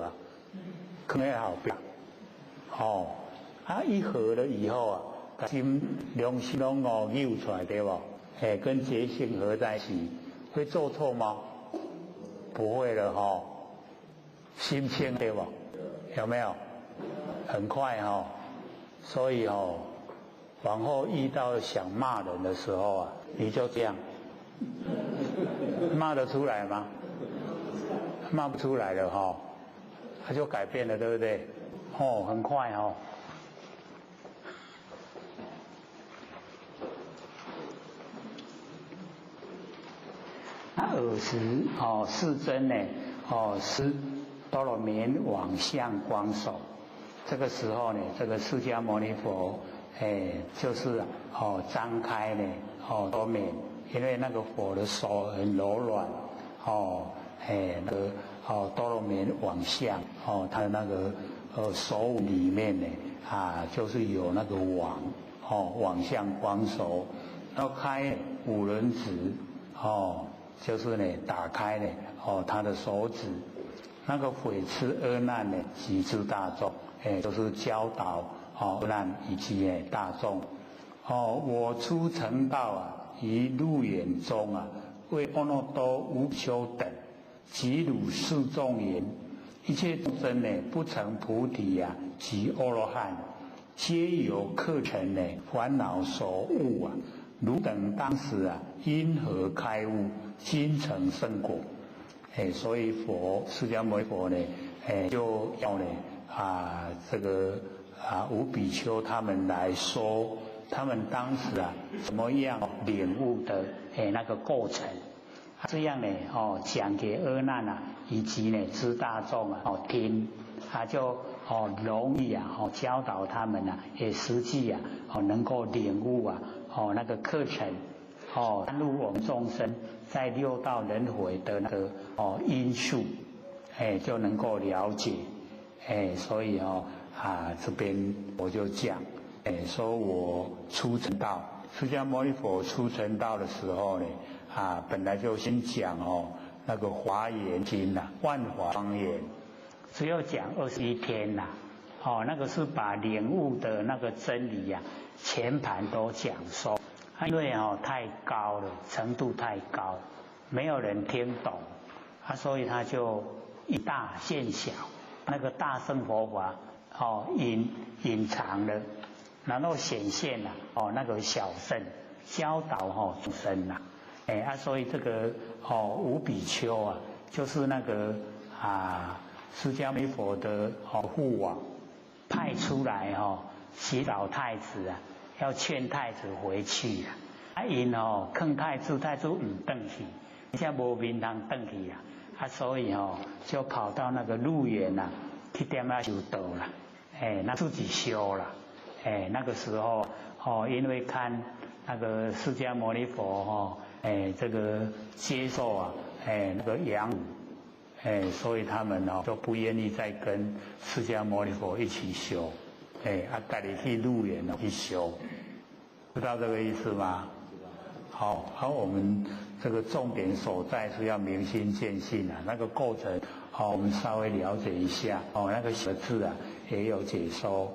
啊，可能好变，哦，啊，一合了以后啊，心良心拢扭出来对不？哎，跟觉性合在一起，会做错吗？不会了哈，心清对不？有没有？很快哈，所以往后遇到想骂人的时候啊，你就这样，骂得出来吗？骂不出来了哈，它就改变了，对不对？很快哦。尔时世尊呢施多罗绵往向光手，这个时候呢，这个释迦牟尼佛就是张开呢多绵，因为那个佛的手很柔软那个多罗绵往向他的那个手里面呢就是有那个网往向光手，要开五轮指就是呢打开呢他的手指，那个毁痴阿难呢集之大众，就是教导阿难以及大众我出成道于路远中为阿耨多无比丘等及汝世众言，一切众生呢不成菩提及阿罗汉，皆由客尘呢烦恼所误汝等当时因何开悟，今成圣果？所以释迦牟尼佛呢，就要呢这个无比丘他们来说，他们当时怎么样领悟的那个过程，这样呢讲给阿难以及呢知大众听，就容易教导他们也实际能够领悟那个课程参入我们众生在六道轮回的那个因素，就能够了解，所以这边我就讲，说我出成道，释迦牟尼佛出成道的时候呢，本来就先讲那个华严经万华庄严，只有讲21天那个是把领悟的那个真理全盘都讲授。因为太高了，程度太高，没有人听懂所以他就以大现小，那个大乘佛法隐藏了，然后显现了那个小乘教导众生所以这个无比丘就是那个释迦牟尼佛的护王派出来祈祷太子要劝太子回去因劝太子，太子唔转去，而且无面通转去所以就跑到那个路远去点修道了，那自己修了，那个时候因为看那个释迦牟尼佛这个接受那个养武，所以他们就不愿意再跟释迦牟尼佛一起修。带你去路远去修，知道这个意思吗？好，我们这个重点所在是要明心见性那个过程我们稍微了解一下那个小字也有解说。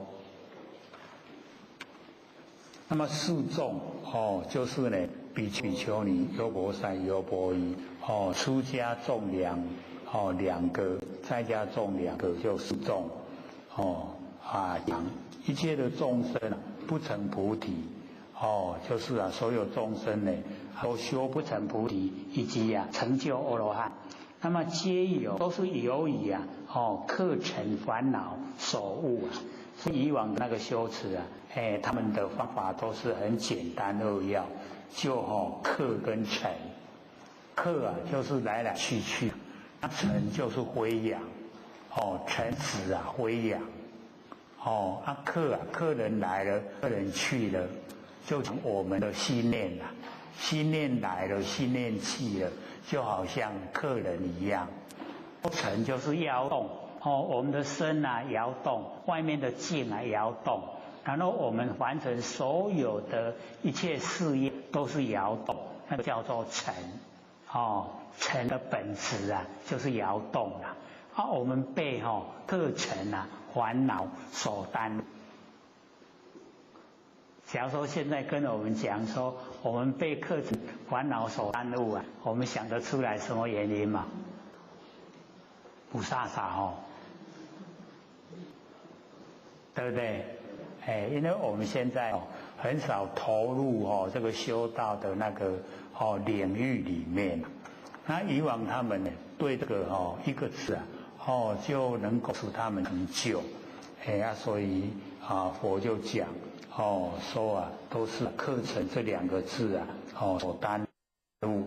那么四众就是呢比丘尼、优婆塞、优婆夷出家众2个，在家众2个，就四众讲一切的众生不成菩提就是所有众生呢都修不成菩提，以及成就阿罗汉，那么皆都是由于客尘烦恼所误所以以往的那个修持他们的方法都是很简单扼要，就客跟尘，客就是来来去去，尘就是灰扬尘死灰扬客人来了，客人去了，就像我们的心念心念来了，心念去了，就好像客人一样。尘就是摇动我们的身摇动，外面的境摇动，然后我们完成所有的一切事业都是摇动，那个叫做尘尘的本质就是摇动我们被课程烦恼所耽误。假如说现在跟我们讲说，我们被课程烦恼所耽误我们想得出来什么原因吗？不飒飒对不对？因为我们现在很少投入这个修道的那个领域里面。那以往他们呢，对这个一个字就能够使他们成就。所以佛就讲说都是课程这2个字所耽误。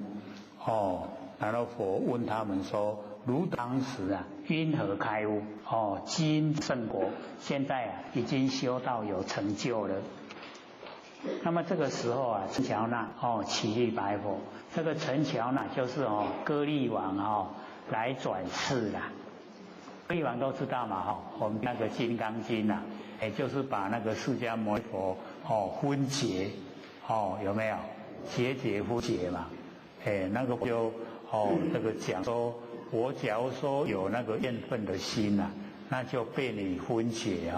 然后佛问他们说，如当时因何开悟？今圣国现在已经修到有成就了。那么这个时候陈乔那起立白佛，这个陈乔那就是歌利王来转世啦。歌利王都知道嘛我们那个《金刚经》也就是把那个释迦牟尼佛分解有没有？结分解嘛？那个就这个讲说，我假如说有那个怨愤的心那就被你分解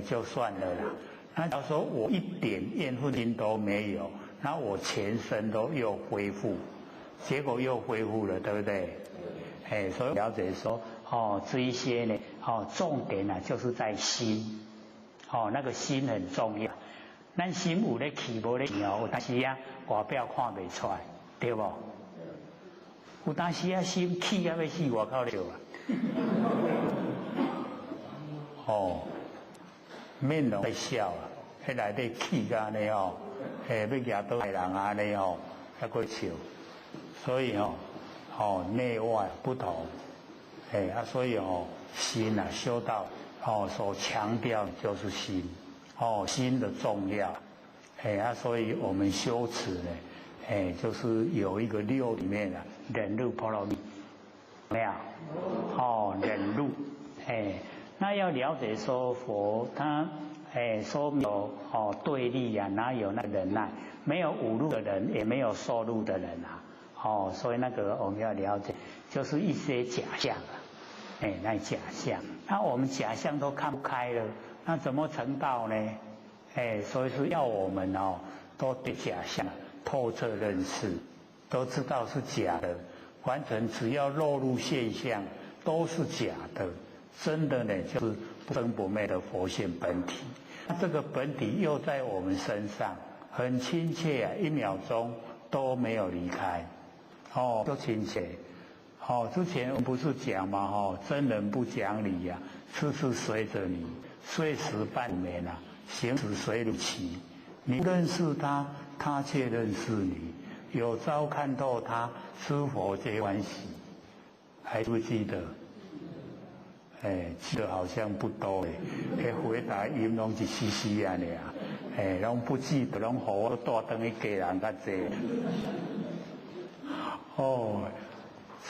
就算了啦。那假如说我一点怨愤心都没有，那我全身都又恢复，结果又恢复了，对不对？所以了解说这一些呢重点就是在心那个心很重要。咱心有咧起无咧起有当时外表看袂出来，对不？有当时心起要死外口了面容在笑迄内底气甲呢要夹倒来人安尼还过笑，所以内外不同所以心修道所强调就是心心的重要所以我们修持呢就是有一个6里面忍辱波罗蜜，没有忍辱那要了解说佛他说有对立哪有那个忍耐？没有侮辱的人，也没有受辱的人所以那个我们要了解，就是一些假象那假象，那我们假象都看不开了，那怎么成道呢？所以是要我们都对假象透彻认识，都知道是假的，完全只要落入现象都是假的。真的呢，就是不生不灭的佛性本体。那这个本体又在我们身上，很亲切1秒钟都没有离开都亲切之前我们不是讲嘛真人不讲理事事随着你，岁时半眠行止随你起。你不认识他，他却认识你，有朝看透他，诸佛皆欢喜。还不记得？记得好像不多回答音拢是稀稀啊拢不记得，拢好我大灯去家人较济。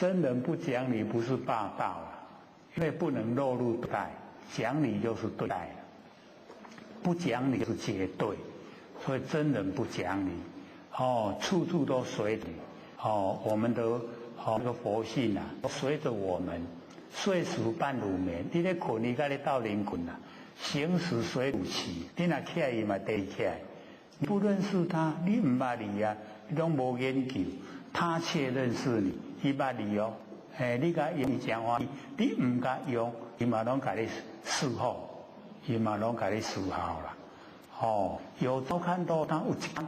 真人不讲理不是霸道因为不能落入对待，讲理就是对待不讲理是绝对，所以真人不讲理处处都随你我们的那个佛性都随着我们。岁时半如眠，你咧困，伊甲你斗阵困行时随如起，你若起来伊嘛跟起来。你不认识他，你唔捌你你拢无研究，他却认识你，伊捌你你甲用伊讲话，你唔甲用，伊嘛拢甲你伺候，伊嘛拢甲你伺候啦。有朝看到他有讲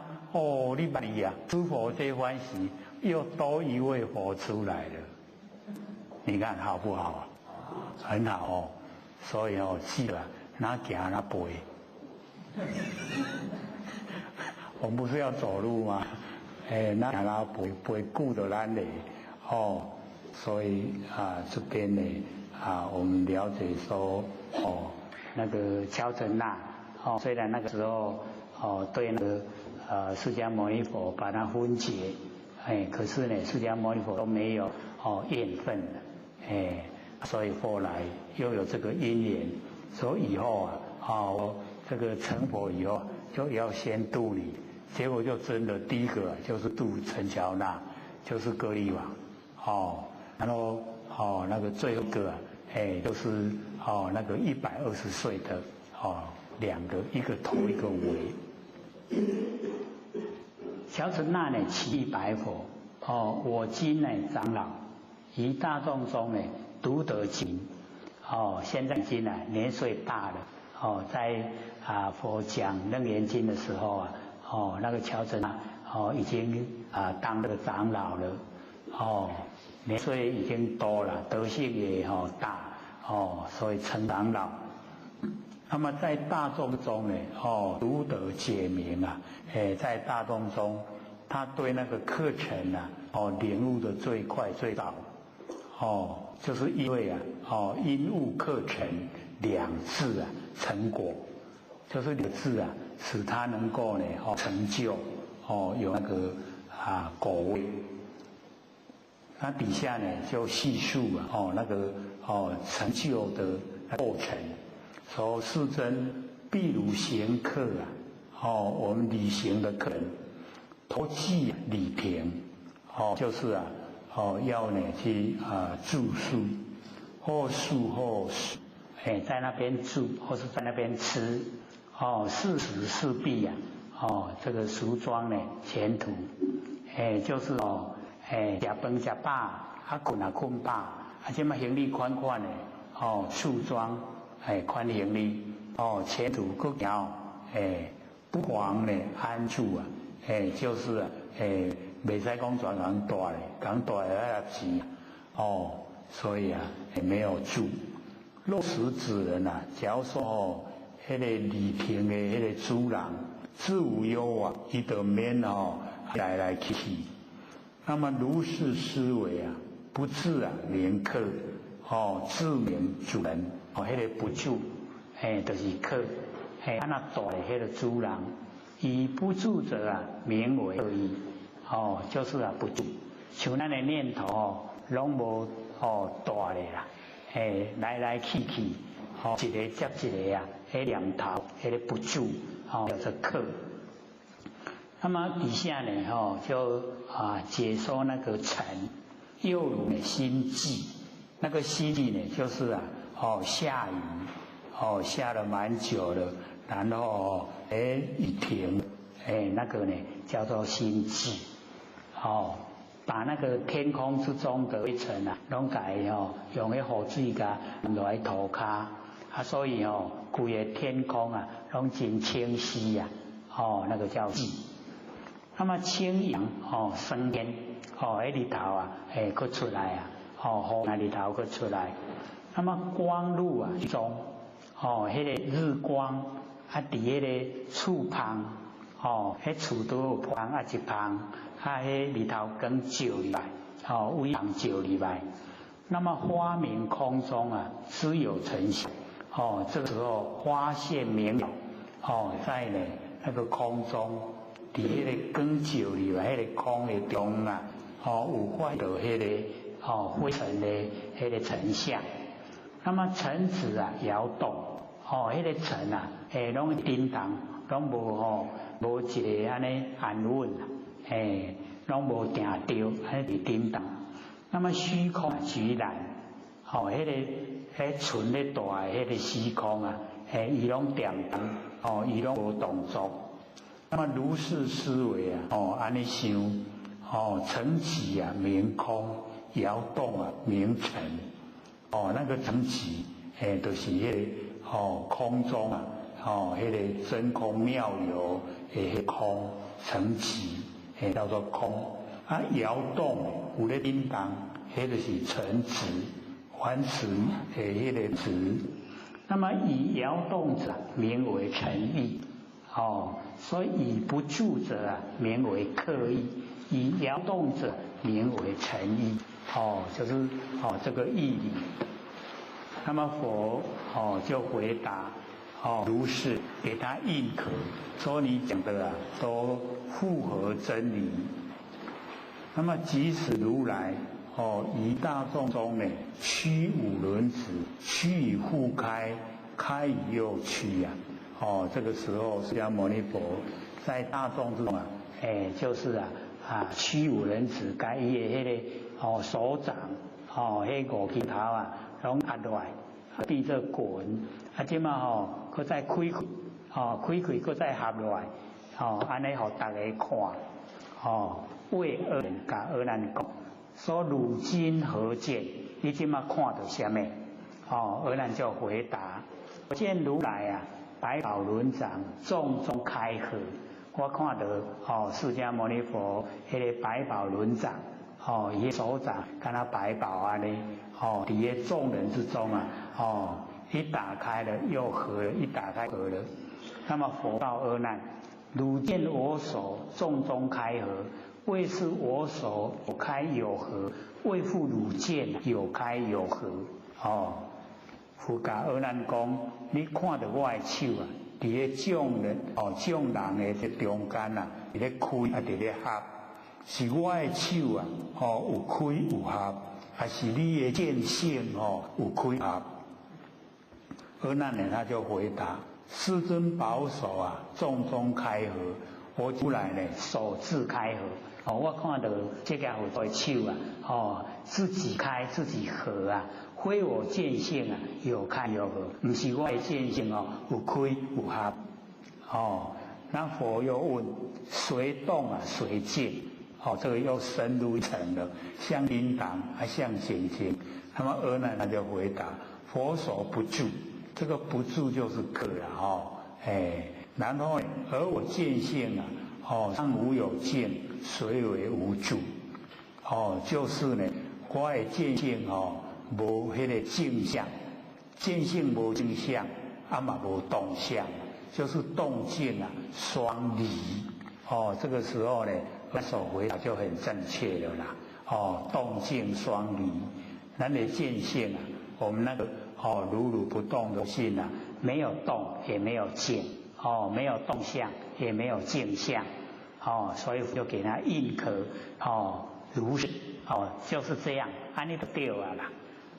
你捌你诸佛皆欢喜，又多一位佛出来了。你看好不好很好所以记了哪行哪背。我们不是要走路吗？哪行哪背，背顾着咱嘞所以这边呢我们了解说那个乔真那虽然那个时候对那个释迦牟尼佛把它分解可是呢释迦牟尼佛都没有怨愤所以后来又有这个因缘，所以以后这个成佛以后就要先度你，结果就真的第一个就是度陈乔那，就是歌利王然后那个最后一个就是那个120岁的两个，一个头一个尾。小乘那呢，其意白佛我今呢长老，于大众中呢独得经现在已经年岁大了在佛讲《楞严经》的时候那个乔真已经当这个长老了年岁已经多了，德性也大所以成长老。那么在大众中呢独得解明在大众中，他对那个课程领悟的最快最早就是因为因悟课程两字成果，就是两字使他能够呢成就有那个果位。那底下呢就细述那个成就的过程。说世尊譬如行客我们旅行的客人，投寄礼平就是要呢去住宿或宿或宿在那边住或是在那边吃四食四弊这个俗装呢前途就是吃饭吃饱困困饱这么行李款款的树装款行李前途各条不妨呢安住就是袂使讲全人带咧，讲带来钱所以没有住。若使子人假如说迄个礼平的迄个主人自无忧伊就免来来去去。那么如是思维不自名客自名主人迄个不住就是客那大的迄个主人，以不住者名为恶意就是不住，像咱的念头拢无大的啦来来去去一个接一个迄念头迄个不住叫做客。那么底下呢就解说那个尘，又如心悸，那个心悸呢就是下雨下了蛮久了，然后雨停那个呢叫做心悸把那个天空之中的灰尘拢改用迄雨水甲落来涂骹所以规个天空拢真清晰那个叫寂。那么清阳升天迄日头佫出来雨日头佫出来。那么光露中迄个日光伫迄个厝旁迄厝都有旁一旁迄日头光照入来微阳照入来。那么花明空中只有成响这个时候花现明了在呢那个空中伫迄个光照入来迄个空的中有发到迄个灰尘的迄个成像。那么尘子摇动迄个尘拢叮当，拢无一个安尼安稳拢无定着安尼叮当。那么虚空居然迄个存咧大迄个虚空伊拢定当伊拢无动作。那么如是思维安尼想尘起明空，摇动明尘那个尘起就是迄个空中迄个真空妙有迄个空尘起叫做空摇动有咧叮当迄就是尘质凡尘迄个质。那么以摇动者名为尘意所以以不住者名为客意，以摇动者名为尘意就是这个义理。那么佛就回答如是，给他认可，说你讲的都符合真理。那么即使如来于大众中呢屈五轮子，屈以复开，开以又屈这个时候释迦牟尼佛在大众之中就是屈五轮子，甲伊的迄个手掌迄五指头拢压落来，变做滚，即嘛佮再开开，开佮再合落来，安尼互大家看，为二人甲二人讲，说如今何见？你即嘛看到啥物？二人就回答：我见如来啊，百宝轮掌，众中开合。我看到释迦牟尼佛迄个百宝轮掌，伊手掌敢若百宝安尼，伫迄众人之中啊，一打开了又合了，一打开合了。那么佛告阿难：汝见我手众中开合，为是我手有开有合，为复汝见有开有合。佛甲阿难讲：你看到我的手啊，伫咧众人众人的这中间啊，伫咧开啊，伫咧合，是我的手啊，有开有合，还是你的见性有开合？阿难呢，他就回答：世尊宝手啊，众中开合，我出来呢，手自开合。我看到这个佛的手啊，自己开自己合啊。非我见性啊，有开有合，不是我的见性有开有合。那佛又问：谁动啊？谁静？这个又深入一层了，像叮当还像静静。那么阿难他就回答：佛手不住，这个不住就是可了然后而我见性啊，上无有见，谁为无住？就是呢，我的见性无迄个镜相，见性无镜相，嘛无动相，就是动静双离。这个时候呢，那所回答就很正确了啦。动静双离，咱的见性我们那个如如不动的性没有动也没有静，没有动相也没有静相，所以就给他印可如是，就是这样，安尼就对了啦。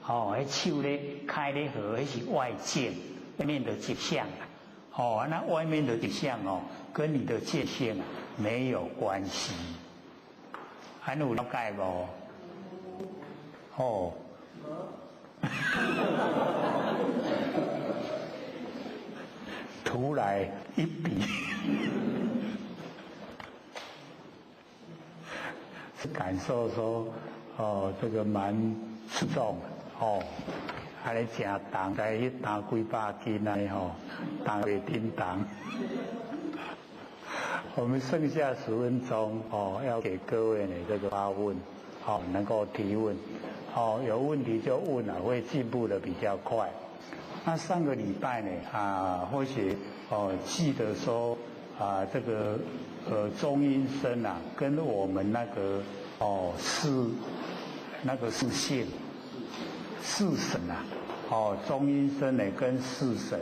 迄手咧开咧合，迄是外境，外面的迹象那外面的迹象跟你的见性没有关系。安有了解无？突来一笔，是感受说这个蛮出众安尼真重，在迄担几百斤安尼担袂叮当。我们剩下10分钟要给各位呢这个发问，能够提问，有问题就问会进步的比较快。那上个礼拜呢或许记得说这个中阴身跟我们那个四性四神中阴身呢跟四神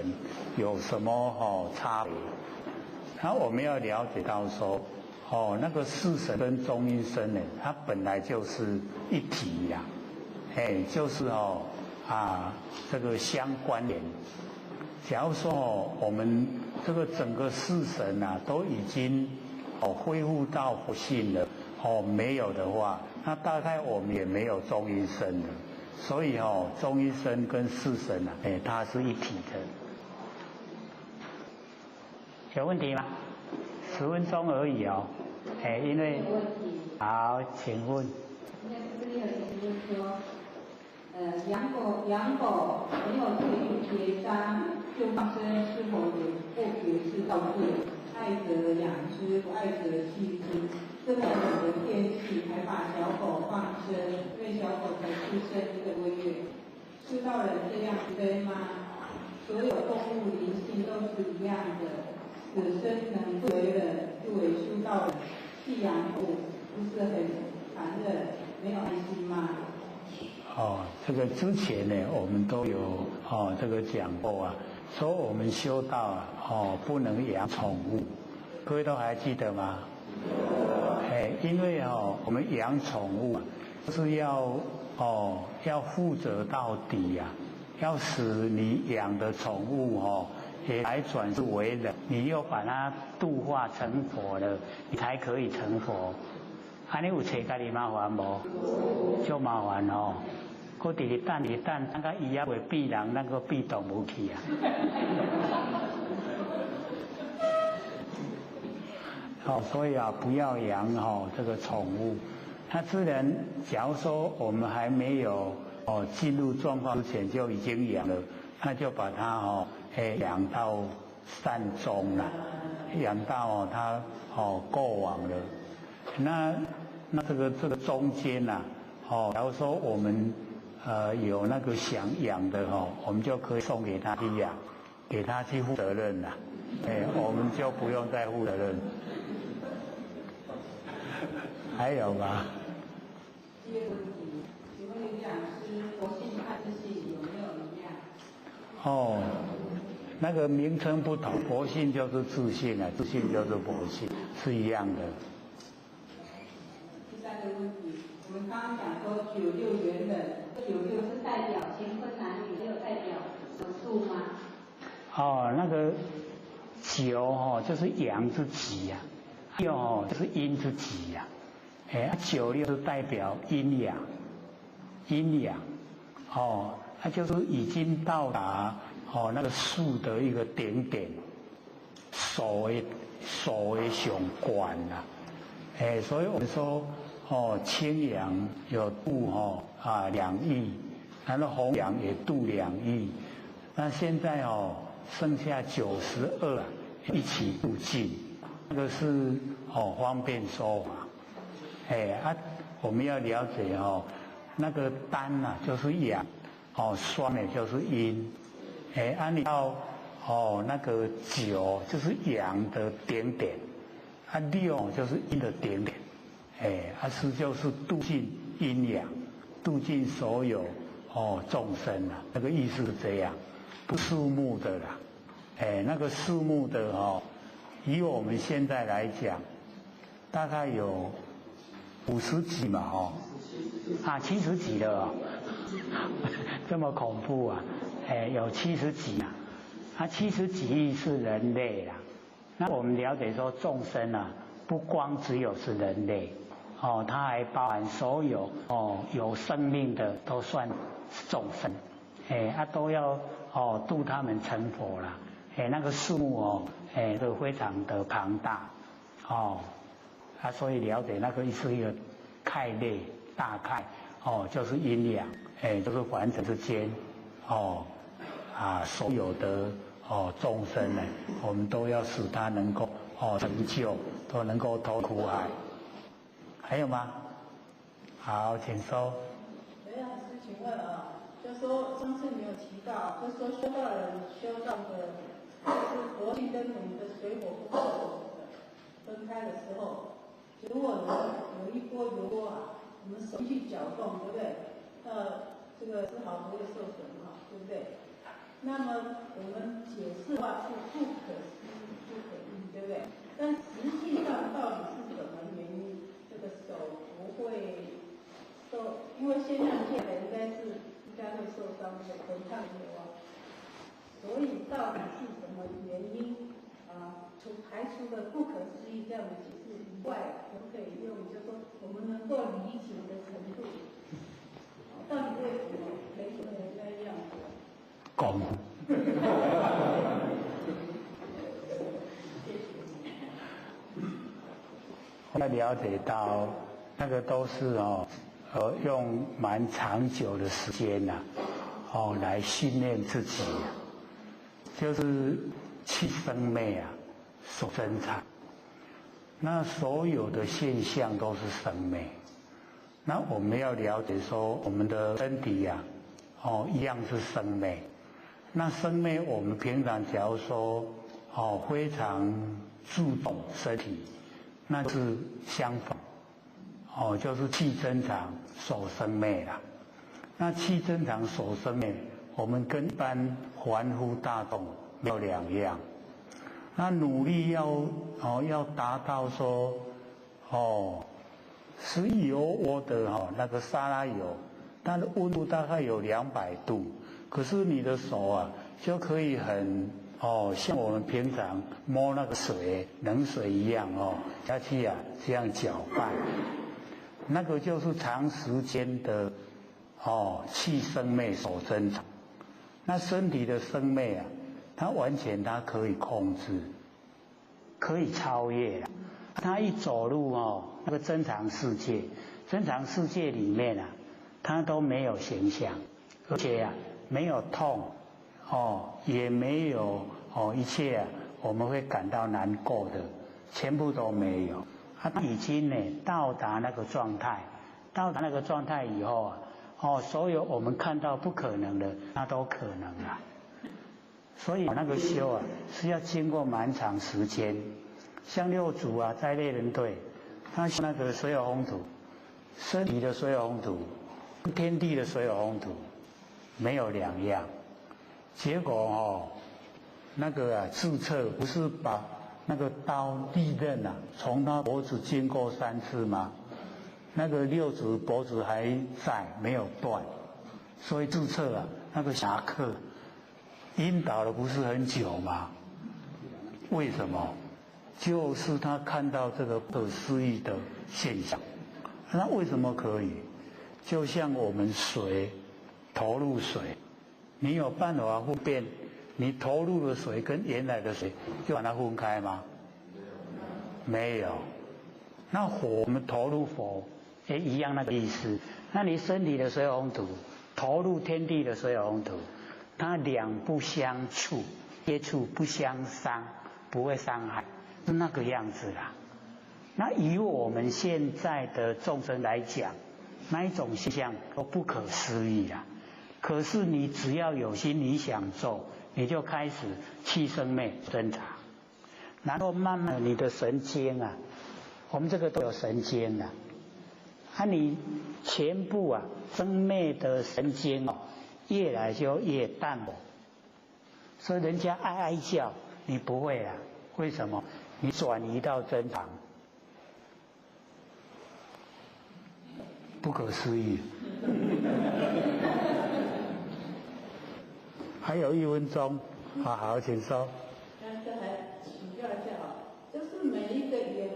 有什么差别？然后我们要了解到说那个四神跟中阴身呢，它本来就是一体呀，就是这个相关联。假如说我们这个整个四神都已经恢复到佛性了没有的话，那大概我们也没有中阴身了。所以中阴身跟四神它是一体的。有问题吗？10分钟而已因为好，请问。这里有请问说，养狗没有结扎就放生，是否也不觉是盗罪？爱则养之，不爱则弃之。这么冷的天气，还把小狗放生，因为小狗才出生1个多月，修道人这样对吗？所有动物灵性都是一样的，此生能不为人，不为修道人，弃养狗，不是很残忍，没有爱心吗？这个之前呢，我们都有这个讲过说我们修道不能养宠物，各位都还记得吗？因为我们养宠物是要负责到底要使你养的宠物也来转世为人，你又把它度化成佛了，你才可以成佛。安尼有找家己麻烦无？就麻烦我伫咧等，等到伊也袂变人，那个变动物去啊。好，所以啊，不要养这个宠物。那自然，假如说我们还没有进入状况之前就已经养了，那就把它养到善终了，养到它过往了。那这个中间呐，假如说我们有那个想养的我们就可以送给他去养，给他去负责任了，我们就不用再负责任。还有吗？第二个问题，请问营养师，佛性和自信有没有一样？那个名称不同，佛性就是自信啊，自信就是佛性，是一样的。第三个问题，我们刚刚讲说96元人，96是代表乾坤男女，没有代表手术吗？那个9就是阳之极呀，6就是阴之极呀。96是代表阴阳，它就是已经到达那个树的一个顶点，所谓上观啦，所以我们说清阳有度2亿，然后红阳也度2亿，那现在剩下92一起度尽，那个是方便说法。我们要了解那个单就是阳，酸呢就是阴，你到那个9就是阳的顶点，6就是阴的顶点，是就是度尽阴阳，度尽所有众生啦，那个意思是这样，不树木的啦，那个树木的以我们现在来讲，大概有50几嘛70几了这么恐怖啊！有70几啊，70几亿是人类啦。那我们了解说众生不光只有是人类，它还包含所有有生命的都算是众生，都要度他们成佛啦。那个数目都非常的庞大所以了解那个是一个概类大概就是阴阳就是凡尘之间所有的众生呢，我们都要使他能够成就，都能够脱苦海。还有吗？好，请说。刘老师，请问就说上次你有提到，就说修道人修道的，就是佛性跟我们的水火不分开的时候，如果有一波油锅我们手去搅动，对不对？这个丝毫不会受损对不对？那么我们解释的话是不可思议、不可议，对不对？但实际上到底是什么原因，这个手不会受？因为限量片应该会受伤的，很烫油所以到底是什么原因排除了不可思议这样的解释以外，可不可以用就是说我们能够理解的程度？到底为什么没什么人家一样讲要了解到那个都是用蛮长久的时间来训练自己就是气生灭所生产。那所有的现象都是生灭。那我们要了解说，我们的身体一样是生灭。那生灭我们平常假如说非常注重身体，那是相反就是气增长所生灭啦。那气增长所生灭，我们跟一般凡夫大众没有两样。那努力要达到说是油窝的那个沙拉油，它的温度大概有200度，可是你的手就可以很像我们平常摸那个水冷水一样下去这样搅拌，那个就是长时间的气生灭所增长。那身体的生灭啊，它完全它可以控制，可以超越啊。它一走入那个增长世界，增长世界里面啊，它都没有形象，而且啊没有痛，也没有一切啊我们会感到难过的，全部都没有。它已经呢到达那个状态，到达那个状态以后啊，所有我们看到不可能的，它都可能了。所以那个修啊是要经过蛮长时间。像六祖啊，在猎人队，他那个水火风土，身体的水火风土，天地的水火风土，没有两样。结果那个自测不是把那个刀利刃啊，从他脖子经过3次吗？那个六祖脖子还在，没有断，所以自测啊，那个侠客晕倒了不是很久吗？为什么？就是他看到这个不可思议的现象。那为什么可以？就像我们水投入水，你有办法分辨你投入的水跟原来的水就把它分开吗？没有。那火我们投入火也一样那个意思。那你身体的水火风土投入天地的水火风土，它两不相触，接触不相伤，不会伤害。是那个样子啦。那以我们现在的众生来讲，那一种现象都不可思议啦。可是你只要有心，你想做，你就开始气生灭增长，然后慢慢你的神经啊，我们这个都有神经啊，你全部啊生灭的神经越来就越淡了。所以人家哀哀叫，你不会啊？为什么？你转移到增长，不可思议。还有1分钟，好，请说。这还请教一下就是每一个园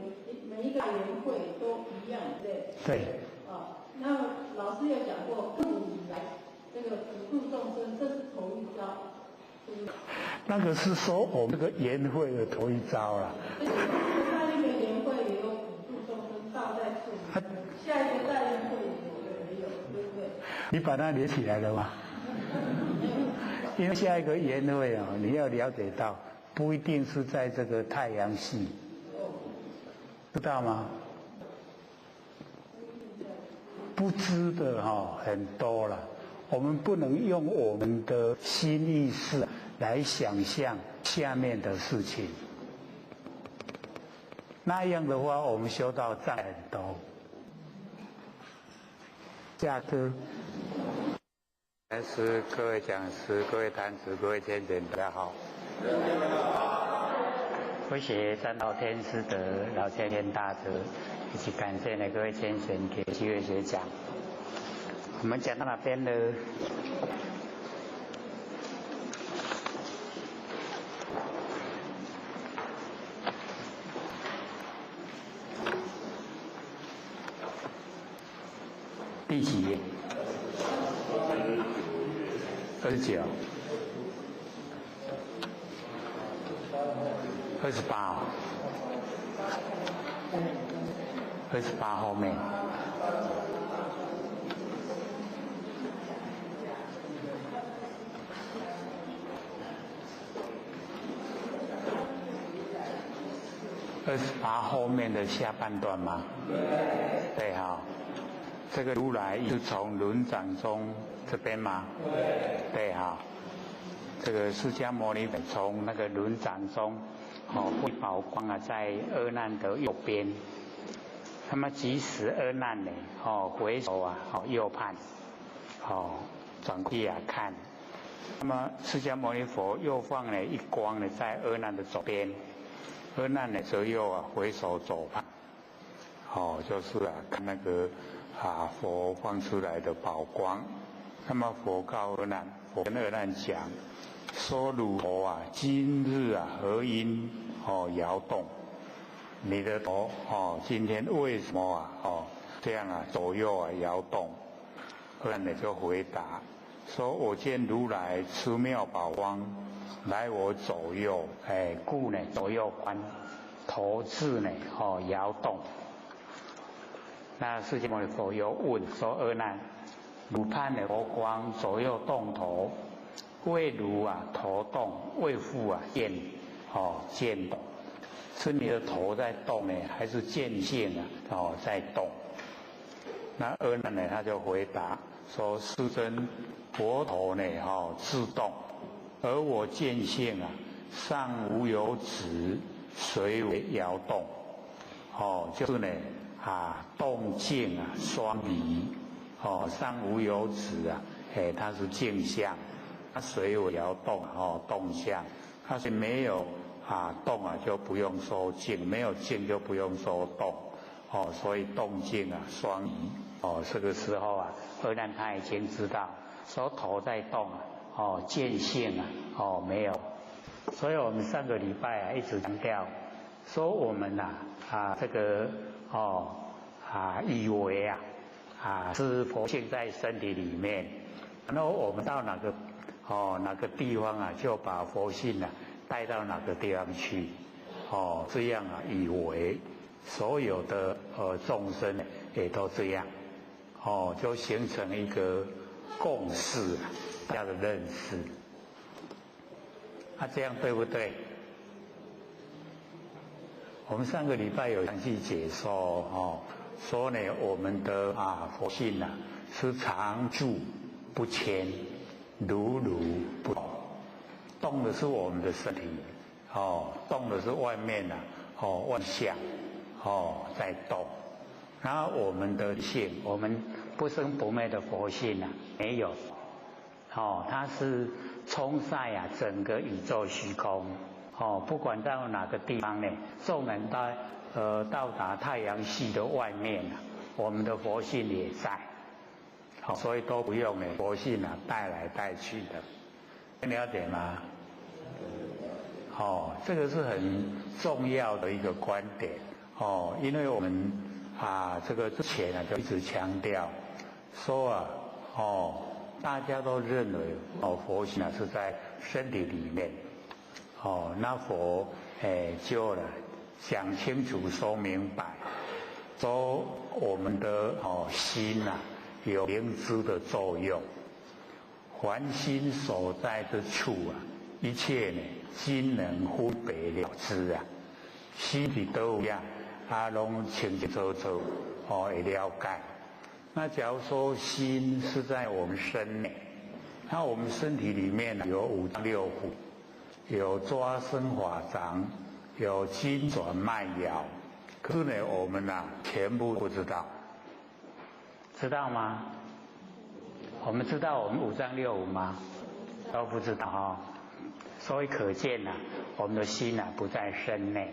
会都一样，对？对。那老师有讲过，自古以来这个普度众生，这是头一招。那个是说我们这个园会的头一招啦。那个园会也有普度众生，道在处理。下一个大园会也有，对不对？你把它连起来了吗？因为下一个园会你要了解到，不一定是在这个太阳系，知道吗？不知的很多了。我们不能用我们的心意识来想象下面的事情，那样的话我们修道障碍很多。下课。但是各位讲师、各位坛子、各位天人，大家好。谢谢三道天师德、老天天大德，以及感谢呢各位天神给机会学讲。我们讲到哪边呢？第几页？29、28、28后面。28后面的下半段吗？对这个如来是从轮掌中这边吗？对这个释迦牟尼佛从那个轮掌中会宝光在阿难的右边。那么即使阿难呢回首右盼转过来看，那么释迦牟尼佛又放了一光呢在阿难的左边，阿难呢则又回首左盼，就是看那个佛放出来的宝光。那么佛告阿难，佛跟阿难讲说：汝头今日何因摇动？你的头今天为什么这样左右摇动？阿难呢就回答说：我见如来持妙宝光来我左右，故呢左右观，头至呢摇动。那释迦牟尼佛又问说：阿难，汝看呢佛光左右动头，为如头动，为复见见动？是你的头在动呢，还是见性在动？那阿难呢他就回答说：世尊，佛头呢自动，而我见性上无有止，随为摇动。就是呢动静双离，上无有止它是静相，它随我摇动动相，它是没有动就不用说静，没有静就不用说动，所以动静双移。这个时候阿难他已经知道说头在动见性没有，所以我们上个礼拜一直强调说我们这个以为是佛性在身体里面，然后我们到哪个地方就把佛性带到哪个地方去，这样以为所有的众生也都这样，就形成一个共识，大家的认识。这样对不对？我们上个礼拜有详细解说说呢我们的佛性是常住不迁，如如不动。动的是我们的身体，动的是外面万象在动。然后我们的性，我们不生不灭的佛性没有，它是充塞整个宇宙虚空。不管到哪个地方呢，纵然到达太阳系的外面我们的佛性也在，所以都不用佛性带来带去的，了解吗？这个是很重要的一个观点因为我们这个之前就一直强调说大家都认为佛性是在身体里面。那佛就讲清楚说明白，说我们的心有灵知的作用，凡心所在之处一切心能分别了知心里都一样拢清清楚楚会了解。那假如说心是在我们身内，那我们身体里面有五脏六腑，有抓生法掌，有筋转脉摇，可是呢我们全部不知道，知道吗？我们知道我们五脏六腑吗？都不知道所以可见我们的心不在身内。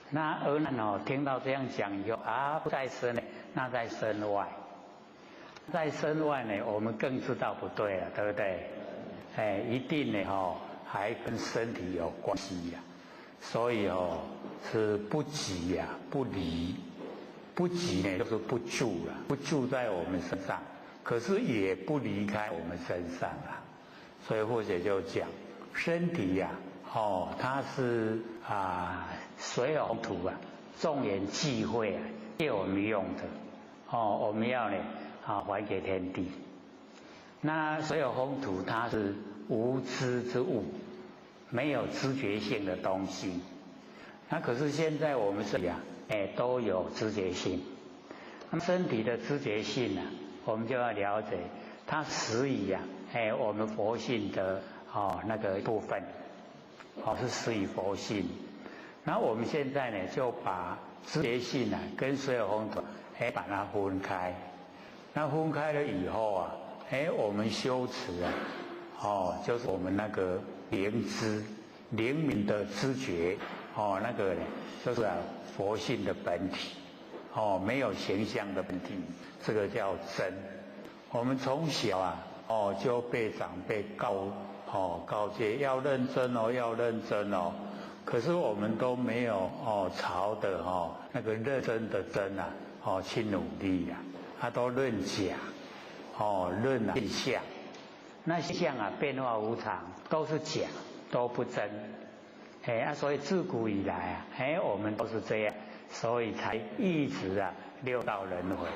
那阿难听到这样讲以后不在身内，那在身外。在身外呢我们更知道不对了，对不对？一定呢还跟身体有关系所以是不即不离。不即呢就是不住不住在我们身上，可是也不离开我们身上所以或者就讲身体它是水火土众缘际会借我们用的我们要呢还给天地。那水火风土它是无知之物，没有知觉性的东西。那可是现在我们身体都有知觉性。那么身体的知觉性我们就要了解它始于我们佛性的那个部分是始于佛性。然后我们现在呢就把知觉性跟水火风土把它分开。那分开了以后我们修持就是我们那个灵知灵敏的知觉那个呢就是佛性的本体没有形象的本体，这个叫真。我们从小就被长辈告诫要认真要认真可是我们都没有朝的那个认真的真去努力他都认假认现象，那现象啊变化无常，都是假，都不真。所以自古以来啊，我们都是这样，所以才一直啊六道轮回。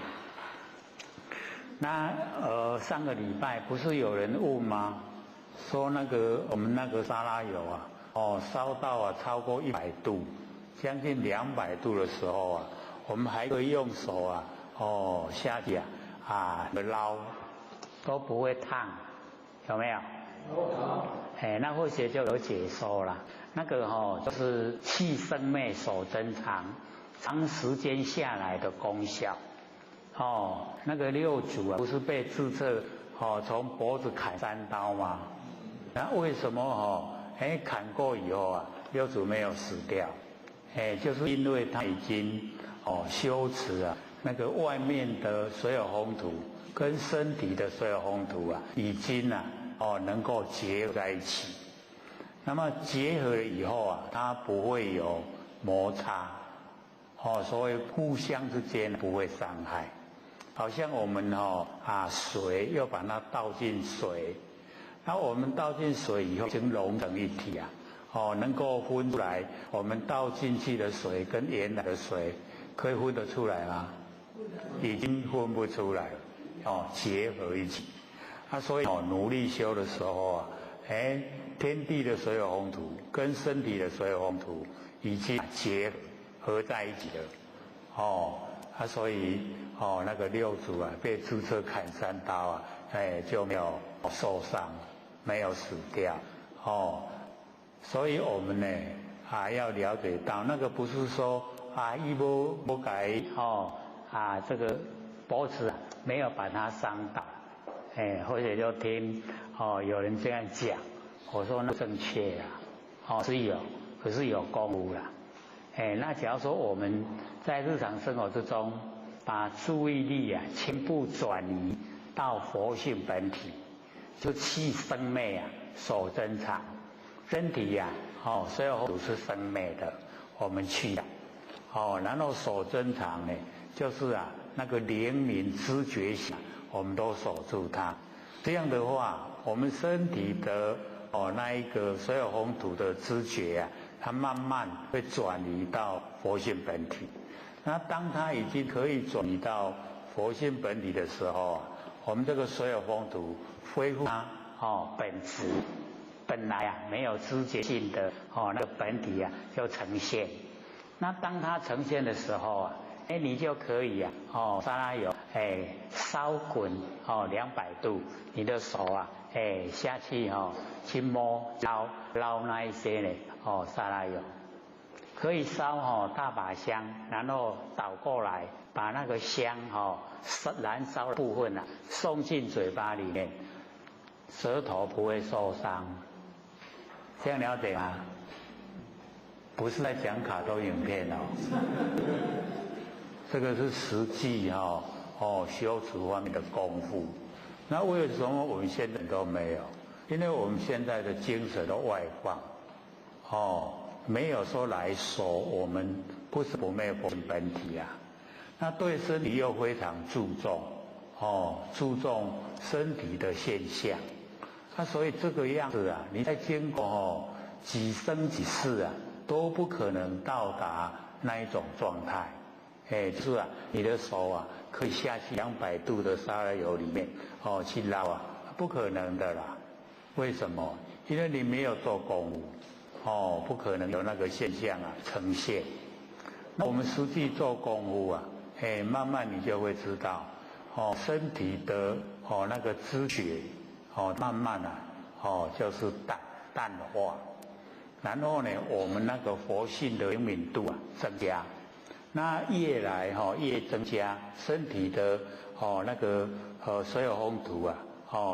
那上个礼拜不是有人问吗？说那个我们那个沙拉油啊，烧到啊超过100度，将近200度的时候啊，我们还可以用手啊，下去捞，都不会烫，有没有？有。那或许就有解说了。那个就是气生灭，手增长，长时间下来的功效。那个六祖啊，不是被智彻从脖子砍3刀吗？那为什么砍过以后啊，六祖没有死掉？就是因为他已经修持啊，那个外面的所有宏图跟身体的所有宏图啊，已经能够结合在一起。那么结合了以后啊，它不会有摩擦，所以互相之间不会伤害。好像我们水又把它倒进水，那我们倒进水以后，已经融成一体啊，能够分出来，我们倒进去的水跟原来的水可以分得出来吗？已经分不出来了，结合一起。所以努力修的时候啊，天地的所有宏图跟身体的所有宏图已经结合在一起了，所以那个六祖啊被智彻砍3刀啊，就没有受伤，没有死掉，所以我们呢要了解到，那个不是说一不改这个脖子没有把它伤到，或者就听有人这样讲，我说那正确啦，是有，可是有功夫啦。那假如说我们在日常生活之中，把注意力全部转移到佛性本体，就气生灭手增长，身体所有都是生灭的，我们去然后手增长呢，就是那个灵敏知觉性，我们都守住它。这样的话，我们身体的那一个所有宏图的知觉它慢慢会转移到佛性本体。那当它已经可以转移到佛性本体的时候我们这个所有宏图恢复它本质，本来没有知觉性的那个本体就呈现。那当它呈现的时候你就可以沙拉油烧滚200度，你的手下去去摸捞那一些呢沙拉油，可以烧大把香，然后倒过来把那个香燃烧的部分送进嘴巴里面，舌头不会受伤。这样了解吗？不是在讲卡通影片这个是实际修持方面的功夫。那为什么我们现在都没有？因为我们现在的精神都外放没有说来守我们不是不灭佛本体那对身体又非常注重注重身体的现象。所以这个样子你在经过几生几世都不可能到达那一种状态。就是你的手可以下去200度的沙拉油里面去捞不可能的啦。为什么？因为你没有做功夫不可能有那个现象呈现。那我们实际做功夫慢慢你就会知道身体的那个知觉慢慢就是淡化，然后呢我们那个佛性的灵敏度增加。那越来越增加，身体的那个所有宏图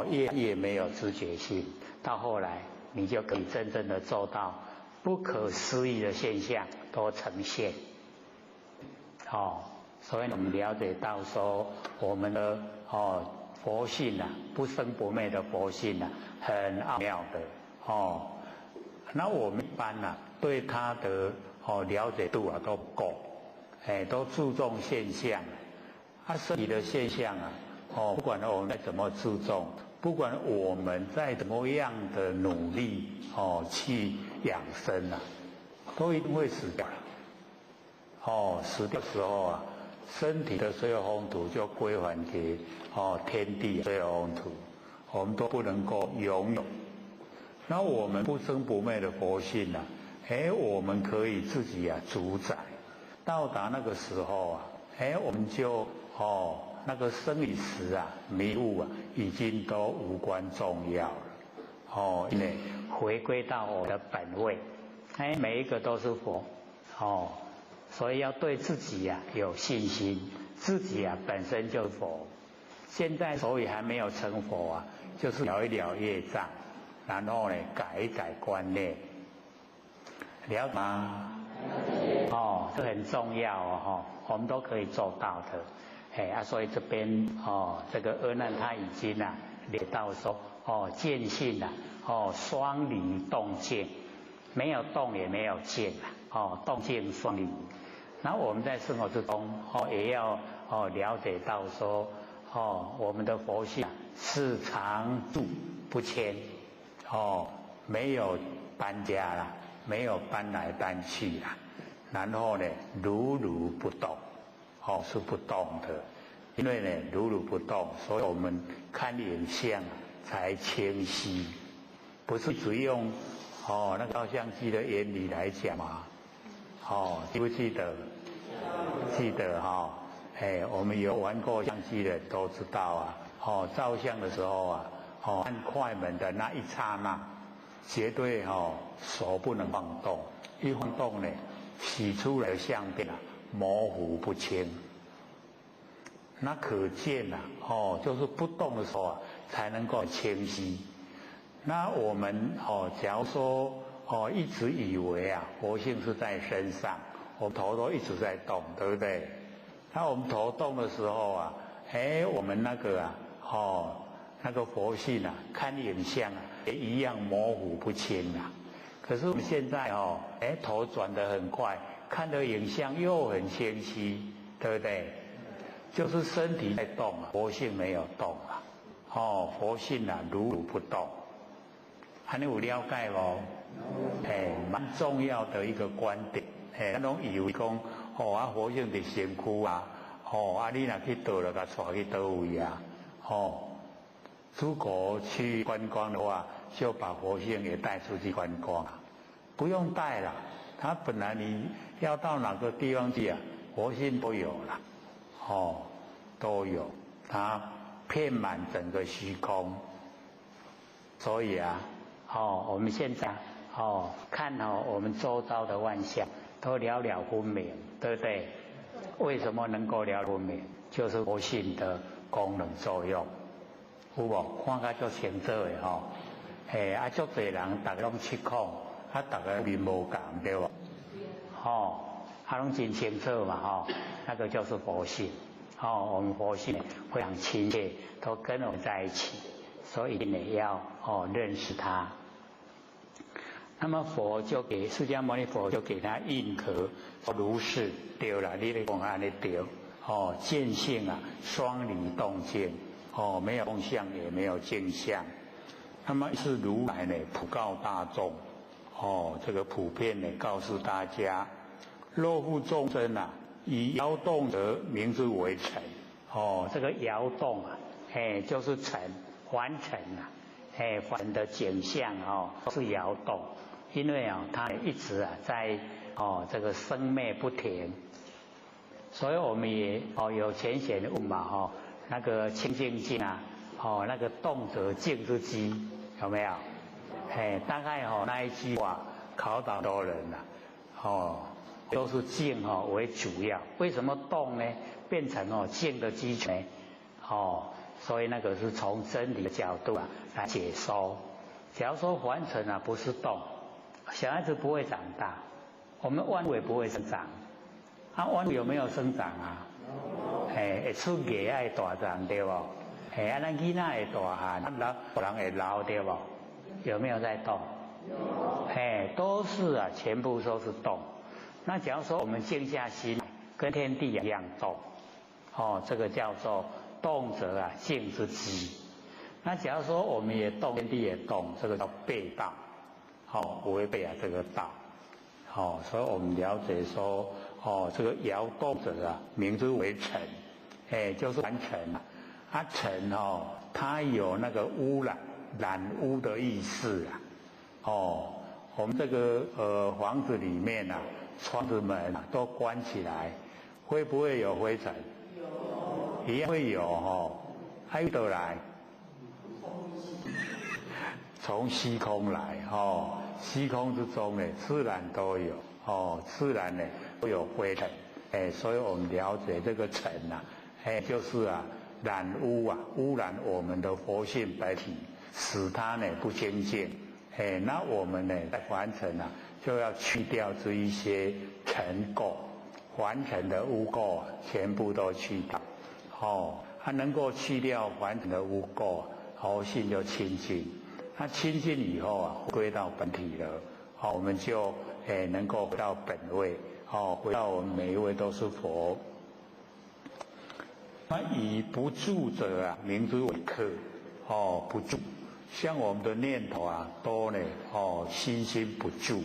越没有知觉性，到后来你就可以真正的做到不可思议的现象都呈现。所以我们了解到说我们的佛性不生不灭的佛性很奥妙的那我们一般对它的了解度都不够。都注重现象身体的现象不管我们再怎么注重，不管我们再怎么样的努力去养生都一定会死掉了。死掉的时候身体的随后风土就归还给天地随后风土，我们都不能够拥有。那我们不生不灭的佛性我们可以自己主宰。到达那个时候我们就那个生与死迷雾已经都无关重要了因为回归到我的本位，每一个都是佛所以要对自己有信心，自己本身就是佛。现在所以还没有成佛就是了一了业障，然后呢改一改观念，了解吗？这很重要我们都可以做到的。所以这边这个阿难他已经列到说见性双离动静，没有动也没有静动静双离。然后我们在生活之中也要了解到说我们的佛性是常住不迁没有搬家啦，没有搬来搬去啦，然后呢如如不动是不动的。因为呢如如不动，所以我们看影像才清晰，不是只用那个照相机的原理来讲嘛记不记得？记得我们有玩过相机的都知道照相的时候按快门的那一刹那，绝对手不能放动，一放动呢洗出来的相片模糊不清。那可见就是不动的时候才能够清晰。那我们假如说一直以为佛性是在身上，我们头都一直在动，对不对？那我们头动的时候我们那个那个佛性看影像也一样模糊不清可是我们现在头转得很快，看的影像又很清晰，对不对？就是身体在动佛性没有动佛性如如不动。你有了解吗？蛮重要的一个观点。咱拢以为讲佛性在身躯你若去倒了，甲带去倒位出国去观光的话，就把佛性也带出去观光不用带了，它本来你要到哪个地方去佛性都有了都有，它遍满整个虚空。所以我们现在看我们周遭的万象都了了分明，对不对？为什么能够了了分明？就是佛性的功能作用，有无？看甲足清楚的足侪人大家拢失控大家面无共，对不？拢真清楚嘛那个就是佛性我们佛性非常亲切，都跟我们在一起，所以呢要认识它。那么佛就给释迦牟尼佛就给他印壳，如是对了，你咧讲安尼对见性双离动静没有动相也没有静相。那么是如来呢普告大众这个普遍呢告诉大家，若复众生以摇动者名之为尘这个摇动就是尘，凡尘凡的景象是摇动，因为它一直在这个生灭不停。所以我们也有浅显的问嘛那个清净境那个动则静之机有没有？大概那一句话考倒多人都是静为主要。为什么动呢？变成静的基础呢？所以那个是从真理的角度来解说。假如说凡尘不是动，小孩子不会长大，我们万物也不会生长。万物有没有生长会出芽爱大长，对不？咱囡仔会大汉，人会老，对不？有没有在动？都是全部都是动。那假如说我们静下心，跟天地一样动这个叫做动者啊，静之机。那假如说我们也动，天地也动，这个叫背道，违背这个道。所以我们了解说，这个摇动者啊，名之为尘，就是凡尘啊。尘它有那个污染污的意思我们这个房子里面啊，窗子门都关起来，会不会有灰尘？有，一样会有还有得来，从虚空来虚空之中呢，自然都有自然呢都有灰尘所以我们了解这个尘就是染污污染我们的活性本体，使它呢不清净那我们呢在凡尘就要去掉这一些尘垢，凡尘的污垢全部都去掉它能够去掉凡尘的污垢，活性就清净。它清净以后归到本体了我们就能够回到本位回到我们每一位都是佛。那以不住者名之为客不住，像我们的念头都呢心不住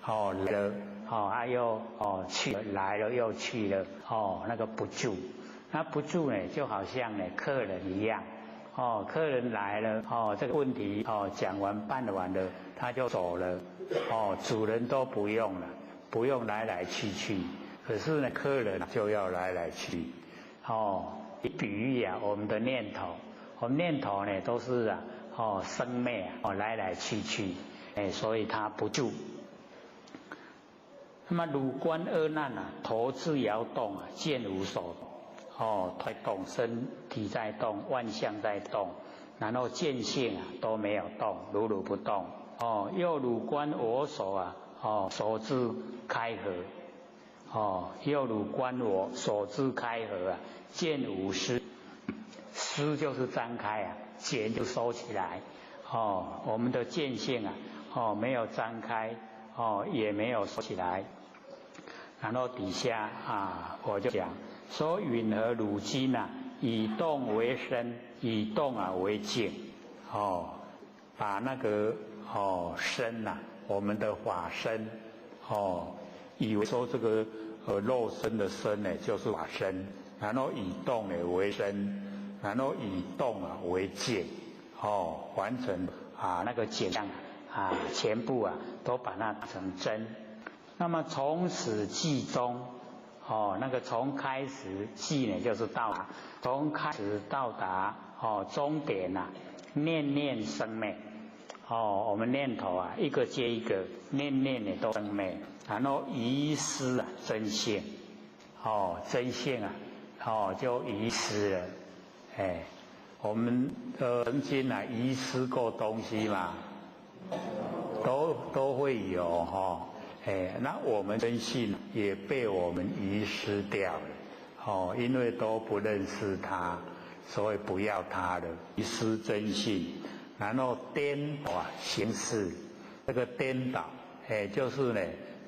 来了又去了，来了又去了那个不住。那不住呢就好像呢客人一样客人来了这个问题讲完办完了他就走了主人都不用了，不用来来去去，可是呢客人就要来来去比喻我们的念头，我们念头呢都是生灭来来去去所以它不住。那么汝观二难头自摇动见无所在动，身体在动，万象在动，然后见性都没有动，如如不动又汝观我所所知开合又汝观我所知开合见无失，失就是张开见就收起来我们的见性没有张开也没有收起来。然后底下我就讲说允和汝今以动为身，以动为静把那个身我们的法身以为说这个肉身的身呢就是法身，然后以动为身，然后以动为静完成那个景象全部都把它成真。那么从始计终那个从开始计呢就是到达，从开始到达终点念念生灭我们念头一个接一个，念念呢都生灭，然后遗失真性真性就遗失了我们曾经遗失过东西嘛，都会有那我们真性也被我们遗失掉了因为都不认识它，所以不要它了，遗失真性，然后颠倒行事。这个颠倒就是呢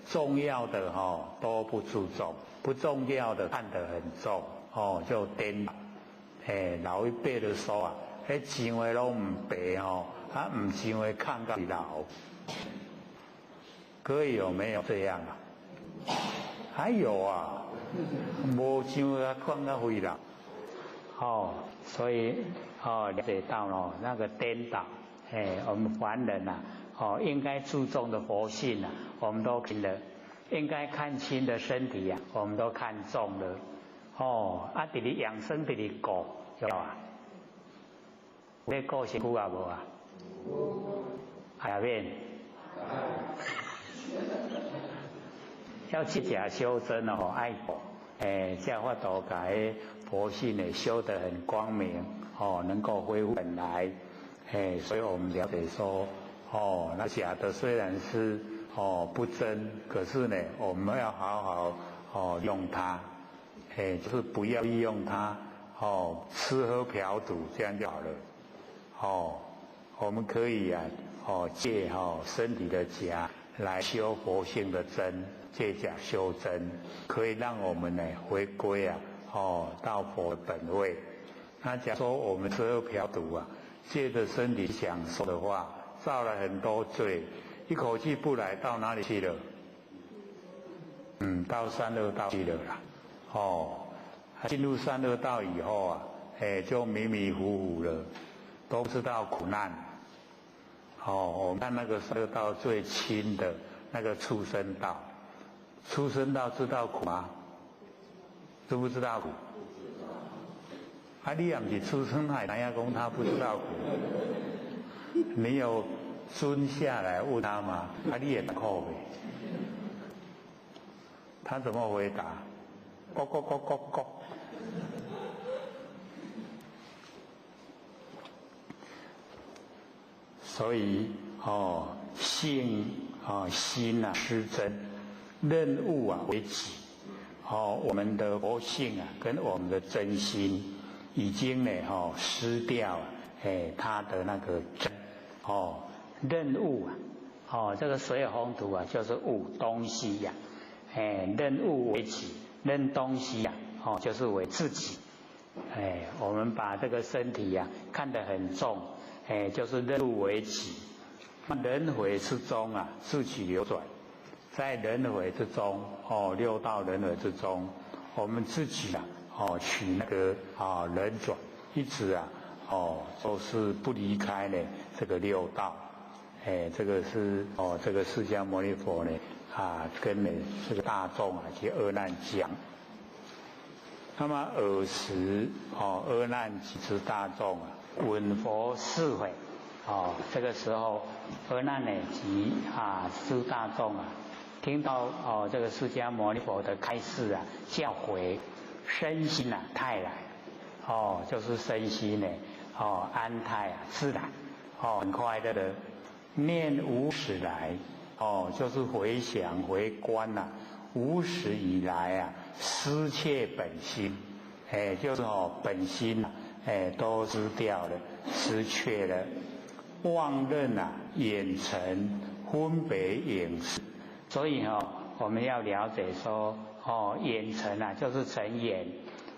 重要的都不注重，不重要的看得很重就颠倒老一辈的说钱话都唔白唔钱话看到老。各位有没有这样还有没钱话看到回老所以了解到那个颠倒我们凡人应该注重的佛性我们都听了，应该看清的身体我们都看重了在你养生在你顾有你顾辛苦无下面要去假修真爱这样法度把佛性修得很光明能够恢复本来所以我们了解说那假的虽然是不真，可是呢我们要好好用它就是不要利用它吃喝嫖赌这样就好了我们可以借身体的假来修佛性的真，借假修真，可以让我们呢回归到佛本位。那假如说我们12瓢毒啊，借着身体享受的话，造了很多罪，一口气不来，到哪里去了？到三恶道去了啦。进入三恶道以后啊，就迷迷糊糊了，都不知道苦难。我们看那个三恶道最轻的那个畜生道，畜生道知道苦吗？知不知道苦？你也不是畜生海，人家讲他不知道苦。你有蹲下来问他吗？你也苦呗。他怎么回答？咕咕咕咕咕。所以性心失真，任务为己。我们的佛性跟我们的真心已经失掉了，它的那个真。任务这个水火风土就是物东西呀。任务为己，任东西就是为自己。我们把这个身体看得很重，就是任务为己。轮回之中自己流转，在轮回之中六道轮回之中，我们自己取那个轮转，一直都是不离开呢这个六道。这个是这个释迦牟尼佛呢跟这个大众去阿难讲。那么尔时阿难及之大众闻佛释悔。这个时候阿难呢及诸大众听到这个释迦牟尼佛的开示教诲，身心泰然。就是身心呢安泰自然，很快乐的念无始来。就是回想回观无始以来失窃本心，就是本心都失掉了，失去了，妄认眼尘分别影视。所以我们要了解说眼尘就是尘眼，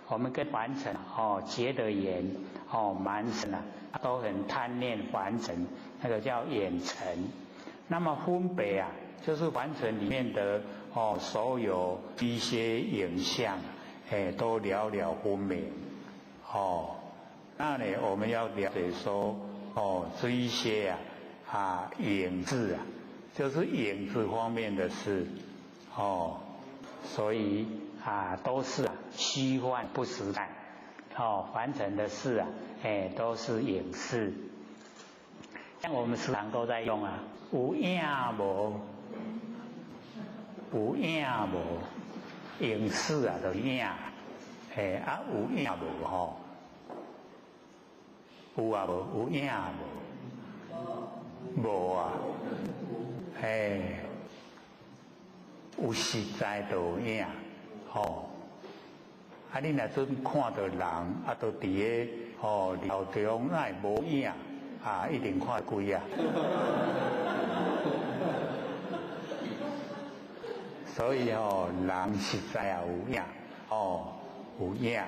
我们跟凡尘结的缘满尘都很贪恋凡尘，那个叫眼尘。那么分别就是凡尘里面的所有一些影像都了了分明。那呢我们要了解说这一些影子就是影子方面的事。所以都是虚幻不实在。凡尘的事都是影视。像我们时常都在用有影无，有影无，影视就是影，有影无有无，有影无，无有实在就有影。你若准看到人就伫个了中那无影。一定看鬼所以人实在有影，有影。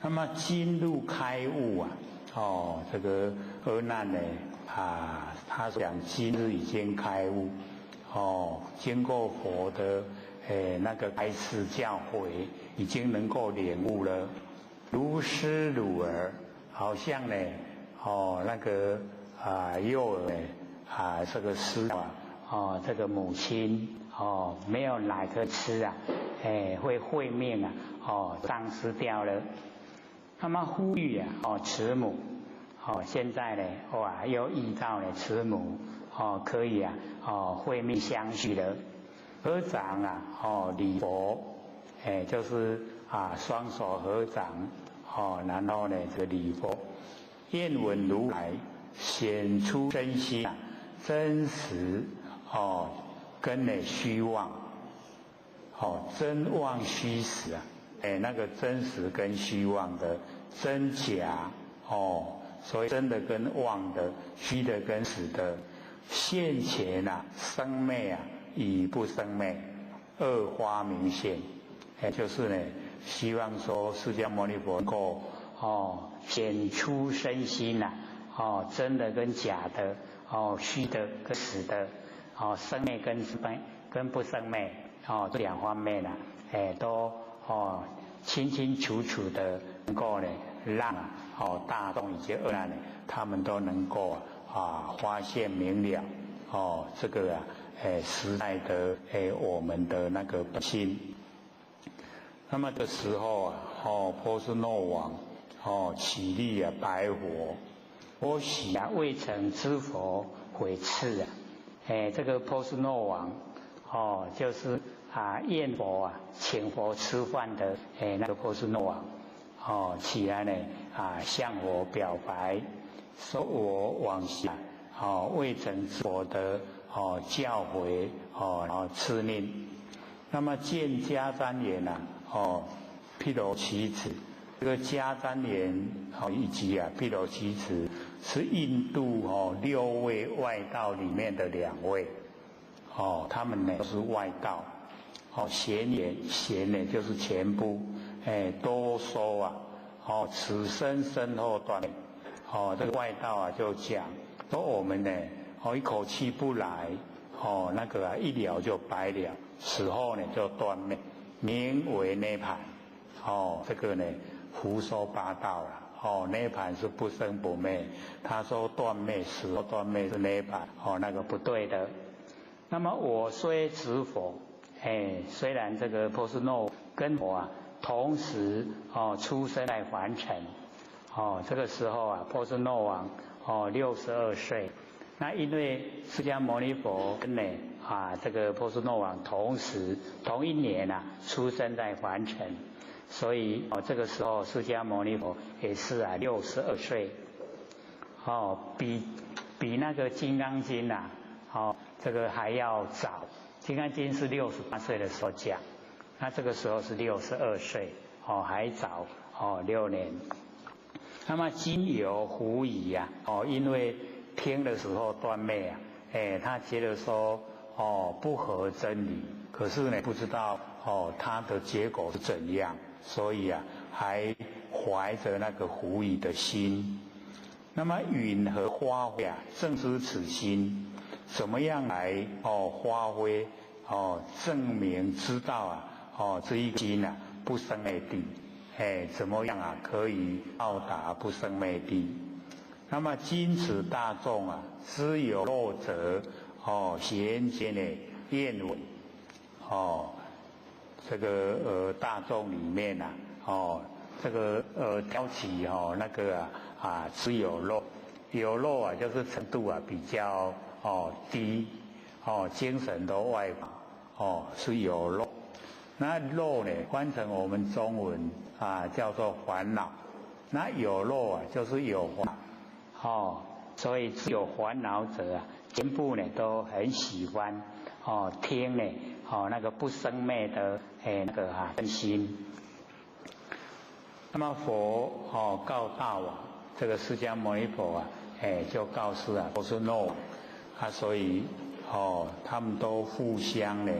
那么进入开悟这个阿难呢他讲今日已经开悟，经过佛的那个开示教诲，已经能够领悟了，如师如儿。好像呢，那个幼儿呢，这个师这个母亲没有奶可吃会会命丧失掉了。那么呼吁慈母，现在呢又依照呢慈母可以会命相续了。合掌礼佛，就是双手合掌。然后呢，这个礼佛，愿闻如来显出真心真实跟虚妄，真妄虚实那个真实跟虚妄的真假所以真的跟妄的，虚的跟实的，现前生昧与不生昧，二花明现，就是呢希望说释迦牟尼佛能够显出身心呐，真的跟假的，虚的跟实的，生灭跟不生灭，这两方面呢，都清清楚楚的能够呢，让大众以及恶难呢，他们都能够发现明了，这个时代的我们的那个本心。那么的时候波斯诺王起立白佛，我喜未成之佛毁斥这个波斯诺王就是宴佛请佛吃饭的那个波斯诺王起来呢向我表白，说我往昔未成之佛的教诲然后赐令。那么见迦旃延毗罗其子，这个迦旃延以及毗罗其子是印度6位外道里面的2位他们呢都是外道贤呢就是全部多说此生身后断灭这个外道就讲说我们呢一口气不来那个一了就白了，死后呢就断灭，名为涅槃这个呢胡说八道了涅槃是不生不灭，他说断灭死后断灭是涅槃那个不对的。那么我虽执佛虽然这个波斯诺跟我同时出生在凡尘这个时候波斯诺王62岁，那因为释迦牟尼佛跟这个波斯诺王同一年出生在凡尘，所以这个时候释迦牟尼佛也是62岁比那个金刚经这个还要早。金刚经是68岁的时候讲，那这个时候是62岁还早6年。那么今有狐疑因为听的时候断灭他觉得说不合真理，可是呢不知道他的结果是怎样，所以还怀着那个狐疑的心。那么允和发挥正知此心，怎么样来发挥证明知道这一个心不生灭地怎么样可以到达不生灭地？那么今此大众知有漏者贤贤的愿闻这个大众里面这个挑起那个知有漏，有漏就是程度比较低精神都外放是有漏。那漏呢翻成我们中文叫做烦恼，那有漏就是有烦恼所以只有烦恼者全部呢都很喜欢听呢那个不生灭的那个真心。那么佛告大王，这个释迦牟尼佛就告诉波斯诺王所以他们都互相呢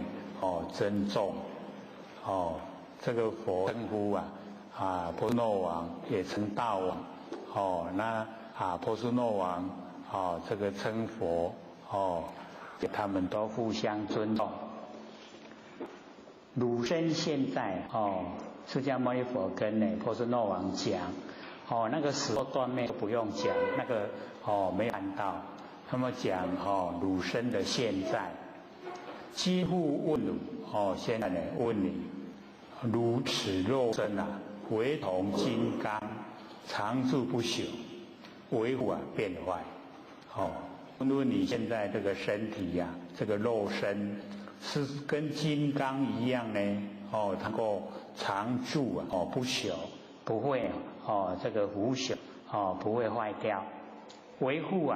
尊重这个佛称呼波斯诺王也称大王那波斯诺王这个称佛他们都互相尊重。汝身现在释迦牟尼佛跟波斯诺王讲那个时候断灭不用讲，那个没看到，他们讲汝身的现在。几乎问汝现在呢问你，如此肉身唯同金刚，常住不朽，为乎变坏问你现在这个身体这个肉身是跟金刚一样呢能够常住不朽，不会这个腐朽不会坏掉，维护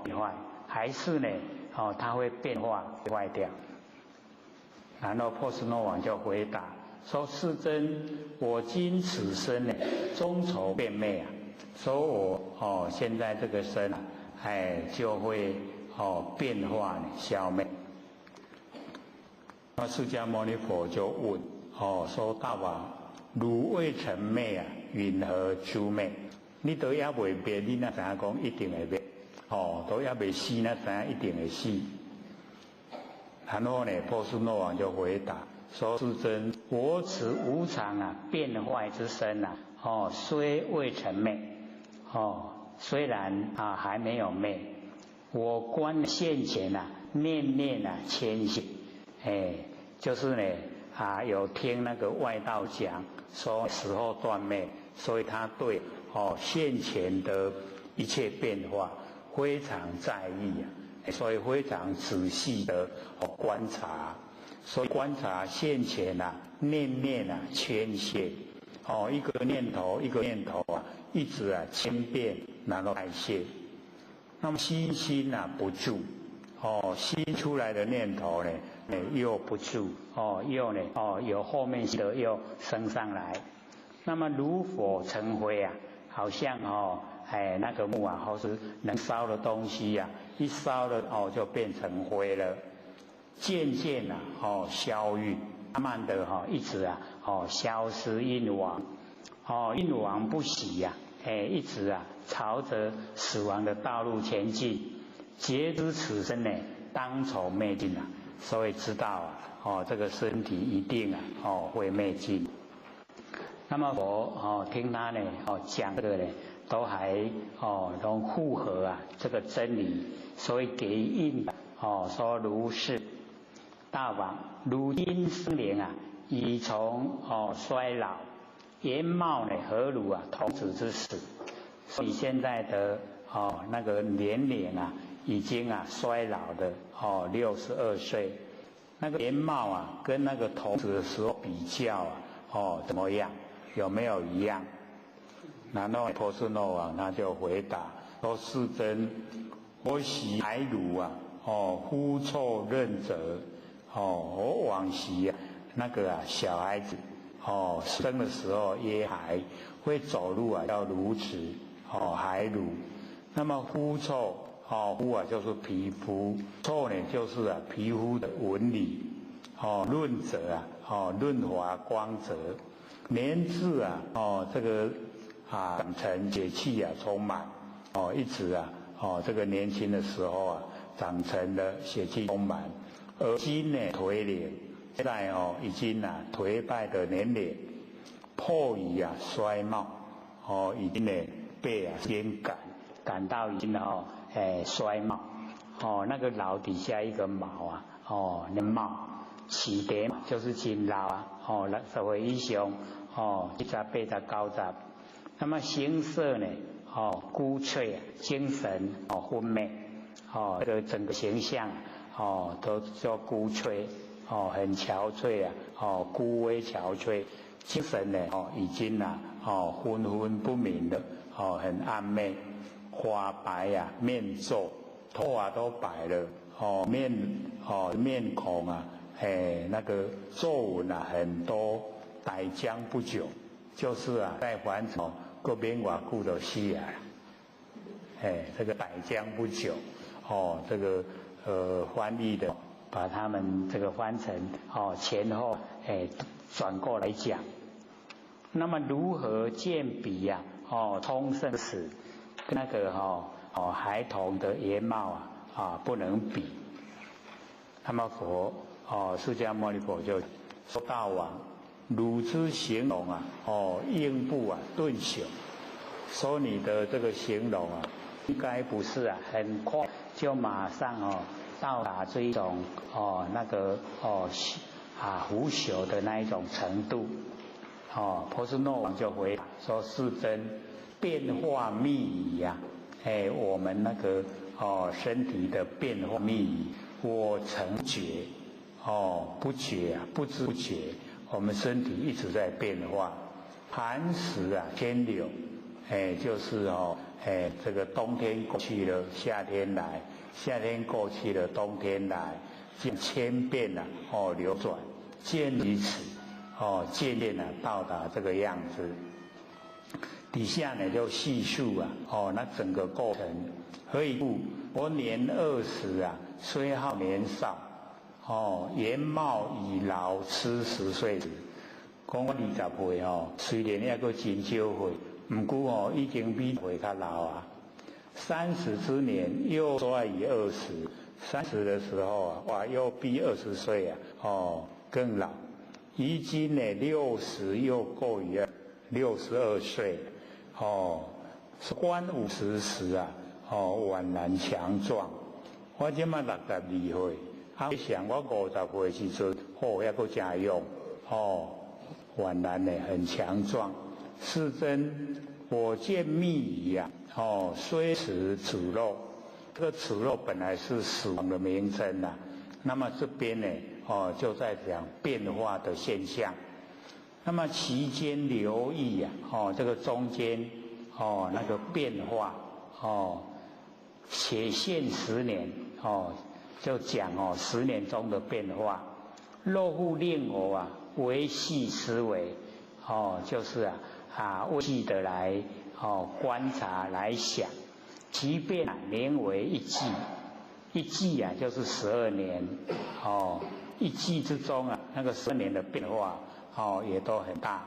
变坏，还是呢它会变化坏掉。然后波斯诺王就回答说：世尊，我今此身呢终愁变灭说我现在这个身就会变化消灭。那释迦牟尼佛就问说大王，如未成灭啊，云何诸灭？你都也未灭，你哪知影讲一定会灭？都也未死，哪知影一定会死？然后呢，波斯诺王就回答说：“世尊，我此无常啊，变坏之身啊，虽未成灭，虽然还没有灭，我观现前啊，念念啊牵系，就是呢有听那个外道讲说死后断灭，所以他对现前的一切变化非常在意啊。”所以非常仔细的观察，所以观察现前啊，念念啊牵线，一个念头一个念头啊，一直千变，然后代谢。那么心不住，心出来的念头呢，又不住，又呢，有后面的又升上来。那么如火成灰啊，好像那个木啊，或是能烧的东西啊，一烧了就变成灰了，渐渐消愈，慢慢的一直消失印亡，印亡不息呀，一直朝着死亡的道路前进，觉知此生呢，当愁灭尽啊，所以知道这个身体一定会灭尽。那么我听他呢讲这个呢，都还都符合这个真理，所以给应说如是。大王，如今生灵已从衰老，颜貌呢何如童子之死？所以现在的那个年龄已经衰老的62岁，那个颜貌跟那个童子的时候比较怎么样？有没有一样？然后波斯诺王他就回答说：“世尊，我喜孩乳肤臭润泽，我往昔那个小孩子生的时候耶孩会走路要如此孩乳。那么肤臭肤就是皮肤，臭呢就是皮肤的纹理，润泽润滑光泽。”年至这个长成血气充满一直这个年轻的时候长成了血气充满，而今呢颓龄，现在已经颓败的年龄，迫于衰貌已经呢被先感到已经衰貌那个老底下一个毛那帽起蝶就是真老社会英雄180-89十，那么形色呢孤脆精神昏昧这个整个形象都叫孤脆很憔悴孤微憔悴，精神呢已经昏昏不明的很暗昧，花白面皱，头都白了面孔那个皱纹很多，待将不久，就是在凡尘各边瓦固的西来，这个待将不久这个翻译的把他们这个翻成前后转过来讲。那么如何见比通生死跟那个孩童的颜貌不能比。那么释迦牟尼佛就说：“大王，汝之形容应不顿朽。”说你的这个形容应该不是很快就马上到达这一种那个腐朽的那一种程度。波斯诺王就回答说：“世尊，变化密仪我们那个身体的变化密仪，我曾觉不觉不知不觉，我们身体一直在变化。寒食天流，就是这个冬天过去了，夏天来，夏天过去了，冬天来，这千变流转，渐于此渐渐到达这个样子。底下呢就细数那整个过程。何以故？我年20虽好年少颜貌已老，吃10岁时，讲我20岁吼，虽然还阁真少岁，毋过吼已经比岁较老啊。30之年又衰于20，30的时候啊，哇，又比20岁啊，更老。已经呢60又过于62岁，官50时啊，宛然强壮。我即马62岁，想我50岁时阵，还阁真勇，宛然呢很强壮。是真，我见密仪啊，虽死此肉，这个此肉本来是死亡的名称呐、那么这边呢，就在讲变化的现象。那么其间留意啊，这个中间，那个变化，且现10年，就讲10年中的变化。若复令我啊，维系思维，就是维系的来，观察来想，即便名为一季。一季啊，就是12年，一季之中啊，那个12年的变化，也都很大，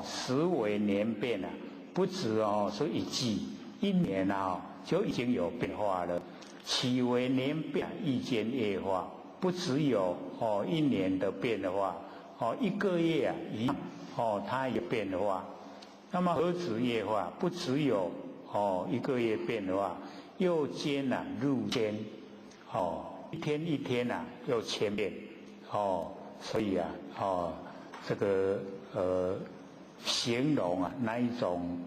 时为年变啊，不止是一季，一年啊就已经有变化了。其为年变亦见业化，不只有1年的变化，1个月啊一样，它有变化。那么何止业化？不只有1个月变化。又兼入间，一天一天又千变，所以这个形容那一种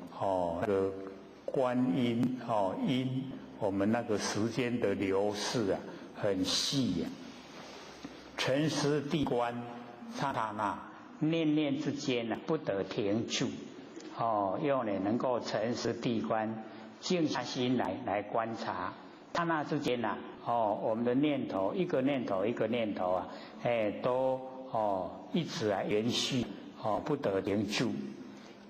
那个观音因我们那个时间的流逝很细沉思谛观，刹那念念之间不得停住，又能够沉思谛观。静下心来观察，刹那之间我们的念头一个念头一个念头都一直延续，不得停住。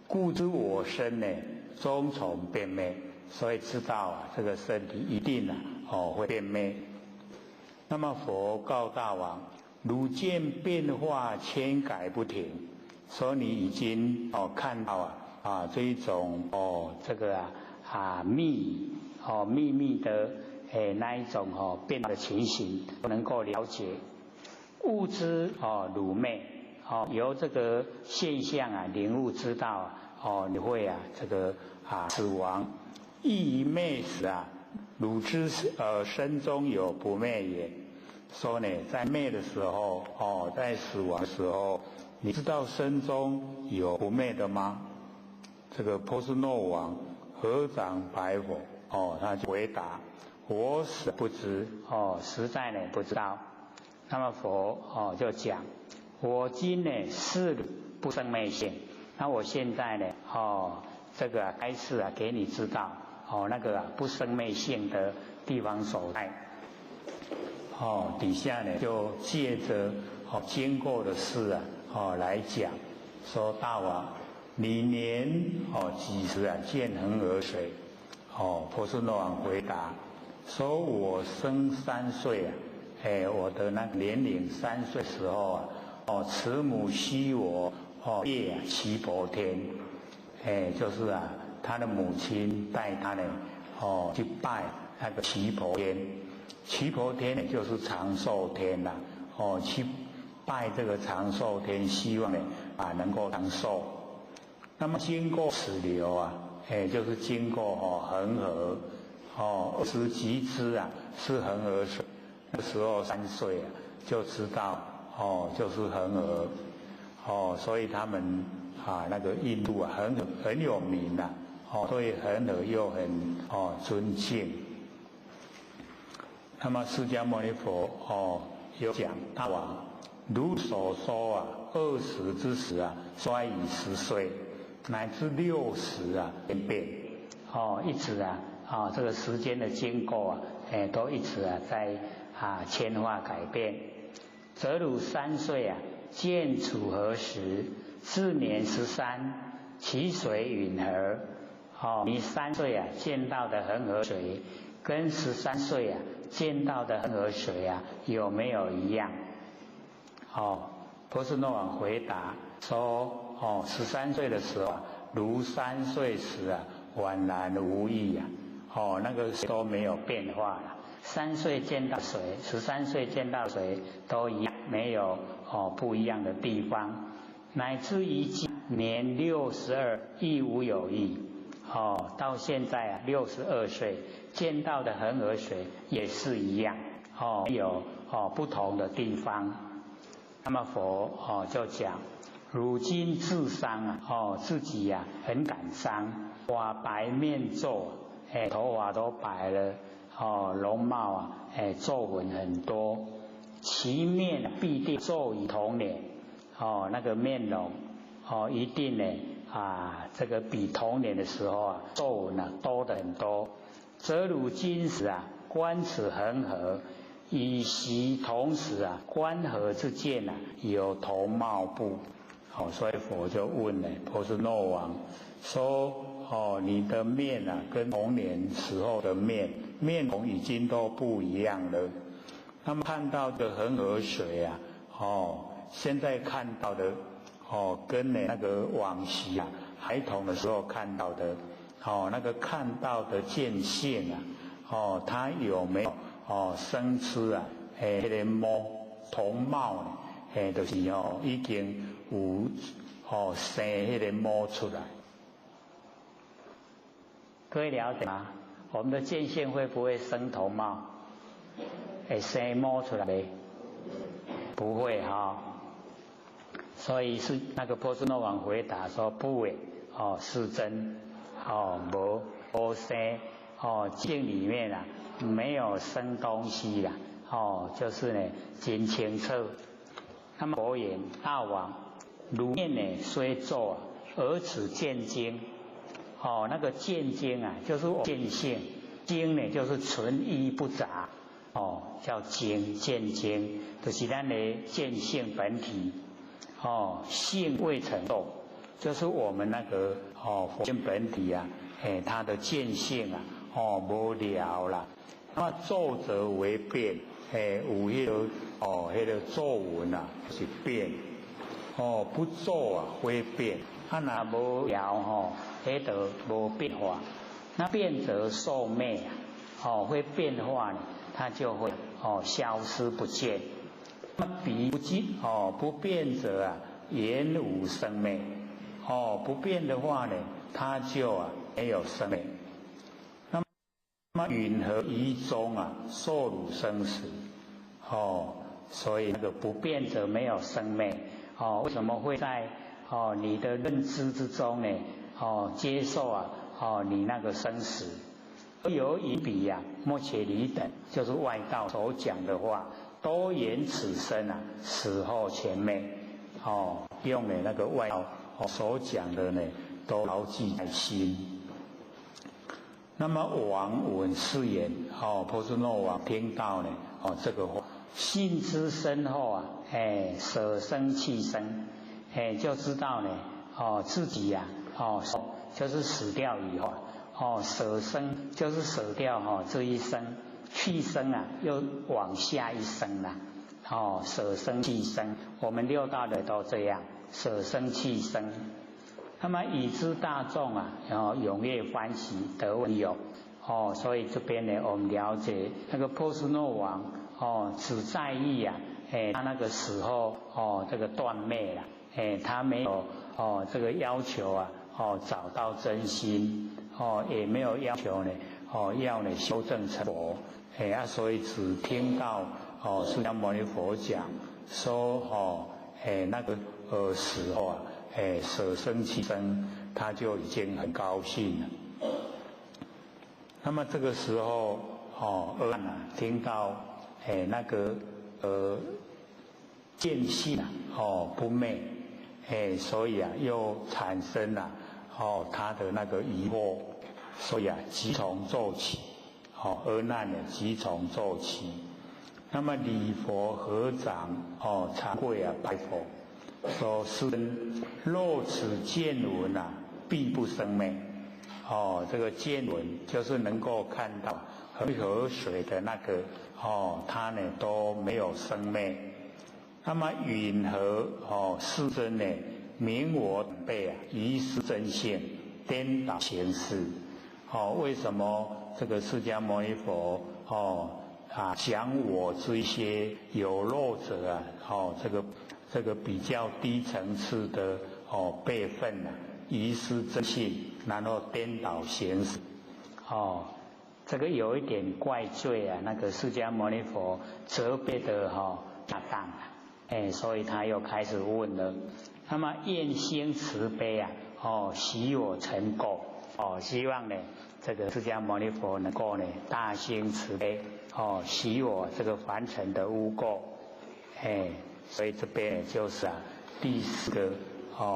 故知我身呢，终从变灭，所以知道这个身体一定会变灭。那么佛告大王，汝见变化千改不停，所以你已经看到这一种这个秘密的那一种变的情形都能够了解。悟知汝昧，由这个现象领悟知道你会这个死亡。亦于昧时汝知身中有不昧也。说呢，在昧的时候在死亡的时候，你知道身中有不昧的吗？这个波斯诺王合掌白佛，他就回答：我实不知，实在呢不知道。那么佛就讲：我今呢是不生昧性，那我现在呢这个开始给你知道那个不生昧性的地方所在。底下呢就借着经过的事来讲，说大王。你年几时见恒河水？波斯诺王回答说：我生3岁我的那个年龄3岁时候慈母悉我夜齐伯天，就是他的母亲带他呢去拜那个齐伯天。齐伯天呢就是长寿天啦，去拜这个长寿天，希望呢能够长寿。那么经过此流就是经过恒河20集之是恒河水。那时候3岁就知道就是恒河所以他们那个印度很有名对恒河又很尊敬。那么释迦牟尼佛又讲：大王，如所说20之时衰以10岁。乃至60变，一直这个时间的经过都一直在迁化改变。则汝3岁见处何时？4年13，其水允何？你3岁见到的恒河水，跟13岁见到的恒河水有没有一样？波斯诺王回答说：13岁的时候如3岁时宛然无异那个都没有变化了。3岁见到谁，13岁见到谁都一样，没有不一样的地方，乃至于年62亦无有异。到现在62岁见到的恒河水也是一样，没有不同的地方。那么佛就讲，如今自伤自己很感伤，发白面皱，头发都白了，容貌皱纹很多，其面必定皱于童年，那个面容一定呢这个比童年的时候皱纹多得很多。则如今时观此恒河，以习同时观河之见有同貌不？所以佛就问波斯诺王说：你的面跟童年时候的面容已经都不一样了。那么看到的恒河水现在看到的跟那个往昔孩童的时候看到的那个看到的见性它有没有生出那个同貌呢？就是已经有生那个模出来。各位了解吗？我们的见性会不会生同貌？会生模出来没？不会所以是那个波斯诺王回答说：不会是真无生镜里面没有生东西啦就是呢真清澈。那么佛言：大王，如面虽皱而此见精。那个见精就是见性，精呢就是纯一不杂叫精，见精就是咱的见性本体性未成动，就是我们那个佛性本体它的见性无了啦。那么皱则为变，有迄个迄个皱纹是变，不皱会变。若无了迄个无变化，那变则受灭会变化呢，它就会消失不见。那么彼不变者言无生灭，不变的话呢，它就没有生灭。那么允何于中受辱生死？所以那个不变者没有生灭为什么会在你的认知之中呢接受你那个生死？有以彼莫且离等，就是外道所讲的话，都言此生死后全灭用的那个外道所讲的呢，都牢记在心。那么王闻是言波斯诺王听到呢这个话，信之深厚舍生弃生，就知道呢自己就是死掉以后舍生就是舍掉这一生，去生又往下一生舍生弃生，我们六道的都这样，舍生弃生。那么以知大众踊跃欢喜得闻有所以这边呢，我们了解那个波斯诺王只在意他那个时候这个断灭了他没有这个要求找到真心也没有要求呢要呢修正成佛所以只听到释迦牟尼佛讲说那个时候舍生弃生，他就已经很高兴了。那么这个时候阿难听到那个见性不昧所以又产生了他的那个疑惑，所以即从骤起阿难即从骤起。那么礼佛合掌惭愧拜佛说：世尊，若此见闻必不生灭这个见闻就是能够看到恒河水的那个它呢都没有生灭。那么允和世尊呢，明我等辈啊，遗失真性，颠倒形式。为什么这个释迦牟尼佛讲我这些有漏者啊，这个比较低层次的辈分啊，遗失真性，然后颠倒形式。这个有一点怪罪啊，那个释迦牟尼佛责备的恰当啊，所以他又开始问了。那么愿心慈悲啊，喜我成垢，希望呢这个释迦牟尼佛能够呢大心慈悲，喜我这个凡尘的污垢，所以这边就是第四个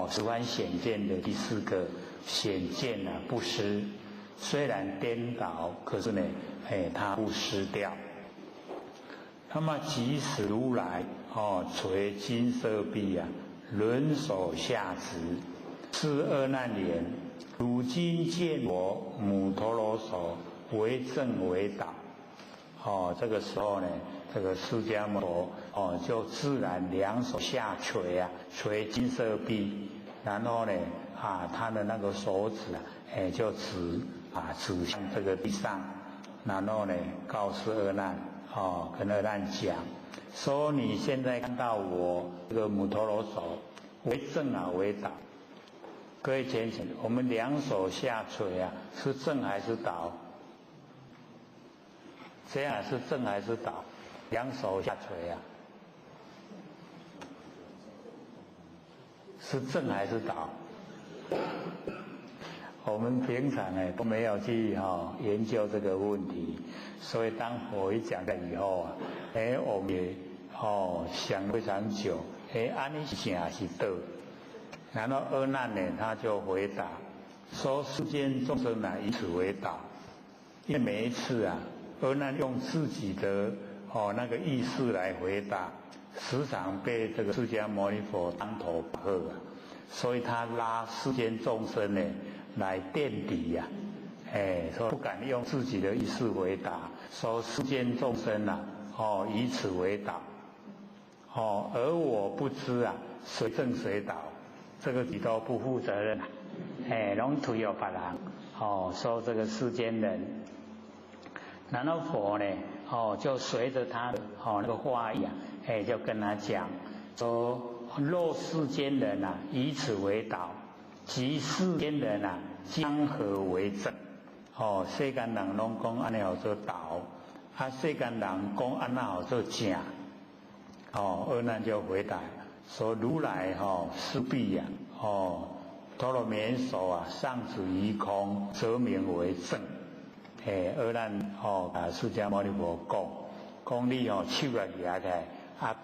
十方显见的第四个显见不失。虽然颠倒，可是呢，它不失掉。那么即使如来垂金色臂啊，轮手下执，是阿难言：汝今见我母陀罗手为正为导。这个时候呢，这个释迦牟尼佛就自然两手下垂啊，垂金色臂，然后呢他的那个手指就指向这个地上，然后呢告诉阿难跟阿难讲说：你现在看到我这个母陀罗手为正为导。各位浅浅，我们两手下垂啊，是正还是导？这样是正还是导？两手下垂啊，是正还是导？我们平常都没有去研究这个问题，所以当佛一讲了以后我们也想非常久，安尼是正是倒？然后阿难呢，他就回答说：世间众生以此为导。因为每一次阿难用自己的那个意识来回答，时常被这个释迦牟尼佛当头棒喝所以他拉世间众生呢来垫底呀，说不敢用自己的意识回答，说世间众生以此为导，而我不知谁正谁导，这个你都不负责任拢推给别人，说这个世间人，然后佛呢就随着他的那个话语就跟他讲说：若世间人以此为导，即世间人将何为正？世间人拢讲安尼好做导，世间人讲安那好做正。阿难就回答说：如来施臂陀罗绵手上指于空，则名为正。阿难释迦牟尼佛讲你手拿起来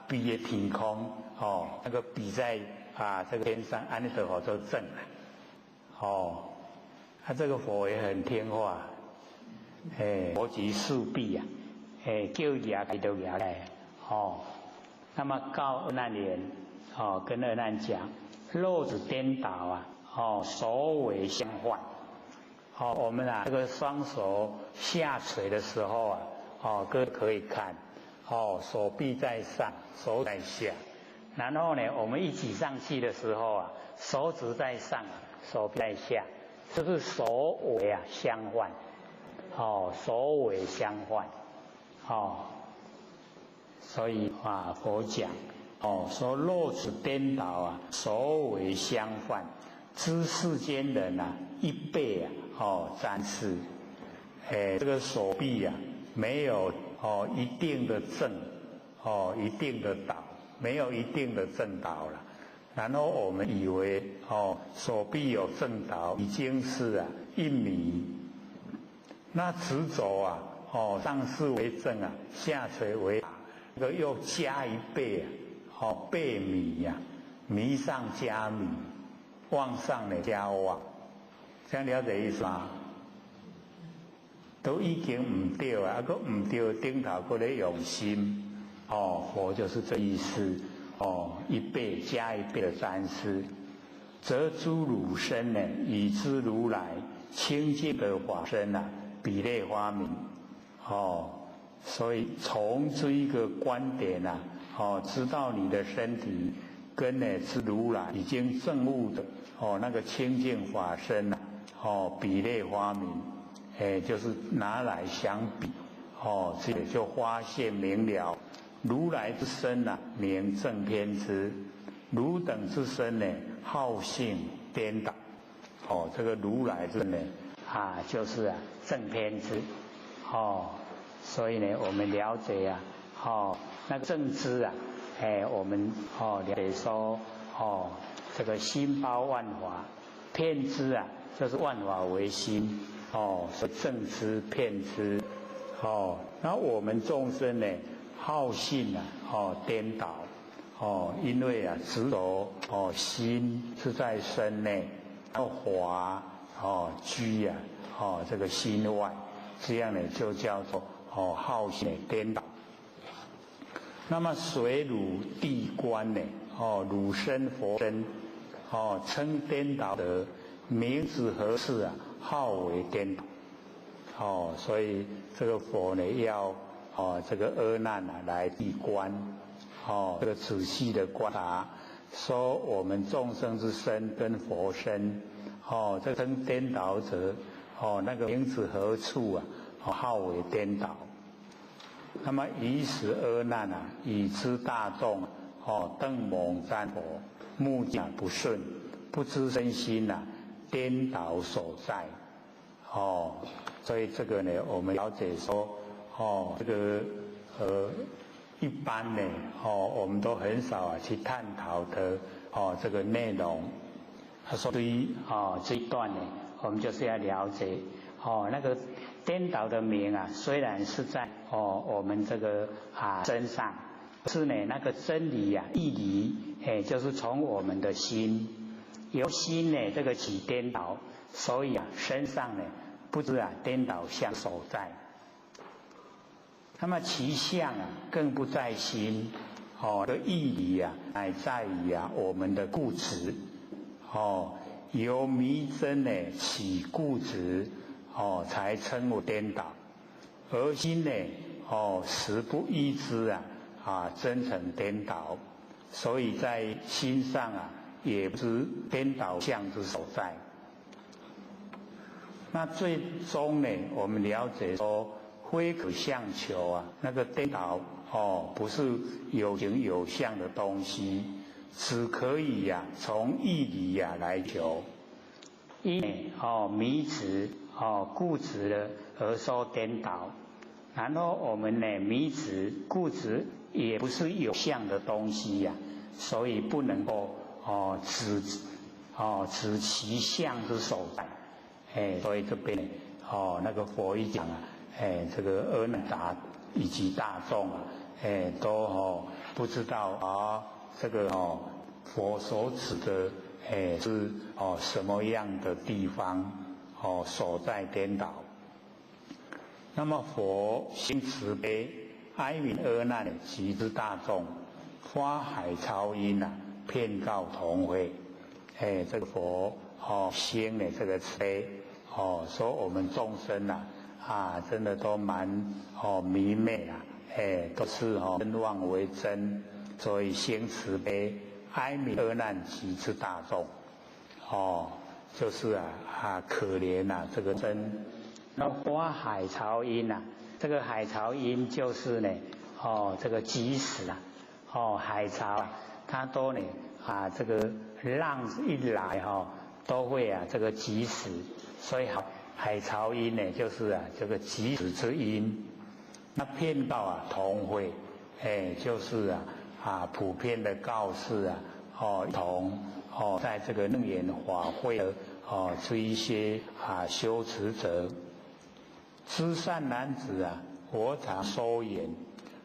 臂在天空那个臂在这个天上，安尼就好做正这个佛也很听话，佛即四臂叫牙起就牙来那么告阿难言跟阿难讲：肉子颠倒手尾相换。我们这个双手下垂的时候各位可以看手臂在上，手在下。然后呢，我们一举上去的时候手指在上，手臂在下，这是手尾相换。手尾相换。所以佛讲说肉子颠倒手尾相换，知世间人一辈沾湿。这个手臂没有一定的正一定的导，没有一定的正导了。然后我们以为手臂有正导，已经是一米。那直轴上视为正下垂为导，这个又加一倍倍米弥上加米，往上呢加往，这样了解意思吗？都已经唔对还佫唔对，顶头佫咧用心佛就是这意思一倍加一倍的沾湿，则诸汝身呢以知如来清净的法身比类发明所以从这一个观点知道你的身体跟呢是如来已经证悟的那个清净法身比类花明，就是拿来相比这也就发现明了，如来之身名正偏知，汝等之身呢好性颠倒，这个如来之呢就是正偏知，所以呢我们了解那个正知我们了解说这个心包万法，偏知就是万法为心所以正知偏知那我们众生呢好性颠倒因为执着心是在身内，然后法居这个心外，这样呢就叫做好性颠倒。那么随汝地观呢汝身佛身称颠倒的名字何事号为颠倒所以这个佛呢要这个阿难来地观这个仔细的观察，说我们众生之身跟佛身这称颠倒者那个名字何处号为颠倒。那么以使阿难以知大众邓蒙瞻佛，目犟不顺，不知身心颠倒所在所以这个呢我们了解说这个一般呢我们都很少去探讨的这个内容。他说对于这一段呢我们就是要了解那个颠倒的名虽然是在我们这个身上，是呢那个真理义理就是从我们的心，由心呢这个起颠倒，所以身上呢不知颠倒相所在。那么其相更不在心的义理乃在于我们的固执由迷真呢起固执才称为颠倒，而心呢实不依之真成颠倒，所以在心上也不是颠倒相之所在。那最终呢我们了解说非可相求那个颠倒不是有形有相的东西，只可以从义理来求。因迷执固执了而说颠倒，然后我们呢迷执固执也不是有相的东西所以不能够指其相之所在。所以这边那个佛一讲这个阿难达以及大众都不知道这个佛所指的是什么样的地方所在颠倒。那么佛心慈悲，哀悯阿难及之大众，发海潮音遍告同会。这个佛心的这个慈悲说我们众生真的都蛮迷昧都是真妄为真，所以心慈悲，哀悯阿难及之大众就是可怜这个真。那花海潮音这个海潮音就是呢这个即时海潮它都呢这个浪一来都会这个即时，所以海潮音呢就是这个即时之音。那遍告同会就是普遍的告示同在这个楞严法会的这一些修持者，知善男子佛常说言，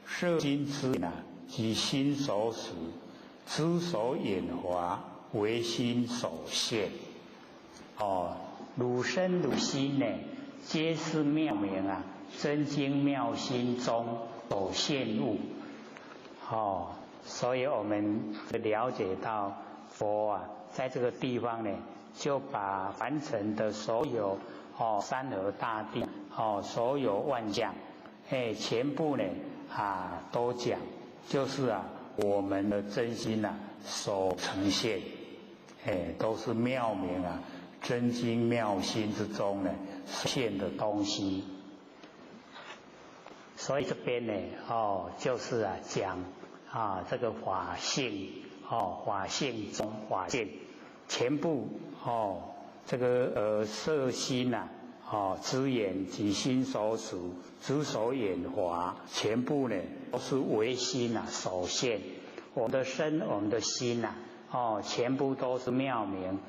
摄心之眼及心所使，知所眼华为心所现。汝身汝心呢，皆是妙明真经妙心中所现物。所以我们了解到佛在这个地方呢，就把凡尘的所有山河大地所有万象全部呢都讲，就是我们的真心所呈现，都是妙明真经妙心之中现的东西。所以这边就是讲这个法性法性中法性全部这个色心知眼及心所属知所眼法，全部都是唯心所现。我们的身我们的心全部都是妙明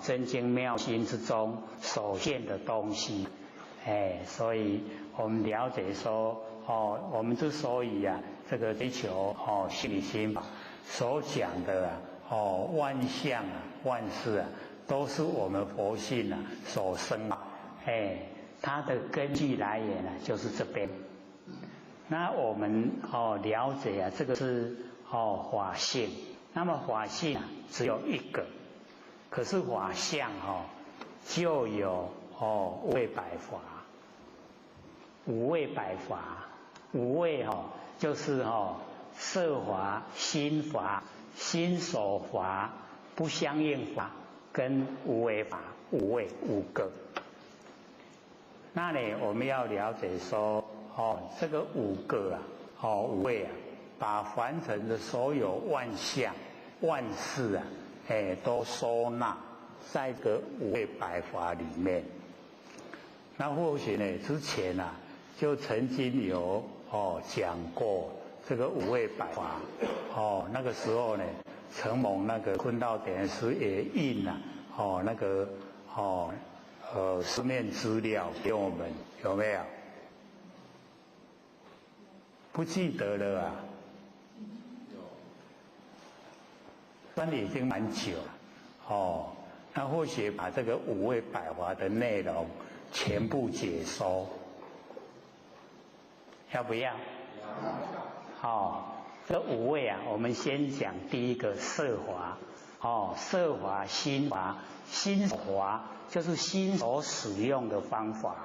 真经妙心之中所现的东西。所以我们了解说我们之所以这个追求心理心法所讲的万象万事都是我们佛性所生它的根据来源就是这边。那我们了解这个是法性，那么法性只有一个，可是法相就有五位百法。五位百法，五位就是色法、心法、心所法、不相应法跟无为法，五位五个。那我们要了解说这个五个五位把凡尘的所有万象万事都收纳在这个五位百法里面。那或许之前就曾经有讲过这个五位百法那个时候承蒙那个坤道典师也印那个书面资料给我们，有没有？不记得了但已经蛮久了那或许把这个五位百法的内容全部解说，要不要？这五位我们先讲第一个色法色法、心法。心法就是心所使用的方法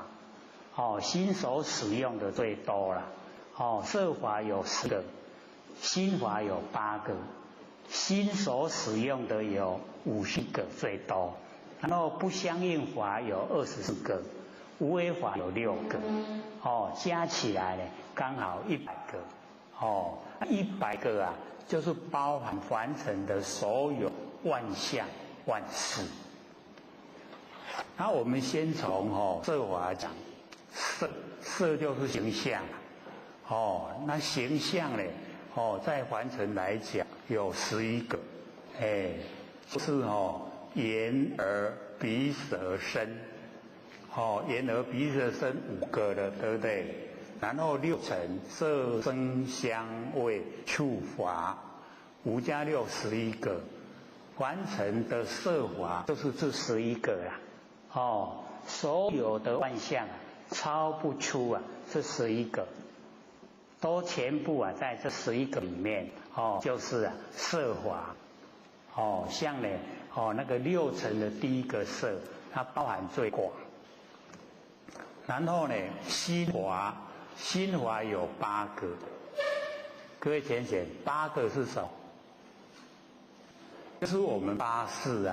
心所使用的最多了色法有10个，心法有8个，心所使用的有50个最多，然后不相应法有24个，无为法有6个加起来刚好100个100个就是包含凡尘的所有万象万事。那我们先从色法讲，色就是形象那形象在凡尘来讲有11个就是眼耳鼻舌身眼耳鼻舌身5个了，对不对？然后6尘色声香味触法，5加6 11个，完成的色法就是这11个啦所有的万象超不出这11个，都全部在这11个里面就是色法像那个6尘的第一个色，它包含最广。然后心法，心法有8个，各位浅显8个是什么？就是我们8识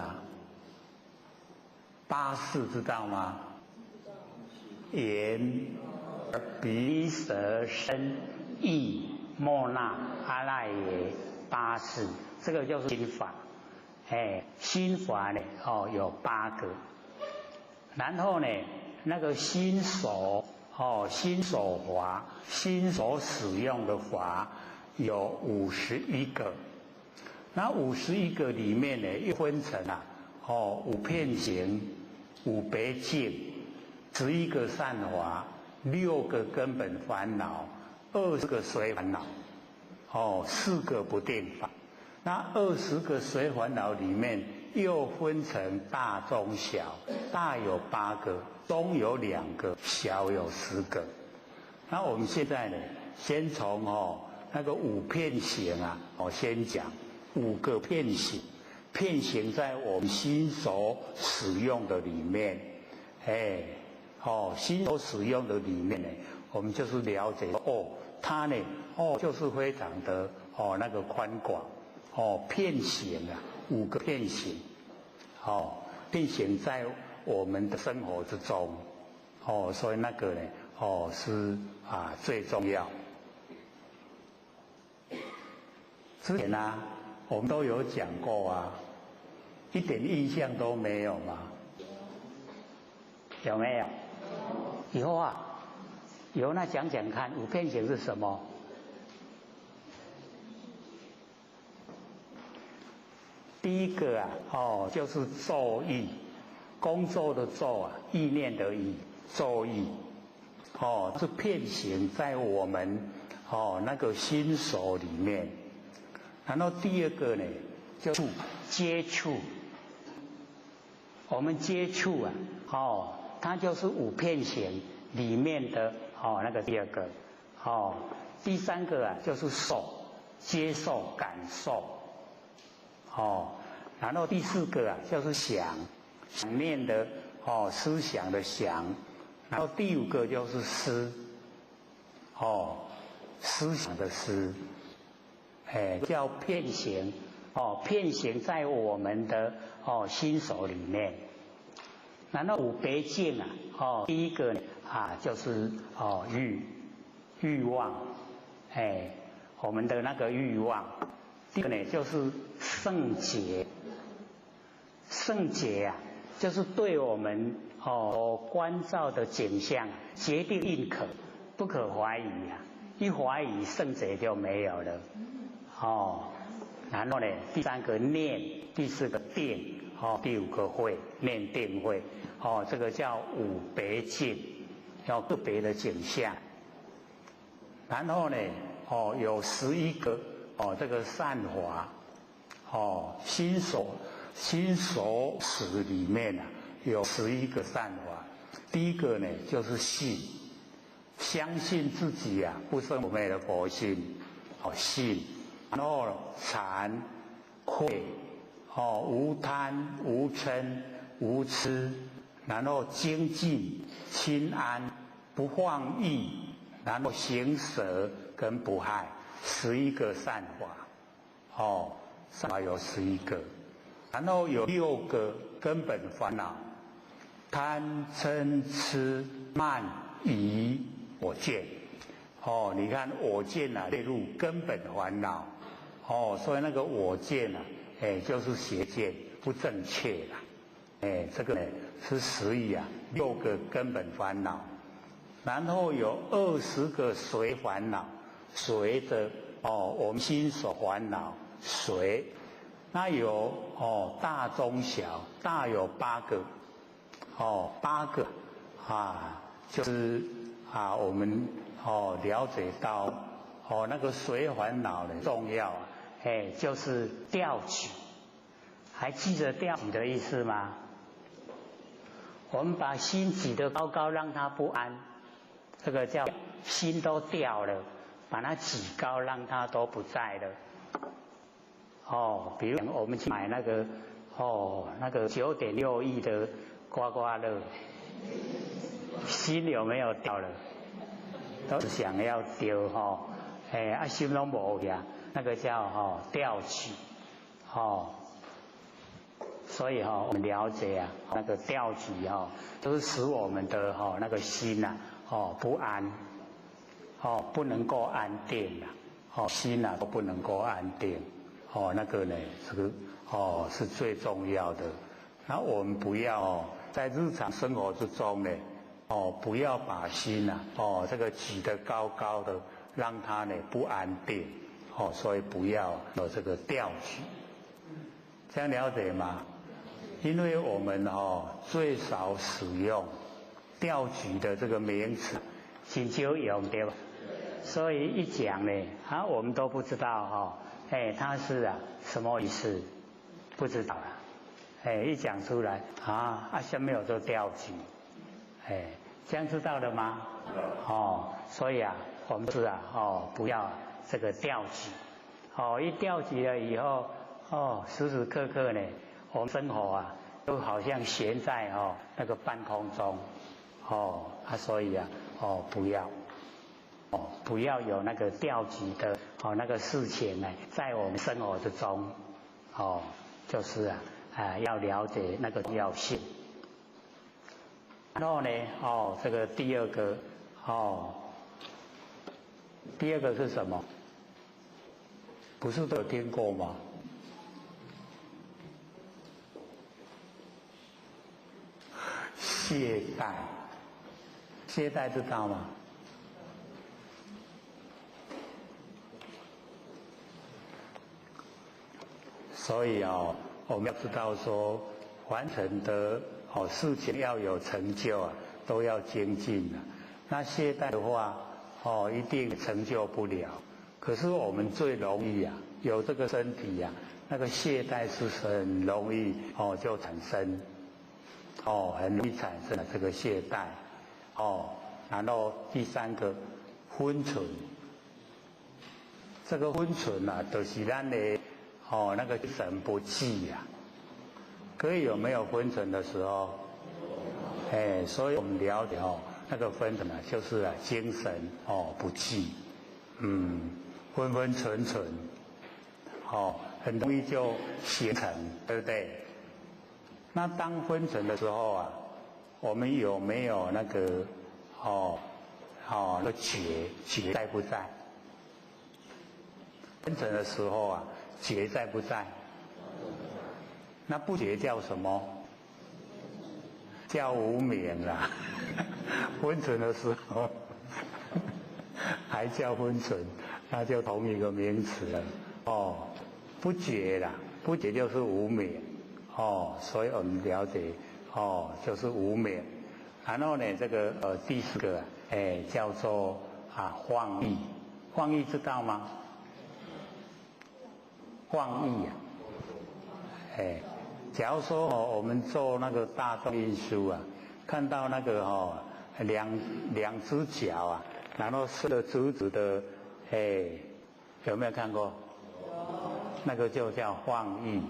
8识知道吗？眼、鼻、舌、身、意、莫那、阿赖耶8识，这个就是心法。心法有8个，然后那个心所心所法，心所使用的法有51个。那51个里面又分成5遍行、5别境、11个善法、6个根本烦恼、20个随烦恼4个不定法。那20个随烦恼里面又分成大中小，大有8个，中有2个，小有10个。那我们现在先从那个5遍行先讲5个遍行。遍行在我们心所使用的里面心所使用的里面我们就是了解它就是非常的那个宽广，遍行啊，5个遍行，遍行在我们的生活之中，所以那个呢，是最重要。之前啊，我们都有讲过啊，一点印象都没有嘛，有没有？有啊，有，那讲讲看，5遍行是什么？第一个啊，就是作意，工作的作啊，意念的意，作意，是遍行在我们那个心手里面。然后第二个呢，就是接触，我们接触啊，它就是5遍行里面的那个第二个，第三个啊就是受，接受感受，然后第4个啊就是想念的思想的想，然后第5个就是思，思想的思，叫遍行，遍行在我们的心手里面。然后5别境啊，第一个呢就是欲望，我们的那个欲望。第二个呢就是圣洁，圣洁啊，就是对我们所关照的景象决定认可，不可怀疑啊，一怀疑圣洁就没有了。然后呢，第3个念，第4个定，第5个慧，念定慧，这个叫5别境，要个别的景象。然后呢，有11个这个善法，心所识里面有11个善法。第一个呢就是信，相信自己不生不灭的佛性，信。然后禅、慧，无贪、无嗔、无痴，然后精进、心安、不放逸，然后行舍跟不害，11个善法，善法有11个，然后有6个根本烦恼：贪、嗔、痴、慢、疑、我见。你看我见列入根本烦恼。所以那个我见就是邪见，不正确啦。这个呢是6个根本烦恼，然后有20个随烦恼，随着我们心所烦恼随，那有大中小，大有8个，8个就是我们了解到那个随烦恼的重要就是调举，还记得调举的意思吗？我们把心举得高高，让它不安，这个叫心都掉了，把它举高，让它都不在了。比如我们去买那个9.6亿的刮刮乐，心有没有掉了？都想要丢心都没呀。那个叫调举，所以我们了解那个调举就是使我们的那个心不安，不能够安定心都不能够安定，那个呢这个是最重要的。那我们不要在日常生活之中呢不要把心这个举得高高的，让它呢不安定。所以不要有这个调举，这样了解吗？因为我们最少使用调举的这个名词，很少用对吧？所以一讲呢我们都不知道它是什么意思，不知道一讲出来下面有这个调举，这样知道了吗？所以我们是不要这个调举，一调举了以后，时时刻刻呢，我们生活都好像悬在那个半空中，所以不要。不要有那个掉级的那个事情呢，在我们生活之中，就是要了解那个重要性。然后呢，这个第二个是什么？不是都有听过吗？懈怠，懈怠知道吗？所以我们要知道说，完成的事情要有成就啊，都要精进的。那懈怠的话，一定成就不了。可是我们最容易啊，有这个身体啊，那个懈怠是很容易就产生，很容易产生了这个懈怠，然后第三个昏沉，这个昏沉啊，就是咱的那个神不济呀。可以有没有昏沉的时候？所以我们了解那个昏沉呢，就是精神不济，昏昏沉沉，很容易就形成，对不对？那当昏沉的时候啊，我们有没有那个那个觉在不在？昏沉的时候啊，觉在不在？那不觉叫什么？叫无明啦。昏沉的时候还叫昏沉，那就同一个名词了。不觉啦，不觉就是无明。所以我们了解就是无明。然后呢，这个第四个叫做妄意。妄意知道吗？妄意假如说我们坐那个大众运输啊，看到那个两只脚啊，然后伸得直直的，有没有看过？那个就叫妄意，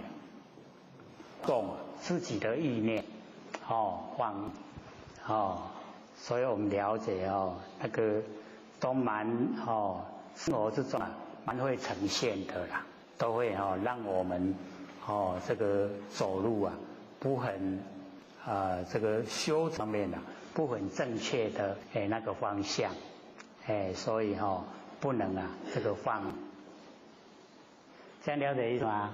动自己的意念，妄意，所以我们了解那个都蛮生活之中蛮会呈现的啦，都会让我们这个走路啊不很这个修上面不很正确的那个方向，所以不能这个放，这样了解意思吗？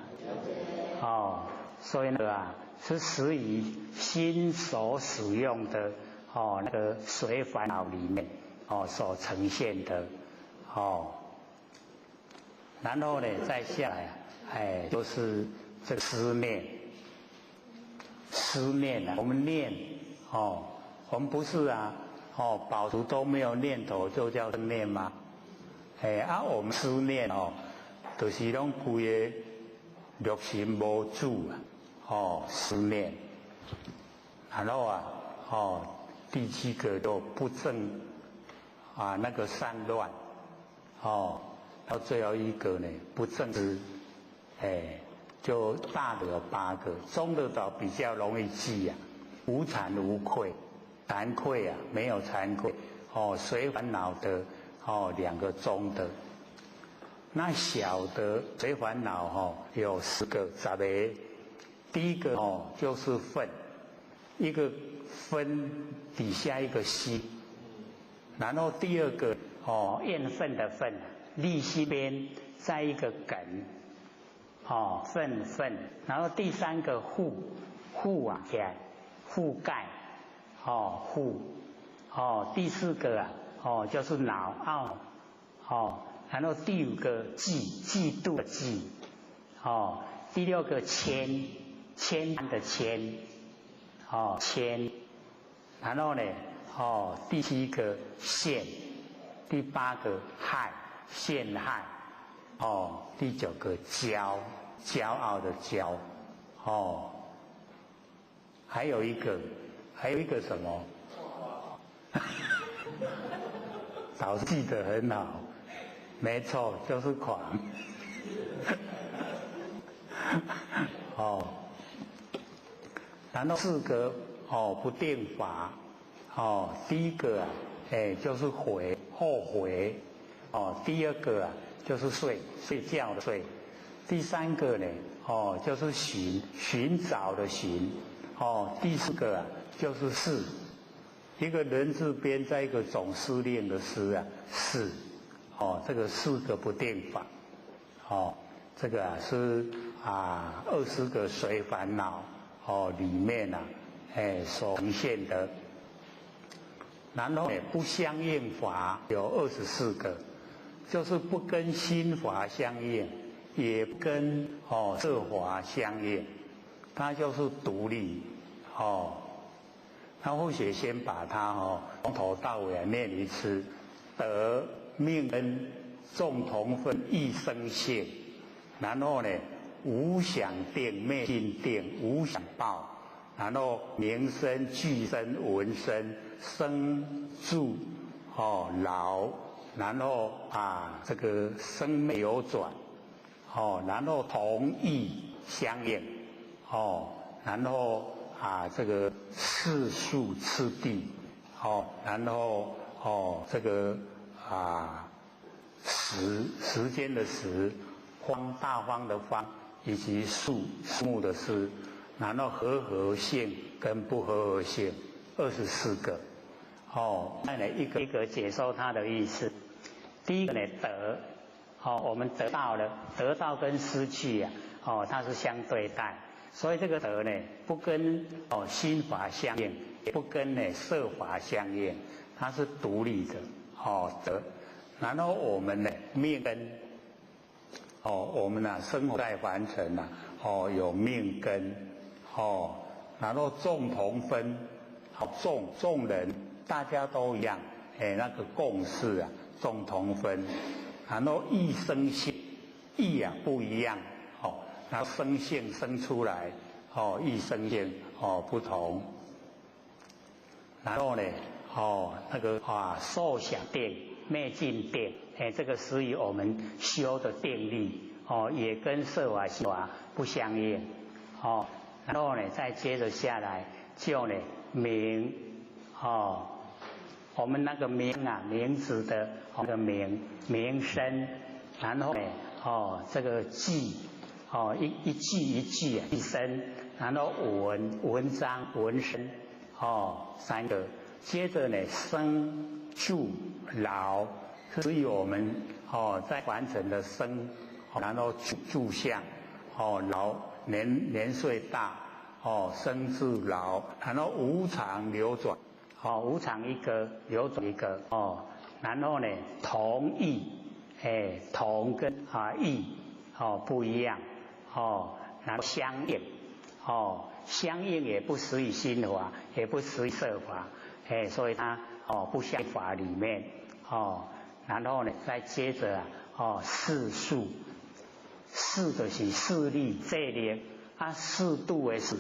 所以那个是属于心所使用的那个随烦恼里面所呈现的然后呢再下来就是这个思念。思念我们念我们不是保持都没有念头就叫正念吗？我们思念就是拢规个六神无主思念。然后第七个就不正那个散乱到最后一个呢不正知就大的有8个，中的倒比较容易记无惭无愧，惭愧没有惭愧随烦恼的2个中的，那小的随烦恼有10个10个，第一个就是愤，一个分底下一个心，然后第二个厌愤的愤，立心边再一个梗愤，然后第3个覆起来覆盖覆第4个就是恼懊然后第5个嫉妒的嫉第6个牵的牵牵，然后呢第7个陷，第8个害陷害第9个骄傲的骄还有一个什么老师记得很好，没错，就是狂然后4个不定法第一个就是悔后悔，第二个啊就是睡觉的睡，第三个呢就是寻找的寻，第四个啊就是事，一个人字边在一个总司令的司啊事，这个四个不定法，这个啊是20个随烦恼里面所呈现的。然后不相应法有24个，就是不跟心法相应，也不跟色法相应，它就是独立那或许先把它从头到尾念一次：得命根众同分一生性，然后呢无想定灭尽定无想报，然后名身具身闻身生住老，然后这个生灭流转然后同意相应然后这个世数次第然后这个时间的时，大方的方，以及树木的树，然后和性跟不和性24个那呢一个一个解说它的意思。第一个呢得我们得到了，得到跟失去它是相对待，所以这个得呢不跟心法相应，也不跟色法相应，它是独立的得。然后我们呢命根我们生活在凡尘有命根然后众同分众人大家都一样那个共识众同分，然后异生性异不一样然后生性生出来异生性不同，然后呢那个受想定灭尽定这个是以我们修的定力也跟色法心法不相应然后呢再接着下来就呢名我们那个名名字的那个名声，然后呢这个记一句一句一声，然后文章文声3个，接着呢生住老，所以我们在完成的生然后住相老年岁大生住老，然后无常流转无常一个流转一个然后呢同义同跟义不一样然后相应相应也不属于心法，也不属于色法所以它不相法里面然后呢再接着世数，世就是势力这力适度的适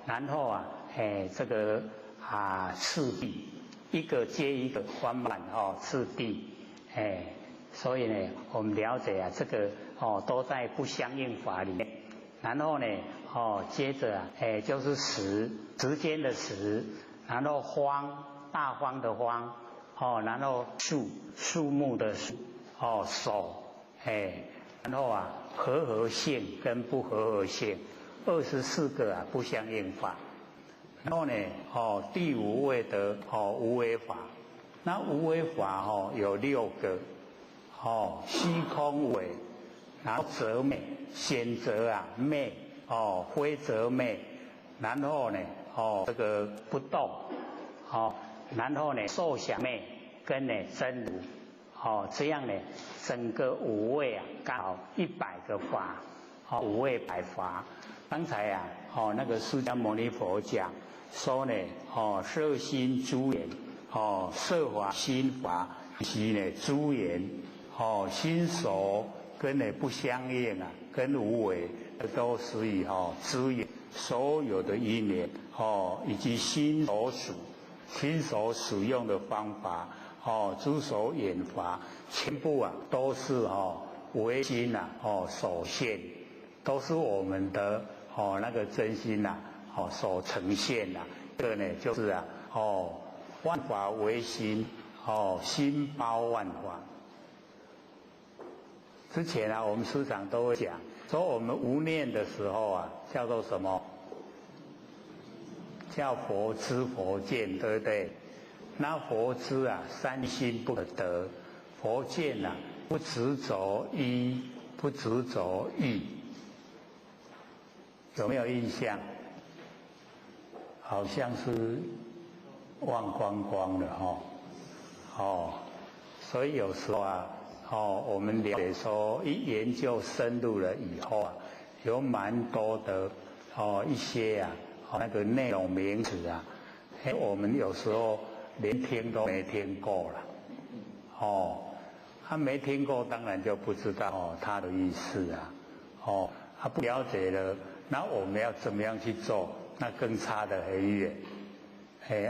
然后这个次第一个接一个缓慢次第所以呢我们了解这个都在不相应法里面。然后呢接着就是时间的时，然后方大方的方然后树木的树手然后和性跟不和性24个不相应法。然后呢第5位的无为法，那无为法有6个虚空为，然后则昧显则昧非则昧，然后呢这个不动然后呢受想昧跟真如这样呢整个5位刚好100个法5位百法。刚才那个释迦牟尼佛讲说呢色心诸缘色法心法以及呢诸缘心所跟不相应跟无为都属于资源，所有的因缘以及心所使用的方法诸所演法全部都是唯心所现，都是我们的那个真心所呈现这个呢就是万法唯心心包万法。之前啊，我们师长都会讲，说我们无念的时候啊，叫做什么？叫佛知佛见，对不对？那佛知啊，三心不可得；佛见啊，不执着一，不执着欲。有没有印象？好像是忘光光了所以有时候啊，我们了解说，一研究深入了以后啊，有蛮多的一些啊，那个内容名词啊，我们有时候连听都没听过了，他没听过，当然就不知道他的意思啊，他不了解了，那我们要怎么样去做？那更差得很远，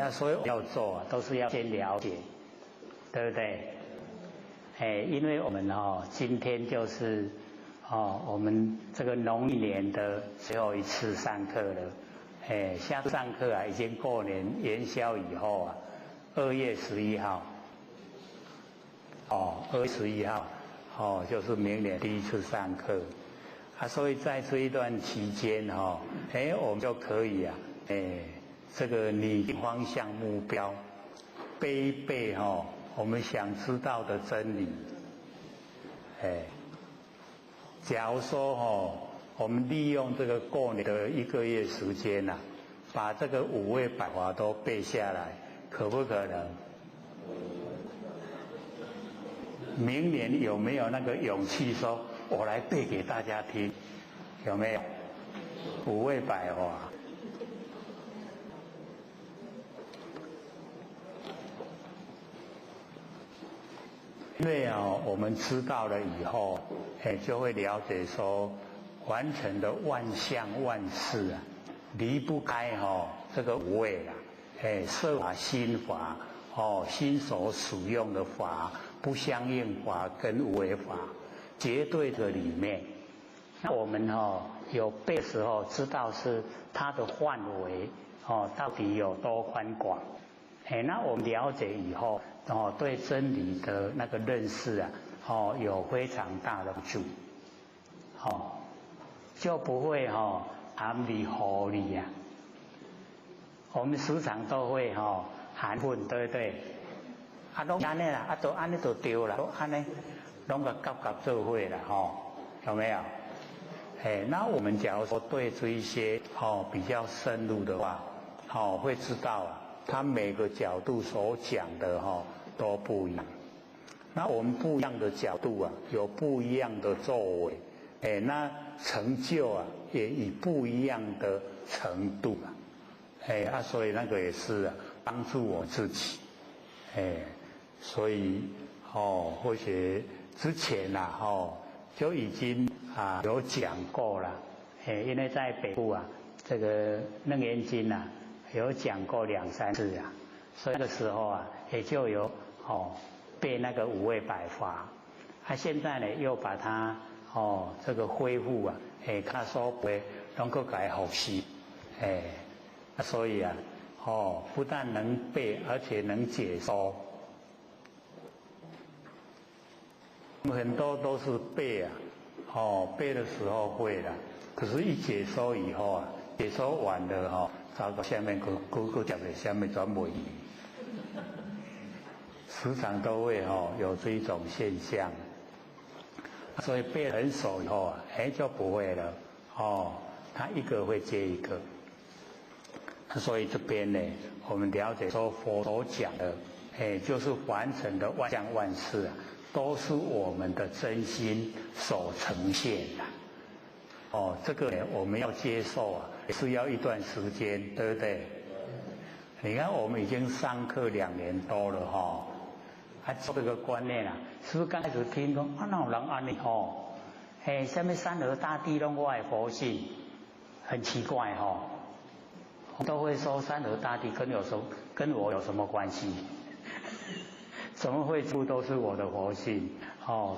所以要做啊，都是要先了解，对不对？因为我们今天就是我们这个农历年的最后一次上课了，下次上课啊，已经过年元宵以后啊，2月11号，2月11号，就是明年第一次上课。所以在这一段期间我们就可以啊，这个拟定方向目标，背一背我们想知道的真理。假如说我们利用这个过年的1个月时间啊，把这个5味百华都背下来，可不可能？明年有没有那个勇气说？我来背给大家听，有没有？5味百华，因为我们知道了以后，就会了解说，完成的万象万事啊，离不开这个5味啦，色法、心法，心所使用的法，不相应法跟无为法。绝对的里面，那我们有背的时候，知道是它的范围到底有多宽广，那我们了解以后对真理的那个认识啊，有非常大的帮助，就不会含里糊里啊。我们时常都会含混，对不对？都安尼啦，都安尼就对啦，都安尼。拢个夹夹做会了有没有？那我们假如说对这一些比较深入的话，会知道啊，他每个角度所讲的都不一样。那我们不一样的角度啊，有不一样的作为，那成就啊也以不一样的程度所以那个也是帮助我自己，所以或许。之前就已经有讲过了，因为在北部这个楞严经有讲过2、3次所以那个时候也就有背那个5味百华，现在呢又把它这个恢复他说背能够改复习，所以不但能背，而且能解说。很多都是背背的时候会了，可是一解说以后解说完了找到下面个讲的下面转不赢，时常都会有这一种现象，所以背很熟以后就不会了他一个会接一个，所以这边呢，我们了解说佛所讲的就是完成的万象万事都是我们的真心所呈现的，这个我们要接受也是要一段时间，对不对？你看我们已经上课2年多了这个观念是不是刚开始听说哪有人安尼什么山河大地拢我的佛性，很奇怪都会说山河大地跟我有什么关系？怎么会处都是我的佛性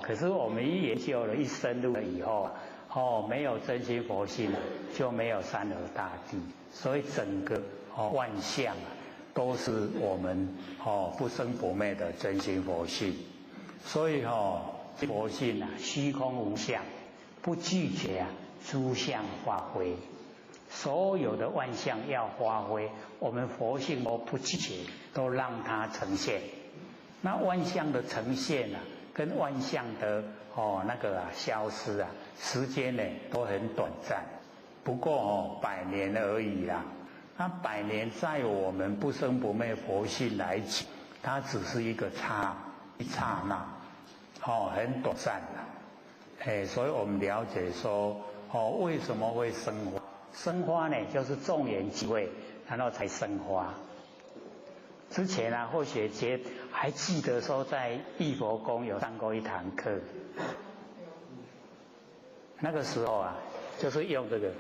可是我们一研究了，一深入了以后没有真心佛性就没有山河大地，所以整个万象都是我们不生不灭的真心佛性。所以佛性啊，虚空无相，不拒绝啊诸相发挥。所有的万象要发挥，我们佛性都不拒绝，都让它呈现。那万象的呈现啊，跟万象的消失啊，时间呢都很短暂，不过100年而已啦。那100年在我们不生不灭佛性来讲，它只是一个一刹那，很短暂的。所以我们了解说，为什么会生花？生花呢，就是众缘际会，然后才生花。之前啊，或许还记得说，在义佛宫有上过一堂课。那个时候啊，就是用这个。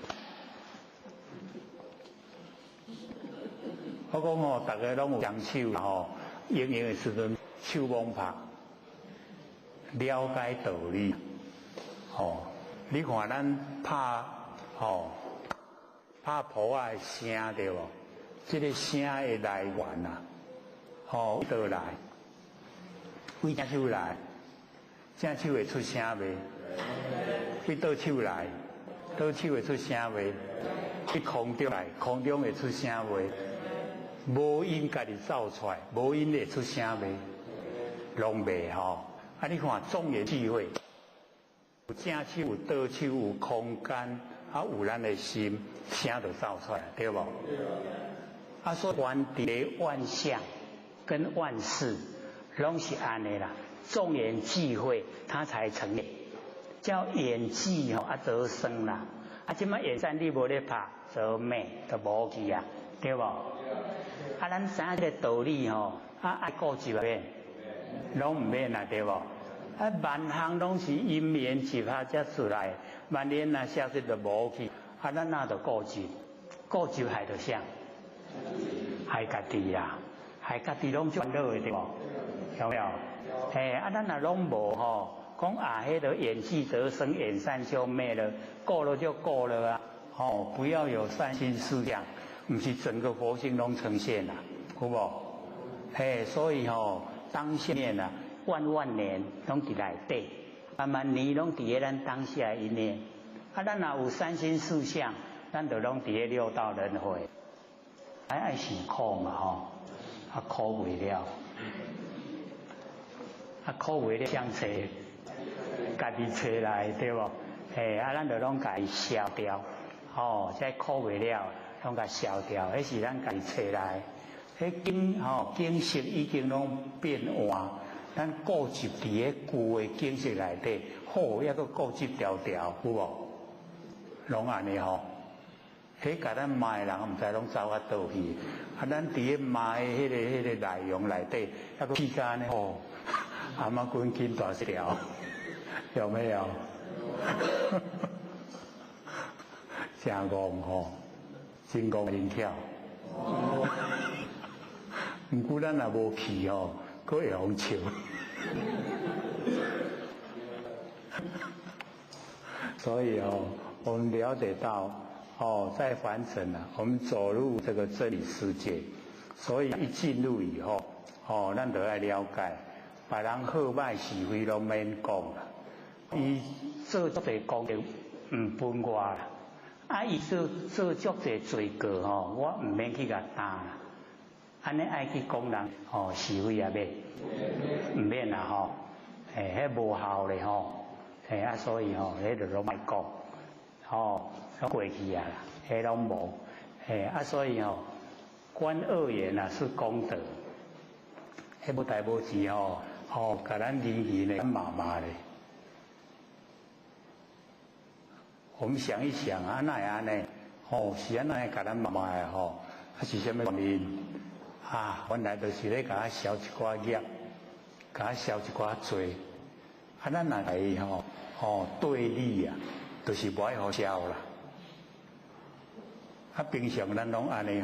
我讲大家拢有双手用的时阵手摸拍，了解道理。你看咱拍谱啊的声对无？这个声的来源啊，倒来，为正手来，正手会出声未？为倒手来，倒手会出声未？去空中来，空中会出声未？无音家己走出来，无音会出声未？拢未啊，你看众缘际会，有正手，有倒手，有空间，有咱的心，声就走出来，对无？所以观地万象跟万事，拢是安尼啦。众缘际会，它才成立，叫缘际则生啦。即摆缘散你无咧拍，则灭就无去啊，对无？咱知影这个道理爱顾及免，拢唔免啦，对无？万项拢是因缘集合才出来，万缘若消失就无去，咱哪着顾及？顾及害着啥？害家己啦，害家己拢烦恼的对无？有没有？咱若拢无讲迄个缘起则生，缘散就灭了，过了就过了啊！不要有善心思想，不是整个佛性拢呈现啦，有无？所以当下面啊，万年拢伫内底，万年拢伫咱当下一念。咱若有善心思想，咱就拢伫六道轮回。爱是苦嘛苦袂了，苦袂了想找，家己找来对无？咱就拢家己消掉，这苦袂了，拢甲消掉，迄是咱家己找来。景色已经拢变换，咱固执伫迄旧的景色内底，还阁固执条条，有无？拢安尼甲咱骂的人毋知拢走倒去，咱伫咧骂的迄个内容内底，还阁气干呢阿妈滚筋大条，有没有？真戆真戆真巧。毋过咱若无去佫会互笑。所以我们了解到在凡尘我们走入这个真理世界，所以一进入以后，咱就要了解，别人好歹是非拢免讲啦，伊做足侪功德毋分我啦，伊做足侪罪过我毋免去甲担啦。安尼爱去讲人是非也免，毋免啦迄无效咧所以迄就拢莫讲拢过去啊啦，迄拢无所以观恶缘是功德，迄无代无志甲咱离去咧麻麻咧。我们想一想哪会安尼？是安尼甲咱麻麻的是啥物原因？原来就是咧甲消一寡业，甲消一寡罪。咱若来对立就是无爱好消啦。平常咱拢安尼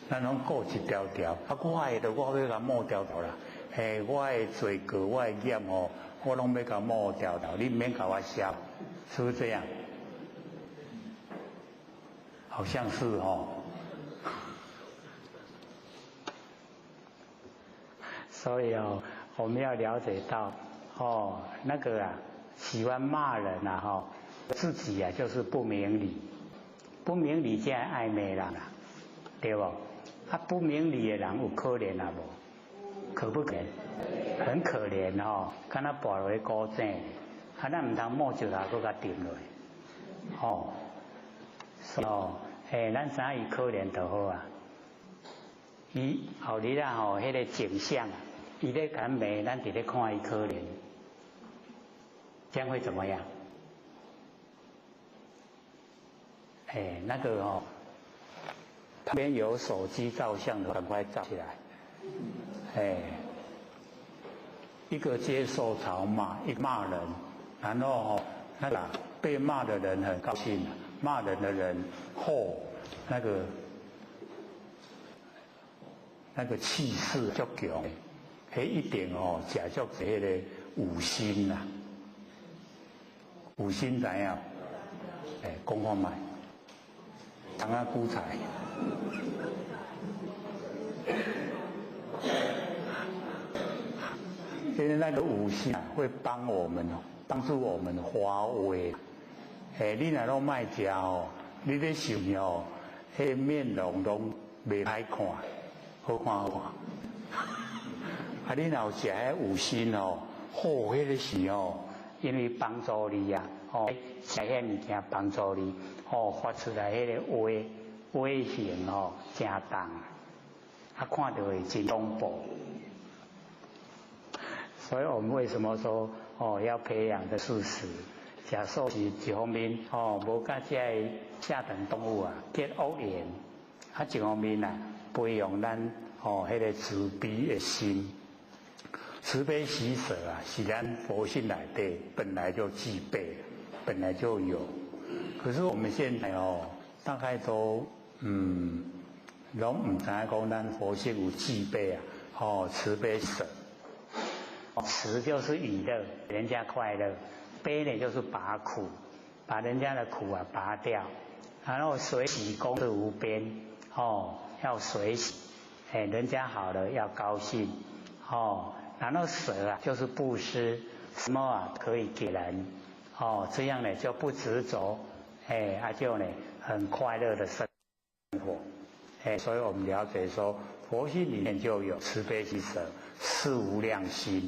咱拢顾一条条。我要甲抹条条啦。我的罪过，我的业我拢要甲抹条条，你免甲我消，是不是这样？好像是所以哦，我们要了解到哦，那个啊，喜欢骂人啊，哈、哦，自己啊就是不明理，不明理才爱骂人啊，对不？啊，不明理的人有可怜啊无？可不可怜？很可怜哦，敢若跋落去古井，啊，咱唔通摸石头搁甲沉落去，哦，哦，咱知影伊可怜就好啊。伊后日啊吼，迄个景象，伊咧敢骂，咱伫咧看伊可怜，这样会怎么样？那个哦，旁边有手机照相的，赶快照起来。一个接受嘲骂，一骂人，然后哦，那个被骂的人很高兴，骂人的人那个气势足强，一定哦，食足迄个五星呐，五星怎样？讲看卖，长安古彩。因为那个五星啊，会帮助我们发威。你若拢卖食哦，你咧想哦，迄面容拢袂歹看，好看。啊，你若有食迄五星哦，迄个是哦，因为帮助你啊，食迄物件帮助你，发出来迄个威形哦，正重，啊，看到会真恐怖。所以我们为什么说要培养的素食？假设是一方面无甲这些下等动物啊结恶缘，啊一方面啊培养咱迄个慈悲的心，慈悲喜舍啊是咱佛性内底本来就具备，本来就有。可是我们现在大概都拢唔知影讲咱佛性有具备啊，慈悲舍。慈就是娱乐，人家快乐；悲呢就是拔苦，把人家的苦啊拔掉。然后随喜功德无边，要随喜，人家好了要高兴，然后舍啊就是布施，什么啊可以给人，这样呢就不执着，就呢很快乐的生活，所以我们了解说，佛性里面就有慈悲喜舍，四无量心。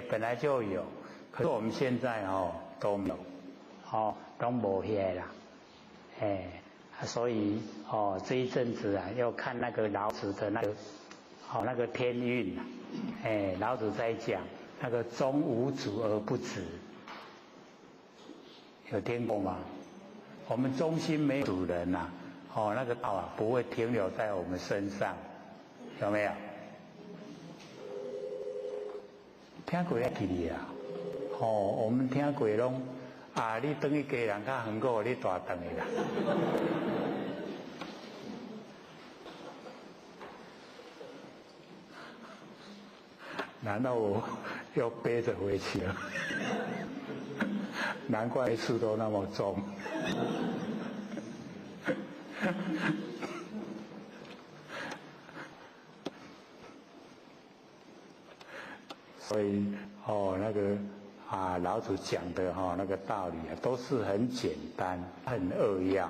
本来就有，可是我们现在都没有，都没遐啦，所以这一阵子啊，要看那个老子的那个天运啊，老子在讲那个中无主而不直，有听过吗？我们中心没有主人呐，那个道啊不会停留在我们身上，有没有？听过记哩啊，我们听过拢啊，你等于家人较远过，你大顿的啦。然后我又背着回去了，难怪每次都那么重。所以那个老子讲的那个道理啊，都是很简单、很扼要。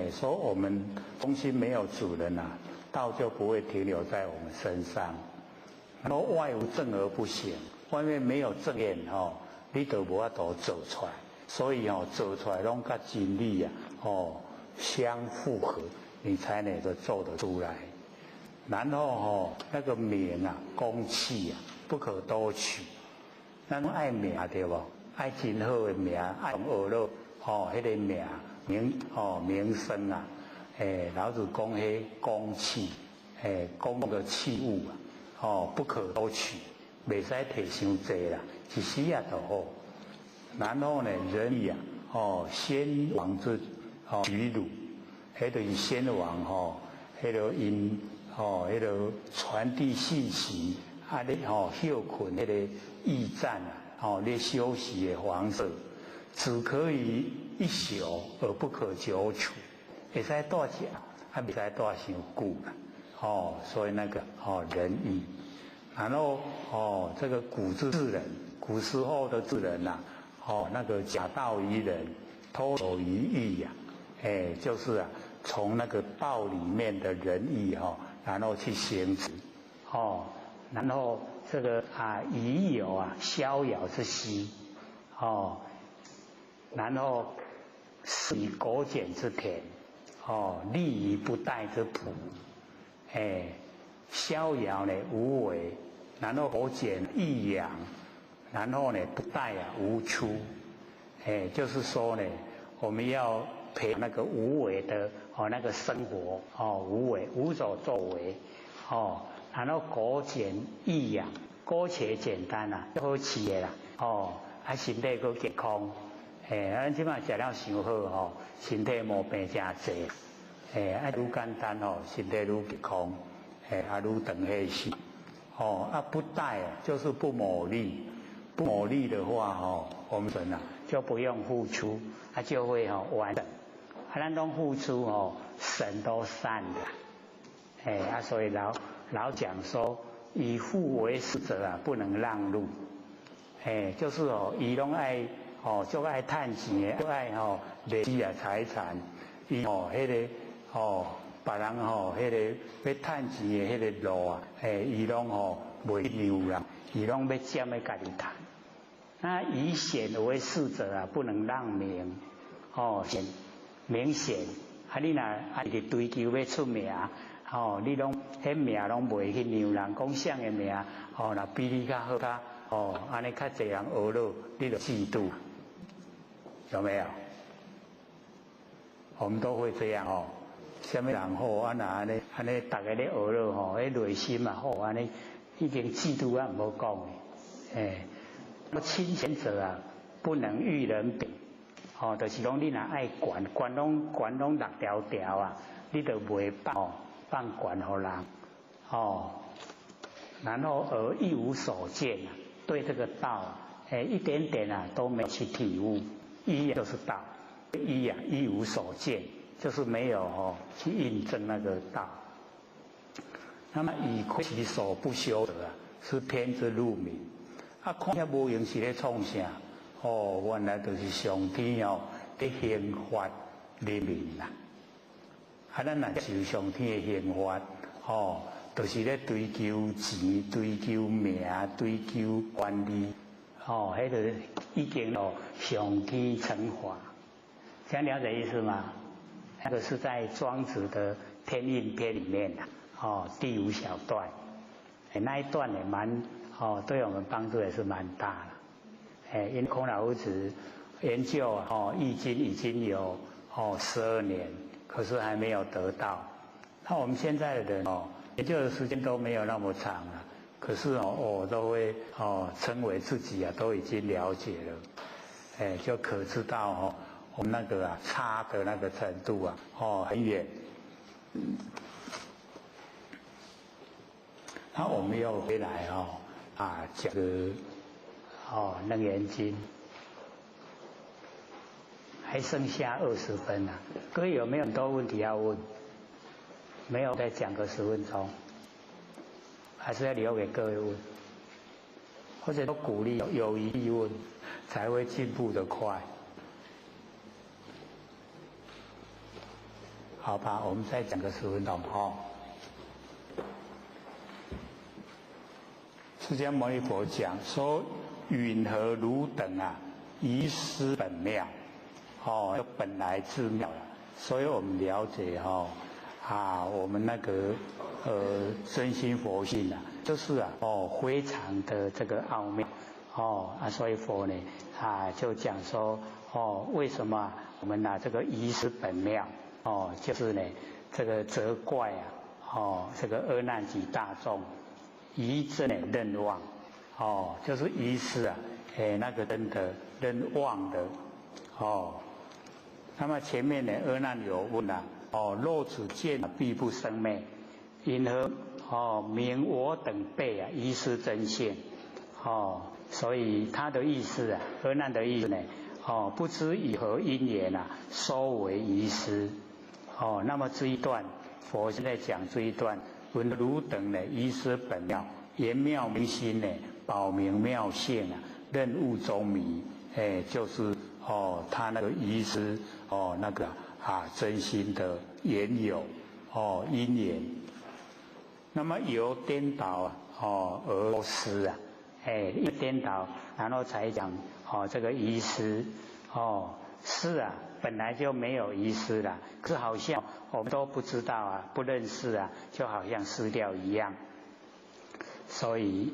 说我们中心没有主人啊，道就不会停留在我们身上。然后外无正而不行，外面没有正念你就无法度走出来。所以走出来拢跟真理啊相符合，你才能够做得出来。然后那个名啊、公器啊。不可多取，咱爱名对不？爱真好的名，爱学乐迄个名声啊，老子讲迄公器，公的器物啊，不可多取，袂使摕伤济啦，一时啊就好。然后呢，人意啊，先王之举辱，迄就是先王迄个因迄个传递信息。你休困那个驿站啊，你休息的方式，只可以一宿而不可久处，会使多食，袂使多伤久啦。所以那个仁义，然后这个古之人，古时候的智人呐，那个假道于人，偷走于义呀，就是从那个道里面的仁义然后去行之，然后这个以有逍遥之息，然后是以苟简之田，利于不殆之朴，逍遥呢无为，然后苟简易养，然后呢不殆无出，就是说呢，我们要培养那个无为的那个生活无为无所作为然后苟简易养，苟且简单就好吃的啦身体佫健康，咱即摆食了伤好身体毛病真济，愈简单身体愈健康，愈长岁数不殆就是不磨砺，不磨砺的话我们人就不用付出，就会完整。咱拢付出神都散的，所以老讲说，以富为食者不能让路，就是伊拢爱就爱趁钱，就爱累积财产，伊迄个别人迄个要趁钱的迄个路伊拢袂溜啦，伊拢要占的家己趁。那以显为士者不能让名，显明显，你若是追求要出名，你拢迄名拢袂去让人讲谁的名，若比你较好安尼较侪人学了，你就嫉妒，有没有？我们都会这样什么人好安尼，大家咧学了迄内心好安尼，已经嫉妒唔好讲亲贤者不能与人比，就是讲你若爱管拢六条条你就袂放管互人然后而一无所见对这个道一点点都没有去体悟，一就是道，一无所见，就是没有去印证那个道。那么以窥其所不修者是天之入冥。看遐无用是咧创啥？原来就是上天咧刑罚人民啦。咱若受上天的刑罚，就是咧追求钱、追求名、追求权利，迄个已经上天惩罚。这样了解意思吗？那个是在庄子的天运篇里面第5小段，那一段也蛮。对我们帮助也是蛮大的。因为孔老夫子研究易经已经有12年，可是还没有得到。那我们现在的人研究的时间都没有那么长了，可是都会称为自己都已经了解了，就可知道我们那个差的那个程度很远。那我们又回来讲个楞严经，还剩下20分各位有没有很多问题要问？没有，再讲个10分钟，还是要留给各位问，或者都鼓励有疑问，才会进步得快。好吧，我们再讲个10分钟释迦牟尼佛讲说，允和汝等遗失本妙，本来自妙了。所以我们了解我们那个真心佛性就是非常的这个奥妙所以佛呢就讲说为什么我们这个遗失本妙就是呢这个责怪这个阿难及大众。遗真任妄就是遗失那个真的任妄的那么前面呢阿难有问若此见必不生灭，因何名我等辈遗失真性所以他的意思阿难的意思呢不知以何因缘收为遗失那么这一段佛现在讲这一段，闻汝等呢遗失本妙，圆妙明心呢，保明妙性啊，任物中迷，就是他那个遗失那个真心的缘由因缘。那么由颠倒而失啊，一颠倒，然后才讲这个遗失是啊，本来就没有遗失了，可是好像我们都不知道啊，不认识啊，就好像失掉一样。所以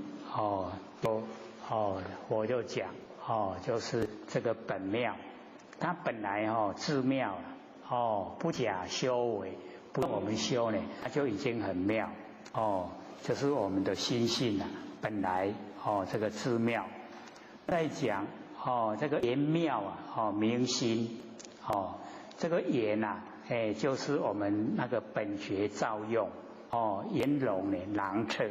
我就讲就是这个本妙，它本来自妙了不假修为，不用我们修呢，它就已经很妙就是我们的心性啊，本来这个自妙。再讲这个圆妙啊明心这个圆啊就是我们那个本觉造用圆融呢囊彻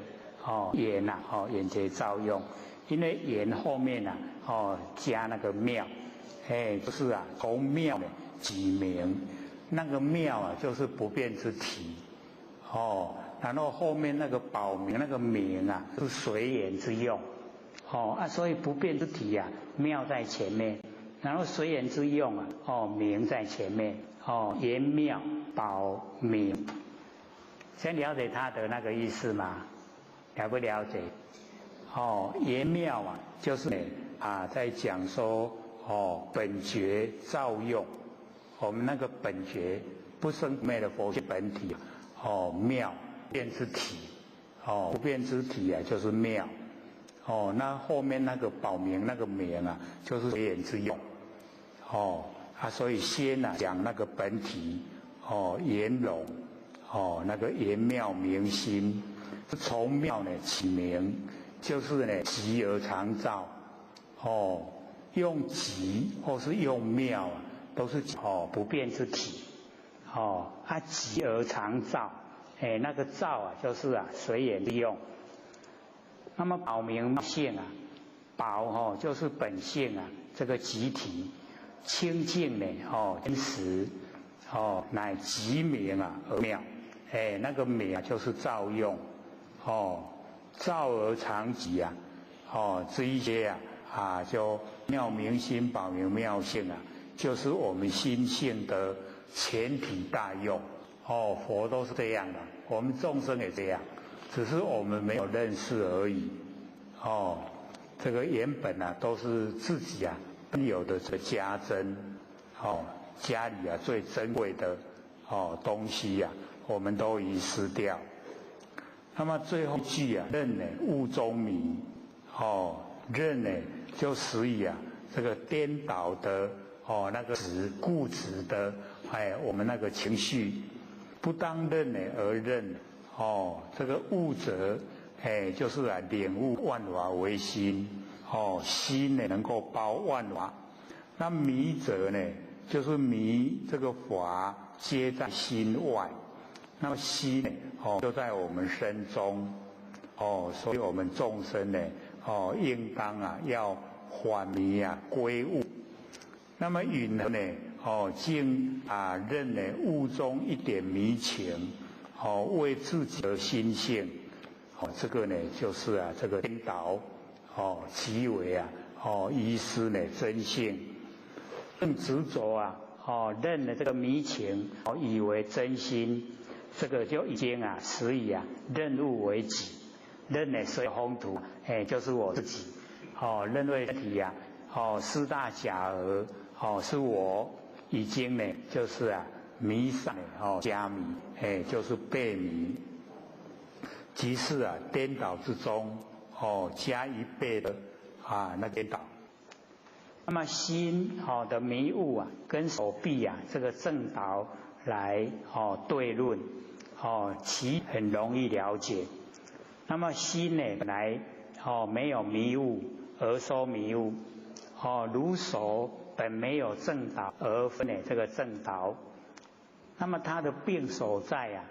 圆啊圆觉造用，因为圆后面加那个妙就是从妙呢即明，那个妙就是不变之体然后后面那个保明那个明是随缘之用所以不变之体妙在前面，然后随缘之用明在前面圆妙保明。先了解他的那个意思吗？了不了解？圆妙就是在讲说本觉造用，我们那个本觉不生不灭的佛性本体妙变之体不变之体就是妙那后面那个保明那个明就是随缘之用所以先讲那个本体圆融那个圆妙明心，从妙呢起明，就是呢极而常照用极或是用妙都是不变之体极而常照那个照就是随缘利用。那么保明性保就是本性这个集体清净呢真实乃极明而妙那个明就是造用照而常极这一些就妙明心保明妙性就是我们心性的全体大用佛都是这样的，我们众生也这样，只是我们没有认识而已这个原本都是自己本有的这家珍家里最珍贵的东西我们都遗失掉。那么最后一句任呢物中迷任呢就使以这个颠倒的那个固执的我们那个情绪不当任呢而任这个悟者就是领悟万法为心心呢能够包万法，那迷者呢就是迷这个法皆在心外，那么心呢就在我们身中所以我们众生呢应当要反迷归悟。那么允呢竟任呢悟中一点迷情为自己的心性这个呢就是这个颠倒即为遗失呢真性，更执着认了这个迷情以为真心，这个就已经使以认物为己，认呢是宏图就是我自己认为身体四大假儿是我，已经呢就是迷上加迷就是被迷，即是颠倒之中加一倍的那颠倒。那么心的迷雾跟手臂这个正道来对论其很容易了解。那么心呢本来没有迷雾而说迷雾如手本没有正道而分这个正道，那么它的病所在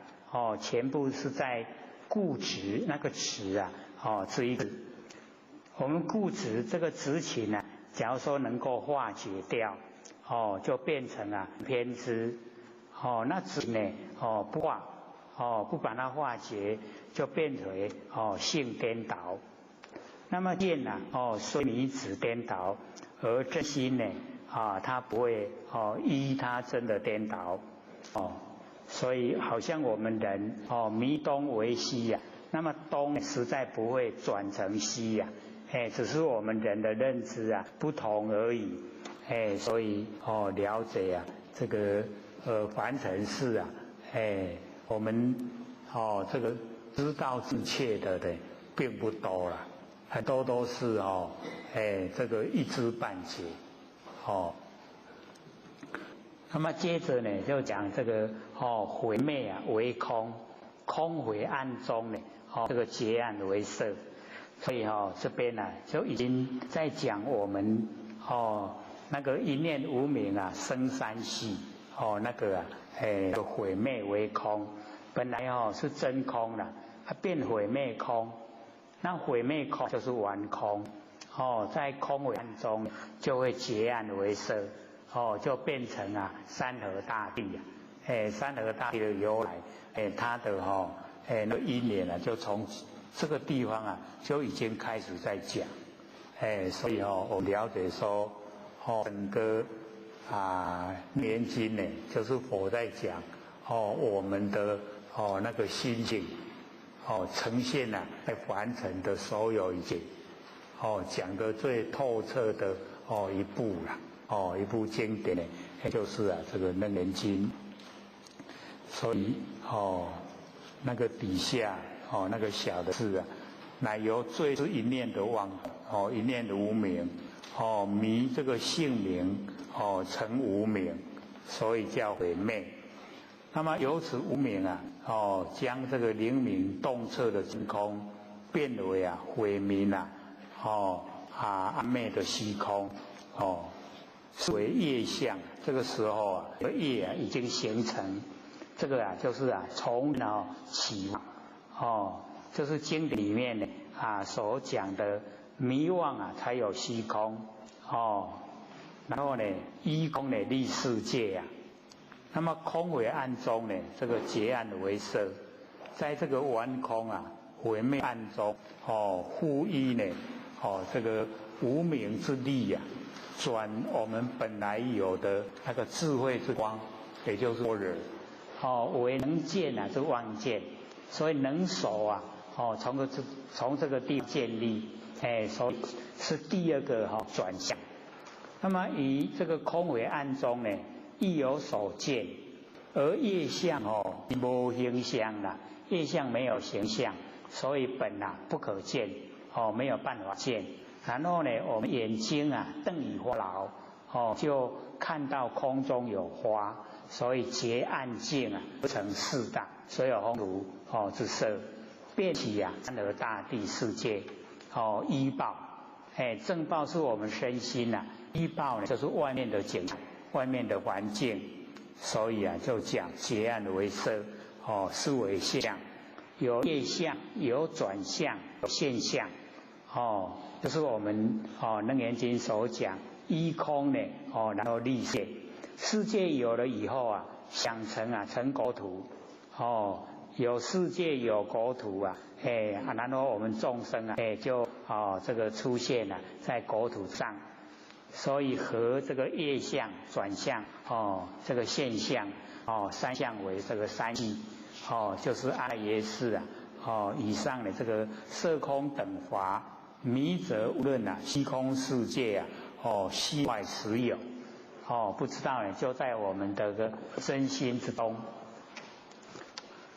全部是在固执那个执这一个我们固执这个执情假如说能够化解掉就变成偏执那执呢不化不把它化解，就变为性颠倒。那么见呐虽迷子颠倒，而真心呢它不会依他真的颠倒所以好像我们人迷东为西呀，那么东实在不会转成西呀，只是我们人的认知不同而已，所以了解这个凡尘事我们这个知道正确的并不多了，很多都是这个一知半解那么接着呢，就讲这个毁灭为空，空回暗中呢这个结暗为色，所以这边就已经在讲我们那个一念无明生三系那个毁灭为空，本来是真空了，它变毁灭空，那毁灭空就是完空在空为暗中就会结暗为色就变成山河大地山河大地的由来它的那因缘就从这个地方就已经开始在讲所以我了解说整个年经呢就是佛在讲我们的那个心境呈现在凡尘的所有一切讲得最透彻的一部啦一部经典呢就是这个《楞严经》，所以那个底下那个小的字乃由最是一念的妄一念的无明迷这个性名成无明，所以叫毁灭。那么由此无明将这个灵明洞彻的真空变为毁明暗昧的虚空是为业相。这个时候业已经形成，这个就是从起就是经典里面呢所讲的迷妄才有虚空然后呢依空呢立世界那么空为暗中呢这个结暗为色，在这个完空毁灭暗中呼依呢这个无明之力转我们本来有的那个智慧之光，也就是般若为能见是妄见，所以能守从这个地建立所以是第二个转向。那么以这个空为暗中呢亦有所见，而业相无形象啦，业相没有形象，所以本不可见没有办法见。然后呢我们眼睛瞪以花劳就看到空中有花，所以结暗境不成四大，所有红如之色，变起山河大地世界依报正报是我们身心依报呢就是外面的景外面的环境，所以就讲结暗为色是为相，有业相有转向有现象就是我们楞严经所讲依空呢然后立界，世界有了以后想成成国土有世界有国土然后我们众生就这个出现在国土上，所以和这个业相转向这个现象三相为这个三义就是阿赖耶识以上的这个色空等法迷则无论虚空世界虚外实有不知道就在我们的真心之中。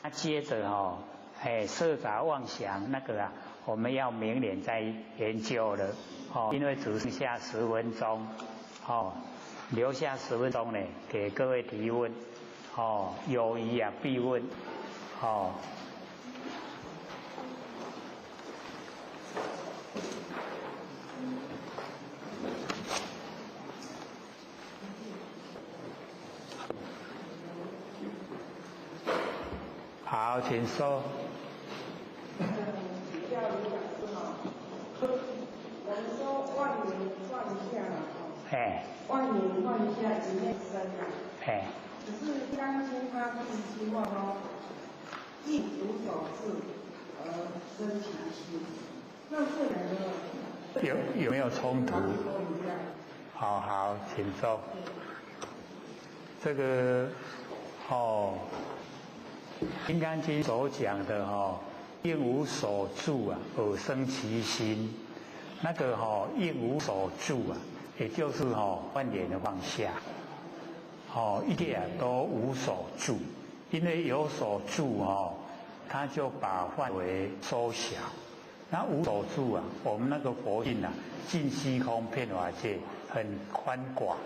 那接着色杂妄想那个我们要明年再研究了因为只剩下10分钟留下10分钟呢给各位提问有疑必问好，请说。比较有讲是我们说万年放下万年放下一念生可是刚听他第一句话应无所住而生其心。那这两个有没有冲突？好，请坐。这个《金刚经》所讲的应无所住啊，而生其心。那个应无所住啊，也就是万年的放下。一切都无所住，因为有所住它就把范围缩小。那无所住啊，我们那个佛性啊，尽虚空遍法界很宽广。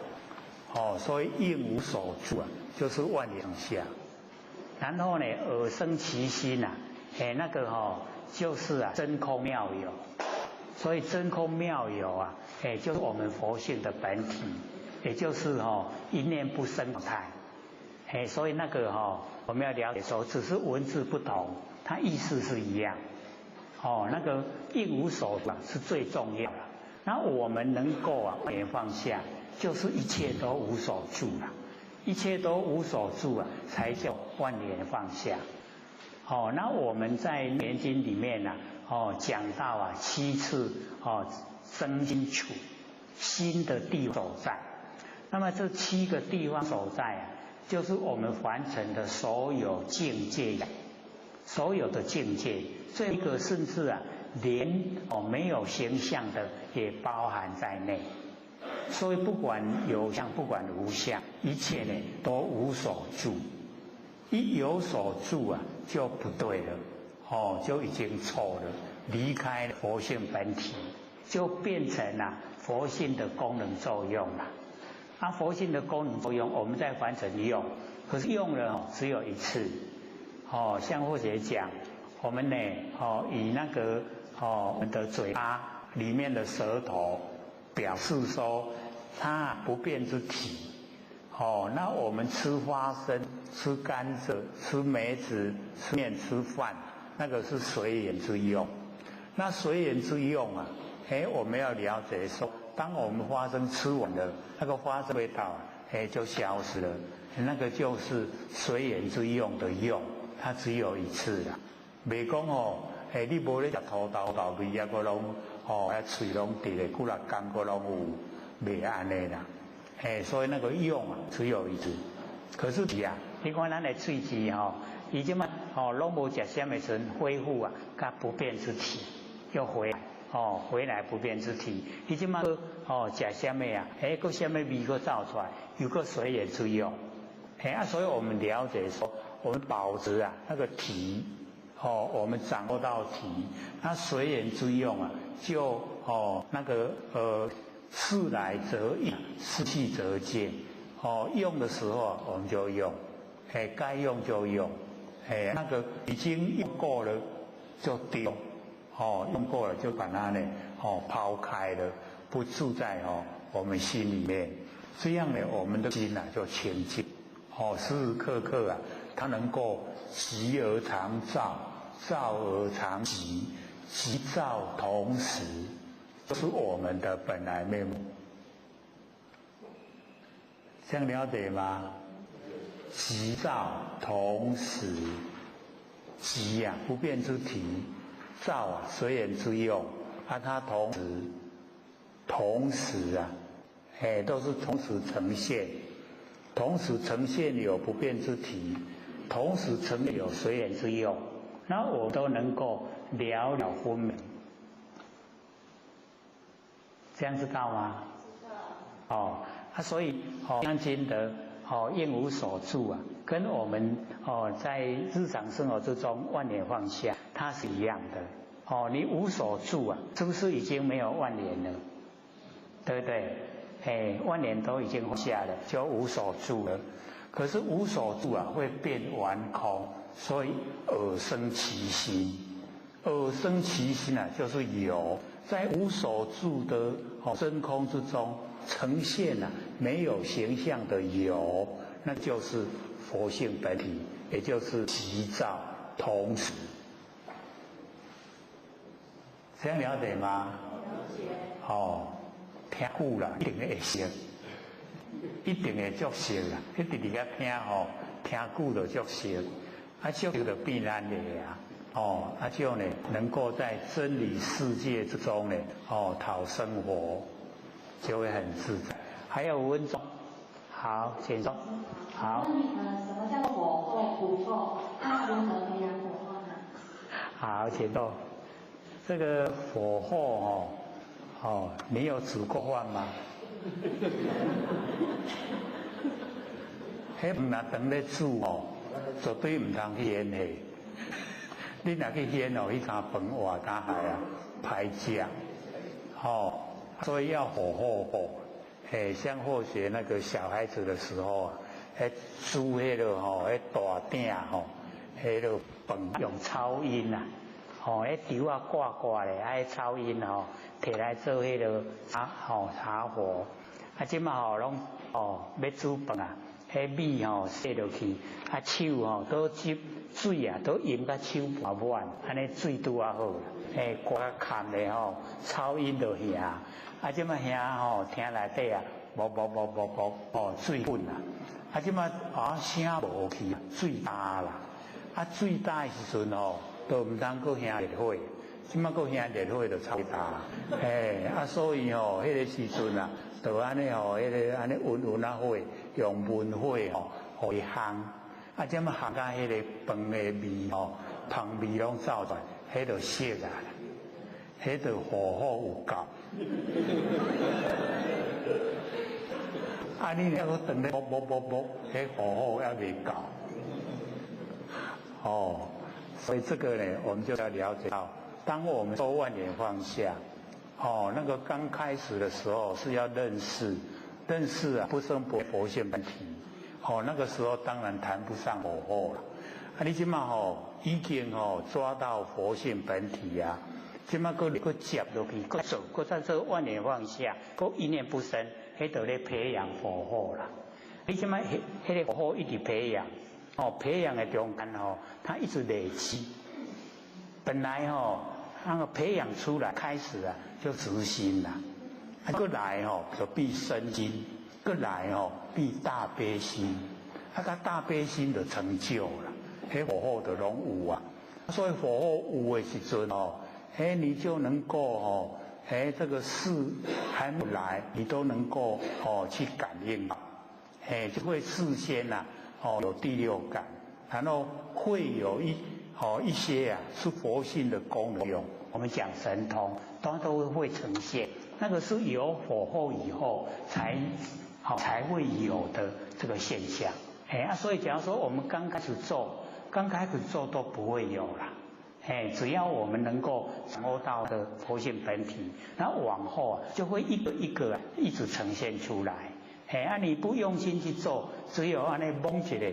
所以应无所住啊，就是万年下。然后呢，而生其心啊，那个就是真空妙有。所以真空妙有啊，就是我们佛性的本体，也就是一念不生态。所以那个我们要了解说，只是文字不同，它意思是一样。那个应无所住是最重要的。那我们能够万年放下，就是一切都无所住了。一切都无所住啊，才叫万年放下。那我们在《念经》里面讲到7次生心处，心的地方所在。那么这7个地方所在就是我们凡尘的所有境界，所有的境界。这一个甚至连没有形象的也包含在内。所以不管有相，不管无相，一切呢都无所住。一有所住就不对了，就已经错了，离开佛性本体，就变成佛性的功能作用了。佛性的功能作用，我们在凡尘用，可是用了只有一次。像或者讲，我们呢以那个我们的嘴巴里面的舌头，表示说它不变之体。那我们吃花生、吃甘蔗、吃梅子、吃面、吃饭，那个是随缘之用。那随缘之用我们要了解说，当我们花生吃完了，那个花生味道就消失了，那个就是随缘之用的用，它只有一次啦。袂讲你无咧食土豆豆味个拢喙拢直咧，几若工个拢有，袂安尼啦。所以那个用只有一次。可是你看咱的喙齿伊即摆拢无食什么时阵恢复甲不变之体，又回来回来不变之体。伊即摆食什么个什么味个造出来，有个随缘之用。所以我们了解说，我们保持那个体，我们掌握到体，那随缘之用就那个事来则应，事去则见。用的时候我们就用，该用就用，那个已经用过了就丢，用过了就把它呢抛开了，不住在我们心里面。这样呢，我们的心就清净。时时刻刻它能够习而常照，照而常习，习照同时，这是我们的本来面目。这样了解吗？习照同时，习不变之体，照随缘之用，它同时都是同时呈现，同时呈现有不变之体，同时呈现有随缘之用，那我都能够了了分明。这样知道吗？知道。所以《金刚经》的应无所住跟我们在日常生活之中万年放下，它是一样的。你无所住是不是已经没有万年了？对不对？万年都已经放下了，就无所住了。可是无所住会变顽空，所以耳生其心。耳生其心就是有，在无所住的真空之中呈现没有形象的有，那就是佛性本体，也就是习照同时。这样了解吗？了解。听久了一定会熟，一定会足熟啦。一直伫遐听听久就足熟。就变咱的啊，就呢能够在真理世界之中呢，讨生活，就会很自在。还有5分钟，好，请说。好。什么叫火候不错？那如何培养火候呢？好，请说。这个火候你有煮过饭吗？迄饭若当咧煮绝对唔通腌的。你若去腌迄餐饭活干害啊，歹食。所以要火候像或许那个小孩子的时候啊，煮迄个迄大鼎迄个饭用草音啊，丢啊挂挂咧，草音摕来做迄个茶火。即马拢要煮饭啊，米洗落去，手都接水啊，都淹到手半满，安尼水拄啊好，刮看咧草音就响。即马响听内底啊，水滚啦。即马声无去，水大啦。水大的时阵都唔通搁响烈火，即马搁响烈火就超大。所以迄个时阵啊，就安尼迄个安尼温啊火，用文火互伊烘。即马烘到迄个饭的味汤味拢走出来，迄就熟啊，迄就火候有够。你那个等咧啵，迄火候还未够。所以这个呢，我们就要了解到，当我们说万年放下，那个刚开始的时候是要认识不生佛性本体，那个时候当然谈不上火候了。你即马已经抓到佛性本体啊，即马搁接落去，搁走，搁在这万年放下，搁一念不生，迄就咧培养火候啦。你即马迄个火候一直培养。培养的中间它一直累积。本来那个培养出来开始啊，就执心啦，过来就必生心，过来必大悲心，大悲心就成就了，迄火候就拢有啊。所以火候有的时阵你就能够这个事还没来，你都能够去感应到，就会事先呐。有第六感，然后会有一些是佛性的功能用，我们讲神通，都会呈现。那个是有火候以后才会有的这个现象。所以假如说我们刚开始做都不会有啦。只要我们能够掌握到的佛性本体，那往后就会一个一个一直呈现出来。你不用心去做，只有安尼蒙一个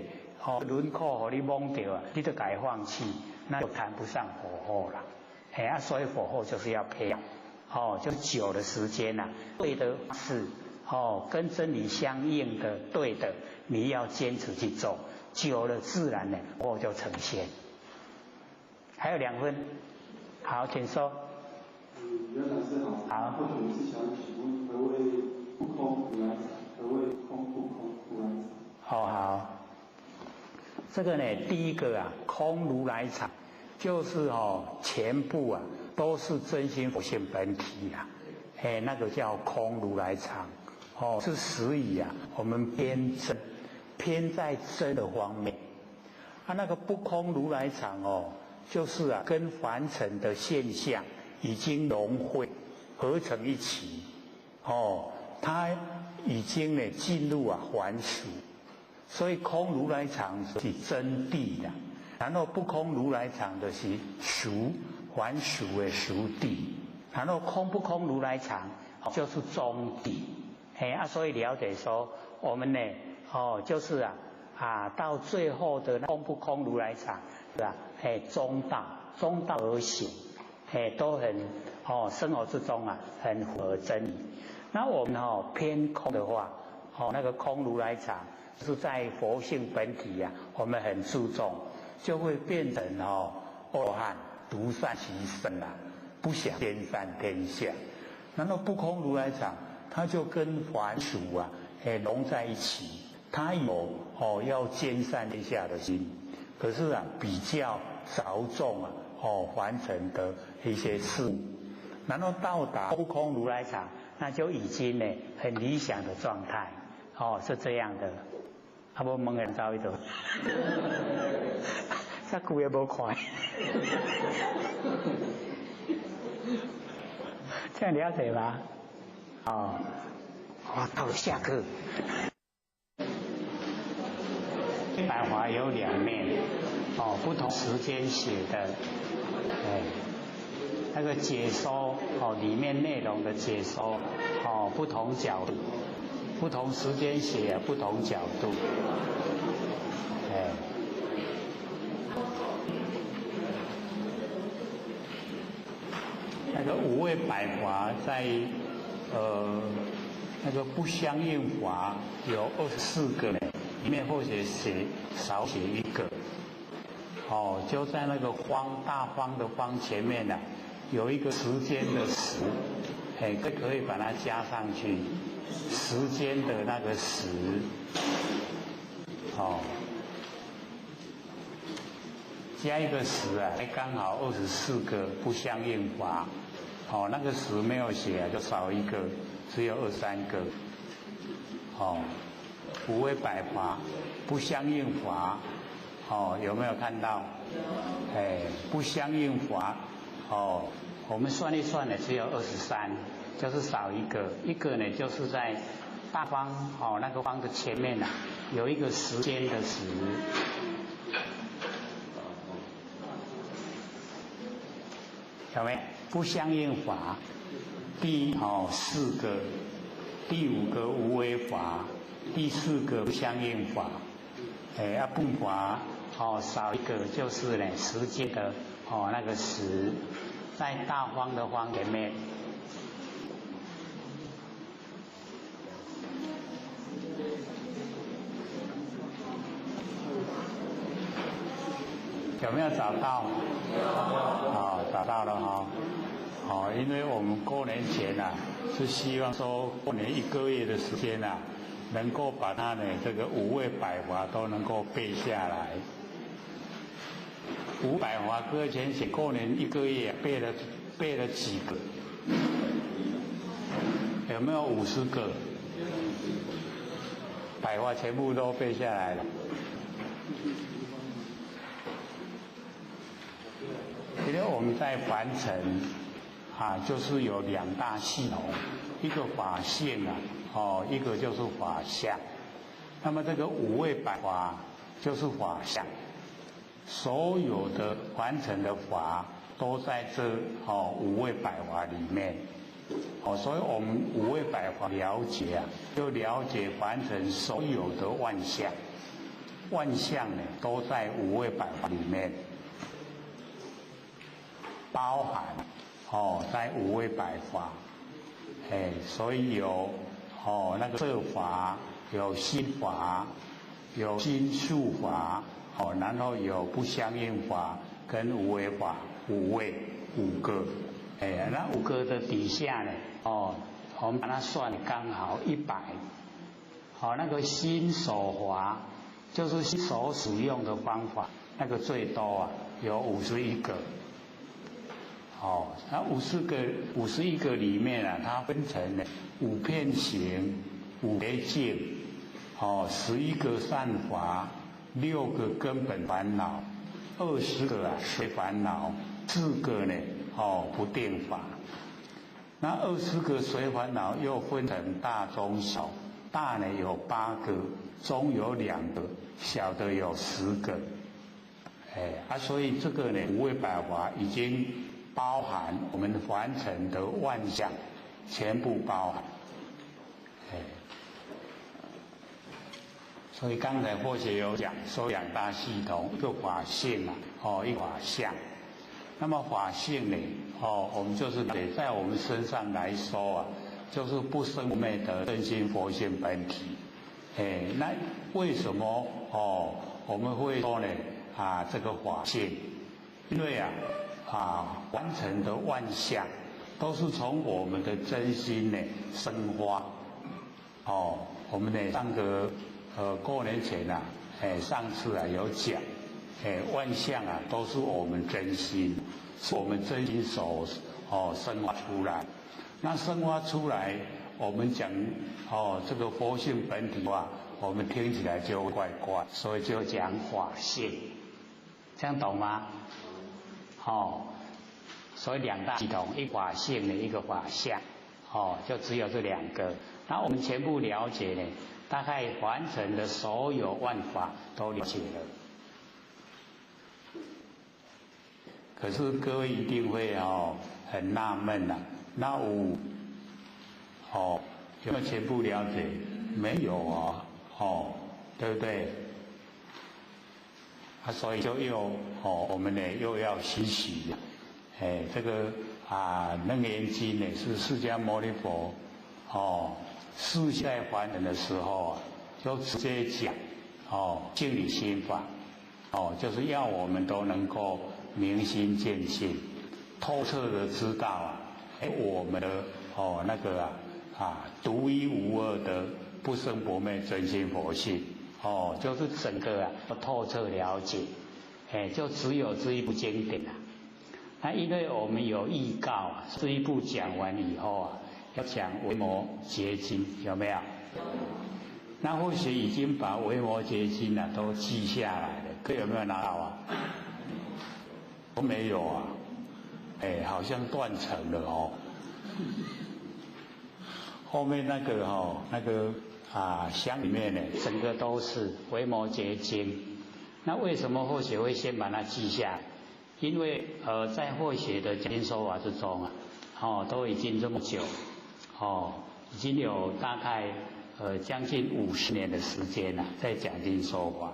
轮廓互你蒙掉你就该放弃，那就谈不上火候了。所以火候就是要培养，就久的时间呐，对的是跟真理相应的对的，你要坚持去做，久了自然呢火候就呈现。还有2分，好，请说。袁老师好。好。我是想请问何谓不空如来藏？何谓空不空如来藏？好。这个呢，第一个空如来藏，就是全部都是真心佛性本体啊。那个叫空如来藏。是实以我们偏在真的方面。那个不空如来藏就是跟凡尘的现象已经融汇合成一起，它已经呢进入凡俗，所以空如来藏是真谛的，然后不空如来藏的是俗凡俗的俗谛，然后空不空如来藏就是中谛。所以了解说我们呢就是到最后的空不空如来藏是吧？中道而行，都很生活之中很符合真理。那我们偏空的话，那个空如来藏是在佛性本体我们很注重，就会变成阿罗汉独善其身不想兼善天下。然后不空如来藏，它就跟凡俗融在一起，它有要兼善天下的心。可是啊比较着重完成的一些事物，然后到达不空如来藏，那就已经呢很理想的状态，是这样的。我问人走一走，这久也无看，这样了解吗？到了下课。百华有两面，不同时间写的，那个解说里面内容的解说，不同角度，不同时间写不同角度，那个五味百华在那个不相应华有24个呢，里面或许少写一个，就在那个大方的方前面呢，有一个时间的时，可以把它加上去，时间的那个时，加一个时啊，刚好24个不相应华，那个时没有写就少一个，只有23个，五味百华不相应华，有没有看到？不相应华，我们算一算呢，只有23，就是少一个，一个呢就是在大方那个方的前面呢，有一个时间的时，有没有？不相应华，第4个，第5个无为华，第4个不相应华，不华少一个就是呢时间的那个时，在大方的方前面。有没有找到？找到了因为我们过年前是希望说过年1个月的时间能够把它呢这个五味百华都能够背下来。五百华搁浅写过年1个月背了几个？有没有50个？百华全部都背下来了。因为我们在凡尘就是有2大系统，一个法性一个就是法相。那么这个五味百华就是法相，所有的凡尘的法都在这五味百华里面。所以我们五味百华了解就了解凡尘所有的万象，万象呢都在五味百华里面。包含在五味百华，所以有那个色法，有心法，有心术法，然后有不相应法跟无为法，5位5个，那5个的底下呢，我们把它算刚好100，那个心手法就是手使用的方法，那个最多有51个。那51个里面它分成了5片行、5别境，11个善法，6个根本烦恼，20个随烦恼，4个呢不定法。那20个随烦恼又分成大、中、小，大呢有8个，中有2个，小的有10个。所以这个呢五味百华已经包含我们凡尘的万象，全部包含。所以刚才或许有讲说2大系统，一个法性一个法相。那么法性呢，我们就是得在我们身上来说就是不生不灭的真心佛性本体。那为什么我们会说呢这个法性？因为完成的万象都是从我们的真心呢生发。我们呢上个过年前上次有讲，万象啊都是我们真心，是我们真心所生发出来。那生发出来，我们讲这个佛性本体话，我们听起来就怪怪，所以就讲法性，这样懂吗？所以两大系统，一法性的，一个法相，就只有这两个。那我们全部了解呢，大概完成的所有万法都了解了。可是各位一定会很纳闷呐，那有没有全部了解？没有啊，对不对？所以就我们呢又要习习，这个楞严经呢是释迦牟尼佛世在凡人的时候就直接讲净理心法，就是要我们都能够明心见性，透彻的知道我们的独一无二的不生不灭真心佛性，就是整个透彻了解，就只有这一部经典那因为我们有预告这一部讲完以后要讲维摩诘经，有没有？那或许已经把维摩诘经都记下来了，各位有没有拿到都没有好像断层了后面那个箱里面呢，整个都是维摩诘经。那为什么或许会先把它记下来？因为在或许的讲经说法之中都已经这么久已经有大概将近50年的时间了，在讲经说法。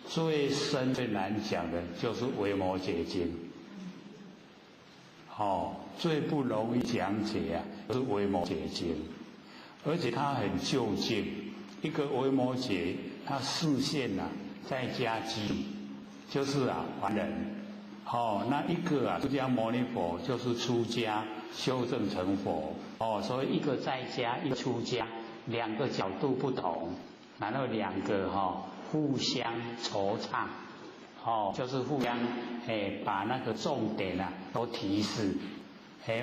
最深最难讲的就是维摩诘经，最不容易讲解就是维摩诘经，而且它很究竟。一个维摩诘，他示现在家居，就是凡人。那一个释迦牟尼佛就是出家修正成佛。所以一个在家，一个出家，两个角度不同，然后两个互相惆怅，就是互相把那个重点都提示。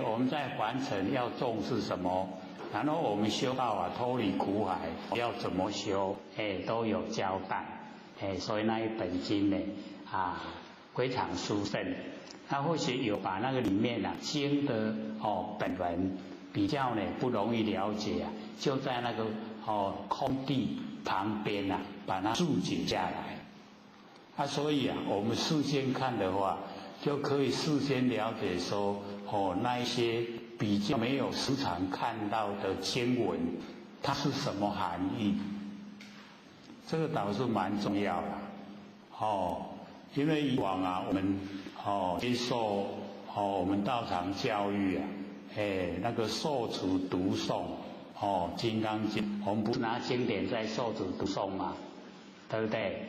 我们在凡尘要重视什么？然后我们修道脱离苦海要怎么修？都有交代。所以那一本经呢非常殊胜。那或许有把那个里面经的本文比较呢不容易了解就在那个空地旁边把它注解下来。所以我们事先看的话，就可以事先了解说那一些比较没有时常看到的经文，它是什么含义？这个倒是蛮重要的因为以往我们接受我们道场教育那个受持读诵金刚经，我们不是拿经典在受持读诵吗？对不对？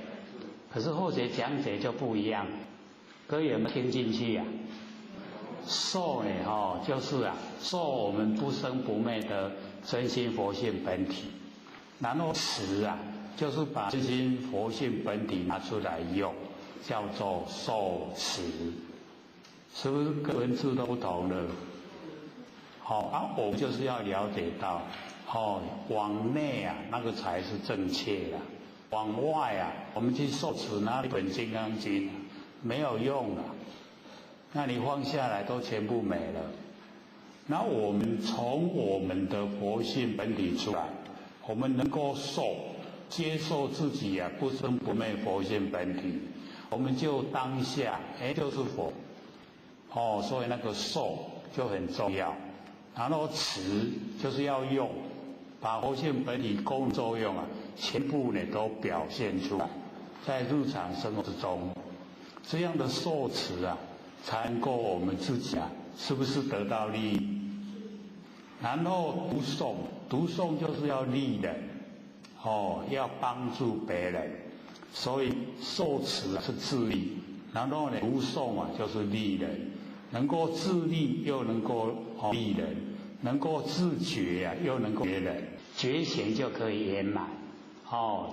可是后学讲解就不一样，各位有没有听进去受呢就是受我们不生不灭的真心佛性本体，然后持就是把真心佛性本体拿出来用，叫做受持，是不是各文字都不同了？我们就是要了解到往内那个才是正确的，往外我们去受持那一本金刚经没有用了，那你放下来都全部没了。那我们从我们的佛性本体出来，我们能够接受自己不生不灭佛性本体，我们就当下就是佛所以那个受就很重要。然后持就是要用，把佛性本体功能作用全部都表现出来，在日常生活之中，这样的受持才能够我们自己是不是得到利益？然后读诵就是要利人要帮助别人，所以受持是自利，然后读诵就是利人，能够自利又能够利人，能够自觉又能够觉人，觉醒就可以圆满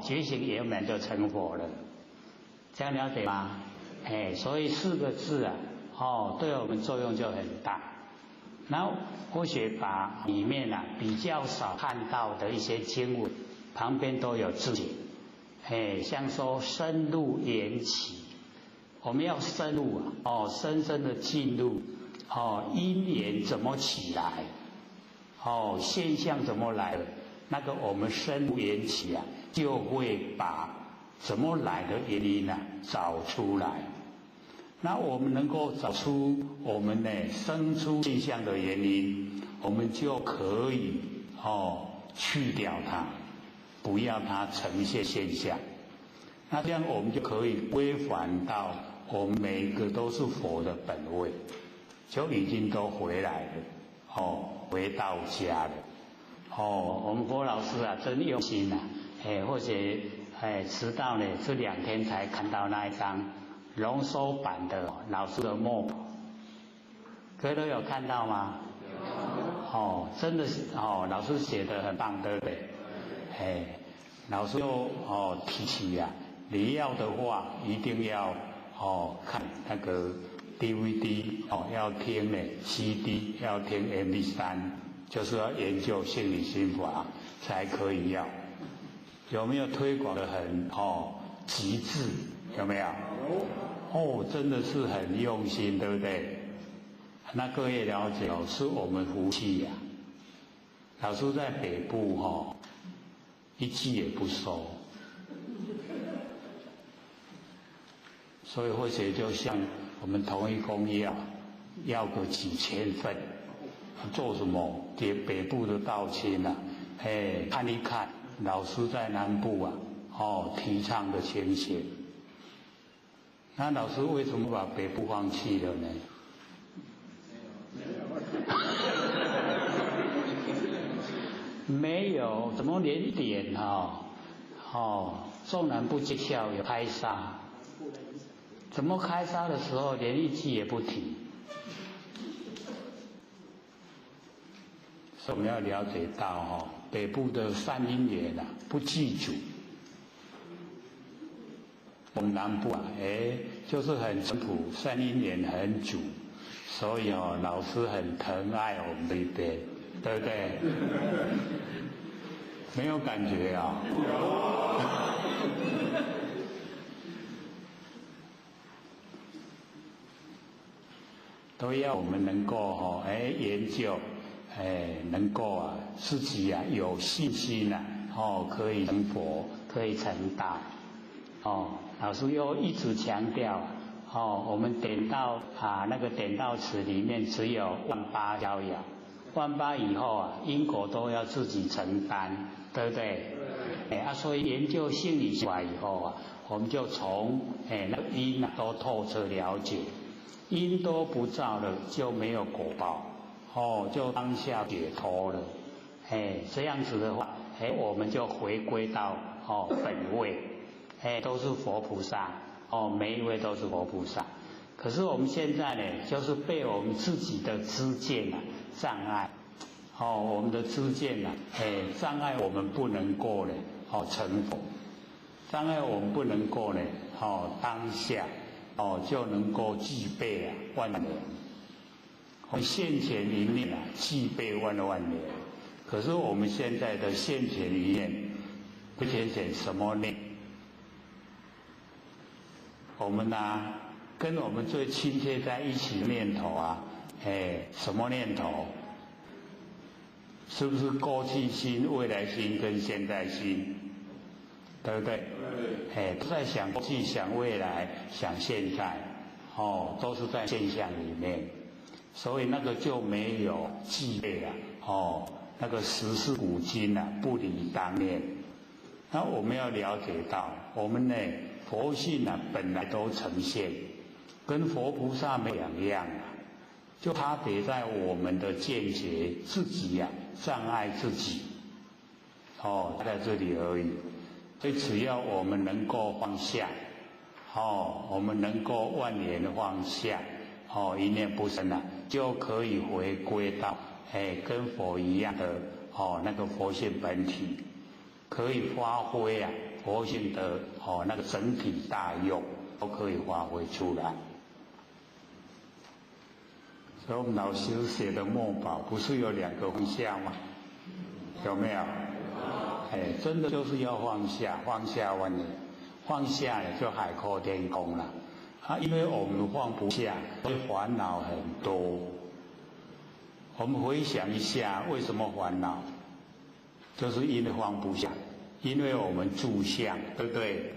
觉醒圆满就成佛了，这样了解吗？所以4个字啊，对我们作用就很大。然后佛学把里面啊比较少看到的一些经文，旁边都有注解，像说深入缘起，我们要深入啊，深深的进入，因缘怎么起来，现象怎么来的，那个我们深入缘起啊，就会把怎么来的原因啊找出来。那我们能够找出我们生出现象的原因，我们就可以去掉它，不要它呈现现象。那这样我们就可以归还到我们每一个都是佛的本位，就已经都回来了，回到家了。我们郭老师啊，真用心啊，或者迟到呢，这2天才看到那一张浓缩版的老师的墨宝，各位都有看到吗？真的是老师写的很棒，对不对？老师又提起啊，你要的话一定要看那个 DVD 要听CD 要听 MP3，就是要研究心理心法才可以要。有没有推广的很极致？有没有？真的是很用心，对不对？那各位了解是我们福气呀。老师在北部一句也不收，所以或许就像我们同一公要个几千份，做什么？给北部的道亲啊，看一看老师在南部啊，提倡的情形。那老师为什么把北部放弃了呢？没有，怎么连点中南部技校有开沙，怎么开沙的时候连一句也不提？所以我们要了解到北部的善因缘啊不记住。我们南部啊，就是很淳朴，善因缘很足，所以老师很疼爱我们这边，对不对？没有感觉啊？都要我们能够研究，能够自己有信心可以成佛，可以成道。老师又一直强调，我们点到那个点到词里面只有18逍遥，18以后因果都要自己承担，对不对？所以研究心理法以后我们就从那个因都透彻了解，因都不造了就没有果报，就当下解脱了，这样子的话，我们就回归到本位。都是佛菩萨，每一位都是佛菩萨。可是我们现在呢，就是被我们自己的知见障碍，我们的知见障碍我们不能够呢，成佛，障碍我们不能够呢，当下，就能够具备万年。我们现前一念具备万年，可是我们现在的现前一念，不显什么念？我们跟我们最亲切在一起的念头什么念头？是不是过去心、未来心跟现在心？对不对？都在想过去、想未来、想现在，都是在现象里面，所以那个就没有具备那个时事古今不离当念。那我们要了解到，我们佛性本来都呈现，跟佛菩萨没两样就差别在我们的见解，自己障碍自己，在这里而已。所以只要我们能够放下，我们能够万年放下，一念不生就可以回归到跟佛一样的那个佛性本体，可以发挥佛性的那个整体大用，都可以发挥出来。所以我们老师写的墨宝不是有2个方向吗？有没有？真的就是要放下，放下万年，放下了就海阔天空了。因为我们放不下，所以烦恼很多。我们回想一下，为什么烦恼？就是因为放不下，因为我们住相，对不对？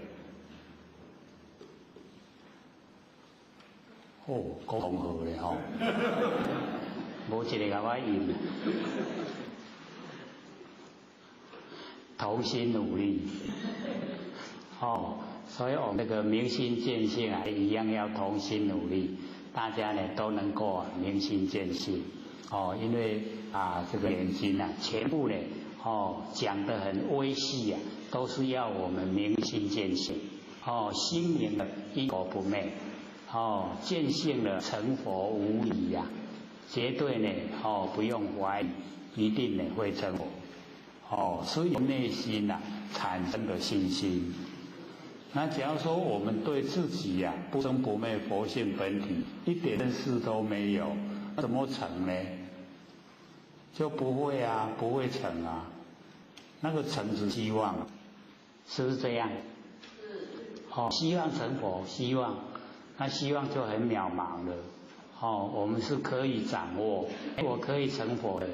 够同好咧吼，无一个甲我应，同心努力，所以我们这个明心见性啊，一样要同心努力，大家呢都能够明心见性，因为这个眼睛啊，全部呢讲得很微细啊，都是要我们明心见性，心明了因果不昧。见性了成佛无疑呀，绝对呢不用怀疑，一定呢会成佛。所以内心产生的信心。那假如说我们对自己不生不灭佛性本体一点认识都没有，那怎么成呢？就不会不会成啊。那个成是希望，是不是这样？是。希望成佛，希望。那希望就很渺茫了，我们是可以掌握，我可以成佛的，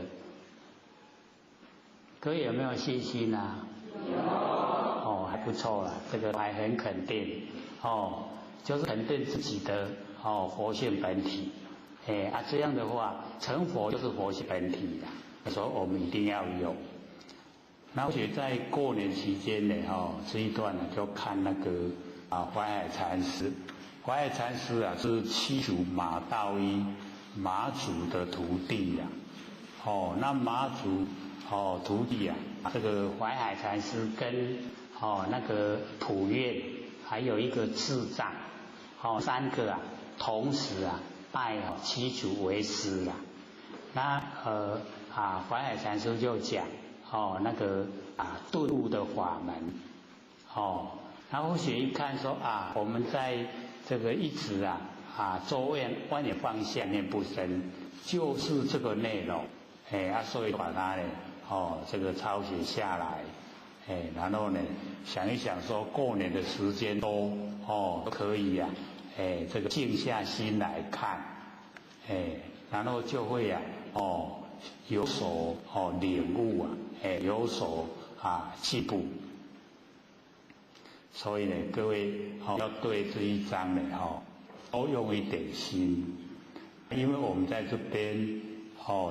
各位有没有信心啊？有。还不错啦，这个还很肯定，就是肯定自己的佛性本体，这样的话成佛就是佛性本体啦，所以我们一定要有。那而且在过年期间呢，这一段呢就看那个淮海禅师。淮海禅师是七祖马道一马祖的徒弟那马祖徒弟这个淮海禅师跟那个普愿还有一个智藏3个同时拜七祖为师那淮海禅师就讲那个顿悟的法门然后学一看说我们在这个一直做万年放下念不生，就是这个内容，所以把它呢，这个抄写下来，然后呢，想一想说过年的时间都可以这个静下心来看，然后就会有所领悟有所进步。所以呢，各位要对这一章呢多用一点心，因为我们在这边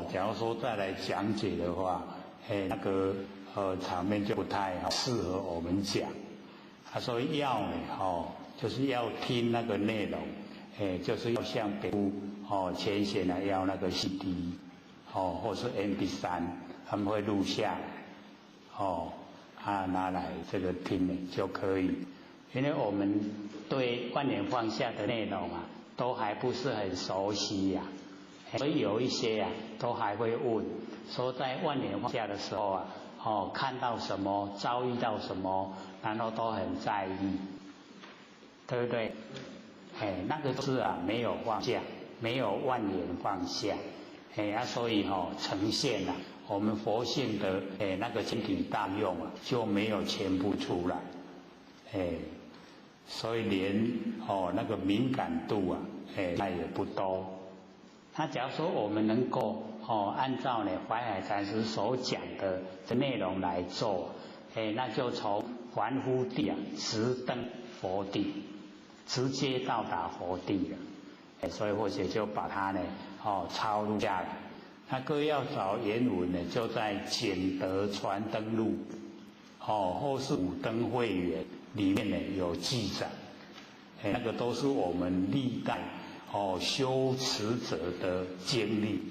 假如说再来讲解的话，那个场面就不太适合我们讲。所以要呢就是要听那个内容，就是要像北部前线要那个 CD 或是 MP3，他们会录下来拿来这个听呢就可以，因为我们对万年放下的内容都还不是很熟悉所以有一些都还会问，说在万年放下的时候看到什么，遭遇到什么，然后都很在意，对不对？那个是没有放下，没有万年放下，所以呈现我们佛性的那个经体大用就没有全部出来，所以连那个敏感度那也不多。那假如说我们能够按照淮海禅师所讲的这内容来做，那就从凡夫地直登佛地，直接到达佛地了。所以或者就把它呢抄录下来。那各位要找原文呢，就在简德传灯录或是五灯会员里面呢有记载，那个都是我们历代修持者的经历，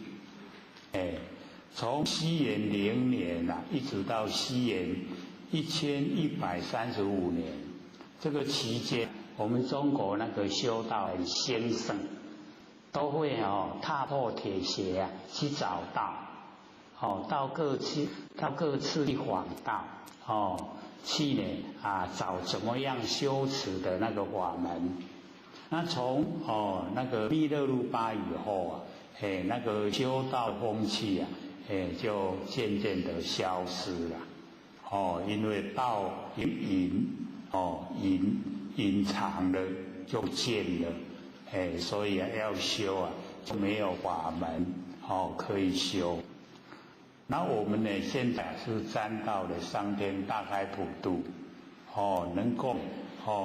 从西元0年一直到西元1135年，这个期间我们中国那个修道很兴盛，都会踏破铁鞋去找道，到各次去访道，去呢找怎么样修持的那个法门，那从那个弥勒如巴以后啊，那个修道风气啊，就渐渐的消失了。因为道隐藏了就见了，所以要修啊，就没有法门可以修。那我们呢，现在是沾到了上天大开普度，能够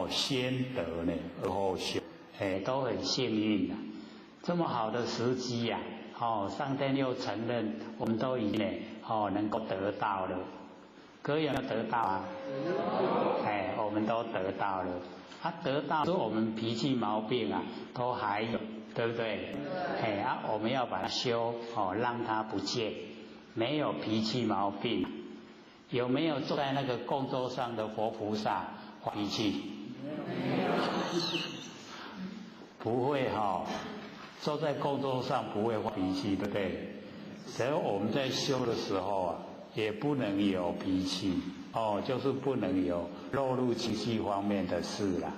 先得呢而后修，都很幸运的。这么好的时机呀，上天又承认我们都已经能够得到了。各位有没有得到啊？我们都得到了。得到是我们脾气毛病啊，都还有，对不对？我们要把它修，让它不见。没有脾气毛病，有没有坐在那个供桌上的佛菩萨发脾气？不会坐在供桌上不会发脾气，对不对？只有我们在修的时候啊，也不能有脾气，就是不能有落入情绪方面的事啦，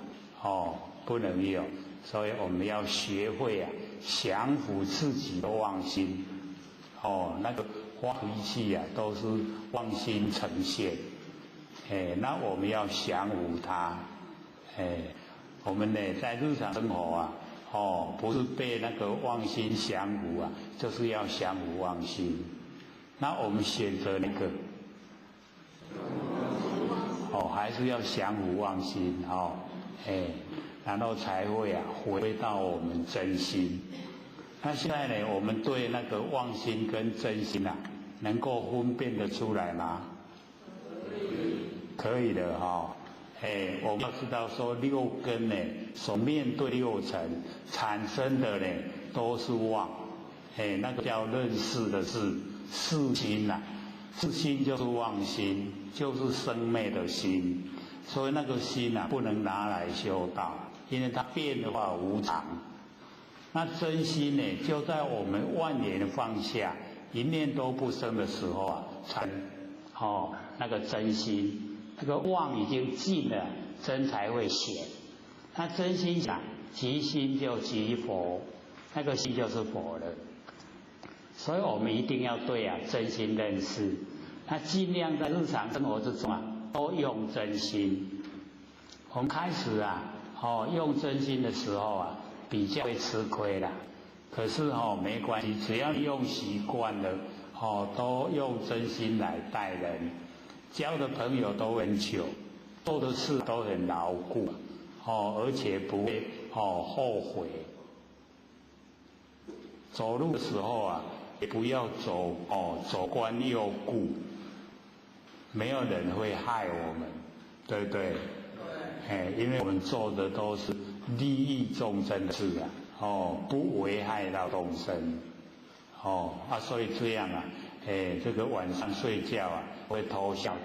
不能有。所以我们要学会啊，降服自己的妄心，那个发脾气啊，都是妄心呈现，那我们要降服它，我们呢在日常生活啊，不是被那个妄心降服啊，就是要降服妄心。那我们选择哪个？还是要降服妄心然后才会啊回到我们真心。那现在呢，我们对那个妄心跟真心啊，能够分辨得出来吗？可以的我们要知道说六根呢，所面对六尘产生的呢，都是妄，那个叫认识的是识心呐，识心就是妄心，就是生灭的心，所以那个心啊，不能拿来修道，因为它变化无常。那真心呢，就在我们万年放下，一念都不生的时候啊，才那个真心，那个妄已经尽了，真才会显。那真心想，即心就即佛，那个心就是佛了。所以我们一定要对真心认识。那尽量在日常生活之中都用真心。我们开始用真心的时候比较会吃亏啦。可是没关系，只要用习惯了，都用真心来待人，交的朋友都很久，做的事都很牢固，而且不会后悔。走路的时候也不要走关右顾，没有人会害我们，对不对？因为我们做的都是利益众生的事不危害到众生，所以这样这个晚上睡觉会偷笑。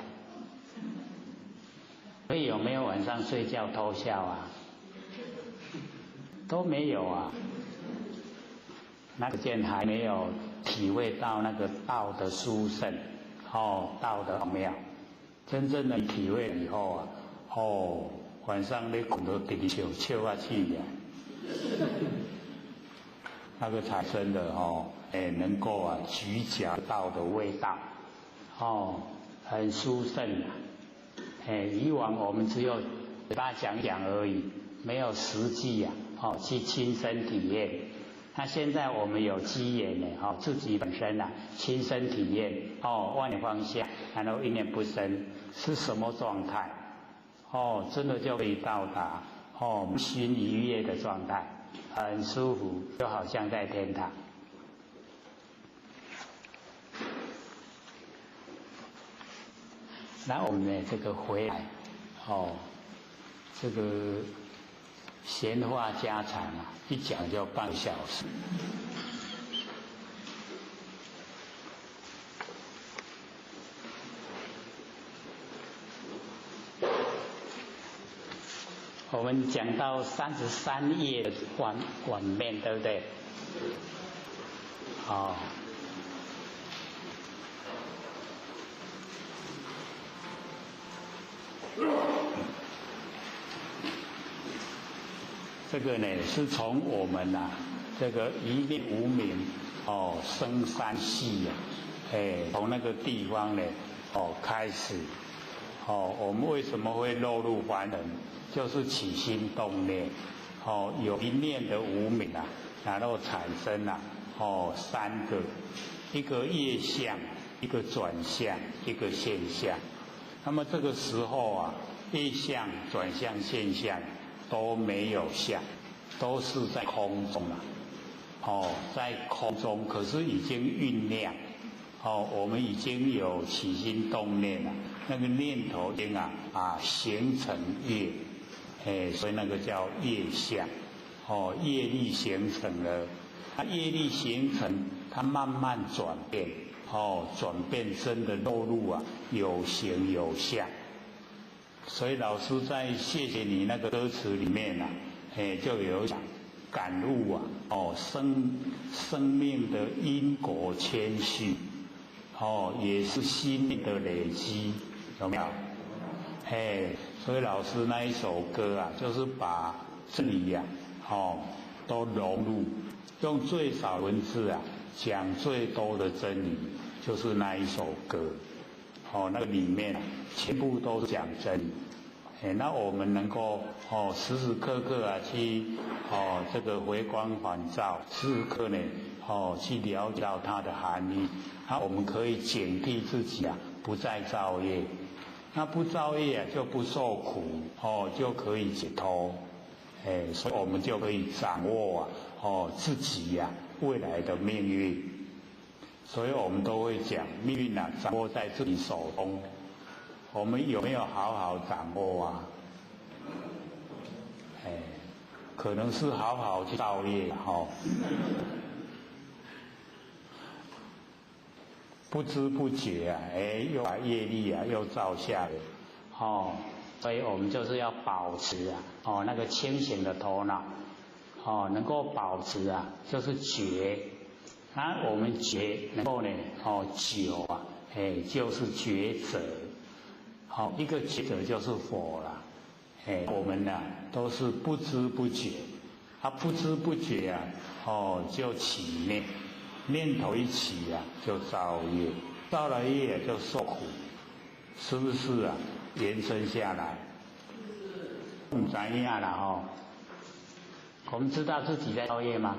所以有没有晚上睡觉偷笑都没有那可见还没有体会到那个道的殊胜，道的奥妙。真正的体会以后晚上你困到直笑起来，那个产生的能够咀嚼到的味道，很殊胜以往我们只有嘴巴讲讲而已，没有实际去亲身体验。那现在我们有机缘自己本身亲身体验万年放下，然后一念不生是什么状态？真的就可以到达心愉悦的状态，很舒服，就好像在天堂。那我们呢，这个回来这个闲话家常一讲就半个小时。我们讲到33页的碗面，对不对？这个呢是从我们这个一念无明生三系从那个地方呢开始我们为什么会落入凡人？就是起心动念有一念的无明然后产生三个，一个业相，一个转相，一个现象。那么这个时候业相、转相、现象都没有相，都是在空中在空中，可是已经酝酿我们已经有起心动念了，那个念头已经形成业，所以那个叫业相业力形成了，业力形成，它慢慢转变转变真的落入有形有相。所以老师在谢谢你那个歌词里面就有讲感悟生命的因果牵续也是心力的累积，有没有？所以老师那一首歌就是把真理都融入，用最少文字讲最多的真理，就是那一首歌那个里面全部都是讲真理。那我们能够时时刻刻去这个回光返照，时时刻呢去了解到它的含义。那我们可以警惕自己不再造业，那不造业就不受苦就可以解脱。所以我们就可以掌握自己未来的命运。所以我们都会讲命运掌握在自己手中。我们有没有好好掌握可能是好好去造业不知不觉又把业力又造下来所以我们就是要保持那个清醒的头脑能够保持就是觉我们觉能够呢久就是觉者一个觉者就是佛了我们都是不知不觉不知不觉就起念头一起就造业，造了业就受苦，是不是延伸下来不知道啦我们知道自己在造业吗？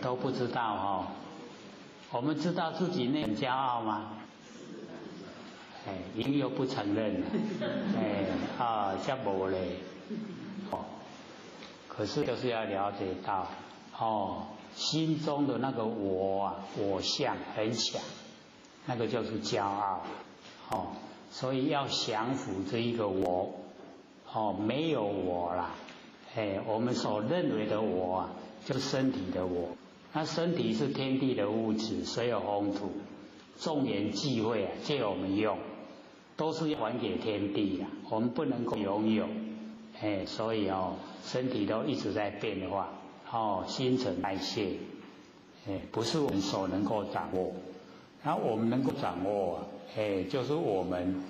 都不知道我们知道自己很骄傲吗？又不承认这没嘞可是就是要了解到心中的那个我相很强，那个就是骄傲所以要降服这一个我没有我啦我们所认为的我就是身体的我，那身体是天地的物质，水有风土，众缘际会借我们用，都是要还给天地我们不能够拥有所以身体都一直在变化新陈代谢不是我们所能够掌握。然后我们能够掌握就是我们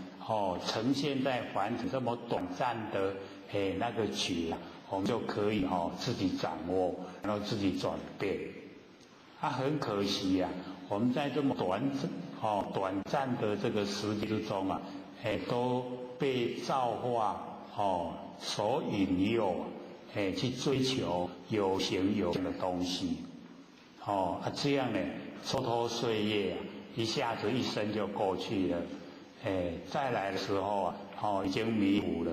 呈现在凡尘这么短暂的那个觉我们就可以自己掌握，然后自己转变很可惜我们在这么短暂的这个时间之中都被造化所引诱去追求有形有相的东西这样呢蹉跎岁月一下子一生就过去了再来的时候已经迷糊了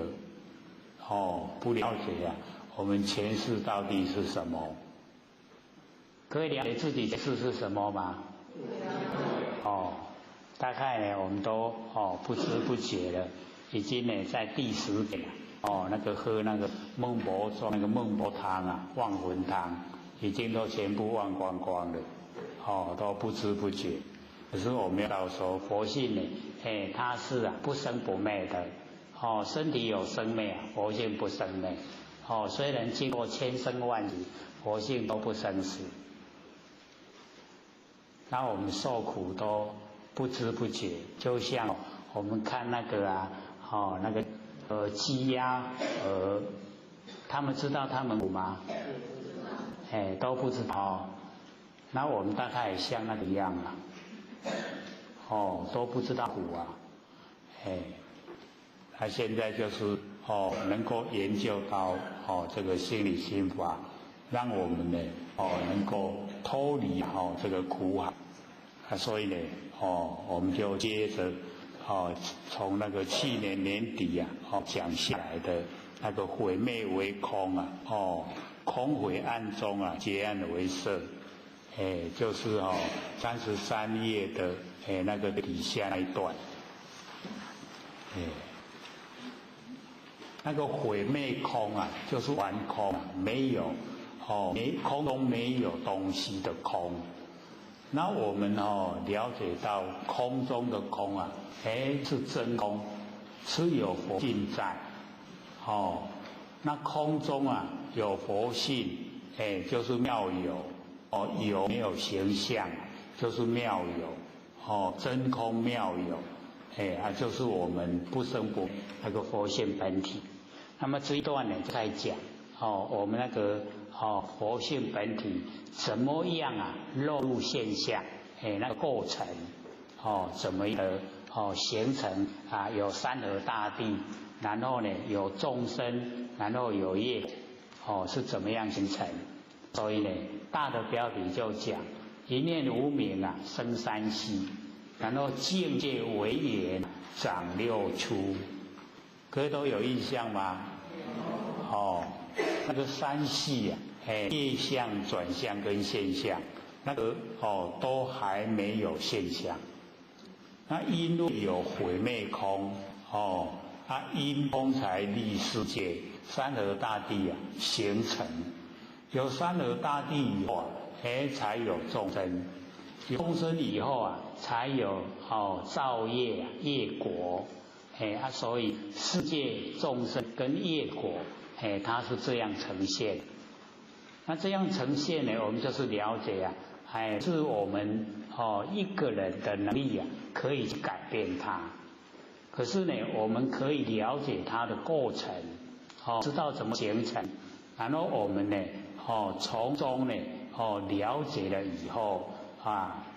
不了解我们前世到底是什么。可以了解自己前世是什么吗？大概呢我们都不知不觉了，已经呢在第10点那个喝那个孟婆粥那个孟婆汤忘魂汤已经都全部忘光光了都不知不觉。可是我们要说佛性呢它是不生不灭的身体有生灭佛性不生灭虽然经过千生万劫佛性都不生死，那我们受苦都不知不觉。就像我们看那个那个鸡鸭鹅，他们知道他们苦吗？都不知道。那我们大概也像那个一样啊，都不知道苦啊，那现在就是能够研究到这个心理心法，让我们呢能够脱离这个苦海，所以呢我们就接着从那个去年年底讲下来的那个毁灭为空啊，空毁暗中啊，结暗为色。就是33页的那个底下那一段，那个毁灭空啊，就是完空，没有空中没有东西的空。那我们了解到空中的空啊，是真空，是有佛性在，那空中啊有佛性，就是妙有。有没有形象，就是妙有，真空妙有，就是我们不生不那个佛性本体。那么这一段呢，在讲我们那个佛性本体怎么样啊落入现象，那个过程，怎么形成啊？有山河大地，然后呢有众生，然后有业，是怎么样形成？所以呢，大的标题就讲一念无明啊，生三系，然后境界为缘，长六出。各位都有印象吗？那个三系啊，业相、转相跟现象，那个都还没有现象。那因为有毁灭空，因空才立世界，山河大地啊形成。有山河大地以后才有众生，有众生以后啊，才有造业业果，所以世界众生跟业果，它是这样呈现。那这样呈现呢，我们就是了解啊，是我们一个人的能力啊，可以去改变它。可是呢，我们可以了解它的过程，知道怎么形成，然后我们呢。从中呢，了解了以后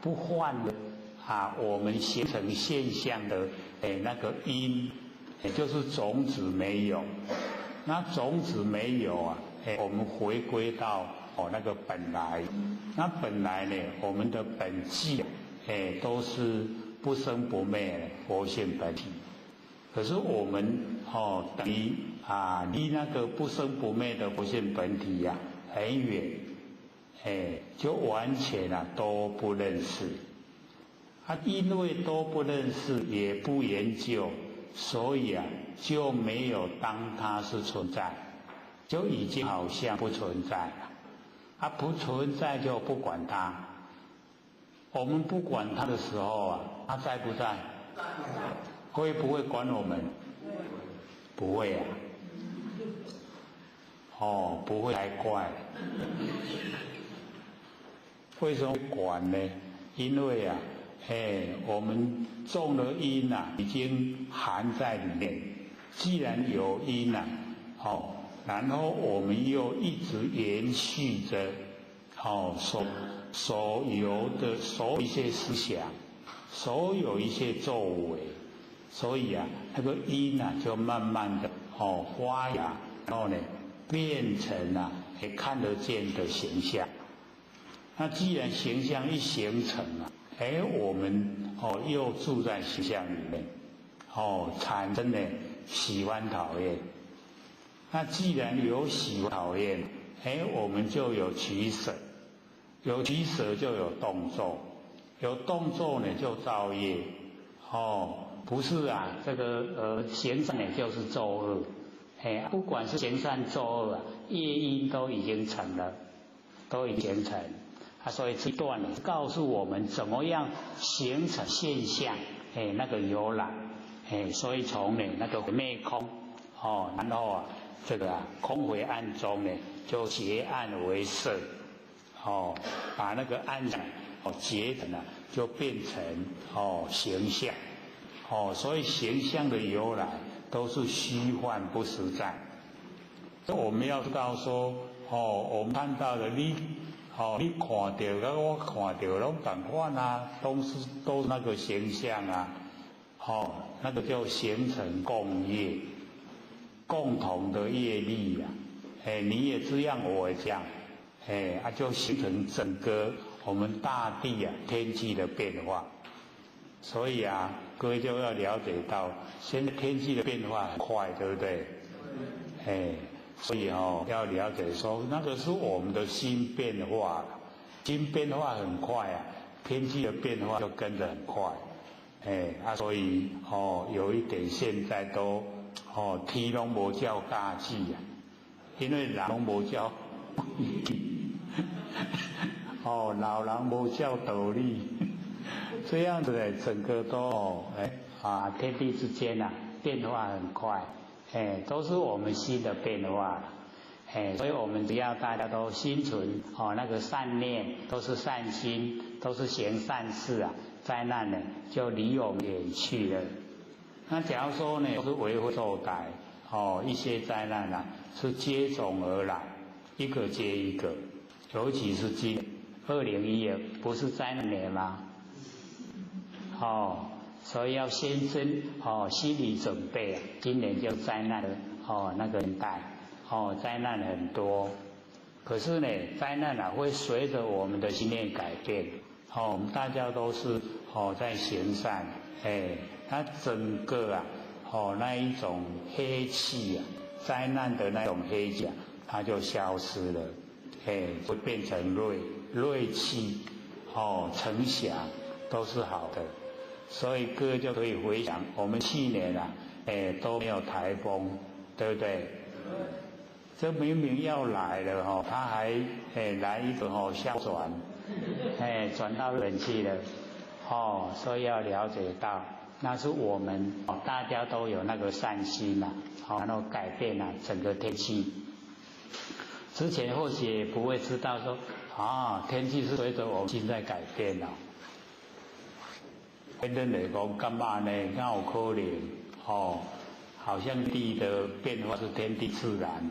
不犯了我们形成现象的那个因，也就是种子没有。那种子没有啊，我们回归到那个本来。那本来呢，我们的本质都是不生不灭的佛性本体。可是我们等于离那个不生不灭的佛性本体呀。很远，就完全都不认识。因为都不认识，也不研究，所以就没有当它是存在，就已经好像不存在了。不存在就不管它。我们不管它的时候它在不在？会不会管我们？不会啊。不会才怪。为什么会管呢？因为我们种了因已经含在里面。既然有因然后我们又一直延续着所有的一些思想，所有一些作为，所以那个因就慢慢的发芽，然后呢变成看得见的形象。那既然形象一形成我们又住在形象里面，产生了喜欢讨厌。那既然有喜欢讨厌，我们就有取舍，有取舍就有动作，有动作呢就造业。不是这个行善呢就是作恶。不管是行善作恶业因都已经成了，都已经成。所以这段告诉我们怎么样形成现象，那个由来。所以从那个灭空，然后这个空回暗中呢，就结暗为色，把那个暗结成就变成形象。所以形象的由来都是虚幻不实在。我们要知道说，我们看到的你看到跟我看到拢同款啊，都是那个形象啊，那个就形成共业，共同的业力啊，你也这样，我也这样，就形成整个我们大地啊天气的变化。所以啊，各位就要了解到，现在天气的变化很快，对不对？所以要了解说，那个是我们的心变化了，心变化很快啊，天气的变化就跟着很快。所以有一点现在都天拢无照家己啊，因为人拢无照老人无照道理。这样子呢，整个都天地之间啊变化很快，都是我们心的变化，所以我们只要大家都心存那个善念，都是善心，都是行善事啊，灾难呢就离我们远去了。那假如说呢是为非作歹，一些灾难啊是接踵而来，一个接一个，尤其是今2012不是灾难年吗？所以要先心理准备啊，今年就灾难的那个年代，灾难很多，可是呢，灾难啊会随着我们的心念改变，我们大家都是在行善，它整个啊那一种黑气啊，灾难的那种黑气啊，它就消失了，会变成锐气，成祥，都是好的。所以各位就可以回想，我们去年啊，都没有台风，对不对？这明明要来了它还来一个相转，转到冷气了，所以要了解到，那是我们大家都有那个善心呐，然后改变了整个天气。之前或许也不会知道说天气是随着我们心在改变了。咱来讲，干嘛呢？哪有可能？好像地的变化是天地自然，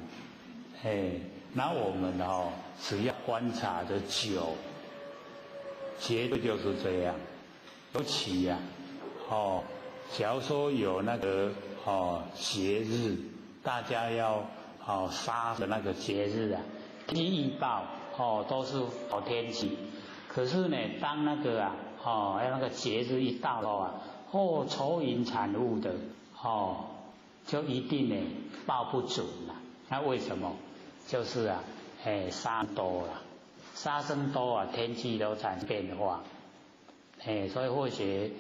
那我们只要观察的久，绝对就是这样。尤其假如说有那个节日，大家要杀的那个节日啊，天气预报都是好天气，可是呢，当那个那个节日一到了愁云惨雾的就一定呢报不准了。那为什么？就是杀多了，杀生多啊，天气都产生变化。所以或许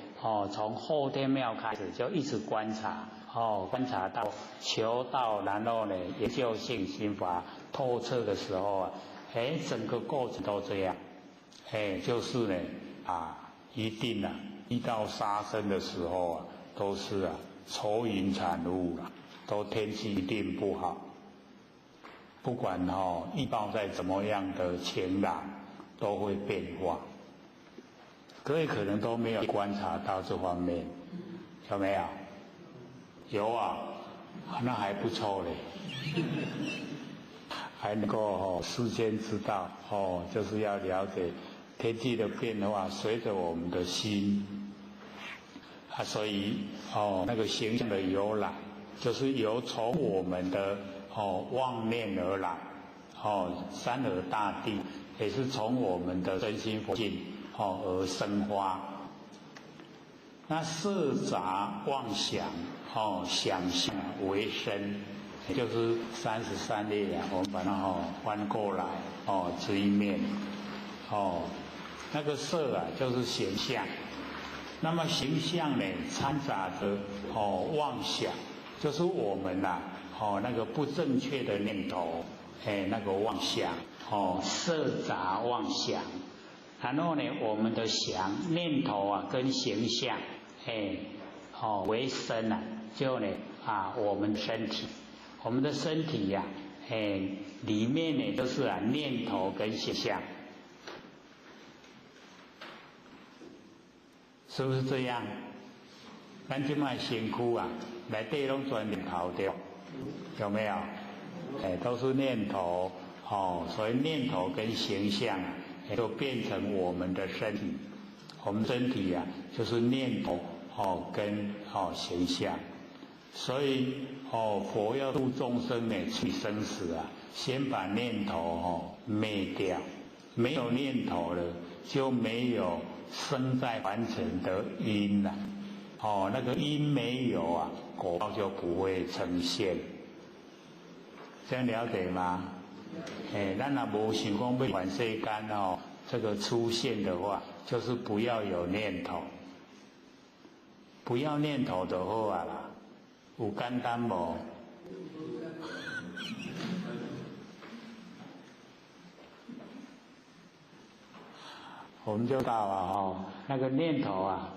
从后天庙开始就一直观察，观察到求道，然后呢研究性心法透彻的时候啊，整个过程都这样，就是呢一定遇到杀生的时候都是愁云惨雾都天气一定不好。不管预报在怎么样的晴朗，都会变化。各位可能都没有观察到这方面，有没有？有啊，那还不错嘞，还能够事先知道就是要了解天气的变化，随着我们的心所以那个形象的由来，就是由从我们的妄念而来，山河大地也是从我们的真心佛性而生发。那色杂妄想想象为身，也就是33列我们把它翻过来这一面那个色就是形象，那么形象呢掺杂着妄想，就是我们那个不正确的念头，那个妄想色杂妄想。然后呢，我们的念头跟形象为身就呢我们的身体，我们的身体里面呢都是念头跟形象，是不是这样？咱这卖身躯内底拢全念头对，有没有？都是念头，所以念头跟形象就变成我们的身体，我们身体啊就是念头跟形象，所以佛要度众生呢，去生死啊，先把念头灭掉，没有念头了，就没有生在凡尘的因了。那个因没有啊，果报就不会呈现。这样了解吗？咱若无想讲要还世间这个出现的话，就是不要有念头，不要念头就好啊啦，有简单无？我们就知道啊，那个念头啊，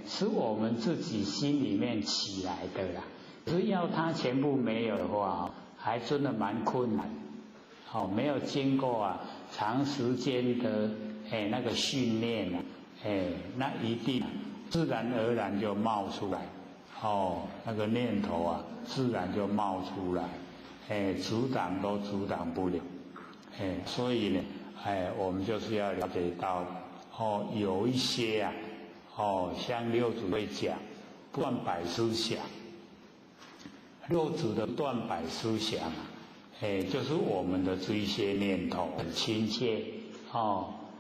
是我们自己心里面起来的啦。只要它全部没有的话，还真的蛮困难。没有经过长时间的那个训练那一定自然而然就冒出来。那个念头自然就冒出来，阻挡都阻挡不了。所以呢。我们就是要了解到，有一些像六祖会讲断百思想，六祖的断百思想就是我们的这一些念头很亲切，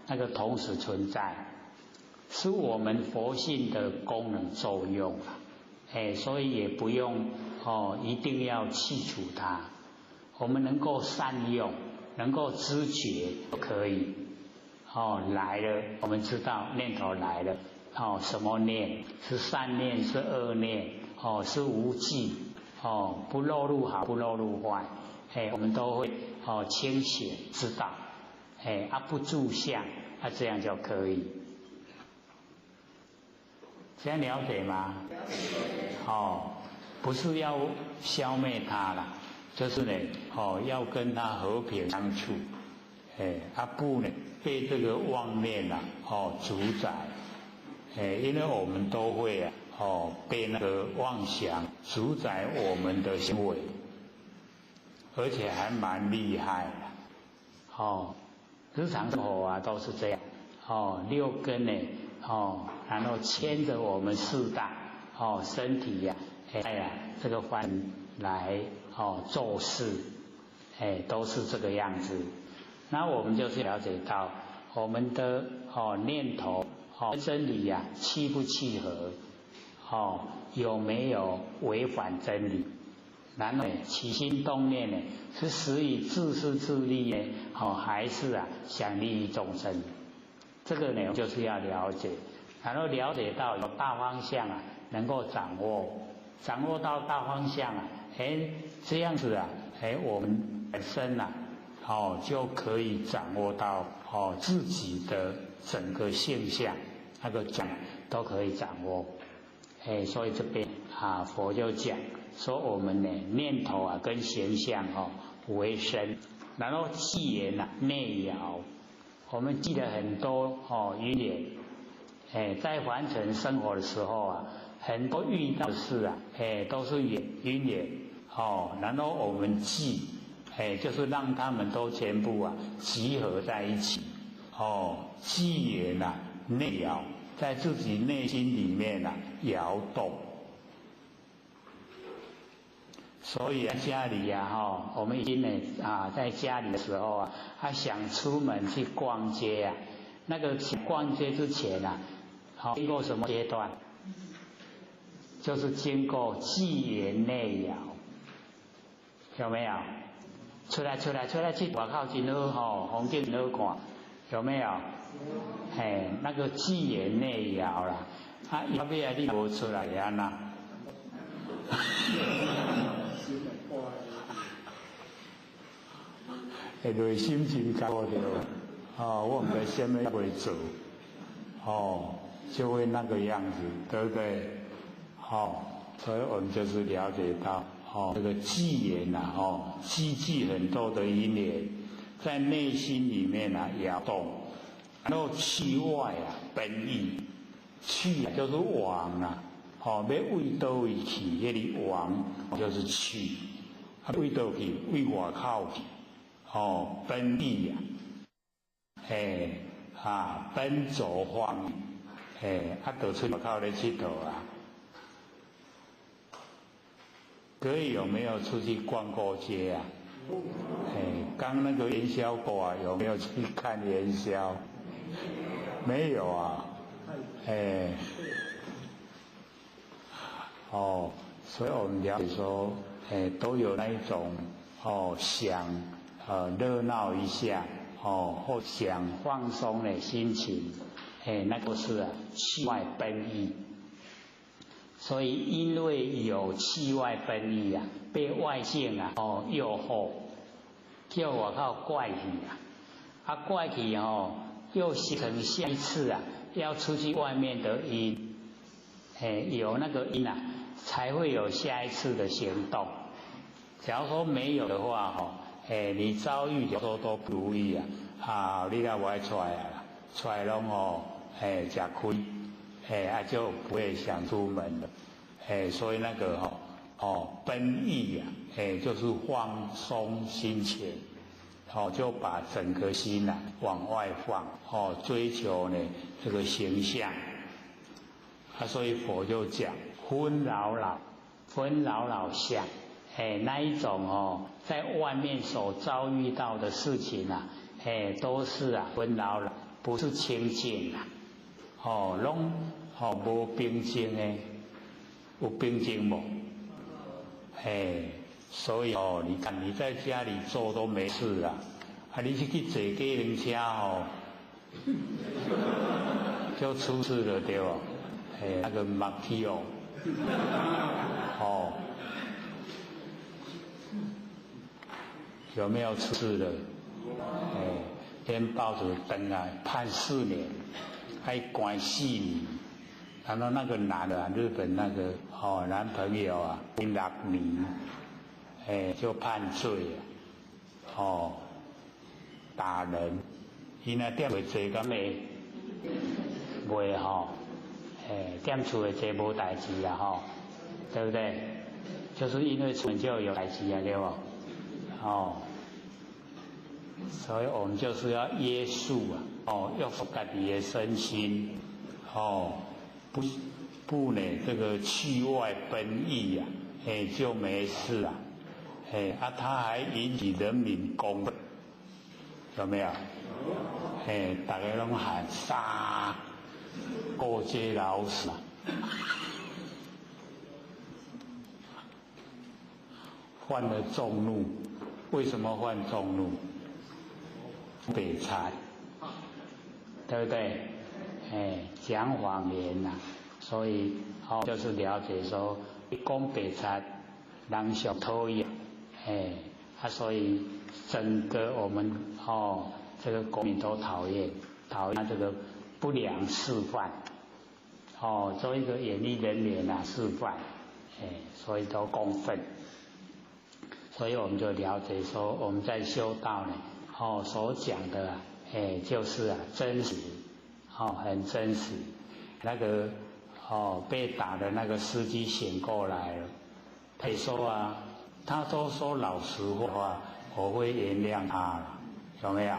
那个同时存在，是我们佛性的功能作用所以也不用一定要去除它，我们能够善用。能够知觉就可以，来了，我们知道念头来了，什么念？是善念，是恶念，是无记，不落入好，不落入坏，我们都会清醒知道，不住相，这样就可以。这样了解吗？不是要消灭它啦。就是呢，要跟他和平相处，不呢被这个妄念主宰，因为我们都会被那个妄想主宰我们的行为，而且还蛮厉害的，日常生活都是这样，六根呢，然后牵着我们四大，身体这个方来。做事，都是这个样子。那我们就是了解到我们的念头跟真理契不契合，有没有违反真理？然后起心动念呢，是始于自私自利呢，还是想利益众生？这个呢就是要了解，然后了解到有大方向能够掌握到大方向这样子我们本身就可以掌握到自己的整个现象，那个都可以掌握。所以这边佛就讲说我们呢念头跟形象为身，然后气言内摇，我们记得很多语言，在凡尘生活的时候很多遇到的事都是因缘然后我们记，就是让他们都全部集合在一起，记缘内摇，在自己内心里面摇动。所以家里我们已经呢在家里的时候想出门去逛街那个去逛街之前经过什么阶段？就是经过记缘内摇。有没有？出来去外口真好风景很好看，有没有？那个记缘内摇啦，要不然你无出来安那？内心真高的我们的什么会做，就会那个样子，对不对？所以我们就是了解到。这个记缘积聚很多的因缘，在内心里面摇动，然后去外奔逸，去就是往要为到位去，那里往就是去，为倒去，为外口去，奔逸呀，奔走方逸，就出外口咧佚佗啊。各位有没有出去逛过街啊？刚那个元宵过啊，有没有去看元宵？没有啊，所以我们了解说，都有那一种想热闹一下，或想放松的心情，那个是气外奔逸。所以因为有气外奔逸啊，被外境啊诱惑，叫我靠怪去怪去又形成下一次啊要出去外面的因，有那个因啊，才会有下一次的行动。假如说没有的话你遭遇有时候都不如意啊，你若不爱出来啊，出来拢吃亏。就不会想出门了，所以那个奔逸就是放松心情，就把整个心往外放，追求呢这个形象，所以佛就讲纷扰扰相，那一种在外面所遭遇到的事情都是纷扰扰，不是清净拢无平静诶，有平静无？所以你看你在家里坐都没事啊，你去坐计程车就出事了对吧？那个马屁有没有出事了？天报纸登来判4年，还关4年。然后那个男的日本那个男朋友6年，就判罪打人，伊那点会坐敢袂点厝会坐无代志对不对？就是因为出门就有代志对不？所以我们就是要约束约束自己的身心不呢这个去外奔逸就没事他还引起人民公愤，有没有？大家拢喊杀过街老鼠，犯了众怒。为什么犯众怒？北财，对不对？讲谎言所以就是了解说，讲白贼，人上讨厌，所以整个我们这个国民都讨厌这个不良示范，做一个演艺人员示范，所以都公愤。所以我们就了解说，我们在修道呢，所讲的就是真实。很真实。那个被打的那个司机醒过来了，他说他都说老实话，我会原谅他了，有没有？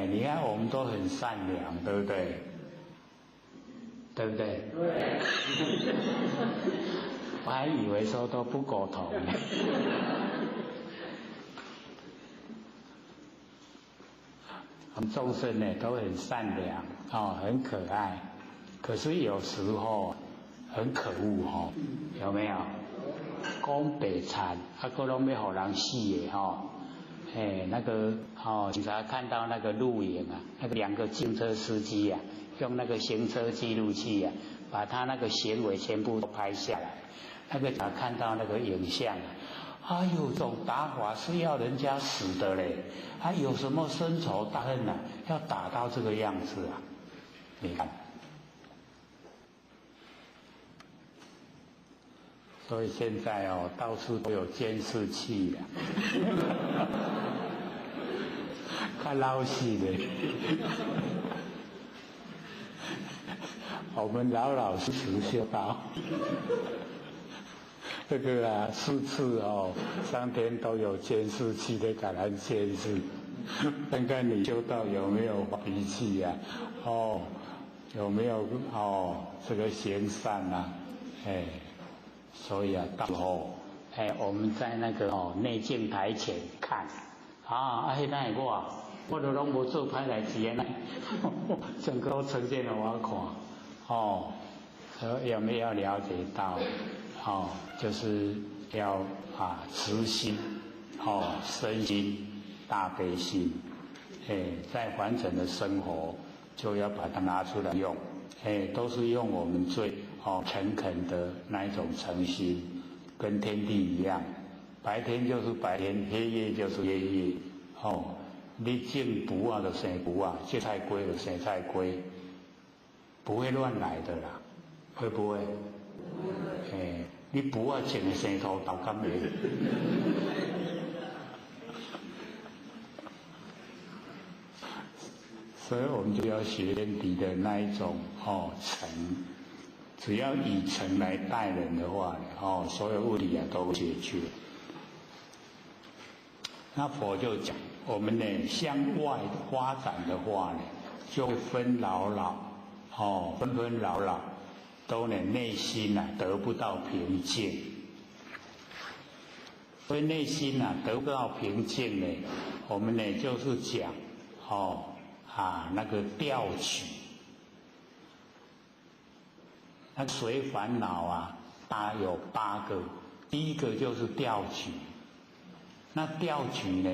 你看我们都很善良，对不对？对不对？对。我还以为说都不苟同。我们众生呢都很善良很可爱，可是有时候很可恶有没有？讲白惨，还拢要互人死的那个警察看到那个录影那个2个警车司机用那个行车记录器把他那个行为全部都拍下来。那个警察看到那个影像这种打法是要人家死的嘞，有什么深仇大恨要打到这个样子你看。所以现在到处都有监视器看老死的。我们老老实实修道，这个啊4次哦，上天都有监视器的给咱监视，看看你修道有没有发脾气呀、哦，有没有哦这个行善啊，哎，所以啊到时候哎我们在那个哦内镜台前看啊，迄那我都拢无做歹代志啊，整个都呈现给我看，哦，有没有了解到？哦，就是要慈心，哦，身心大悲心，在完整的生活就要把它拿出来用，都是用我们最诚恳的那一种诚心，跟天地一样，白天就是白天，黑夜就是黑夜，哦。你种卜啊就生卜啊，芥菜龟就生菜龟，不会乱来的啦，会不会？你卜啊种生土豆干袂？所以我们就要学天地的那一种诚，只要以诚来待人的话，所有问题啊都解决。那佛就讲。我们呢向外发展的话呢，就纷扰，纷纷扰扰，都呢内心得不到平静。所以内心得不到平静呢，我们呢就是讲那个调取，那随烦恼大有8个，第一个就是调取。那调举呢？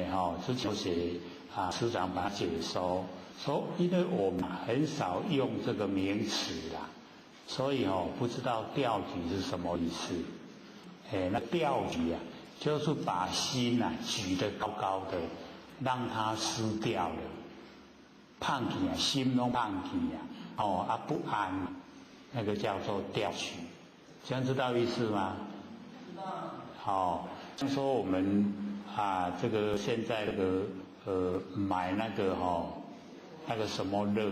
是就是师长把它解说，说因为我们很少用这个名词啦，所以不知道调举是什么意思。那调举就是把心举得高高的，让它失掉了，胖起心拢胖起不安，那个叫做调举。这样知道意思吗？知道。像说我们。这个现在买那个什么乐，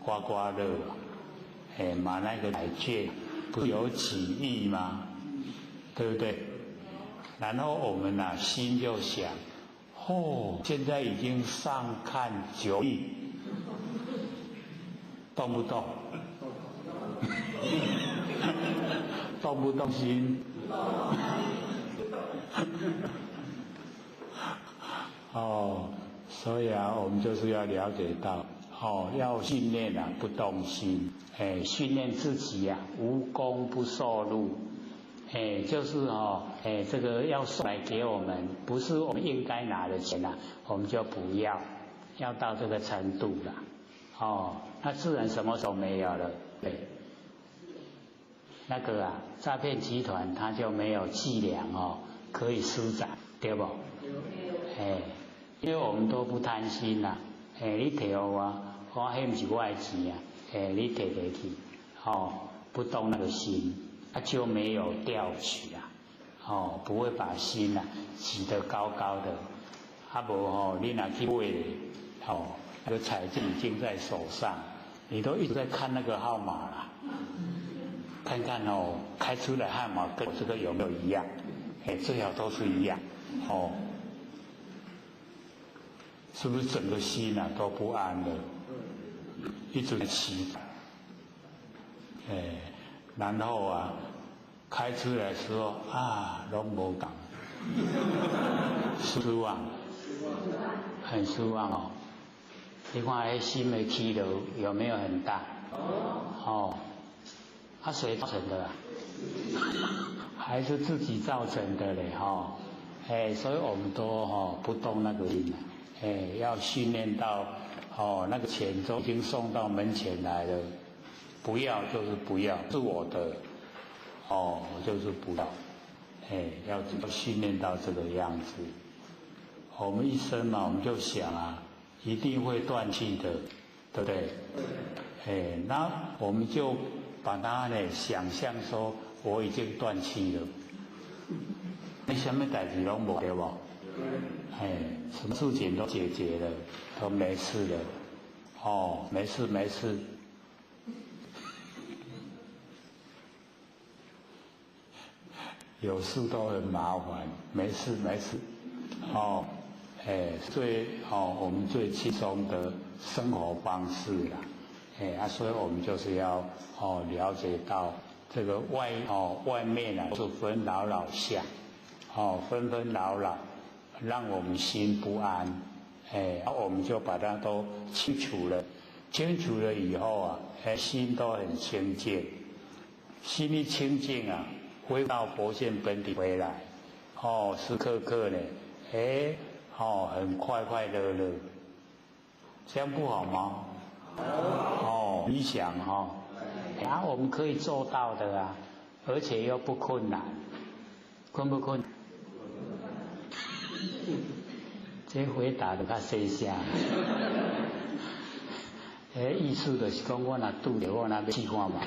刮刮乐，买那个彩券，不是有几亿吗？对不对？然后我们心就想，现在已经上看9亿，动不动？动不动心？所以我们就是要了解到，要训练不动心，训练自己无功不受禄，就是这个要送来给我们，不是我们应该拿的钱我们就不要，要到这个程度了，那自然什么时候没有了？对，那个诈骗集团他就没有伎俩可以施展，对不？因为我们都不贪心你摕给我，迄不是我的钱你摕回去，不动那个心，就没有调取不会把心举得高高的，无你若去买那个彩券已经在手上，你都一直在看那个号码啦，看看开出来号码跟我这个有没有一样？最好都是一样是不是整个心都不安了？一直在期待，然后开出来的时候拢无同，失望，很失望你看那心的起落有没有很大？谁造成的还是自己造成的嘞所以我们都不动那个心要训练到那个钱都已经送到门前来了，不要就是不要，是我的我就是不要，要训练到这个样子。我们一生我们就想一定会断气的，对不对？那我们就把它想象说我已经断气了，你什么代志拢无对不？什么事情都解决了，都没事了，没事没事。有事都很麻烦，没事，我们最轻松的生活方式啦，所以我们就是要了解到这个外面是纷扰相，纷扰，让我们心不安，我们就把它都清除了以后心都很清净，心一清净回到佛性本体回来，时刻刻呢，很快乐，这样不好吗？理想我们可以做到的而且又不困难，困不困？这回答就较细声。意思就是讲，我若拄着，我若要试看嘛。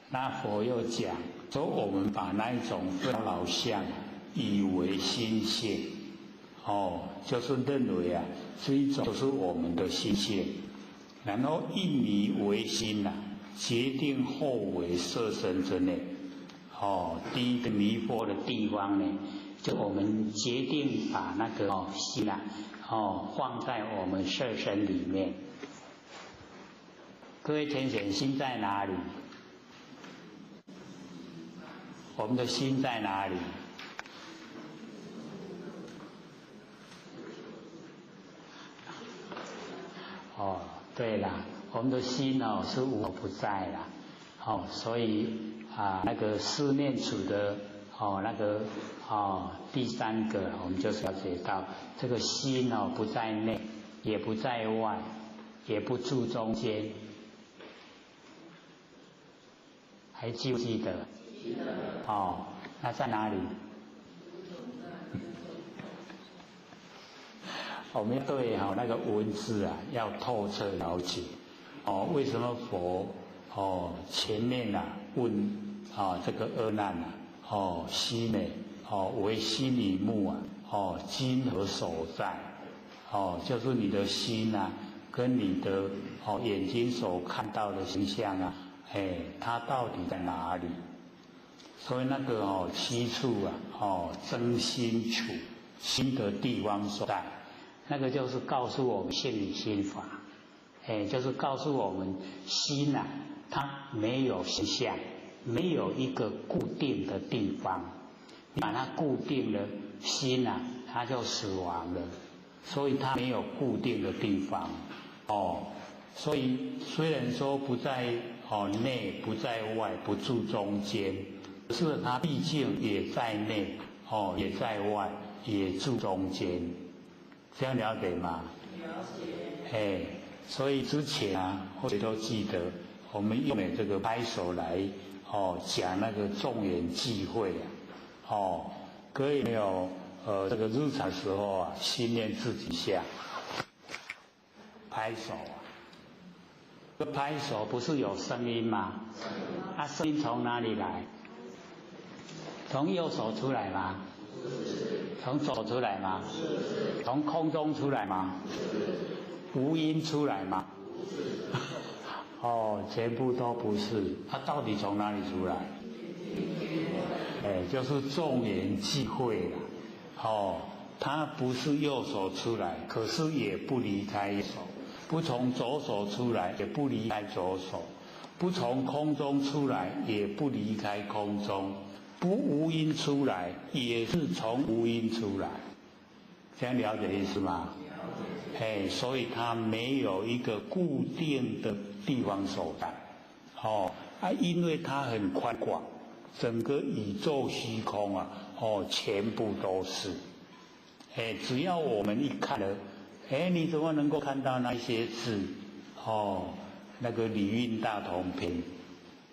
那佛又讲，说我们把那一种纷扰相以为心性，就是认为是一种就是我们的心性，然后一迷为心决定后为色身之内。第一个迷惑的地方呢，就我们决定把那个心放在我们色身里面。各位天选，心在哪里？我们的心在哪里？对啦，我们的心是无所不在啦，所以那个四念处的第三个，我们就是了解到这个心不在内，也不在外，也不住中间，还记不记得？那在哪里？我们对那个文字要透彻了解。为什么佛前面问这个阿难心呢为心以目今何所在？就是你的心跟你的眼睛所看到的形象它到底在哪里？所以那个七处真心处，心的地方所在，那个就是告诉我们性理心法，就是告诉我们心它没有实相，没有一个固定的地方，你把它固定了，心它就死亡了，所以它没有固定的地方所以虽然说不在内，不在外，不住中间，可是它毕竟也在内也在外，也住中间，这样了解吗？了解。所以之前或者都记得，我们用这个拍手来讲那个众缘际会各位没有这个日常时候训练自己下拍手拍手不是有声音吗？声音从哪里来？从右手出来吗？从手出来吗？从空中出来吗？无音出来吗？全部都不是。它到底从哪里出来？就是众缘际会了。它不是右手出来，可是也不离开右手。不从左手出来，也不离开左手；不从空中出来，也不离开空中；不无音出来，也是从无音出来。这样了解意思吗？所以它没有一个固定的地方所在。因为它很宽广，整个宇宙虚空全部都是。只要我们一看了。你怎么能够看到那些字？那个礼运大同篇，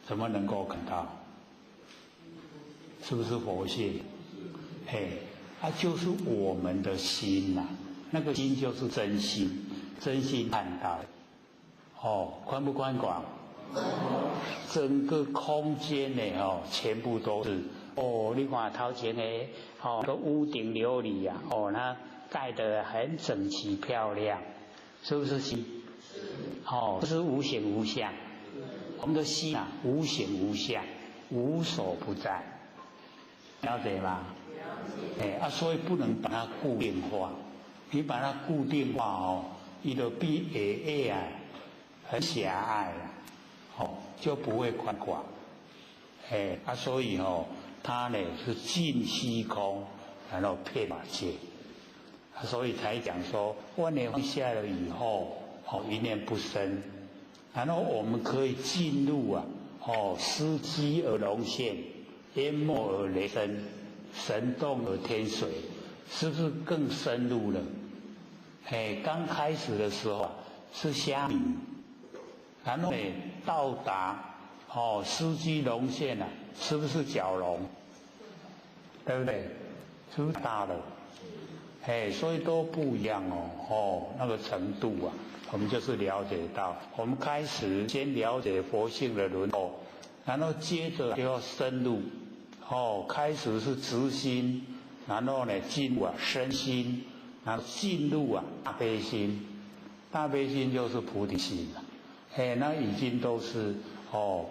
怎么能够看到？是不是佛性？就是我们的心那个心就是真心，真心看到。宽不宽广？整个空间呢，全部都是。你看头前的个屋顶琉璃那盖得很整齐漂亮，是不是心？不是无形无相。我们的心啊，无形无相，无所不在，了解吗？所以不能把它固定化。你把它固定化它就比下啊很狭隘了，就不会宽广。所以它呢是尽虚空，然后遍法界。所以才讲说，万念放下了以后，一念不生，然后我们可以进入司机而龙现，淹没而雷声，神动而天水，是不是更深入了？刚开始的时候是虾米，然后到达司机龙现啊，是不是角龙？对不对？是不是大了？所以都不一样那个程度啊，我们就是了解到，我们开始先了解佛性的轮廓，然后接着就要深入，开始是直心，然后呢进入身心，然后进入大悲心，大悲心就是菩提心了，那已经都是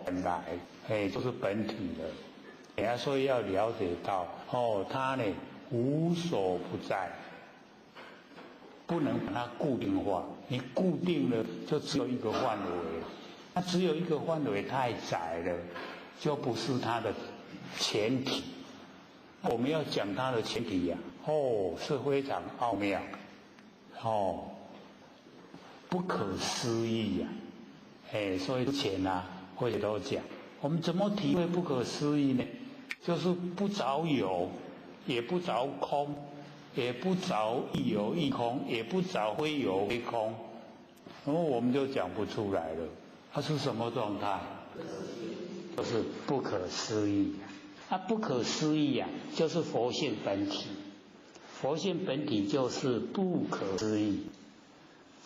本来就是本体了，所以要了解到它呢无所不在。不能把它固定化，你固定了就只有一个范围，它只有一个范围太窄了，就不是它的前提。我们要讲它的前提呀，是非常奥妙，不可思议呀，所以之前啊，或者都讲，我们怎么体会不可思议呢？就是不着有，也不着空。也不着亦有亦空，也不着非有非空，然后我们就讲不出来了。它是什么状态？就是不可思议。不可思议啊，就是佛性本体。佛性本体就是不可思议，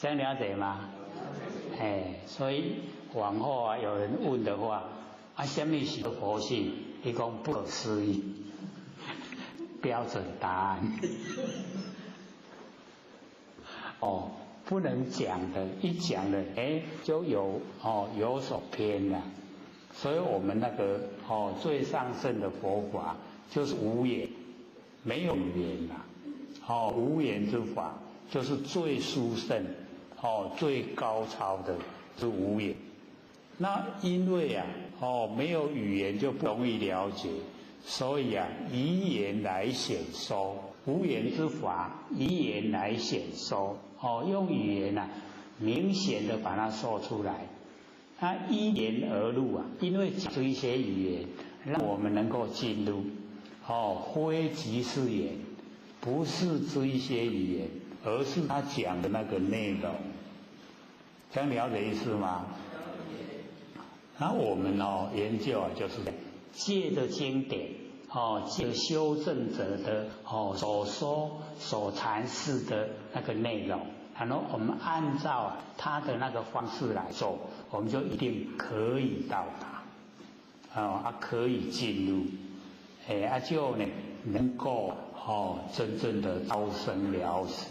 这样了解吗？所以往后啊，有人问的话，什么是佛性？你讲不可思议。标准答案不能讲的，一讲了就有所偏了。所以我们那个最上圣的佛法就是无言，没有语言啦，无言之法就是最殊胜最高超的是无言。那因为啊没有语言就不容易了解。所以啊，以言来显收，无言之法，以言来显收。用语言啊，明显的把它说出来。依言而入啊，因为讲出一些语言，让我们能够进入。非即是言，不是这一些语言，而是他讲的那个内容。这样了解意思吗？那我们研究啊，就是借着经典，借着修正者的所说所阐释的那个内容，然后我们按照他的那个方式来做，我们就一定可以到达，可以进入，就呢能够真正的超生了死。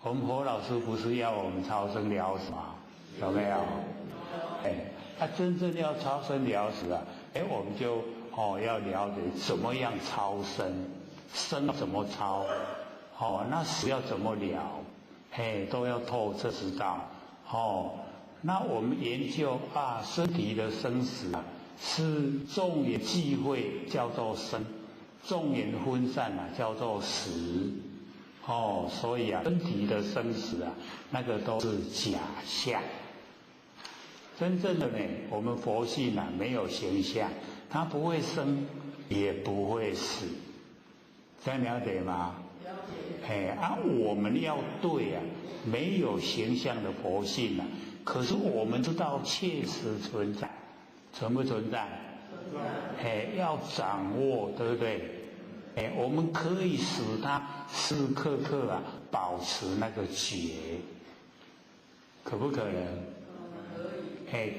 我们佛老师不是要我们超生了死吗？有没有？真正要超生了死啊，我们就要了解怎么样超生，生怎么超，那死要怎么了，都要透彻知道。那我们研究身体的生死啊，是众缘际会叫做生，众缘分散叫做死。所以身体的生死啊，那个都是假象。真正的呢，我们佛性没有形象，它不会生，也不会死，这样了解吗？了解。我们要对没有形象的佛性可是我们知道切实存在，存不存在？要掌握，对不对？我们可以使它时时刻刻保持那个觉，可不可能？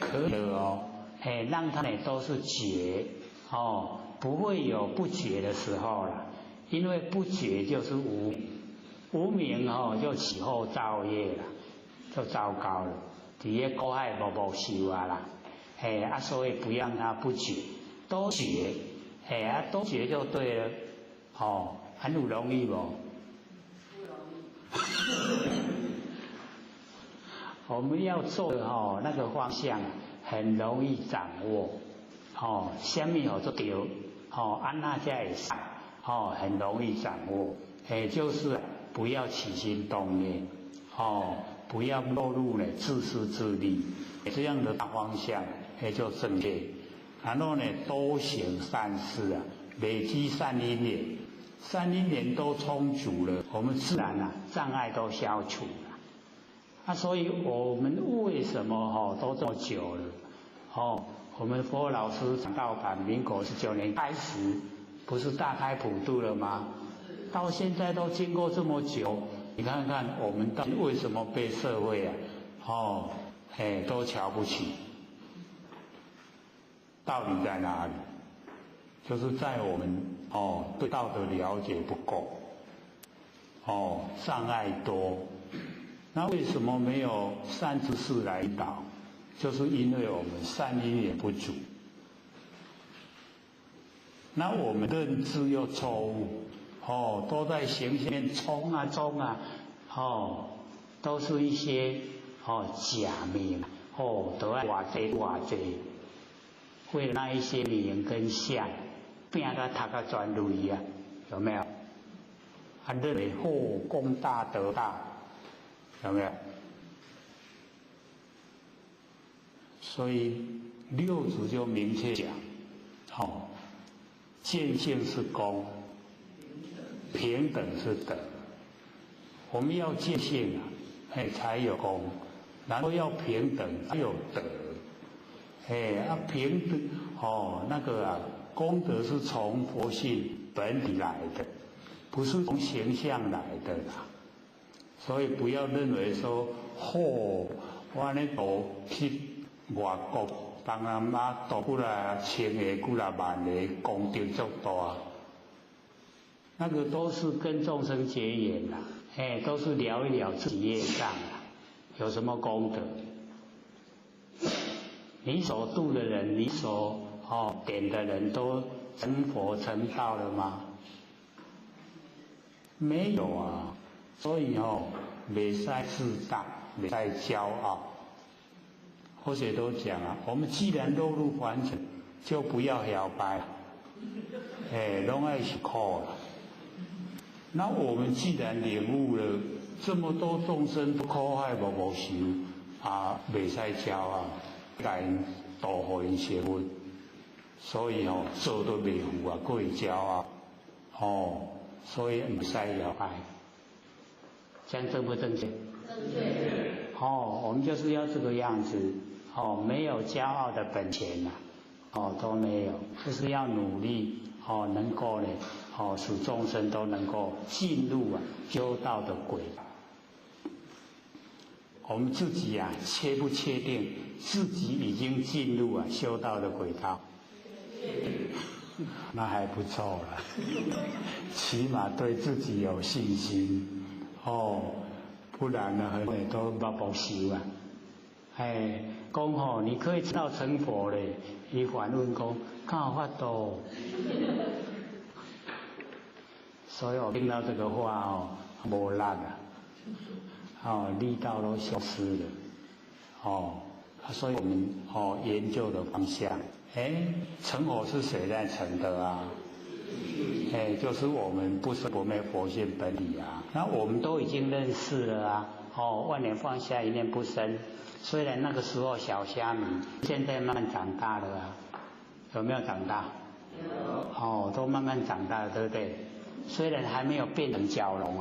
可以的让它都是觉不会有不觉的时候了，因为不觉就是无明就起后造业了，就糟糕了。底下苦海无修啊啦，所以不让它不觉，多觉，多觉就对了，很有容易不？不容易。我们要做的那个方向很容易掌握，什么做对，安那才会使，很容易掌握，就是不要起心动念，不要落入呢自私自利，这样的大方向就正确。然后呢，多行善事啊，累积善因缘，善因缘都充足了，我们自然障碍都消除了。所以我们为什么都这么久了？我们佛老师讲道版民国19年开始，不是大开普度了吗？到现在都经过这么久。你看看我们到底为什么被社会都瞧不起？道理在哪里？就是在我们对道德了解不够，障碍多。那为什么没有善知识来导？就是因为我们善因也不足。那我们认知又错误。都在行前面冲啊，都是一些假名，都要偌济，为了那一些名跟相，拼到读到专类啊，有没有？认为功大德大，有没有？所以六祖就明确讲，见性是功。平等是德，我们要见性才有功，然后要平等才有德，平等那个功德是从佛性本体来的，不是从形象来的啦。所以不要认为说，我呢度去外国，东南亚度过来千个、几来万个，功德足大。那个都是跟众生结缘啦，都是了一了自己业障啦，有什么功德？你所度的人，你所点的人都成佛成道了吗？没有啊，所以袂使自大，袂使骄傲。或者都讲我们既然落入凡尘，就不要摇摆，拢爱是苦了。那我们既然领悟了这么多众生苦海无受袂使骄傲，来度互因成佛，所以做都袂负还会骄傲，所以唔使摇摆，这样正不正确？正确。我们就是要这个样子，没有骄傲的本钱都没有，就是要努力能够呢。使众生都能够进入修道的轨道。我们自己确不确定自己已经进入修道的轨道？那还不错了，起码对自己有信心不然呢，很多都不修啊。讲你可以知道成佛嘞，伊反问讲，敢有法度？所以我听到这个话无力力道都消失了所以我们研究的方向，成佛是谁在成的啊？就是我们不生不灭佛性本体啊。那我们都已经认识了万年放下一念不生。虽然那个时候小虾米，现在慢慢长大了有没有长大？有。都慢慢长大了，对不对？虽然还没有变成蛟龙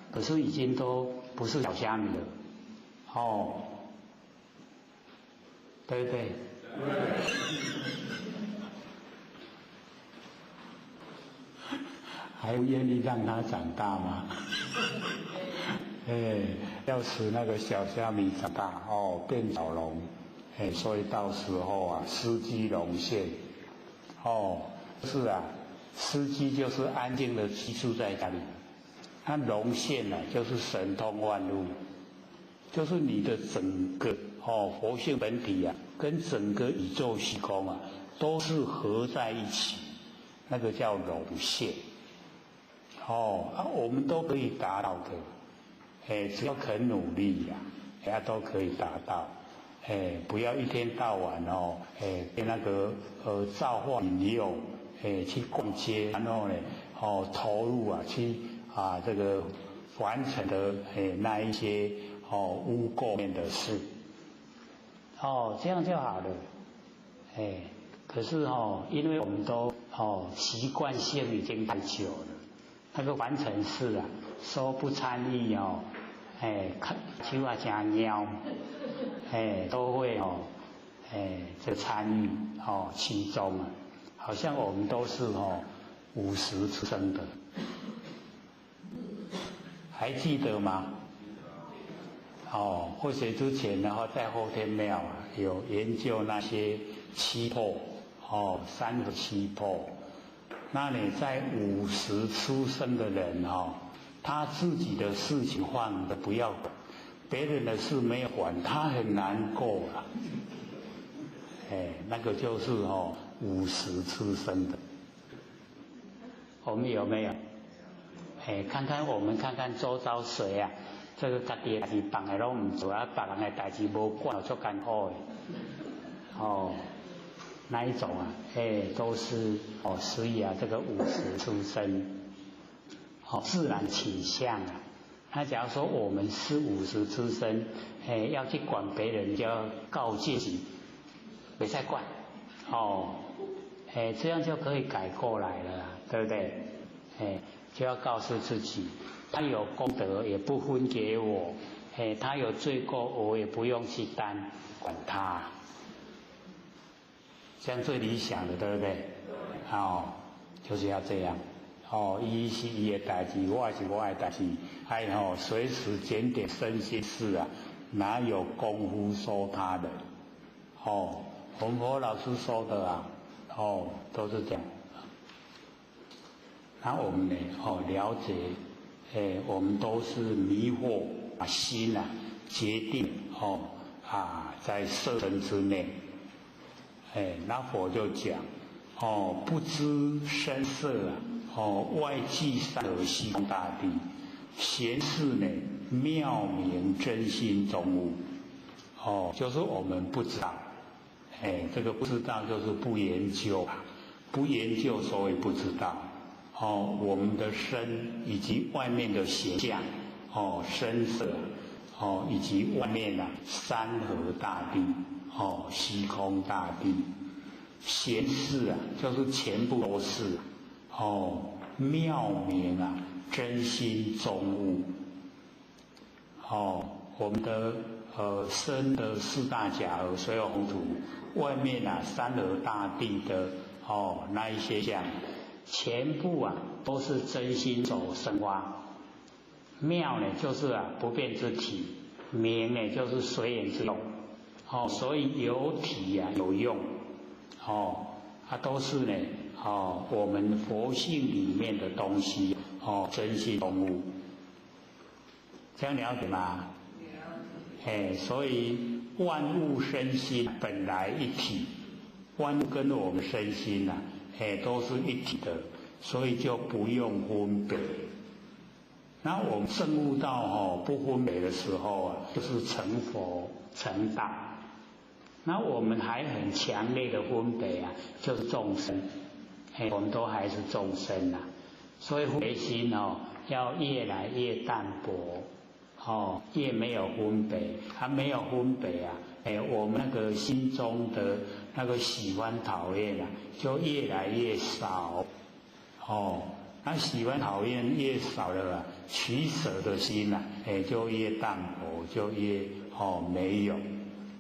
可是已经都不是小虾米了对不对？还愿意让它长大吗？要使那个小虾米长大变蛟龙所以到时候司机龙现是司机就是安静的居住在家里，那龙现就是神通万物，就是你的整个活性本体啊，跟整个宇宙虚空啊，都是合在一起，那个叫融现。我们都可以达到的，只要肯努力呀，大家都可以达到。不要一天到晚跟那个造化引诱，去逛街，然后呢，投入啊去这个完成的那一些污垢面的事，这样就好了。可是因为我们都习惯性已经太久了，那个完成事啊，说不参与看手啊真喵，都会这参与其中啊，好像我们都是50出生的，还记得吗？或许之前在后天庙啊有研究那些七魄，37魄。那你在50出生的人他自己的事情放的不要管，别人的事没有管，他很难过了。那个就是50出生的。我们有没有？看看周遭谁啊？这个家己的代志放的拢唔做，别人的代志无管，足艰苦的。那一种啊，都是所以啊，这个50出生，自然倾向啊。那假如说我们是50出生，要去管别人，就要告诫自己，别再管，这样就可以改过来了，对不对？就要告诉自己，他有功德也不分给我，他有罪过我也不用去担管他。这样最理想的，对不对？就是要这样。伊是伊的代志，我是我的代志，随时检点身心事啊，哪有功夫说他人？洪佛老师说的啊，都是这样。那我们呢？了解，我们都是迷惑，把心啊决定在色身之内。那佛就讲，不知声色啊，外际善恶西方大地，闲事呢妙明真心中物。就是我们不知道，这个不知道就是不研究啊，不研究所以不知道。我们的身以及外面的形象，声色，以及外面山河大地。虚空大地，闲事啊，就是全部都是妙明啊，真心中物。我们的身的4大假合随红土，外面山河大地的那一些像，全部都是真心所生发。妙呢，就是不变之体；明呢，就是随缘之用。所以有体有用，都是呢，我们佛性里面的东西，真心中物，这样了解吗？所以万物身心本来一体，万物跟我们身心都是一体的，所以就不用分别。那我们证悟到不分别的时候就是成佛成道。那我们还很强烈的分别就是众生，我们都还是众生所以分别心要越来越淡薄，越没有分别，没有分别我们那个心中的那个喜欢讨厌就越来越少，那喜欢讨厌越少了取舍的心就越淡薄，就越没有。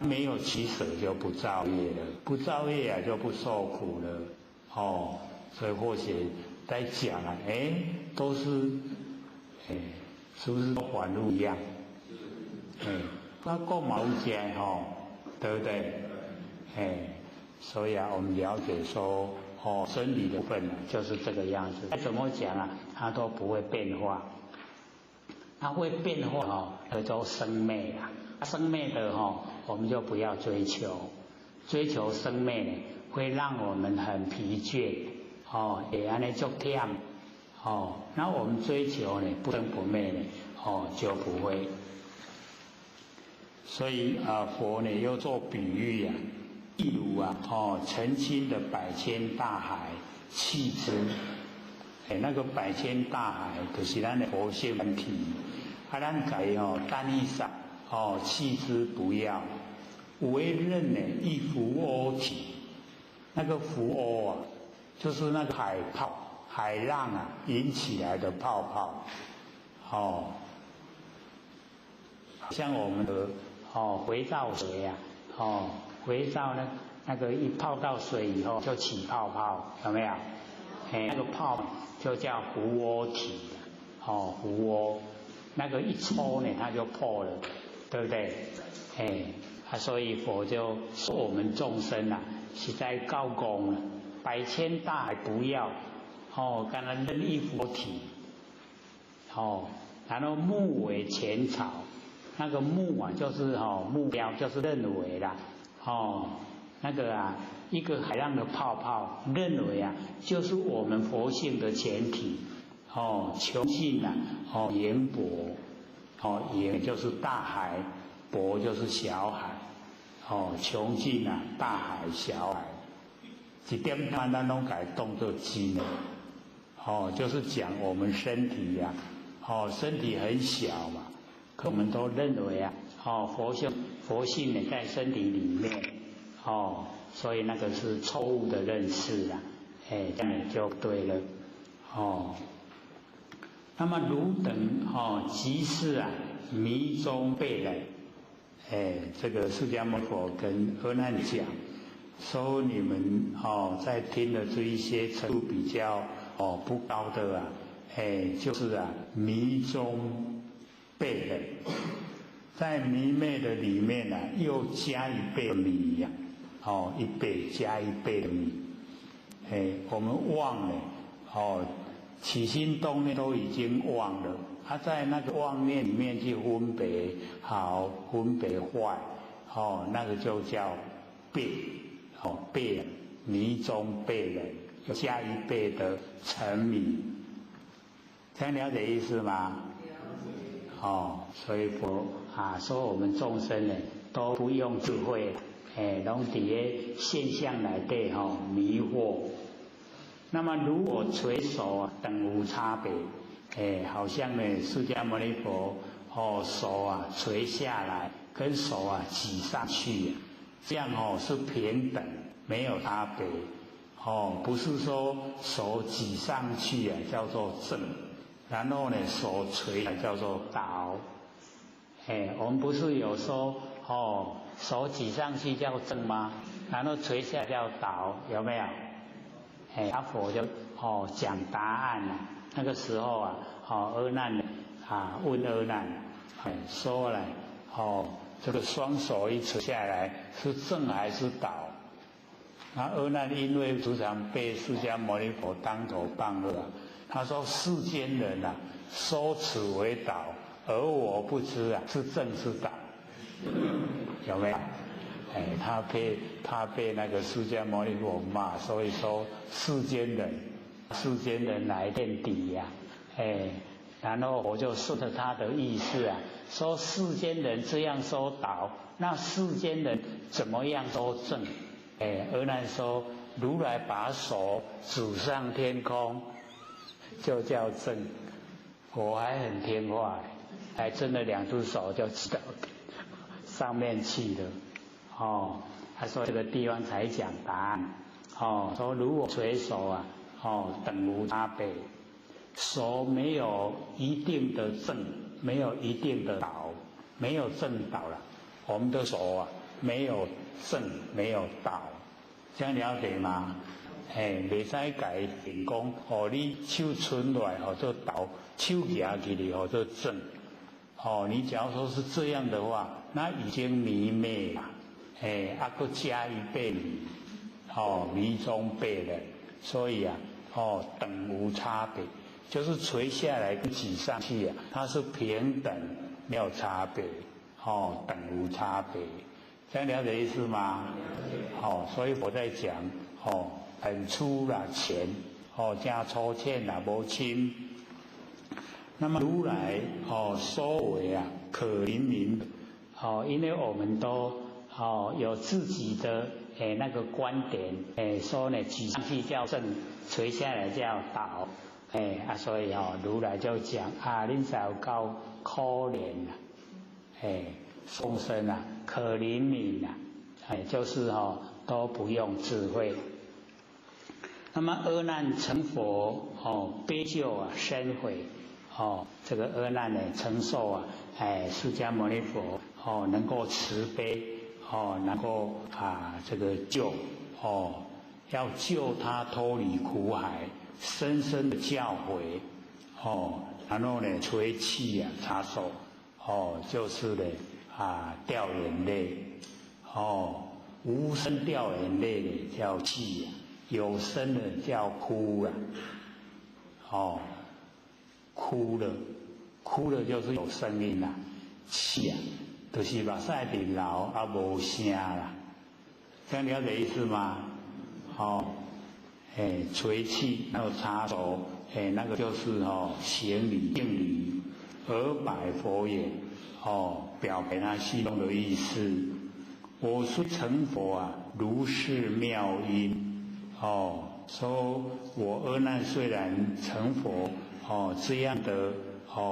没有取舍就不造业了，不造业就不受苦了。所以或许在讲都是是不是都反路一样？那够毛尖对不对？所以我们了解说真理的部分就是这个样子。怎么讲它都不会变化，它会变化叫做生灭生灭的我们就不要追求，追求生灭呢，会让我们很疲倦，也安尼足忝，那我们追求呢，不生不灭呢，就不会。所以佛呢又做比喻啊，例如澄清的百千大海弃之，那个百千大海就是咱的佛性本体，咱改单一上弃之不要，为任呢一浮欧体，那个浮欧啊，就是那个海泡、海浪啊引起来的泡泡，像我们的肥皂水啊，肥皂呢，那个一泡到水以后就起泡泡，有没有？那个泡就叫浮欧体，浮欧，那个一抽呢，它就破了，对不对？所以佛就说我们众生啊，是在高公了，百千大海不要，干了任一浮体，然后目为前草。那个目啊，就是目标，就是认为啦，那个啊，一个海浪的泡泡，认为啊，就是我们佛性的前提，穷尽啊，言薄，言就是大海，薄就是小海，穷尽啊，大海小海，一点单单拢改动作机呢，就是讲我们身体呀，身体很小嘛。我们都认为啊，佛性呢在身体里面，所以那个是错误的认识啊，这样就对了，那么汝等即是啊迷中悖人，这个释迦牟尼佛跟阿难讲，说你们在听的这一些程度比较不高的啊，就是啊迷中悖人，在迷昧的里面呢，又加一倍的迷呀，一倍加一倍的迷，我们忘了，起心动念都已经忘了，在那个妄念里面去分别好，分别坏，那个就叫悖，悖人，迷中悖人，又加一倍的沉迷，这样了解意思吗？所以佛说我们众生呢都不用智慧，拢伫个现象内底迷惑。那么如果垂手等无差别，好像呢释迦牟尼佛手垂下来，跟手举上去，这样是平等，没有差别。不是说手举上去叫做正。然后呢，手垂叫做倒，我们不是有说手举上去叫正吗？然后垂下叫倒，有没有？阿佛就讲答案了。那个时候阿难问阿难，说了这个双手一垂下来是正还是倒？那阿难因为时常被释迦牟尼佛当头棒喝，他说世间人说此为倒，而我不知是正是倒，有没有？他被那个释迦牟尼佛骂，所以说世间人来垫底呀，然后我就顺着他的意思说世间人这样说倒，那世间人怎么样说正？阿难说，如来把手指上天空，就叫正。我还很听话，还真的2只手就指到上面去了。他说这个地方才讲答案。说如果垂手等无差别，手没有一定的正，没有一定的倒，没有正倒了。我们的手没有正，没有倒，这样了解吗？袂使改定讲，你手伸来就倒，手夹起来就正。你假如说是这样的话，那已经迷昧了。搁加一倍迷，迷中悖人。所以等无差别，就是垂下来跟举上去它是平等，没有差别。等无差别，这样了解意思吗？所以我在讲本粗啦浅，加粗浅啦无深。那么如来说为可怜悯，因为我们都有自己的那个观点，说呢举上去叫正，垂下来叫倒，所以如来就讲恁才有够可怜众生可怜悯就是都不用智慧。那么阿难成佛悲救生悔这个阿难呢承受释迦牟尼佛能够慈悲能够这个救要救他脱离苦海，深深的教诲然后呢吹气擦手就是呢掉眼泪无声掉眼泪的叫气有声的叫哭哭了就是有声音气就是目屎直流无声啦，这样了解意思吗？吹气然后擦手那个就是行礼敬礼而摆佛言表给他心中的意思。我虽成佛如是妙音说我阿难虽然成佛这样的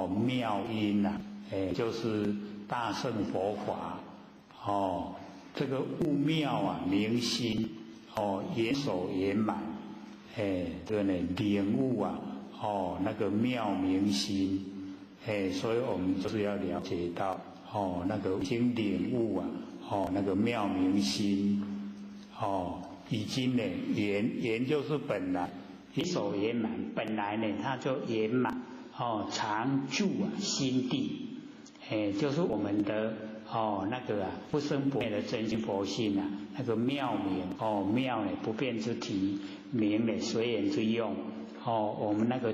妙音就是大乘佛法这个悟妙明心严守圆满这个呢领悟那个妙明心所以我们就是要了解到那个已经领悟那个妙明心已经呢圆就是本来严守圆满，本来呢它就圆满常住心地就是我们的那个不生不灭的真心佛性那个妙明妙呢不变之体，明呢随缘之用我们那个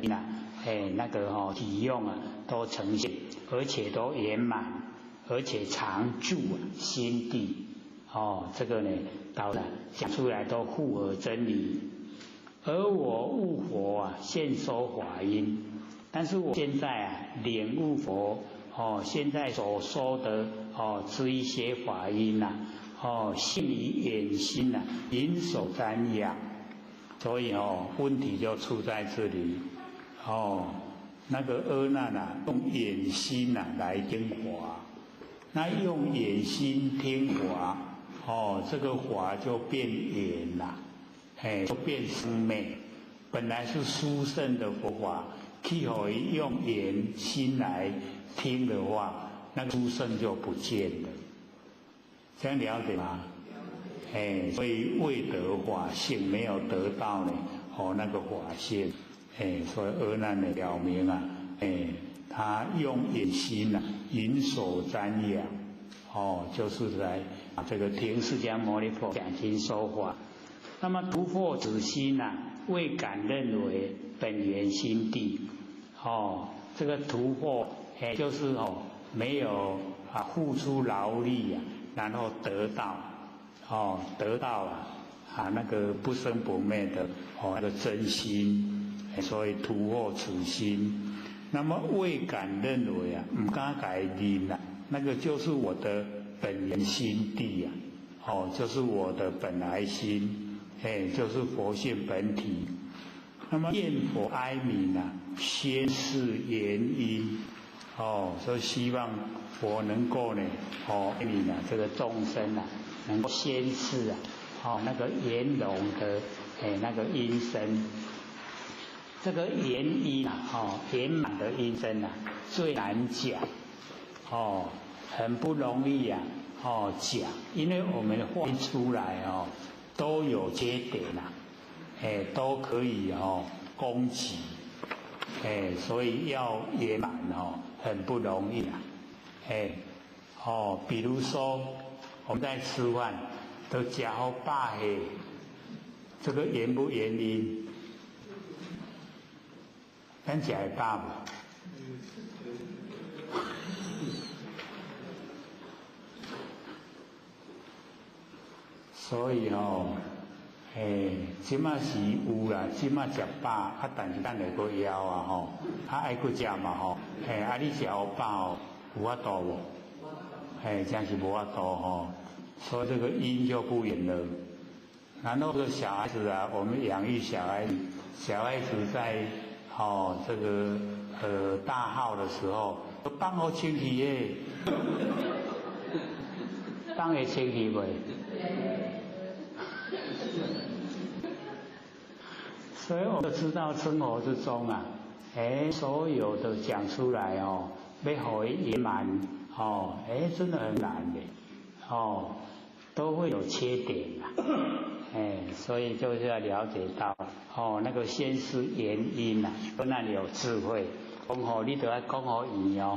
那个体用都呈现，而且都圆满，而且常住心地这个呢到了讲出来都符合真理。而我悟佛现说法音，但是我现在领悟佛现在所说的这一些法音信以眼心引手瞻仰，所以问题就出在这里那个阿难用眼心来听法，那用眼心听法这个法就变眼了就变生昧。本来是殊胜的佛法，去可以用眼心来听的话，那个殊胜就不见了，这样了解吗？所以未得法性，没有得到呢那个法性所以阿难的了明他用眼心引手瞻仰就是来这个听释迦牟尼佛讲经说法。那么突破此心未敢认为本源心地这个突破就是没有付出劳力然后得到那个不生不灭的那个真心所以突破此心。那么未敢认为不敢改认那个就是我的本源心地就是我的本来心就是佛性本体。那么念佛哀悯先是原因所以希望佛能够呢哀悯这个众生能够先是那个圆融的那个音声。这个圆音圆满的音声最难讲很不容易讲，因为我们话一出来都有缺点都可以攻击所以要圆满很不容易比如说我们在吃饭都夹好饱这个圆不圆音？咱吃会饱无？所以即马是有啦，即马食饱，但是咱会阁枵啊爱阁食嘛你食好饱有法度无？真是无法度所以这个因就不远了。然后这个小孩子啊，我们养育小孩子在这个大号的时候，放好清气耶，放会清气袂？所以我们知道生活之中啊，所有的讲出来要互伊圆满真的很难的都会有缺点所以就是要了解到那个先是原因啊，那里有智慧，讲你都要讲好圆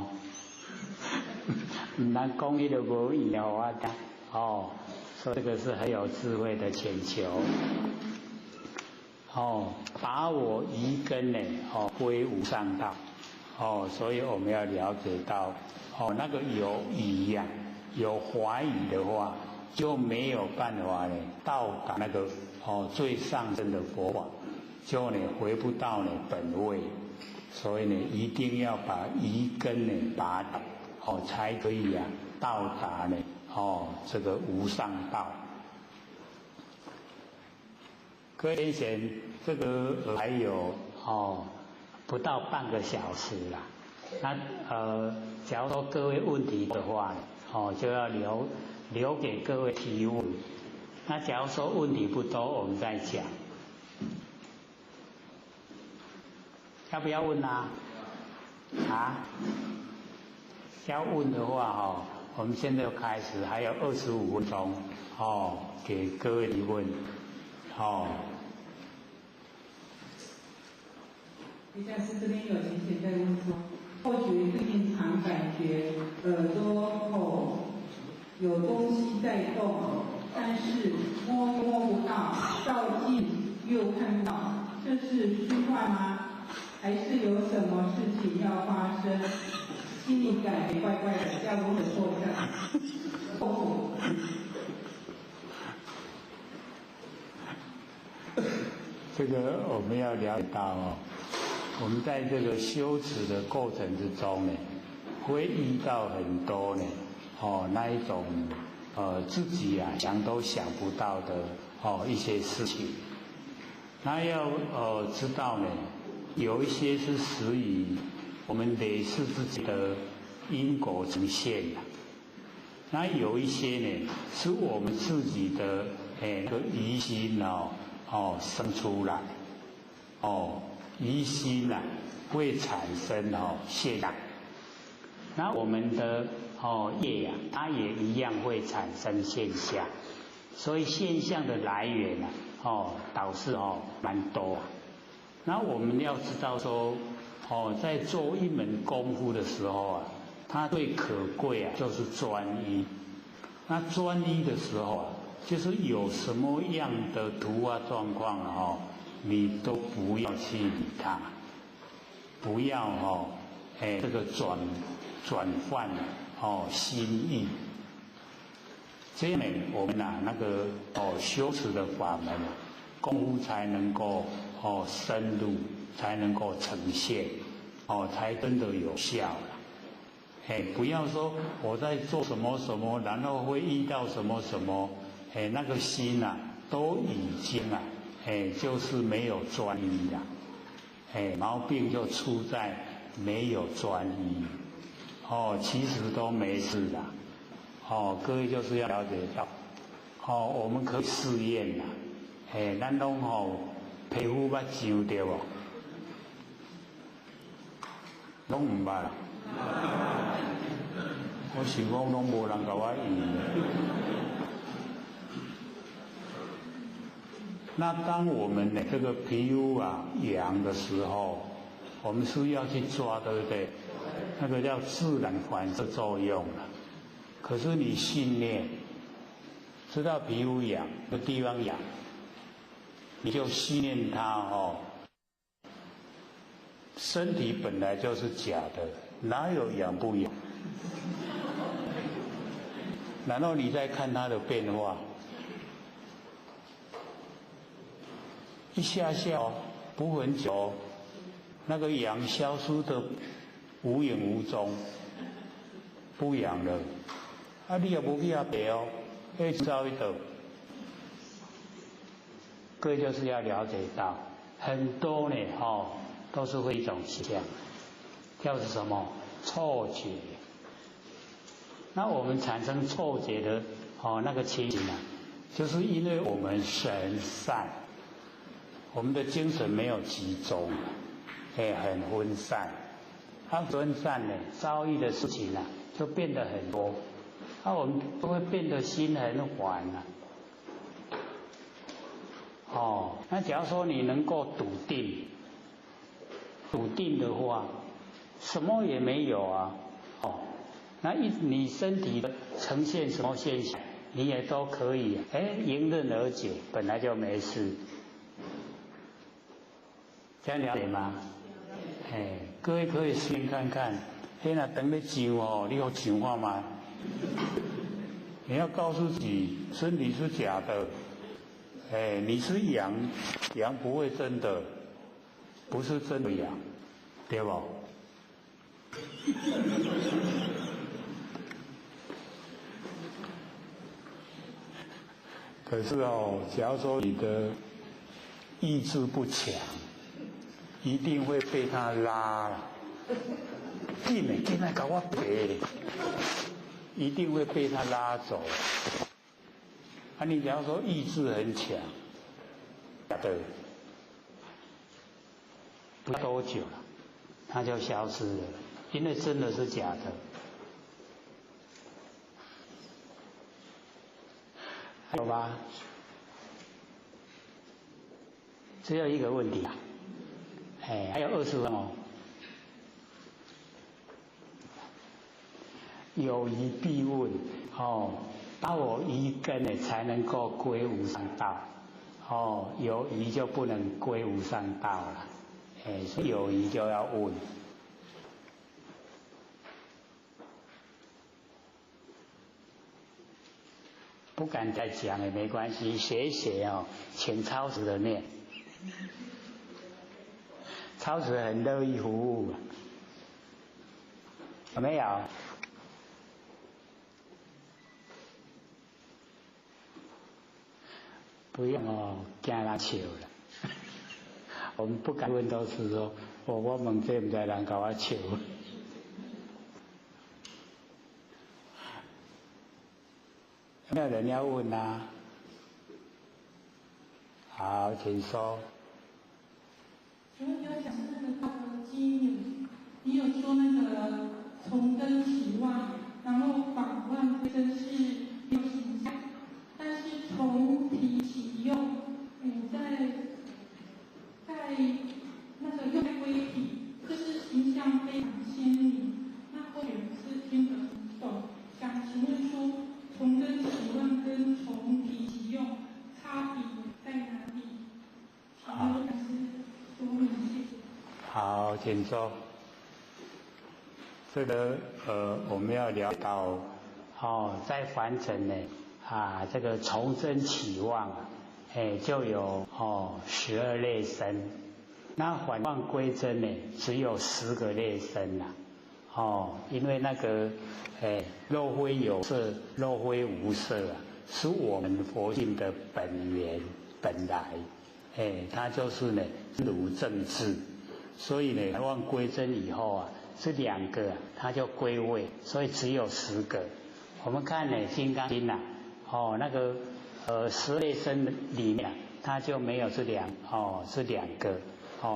唔能讲你都无圆啊所以这个是很有智慧的请求把我移根呢归无上道所以我们要了解到那个有疑呀有怀疑的话，就没有办法呢到达那个最上升的佛法，就呢回不到呢本位，所以呢一定要把疑根呢拔掉才可以到达呢这个无上道。各位先生，这个还有不到半个小时啦。那假如说各位问题的话就要留给各位提问。那假如说问题不多，我们再讲。要不要问啊？要问的话我们现在就开始，还有25分钟给各位提问李下师这边有请前在问说，后学最近常感觉耳朵口有东西在动，但是摸不到，照镜又看到，这是虚幻吗？还是有什么事情要发生？心里感觉怪怪的，要如何破绽？这个我们要了解到我们在这个修持的过程之中呢，会遇到很多呢那一种自己想都想不到的一些事情。那要知道呢，有一些是属于我们累世自己的因果呈现的，那有一些呢是我们自己的疑心生出来疑心会产生现象。那我们的业它也一样会产生现象，所以现象的来源导致蛮多。那我们要知道说在做一门功夫的时候它最可贵就是专一。那专一的时候就是有什么样的突发状况你都不要去理它，不要这个转换心意。这样呢，我们那个修持的法门功夫才能够深入，才能够呈现才真的有效了。不要说我在做什么什么，然后会遇到什么什么，那个心都已经就是没有专一了。毛病就出在没有专一。其实都没事的。各位就是要了解到，我们可以试验啦。咱拢皮肤捌上对无？拢唔捌。我想讲拢无人甲我验。那当我们的这个皮肤痒的时候，我们是要去抓，对不对？那个叫自然反射作用了。可是你训练，知道皮肤痒的地方痒，你就训练它身体本来就是假的，哪有痒不痒？然后你再看它的变化，一下下不很久，那个痒消失的无影无踪，不痒了。啊，你也不去阿白哦，会遭一的。各位就是要了解到，很多呢都是会一种现象，叫是什么错觉。那我们产生错觉的那个情形啊，就是因为我们神散，我们的精神没有集中，很分散。分散呢，遭遇的事情啊，就变得很多，我们都会变得心很烦啊。那假如说你能够笃定的话，什么也没有啊。那你身体的呈现什么现象，你也都可以迎刃而解，本来就没事。这样了解吗？各位可以试看看，那等你上你有上看吗？你要告诉自己，身体是假的。你是羊，羊不会真的，不是真的羊，对吧？可是假如说你的意志不强，一定会被他拉了。进来搞我赔，一定会被他拉走。你假如说意志很强，假的，不多久了，它就消失了，因为真的是假的。好吧，只有一个问题啊，还有20分哦。有疑必问把我疑根呢，才能够归无上道。有疑就不能归无上道了。所以有疑就要问。不敢再讲也没关系，写一写请超时的念。超时很乐意服务，有没有？不用惊人笑了。我们不敢问，都是说我问这不知人搞我笑。有没有人要问啊？好，请说。请问有讲那个道德经，你有说那个从根起妄，然后反妄归真是有形象，但是从体起用，在那个用归体，就是形象非常鲜明，那或许是听得很懂。想请问说，从根起妄跟从体起用差别在哪里？好，好，请说。这个我们要聊到在凡尘呢这个从真起妄就有12类生，那反妄归真呢只有10个类生因为那个肉灰有色，肉灰无色是我们佛性的本源本来，它就是呢如正智，所以呢反妄归真以后这2个它就归位，所以只有10个。我们看呢《金刚经》那个10类生里面它就没有这2个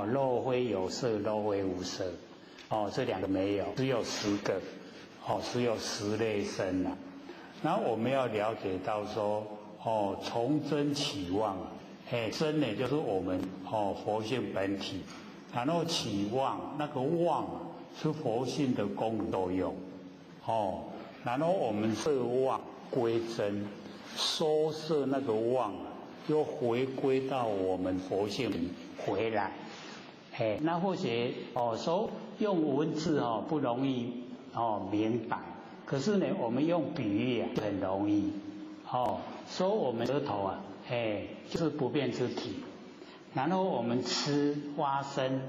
肉灰有色，肉灰无色这2个没有，只有10个只有10类生然后我们要了解到说从真起妄真呢就是我们佛性本体，然后起妄，那个妄是佛性的功能作用然后我们摄妄归真，收摄那个妄又回归到我们佛性里回来那或许说用文字不容易明白，可是呢我们用比喻很容易说我们舌头就是不变之体，然后我们吃花生、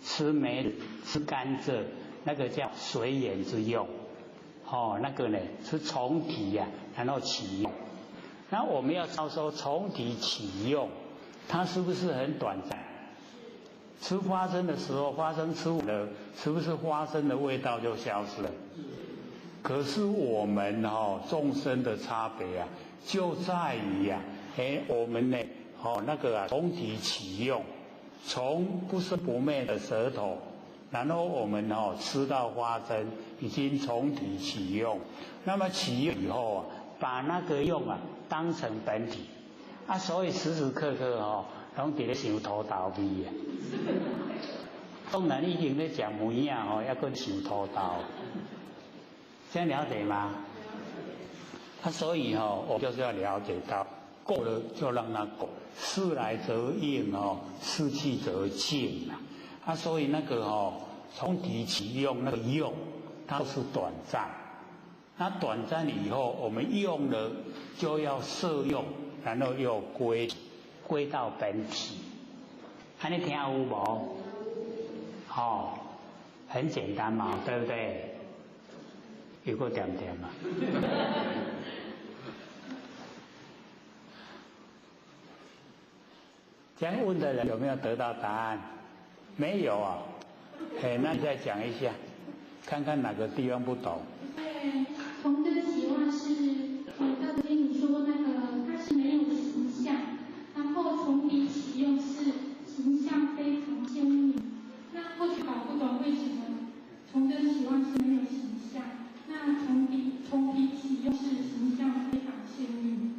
吃梅子、吃甘蔗，那个叫随缘之用。那个呢是从体呀，然后起用。那我们要说从体起用，它是不是很短暂？吃花生的时候，花生吃了，是不是花生的味道就消失了？可是我们众生的差别啊，就在于呀，我们呢，那个啊，从体起用，从不生不灭的舌头，然后我们吃到花生，已经从体起用。那么起用以后啊，把那个用啊当成本体啊，所以时时刻刻拢伫咧想土豆味啊。当然已经咧食梅啊，还搁想土豆。这样了解吗？所以我就是要了解到，过了就让它过，事来则应事去则静所以那个从体起用那个用，它是短暂。那短暂以后，我们用了就要摄用，然后又归到本体。你听有无？很简单嘛，对不对？有个点点嘛。这样问的人有没有得到答案？没有啊。那你再讲一下，看看哪个地方不懂。从这个起望是他跟你说那个它是没有形象，然后从体起用是形象非常鲜明。那或许搞不懂为什么从这个起望是没有形象，那从体起用是形象非常鲜明。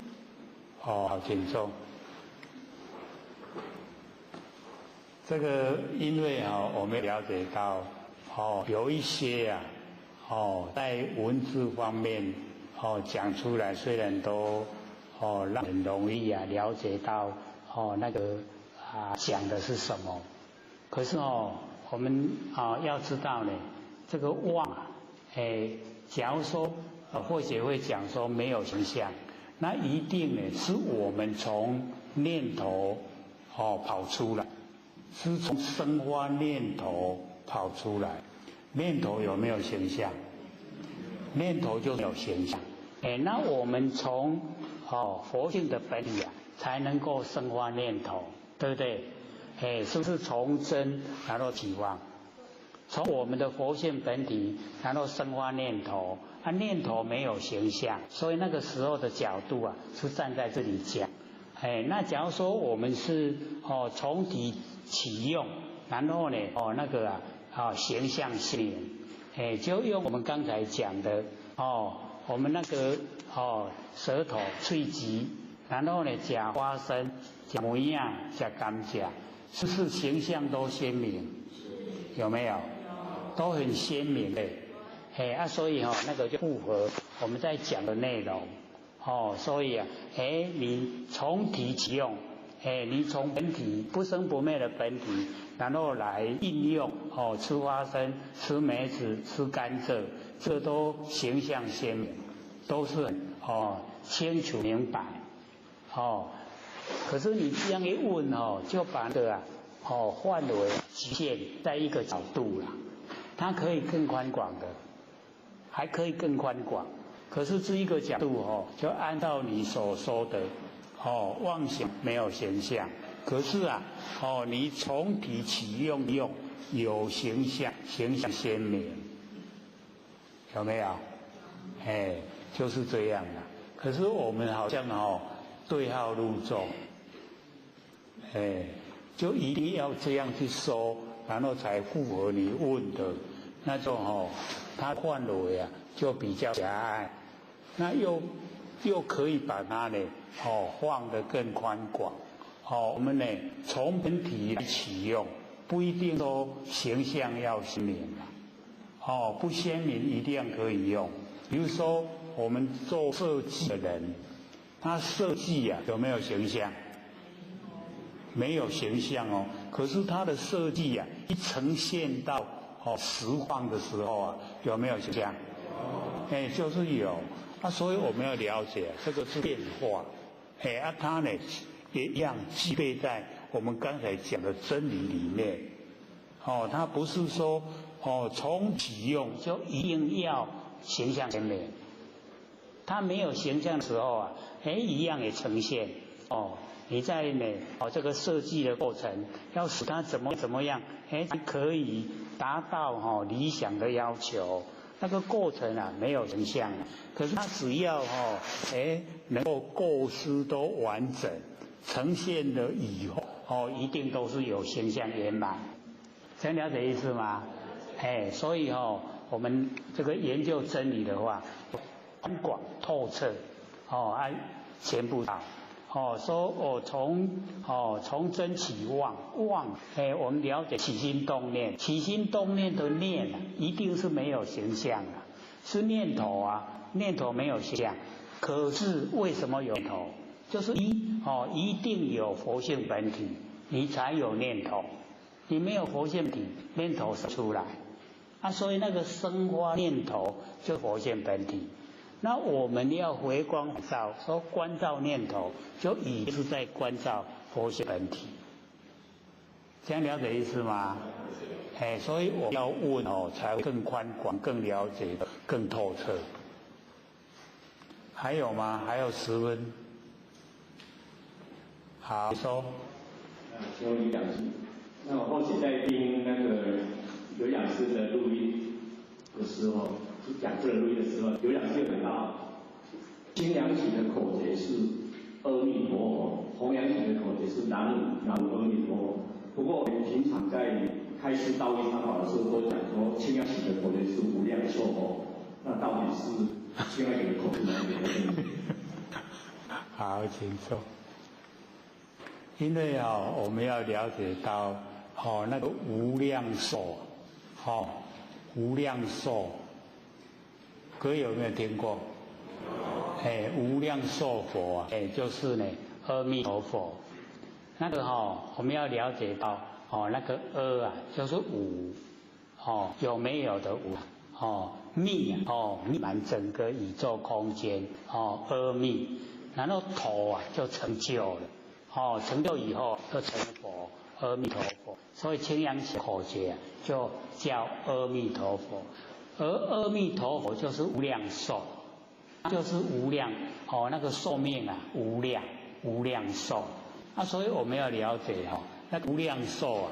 好请坐。这个因为我们了解到有一些在文字方面讲出来，虽然都让人容易了解到那个讲的是什么，可是我们要知道呢，这个妄假如说或许会讲说没有形象，那一定呢是我们从念头跑出来，是从生发念头跑出来。念头有没有形象？念头就有形象。那我们从佛性的本体才能够生发念头，对不对？是不是从真然后起妄？从我们的佛性本体然后生发念头，念头没有形象，所以那个时候的角度是站在这里讲。那假如说我们是从体起用，然后呢那个形象性，就用我们刚才讲的我们那个舌头喙齿，然后呢吃花生、吃梅啊、吃甘蔗，是不是形象都鲜明？有没有？都很鲜明的。所以那个就符合我们在讲的内容。所以你从体起用，你从本体不生不灭的本体，然后来应用吃花生、吃梅子、吃甘蔗，这都形象鲜明，都是清楚明白。可是你这样一问就把那个范围局限在一个角度了，它可以更宽广的，还可以更宽广。可是这一个角度就按照你所说的妄想没有形象，可是你从体起用有形象，形象鲜明，有没有？就是这样的。可是我们好像对号入座，就一定要这样去说，然后才符合你问的那种它范围就比较狭隘。那又可以把它呢放得更宽广。我们呢从本体来起用，不一定说形象要鲜明不鲜明一定可以用。比如说我们做设计的人，他设计有没有形象？没有形象可是他的设计一呈现到实况的时候有没有形象？就是有。所以我们要了解这个是变化，它呢也一样具备在我们刚才讲的真理里面，它不是说从起用就一定要形象鲜美，它没有形象的时候啊，一样也呈现你在这个设计的过程，要使它怎么样，可以达到理想的要求。那个过程啊没有形象，可是它只要能够构思都完整，呈现了以后一定都是有形象圆满。这样了解意思吗？所以我们这个研究真理的话，宽广透彻全部到说从真起妄，我们了解起心动念，起心动念的念一定是没有形象的，是念头啊，念头没有形象，可是为什么有念头？就是一定有佛性本体，你才有念头，你没有佛性体，念头生出来所以那个生发念头就佛性本体。那我们要回光返照，说关照念头，就已经是在关照佛性本体。这样了解意思吗？所以我要问才会更宽广、更了解、更透彻。还有吗？还有10分。好，说。请问李讲师，那我后期在听那个有氧师的录音的时候，讲这个录音的时候，有氧师有讲到，清凉起的口诀是阿弥陀佛，弘扬起的口诀是南无阿弥陀佛。不过我们平常在开示道义参法的时候，都讲说清凉起的口诀是无量寿佛，那到底是清凉起的口诀哪里的？好，请说。因为我们要了解到那个无量寿，无量寿，各位有没有听过？无量寿佛就是阿弥陀佛。那个我们要了解到那个阿就是无有没有的无密密满整个宇宙空间阿密，然后陀就成就了。成就以后就成佛，阿弥陀佛。所以清凉起口诀就叫阿弥陀佛，而阿弥陀佛就是无量寿，就是无量那个寿命无量无量寿。所以我们要了解那无量寿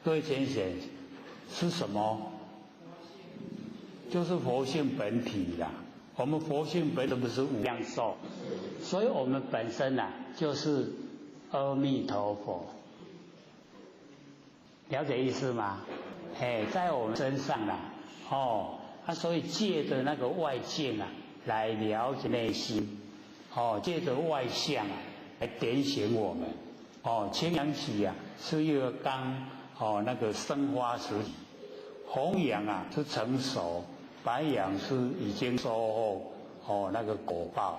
各位浅显是什么？就是佛性本体啦。我们佛性本体不是无量寿，所以我们本身就是阿弥陀佛，了解意思吗？在我们身上所以借着那个外境来了解内心，借着外相来点醒我们。清凉起是一个刚那个生发时期，红阳是成熟，白杨是已经收获那个果报，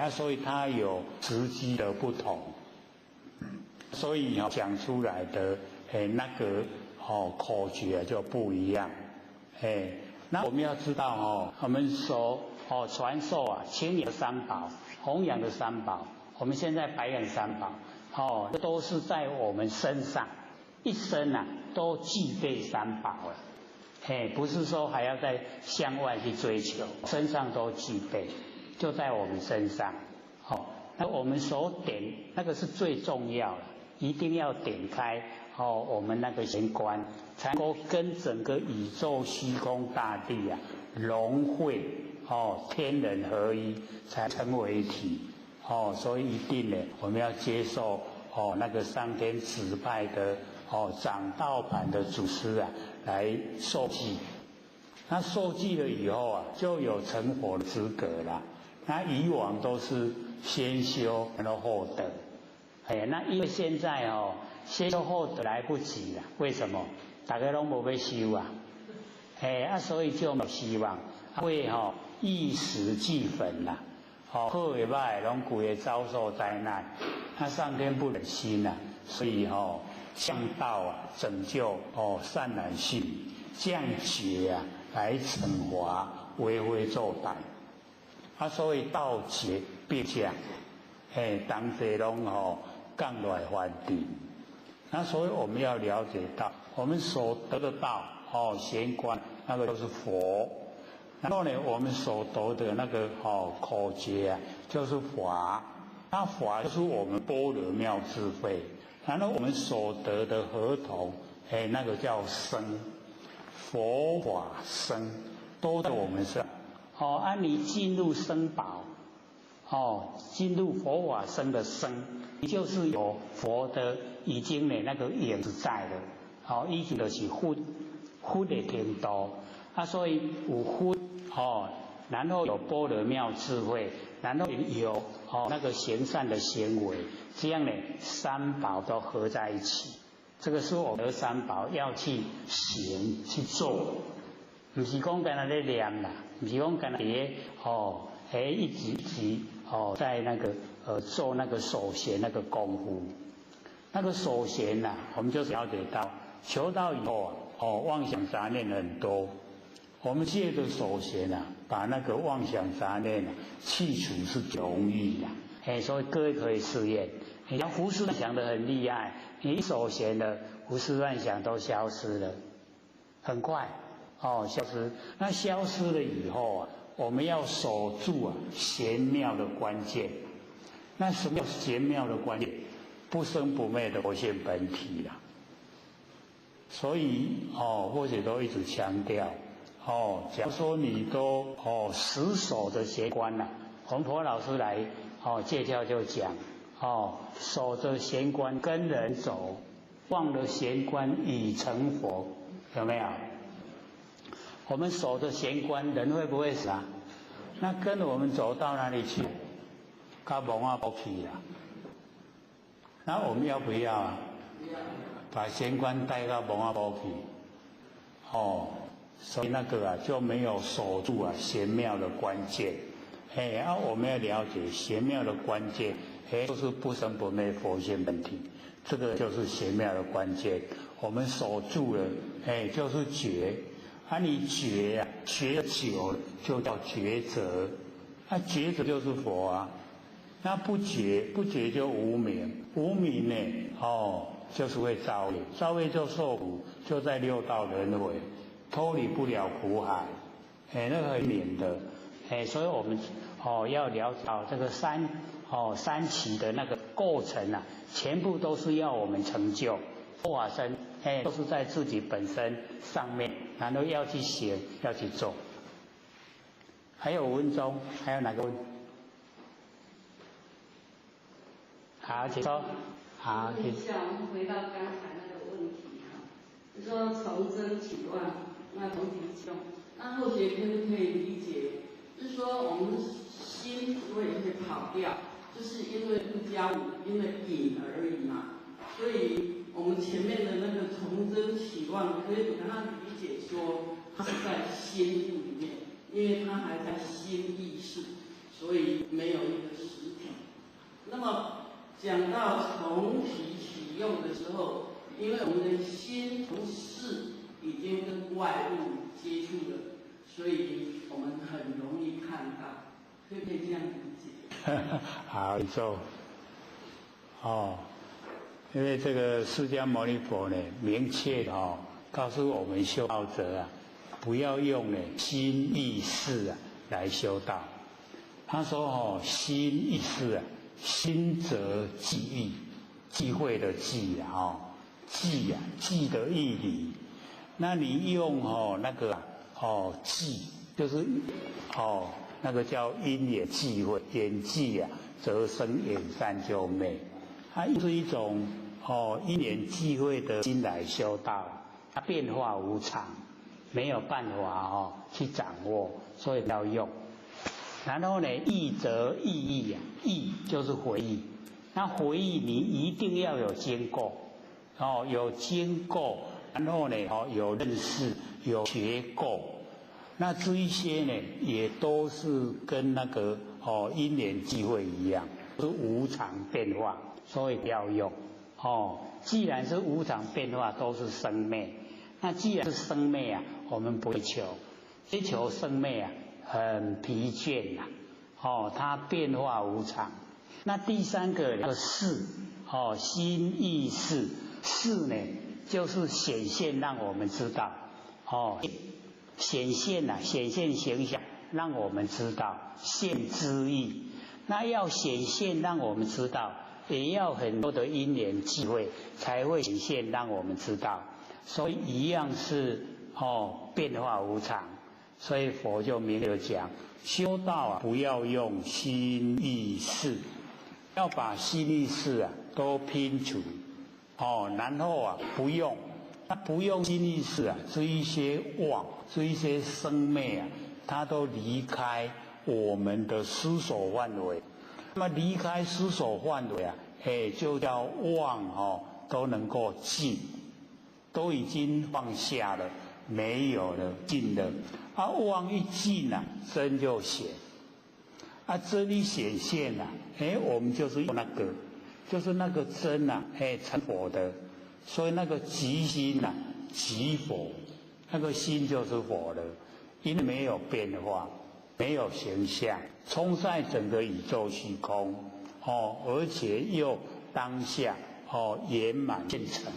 所以它有时机的不同。所以讲出来的那个口诀就不一样。那我们要知道我们所传授清凉三宝、弘扬的三宝，我们现在白眼三宝这都是在我们身上一生都具备三宝了。不是说还要再向外去追求，身上都具备，就在我们身上。那我们所点那个是最重要的。一定要点开我们那个玄关，才能够跟整个宇宙虚空大地融汇天人合一，才成为一体所以一定我们要接受那个上天指派的掌道版的祖师来受记。那受记了以后就有成佛的资格了。那以往都是先修然后后得。那因为现在先修后得来不及了，为什么？大家都没要修所以就没有希望，会一时俱焚啦，好与坏拢规个遭受灾难。那上天不忍心所以降道拯救善男信女，降劫来惩罚为非作歹。所以道劫必降，当地拢降来还地。那所以我们要了解到，我们所得的道玄关那个就是佛，然后呢，我们所得的那个口诀啊，就是法。那法就是我们般若妙智慧，然后我们所得的合同，那个叫僧，佛法僧都在我们身上。你进入僧宝，进入佛法僧的僧，你就是有佛的已经的那个影子在了，已经就是佛的天道，所以有佛然后有般若妙智慧，然后有那个行善的行为，这样呢三宝都合在一起。这个是我们的三宝要去行去做，不是讲干那在念啦，不是讲干那一直在那个做那个守闲那个功夫。那个守闲呐，我们就了解到求道以后妄想杂念很多。我们借着守闲啊，把那个妄想杂念去除是容易的。所以各位可以试验，你要胡思乱想的很厉害，你一守闲了，胡思乱想都消失了，很快消失。那消失了以后啊，我们要守住玄妙的关键。那什么叫玄妙的关键？不生不灭的佛性本体啦。所以或者都一直强调。假如说你都死守着玄关了，洪婆老师来介绍就讲守着玄关跟人走，忘了玄关已成佛，有没有？我们守着玄关，人会不会死啊？那跟着我们走到哪里去？到蒙阿波去啦。那我们要不要啊？把玄关带到蒙阿波去？所以那个就没有守住玄妙的关键。我们要了解玄妙的关键，就是不生不灭佛性本体，这个就是玄妙的关键。我们守住了，就是觉。你觉觉久了就叫觉者，觉者就是佛啊。那不觉就无明，无明呢就是会造业，造业就受苦，就在六道轮回。脱离不了苦海，那个很免的，所以我们要了解到这个三期的那个构成啊，全部都是要我们成就佛法僧，都是在自己本身上面，然后要去行，要去做。还有5分钟，还有哪个问题？好，请说。好，问一下，我们回到刚才那个问题就说从真起乱。那同体起用，那后学可不可以理解？就是说我们心之所以会跑掉，就是因为不加五，因为引而已嘛。所以我们前面的那个从真起乱，可以把它理解说，它是在心部里面，因为它还在心意识，所以没有一个实体。那么讲到从体起用的时候，因为我们的心从事已经跟外物接触了，所以我们很容易看到，可不可以这样理解？好，宇宙因为这个释迦牟尼佛呢，明确的告诉我们修道者不要用心意识来修道。他说心意识心则记忆，忌讳的忌记的义理。那你用那个记，就是那个叫因缘际会，缘际则生缘散就灭。它是一种因缘际会的心来修道，它变化无常，没有办法去掌握，所以要用。然后呢，忆则忆忆忆就是回忆。那回忆你一定要有经过，有经过。然后呢，有认识，有学过，那这一些呢，也都是跟那个因缘际会一样，是无常变化，所以要用。既然是无常变化，都是生灭。那既然是生灭我们不会追求生灭很疲倦它变化无常。那第三个事，心意事，事呢就是显现让我们知道，显现形象让我们知道，现之意。那要显现让我们知道，也要很多的因缘际会才会显现让我们知道，所以一样是变化无常。所以佛就明了讲，修道不要用心意识，要把心意识都拼除，然后不用，那不用心意识这一些妄，这一些生灭它都离开我们的思所范围。那么离开思所范围就叫妄都能够尽，都已经放下了，没有了，尽了。妄一尽真就显。真一显现我们就是用就是那个真成佛的。所以那个即心即佛，那个心就是佛了，因为没有变化，没有形象，充塞整个宇宙虚空，而且又当下圆满现成。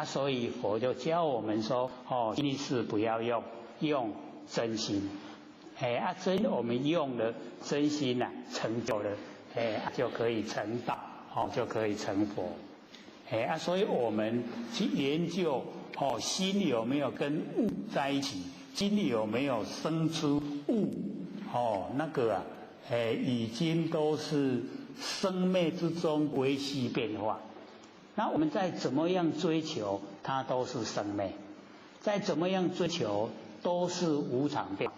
所以佛就教我们说，心意识不要用真心。真我们用了真心成就了，就可以成道，就可以成佛。所以我们去研究心有没有跟物在一起，心里有没有生出物，那个已经都是生灭之中微细变化。那我们再怎么样追求，它都是生灭；再怎么样追求，都是无常变。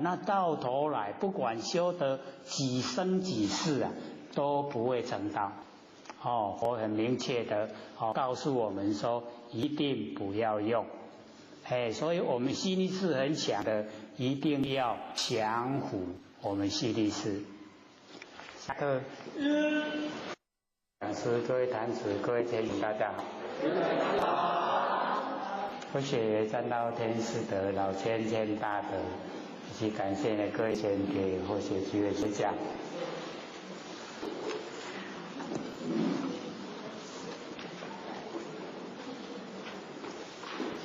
那到头来，不管修得几生几世都不会成道。佛很明确的告诉我们说，一定不要用。所以我们心力是很强的，一定要降伏我们心力是。下课。讲师、各位坛子、各位天友，大家好。佛学占道天师德，老千大德，以及感谢各位前给佛学机会学讲。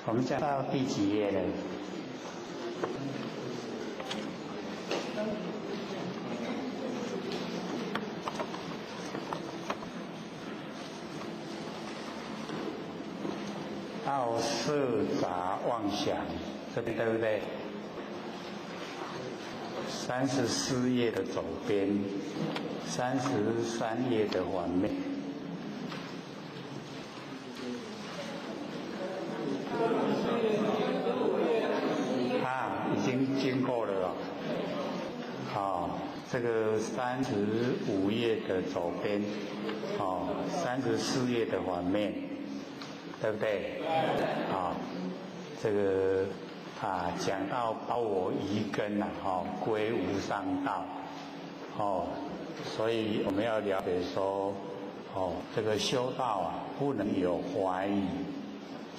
我们讲到第几页了？到色杂妄想，这边对不对？34页的左边，33页的反面。已经经过了这个35页的左边，34页的反面，对不对？这个讲到把我移根归无上道，所以我们要了解说，这个修道不能有怀疑。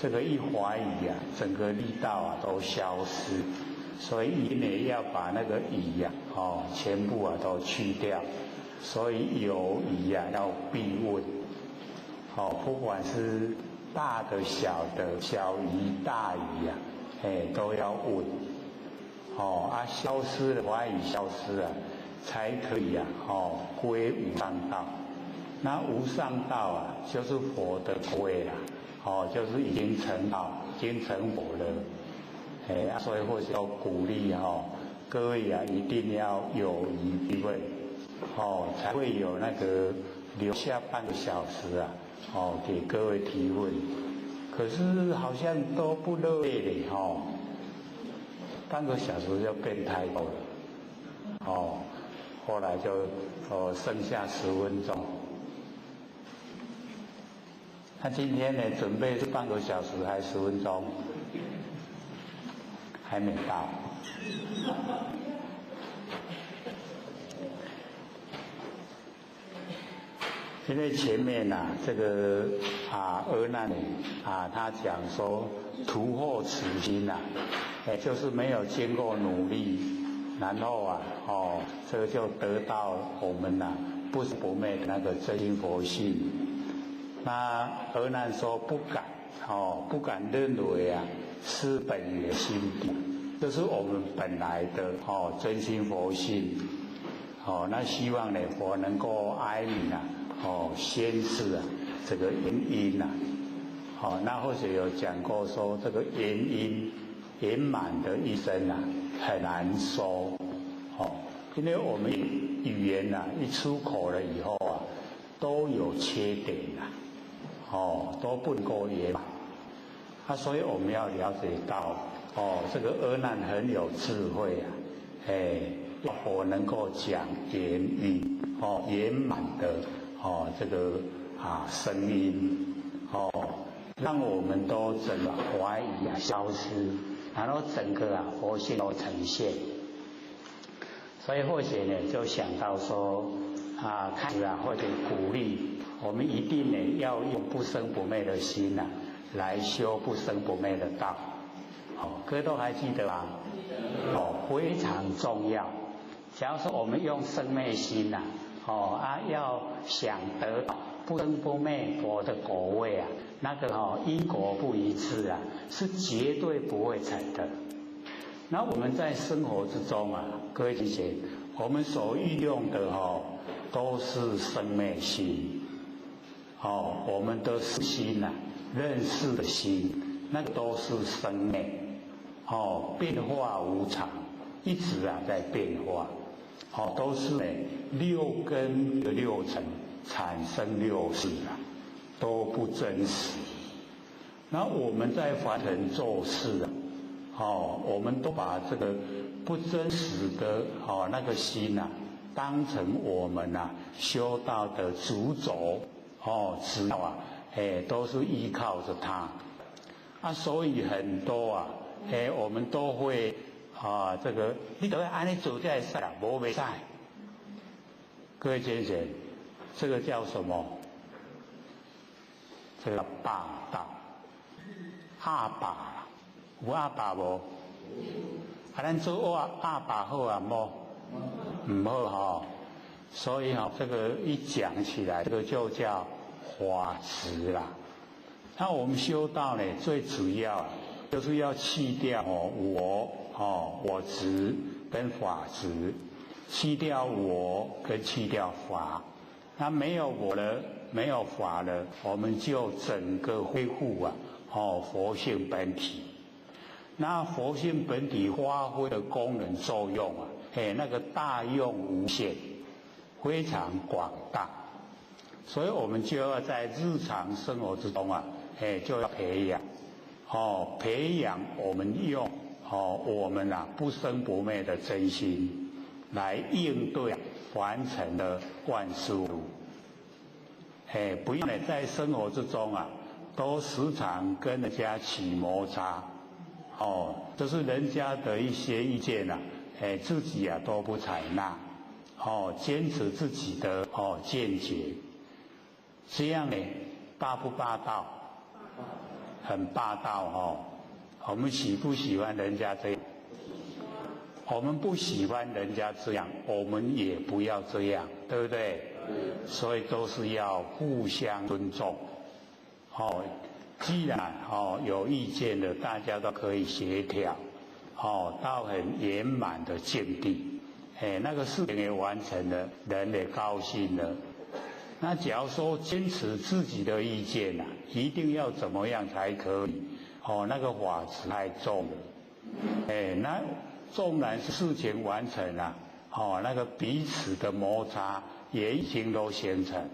这个一怀疑整个力道都消失，所以一定要把那个疑全部都去掉。所以有疑要必问，不管是大的、小的、小疑、大疑都要问。消失了怀疑消失了，才可以归无上道。那无上道就是佛的归啦。就是已经成道，已经成佛了，所以或者要鼓励各位一定要有疑必问，才会有那个留下半个小时给各位提问。可是好像都不热烈的半个小时就变太多了，后来就剩下10分钟。那今天呢，准备是半个小时还是10分钟？还没到。因为前面这个阿难他讲说徒获此心就是没有经过努力，然后这个就得到我们不生不灭的那个真心佛性。那阿难说不敢，不敢认为啊是本源心地，这是我们本来的真心佛性。那希望呢佛能够哀悯啊，宣示啊这个原因啊。那或者有讲过说这个原因圆满的一生啊很难说，因为我们语言啊一出口了以后啊都有缺点啊，都不能够圆满，所以我们要了解到这个阿难很有智慧啊，我能够讲原因圆满的这个声音让我们都整个怀疑啊消失，然后整个佛性都呈现。所以或许呢就想到说开始或者鼓励我们一定呢要用不生不灭的心来修不生不灭的道。各位都还记得吧？非常重要。假如说我们用生灭心要想得到不生不灭佛的果位那个因果不一致是绝对不会成的。那我们在生活之中各位同学，我们所运用的都是生灭心，我们的心认识的心，那个都是生灭，变化无常，一直在变化，都是六根的六尘产生六识都不真实。那我们在凡尘做事我们都把这个不真实的那个心当成我们修道的主轴指导都是依靠着它所以很多我们都会这个你都要按你做才会使无袂使。各位先生，这个叫什么？这个霸道，阿爸有阿爸无？咱做阿爸好无？唔好所以这个一讲起来，这个就叫法执啦。那我们修道呢，最主要就是要去掉我执跟法执，去掉我跟去掉法。那没有我了，没有法了，我们就整个恢复佛性本体。那佛性本体发挥的功能作用那个大用无限，非常广大。所以我们就要在日常生活之中就要培养我们用我们不生不灭的真心来应对凡尘的万事物。不要在生活之中都时常跟人家起摩擦就是人家的一些意见自己都不采纳坚持自己的见解，这样霸不霸道？很霸道我们喜不喜欢人家这样？我们不喜欢人家这样，我们也不要这样，对不对？所以都是要互相尊重既然有意见的，大家都可以协调到很圆满的境地那个事情也完成了，人也高兴了。那假如说坚持自己的意见一定要怎么样才可以那个法执太重了那纵然事情完成了那个彼此的摩擦也已经都形成。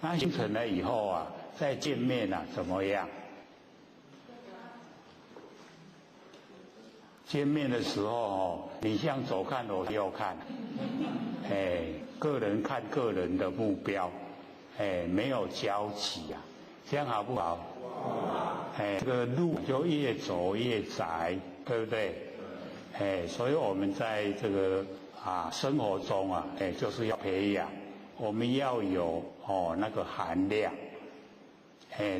那形成了以后再见面怎么样？见面的时候你向左看我右看个人看个人的目标没有交集这样好不好？这个路就越走越窄，对不对？所以我们在这个生活中就是要培养，我们要有那个含量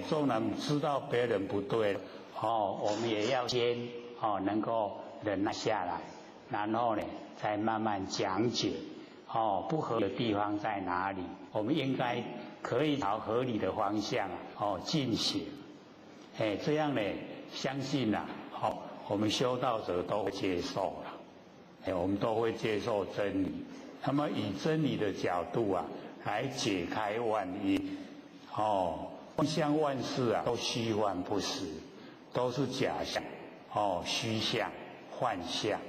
纵然知道别人不对我们也要先能够忍耐下来，然后再慢慢讲解不合理的地方在哪里？我们应该可以朝合理的方向进行。这样呢，相信我们修道者都会接受了。我们都会接受真理。那么以真理的角度来解开万因。万象万事都虚幻不实，都是假象，虚相、幻象。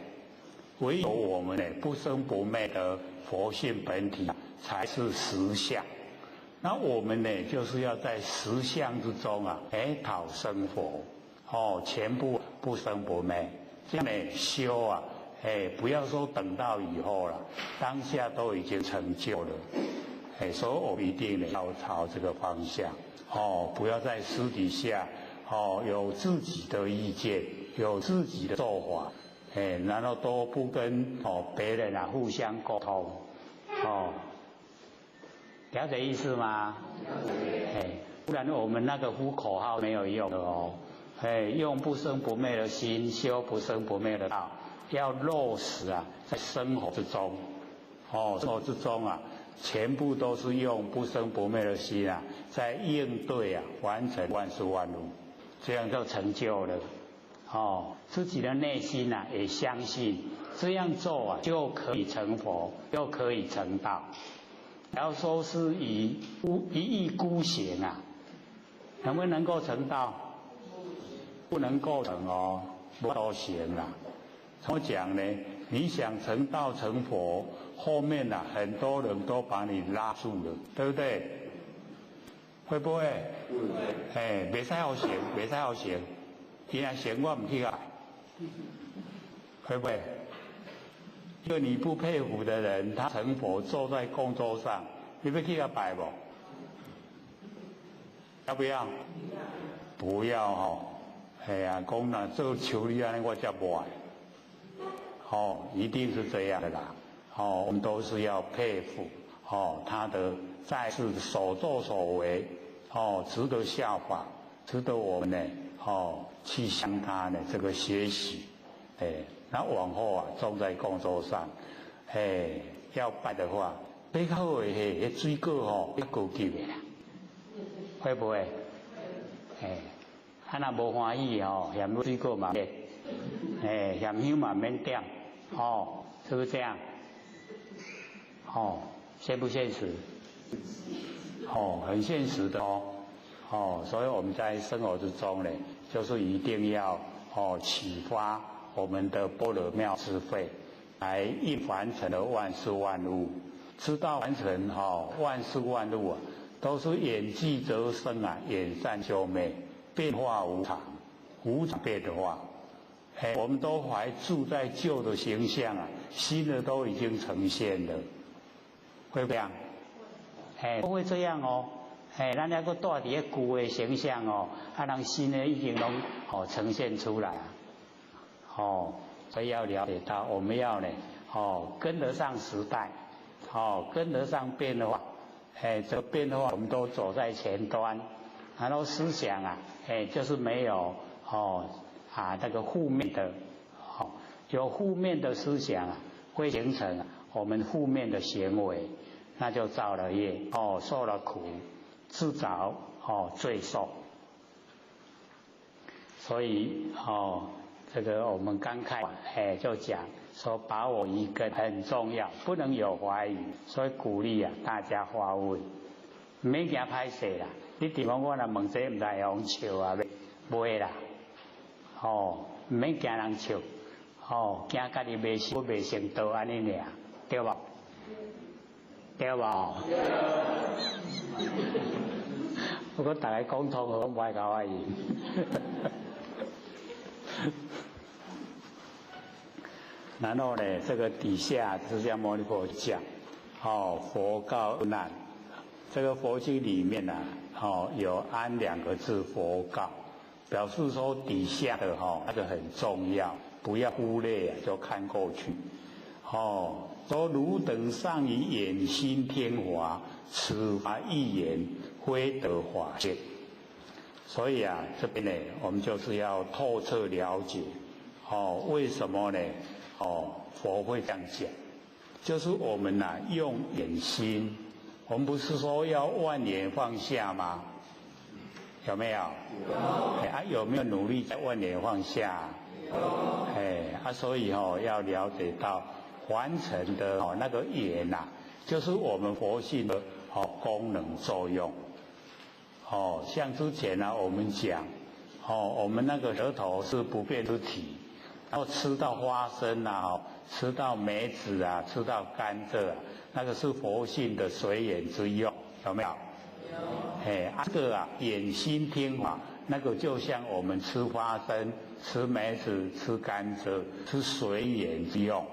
唯有我们不生不灭的佛性本体才是实相。那我们就是要在实相之中讨生活，全部不生不灭。这样修不要说等到以后了，当下都已经成就了。所以我们一定要朝这个方向。不要在私底下有自己的意见，有自己的做法，然后都不跟别人互相沟通，了解意思吗？不然我们那个呼口号没有用的用不生不灭的心修不生不灭的道，要落实在生活之中，生活之中全部都是用不生不灭的心在应对完成万事万物，这样就成就了。自己的内心也相信这样做就可以成佛，又可以成道。要说是一意孤行能不能够成道？不能够成不都行了。怎么讲呢？你想成道成佛，后面很多人都把你拉住了，对不对？会不会？袂使好行，袂使好行。伊若行我唔去啊，会不会？一个你不佩服的人，他成佛坐在供桌上，你要去他拜不？要不要？不要讲啦，做求你安尼我才不爱。一定是这样的啦。我们都是要佩服他的在世所作所为，值得效法，值得我们去向他这个学习。那往后种在供桌上，要拜的话，比较好的那水果要高级的啦，会不会？若无欢喜嫌水果嘛免，嫌香嘛免点，是不是这样？现不现实？很现实的所以我们在生活之中就是一定要启发我们的般若妙智慧，来应凡尘的万事万物，知道凡尘万事万物都是缘聚则生缘散就灭，变化无常，无常变化。我们都还住在旧的形象新的都已经呈现了，会不会这样？不会这样咱还佫带伫旧的形象人新的已经拢呈现出来所以要了解到，我们要跟得上时代，跟得上变化，这个变化我们都走在前端，然后思想就是没有那个负面的，有负面的思想会形成我们负面的行为，那就造了业受了苦，自找罪受。所以这个我们刚开就讲说把握一根很重要，不能有怀疑，所以鼓励大家发问，唔免惊歹势啦。你地方我若问这唔知会用笑袂啦，唔免惊人笑，惊家己袂成袂成道安尼尔，对无？对无？不过大家沟通我唔爱搞怀疑。然后这个底下释迦牟尼佛讲，佛告难，这个佛经里面有安两个字佛告，表示说底下的那个很重要，不要忽略就看过去。说汝等尚以眼心天华，此法一言，非得法性。所以这边我们就是要透彻了解，为什么呢？佛会这样讲，就是我们用眼心，我们不是说要万年放下吗？有没有？有。有没有努力在万年放下？有。所以要了解到凡尘的那个眼就是我们佛性的功能作用。像之前我们讲，我们那个舌头是不变之体，然后吃到花生吃到梅子吃到甘蔗那个是佛性的随缘之用，有没有？有。这个眼心听法，那个就像我们吃花生、吃梅子、吃甘蔗，是随缘之用。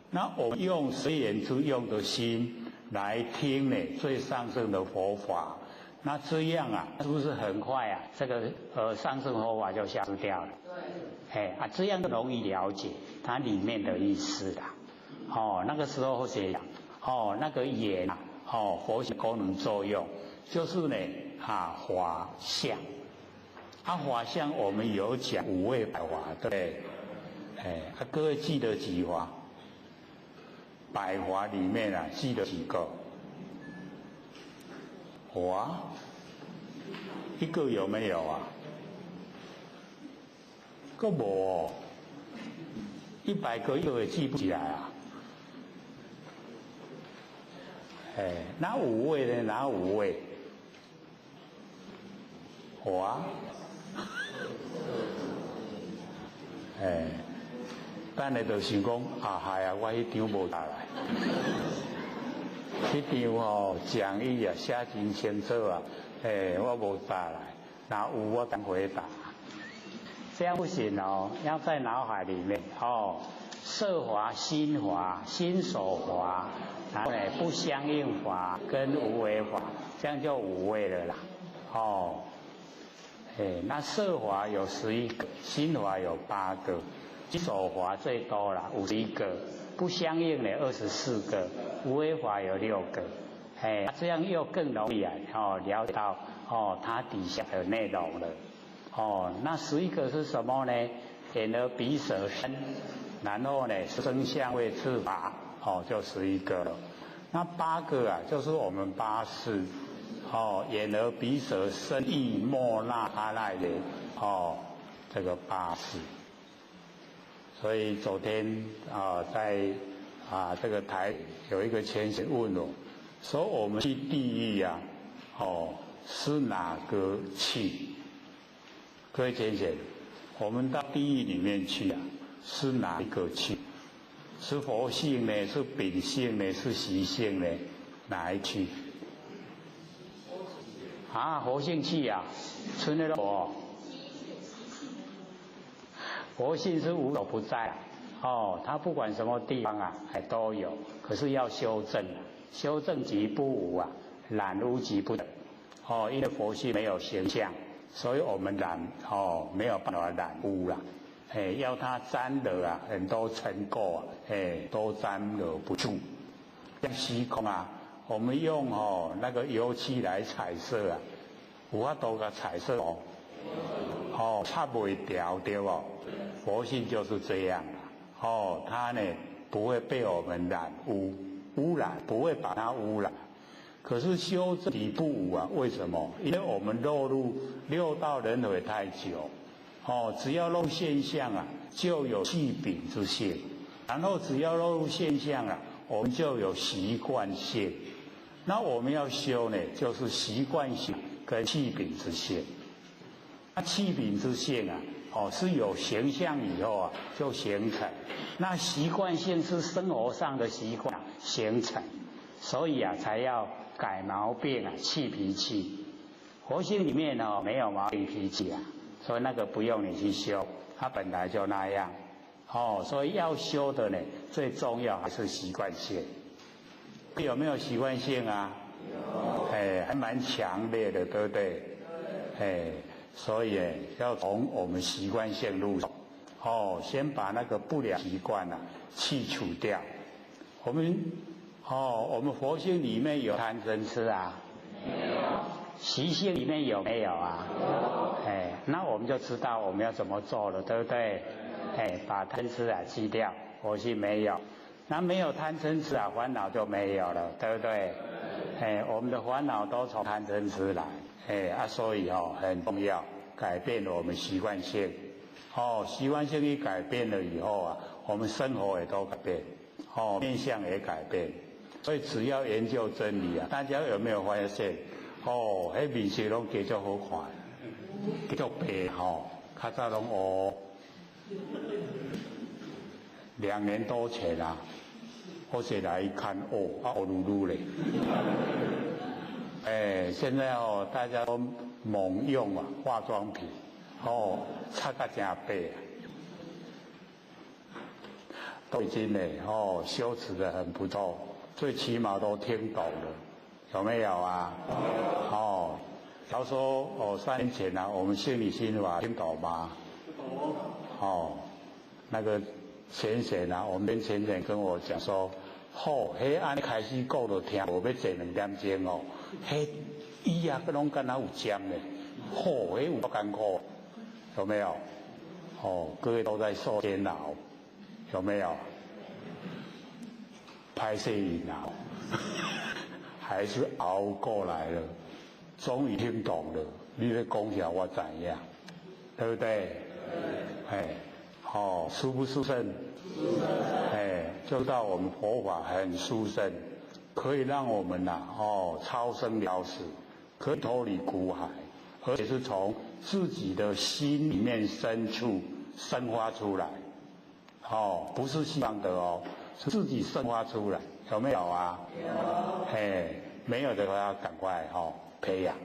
那我们用随缘之用的心来听最上乘的佛法，那这样是不是很快这个上乘佛法就消失掉了？对。这样就容易了解它里面的意思啦。那个时候写那个眼佛性功能作用就是法相。法相我们有讲五味百华，对不对？各位记得几华？百华里面记得几个？华一个有没有个没100个一个也记不起来哪五味呢？哪五味？华等下就想讲我迄张无带来，迄张讲义写真清楚我无带来，若有我当回答。这样不行要在脑海里面色华、心华、心所华，然后不相应法跟无为法，这样就五味了啦。那色华有11个，心华有8个，心所华最多啦51个，不相应的24个，无为法有6个。这样又更容易了解到它底下的内容了。那11个是什么呢？眼耳鼻舌身，然后声香味触法，就11个了。那8个就是我们8识，眼耳鼻舌身意默那阿赖的这个8识。所以昨天在这个台有一个前贤问我，说我们去地狱是哪个气？各位前贤，我们到地狱里面去是哪一个气？是佛性呢？是秉性呢？是习性呢？哪一气？佛性气存得佛。佛性是无所不在它不管什么地方都有，可是要修正，修正即不无染污即不得因为佛性没有形象，所以我们没有办法染污啦。要它沾惹很多尘垢都沾惹不住。像虚空我们用那个油漆来彩色有法度个彩色擦不掉对不？佛性就是这样它不会被我们染污染，不会把它污染。可是修正体不无为什么？因为我们落入六道轮回太久只要落现象就有气秉之性，然后只要落入现象我们就有习惯性。那我们要修就是习惯性跟气秉之性。那气秉之性是有形象以后就形成，那习惯性是生活上的习惯形成，所以才要改毛病气脾气。佛性里面没有毛病脾气所以那个不用你去修，它本来就那样所以要修的最重要还是习惯性。有没有习惯性有还蛮强烈的，对不对？所以要从我们习惯性入手先把那个不良习惯去除掉。我们佛性里面有贪嗔痴没有。习性里面有没有那我们就知道我们要怎么做了，对不对？把贪嗔痴去掉，佛性没有。那没有贪嗔痴啊，烦恼就没有了，对不对？我们的烦恼都从贪嗔痴来，所以很重要，改变我们习惯性。习惯性一改变了以后啊，我们生活也都改变，面相也改变。所以只要研究真理啊，大家有没有发现？面色拢加足好看，加足白较早拢黑。2年多前啊，我起来一看，黑噜噜嘞。现在大家都猛用化妆品，擦得真白，都已经修持得很不错，最起码都听懂了，有没有啊？他说3年前啊，我们心理心法听懂吗？那个浅浅啊，我们浅浅跟我讲说，安开始讲就听，无要坐2点钟伊啊，拢敢若有尖嘞，有多艰苦，有没有？各位都在受煎熬，有没有？拍摄引熬，还是熬过来了，终于听懂了。你的讲下我怎样，对不对？殊不殊胜？就到我们佛法很殊胜，可以让我们超生了死，可以脱离苦海，而且是从自己的心里面深处生发出来，不是西方的是自己生发出来，有没有啊？有。没有的话要赶快培养，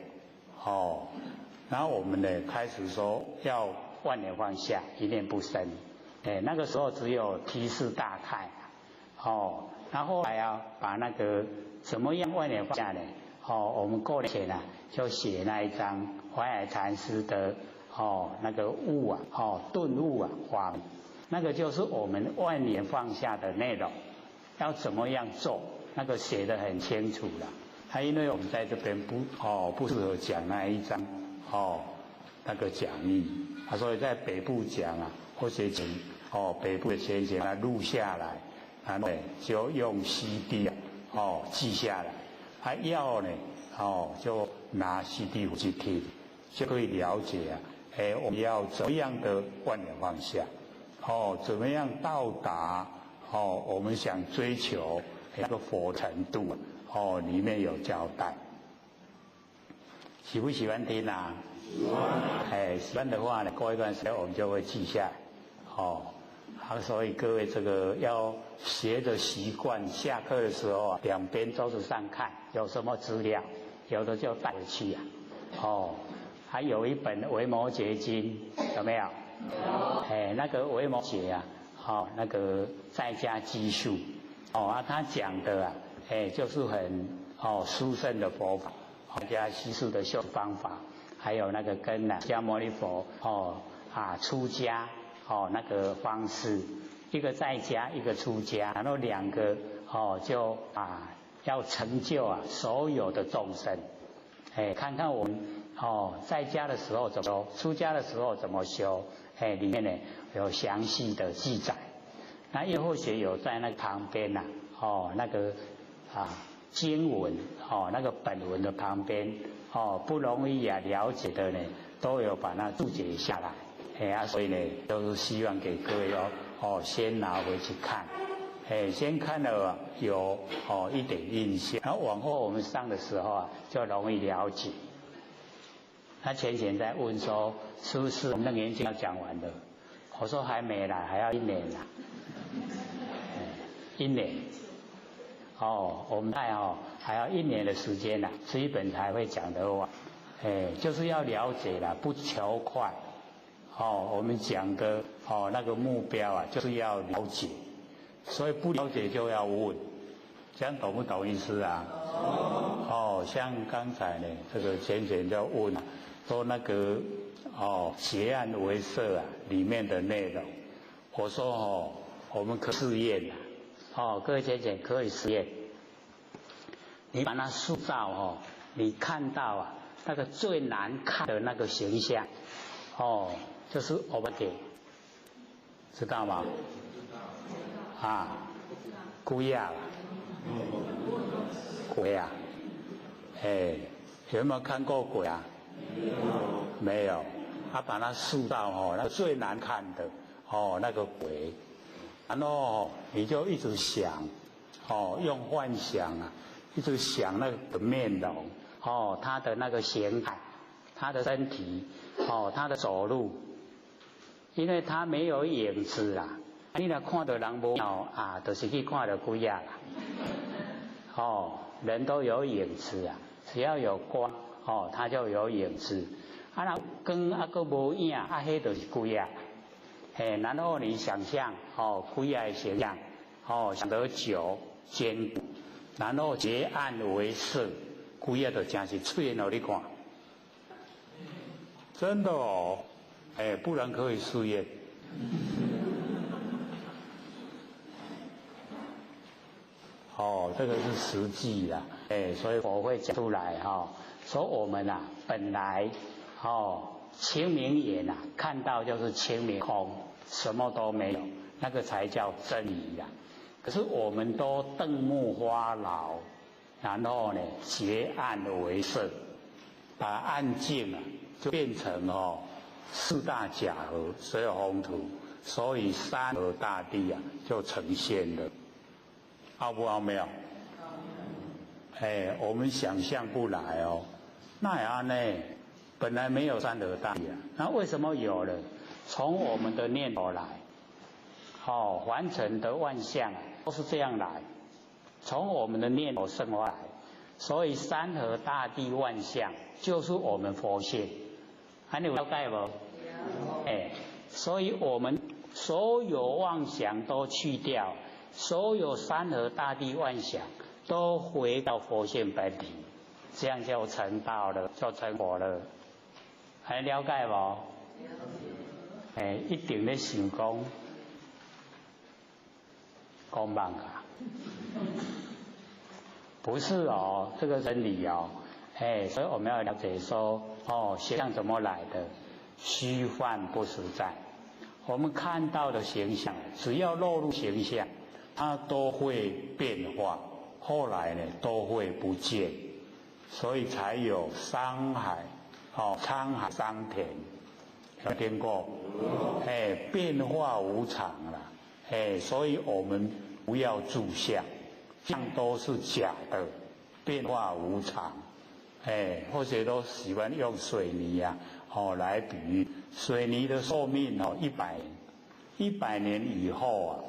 然后我们呢开始说要万年放下，一念不生。那个时候只有提示大概，然后后来把那个怎么样万年放下呢？我们过年前就写那一张怀海禅师的那个悟顿悟法门，那个就是我们万年放下的内容，要怎么样做，那个写得很清楚了。因为我们在这边不适合讲那一张那个讲义，所以在北部讲或者请北部的先生来录下来，然后就用 CD 记下来，要呢就拿 CD 回去听，就可以了解我们要怎么样的万年放下，怎么样到达我们想追求那个佛程度里面有交代。喜不喜欢听啊？喜欢。喜欢的话呢，过一段时间我们就会记下来。所以各位这个要学的习惯，下课的时候两边桌子上看有什么资料，有的就带去还有一本《维摩诘经》，有没有？有。那个维摩诘那个在家基数他讲的就是很殊胜的佛法，在家基数的修方法，还有那个跟释迦牟尼佛出家那个方式，一个在家，一个出家，然后2个就要成就所有的众生。看看我们在家的时候怎么修，出家的时候怎么修，里面呢有详细的记载。那又或许有在那旁边那个经文那个本文的旁边不容易了解的呢，都有把它注解下来。所以呢，都是希望给各位先拿回去看，先看了有一点印象，然后往后我们上的时候就容易了解。那前在问说，是不是我们的年经要讲完了？我说还没啦，还要1年啦，1年。我们还要1年的时间这一本才会讲得完。就是要了解啦，不求快。我们讲的那个目标就是要了解，所以不了解就要问，这样懂不懂意思啊？像刚才呢，这个前就问说那个结案为色里面的内容，我说我们可试验各位前可以实验，你把它塑造你看到那个最难看的那个形象就是我们给知道吗？龟啊，鬼啊，有没有看过鬼啊？没有，他把它塑到那个最难看的那个鬼，然后你就一直想，用幻想啊，一直想那个面容，他的那个形态，他的身体，他的走路，因为他没有影子啦。你若看到人无啊，就是去看到鬼啊啦。人都有影子啊，只要有光，它就有影子。那光啊个无影，迄就是鬼啊。然后你想象鬼啊的形象，想得久坚固，然后结暗为色，鬼啊就真是出现给你看。真的不然可以试验。这个是实际的，所以我会讲出来说我们本来清明眼看到就是清明空，什么都没有，那个才叫真理呀。可是我们都瞪目花劳，然后呢结暗为色，把暗境就变成四大假合，所有宏图，所以山河大地就呈现了。好不好？没有？我们想象不来那样呢？本来没有山河大地那为什么有了？从我们的念头来，凡尘的万象都是这样来，从我们的念头生发来，所以山河大地万象就是我们佛性。你有了解不？所以我们所有妄想都去掉。所有山河大地万象都回到佛性本体，这样就成道了，就成佛了。还了解不？一定在想讲梦啊，不是这个真理所以我们要了解说形象怎么来的，虚幻不实在。我们看到的形象，只要落入形象，它都会变化，后来呢都会不见，所以才有山海、沧海桑田，有听过？变化无常啦，所以我们不要住相，相都是假的，变化无常，或者都喜欢用水泥来比喻，水泥的寿命100年以后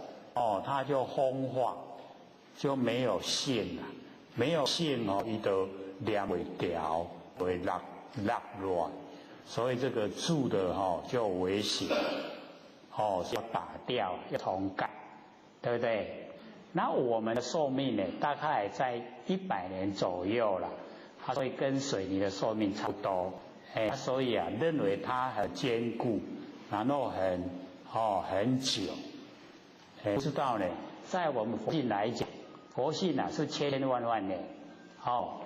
它就风化，就没有性了，没有性它就量会调，会落乱，所以这个住的就危险，是要打掉，要重盖，对不对？那我们的寿命呢，大概在100年左右了，所以跟水泥的寿命差不多，所以认为它很坚固，然后很久。不知道呢，在我们佛性来讲，佛性是千千万万年，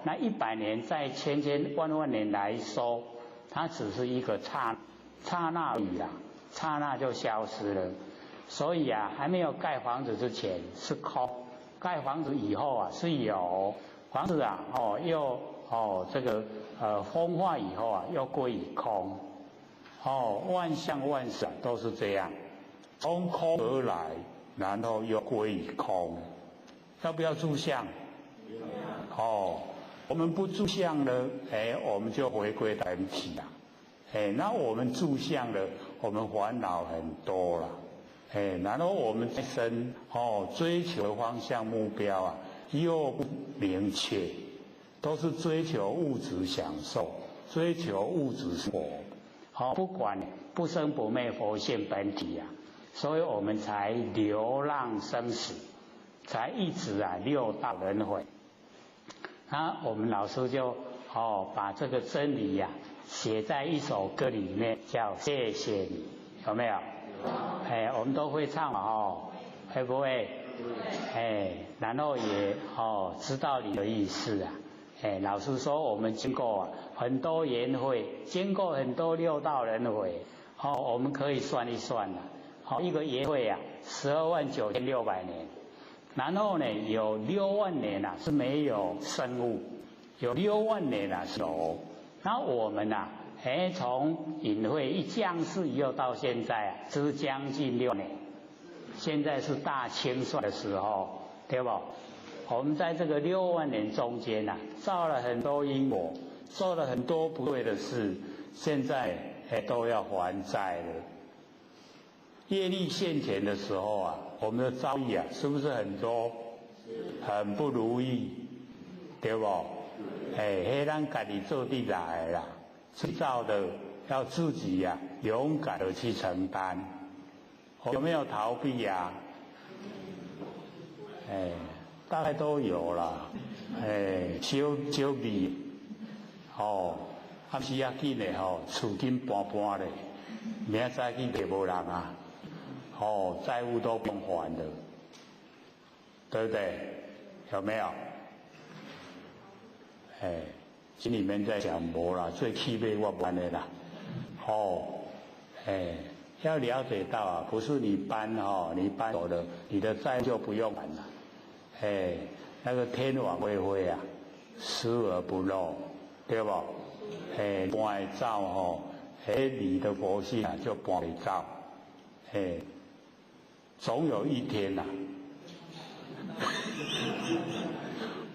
那100年在千千万万年来说，它只是一个刹那而已啦，刹那就消失了。所以还没有盖房子之前是空，盖房子以后是有，房子又这个风化以后又归于空，万象万事都是这样，从空而来。然后又归于空，要不要住相？我们不住相呢，我们就回归本体了。那我们住相了，我们烦恼很多了。然后我们一生追求的方向目标又不明确，都是追求物质享受，追求物质生活。不管不生不灭佛性本体所以我们才流浪生死，才一直六道轮回。那我们老师就把这个真理写在一首歌里面，叫谢谢你，有没有？我们都会唱会不会？然后也知道你的意思老师说我们经过很多缘会，经过很多六道轮回，我们可以算一算一个缘会129600年，然后呢，有6万年啊是没有生物，有6万年啊是有。那我们啊，从隐晦一降世以后到现在啊，是将近6年。现在是大清算的时候，对不？我们在这个6万年中间啊，造了很多因果，做了很多不对的事，现在都要还债了。业力现前的时候啊，我们的遭遇啊，是不是很多很不如意，对不？迄咱家己做得来啦，制造的要自己呀、勇敢的去承担。有没有逃避呀？大概都有啦。小味，啊时啊紧的厝紧搬搬的，明仔去就无人啊。债务都不用还的，对不对？有没有？心里面在想无啦，最气馁我搬的啦。要了解到啊，不是你搬走了，你的债就不用还了。那个天网恢恢啊，疏而不漏，对不？搬会走你的佛性啊就搬会走。总有一天呐、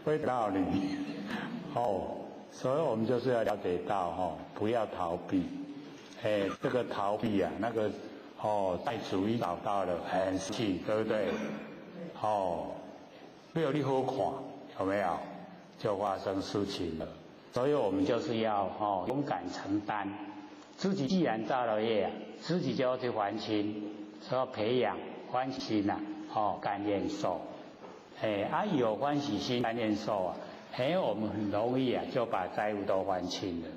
会到你。所以我们就是要了解到不要逃避。这个逃避啊，那个在主义找到了很生气，对不对？没有你好看，有没有？就发生事情了。所以我们就是要勇敢承担。自己既然造了业啊，自己就要去还清，所以要培养欢喜心啊，甘愿受。有欢喜心、甘愿受啊，我们很容易啊就把债务都还清了。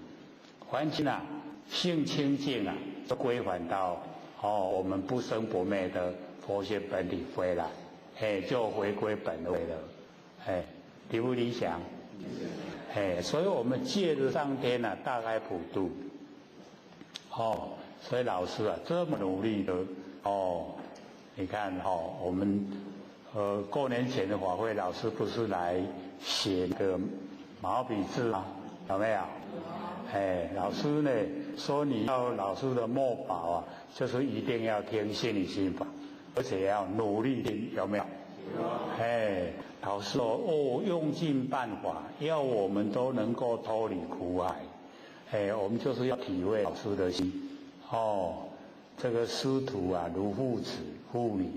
还清啊，性清净啊，就归还到我们不生不灭的佛性本体回来，就回归本位了。理不理想？所以我们借着上天啊，大开普度。所以老师啊，这么努力的你看我们过年前的法会，老师不是来写个毛笔字吗？有没有？老师呢说你要老师的墨宝啊，就是一定要听心理心法，而且要努力听，有没有？老师说用尽办法，要我们都能够脱离苦海。我们就是要体会老师的心。这个师徒啊，如父子父女。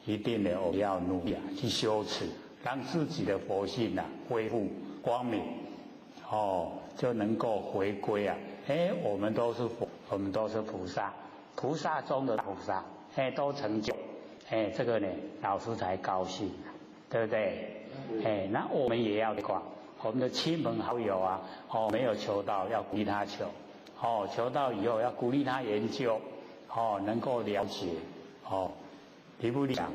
一定的我要努力去修持，让自己的佛性啊恢复光明。就能够回归啊！我们都是佛，我们都是菩萨，菩萨中的菩萨，都成就。这个呢，老师才高兴，对不对？那我们也要管我们的亲朋好友啊，没有求到要鼓励他求，求到以后要鼓励他研究，能够了解，理不理想？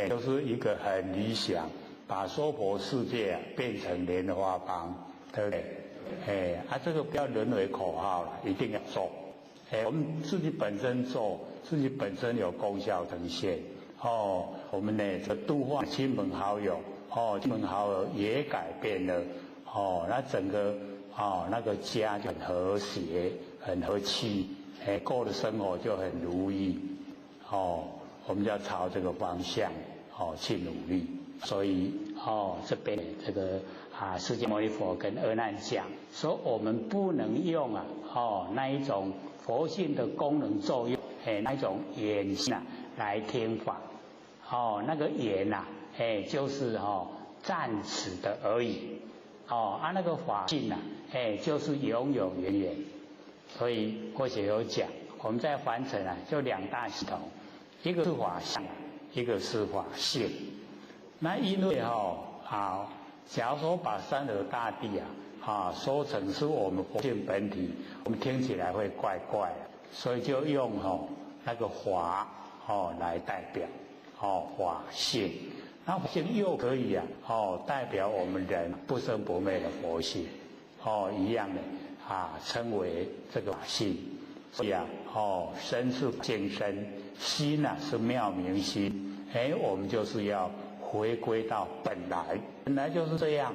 就是一个很理想，把娑婆世界变成莲花邦，对不对？这个不要沦为口号了，一定要做。我们自己本身做，自己本身有功效呈现。我们呢就度化亲朋好友，亲朋好友也改变了，那整个那个家就很和谐，很和气，过的生活就很如意。我们就要朝这个方向去努力。所以这边这个释迦牟尼佛跟阿难讲说，我们不能用那一种佛性的功能作用，那一种眼心来听法。那个眼就是暂时的而已。那个法性就是永永远远。所以或许有讲，我们在凡尘就两大系统，一个是法相，一个是法性。那因为假如说把三河大地说成是我们佛性本体，我们听起来会怪怪的，所以就用那个法来代表法性。那法性又可以代表我们人不生不灭的佛性，一样的称为这个法性。所以身是净身，心是妙明心，我们就是要回归到本来就是这样。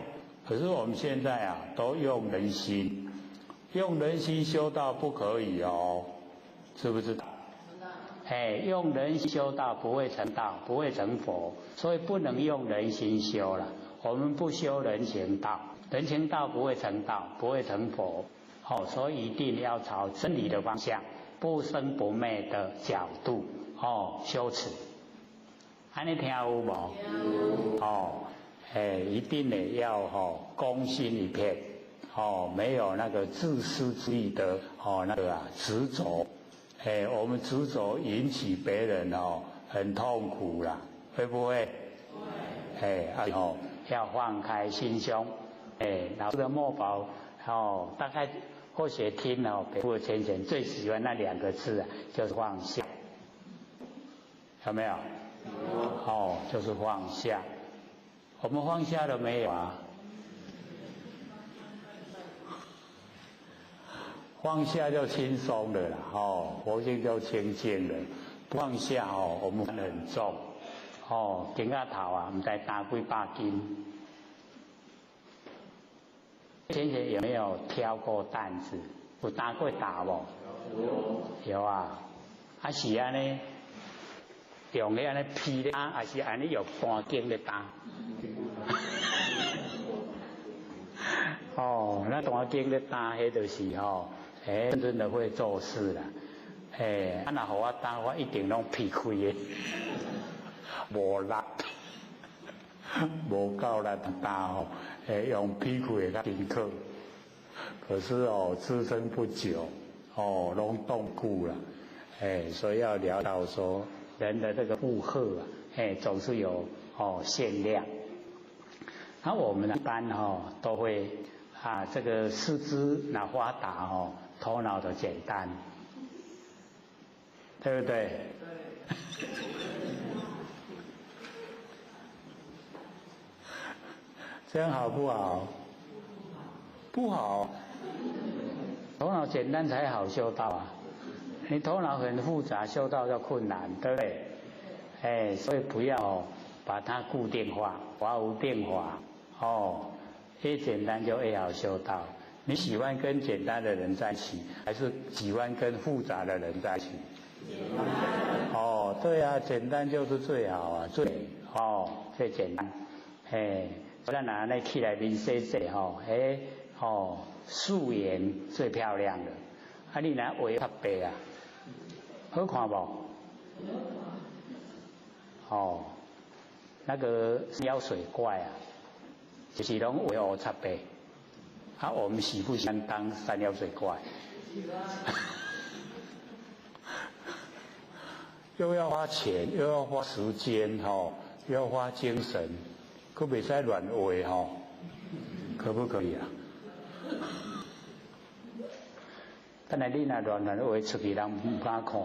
可是我们现在啊，都用人心，用人心修道不可以哦，知不知道？用人心修道不会成道，不会成佛，所以不能用人心修了。我们不修人行道，人行道不会成道，不会成佛。所以一定要朝真理的方向，不生不灭的角度修持。安尼听有无？一定呢要公心一片，没有那个自私自利的那个执着。我们执着引起别人很痛苦啦，会不会？要放开心胸。老师的墨宝大概或许听北部的浅浅最喜欢那2个字就是放下，有没有？就是放下。我们放下了没有啊？放下就轻松了啦，佛性就清净了。不放下我们很重，顶个头啊，唔知打几百斤。先前有没有挑过担子？有担过打无？有啊。是安尼，用咧安尼劈咧担，还是安尼用半斤咧担？那半斤咧担，迄就是真的会做事啦。若互我担，我一定拢劈开的，无力，无够力担用劈开的较辛苦。可是资深不久，拢冻久了，所以要聊到说人的这个负荷总是有限量。那我们一般都会这个四肢哪发达头脑的简单，对不对？这样好不好？不好。头脑简单才好修道啊！你头脑很复杂，修道就困难，对不对？所以不要把它固定化，化无定化。越简单就越好修道。你喜欢跟简单的人在一起，还是喜欢跟复杂的人在一起？对啊，简单就是最好啊，最简单。咱拿那起来面洗洗素颜最漂亮的。你拿画较白啊，好看不？那个妖水怪啊，就是拢画乌擦白。我们喜不喜欢当山妖水怪？又要花钱，又要花时间，又要花精神，可袂使乱画可不可以啊？等下你若乱画出去，人唔敢看，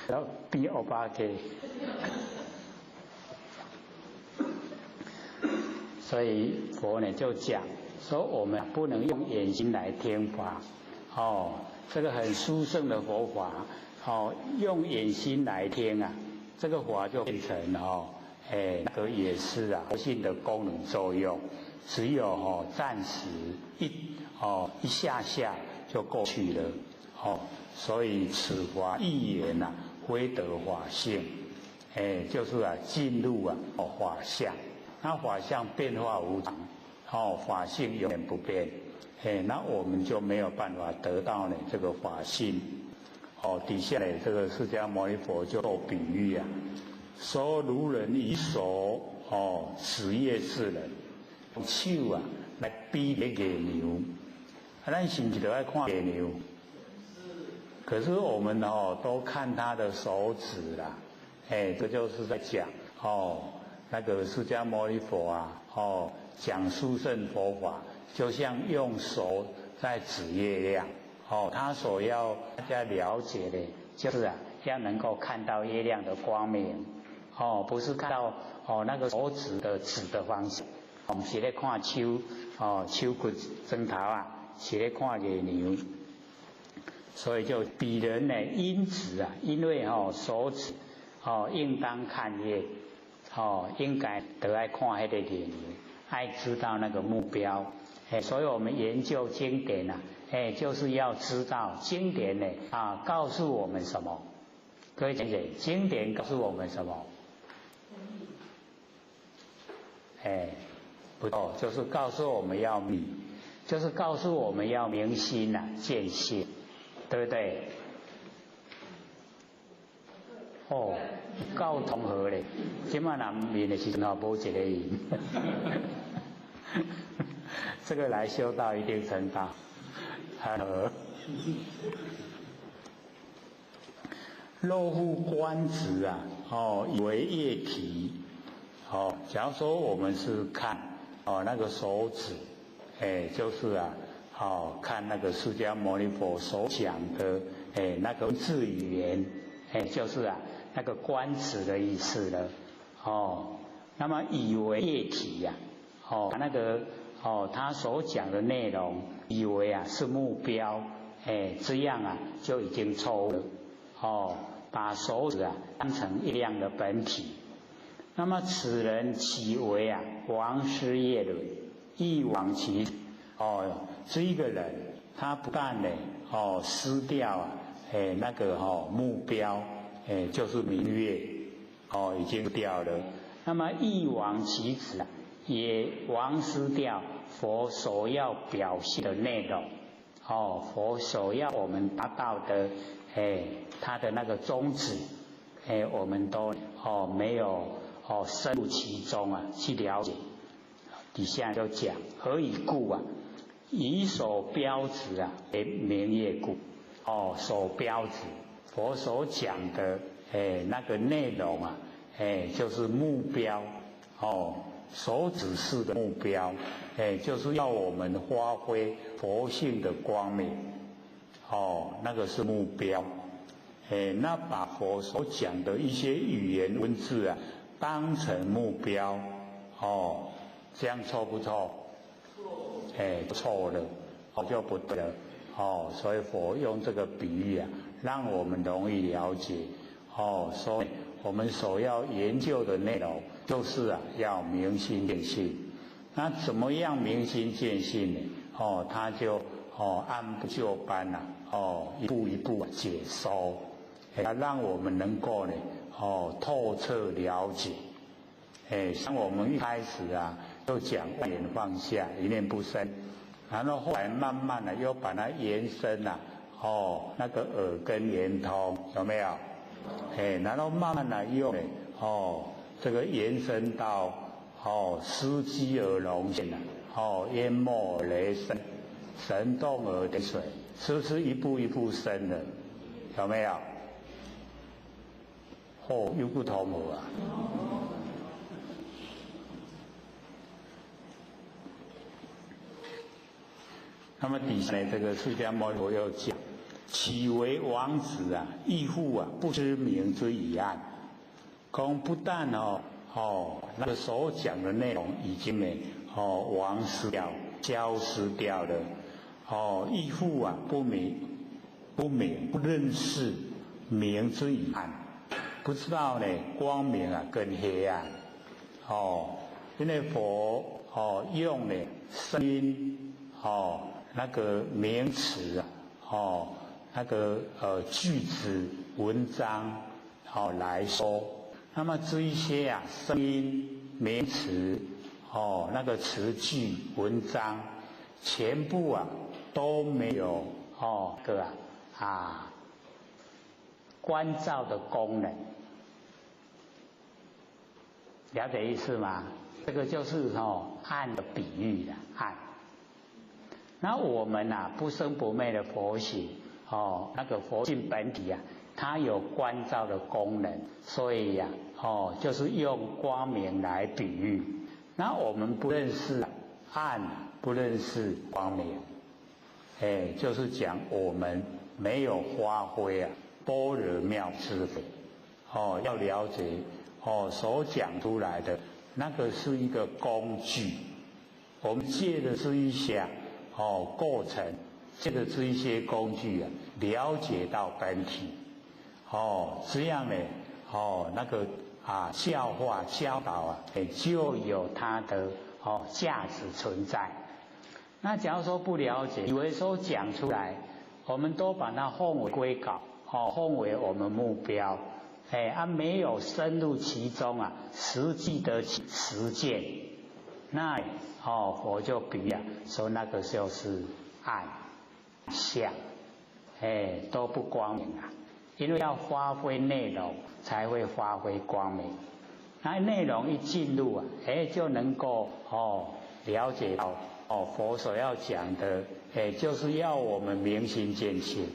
然后变乌巴鸡。所以佛呢就讲说，我们不能用眼睛来听法，这个很殊胜的佛法，用眼睛来听啊，这个法就变成那个也是佛性的功能作用，只有暂时一下下就过去了，所以此法一言非得法性，就是进入法相。那法相变化无常，法性永远不变，那我们就没有办法得到呢这个法性。底下呢这个释迦牟尼佛就做比喻啊，说如人以手持业世人，用手来比那个牛，咱是不是都要看野牛？可是我们都看他的手指啦，这就是在讲那个释迦牟尼佛讲殊胜佛法，就像用手在指月亮，他所要大家了解的，就是要能够看到月亮的光明，不是看到那个手指的指的方向，我们是在看手骨针头是在看月牛，所以就比人呢因指因为手指应当看业，应该都爱看那个理由，爱知道那个目标。所以我们研究经典啊，就是要知道经典呢告诉我们什么？各位讲解，经典告诉我们什么？不错，就是告诉我们要明，就是告诉我们要明心见性，对不对？够同和咧，今晚人面的时候无一个赢。这个来修道一定成道，和肉腹观止啊，以为液体，假如说我们是看那个手指，就是看那个释迦牟尼佛所讲的那个字语言，就是那个观止的意思了，那么以为液体呀，那个他所讲的内容，以为是目标，这样就已经错误了，把手指当成一量的本体。那么此人岂为王师业论，亦往其这一个人他不但呢失掉那个目标，就是明月已经掉了，那么亦往其旨也亡失掉佛所要表现的内容，佛所要我们达到的，他的那个宗旨，我们都没有深入其中去了解。底下就讲何以故以所标指为明业故，所标指佛所讲的那个内容就是目标，所指示的目标，就是要我们发挥佛性的光明，那个是目标。那把佛所讲的一些语言文字当成目标，这样错不错？错了，就不对了。所以佛用这个比喻让我们容易了解。所以我们所要研究的内容，就是要明心见性。那怎么样明心见性呢？他就按部就班一步一步解说，让我们能够呢透彻了解。像我们一开始就讲万缘放下，一念不生，然后后来慢慢的又把它延伸那个耳根圆通，有没有？然后慢慢的又这个延伸到司机而龙现淹没而雷声，神动而得水，是不是一步一步生的？有没有？又不同谋那么底下呢，这个释迦牟尼佛又讲，岂为王子亦复不知名之疑案。公不但那个所讲的内容已经亡失掉、消失掉了，亦复不认识明之疑案，不知道呢光明跟黑暗。因为佛用呢声音那个名词那个句子文章来说，那么这一些声音名词那个词句文章全部都没有观照的功能，了解意思吗？这个就是暗的比喻的暗。那我们不生不灭的佛性，那个佛性本体它有观照的功能，所以就是用光明来比喻。那我们不认识暗，不认识光明，就是讲我们没有发挥般若妙智慧，要了解所讲出来的那个是一个工具，我们借的是一些过程，借的是一些工具了解到本体，这样呢那个教化教导就有它的价值存在。那假如说不了解，以为说讲出来，我们都把它奉为圭臬，奉为我们目标，没有深入其中实际的实践，那佛就比喻说那个就是暗相，都不光明因为要发挥内容才会发挥光明。那内容一进入就能够了解到佛所要讲的，就是要我们明心见性，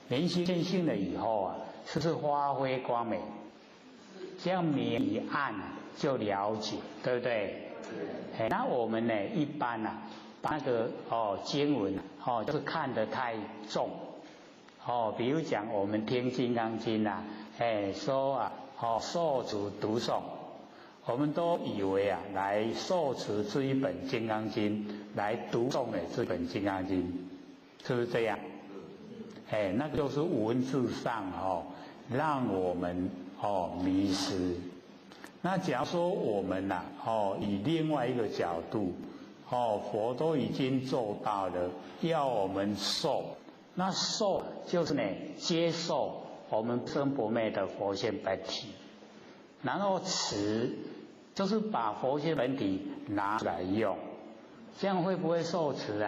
明心见性了以后是不是发挥光明？这样明与暗就了解，对不对？那我们呢，一般把那个经文就是看得太重，比如讲我们听《金刚经》说受持读诵，我们都以为来受持这一本《金刚经》，来读诵这本《金刚经》，是不是这样？那就是文字上让我们迷失。那假如说我们以另外一个角度，佛都已经做到了，要我们受，那受就是接受我们生不灭的佛性本体，然后持就是把佛性本体拿出来用，这样会不会受持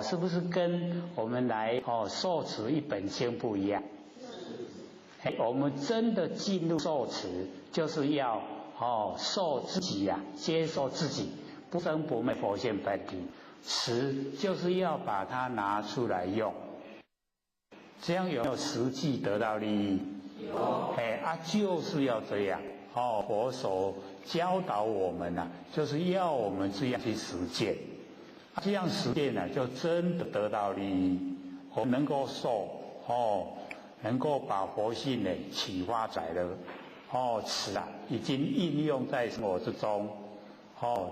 是不是跟我们来受持一本经不一样？我们真的进入受持，就是要受自己接受自己不生不灭佛性本体，持就是要把它拿出来用，这样有没有实际得到利益？有。就是要这样佛所教导我们就是要我们这样去实践，这样实践就真的得到利益，我们能够受能够把佛性启发载了，持已经应用在生活之中，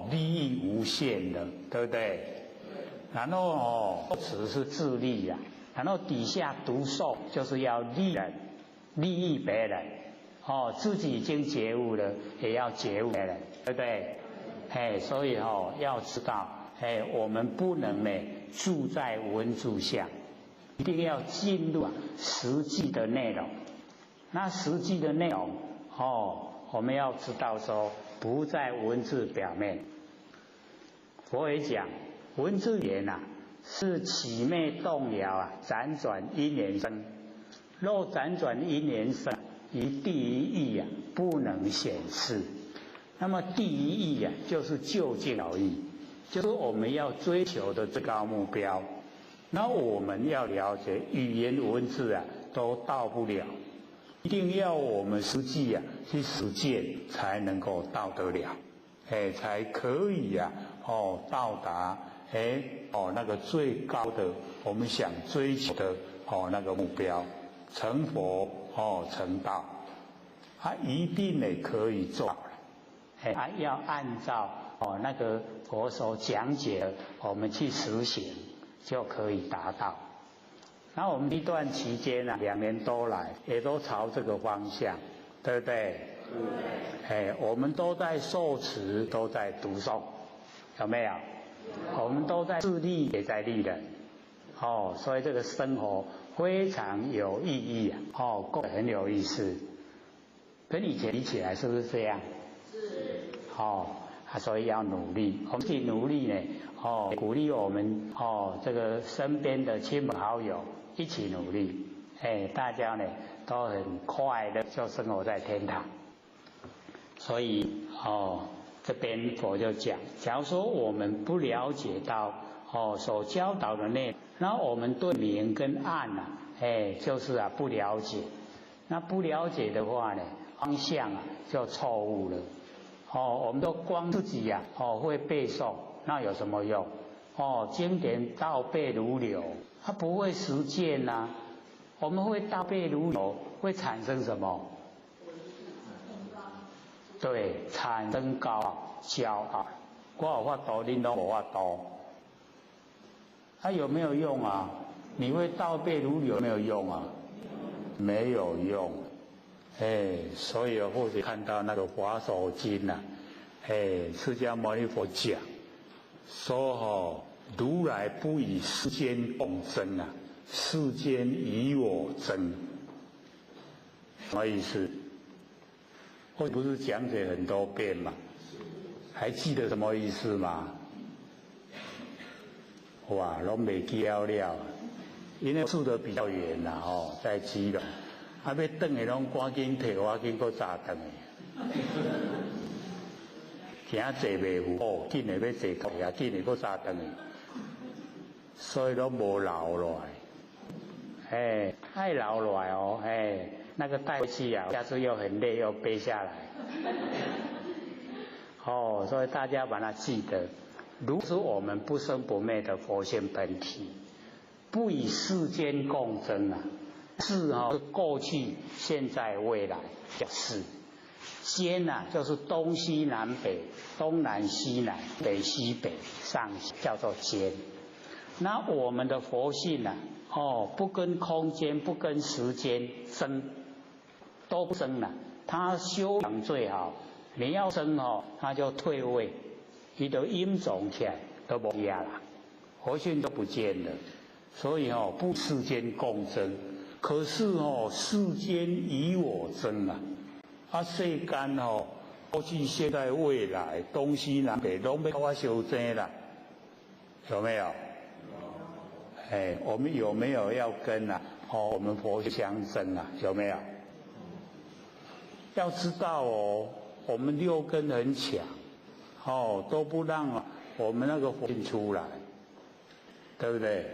利益无限了，对不对？然后持是自利然后底下读诵就是要利人，利益别人，自己已经觉悟了，也要觉悟别人，对不对？所以要知道，我们不能住在文字下。一定要进入实际的内容。那实际的内容我们要知道说不在文字表面。佛也讲文字言是起灭动摇辗转因缘生，若辗转因缘生，于第一义不能显示。那么第一义就是究竟了义，就是我们要追求的最高目标。那我们要了解语言文字都到不了，一定要我们实际去实践才能够到得了，才可以到达那个最高的我们想追求的那个目标，成佛成道，一定可以做到了，要按照那个佛所讲解的我们去实行，就可以达到。那我们一段期间2年多来，也都朝这个方向，对不对？我们都在受持，都在读诵，有没有？我们都在自利，也在利人。所以这个生活非常有意义过得很有意思。跟以前比起来，是不是这样？是。所以要努力，我们自己努力鼓励我们这个身边的亲朋好友一起努力，大家都很快乐，就生活在天堂。所以这边佛就讲，假如说我们不了解到所教导的内容，那我们对明跟暗就是不了解。那不了解的话方向就错误了。我们都光自己会背诵，那有什么用？经典倒背如流，它不会实践我们会倒背如流，会产生什么？对，产生高傲、骄傲。我有法度，你都无法度。有没有用你会倒背如流，没有用没有用。所以或许看到那个《华首经》呐，释迦牟尼佛讲说如来不与世间共争啊，世间与我争，什么意思？我不是讲解很多遍嘛，还记得什么意思吗？哇，拢袂记了，因为住得比较远啦，在基隆，要转去拢赶紧摕我紧搁早转去，行坐袂赴，紧的要坐头呀，紧的搁早转去，所以都无留落来，爱留落来那个带回去啊，下次又很累，又背下来，所以大家把它记得。如是我们不生不灭的佛性本体，不与世间共争啊。是过去、现在、未来叫世。间就是东西南北、东南西南、北西北、上下，叫做间。那我们的佛性不跟空间、不跟时间争，都不争了。他修养最好，你要争他就退位。你都阴种起来都无呀啦，佛性都不见了，所以不世间共争，可是世间与我争啊！世间过去、现在、未来、东西南北拢要跟我相争啦，有没有？我们有没有要跟我们佛相争有没有？要知道我们六根很强。都不让我们那个佛性出来，对不对？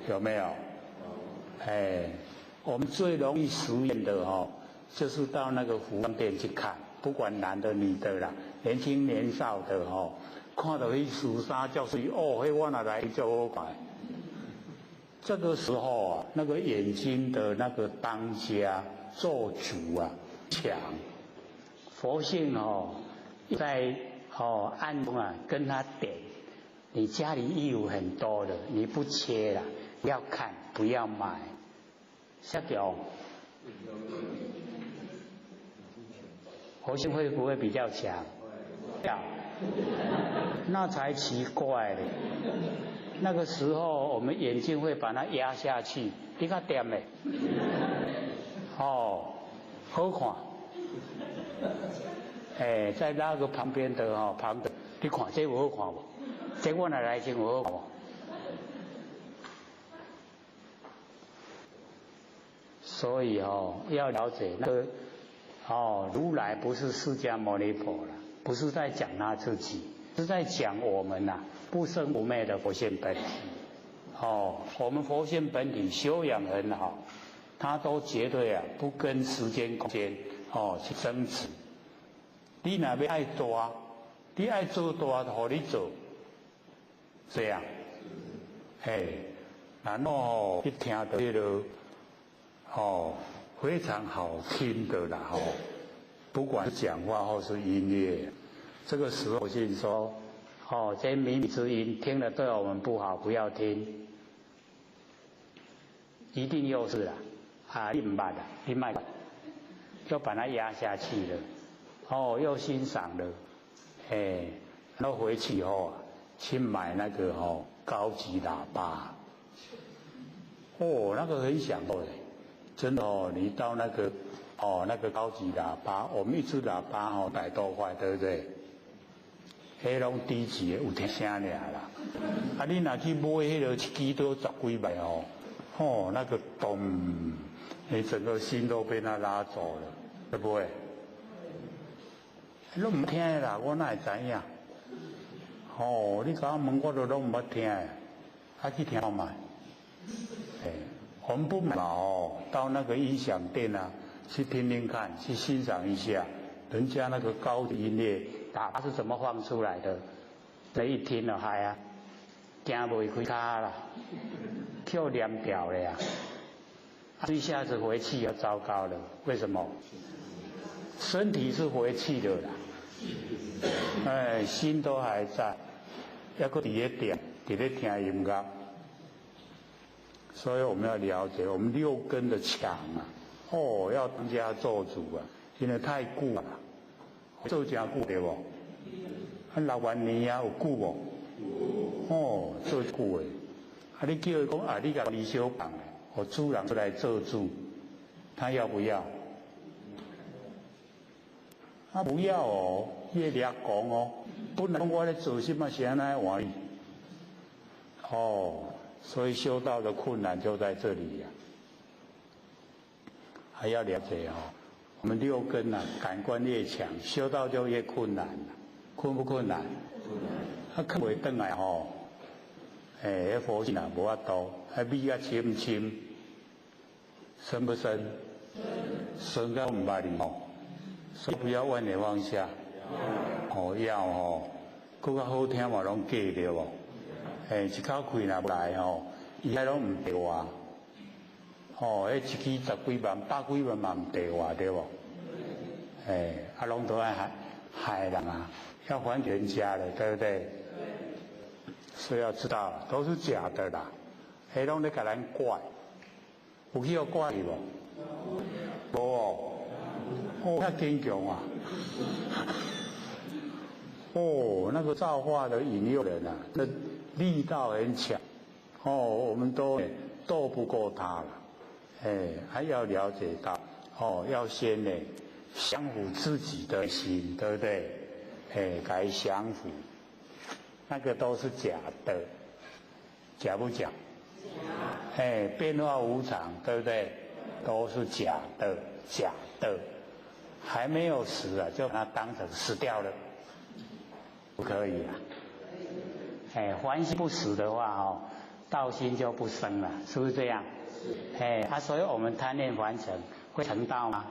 有没有？我们最容易实验的就是到那个服装店去看，不管男的女的啦，年轻年少的看到那丝纱叫水迄我哪来就好看。这个时候那个眼睛的那个当家做主强，佛性在暗中跟他点，你家里衣服很多的，你不切了，不要看，不要买，下掉。佛性会不会比较强？要，那才奇怪嘞。那个时候我们眼睛会把它压下去，你看点没？好看。在那个旁边的旁的，你看这有好看无？这我哪来先有好看无？所以要了解那个如来不是释迦牟尼佛了，不是在讲他自己，是在讲我们不生不灭的佛性本体。我们佛性本体修养很好，他都绝对不跟时间空间去争执。你若要爱大，你爱做大就给你做，这样，然后一听到这个非常好听的啦不管是讲话或是音乐，这个时候我就说这些靡靡之音听了对我们不好，不要听，一定又是你唔捌你卖，就把它压下去了。又欣赏了，然后回去以后去买那个高级喇叭，那个很响的，真的你到那个那个高级喇叭，我们一支喇叭100多块，对不对？迄拢低级的有听声尔啦，你若去买迄个一支都10几万那个咚，你整个心都被他拉走了，对不对？你唔听啦，我哪会知影？你甲我问，我都拢唔捌听，去听嘛。我们不买到那个音响店去听听看，去欣赏一下人家那个高级音乐喇叭是怎么放出来的。这一听了嗨惊袂开卡啦，跳连调了呀。一下子回去就糟糕了，为什么？身体是回去的啦，心都还在，要搁伫咧点，伫咧听音乐。所以我们要了解，我们六根的强哦，要当家做主啊，因为太久了，做真久对无？啊，6万年啊，有久无？哦，做久诶。啊，你叫伊讲啊，你甲李小胖，我主人出来做主，他要不要？他不要哦，伊会掠讲哦。本来我咧做什么是安尼换伊。哦，所以修道的困难就在这里呀、还要了解哦，我们6根啊，感官越强，修道就越困难了。困不困难？困难。啊，袂转来吼，迄佛性啊无法度，米啊深不深？深不深？深到唔捌哩吼，所以不要万年放下。哦，要吼，更较好听嘛，拢记着无？一口气若来吼，伊遐拢唔对话。哦，迄一支10几万、100几万嘛唔对话，对无？啊，拢都爱害人啊，要还人家的，对不对？所以要知道，都是假的啦，迄拢咧甲咱怪，有去互怪伊无？无哦，哦，遐坚强啊！哦，那个造化的引诱人啊，那力道很强，哦，我们都斗不过他了，还要了解到，哦，要先呢降服自己的心，对不对？该降服，那个都是假的，假不假？变化无常，对不对？都是假的，假的，还没有死啊，就把它当成死掉了。不可以啊！凡心不死的话哦，道心就不生了，是不是这样？所以我们贪恋凡尘会成道吗？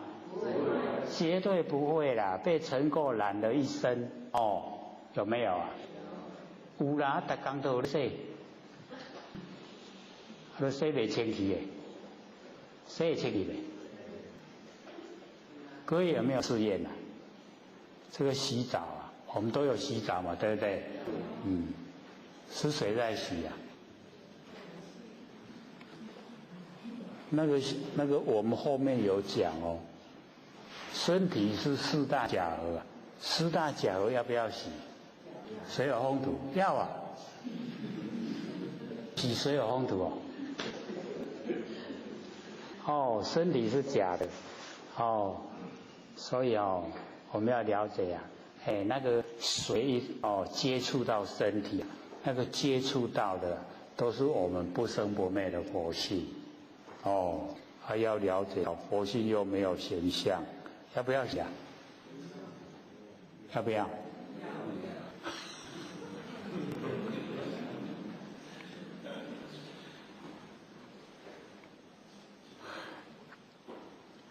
绝对不会啦，被尘垢染了一身哦，有没有啊？有啦，逐工都有咧洗，都洗袂清气诶，洗会清气没？各位有没有试验啊？这个洗澡啊。我们都有洗澡嘛，对不对？是谁在洗啊？那个我们后面有讲哦，身体是4大假合啊，4大假合要不要洗？水有风土要啊，洗水有风土哦。哦，身体是假的，哦，所以哦，我们要了解啊。那个水接触到身体，那个接触到的都是我们不生不灭的佛性，还要了解到佛性又没有形象，要不要想？要不要？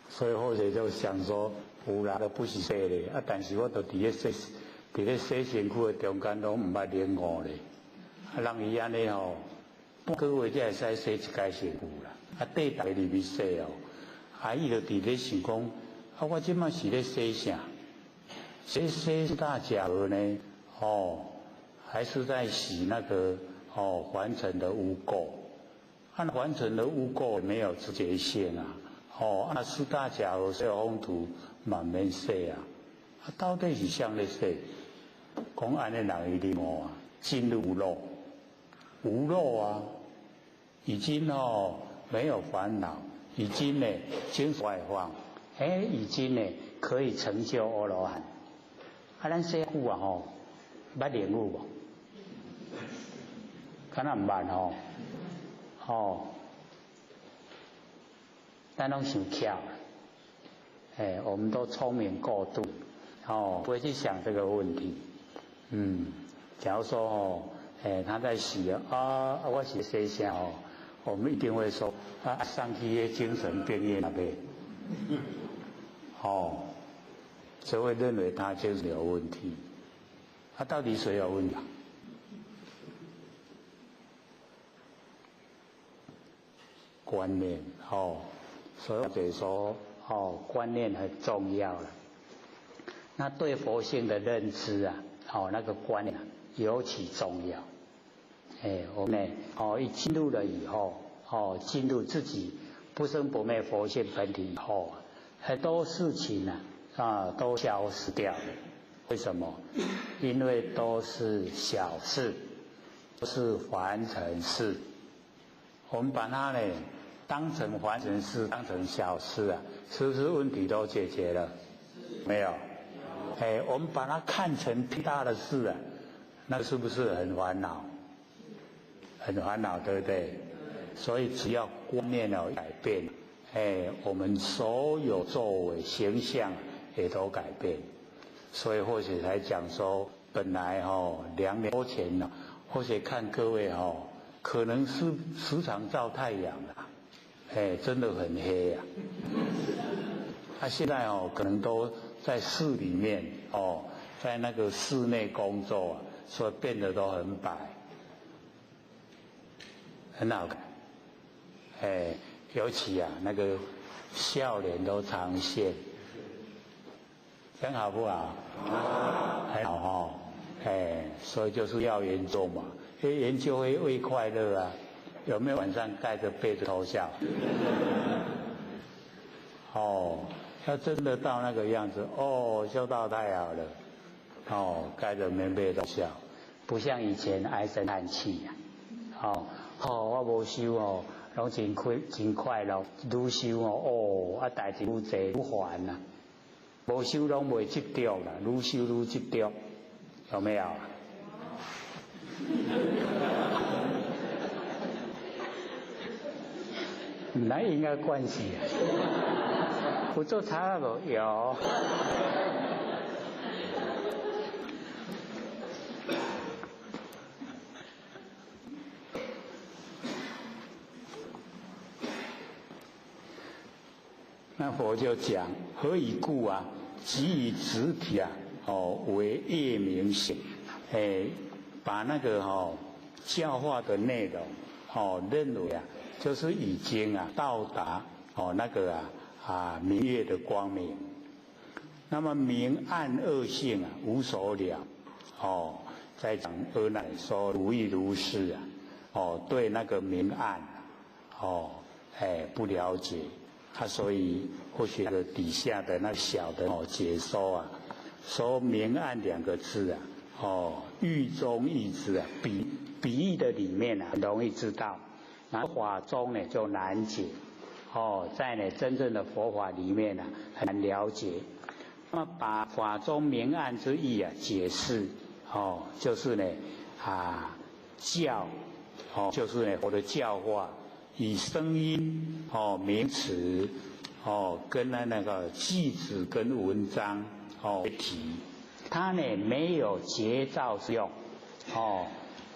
所以或者就想说。有啦，都不是洗咧，但是我都伫咧洗身躯的中间，拢唔捌领悟咧。人伊安尼吼，半个月才会使洗一摆身躯啦，缀逐个入去洗哦。伊就伫咧想讲，我即摆是咧洗啥？洗大假合呢？还是在洗那个凡尘的污垢？凡尘的污垢没有直接性啊。4大假合水有风土。慢慢洗啊，到底是谁咧洗？讲安尼人会领悟啊，进入无漏啊，已经没有烦恼，已经呢精神外放，已经呢可以成就阿罗汉。咱洗久啊捌领悟无？敢若唔捌咱拢想巧。我们都聪明过度，不会去想这个问题。假如说他在洗我是洗啥我们一定会说上去的精神病院那边，就会认为他精神有问题。到底谁有问题？观念所以我得说。观念很重要了。那对佛性的认知啊，那个观念尤其重要。我们呢，一进入了以后，进入自己不生不灭佛性本体以后，很多事情都消失掉了。为什么？因为都是小事，都是凡尘事。我们把它呢当成凡尘事，当成小事是不是问题都解决了？没有。我们把它看成巨大的事那是不是很烦恼？很烦恼，对不对？所以只要观念改变，我们所有作为形象也都改变。所以或许才讲说，本来2年多前或许看各位可能是时常照太阳真的很黑现在可能都在室里面在那个室内工作所以变得都很白，很好看。尤其那个笑脸都常现，很好不好？很好所以就是要研究嘛，因为研究会快乐有没有晚上盖着被子偷笑？要真的到那个样子修道太好了盖着棉被偷笑，不像以前唉声叹气我无修拢真快乐，愈修代志愈济愈烦无修拢袂执着啦，愈修愈执着，有没有？哪应该关系不做差了无？有。那佛就讲，何以故即以实体为业明性，把那个教化的内容认为就是已经到达那个明月的光明。那么明暗二性无所了在讲阿难说如意如是对那个明暗不了解所以或许那个底下的那小的解说说明暗2个字喻中喻之比喻的里面很容易知道，然后法中呢就难解在真正的佛法里面很难了解。那么把法中明暗之意解释就是呢教就是呢我的教化以声音名词跟那个句子跟文章为题，它呢没有结造之用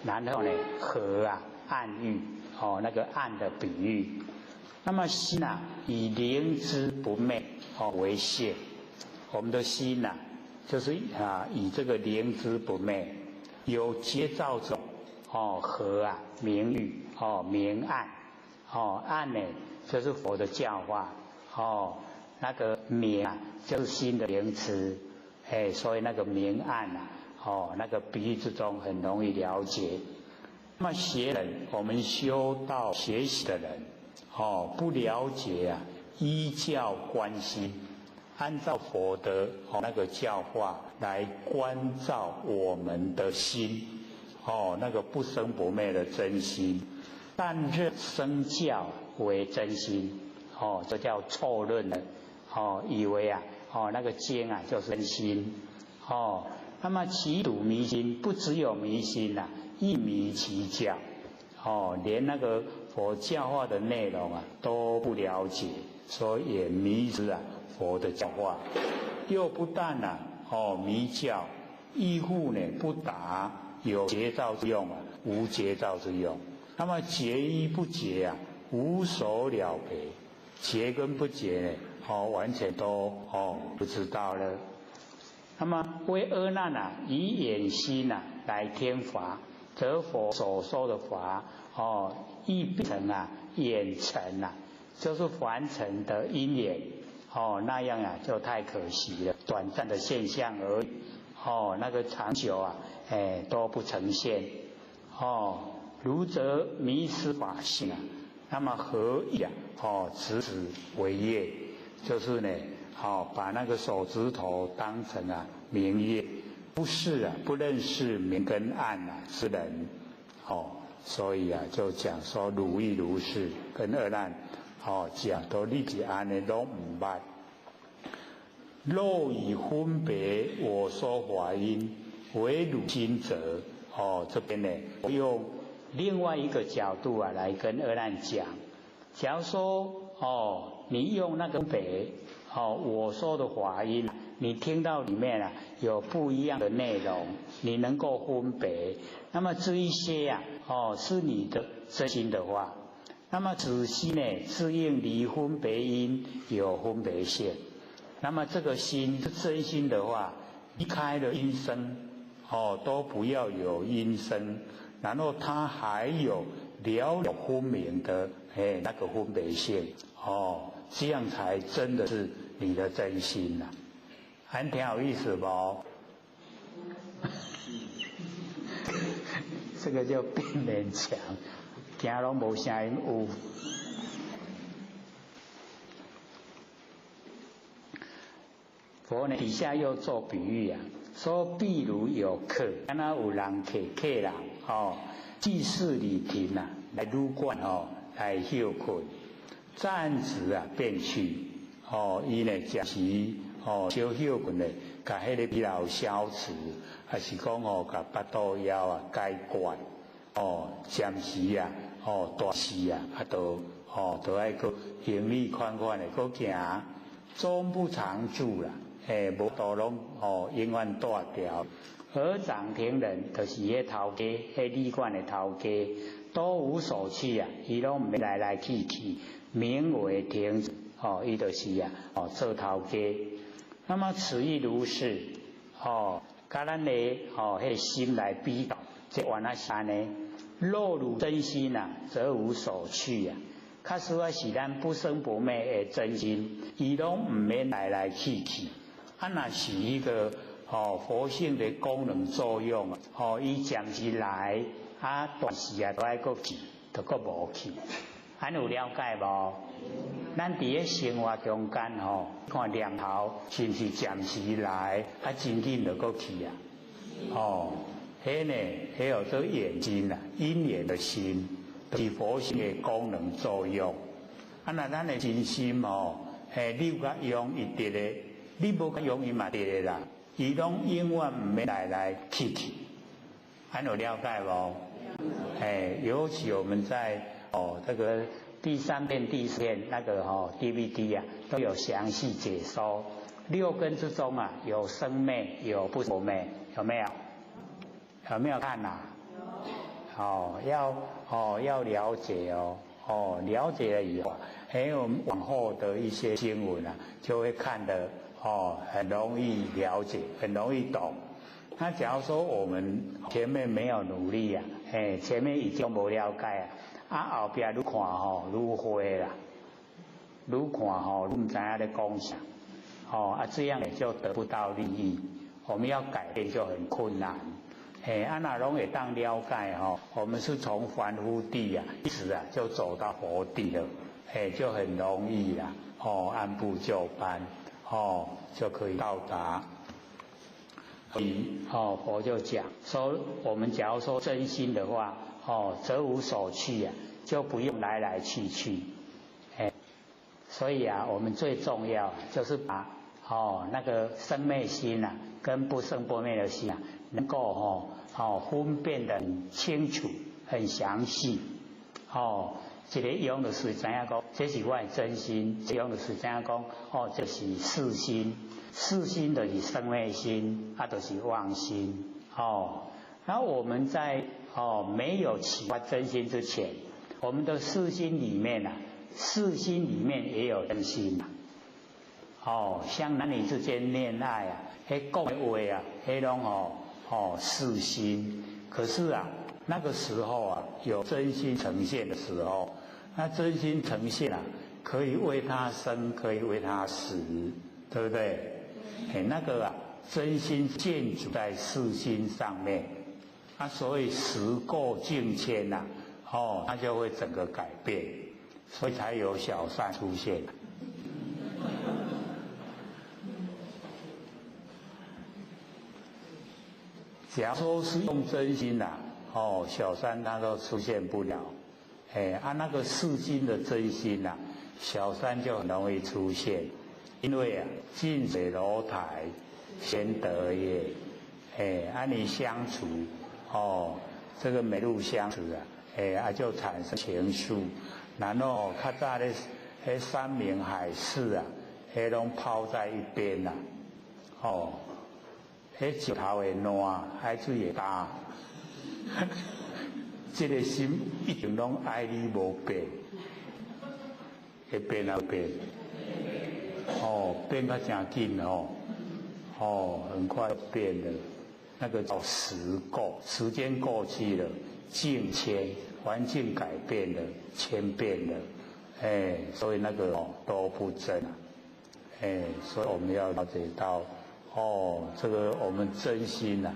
然后呢和暗喻那个暗的比喻。那么心以灵之不昧为现，我们的心就是以这个灵之不昧有结造之用和明喻明暗暗呢就是佛的教化那个明就是心的名词所以那个明暗那个比喻之中很容易了解。那么学人，我们修道学习的人不了解依教观心，按照佛的那个教化来关照我们的心那个不生不灭的真心，但认身教为真心这叫错论的以为那个经就是真心那么其笃迷心，不只有迷心亦迷其教连那个佛教化的内容都不了解，所以也迷失佛的教化。又不但迷教，亦复呢不达有结造之用无结造之用。那么结与不结无所了别，结跟不结呢完全都不知道了。那么为阿难以眼心来听法，则佛所说的法亦变成眼尘就是凡尘的因缘那样就太可惜了，短暂的现象而已那个长久都不呈现如则迷失法性那么何以指指为月，就是呢，把那个手指头当成明月，不是不认识明跟暗之人，所以就讲说如意如是，跟二难讲都你是安尼拢唔捌。若以分别我说法因为汝心者，这边呢，我用另外一个角度来跟二难讲。假如说你用那个分别我说的法音，你听到里面有不一样的内容，你能够分别，那么这一些是你的真心的话，那么此心呢，自应离分别因有分别性。那么这个心是真心的话，离开了因声，都不要有因声，然后它还有了了分明的那个分别性，这样才真的是你的真心呐，还挺有意思不？这个就变勉强，听拢无声音有。佛呢底下又做比喻说譬如有客，敢若有人客人即是礼亭来入观来休困，暂时便去伊呢暂时小休困呢，甲迄个疲劳消除，还是讲甲巴肚枵解决暂时大时都爱个行李款款的个行，终不常住啦。无多拢永远大条，而掌亭人就是迄头家，迄旅馆的头家，都无所去伊拢唔来来去去，名为亭子伊就是做头家。那么此亦如是甲咱的迄心来比较，这原是安尼。若汝真心则无所去确实是咱不生不灭的真心，伊拢唔免来来去去。那是一个佛性的功能作用伊暂时来短时都爱搁去，都搁无去，安有了解无？咱伫个生活中间看念头是不是暂时来真紧就搁去迄呢，迄有做眼睛因缘的心，是佛性的功能作用。那咱的真心你有甲用一直的。你无甲用伊嘛对的啦，伊拢永远唔免来来去去，还有了解无？尤其我们在这个第3遍、第4遍那个DVD 都有详细解说。6根之中有生灭，有不生灭，有没有？有没有看要了解了解了以后，我们往后的一些经文就会看得很容易了解，很容易懂。那假如说我们前面没有努力前面已经无了解后边愈看愈灰啦，愈看愈唔知影咧讲啥这样也就得不到利益。我们要改变就很困难。那拢会当了解我们是从凡夫地一直就走到佛地了，就很容易啦按部就班就可以到达。所以佛就讲说，我们假如说真心的话则无所去就不用来来去去。所以我们最重要就是把那个生灭心跟不生不灭的心能够分辨得很清楚、很详细一个用就是知影讲，这是我的真心；用就是知影讲，这是世心。世心就是生灭心，就是妄心。然后我们在没有启发真心之前，我们的世心里面世心里面也有真心像男女之间恋爱迄讲的话迄拢世心。可是那个时候有真心呈现的时候，那真心呈现可以为他生，可以为他死，对不对？那个真心建筑在世心上面所以时过境迁它就会整个改变。所以才有小善出现。假如说是用真心呐，小善它都出现不了。按那个世间的真心呐，小善就很容易出现。因为啊，近水楼台先得月，按你相处，这个美路相处啊，就产生情愫，然后较早的山明海誓啊，拢抛在一边啦，石头的烂，海水的干，这个心一定拢爱你无变，会变啊变。变得真紧很快变了。那个叫时过，时间过去了，境迁，环境改变了，迁变了，所以那个都不真啊，所以我们要了解到，这个我们真心呐，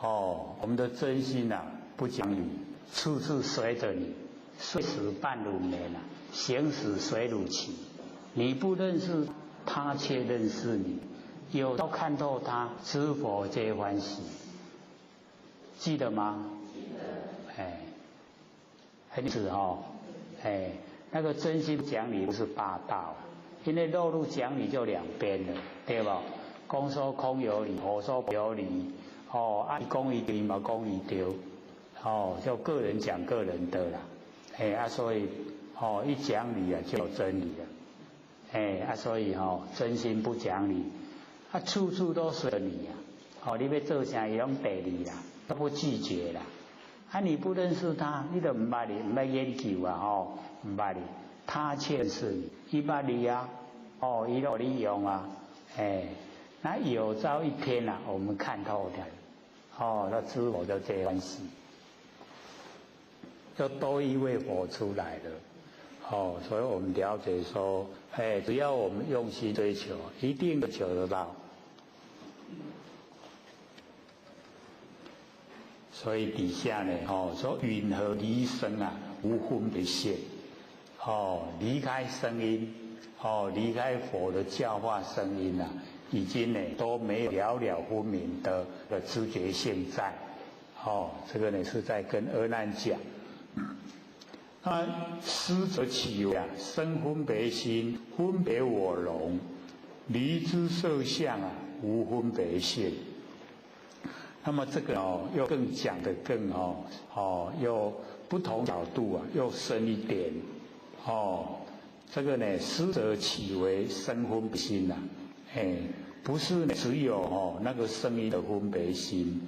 我们的真心呐，不讲理，处处随着你，岁时伴如年啊，行时随如期。你不认识他，却认识你。有到看透他，知否皆欢喜。记得吗？记得。很是那个真心讲理不是霸道，因为肉入讲理就两边了，对吧？公说空有理，婆说婆有理。一公一理嘛，公一丢。就个人讲个人的啦。所以一讲理啊，就有真理了。所以真心不讲理，处处都随着你呀。你要做啥，伊拢陪你啦，都不拒绝啦。你不认识他，你都唔捌你，唔捌研究啊，唔捌你，他却认识你，伊捌你啊，伊都你用啊，那有朝一天啊，我们看透他，那知我就这关系，就多一位佛出来了。所以我们了解说，只要我们用心追求，一定求得到。所以底下呢，说允和离生啊，无分别心。离开声音，离开佛的教化声音啊，已经呢都没有了了分明的知觉性在。这个呢是在跟阿难讲。师则起为生分别心，分别我容，离之色相啊，无分别性。那么这个又更讲得更又不同角度啊，又深一点。这个呢，师则起为生分别心呐，不是只有那个声音的分别心，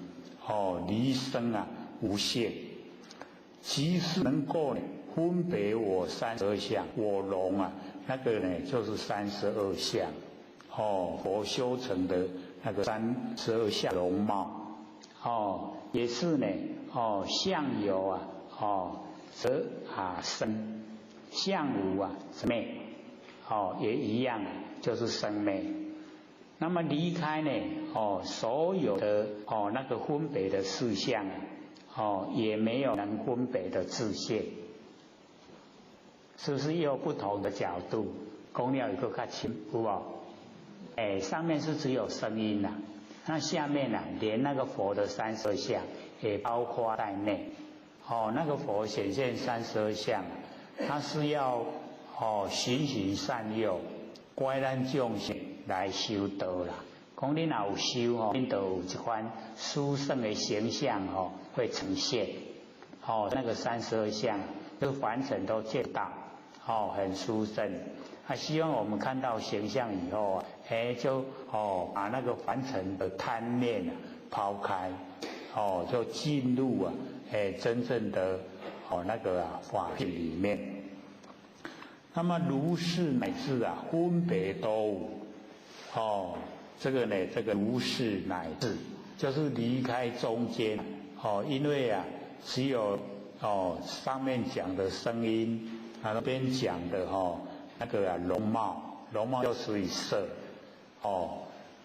离生啊无限，即是能够呢。分别我32相，我容啊，那个呢就是32相，佛修成的那个32相容貌，也是呢，相有啊，则生，相无啊灭，也一样，就是生灭。那么离开呢，所有的那个分别的事项也没有能分别的自性。是不是又有不同的角度？讲了一个较清，有无？上面是只有声音啦，那下面呢，连那个佛的32相也包括在内。那个佛显现32相，它是要循循善诱，拐咱众生来修道啦。讲你若有修你就有一番殊胜的形象会呈现。那个32相，这个凡尘都见到。很殊胜。希望我们看到形象以后就把那个凡尘的贪念抛开，就进入真正的那个法界里面。那么如是乃至分别都无。这个呢，这个如是乃至就是离开中间。因为只有上面讲的声音。那边讲的那个容貌就属于色，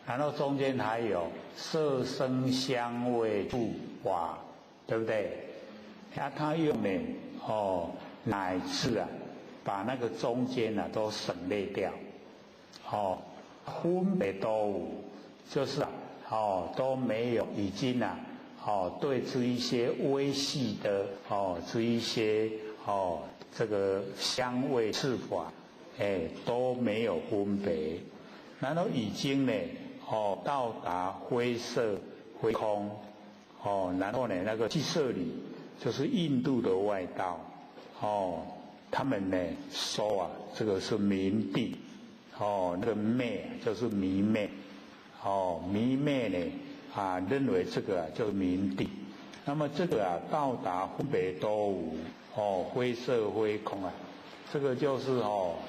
然后中间还有色声香味触法，对不对？它用呢乃至把那个中间啊都省略掉，分别都有，就是都没有，已经对这一些微细的这一些这个香味次法，都没有分别，然后已经呢到达灰色灰空，然后呢那个俱舍里就是印度的外道，他们呢说啊，这个是明地，那个昧就是迷昧，迷昧呢认为这个就是明地。那么这个到达分别都无，灰色灰空啊，这个就是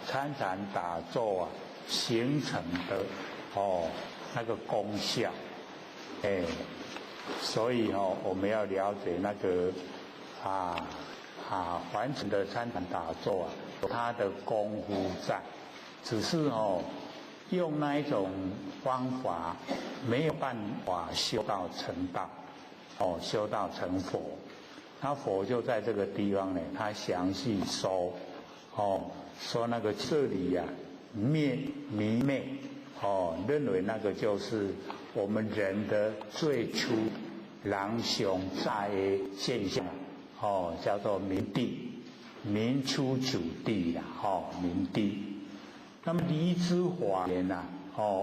参禅打坐形成的那个功效，所以我们要了解那个完成的参禅打坐有它的功夫在，只是用那一种方法没有办法修到成道，修到成佛。那佛就在这个地方呢，他详细说，说那个这里迷昧，认为那个就是我们人的最初人上在的现象，叫做明地，明初九地啦，明地。那么离之华严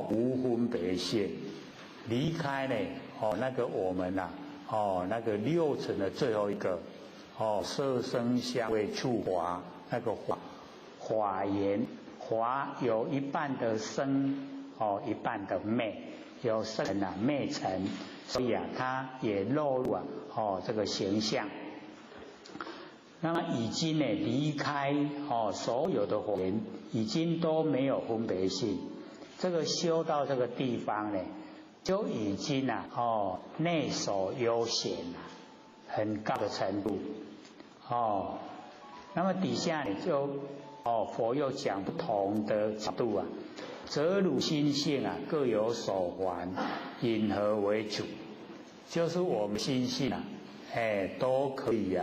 无分别性，离开呢，那个我们那个六尘的最后一个，色声香味触法，那个华严，华有一半的声，一半的昧，有声昧尘，所以它也落入这个形象。那么已经呢离开所有的华严，已经都没有分别性。这个修到这个地方呢，就已经内守悠闲很高的程度。那么底下呢就佛又讲不同的角度则汝心性各有所还，因何为主？就是我们心性都可以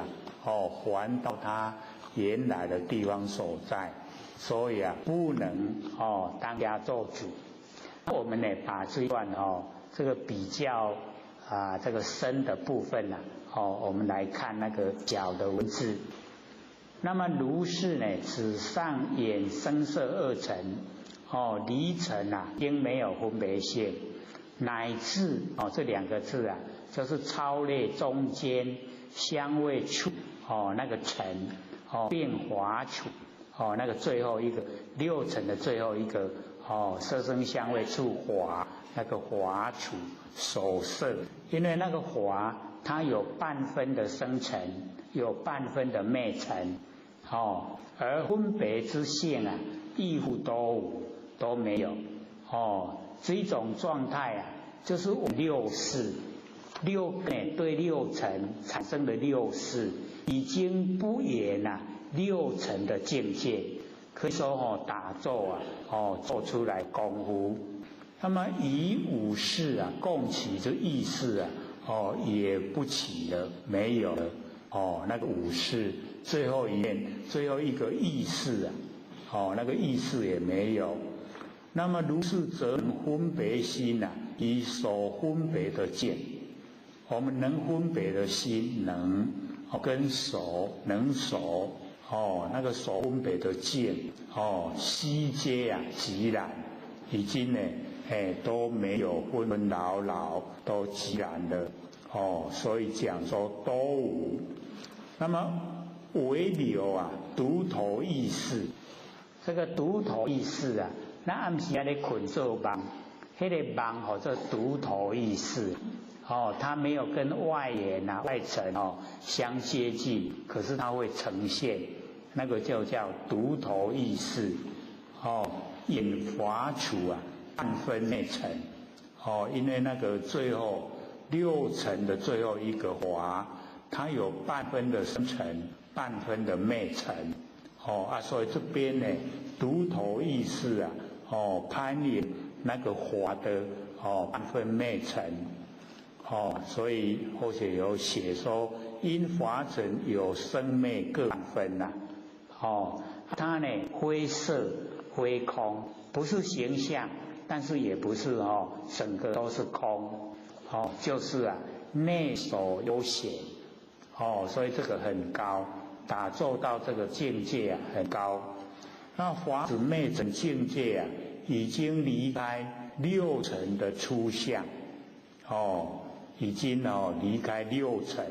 还到它原来的地方所在，所以不能当家做主。我们呢把这一段这个比较这个深的部分我们来看那个小的文字。那么如是呢，此上眼声色二尘离尘应没有分别性，乃至这两个字就是超越中间香味触那个尘变华处那个最后一个六尘的最后一个色声香味触华，那个华处所摄，因为那个华它有半分的生尘，有半分的昧尘，而分别之性亦复都没有，这一种状态就是我们六识对六尘产生的六识，已经不言六尘的境界，可以说打坐做出来功夫。那么以五识共起这意识也不起了，没有了那个五识最后一个意识那个意识也没有。那么如是则分别心以所分别的见，我们能分别的心能跟能那个所分别的见悉皆寂然，已经呢都没有分分扰扰，都寂然了所以讲说都无。那么唯留独头意识，这个独头意识那暗时在困做梦，那个梦叫独头意识它没有跟外缘外尘相接近，可是它会呈现，那个就叫独头意识引华处半分内尘因为那个最后六尘的最后一个华，它有半分的生尘，半分的昧尘所以这边呢独头意识攀引那个华的半分昧尘所以或者有写说因华尘有生昧各半分它呢灰色灰空，不是形象，但是也不是整个都是空，就是内守悠闲，所以这个很高，打坐到这个境界很高。那法子昧尘境界已经离开六尘的初相，已经离开六尘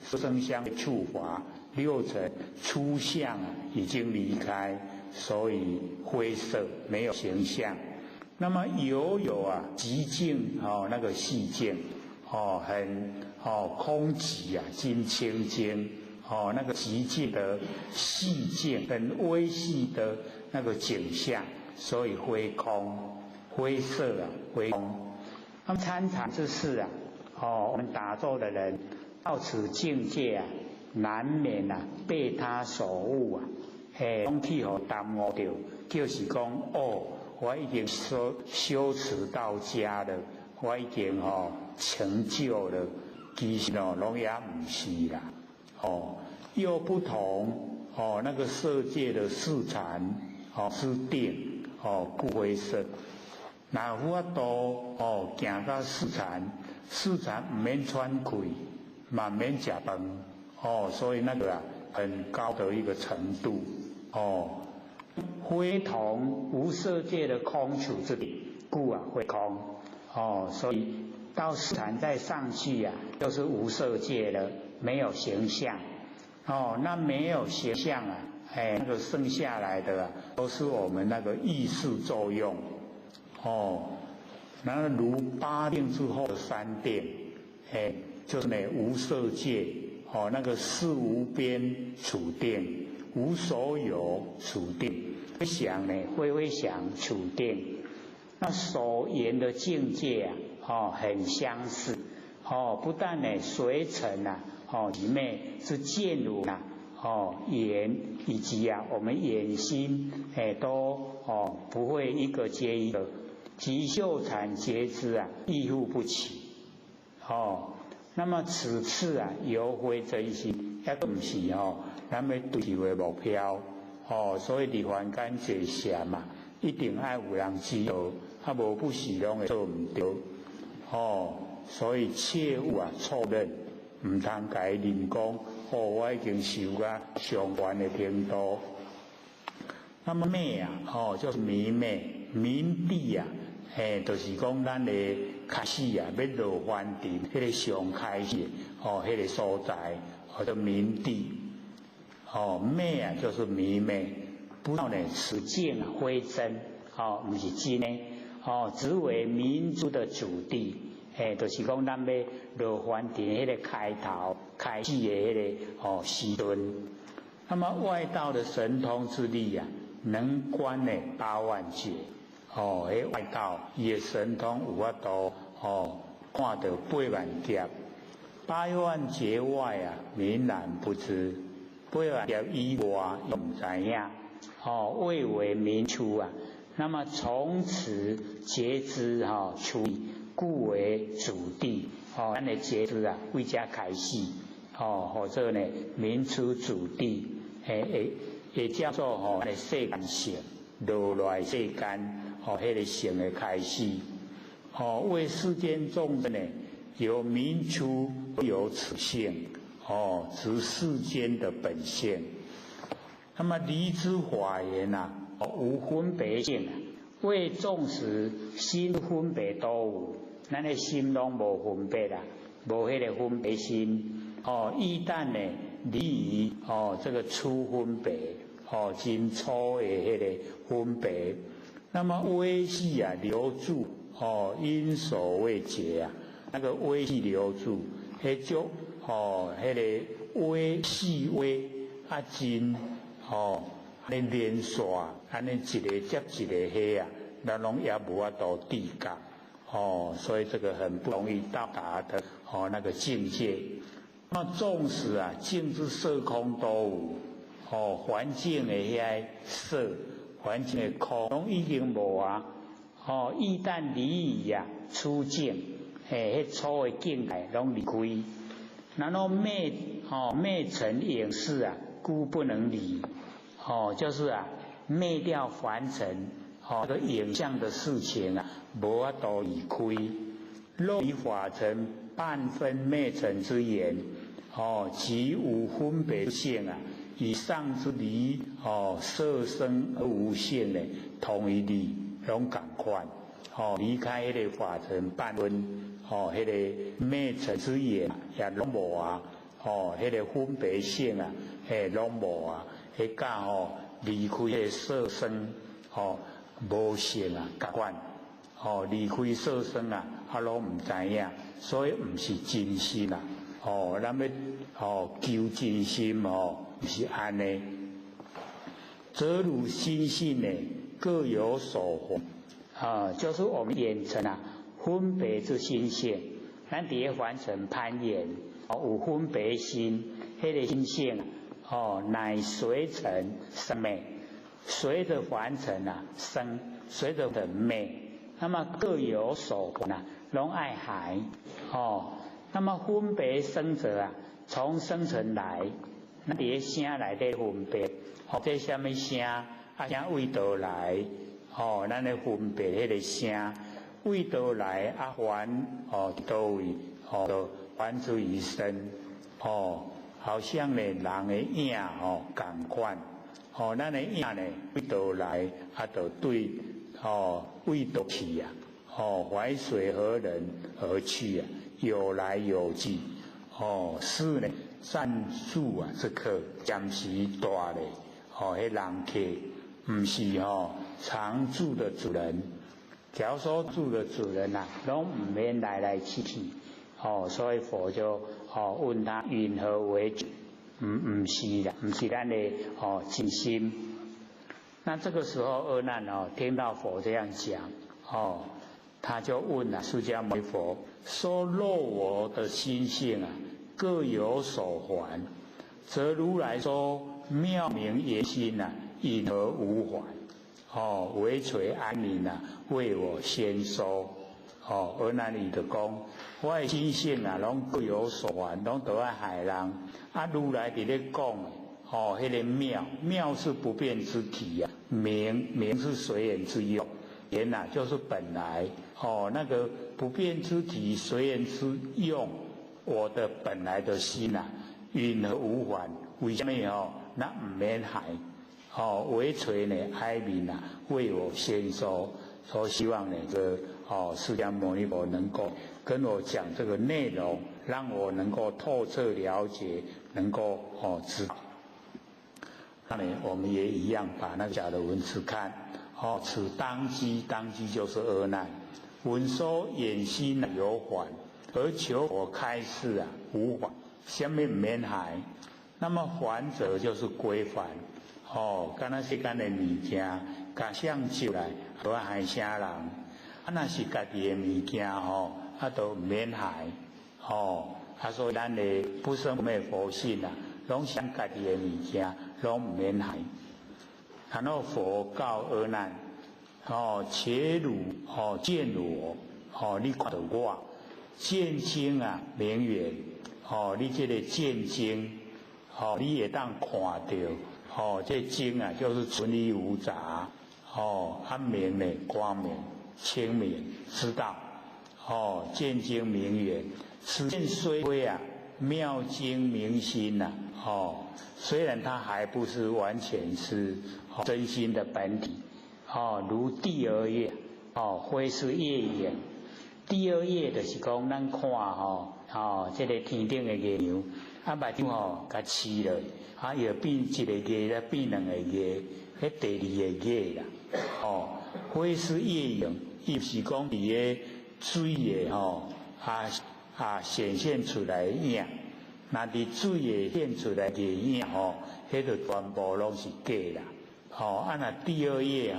声香触法六尘初相已经离开，所以灰色没有形象。那么有极静那个细静很空寂金清净那个极静的细静很微细的那个景象，所以灰空灰色灰空。那么参禅之事我们打坐的人到此境界难免被他所误讲起耽误掉，就是讲我已经修持到家了，我已经成就了，其实拢也不是啦，又不同那个色界的四禅之定故灰色，哪有法度行到四禅唔免喘气，嘛唔免食饭所以那个很高的一个程度非同无色界的空处之理，故非空所以到四禅再上去就是无色界了，没有形象那没有形象那个剩下来的都是我们那个意识作用那如八定之后的三定就是无色界那个事无边处定，无所有处定，会想会想处定。那所言的境界很相似不但随尘里面是见如眼以及我们眼心都不会一个接一个，即秀禅觉知异互不起那么此次由非真心也不是咱们追求的目标所以伫凡间坐禅一定要有人指导，无不是拢会做唔对所以切勿错认，唔通甲伊认讲我已经修到上悬的程度。那么昧就是迷昧迷地就是讲咱的开始要落凡尘迄个上开始迄个所在叫迷地昧就是迷昧，不要此境非真不是真的只为民族的主地就是讲咱要落凡尘迄个开头开始的迄个时阵。那么外道的神通之力能观八万劫迄外道伊的神通有法度看到八万劫，八万劫外明然不知，八万劫以外又不知影未为明处那么从此觉知处理，故为主地咱的觉知为遮开始或者明处主地也叫做咱的世间性落来世间迄个性的开始为世间众生由明处有此性执世间的本性。那么离之法言无分别性为众时心分别都有，咱的心拢无分别无迄个分别心一旦离于这个初分别真初的迄个分别，那么微细留住因所未解那个微细留住迄种迄个微细微真连连续安尼一个接一个迄咱拢也无法度抵港所以这个很不容易到达的那个境界。那纵使境之色空都有环境的遐色环境的空拢已经无一旦离于出境迄初的境界拢离开，然后昧尘影视故不能离就是啊灭掉凡尘这个影像的事情啊，无法度离开。若以法尘半分灭尘之言，即无分别性啊，以上之理色身而无性呢，同一理，拢同款。离开迄个法尘半分，迄个灭尘之言也拢无啊，迄个分别性啊，拢无啊，迄甲离开迄个色身，无性啊，同款。离开色身啊，拢唔知影，所以唔是真心啊。咱要求真心不是安尼。则如心性呢，各有所获就是我们眼尘啊，分别之心性，咱伫个凡尘攀岩，有分别心，迄个心性乃随尘生灭，随着凡尘啊生，随着人灭。那么各有所获啊，拢爱海那么分别生者啊，从生尘来，咱伫个声内底分别，这什么声啥味道来？咱咧分别迄个声，味道来还倒位就还之于身好像咧人的影同款咱的影咧味道来就对味道去啊淮水何人而去啊？有来有去是呢暂住啊这个暂时住咧迄人客不是常住的主人。假如说住的主人啊，拢唔免来来去去所以佛就问他云何为主？唔是啦，唔是咱的真心。那这个时候阿难听到佛这样讲他就问了释迦牟尼佛说：若我的心性啊各有所还，则如来说妙明言心啊，因何无还？唯垂安宁啊，为我先收。而那里就讲，我的心性啊，拢各有所还，拢都爱害人。如来伫咧讲，迄个妙是不变之体啊，明是随缘之用，言啊就是本来那个不变之体，随缘之用，我的本来的心啊，因何无还？为什么那唔免害？唯垂呢哀悯啊，为我先收。所以希望呢释迦牟尼佛能够跟我讲这个内容，让我能够透彻了解，能够知道。那么我们也一样把那个假的文字看此当机就是阿难，闻说眼心有还，而求我开示啊无还，什么唔免还？那么还者就是归还敢若世间的物件，甲相就来，都害啥人？那是家己的物件都唔免害所以咱的不生不灭佛性啊，拢是家己的物件，拢唔免害。然后佛告阿难且汝见我你看到我见经啊明远你这个见经你也当看到这经啊就是纯一无杂明呢光明清明知道见经明远，此见虽微啊妙经明心呐虽然它还不是完全是真心的本体如第二页非是夜影。第二页就是讲咱看这个天顶的月亮目睭甲饲落又变一个月咧变两个月，迄第二个月啦非是夜影，伊是讲伫个水的显现出来影，那伫水的现出来的影迄就全部拢是假啦那第二页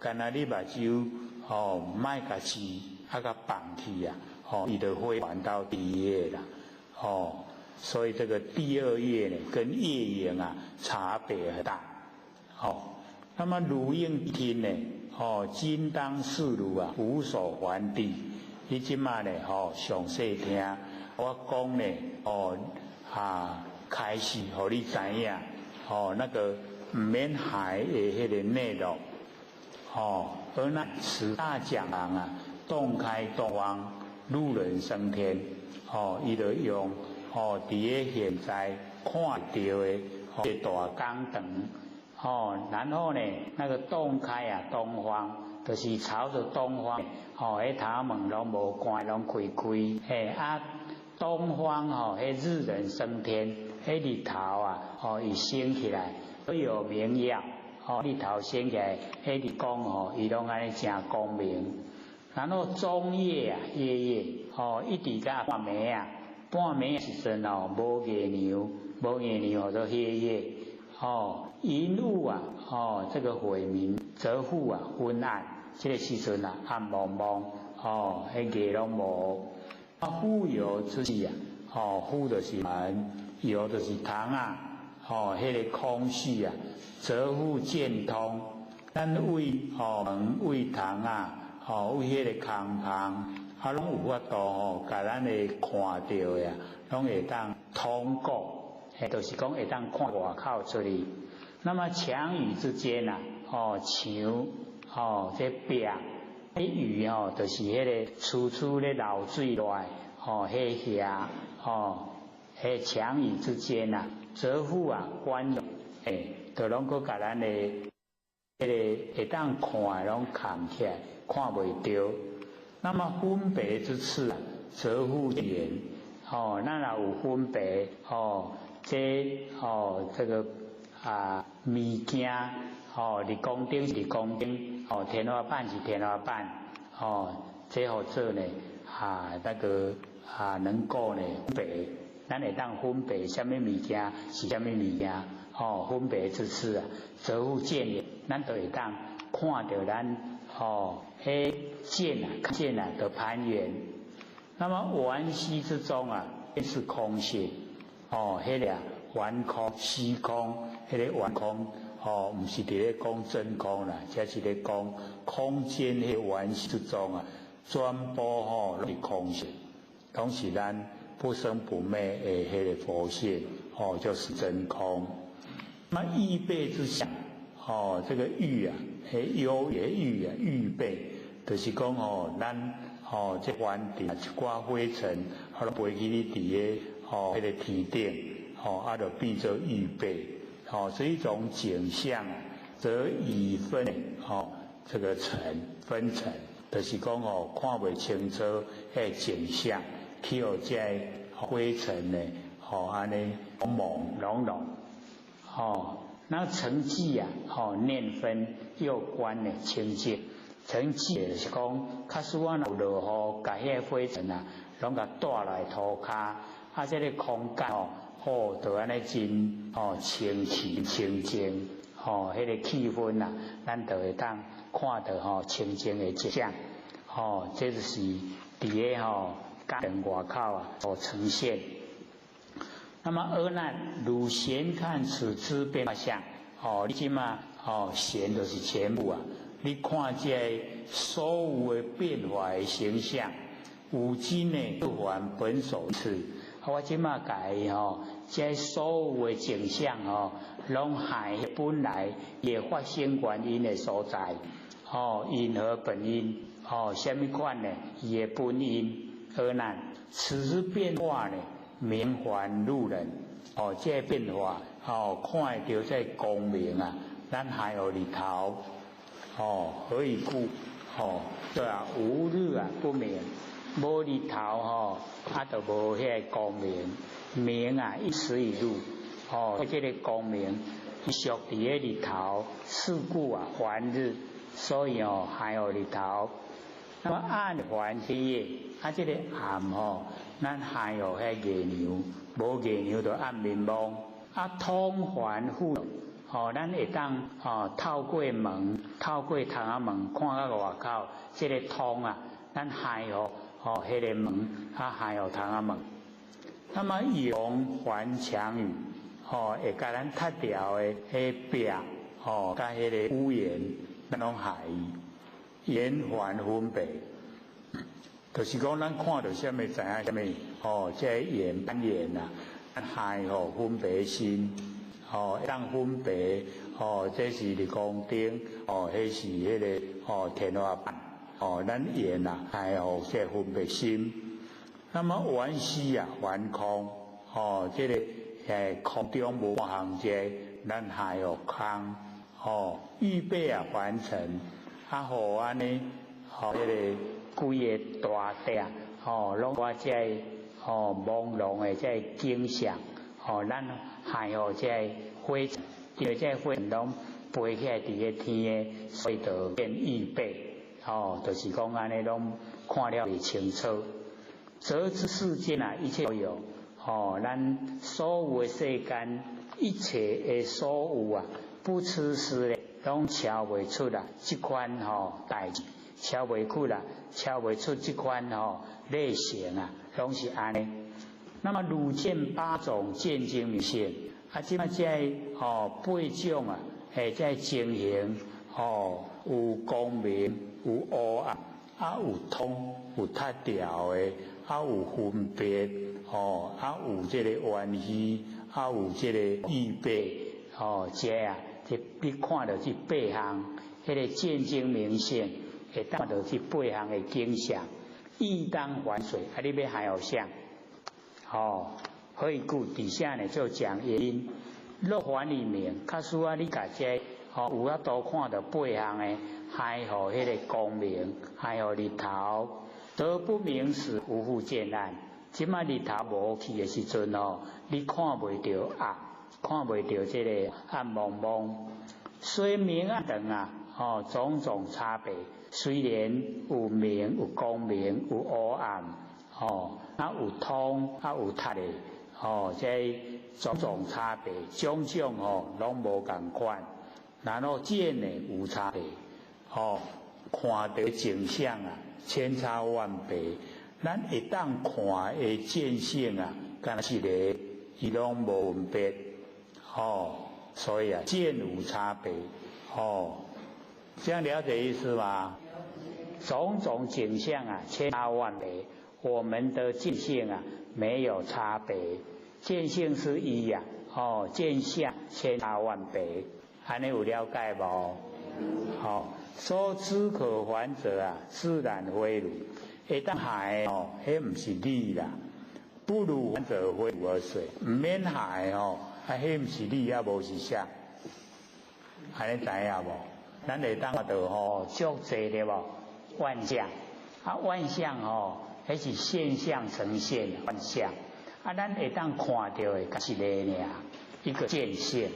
干那你目睭莫甲饲甲放去啊伊就会还到第一页啦所以这个第二页呢跟夜影啊差别很大那么如应听呢今当是如啊无所还地。你即马呢详细听我讲呢开始互你知影那个唔免海的迄个内容，而那此大讲人啊，洞开洞方，路人升天，伊就用伫个现在看到的大港灯，然后呢，那个洞开啊，东方就是朝着东方，迄头门拢无关，拢开开，东方迄日人升天，迄日头啊，伊升起来，都有明耀，日头升起来，迄日光伊拢安尼真光明。然后中夜啊，夜，一直到半暝啊，半暝时阵无月亮，叫做黑夜，阴雾啊，这个晦明，则复啊昏暗，这个时阵啊暗蒙蒙，迄月拢无。复有之气啊，复就是门，有就是窗啊，迄个空隙啊，则复见通。咱为门为窗啊，为迄个空旁，拢有法度甲咱会看到的啊，拢会当通过，就是讲会当看外口出去。那么墙宇之间啊，墙，这壁。迄雨就是迄个处咧流水来，迄遐，迄墙宇之间啊，则复啊观用，就拢个甲咱诶，迄个会当看拢藏起来，看袂着。那么分别之次啊，则复言，咱若有分别，这个物件，立光顶是立光顶。天花板是天花板，这好做呢，那个能够呢分别，咱会当分别什么物件是什么物件，分别之次啊，则复见也，咱就会当看到咱迄见啊的攀缘。那么缘息之中啊，便是空性，迄个缘空虚空，迄个缘空。唔是伫咧讲真空啦，只是咧讲空间迄缘息之中啊，全部拢是空性，拢是咱不生不灭的迄个佛性，就是真空。那预备之相，这个预啊，有也预啊，预备，就是讲咱这凡尘一挂灰尘，都飞去你伫咧迄个天顶，就变做预备。这一种景象，则以分这个分层，就是讲看袂清楚迄景象，去互这灰尘呢，安尼朦胧，那成绩啊，念分又观呢清净，成绩就是讲，假使我有落雨，甲迄个灰尘啊，拢甲带来涂骹，这个空间就安尼真清气清净，迄个气氛啊，咱就会当看到清净的景象，这就是伫个家庭外口啊所呈现。那么而咱如闲看此之变化相，你即嘛闲就是全部啊，你看这所有的变化的形象，有今呢不还本所赐。我即马甲伊这所有的景象拢系本来也发生原因的所在，因何本因，什么款呢？伊的本因，而咱此之变化呢，明还路人，这变化，看得到这光明啊，咱还有日头，何以故？对啊，无日啊不明。无日头就无迄个光明，明啊一时一路，这个光明伊属伫个日头，是故啊还日，所以还有日头。那么暗还黑夜，这个暗咱还有迄月亮，无月亮就暗明蒙，通还复。咱会当透过门，透过窗仔门看到外口，这个通啊，咱还有。迄个门，还有窗仔门。那么用还墙宇，会甲咱拆掉的迄壁，甲迄个屋檐，咱拢害伊。言还分别，就是讲咱看到什么知影什么，这言攀言啊，咱害分别心，当分别这是立功顶，迄是迄个天花板，咱言啊，还有这分别心。那么缘死啊，缘空，这个空中无行者，咱还有空，预备啊完成，互安尼，迄个规个大地啊，拢我这朦胧的这景象，咱还有这火，因为这火拢飞起来伫个天的，所以就变预备，就是讲安尼拢看了会清楚。则知世间啊，一切都有，咱所有的世间，一切的所有啊，不痴思咧，拢超袂出啦，这款代志，超袂出啦，超袂出这款类型啊，拢是安尼。那么汝见八种见精明性，即摆这八种啊，这情形，有光明，有黑暗，有通，有塌掉的。有分别，有这个缘起，有这个预备，这啊，你看到这八项，迄个见精明性，会看到这八项的景象，意当还水，你要还有像，所以故底下呢就讲原因，乐还里面，较需要你家这，有法多看到八项的，还互迄个光明，还互日头。得不明时，无复见暗。即摆日头无去的时阵你看袂到暗，看袂到这个暗蒙蒙。虽明暗灯啊，种种差别。虽然有明、有光明、有黑暗，有通、有塌的，这种种差别，种种拢无共款。然后见呢有差别，看到景象啊。千差万别，咱会当看的见性啊，敢是个伊拢无分别，所以啊，见有差别，这样了解意思吗？种种景象啊，千差万别，我们的见性啊，没有差别，见性是一呀，见相千差万别，安尼有了解无？所知可还者啊，自然非如。会当害迄毋是理啦，不如还者非如而水，毋免害迄毋是理也无是啥，安尼知影无？咱会当看到足济对无？万象万象迄是现象呈现万象，咱会当看到的，才是个尔，一个见性，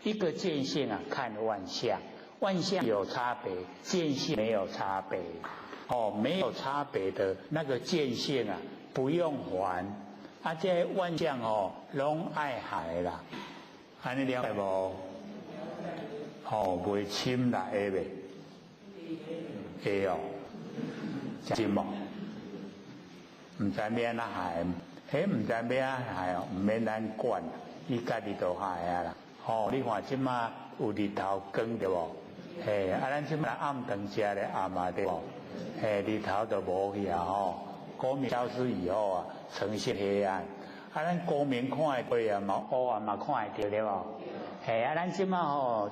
一个见性啊，看万象。万象有差别，见性没有差别，没有差别的那个见性啊，不用还，这万象拢爱害啦，安尼了解无？袂侵啦，会袂？会真无？毋知要安怎害，迄毋知要安怎害毋免咱管，伊家己就害啊啦。你看即马有日头光对无？咱即摆暗灯食咧暗啊对无？日头就无去啊光明消失以后啊，呈现黑暗。咱光明看会到啊，嘛黑暗嘛看会到对无？咱即摆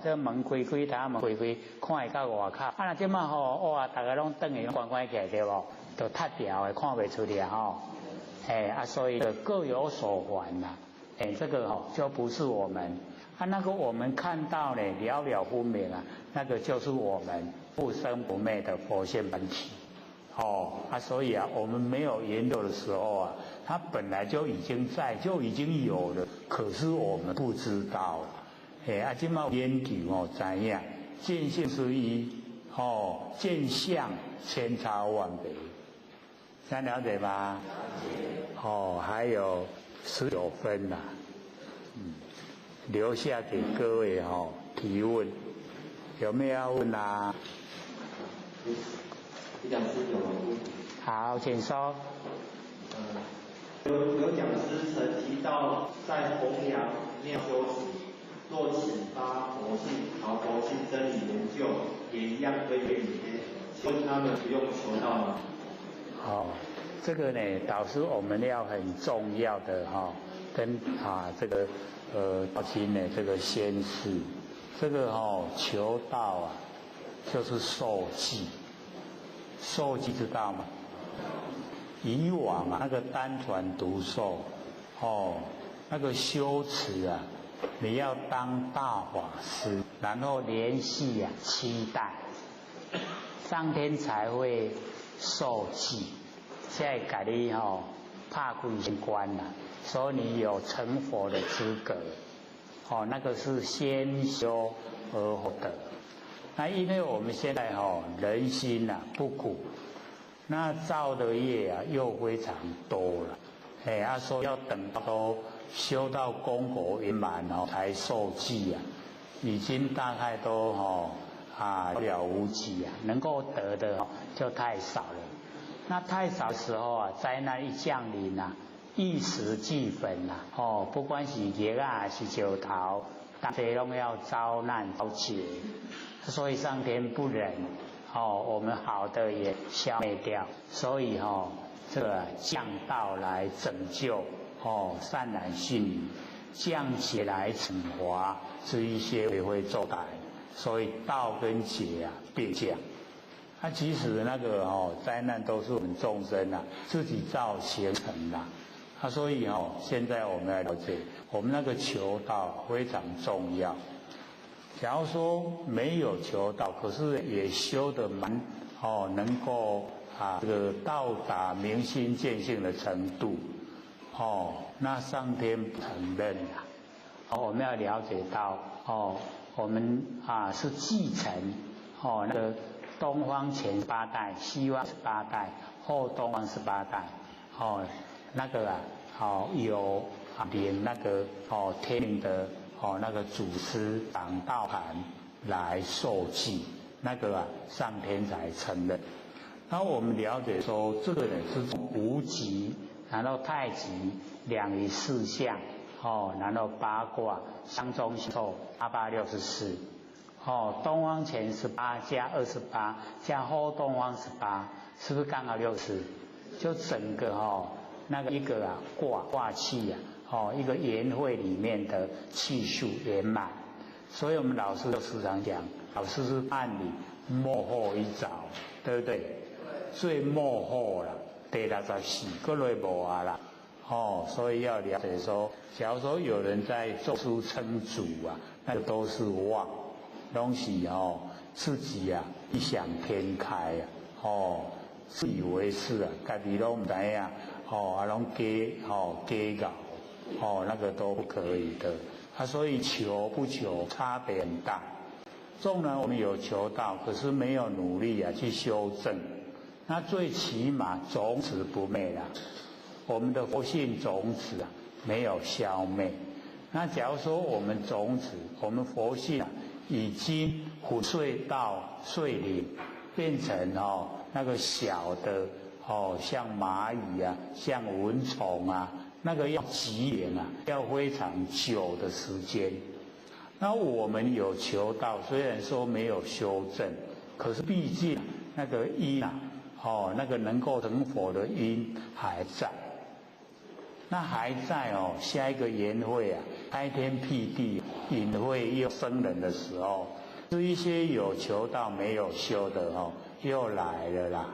这门开开，头门开开，看会到外口。若即摆大家拢灯会关关起来对无？都塌掉的，看袂出去所以各有所还啦。这个就不是我们。那个我们看到呢，了了分明啊，那个就是我们不生不灭的佛性本体，所以我们没有研究的时候啊，它本来就已经在，就已经有了，可是我们不知道，现在研究知影，见性是一，见相千差万别，这样了解吗？还有19分啦。留下给各位提问，有没有要问啊？讲师有问题。好，请说。有讲师曾提到，在弘扬念修时，若启发佛性、讨佛性真理研究，也一样可以给你请问他们不用求道吗？这个呢，导师我们要很重要的跟这个道经呢这个宣示，这个求道啊，就是受记。受记知道吗？以往啊，那个单传独受，那个修持啊，你要当大法师，然后连续啊7代，上天才会受记，才给你拍开关啦，所以你有成佛的资格。那个是先修而后得。那因为我们现在人心啊不古，那造的业啊又非常多了，所以要等到修到功果圆满才受记啊，已经大概都了无几啊，能够得的就太少了。那太少的时候啊，灾难一降临啊，一时俱焚啊，不管是叶啊是石头，大家都要遭难遭劫。所以上天不忍，我们好的也消灭掉，所以这个降道来拯救善男信女，降劫来惩罚这一些为非作歹，所以道跟劫啊并降。其实那个灾难都是我们众生自己造形成的，所以现在我们来了解，我们那个求道非常重要。假如说没有求道，可是也修得蛮能够这个到达明心见性的程度，那上天不承认我们要了解到我们是继承那个东方前8代，西方18代，后东方18代，那个有连那个天灵的那个祖师掌道盘来受记，那个上天才承认。然后我们了解说，这个人是从无极，然后太极2仪4象，然后八卦相中受8864，东方前18加28加后东方18，是不是刚好60？就整个那个一个卦气一个圆会里面的气数圆满。所以我们老师就时常讲，老师是万里幕后一早，对不对？最幕后了，第64个月无啦。所以要了解说，假如说有人在作书称祖那个都是妄，东西自己异想天开自以为是自己都不知道拢假搞那个都不可以的所以求不求差别很大。纵然我们有求道，可是没有努力去修正，那最起码种子不灭啦，我们的佛性种子没有消灭。那假如说我们种子，我们佛性已经粉碎到碎灵，变成那个小的像蚂蚁像蚊虫那个要极远要非常久的时间。那我们有求道，虽然说没有修正，可是毕竟那个因那个能够成佛的因还在。那还在下一个缘会开天辟地隐会又生人的时候，是一些有求道没有修的又来了啦。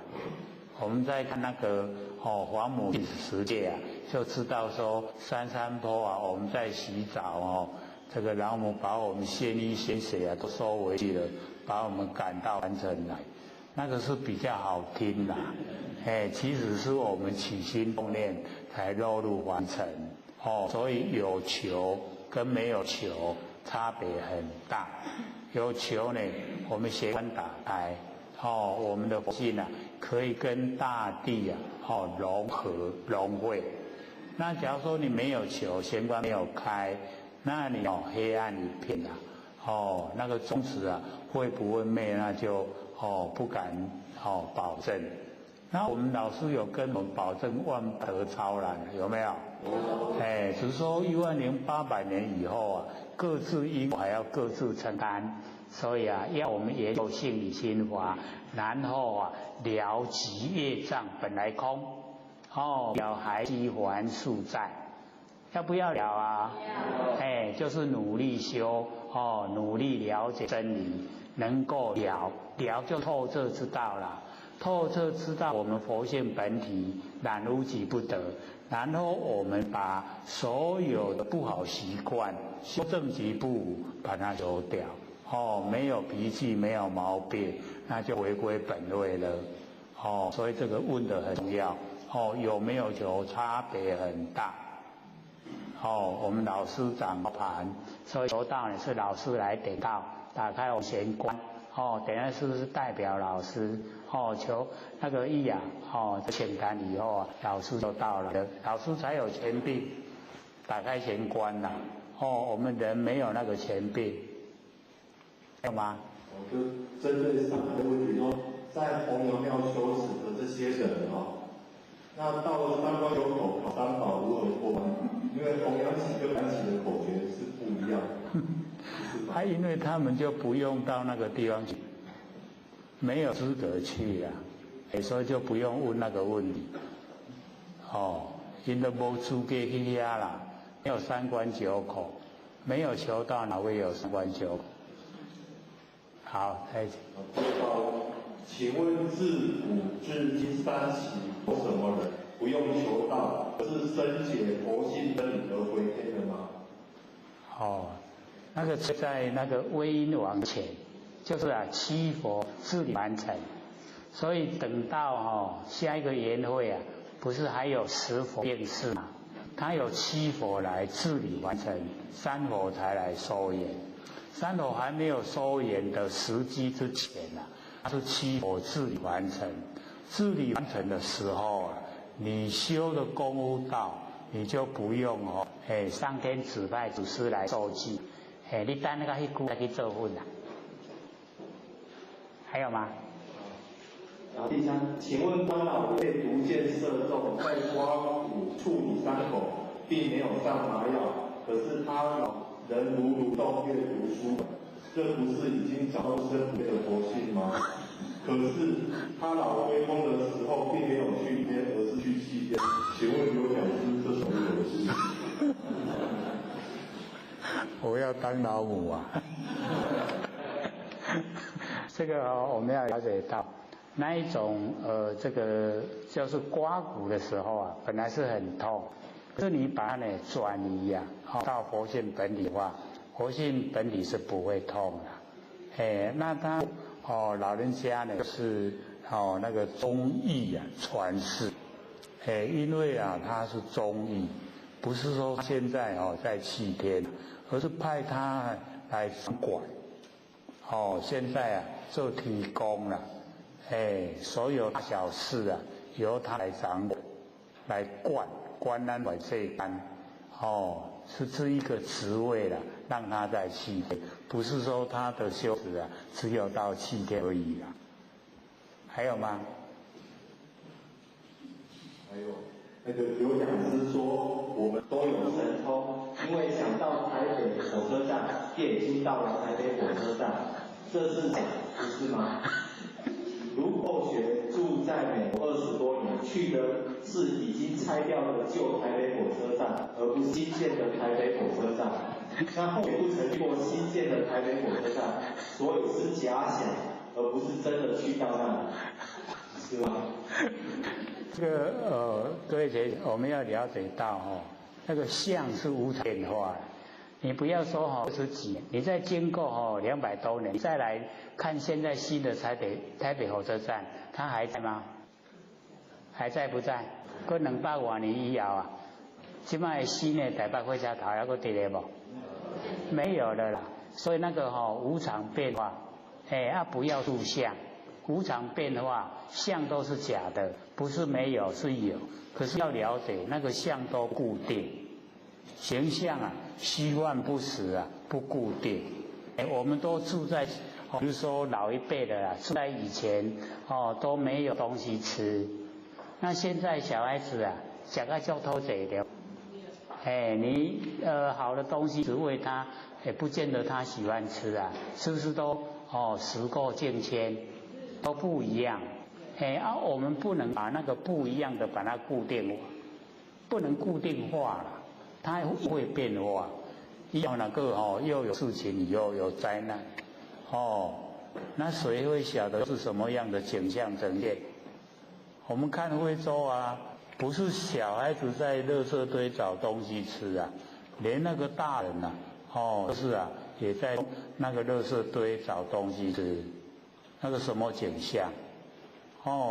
我们在看那个黄母10界就知道说山坡我们在洗澡这个老母把我们鲜衣鲜血都收回去了，把我们赶到凡尘来，那个是比较好听啦。其实是我们起心动念才落入凡尘所以有求跟没有求差别很大。有求呢，我们玄关打开我们的佛性可以跟大地融合融汇。那假如说你没有求，玄关没有开，那你黑暗一片那个种子会不会灭，那就不敢保证。那我们老师有跟我们保证万德超然，有没有？只是说10800年以后各自因果还要各自承担，所以要我们研究性理心法，然后了极业障本来空，了还积还数债，要不要了就是努力修努力了解真理，能够了就透彻知道了，透彻知道我们佛性本体然无己不得，然后我们把所有的不好习惯修正几步把它修掉，没有脾气没有毛病，那就回归本位了，所以这个问得很重要，有没有求差别很大，我们老师掌盘，所以求道呢是老师来点到，打开我玄关，等下是不是代表老师？求那个义啊，请谈以后啊，老师就到了，老师才有权柄打开玄关啦。我们人没有那个权柄，有吗？就针对上一个问题说，在弘扬庙修持的这些人那到了三关有口考三宝如何过关？因为弘扬起跟扬起的口诀是不一样的。因为他们就不用到那个地方去。没有资格去啊，所以就不用问那个问题。因都没资格去遐啦，没有三关九口，没有求道哪会有三关九口？好，开始。请问自古至今三期有什么人不用求道，而是深解佛性真理而回天的吗？那个在那个威音王前。就是七佛自理完成，所以等到下一个研会啊，不是还有10佛变事嘛？他有7佛来自理完成，3佛才来收研。3佛还没有收研的时机之前他是7佛自理完成。自理完成的时候你修的功夫到，你就不用上天指派祖师来受记，你等那个迄句再去做分啦。还有吗？然后第3，请问当老被毒箭射中，在刮骨处理伤口，并没有上麻药，可是他仍如洞月读书，这不是已经找到生活的佛性吗？可是他老归风的时候，并没有去天，而是去西天。请问有讲师这什么回事？我要当老母啊！这个我们要了解到，那一种这个就是刮骨的时候本来是很痛，可是你把它转移到佛性本体的话，佛性本体是不会痛的。那他老人家是那个中医传世，因为他是中医，不是说现在在7天，而是派他来管。现在就提供了，所有大小事由他来掌管，来管咱外这班，是一个职位了，让他在7天，不是说他的修持只有到7天而已啦。还有吗？还有有讲师说，我们都有神通，因为想到台北火车站，便已经到了台北火车站，这是假，不是吗？如后学住在美国20多年，去的是已经拆掉的旧台北火车站，而不是新建的台北火车站。那后学不曾去过新建的台北火车站，所以是假想，而不是真的去到那里，是吗？这个各位学，我们要了解到那个相是无常变化的。你不要说60几年，你再经过200多年，你再来看现在新的台北火车站，它还在吗？还在不在？过200多年以后现在新的台北火车头还有在咧无？没有了啦。所以那个无常变化，不要住相。无常变化，相都是假的，不是没有，是有。可是要了解，那个相都固定，形象虚幻不实不固定。我们都住在，比如说老一辈的住在以前都没有东西吃，那现在小孩子吃个足偷贼的，你好的东西只喂他，也不见得他喜欢吃是不是都时过境迁？都不一样，我们不能把那个不一样的把它固定化，不能固定化了，它会变化。以后那个又有事情，又有灾难，那谁会晓得是什么样的景象呈现？我们看非洲啊，不是小孩子在垃圾堆找东西吃啊，连那个大人啊，是啊，也在那个垃圾堆找东西吃，那个什么景象？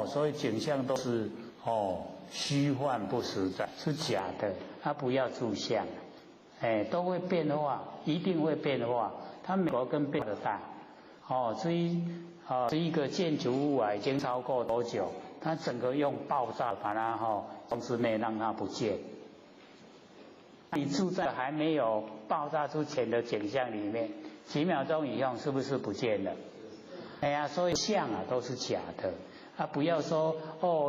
所以景象都是虚幻不实在，是假的，不要住相，都会变化，一定会变化。它美国更变得大，这一个建筑物啊，已经超过多久？它整个用爆炸把它公之内让它不见。你住在还没有爆炸之前的景象里面，几秒钟以后是不是不见了？所以相啊都是假的。不要说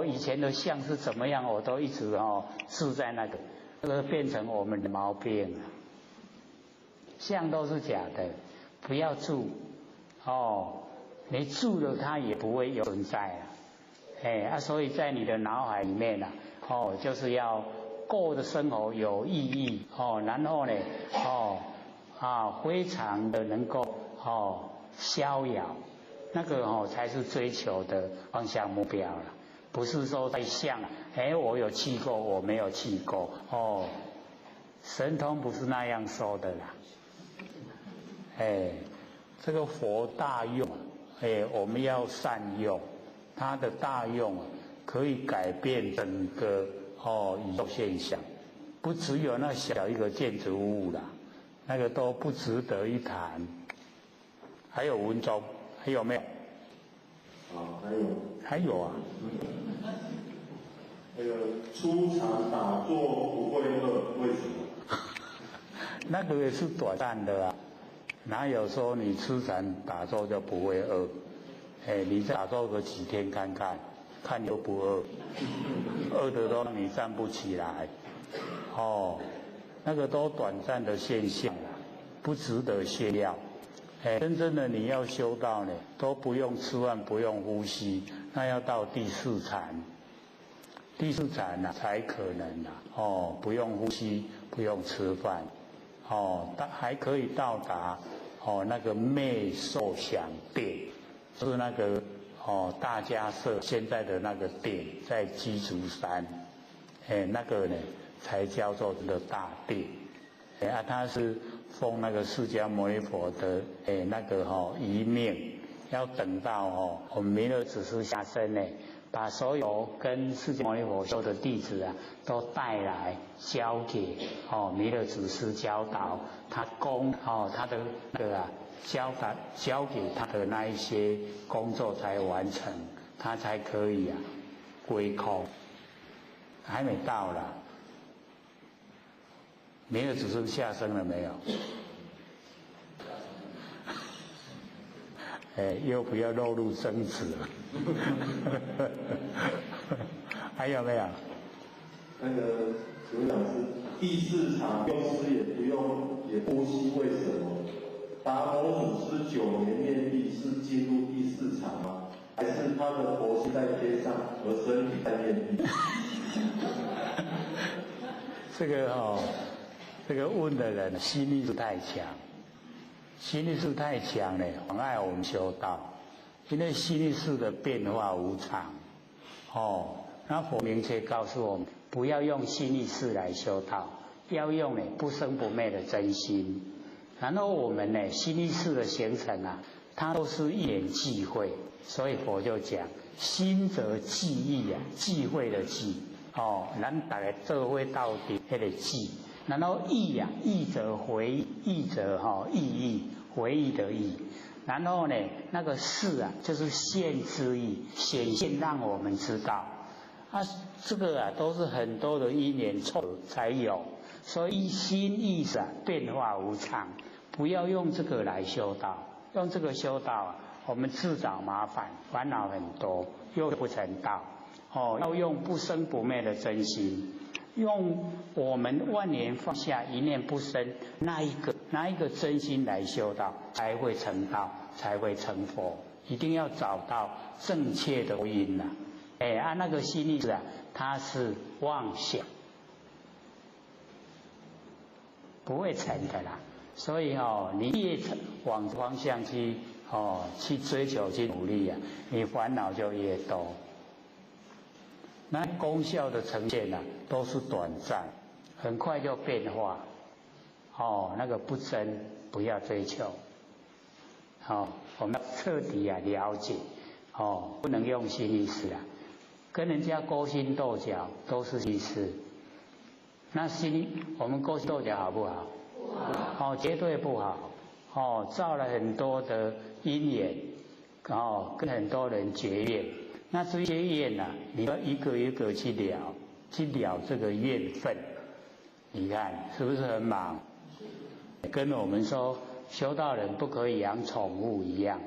以前的相是怎么样，我都一直住在那个变成我们的毛病了。相都是假的，不要住你住了它也不会有存在了。所以在你的脑海里面就是要过的生活有意义然后呢非常的能够逍遥。那个才是追求的方向目标了，不是说在相我有去过，我没有去过神通不是那样说的啦。这个佛大用我们要善用它的大用，可以改变整个宇宙现象，不只有那小一个建筑物啦，那个都不值得一谈。还有文中。还有没有？还有啊。那个出场打坐不会饿，为什么？那个也是短暂的啊，哪有说你出场打坐就不会饿？你打坐个几天看看，看就不饿，饿的都你站不起来。那个都短暂的现象啊，不值得炫耀。真正的你要修道呢，都不用吃饭，不用呼吸，那要到第四禅。第四禅才可能不用呼吸，不用吃饭，还可以到达那个昧受想定，是那个大迦叶现在的那个定，在鸡足山，那个呢才叫做这个大定。它是奉那个释迦牟尼佛的那个遗命，要等到我们弥勒祖师下生呢，把所有跟释迦牟尼佛修的弟子啊，都带来交给弥勒祖师教导，他他的那个交给他的那一些工作才完成，他才可以归空，还没到啦。弥勒祖师下生了没有？又不要落入争执了。还有没有？那个刘老师，第四场用师也呼吸，为什么？达摩祖师9年念地是进入第四场吗？还是他的佛心在天上，而身体在念地？这个问的人心力是太强，心力是太强了，妨碍我们修道。因为心力是的变化无常，那佛明确告诉我们，不要用心力事来修道，要用不生不灭的真心。然后我们心力事的形成它都是一念际会，所以佛就讲心则际意际会的际，咱大家做伙到底那个际。然后意意则回忆，意则意义，回忆的意。然后那个事就是现之意，显现让我们知道。这个都是很多的因缘凑才有，所以心意变化无常，不要用这个来修道，用这个修道我们自找麻烦，烦恼很多，又不成道。要用不生不灭的真心。用我们万年放下一念不生那一个真心来修道，才会成道，才会成佛。一定要找到正确的因那个心力它是妄想，不会成的啦。所以你越往方向去去追求去努力啊，你烦恼就越多。那功效的呈现啊，都是短暂，很快就变化。那个不真，不要追求。我们要彻底啊了解，不能用心意思啊，跟人家勾心斗角都是意思。那我们勾心斗角好不好？不好。绝对不好。造了很多的因缘，跟很多人结怨。那这些怨啊，你要一个一个去了这个怨愤。你看是不是很忙？跟我们说修道人不可以养宠物一样，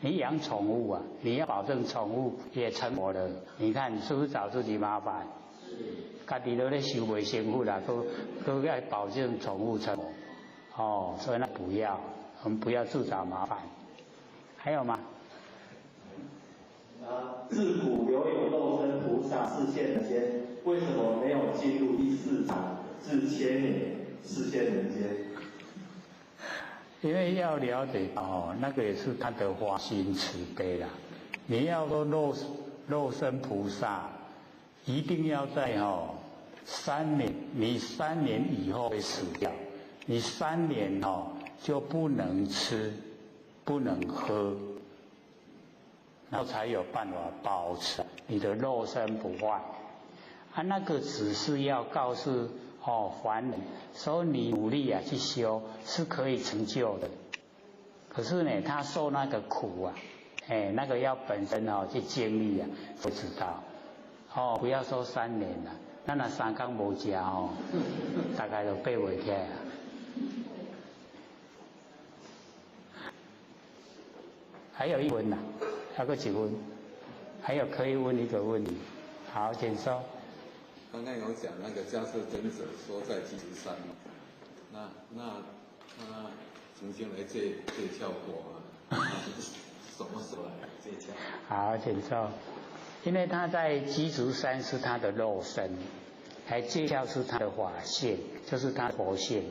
你养宠物啊，你要保证宠物也成佛了。你看是不是找自己麻烦？家己都在修为幸福啦，都要保证宠物成佛。所以那我们不要自找麻烦。还有吗？自古犹有肉身菩萨示现人间，为什么没有进入第四场至千年示现人间？因为要了解那个也是他的发心慈悲啦。你要说肉身菩萨，一定要在3年，你3年以后会死掉，你3年就不能吃，不能喝，然后才有办法保持你的肉身不坏。那个只是要告诉凡人，所以你努力啊去修是可以成就的。可是呢，他受那个苦啊，那个要本身去经历啊，不知道。不要说3年了，咱那3天无吃大概就爬袂起来啊。还有一问呐，还有几问？还有可以问一个问题。好，请说。刚刚有讲那个迦摄尊者说在鸡足山嘛，那他曾经来借教过什么时候来借教？好，请说。因为他在鸡足山是他的肉身，来借教是他的法性，就是他佛性。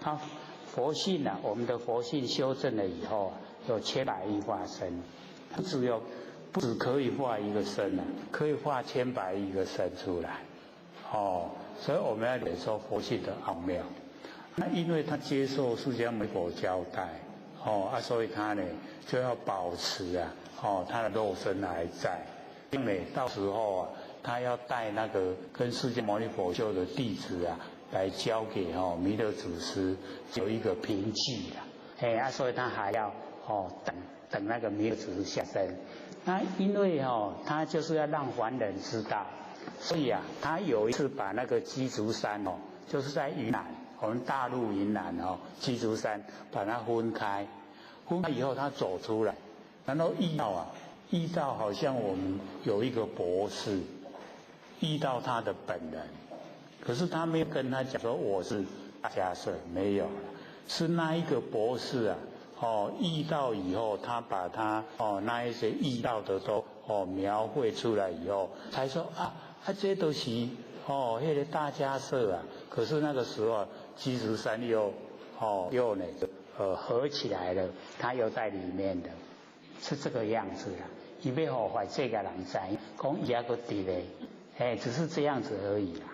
他佛性啊，我们的佛性修正了以后有千百亿化身，他不只可以化一个身啊，可以化千百亿个身出来。所以我们要领受佛性的奥妙。那因为他接受释迦牟尼佛交代，所以他呢就要保持他的肉身还在。因为到时候他要带那个跟释迦牟尼佛修的弟子来交给弥勒祖师，有一个凭据啦。所以他还要等那个弥勒祖师下生。那因为他就是要让凡人知道，所以他有一次把那个鸡足山就是在云南，我们大陆云南鸡足山把它分开以后他走出来，然后遇到好像我们有一个博士，遇到他的本人，可是他没有跟他讲说我是大迦摄，没有，是那一个博士遇到以后，他把他那一些遇到的都描绘出来以后，才说这都是那个大迦摄啊。可是那个时候鸡足山又呢合起来了，他又在里面的，是这个样子啦。伊要互坏这个人知，讲伊还佫伫咧，只是这样子而已啦。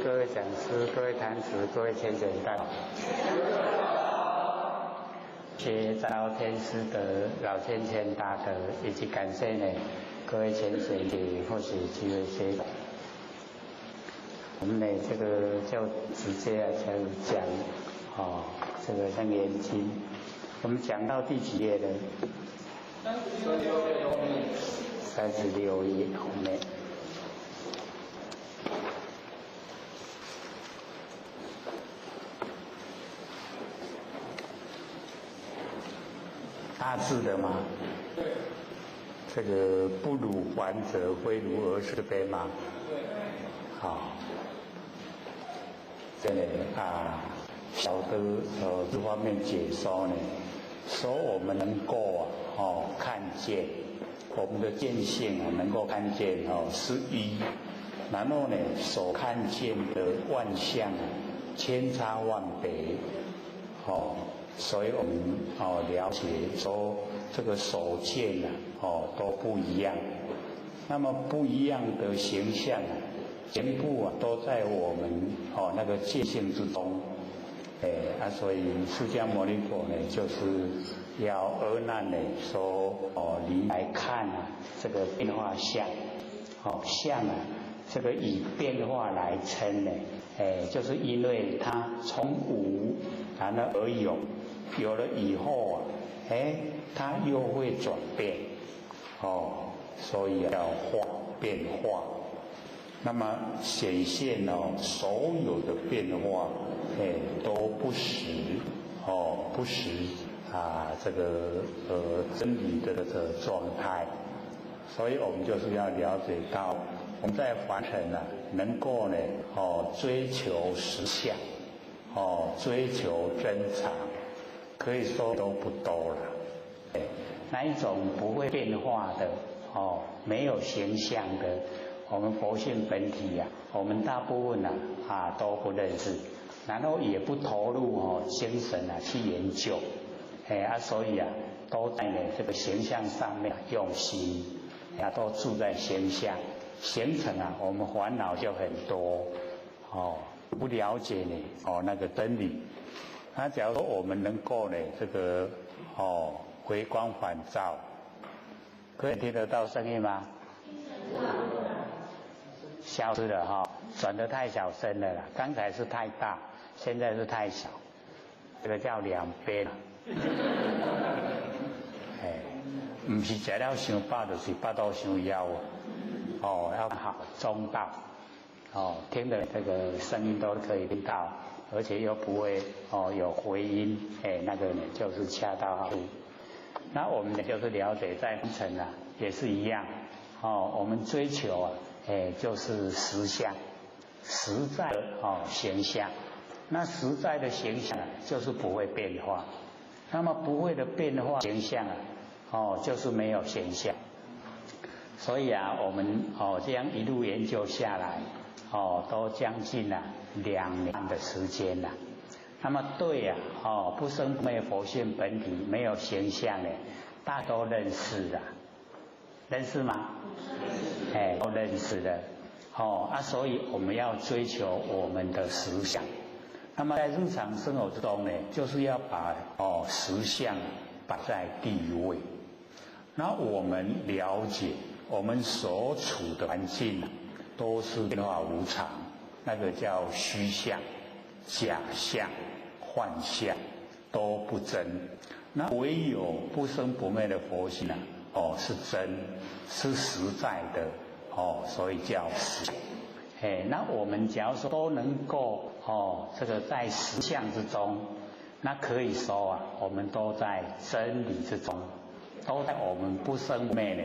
各位讲师、各位坛子、各位虔诚代表，谢谢长老天师德、老天贤大德，以及感谢呢各位虔诚的或许机会学习。我们呢这个就直接才讲这个像研经，我们讲到第几页呢？36页后面。大致的吗？对。这个不如还者，非如儿是非吗？对。好。这里晓得这方面解说呢，说我们能够看见我们的见性能够看见是一，然后呢所看见的万象千差万别，所以我们了解说这个手见都不一样。那么不一样的形象全部都在我们那个界性之中。所以释迦牟尼佛呢，就是要阿难呢说你来看这个变化相，相这个以变化来称呢，就是因为它从无然后而有，有了以后它又会转变，所以要变化。那么显现所有的变化，都不实，不实这个真理的状态。所以我们就是要了解到，我们在凡尘能够呢，追求实相，追求真常，可以说都不多了。那一种不会变化的，没有形象的。我们佛性本体我们大部分都不认识，然后也不投入精神去研究，所以都在这个形象上面用心，都住在形象，形成我们烦恼就很多，不了解呢那个真理。那假如说我们能够呢这个回光返照，可以听得到声音吗？消失了转得太小声了啦，刚才是太大，现在是太小，这个叫两边。不是吃了伤饱，就是腹肚伤枵要好中道，听的这个声音都可以听到，而且又不会有回音，那个呢就是恰到好处。那我们呢就是了解在凡尘也是一样，我们追求就是实相，实在的形象。那实在的形象就是不会变化，那么不会的变化形象就是没有现象。所以我们这样一路研究下来，都将近2年的时间了。那么对不生不灭佛性本体没有形象的，大家都认识了，认识吗？都认识的，所以我们要追求我们的实相。那么在日常生活之中呢，就是要把实相摆在第一位。那我们了解我们所处的环境都是变化无常，那个叫虚相、假象、幻象都不真。那唯有不生不灭的佛性是真，是实在的所以叫实。那我们假如说都能够这个在实相之中，那可以说我们都在真理之中，都在我们不生不灭的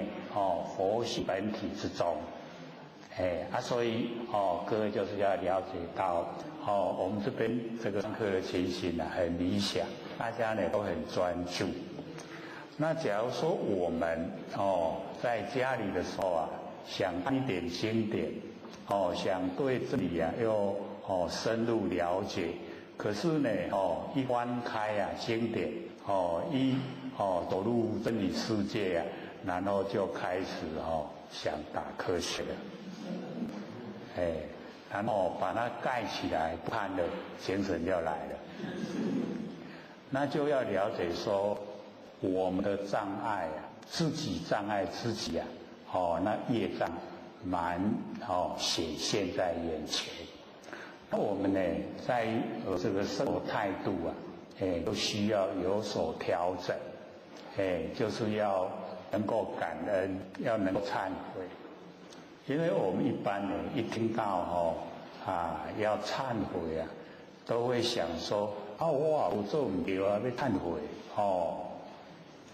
佛性本体之中。所以各位就是要了解到我们这边这个上课的情形很理想，大家呢都很专注。那假如说我们在家里的时候想看一点经典，想对这里又深入了解，可是呢一翻开经典一走入真理世界然后就开始想打瞌睡了，然后把它盖起来不看了，精神就来了。那就要了解说我们的障碍自己障碍自己那业障蛮显现在眼前。那我们呢在这个生活态度都需要有所调整，就是要能够感恩，要能够忏悔。因为我们一般人一听到要忏悔都会想说我有做不对要忏悔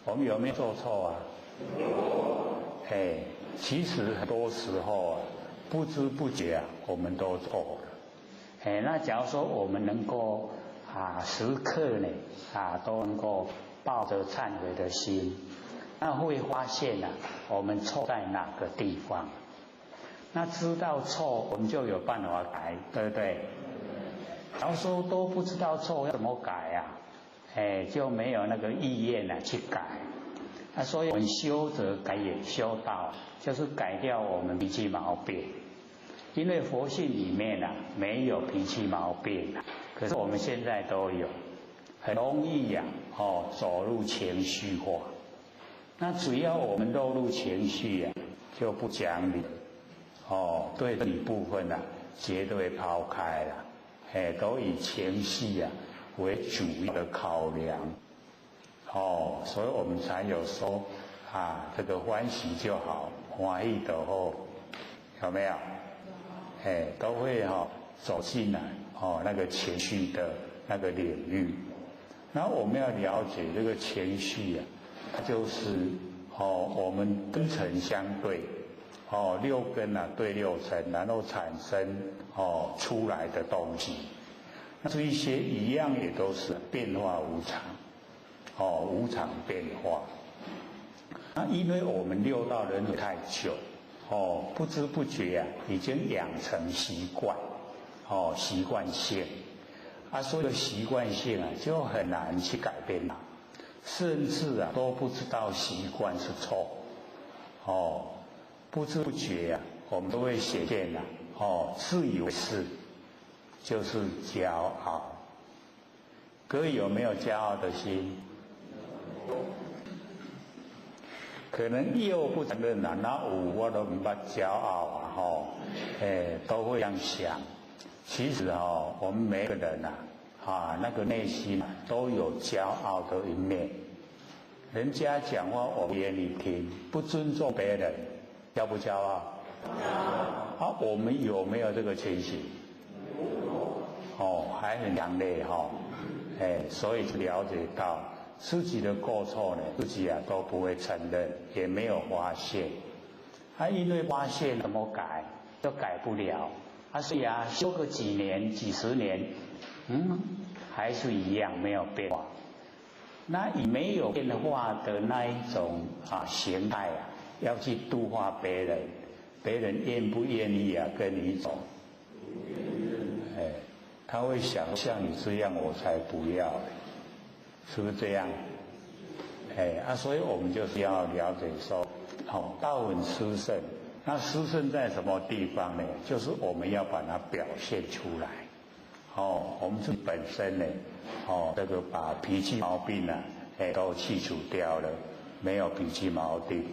我们有没有做错其实很多时候不知不觉我们都错了。那假如说我们能够时刻呢都能够抱着忏悔的心，那会发现我们错在哪个地方。那知道错，我们就有办法改，对不对？然后说都不知道错要怎么改啊，就没有那个意愿去改。所以我们修则改也，修道就是改掉我们脾气毛病。因为佛性里面没有脾气毛病，可是我们现在都有，很容易走入情绪化。那只要我们落入情绪就不讲理，对这一部分绝对抛开了，都以情绪为主要的考量，所以我们才有说这个欢喜就好，欢喜就好，有没有？都会走进来那个情绪的那个领域。然后我们要了解这个情绪它就是我们根尘相对，六根对六尘，然后产生出来的东西。那这一些一样也都是变化无常，无常变化。那因为我们六道轮回太久。不知不觉已经养成习惯，习惯性，所以习惯性就很难去改变它，甚至都不知道习惯是错，不知不觉我们都会显现自以为是，就是骄傲。各位有没有骄傲的心？可能又不承认那我都不骄傲都会这样想。其实我们每个人那个内心都有骄傲的一面。人家讲话我不愿意听，不尊重别人，骄不骄傲？我们有没有这个情形？还很强烈所以了解到。自己的过错自己都不会承认，也没有发现。因为发现怎么改都改不了。所以修个几年、几十年，还是一样没有变化。那以没有变化的那一种形态要去度化别人，别人愿不愿意跟你走？他会想像你这样，我才不要。是不是这样？所以我们就是要了解说，道很殊胜。那殊胜在什么地方呢？就是我们要把它表现出来。我们自己本身呢，这个把脾气毛病都去除掉了，没有脾气毛病，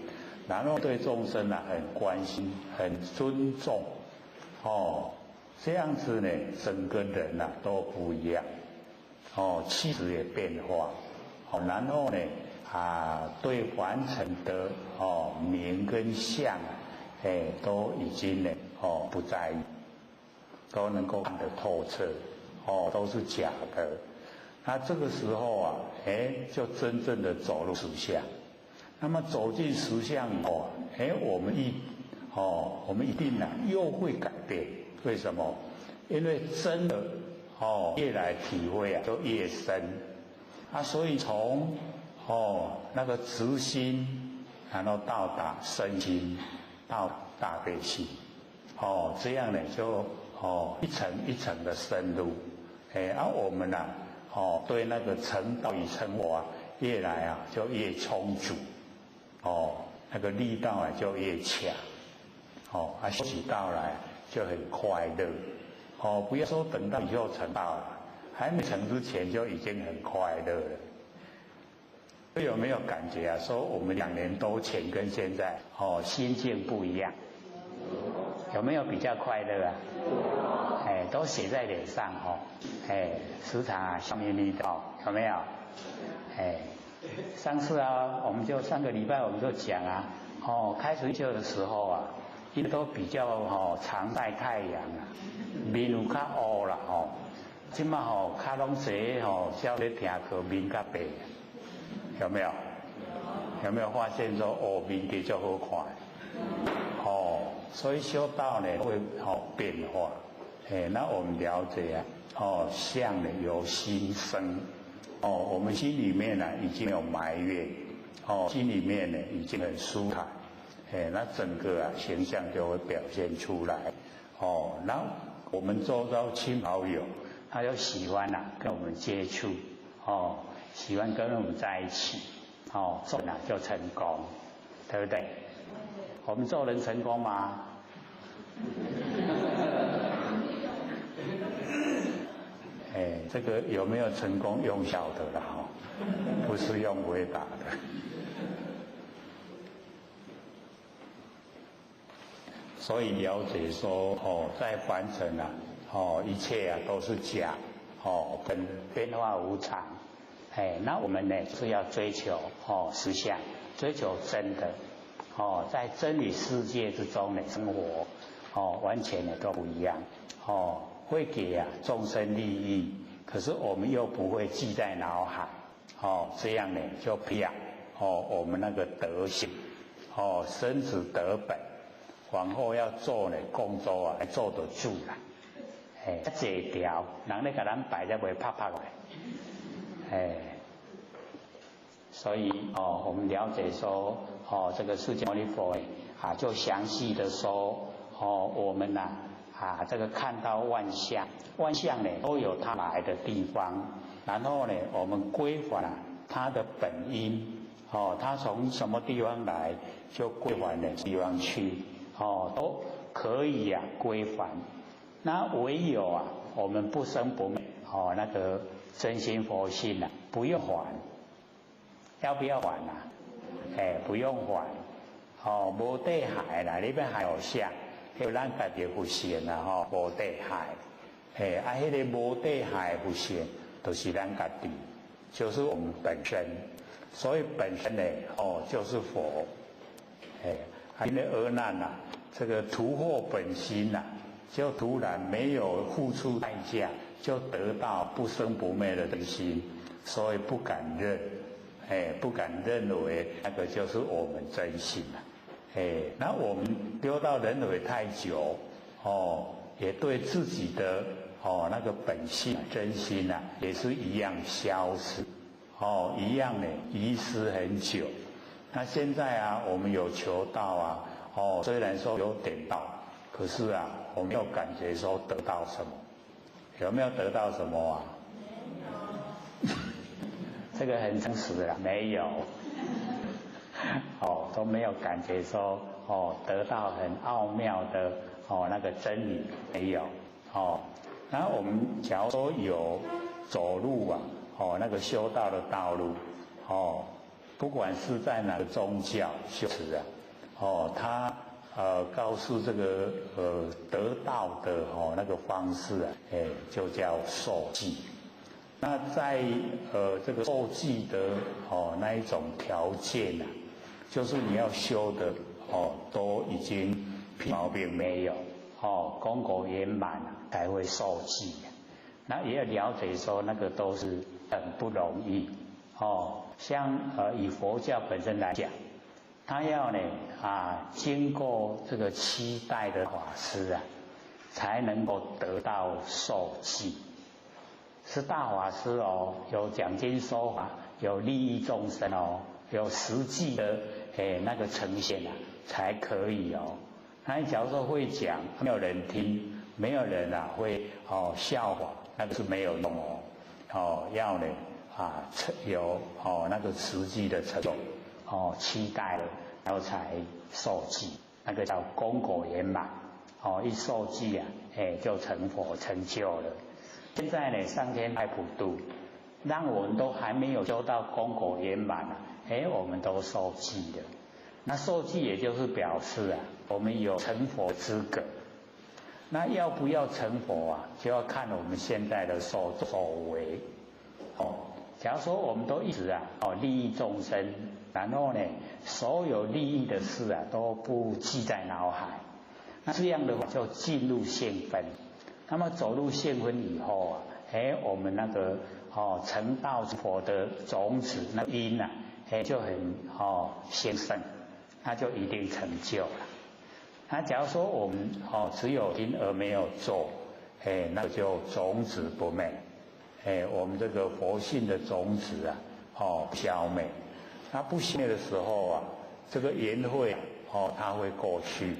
然后对众生很关心、很尊重，这样子呢，整个人都不一样。气质也变化，然后呢，对凡尘的名跟相，都已经呢，不在意，都能够看得透彻，都是假的。那这个时候就真正的走入实相。那么走进实相以后我们一定又会改变。为什么？因为真的。越来体会就越深，所以从那个直心，然后到达身心，到大悲心，这样呢就一层一层的深入，我们对那个成道与成佛越来就越充足，那个力道就越强，修起道来就很快乐。不要说等到以后成道了，还没成之前就已经很快乐了。有没有感觉说我们2年多前跟现在心境不一样？有没有比较快乐都写在脸上时常笑眯眯的有没有？上次我们就上个礼拜我们就讲开始修的时候因为都比较常晒太阳面有较乌啦现在较拢侪少咧听课面较白，有没有？有没有发现说面比较好看？所以修道呢会变化，那我们了解相呢由心生，我们心里面已经有埋怨，心里面呢已经很舒坦，那整个形象就会表现出来，那我们周遭亲好友他就喜欢跟我们接触，喜欢跟我们在一起，做人就成功，对不对？我们做人成功吗？这个有没有成功用晓得了不是用回答的。所以了解说在凡尘一切都是假，跟变化无常。那我们呢是要追求实相，追求真的，在真理世界之中呢生活，完全呢都不一样，会给众生利益，可是我们又不会记在脑海，这样呢就培养我们那个德行，生子得本，往后要做呢工作还做得住啦。这条人咧给咱摆才袂啪啪来，所以我们了解说这个释迦牟尼佛就详细的说我们这个看到万象，万象呢都有它来的地方，然后呢我们归还它的本因，它从什么地方来就归还的地方去，都可以归还。那唯有我们不生不灭，那个真心佛性不用还，要不要还不用还，无地海啦，里面还有相，叫咱家己不现无地海，迄个无地海不现，就是咱家己，就是我们本身，所以本身呢，就是佛，因为而难这个突破本心就突然没有付出代价，就得到不生不灭的真心，所以不敢认，不敢认为那个就是我们真心那我们丢到人为太久，也对自己的那个本性真心也是一样消失，一样呢遗失很久。那现在我们有求道虽然说有点到，可是我没有感觉说得到什么，有没有得到什么没有。这个很诚实的没有。都没有感觉说得到很奥妙的那个真理没有。然后我们假如说有走路那个修道的道路不管是在哪个宗教修持他告诉这个得道的那个方式就叫受记。那在这个受记的那一种条件就是你要修的都已经屁毛病没有功果圆满才会受记。那也要了解说那个都是很不容易像以佛教本身来讲，他要呢经过这个7代的法师才能够得到受记，是大法师有讲经说法，有利益众生有实际的那个呈现才可以那假如说会讲，没有人听，没有人会效法，那个是没有用要呢有那个实际的成就7代了，然后才受记，那个叫功果圆满一受记就成佛成就了。现在呢上天台普度，让我们都还没有修到功果圆满我们都受记了。那受记也就是表示我们有成佛资格。那要不要成佛就要看我们现在的所为假如说我们都一直利益众生，然后呢所有利益的事都不记在脑海，那这样的话就进入现分。那么走入现分以后我们那个成道佛的种子那因就很兴盛，那就一定成就了。那假如说我们只有因而没有做那就种子不灭，我们这个佛性的种子消灭。那不消灭的时候这个缘会它会过去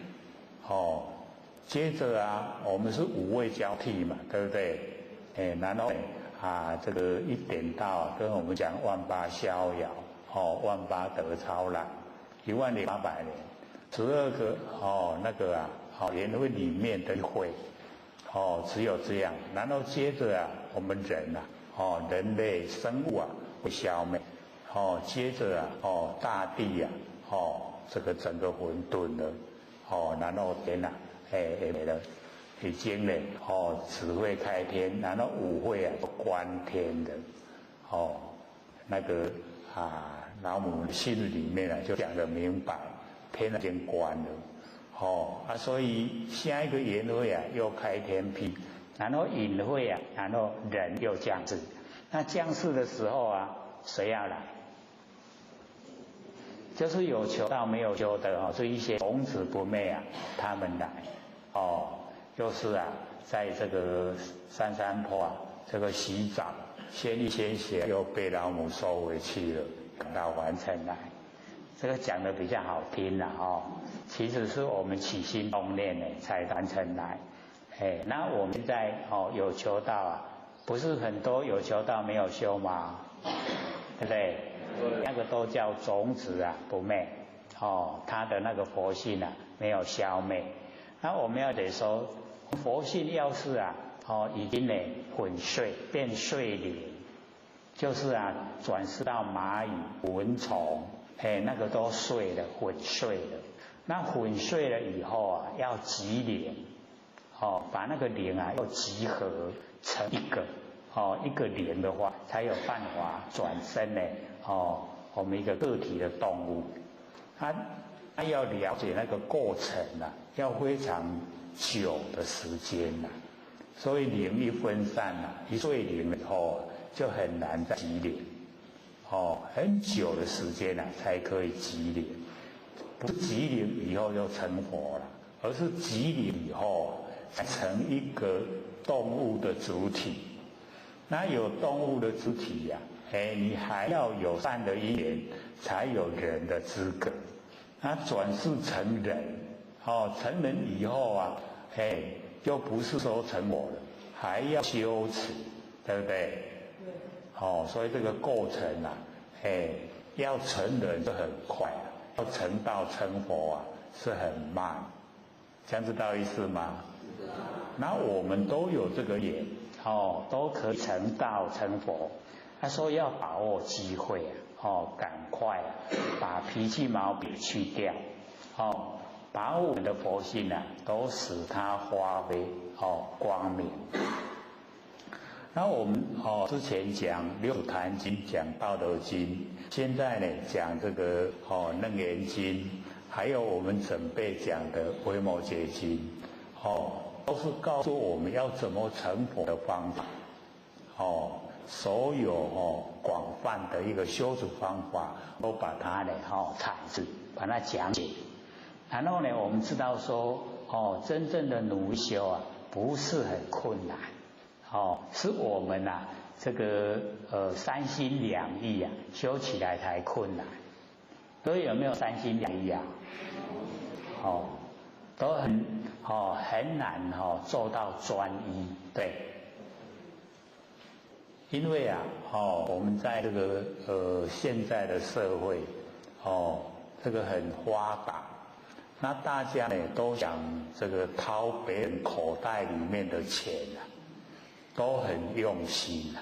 接着我们是五位交替嘛，对不对？然后这个一点到跟我们讲万八逍遥，万八得超然，10800年，12个那个年会里面的会，只有这样，然后接着我们人人类生物会消灭，接着大地这个整个混沌了，然后天没了。已经呢，只会开天，然后5会观天的，那个老母心里面就讲得明白，天已经关了，所以下一个元会又开天辟，然后隐会然后人又降世，那降世的时候谁要来？就是有求道没有求的这一些种子不昧他们来，就是在这个山坡这个洗澡，先一先血又被老母收回去了，等到完成来。这个讲的比较好听了其实是我们起心动念才完成来。那我们现在有求道不是很多有求道没有修吗？对不对？那个都叫种子不昧，他的那个佛性没有消灭。那我们要得说。佛性要是已经混碎变碎灵，就是转世到蚂蚁蚊虫，那个都碎了混碎了。那混碎了以后要集灵，把那个灵又集合成一个，一个灵的话才有办法转身我们一个个体的动物。他要了解那个过程要非常久的时间所以灵一分散一碎灵以后就很难再集灵，很久的时间才可以集灵，不是集灵以后就成佛了，而是集灵以后才成一个动物的主体。那有动物的主体你还要有善的因缘，才有人的资格。那转世成人，成人以后就不是说成佛了，还要修持，对不对？对。所以这个过程要成人就很快要成道成佛是很慢，这样知道意思吗？那我们都有这个缘，都可以成道成佛。他说要把握机会赶快把脾气毛病去掉，把我们的佛性都使它发挥光明。那我们之前讲《六坛经》讲《道德经》，现在呢讲这个楞严经，还有我们准备讲的《维摩诘经》，都是告诉我们要怎么成佛的方法，所有广泛的一个修持方法，都把它呢阐释，把它讲解。然后呢，我们知道说真正的努力修不是很困难，是我们这个三心两意修起来才困难。所以有没有三心两意都很难做到专一，对。因为我们在这个现在的社会，这个很发达，那大家呢都想这个掏别人口袋里面的钱都很用心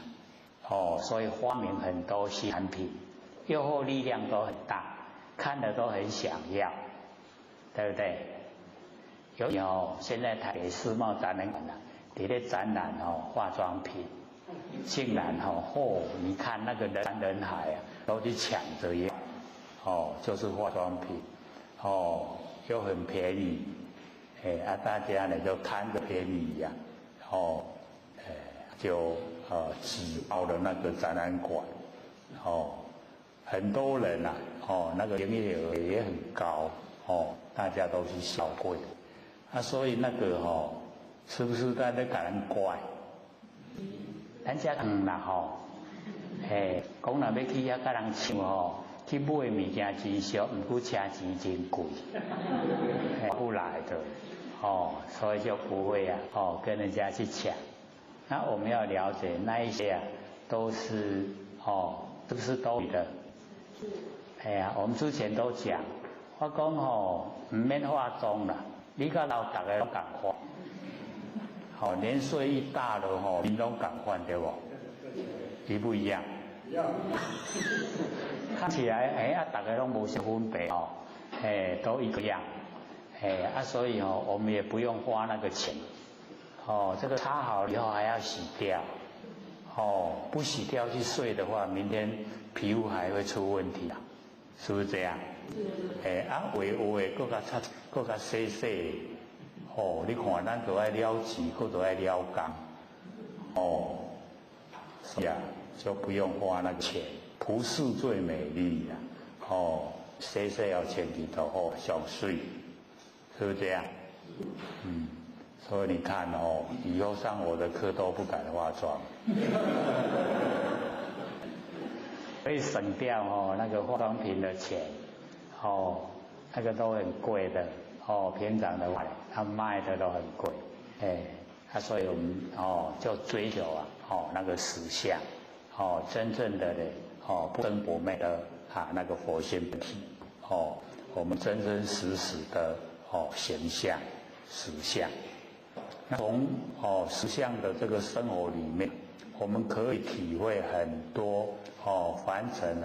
所以发明很多新产品，诱惑力量都很大，看了都很想要，对不对？现在台北世贸展览馆在那展览化妆品。竟然你看那个人海都去抢着要，就是化妆品，又很便宜，大家呢就贪着便宜就挤爆了那个展览馆，很多人那个营业额也很高，大家都去消费，所以那个是不是在那感人怪？咱遮讲若要去遐甲人抢去买物件真俗，毋过车钱真贵，不来的所以就不会跟人家去抢那我们要了解那一些啊，都是是不是多余的？是。哎呀，我们之前都讲，我讲唔免化妆啦，你甲老大家拢共款，年岁一大了你拢共款对不？一不一样？一样。看起来大家拢无什分别都一个样，所以我们也不用花那个钱，这个擦好以后还要洗掉，不洗掉去睡的话，明天皮肤还会出问题啊，是不是这样？有的搁甲擦，搁甲洗洗，你看咱都爱了钱，搁都爱了工，是啊，就不用花那个钱。朴素最美丽呀，洗洗要前提头上水，是不是这样？所以你看以后上我的课都不敢化妆，可以省掉那个化妆品的钱，那个都很贵的，平常的话他卖的都很贵，所以我们就追求那个实相，真正的不生不灭的那个佛性本体，我们真真实实的形象实相。那从实相的这个生活里面，我们可以体会很多凡尘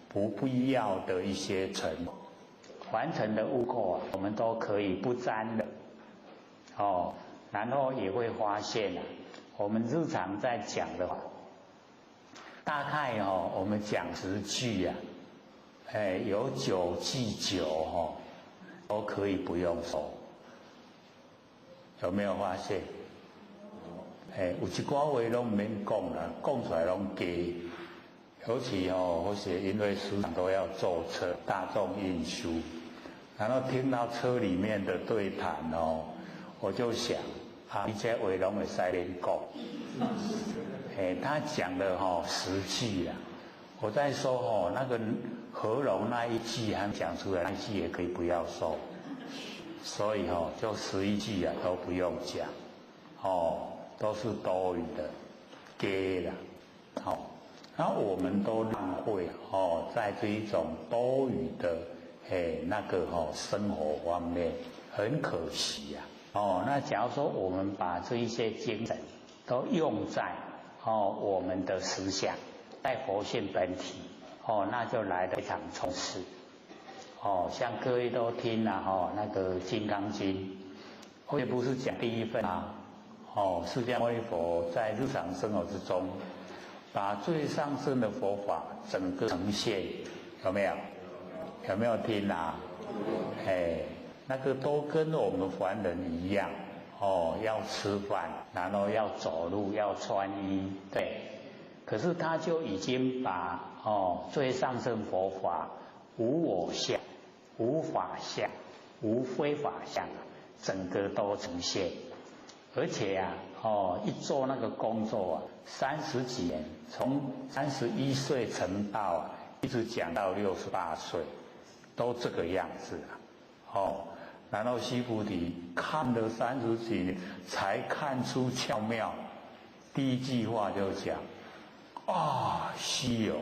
不必要的一些尘，凡尘的污垢我们都可以不沾的，然后也会发现我们日常在讲的话。大概我们讲10句有9句9都可以不用收，有没有发现？有一寡话拢唔免讲啦，讲出来拢假。尤其或许因为时常都要坐车，大众运输，然后听到车里面的对谈我就想你这话拢会使免讲。他讲的10句我在说那个合拢那一句还讲出来，那一句也可以不要说，所以就11句都不用讲，都是多余的，给了，然后我们都浪费在这一种多余的那个生活方面，很可惜那假如说我们把这一些精神都用在我们的思想，在佛性本体，那就来得非常充实。像各位都听了那个《金刚经》，我也不是讲第一份释迦牟尼佛在日常生活之中，把最上乘的佛法整个呈现，有没有？有没有听那个都跟我们凡人一样。要吃饭，然后要走路，要穿衣，对。可是他就已经把最上乘佛法无我相、无法相、无非法相，整个都呈现。而且一做那个工作30几年，从31岁成道一直讲到68岁，都这个样子然后须菩提看了30几年，才看出巧妙。第一句话就讲稀有，《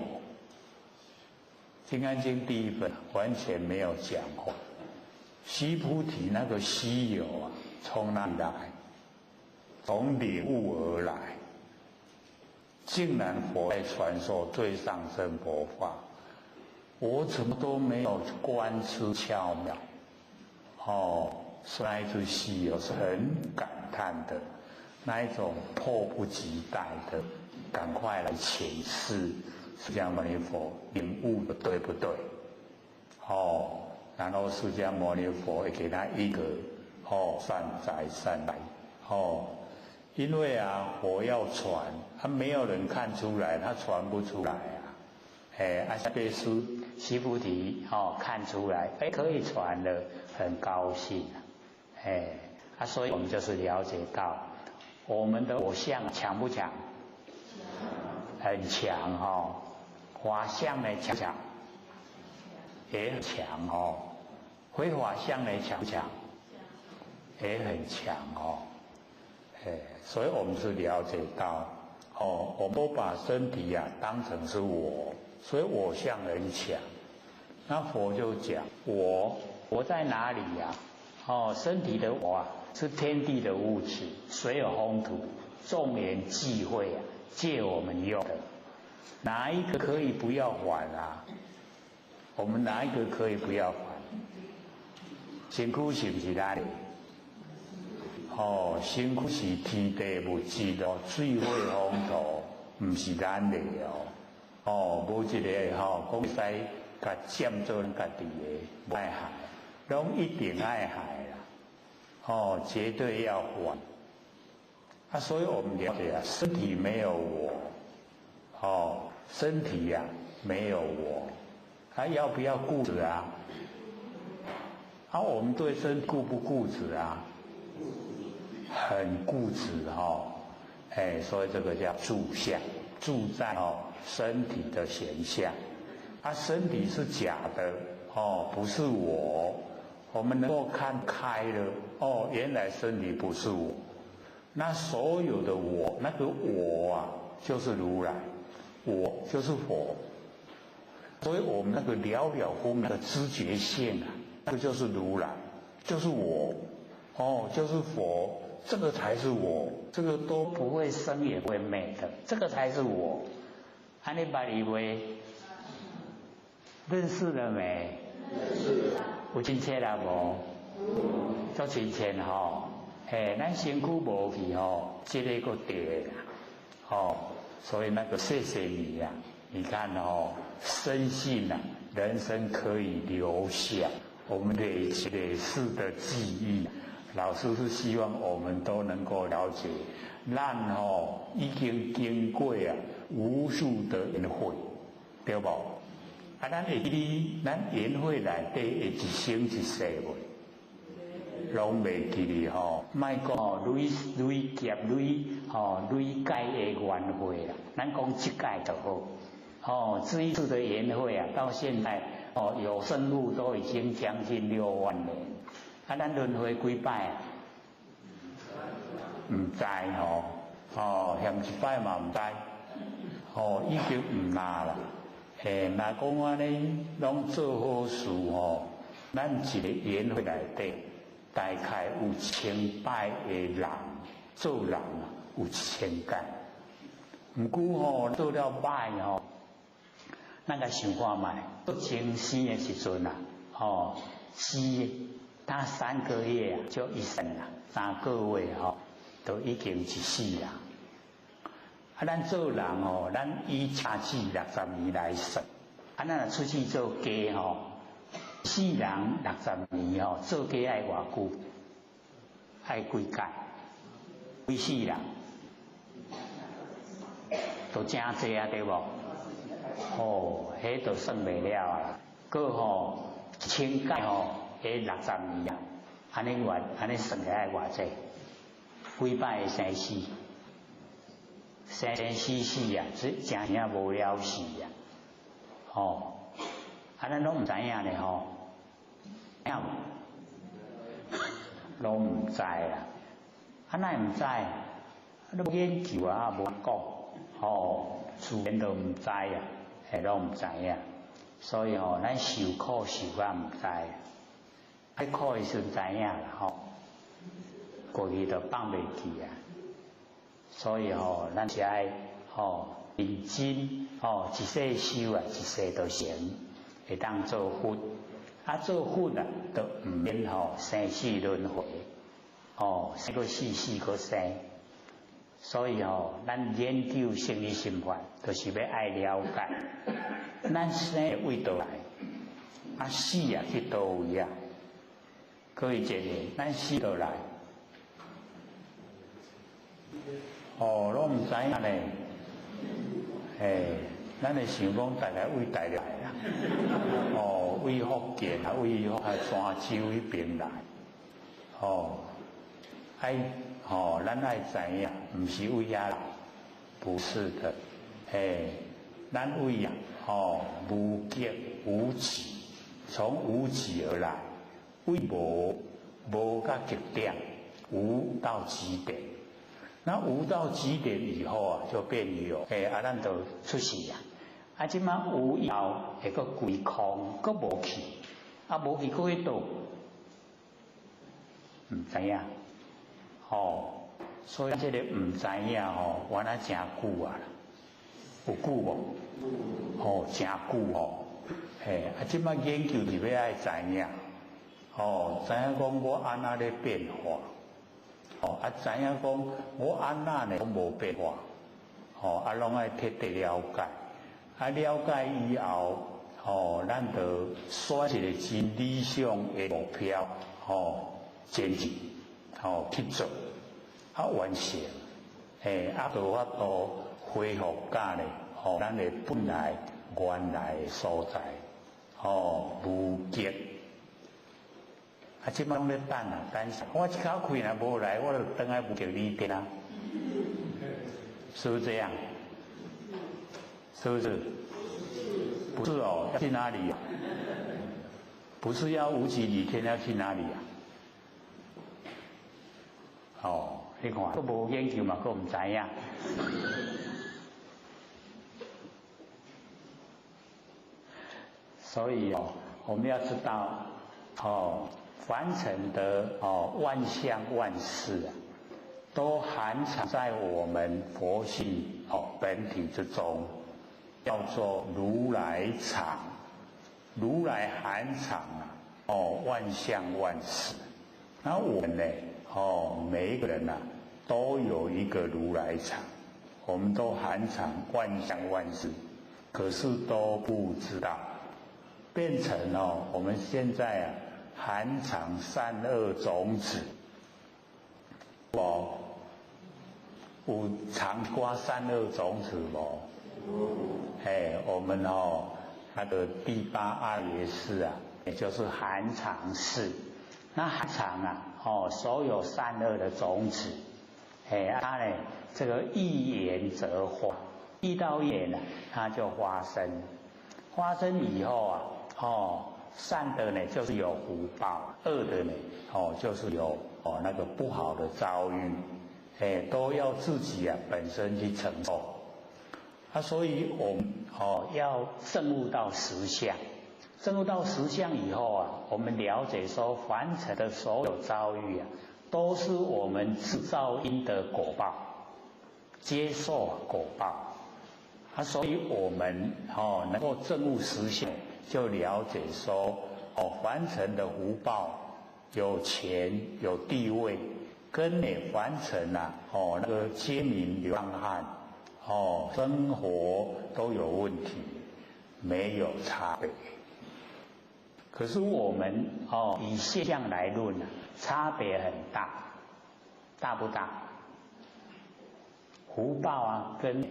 金刚经》第1本完全没有讲过须菩提那个稀有从哪里来？从领悟而来。竟然佛在传授最上乘佛法，我怎么都没有观知巧妙。是那一种稀有，是很感叹的，那一种迫不及待的，赶快来请示释迦牟尼佛领悟的对不对？然后释迦牟尼佛也给他一个善来因为佛要传，没有人看出来，他传不出来被须菩提看出来，可以传了，很高兴所以我们就是了解到我们的我相强不强？很强法相呢强不强？也很强非法相呢强不强？也很强所以我们是了解到，我们都把身体当成是我，所以我相很强。那佛就讲我在哪里身体的我是天地的物质，水有风土，众缘际会借我们用的，哪一个可以不要还我们哪一个可以不要还？身躯是不是咱的？身躯是天地物质水火风土，不是咱的无一个讲使甲占做咱家己的，爱害，拢一定爱害啦，绝对要还。所以我们了解身体没有我，身体没有我，要不要固执我们对身体固不固执很固执所以这个叫住相，住在身体的形象。身体是假的不是我们能够看开了原来身体不是我，那所有的我，那个我就是如来，我就是佛。所以我们那个了了分的知觉性那个就是如来，就是我就是佛，这个才是我，这个都不会生也不会灭的，这个才是我。你把以为认识了没？认识了。有亲切了无？足亲切咱身躯无去这个个对啦所以那个谢谢你你看深信人生可以留下我们累世的记忆。老师是希望我们都能够了解，咱已经经过无数的缘会，对不？咱会记咱缘会内底会一生一世袂，拢袂记哩莫讲累劫累届的缘会咱讲一届就好。这一次的缘会到现在有生路都已经将近6万年。咱轮回几摆唔知嫌一摆嘛唔知已经唔拿啦。若讲安尼拢做好事咱一个缘会内底大概有1000摆的人做人有1000届。毋过做了摆咱个想看卖，做前生的时阵死。他3个月就一生了，3个月都已经一世了。咱做人咱以车子60年来算，咱出去做家世人60年做家爱偌久？爱几届？几世人？都真济对无？迄都算袂了啦。个1000届60年安尼算起来偌济？几摆生死？生死死真正无了死咱拢唔知影咧拢唔知啦。哪会唔知？都研究无讲自然都唔知拢唔知影。所以咱受苦受唔知。苦的时阵知影啦过去就放袂记所以咱是爱认真一世修一世就成，会当做佛做佛就唔免生死轮回生个死个生。所以咱研究心理心法，就是要爱了解咱生为倒来死去倒位可以解决，咱死倒来拢唔知影咧。咱会想讲大概为台来啦，为福建为泉州迄边来咱爱知影，唔是为来，不是的。咱为无极无极，从无极而来。为无到极点，无到极点，那无到极点以后啊，就变有，咱就出世啊。即马有以后会个归空，个无去，无去个去倒，唔知影，所以这个唔知影原来真久啊，有久无？真久即马研究就要爱知影，知影讲我安那咧变化。知影讲我安那呢无变化，拢爱彻底了解，了解以后，咱就选一个真理想的目标，前进，去做，完成，就法度恢复甲呢，咱的本来原来的所在，无极。即摆拢咧等啊，等啥？我一口气若无来，我就等下不叫你点啊，是不是这样？是不是？不是要去哪里不是要无极几天要去哪里你看，都无研究嘛，都唔知影。所以我们要知道凡尘的万象万事都含藏在我们佛性本体之中，叫做如来藏。如来含藏万象万事。那我们呢每一个人都有一个如来藏，我们都含藏万象万事，可是都不知道，变成我们现在含藏善恶种子，有藏挂善恶种子无？我们那个第八阿赖耶也就是含藏识。那含藏所有善恶的种子，这个一言则化，一到言它就发生，发生以后善的呢就是有福报，恶的呢就是有那个不好的遭遇，都要自己本身去承受。所以我们要证悟到实相，证悟到实相以后我们了解说凡尘的所有遭遇都是我们制造因的果报，接受果报。所以我们能够证悟实相，就了解说凡尘的福报，有钱有地位，跟凡尘那个街民流浪汉生活都有问题，没有差别。可是我们以现象来论差别很大，大不大？福报跟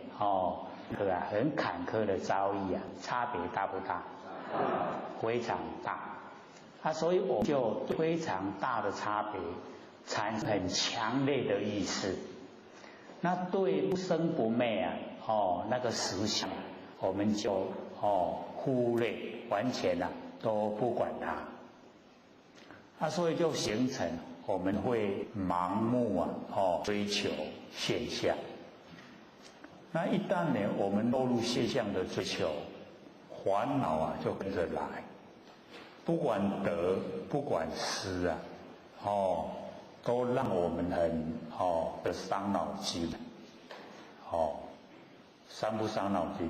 很坎坷的遭遇差别大不大？非常大。所以我们就非常大的差别，产生很强烈的意识。那对不生不灭那个实相，我们就忽略，完全都不管它。所以就形成我们会盲目追求现象。那一旦呢，我们落入现象的追求，烦恼就跟着来，不管得不管失都让我们很的伤脑筋。伤不伤脑筋？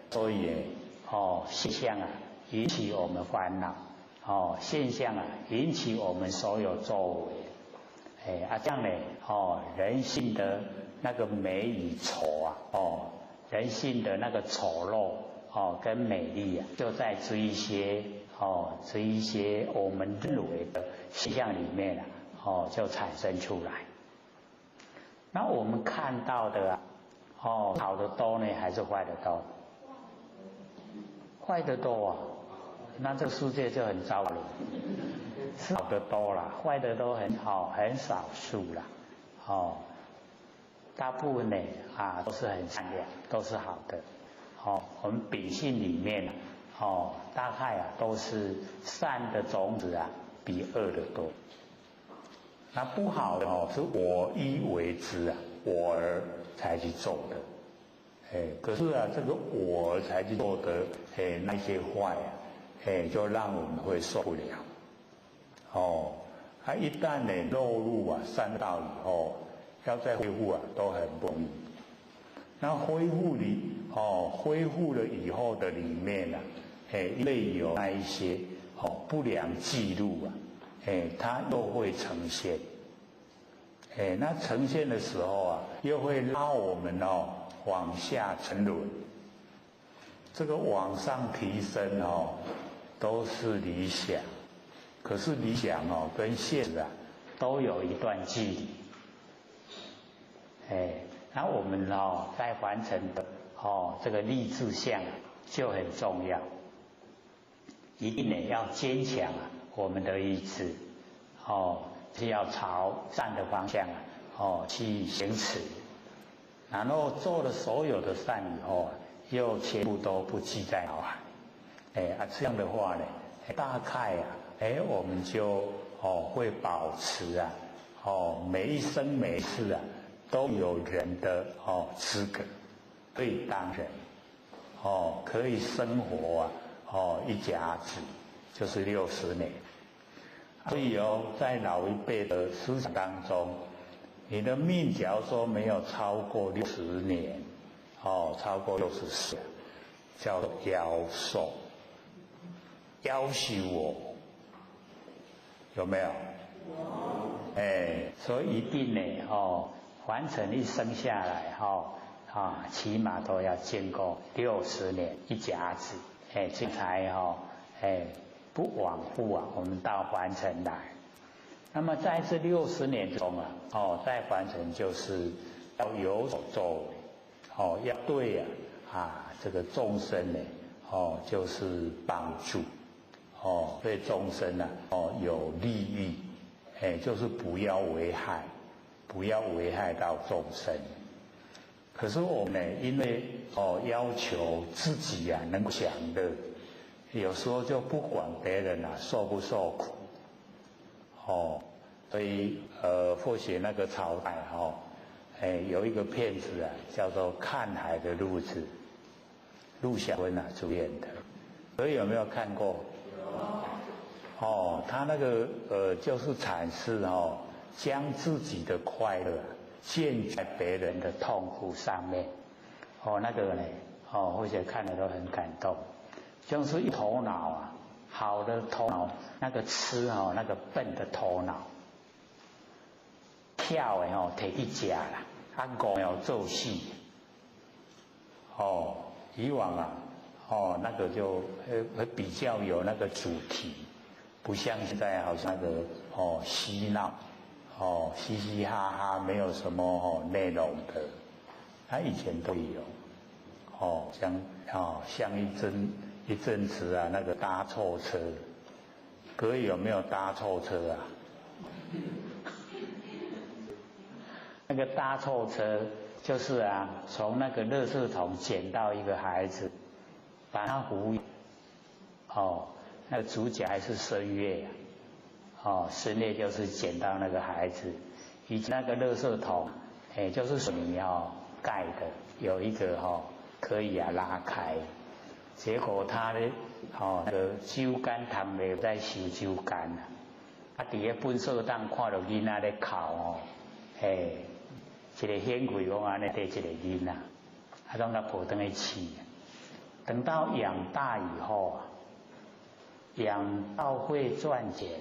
所以现象引起我们烦恼，现象引起我们所有作为，这样呢人性的那个美与丑人性的那个丑陋跟美丽就在这一些我们认为的现象里面就产生出来。那我们看到的好的多呢，还是坏的多？坏的多那这个世界就很糟了。是好的多啦，坏的都很少数啦。大部分呢都是很善良，都是好的。我们秉性里面大概都是善的种子比恶的多。那不好的哦，是我以为之啊，我儿才去做的，可是啊，这个我儿才去做的，那些坏啊，就让我们会受不了，一旦呢落入啊三道以后，要再恢复啊都很不容易。那恢复了以后的里面啊，因为有那一些不良记录啊，它又会呈现，那呈现的时候啊，又会拉我们往下沉沦。这个往上提升都是理想，可是理想跟现实啊都有一段距离，那我们在完成的这个立志向就很重要，一定呢要坚强啊我们的意志，是要朝善的方向去行持，然后做了所有的善以后又全部都不记在脑海，这样的话呢，大概我们就会保持啊每一生每一世啊都有人的资格，可以当人，可以生活啊一甲子就是60年。所以在老一辈的思想当中，你的命假如说没有超过60年，超过60岁，叫做夭寿，夭寿有没有？所以一定呢完成一生下来起码都要经过60年一甲子，这才不往复啊，我们到凡尘来。那么在这60年中在凡尘就是要有所作为，要对这个众生呢就是帮助，对众生呢有利益，就是不要危害，不要危害到众生。可是我们呢，因为要求自己能享乐，有时候就不管别人受不受苦，所以或许那个朝代有一个片子叫做《看海的路子》，陆小芬主演的，所以有没有看过？他那个就是阐释将自己的快乐建在别人的痛苦上面，那个呢或者看了都很感动。就是一头脑好的头脑，那个痴那个笨的头脑，跳的摕去食啦，误做戏。以往那个就会比较有那个主题，不像现在好像那个嬉闹，嘻嘻哈哈，没有什么内容的。他以前都有，像一阵子那个搭错车，各位有没有搭错车啊？那个搭错车就是从那个垃圾桶捡到一个孩子，把他扶，那个主角还是深夜深夜就是捡到那个孩子，以及那个垃圾桶，就是水泥盖的，有一个可以拉开。结果他呢，那个酒干谈袂在收酒干伫咧粪扫档看到囡仔咧哭一个显贵讲安尼对一个囡仔，拢甲抱回去饲。等到养大以后养到会赚钱，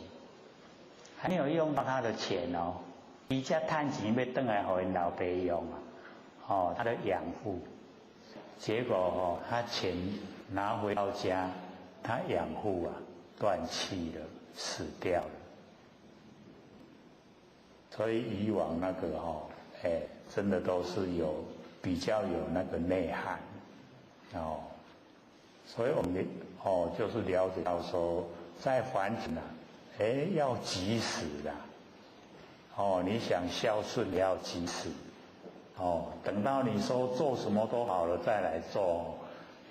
还没有用到他的钱伊才趁钱要回来给因老爸用他的养父。结果他钱拿回到家，他养父断气了，死掉了。所以以往那个真的都是比较有那个内涵所以我们就是了解到说，在凡尘要及时你想孝顺也要及时等到你说做什么都好了再来做，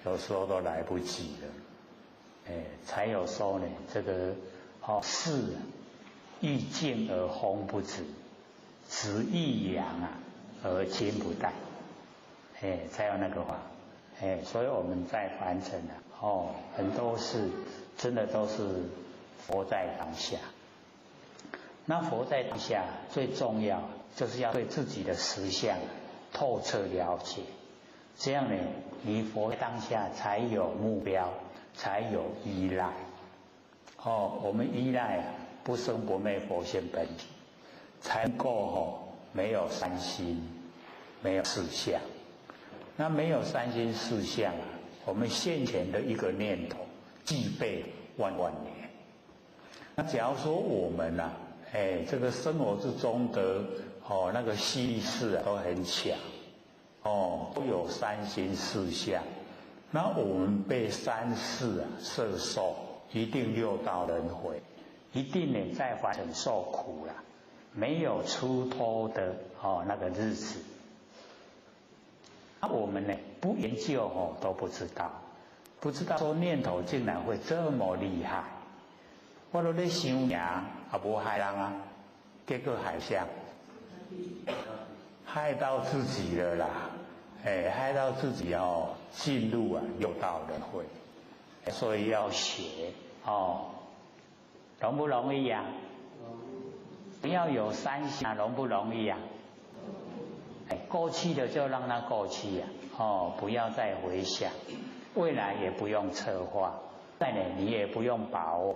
有时候都来不及了才有说呢这个事欲静而风不止，子欲养而亲不待，才有那个话，所以我们在凡尘很多事真的都是活在当下。那活在当下最重要就是要对自己的实相透彻了解，这样呢，你活在当下才有目标，才有依赖。我们依赖不生不灭佛性本体，才能够没有三心，没有四相。那没有三心四相我们现前的一个念头，具备万万年。那假如说我们这个生活之中的那个细意识都很强，都有三心四相，那我们被三世摄受，一定六道轮回，一定呢在凡尘受苦了，没有出脱的那个日子。那我们呢不研究都不知道说念头竟然会这么厉害。我都在想无害人结果害谁？害到自己了啦，害到自己进入六道轮回，所以要学容不容易呀？要有三心容不容易呀？过去的就让它过去不要再回想，未来也不用策划，再呢你也不用把握，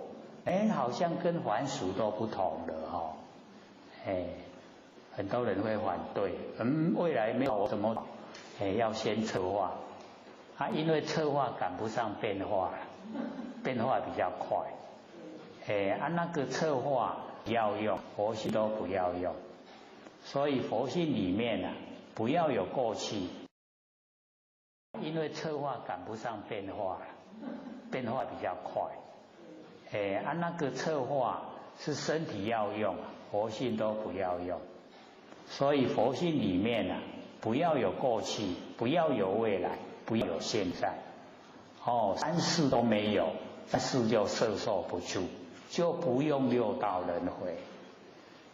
好像跟凡俗都不同了很多人会反对，未来没有什么，要先策划，因为策划赶不上变化，变化比较快，那个策划要用，佛性都不要用，所以佛性里面不要有过去，因为策划赶不上变化，变化比较快，那个策划是身体要用，佛性都不要用，所以佛性里面不要有过去，不要有未来，不要有现在，三世都没有，三世就摄受不住，就不用六道轮回。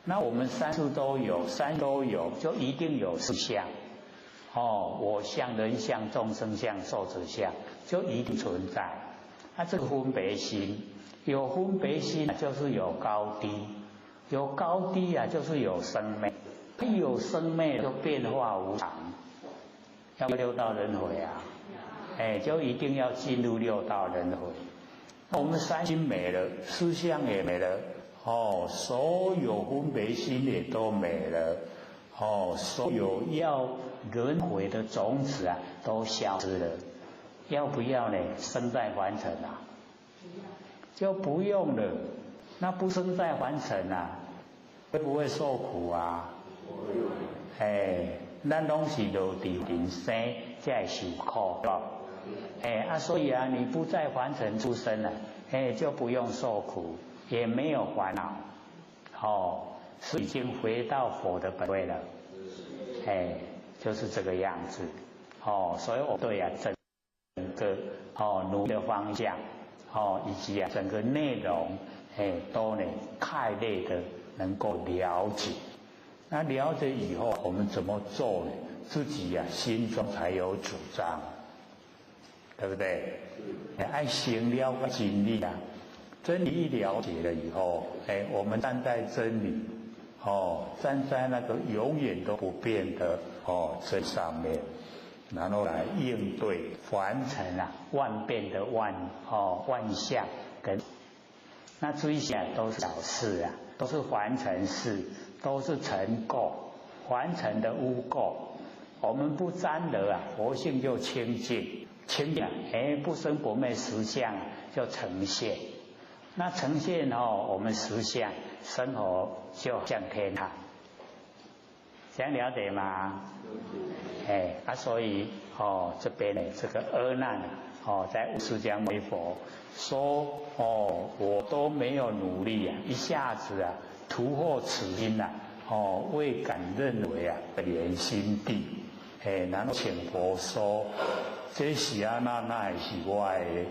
那我们三世都有，就一定有四相，我相、人相、众生相、寿者相，就一定存在。这个分别心，有分别心就是有高低，有高低就是有生灭，有生灭就变化无常，要六道轮回就一定要进入六道轮回。我们三心没了，四相也没了，所有分别心也都没了，所有要轮回的种子都消失了。要不要呢？生在凡尘就不用了。那不生在凡尘会不会受苦咱拢是落地人生才会受苦所以你不在凡尘出生就不用受苦，也没有烦恼是已经回到佛的本位了就是这个样子所以我对整个努力的方向以及整个内容都太累的能够了解。那了解以后我们怎么做呢？自己心中才有主张，对不对？爱行了解真理真理一了解了以后我们站在真理站在那个永远都不变的这上面，然后来应对凡尘万变的万象跟那这些都是小事都是凡尘事，都是尘垢，凡尘的污垢，我们不沾了佛性就清净，清净不生不灭实相就呈现。那呈现我们实相生活就像天堂，这样了解吗？所以这边这个阿难在释迦牟尼佛说我都没有努力一下子突破此因未敢认为本源心地然后请佛说这是那是我的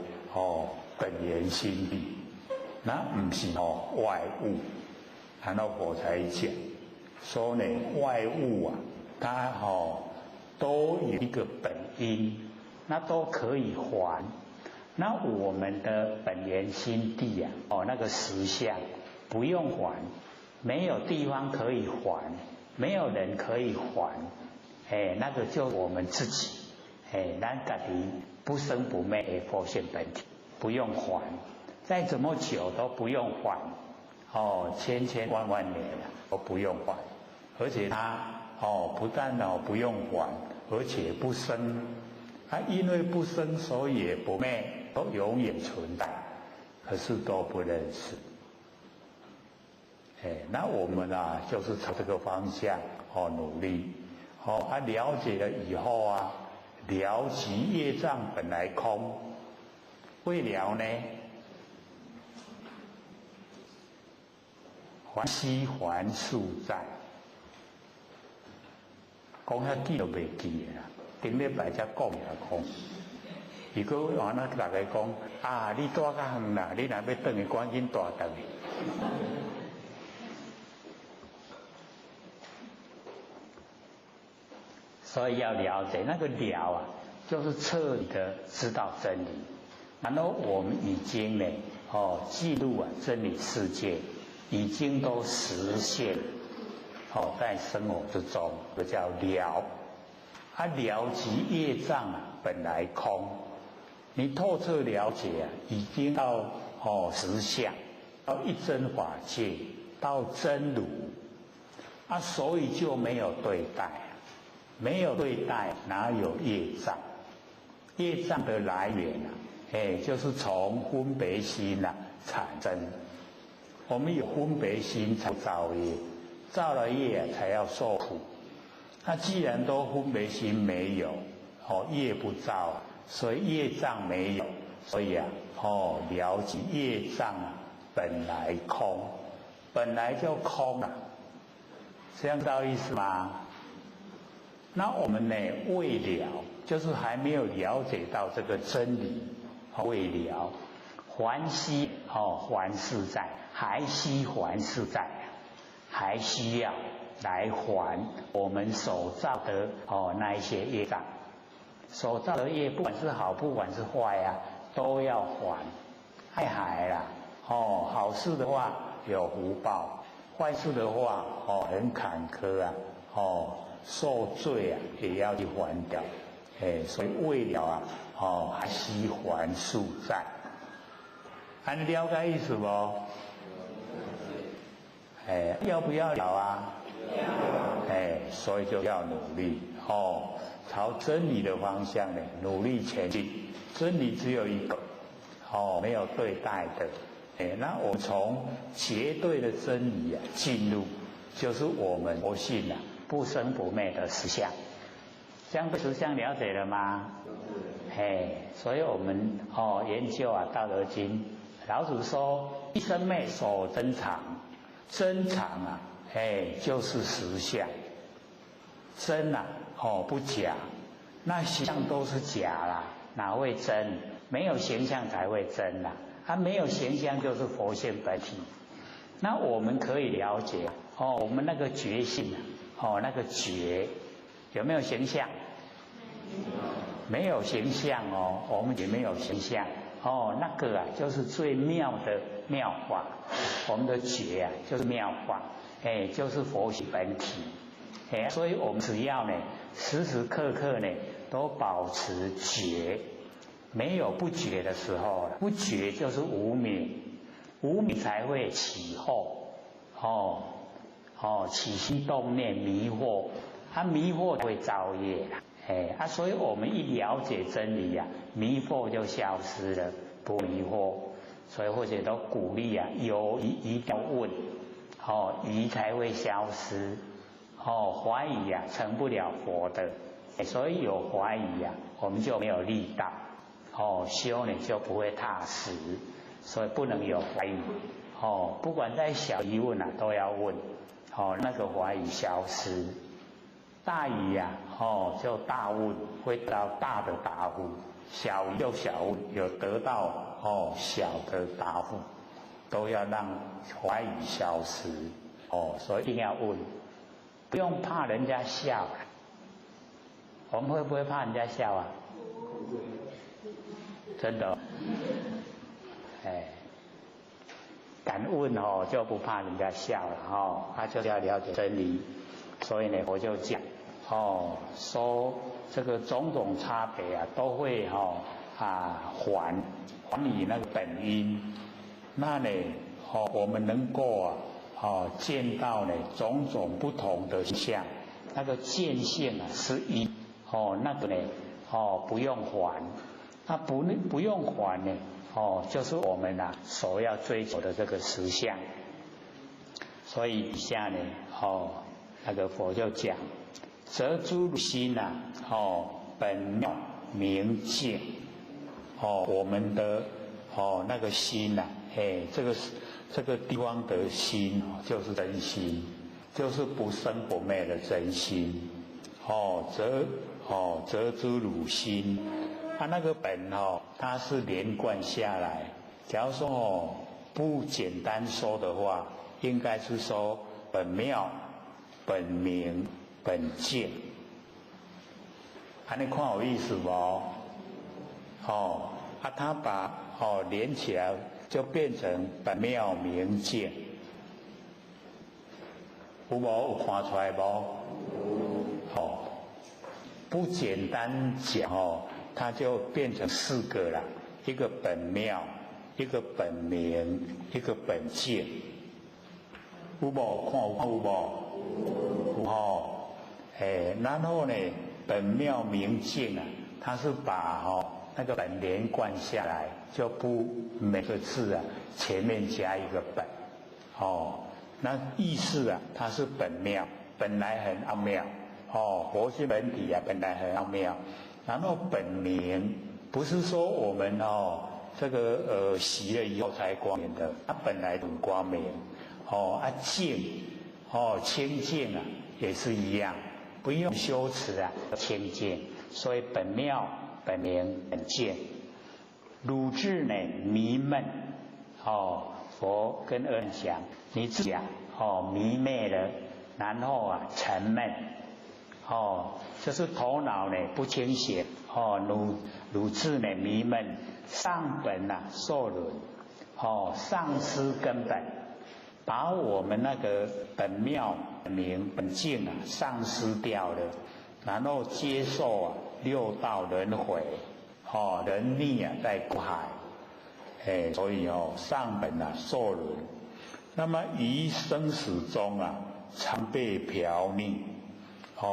本源心地，那不是外物然后佛才讲说呢，外物啊，它都有一个本因，那都可以还。那我们的本源心地啊，那个实相不用还，没有地方可以还，没有人可以还，那个就我们自己，咱家己不生不灭的佛性本体，不用还，再怎么久都不用还，千千万万年都不用还，而且它不但不用还，而且不生，因为不生，所以也不灭。都永远存在，可是都不认识。那我们啊，就是朝这个方向努力，了解了以后啊，了其业障本来空，未了呢，还息还数在，讲遐记都袂记啦，顶礼拜才讲也空。如果原来大家讲啊，你住较远啦，你若要转去，赶紧住转去。所以要了解那个了啊，就是彻底的知道真理。然后我们已经呢，记录真理世界，已经都实现，在生活之中，这叫了。了即业障啊，本来空。你透彻了解啊，已经到实相，到一真法界，到真如所以就没有对待，没有对待哪有业障？业障的来源就是从分别心产生。我们有分别心才造业，造了业才要受苦。那既然都分别心没有，业不造，所以业障没有，所以了解业障本来空，本来就空了，这样知道意思吗？那我们呢，未了，就是还没有了解到这个真理，未了，还息还是在，还息还是在，还需要来还我们所造的那一些业障。所造的业，不管是好，不管是坏都要还。太海啦，好事的话有福报，坏事的话很坎坷受罪也要去还掉。所以为了还息还数在，你了解意思不？要不要了啊？所以就要努力朝真理的方向呢努力前进。真理只有一个没有对待的。那我们从绝对的真理进入，就是我们佛性不生不灭的实相。这样对实相了解了吗？所以我们研究道德经，老子说一生灭守真常，真常就是实相，真不假，那形象都是假啦，哪会真？没有形象才会真啦，没有形象就是佛性本体。那我们可以了解我们那个觉性那个觉有没有形象？没有形象我们也没有形象那个就是最妙的妙法。我们的觉就是妙法，就是佛性本体。所以我们只要呢时时刻刻呢都保持觉，没有不觉的时候了。不觉就是无明，无明才会起惑起心动念迷惑，迷惑会造业啦。所以我们一了解真理迷惑就消失了，不迷惑。所以或者都鼓励有疑一定要问疑才会消失怀疑成不了佛的。所以有怀疑我们就没有力道修呢就不会踏实。所以不能有怀疑不管再小疑问都要问那个怀疑消失。大疑就大问，会得到大的答复；小疑就小问，有得到小的答复。都要让怀疑消失。所以一定要问，不用怕人家笑。我们会不会怕人家笑啊？真的，敢问就不怕人家笑了他就是要了解真理。所以呢，我就讲说这个种种差别都会还你那个本因。那呢我们能够见到呢种种不同的相，那个见性是一那个呢不用还，那不用还呢就是我们所要追求的这个实相。所以以下呢那个佛就讲，则诸心本妙明净我们的那个心这个地方的心就是真心，就是不生不灭的真心则诸汝心那个本它是连贯下来。假如说不简单说的话，应该是说本妙本明本净，你看有意思不？他把连起来就变成本妙明净，有看出来不？不简单讲它就变成4个了，一个本妙，一个本明，一个本净，有无？看有无？然后呢，本妙明净它是把那个本连贯下来，就不每个字前面加一个本那意思它是本妙，本来很奥妙佛性本体本来很奥妙。然后本明不是说我们这个习了以后才光明的，它本来很光明净清净也是一样，不用修持清净。所以本妙本明本净。汝智呢迷闷佛跟恶人讲，你自己迷昧了，然后沉闷就是头脑呢不清醒汝智呢迷闷，上本受轮丧失根本，把我们那个本妙本明本净丧失掉了，然后接受六道轮回人溺在苦海所以上本受轮。那么于生死中常被飘溺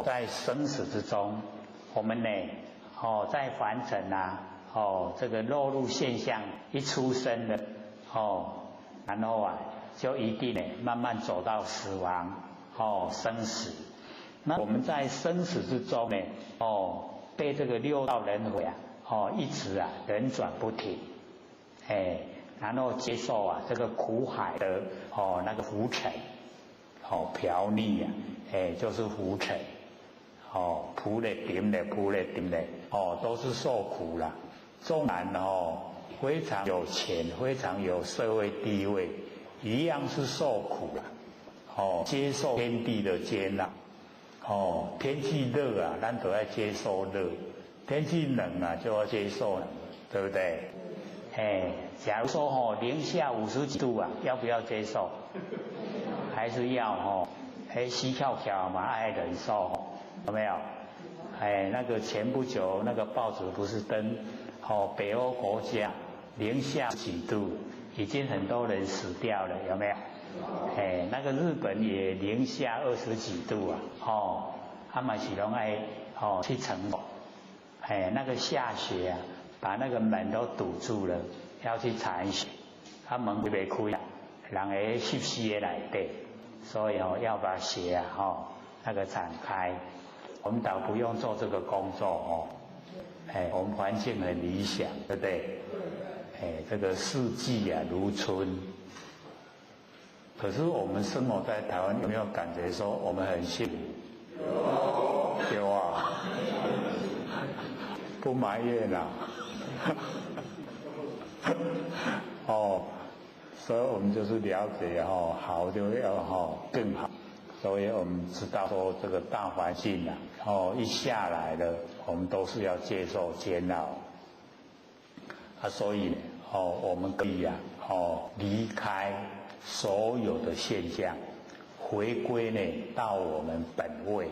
在生死之中，我们呢在凡尘这个落入现象一出生了然后就一定呢慢慢走到死亡生死。那我们在生死之中呢被这个六道轮回一直轮转不停然后接受这个苦海的那个浮尘飘溺就是浮尘扑咧顶咧扑咧顶咧都是受苦了。纵然非常有钱非常有社会地位，一样是受苦了接受天地的煎熬天气热咱都要接受热，天气冷就要接受冷，对不对？假如说零下50几度要不要接受？还是要死翘翘嘛爱忍受有没有？那个前不久那个报纸不是登北欧国家零下几度，已经很多人死掉了，有没有？那个日本也零下20几度他们是拢爱去乘风那个下雪把那个门都堵住了，要去铲雪，门就没开人会湿湿的内底，所以要把鞋那个敞开。我们倒不用做这个工作我们环境很理想，对不对？这个四季如春。可是我们生活在台湾，有没有感觉说我们很幸福？有不埋怨所以我们就是了解好就要更好。所以我们知道说这个大环境一下来了，我们都是要接受煎熬所以我们可以离开所有的现象，回归到我们本位。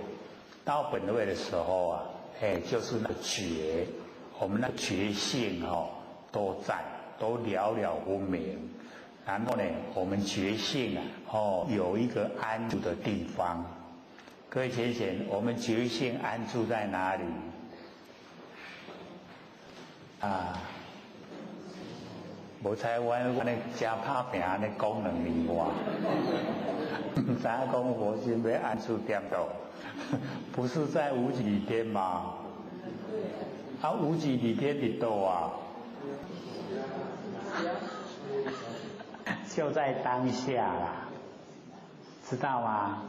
到本位的时候就是那个觉，我们那个觉性都在，都了了无明。然后呢，我们觉性有一个安住的地方。各位浅显，我们觉性安住在哪里？无采我那加拍拼那功能以外，唔知讲佛心要安住点到，不是在无极里天吗？无极里天里头就在当下啦，知道吗？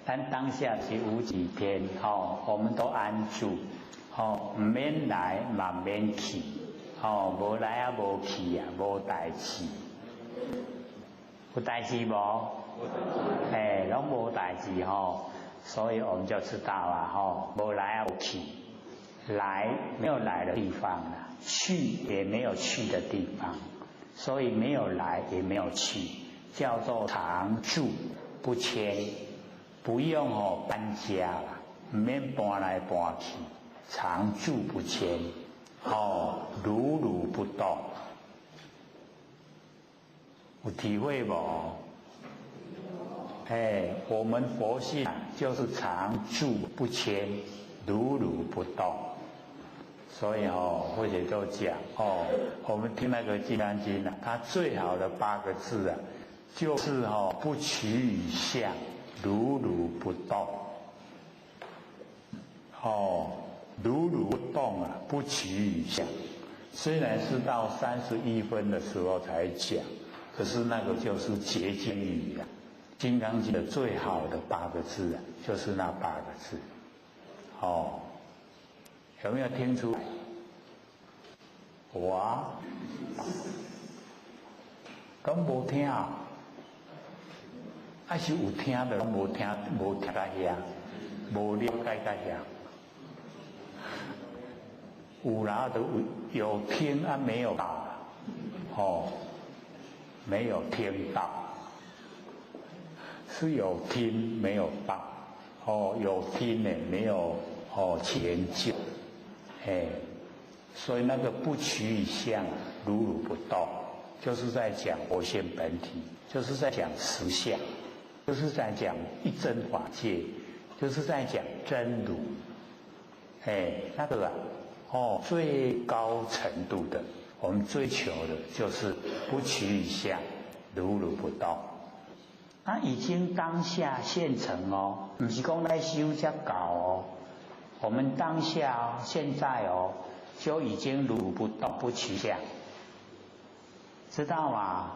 咱当下是无极天我们都安住唔免来嘛免去无来无去无代志，有代志无？拢无代志所以我们就知道无来无去，来没有来的地方了，去也没有去的地方，所以没有来也没有去，叫做常住不迁，不用搬家了，唔免搬来搬去，常住不迁如如不动，有体会无？我们佛性就是常住不迁，如如不动。所以或者就讲我们听那个《金刚经》它最好的8个字就是不取于相，如如不动。如如不动不取于相。虽然是到31分的时候才讲，可是那个就是结晶语《金刚经》的最好的8个字就是那8个字。有没有听出来？咁无听还是有听的，无听到遐，无了解到遐。有啦，都有听没有到没有听到，是有听没有到有听呢没有前就所以那个不取于相，如如不动，就是在讲佛性本体，就是在讲实相，就是在讲一真法界，就是在讲真如那个最高程度的，我们追求的就是不取于相，如如不动。那已经当下现成不是讲来修才搞我们当下现在就已经如如不动，不取相，知道吗？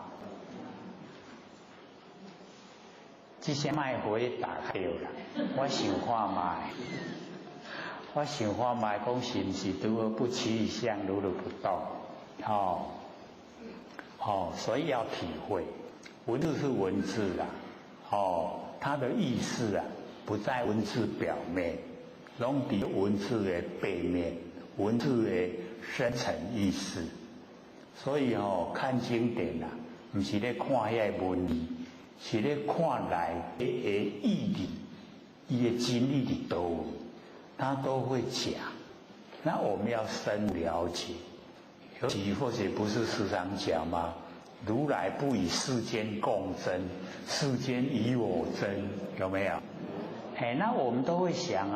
这些麦回打开了，我想看卖。我想看卖讲是不是如何不取于相，如如不动所以要体会，文字是文字它的意思不在文字表面，拢在文字的背面，文字的深层意思。所以看经典不是在看遐文字，是在看来的义理，伊的真理伫倒位，他都会讲。那我们要深了解，尤其或者不是时常讲吗？如来不与世间共争，世间与我争，有没有？那我们都会想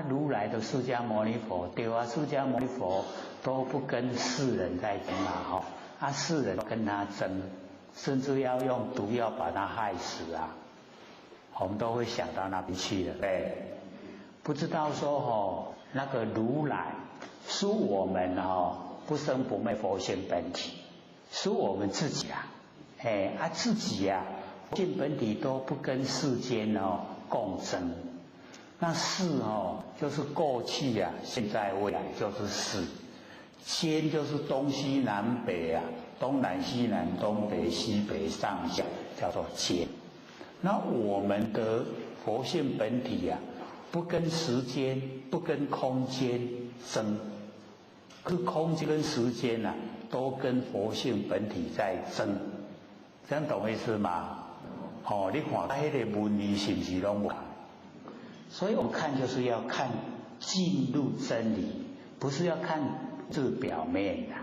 如来的释迦牟尼佛，对释迦牟尼佛都不跟世人在争世人跟他争，甚至要用毒药把他害死我们都会想到那边去的，不知道说那个如来是我们不生不灭佛性本体，是我们自己自己佛性本体都不跟世间共争。那世就是过去现在未来就是世，间就是东西南北东南西南东北西北上下叫做间。那我们的佛性本体啊，不跟时间不跟空间争，可空间跟时间啊都跟佛性本体在争，这样懂我意思吗？哦，你看那个文理是不是拢有？所以我们看就是要看进入真理，不是要看这表面的。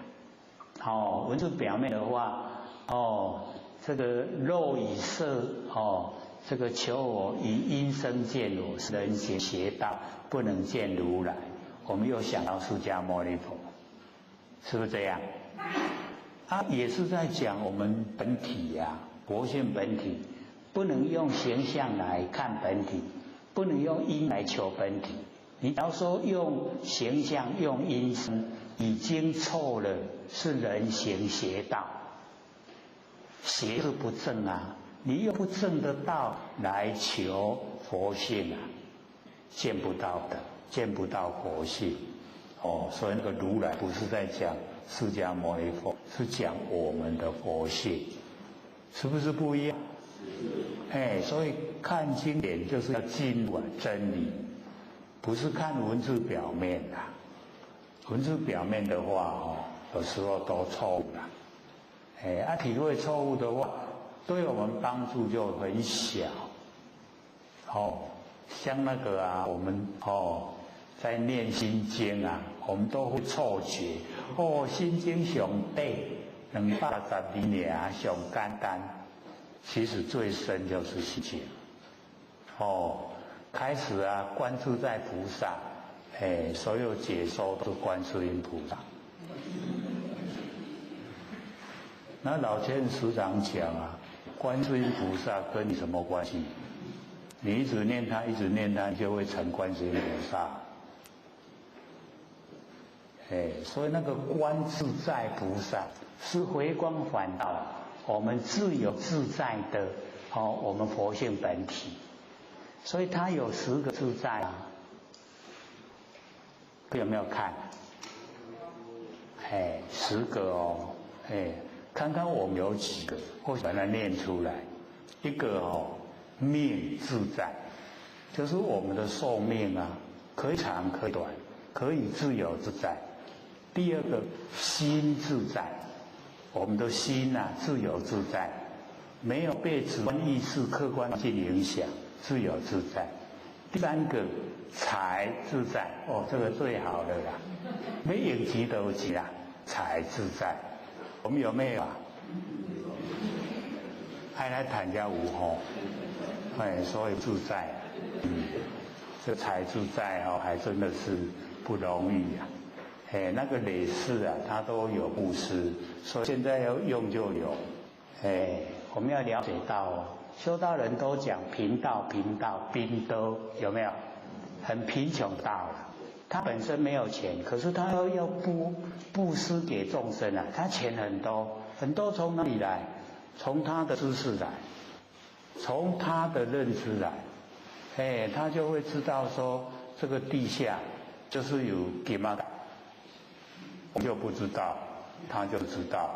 哦，文字表面的话，哦，这个肉与色，哦，这个求我以因生见我，是人行邪道，不能见如来。我们又想到释迦牟尼佛，是不是这样？也是在讲我们本体呀，佛性本体，不能用形象来看本体，不能用因来求本体。你要说用形象、用因生，已经错了，是人行邪道，邪是不正啊！你又不正得道来求佛性啊，见不到的，见不到佛性。哦，所以那个如来不是在讲释迦牟尼佛，是讲我们的佛性，是不是不一样？所以看经典就是要进入真理，不是看文字表面的。文字表面的话，有时候都错误了。体会错误的话，对我们帮助就很小。像那个我们在念心经啊，我们都会错觉。心经上底212年上简单，其实最深就是心经。开始关注在菩萨。所有解说都是观世音菩萨。那老千师长讲观世音菩萨跟你什么关系？你一直念他，一直念他，就会成观世音菩萨。所以那个观自在菩萨是回光返照，我们自由自在的我们佛性本体。所以他有10个自在有没有看？10个看看我们有几个，或把它念出来。一个命自在，就是我们的寿命可以长可以短，可以自由自在。第二个心自在，我们的心自由自在，没有被主观意识、客观环境影响，自由自在。第3个财自在，这个最好的啦，没有钱都有钱啦，财自在。我们有没有爱来谈家无所以自在，这财自在还真的是不容易那个累世他都有布施，所以现在要用就有。我们要了解到修道人都讲贫道、兵都有没有？很贫穷道了，他本身没有钱，可是他要布施给众生他钱很多，很多从哪里来？从他的知识来，从他的认知来，他就会知道说这个地下就是有金嘛，我们就不知道，他就知道。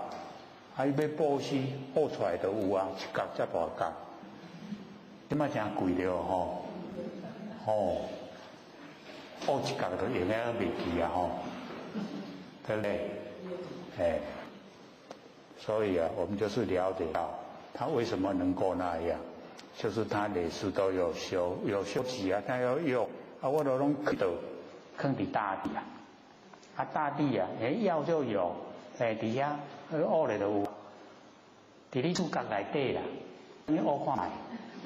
要布施，布出来就有一角这大角，这么真贵了布一角就用了袂记对不对？所以我们就是了解到他为什么能够那样，就是他累世都有修习他要用我都拢坑伫大地大地要就有底下乌咧就有，伫你厝角内底啦，你乌看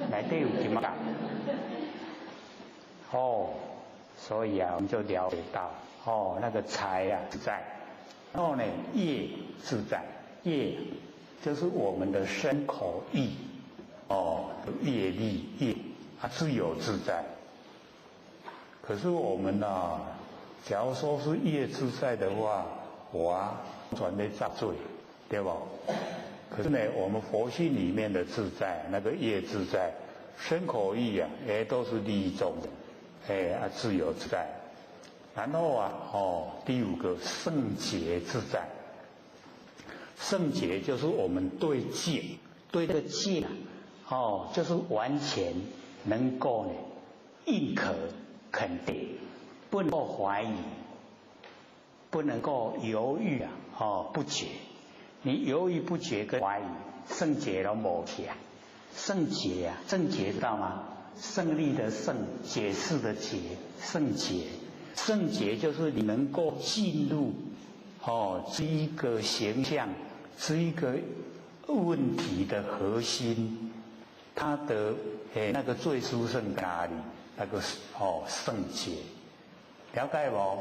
内底有金角所以我们就了解到那个财自在，然后呢业自在，业就是我们的身口意业力业自由自在。可是我们假如说是业自在的话，我转在杂罪，对不？可是呢，我们佛性里面的自在，那个业自在，身口意都是利益众的，自由自在。然后第5个圣洁自在，圣洁就是我们对戒，对这个戒就是完全能够呢认可肯定，不能够怀疑，不能够犹豫不决。你犹豫不决跟怀疑，圣洁都没起来。圣洁圣洁知道吗？胜利的胜，解释的解，圣洁。圣洁就是你能够进入这一个形象，这一个问题的核心，它的那个最殊胜在哪里？那个圣洁，了解不？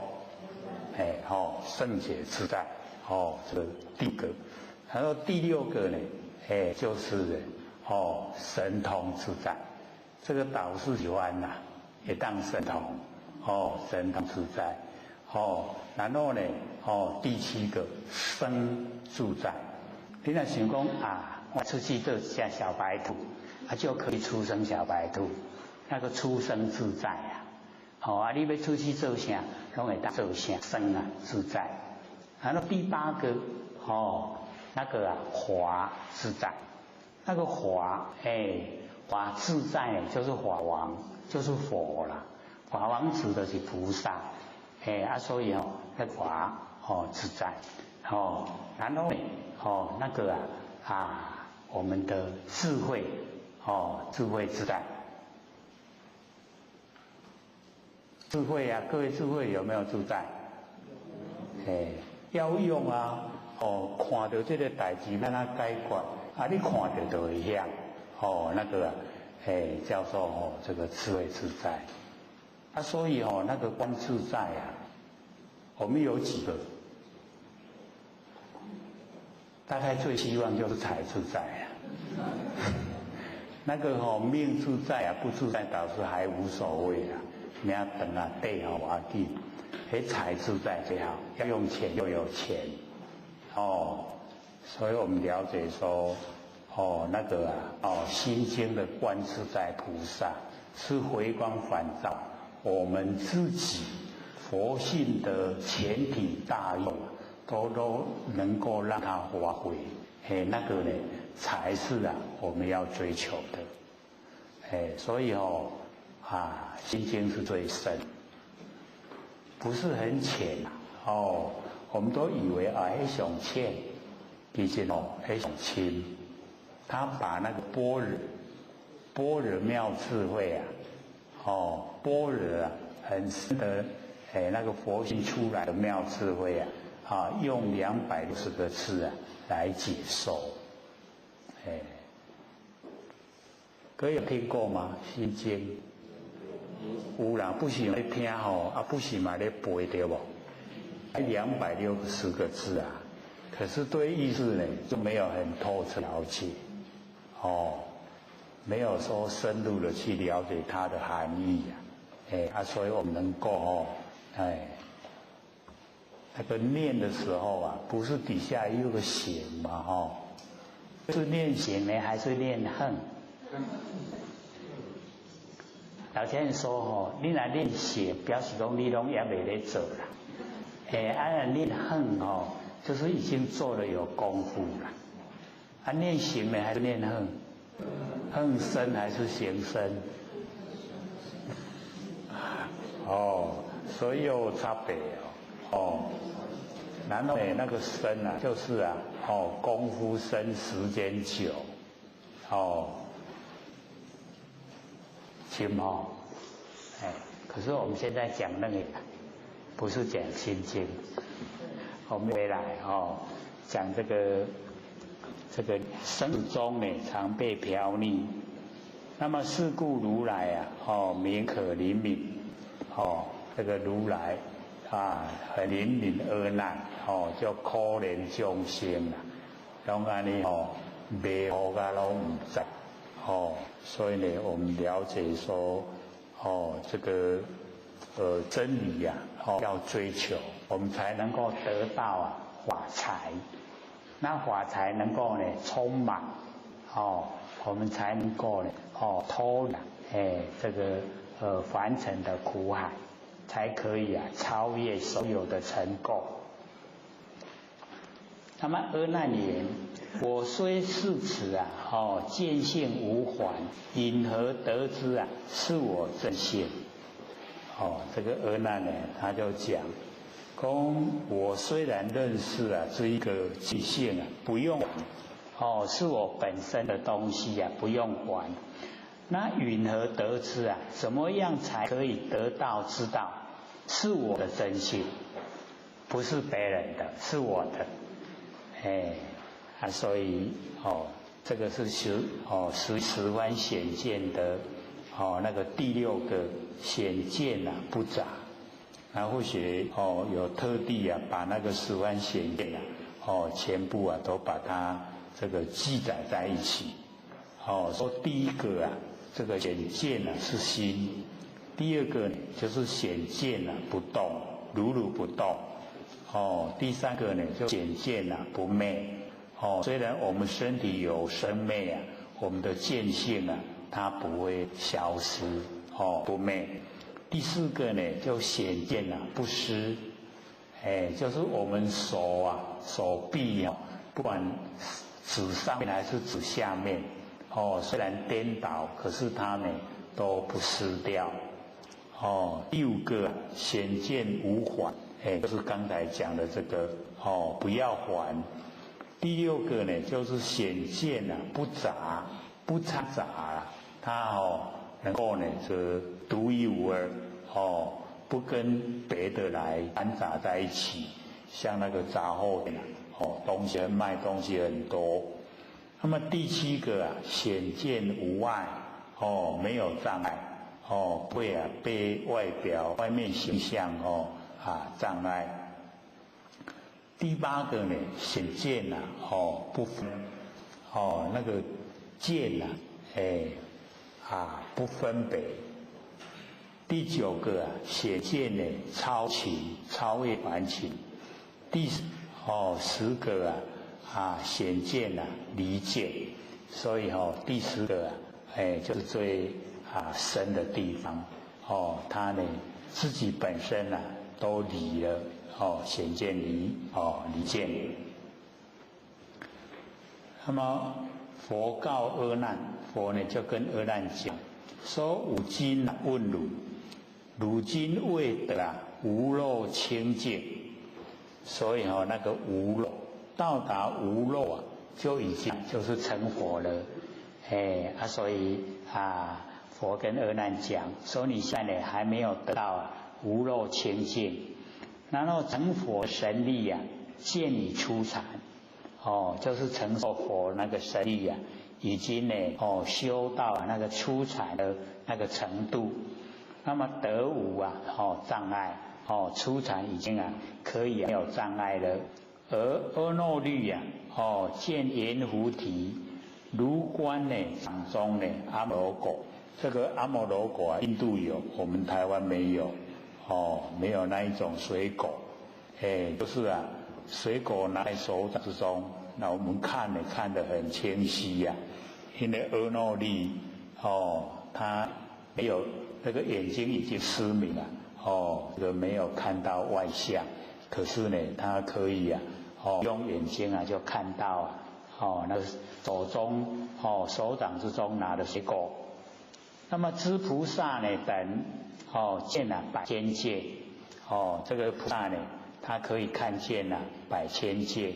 圣洁自在，这个第一个。然后第六个呢，就是神通自在。这个导师喜欢呐，也当神通，神通自在，然后呢，第七个生自在。你若想讲我出去做下小白兔，就可以出生小白兔，那个出生自在你要出去做啥，拢会当做啥，生自在。然后第八个那个华自在，那个华华自在就是法王，就是佛啦。法王指的是菩萨，所以那华自在，然后那个我们的智慧智慧自在，智慧各位智慧有没有自在？要用看到这个代志让它解决，你看到就会晓，那个叫做这个智慧自在。所以那个观自在我们有几个，大概最希望就是财自在那个命自在不自在倒是还无所谓你要等对我记，财自在最好，要用钱就有钱所以我们了解说那个心经的观自在菩萨是回光返照我们自己佛性的全体大用，都能够让它发挥，那个呢才是我们要追求的，所以心经是最深，不是很浅我们都以为很上浅，其实很上深。他把那个般若妙智慧般若很深的那个佛性出来的妙智慧用260个字来解说，各位有听过吗？心经有人不是在听不是嘛在背对不？260个字可是对意思呢就没有很透彻了解没有说深入的去了解它的含义所以我们能够那个念的时候不是底下有个弦嘛是念弦呢还是念恨？老先生说你若念弦表示说你拢也没在做啦念恨就是已经做了有功夫了念行呢还是念恨？恨深还是行深？所以有差别然后那个深就是功夫深时间久轻可是我们现在讲那个不是讲心经，我们回来讲这个生死中呢常被飘溺，那么是故如来名可怜悯这个如来很怜悯恶难叫可怜众生拢安尼迷糊拢唔知所以呢我们了解说这个真理要追求，我们才能够得到法财，那法财能够呢充满我们才能够呢脱这个凡尘的苦海，才可以超越所有的尘垢那么阿难言：我虽是此啊，见性无还，因何得知啊？是我真性。这个阿难呢，他就讲，我虽然认识啊，这一个见性啊，不用还，是我本身的东西啊，不用还。那云何得知啊？怎么样才可以得到知道？是我的真性，不是别人的，是我的。所以这个是十番显见的那个第6个显见啊不杂。然后或许有特地啊把那个10番显见啊全部啊都把它这个记载在一起。说第一个啊这个显见啊是心，第2个呢就是显见啊不动，如如不动。第3个呢就显见啊不昧。虽然我们身体有生灭啊，我们的见性啊它不会消失，不昧。第4个呢就显见啊不失，就是我们手臂啊，不管指上面还是指下面，虽然颠倒，可是它呢都不失掉。第5个显见无还，就是刚才讲的这个不要还。第6个呢就是显见啊不杂，不掺杂啊，它能够呢是独一无二，不跟别的来掺杂在一起，像那个杂货店东西卖东西很多。那么第7个啊显见无碍，没有障碍，不会啊被外面形象障碍。第8个呢显见啊不分，那个见啊不分别。第9个啊显见呢超情，超越凡情。第10个啊显见啊离见。所以第10个就是最深的地方，他呢自己本身都离了。显见离见。那么佛告阿难，佛呢就跟阿难讲说：吾今问汝，汝今未得无漏清净。所以那个无漏，到达无漏就已经就是成佛了。所以佛跟阿难讲说：你现在呢还没有得到无漏清净。然后成佛神力见你初禅，就是成受佛那个神力已经呢修到那个初禅的那个程度，那么得无障碍，初禅已经可以没有障碍了。而阿耨律见阎浮提如观呢掌中呢阿摩罗果，这个阿摩罗果印度有，我们台湾没有。没有那一种水果，就是水果拿在手掌之中，那我们看得很清晰因为阿耨律他没有那个眼睛已经失明了，这个没有看到外相，可是呢他可以用眼睛就看到那个手中手掌之中拿的水果。那么知菩萨呢等见百千界，这个菩萨呢他可以看见百千界。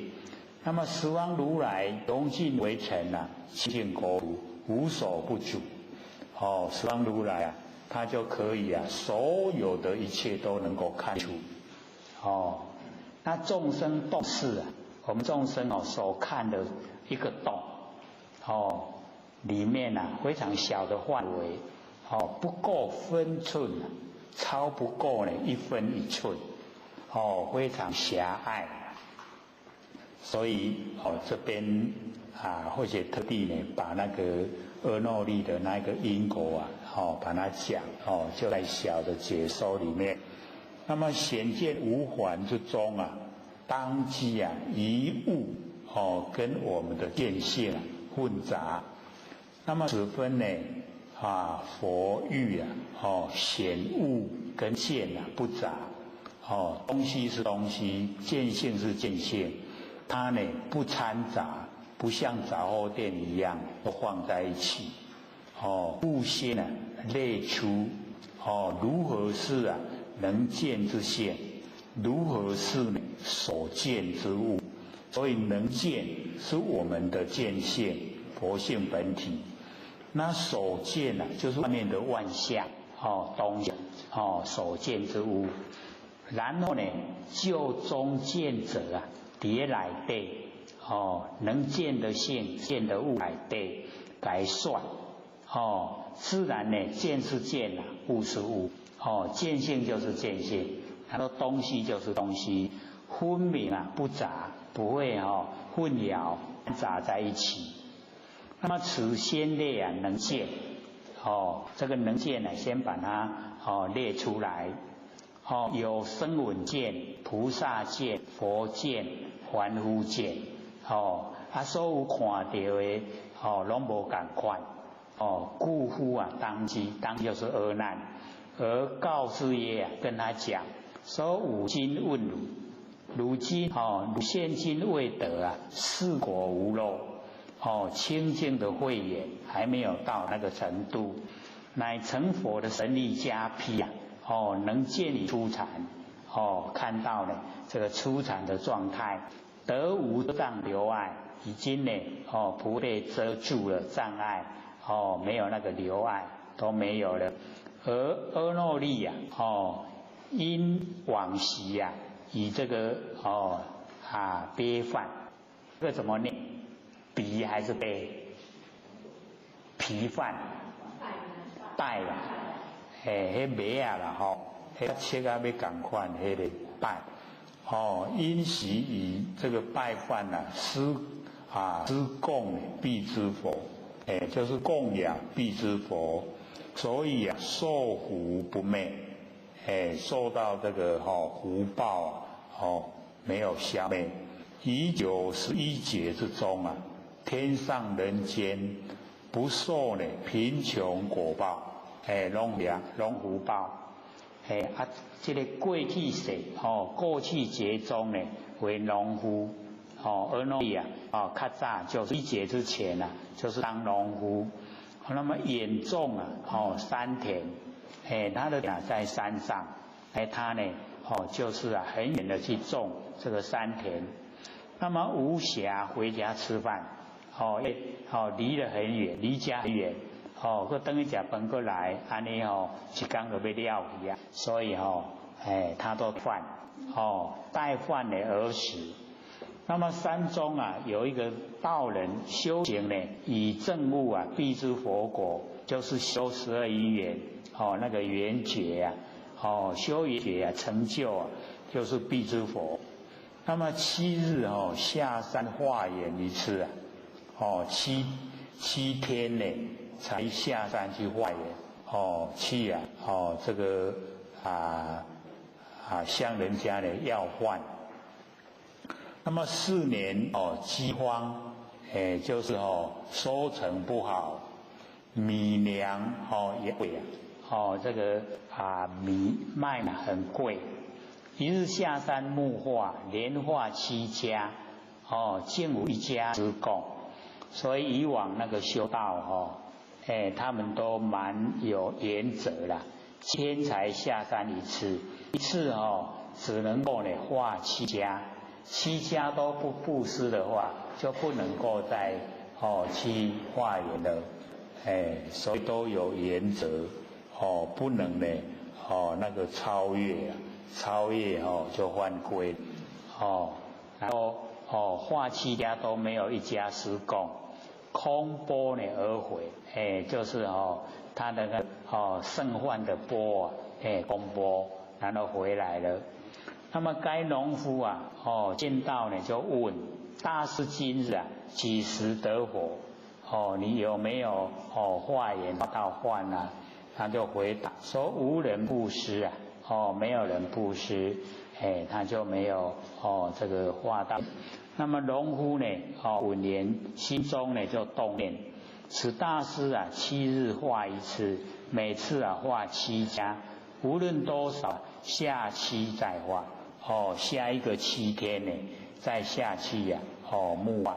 那么十方如来融尽为尘清净国土，无所不主。十方如来他就可以所有的一切都能够看出。那众生洞视我们众生所看的一个洞，里面非常小的范围，不够分寸，超不够1分1寸，非常狭隘。所以这边或者特地把那个阿耨律的那个因果把它讲就在小的解说里面。那么显见无还之中当机一物跟我们的见性混杂。那么此分佛欲显物跟见不杂，东西是东西，见性是见性。它呢不掺杂，不像杂货店一样都放在一起。故先列出如何是能见之现，如何是所见之物。所以能见是我们的见性，佛性本体。那所见就是外面的万象东西所见之物。然后呢，就中见者叠来对能见的性、见的物来对来算自然呢，见是见物是物见性就是见性，然后东西就是东西，分明不杂，不会混淆杂在一起。那么此先列能见这个能见先把它列出来有声闻见、菩萨见、佛见、凡夫见所有看到的拢无同款故乎当机就是阿难，而告知也跟他讲说五今问如今现今未得四果无漏清净的慧眼还没有到那个程度，乃成佛的神力加披能见你初禅看到了这个初禅的状态，得无障留碍，已经呢不被遮住了障碍没有那个留碍都没有了。而阿耨利因往昔以这个悲犯，这个怎么念？鼻还是悲？疲犯带迄眉啦迄切要同款，迄个拜因习以这个拜饭施供必知佛，就是供养必知佛，所以受福不灭，受到这个福报没有消灭。以91劫之中天上人间不受贫穷果报，拢福报。这个过去世过去劫中为农夫而农业较早就是1劫之前就是当农夫。那么眼种山田他的在山上他呢就是很远的去种这个山田。那么无暇回家吃饭离得很远，离家很远佮等于吃饭过来安尼一天就要了去所以他都饭带饭而食。那么山中有一个道人修行以证悟必知佛果，就是修12因缘那个缘觉修缘觉成就就是必知佛。那么7日下山化缘一次7天才下山去化缘去这个向人家要饭。那么4年饥荒就是收成不好，米粮也贵这个米麦很贵。一日下山木化，连化7家竟无1家之供。所以以往那个修道他们都蛮有原则啦，7天才下山一次只能够化7家，7家都不布施的话，就不能够再去化缘了。所以都有原则不能那个超越就犯规然后化7家都没有1家施供，空钵而回就是他的那个剩饭的钵空钵，然后回来了。那么该农夫见到就问大师今日几时得佛你有没有化缘到饭他就回答说无人布施没有人布施他就没有这个化到。那么农夫闻言心中就动念，此大师7日化一次，每次化7家，无论多少下期再化下一个7天再下去呀，木啊，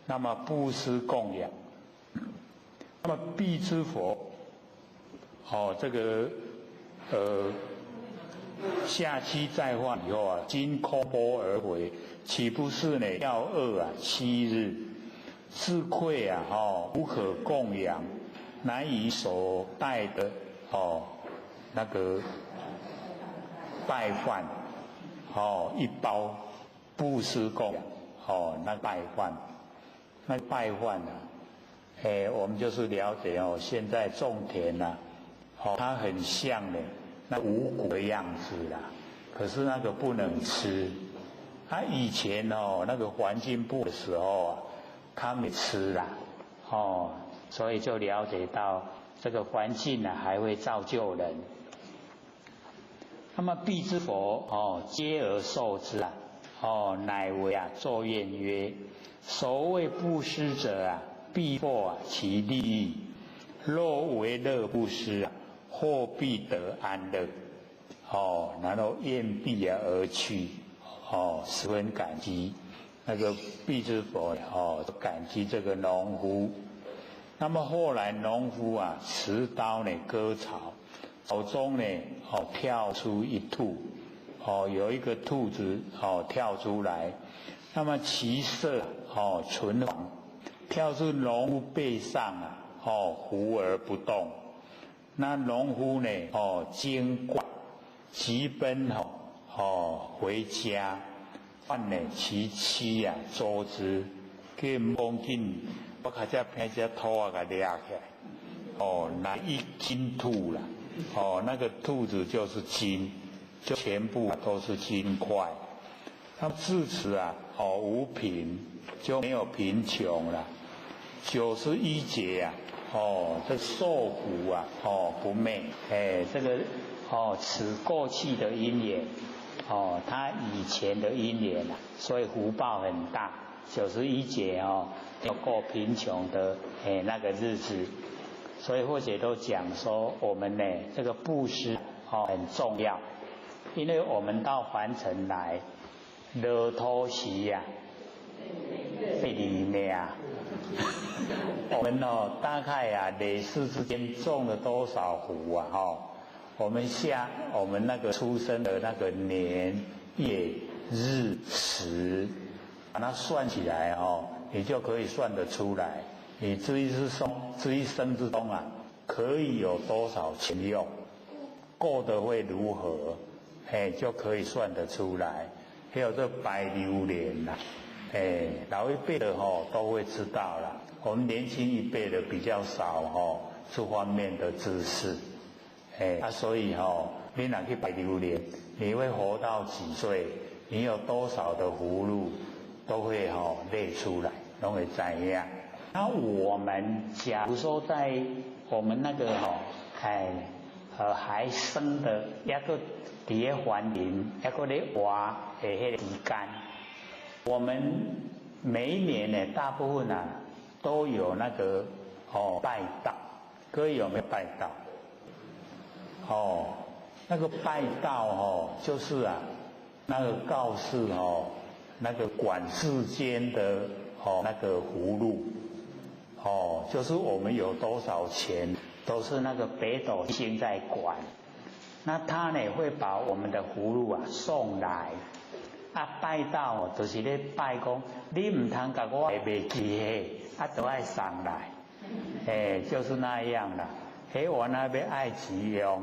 那么布施供养，那么必之佛，这个下期再换以后啊，经空波而回，岂不是呢？要饿啊7日，自愧啊，无可供养，难以所带的那个拜饭，一包布施供养，那拜饭，那拜饭啊，我们就是了解现在种田啊，它很像呢那五谷的样子啦，可是那个不能吃。以前那个环境部的时候啊，他们吃啦，所以就了解到这个环境啊还会造就人。那么必之佛皆而受之啊，乃为作愿曰：所谓布施者啊，必获其利益。若为乐布施啊，或必得安乐。然后宴毕而去，十分感激。那个必之佛感激这个农夫。那么后来农夫啊，持刀呢割草，草中呢跳出一兔，有一个兔子跳出来，那么其色纯黄，跳至农夫背上啊，伏而不动。那农夫呢惊怪，急奔回家，唤呢其妻啊捉之，叫赶紧我卡只偏只土啊给抓起来，那一金兔啦，那个兔子就是金，就全部都是金块。那自此啊，无贫，就没有贫穷了。91节啊，这受福啊，不昧，这个此过去的因缘，他以前的因缘啊，所以福报很大。91节要过贫穷的那个日子，所以或者都讲说我们呢这个布施很重要，因为我们到凡尘来，落土时呀，被里面啊，我们大概累世之间种了多少福啊我们那个出生的那个年月日时，把它算起来你就可以算得出来，你这一生之中啊，可以有多少钱用，过得会如何，就可以算得出来。还有这百流年呐，老一辈的都会知道啦，我们年轻一辈的比较少这方面的知识，所以你若去百流年，你会活到几岁，你有多少的福禄，都会列出来，都会怎样。那我们假如说在我们那个还生的一个伫个环境，一个咧活的迄个时间，我们每一年呢，大部分都有那个拜道，各位有没有拜道？那个拜道就是那个告示那个管世间的那个福禄，就是我们有多少钱，都是那个北斗星在管。那他呢会把我们的福禄送来，拜道就是咧拜讲，你唔通甲我袂记都爱送来，就是那样啦。我那边爱吉用，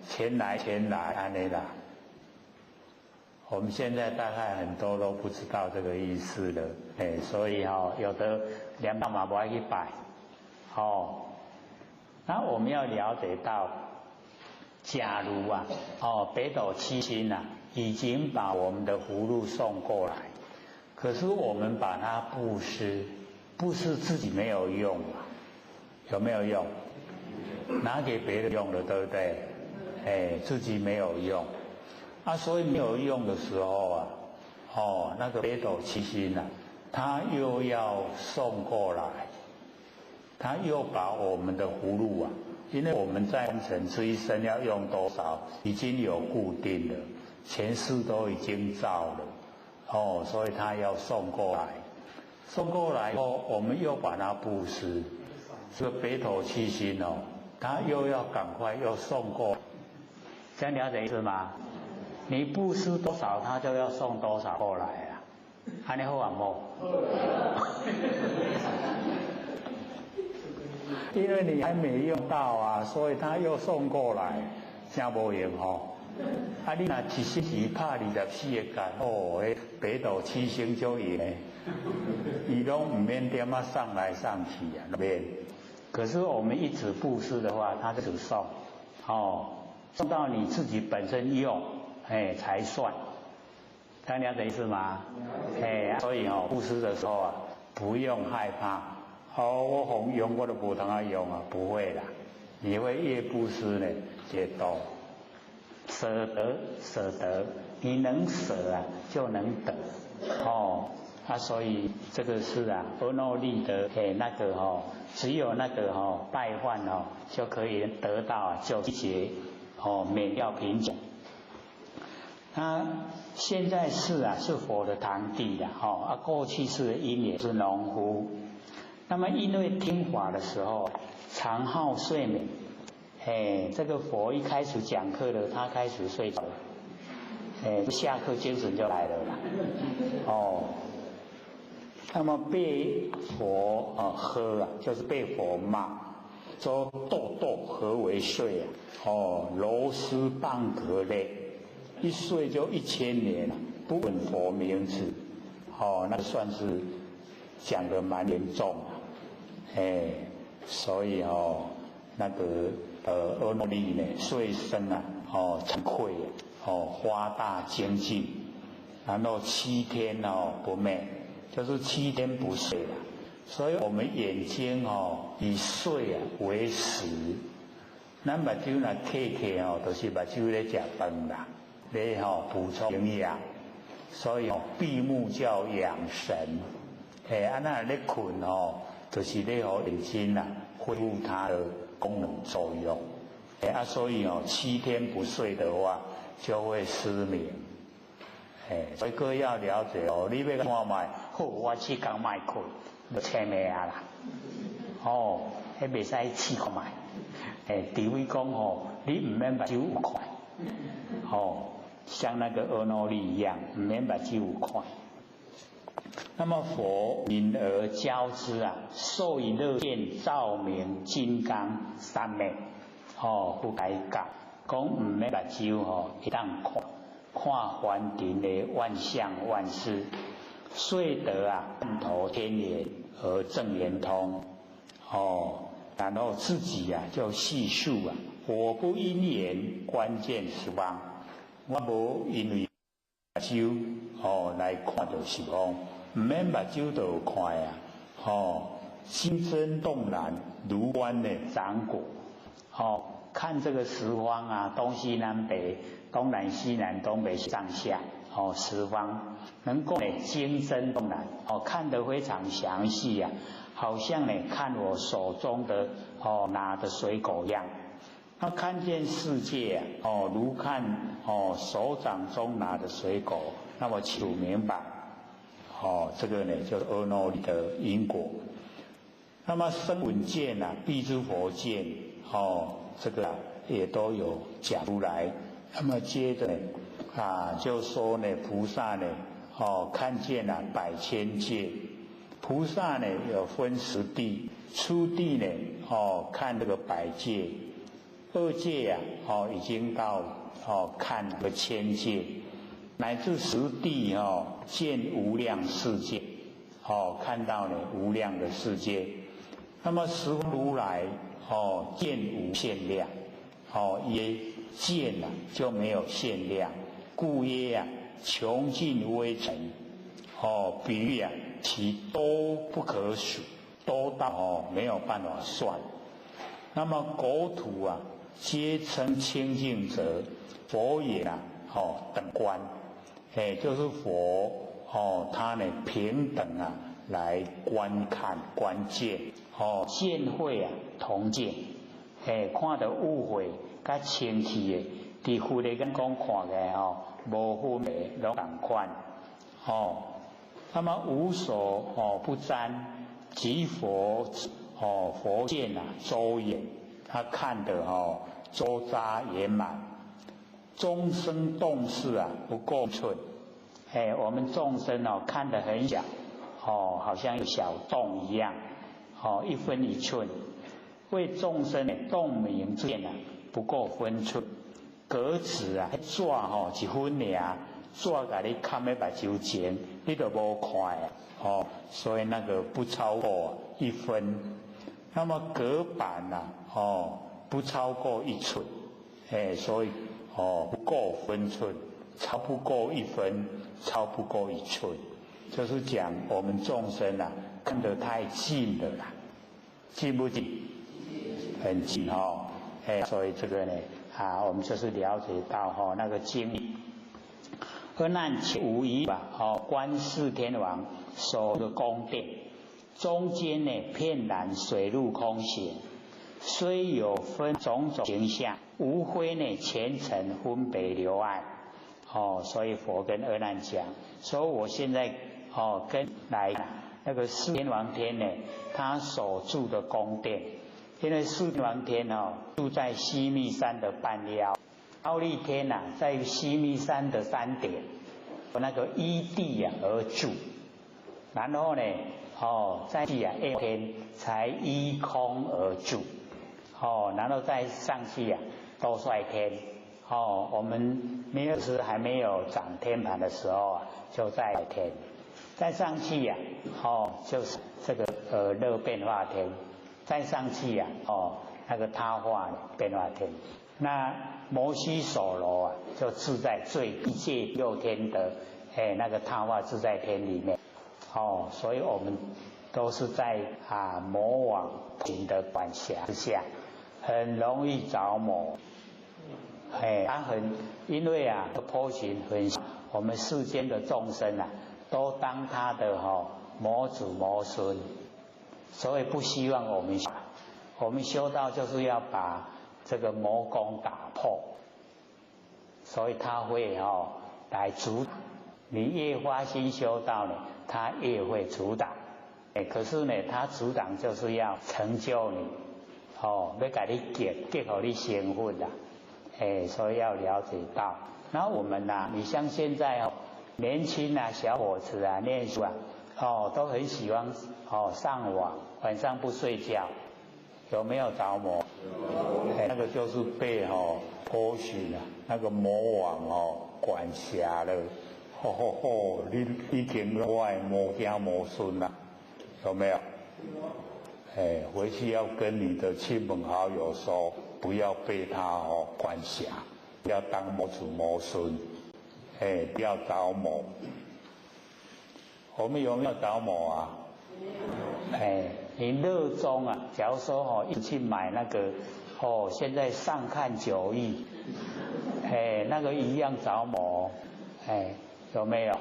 钱来安尼啦。我们现在大概很多都不知道这个意思了，所以有的连爸妈不爱去拜，那我们要了解到，假如北斗七星已经把我们的福禄送过来，可是我们把它布施，布施自己没有用有没有用？拿给别人用了，对不对？自己没有用。所以没有用的时候那个北斗七星他又要送过来，他又把我们的福禄因为我们在凡尘这一生要用多少，已经有固定了，前世都已经造了，所以他要送过来。送过来以后，我们又把它布施，这个北斗七星他又要赶快又送过，这样了解意思吗？你布施多少，他就要送多少过来啊，安尼好啊无？因为你还没用到啊，所以他又送过来，真无用你若一时时拍24个竿，北斗七星就赢嘞，伊拢唔免点上来上去啊，免。可是我们一直布施的话，他就送，送到你自己本身用，才算，这样了解意思吗？所以布施的时候啊，不用害怕，我红用我都不通用啊，不会啦，你会越布施呢越多，舍得，你能舍啊，就能得，所以这个是阿耨利的只有那个拜饭就可以得到救劫免掉贫穷。他现在是佛的堂弟的过去是因也是农夫。那么因为听法的时候常好睡眠，这个佛一开始讲课了，他开始睡着了，下课精神就来了啦。那么被佛喝就是被佛骂，说豆何为睡螺丝棒格类，一睡就1000年不闻佛名字，那算是讲得蛮严重所以那个阿耨利呢睡生惭愧花大精进，然后7天不寐，就是7天不睡了。所以我们眼睛以睡为食，咱目睭若客就是目睭咧食饭啦，咧补充营养，所以闭目叫养神，那咧困就是咧眼睛恢复它的功能作用，所以7天不睡的话就会失眠。所以各位要了解你要看卖，我7天卖困，就请命啦。迄袂使试看卖。除非讲你唔免目睭有看，像那个阿耨利一样，唔免目睭有看。那么佛引而教之授以乐见照明金刚三昧，不该讲唔免目睭一旦看梵庭的万象万事，遂得半头天眼而正圆通，然后自己就细数我不因缘关键十方，我无因为目睭来看到十方，唔免目睭就有看心生动然，如观的掌果，看这个十方东西南北，东南西南东北上下十方，能够精深动然，看得非常详细好像看我手中的拿的水果一样。那看见世界如看手掌中拿的水果，那么就明白这个就是阿耨利的因果。那么声闻见必知佛见这个也都有讲出来。那么接着就说菩萨看见百千界，菩萨有分10地，初地看这个百界，2界已经到看这个千界，乃至10地见无量世界，看到无量的世界。那么十方如来见无限量，也见就没有限量，故曰穷尽微尘，比喻其多不可数，多到没有办法算。那么国土皆称清净者，佛也等观，就是佛他平等来观看观见，见慧同见，看到误会甲清气的，伫佛咧讲看起来无分别拢同款，那么无所不瞻，即佛佛见周眼，他看得周匝圆满。众生动事不过寸，我们众生看得很小，好像有小洞一样，一分一寸。为众生洞明之见不过分寸。格子纸一分尔，纸甲你看在目睭前，你都无看所以那个不超过1分。那么隔板不超过1寸，所以不够分寸，超不过1分，超不过1寸，就是讲我们众生看得太近了啦，近不近？很近所以这个呢我们就是了解到那个经历。阿难无疑观世天王守的宫殿，中间呢遍然水陆空行，虽有分种种形象，无非呢前尘分别留爱。所以佛跟阿难讲，说我现在跟来那个四天王天呢，他所住的宫殿，因为四天王天住在须弥山的半腰，忉利天在须弥山的山顶，那个依地而住，然后呢在夜天才依空而住，然后再上去多帅天，我们还没有长天盘的时候就在天，再上去就是这个乐变化天，再上去那个他化变化天。那摩须所罗就住在最一界6天的那个他化自在天里面，所以我们都是在魔王的管辖之下，很容易着魔。因为波形很小，我们世间的众生都当他的魔子魔孙，所以不希望我们修道就是要把这个魔功打破，所以他会来阻挡你，越花心修道呢，他越会阻挡。可是呢，他阻挡就是要成就你，要给你给你兴奋所以要了解到。然后我们你像现在年轻小伙子念书都很喜欢上网，晚上不睡觉，有没有着魔？那个就是被波旬那个魔王管辖了。你已经我的魔家魔孙了，有没有？回去要跟你的亲朋好友说，不要被他管辖，不要当魔子魔孙，不要着魔。我们有没有着魔啊？你热衷假如说一起买那个现在上看9亿，那个一样着魔，有没有？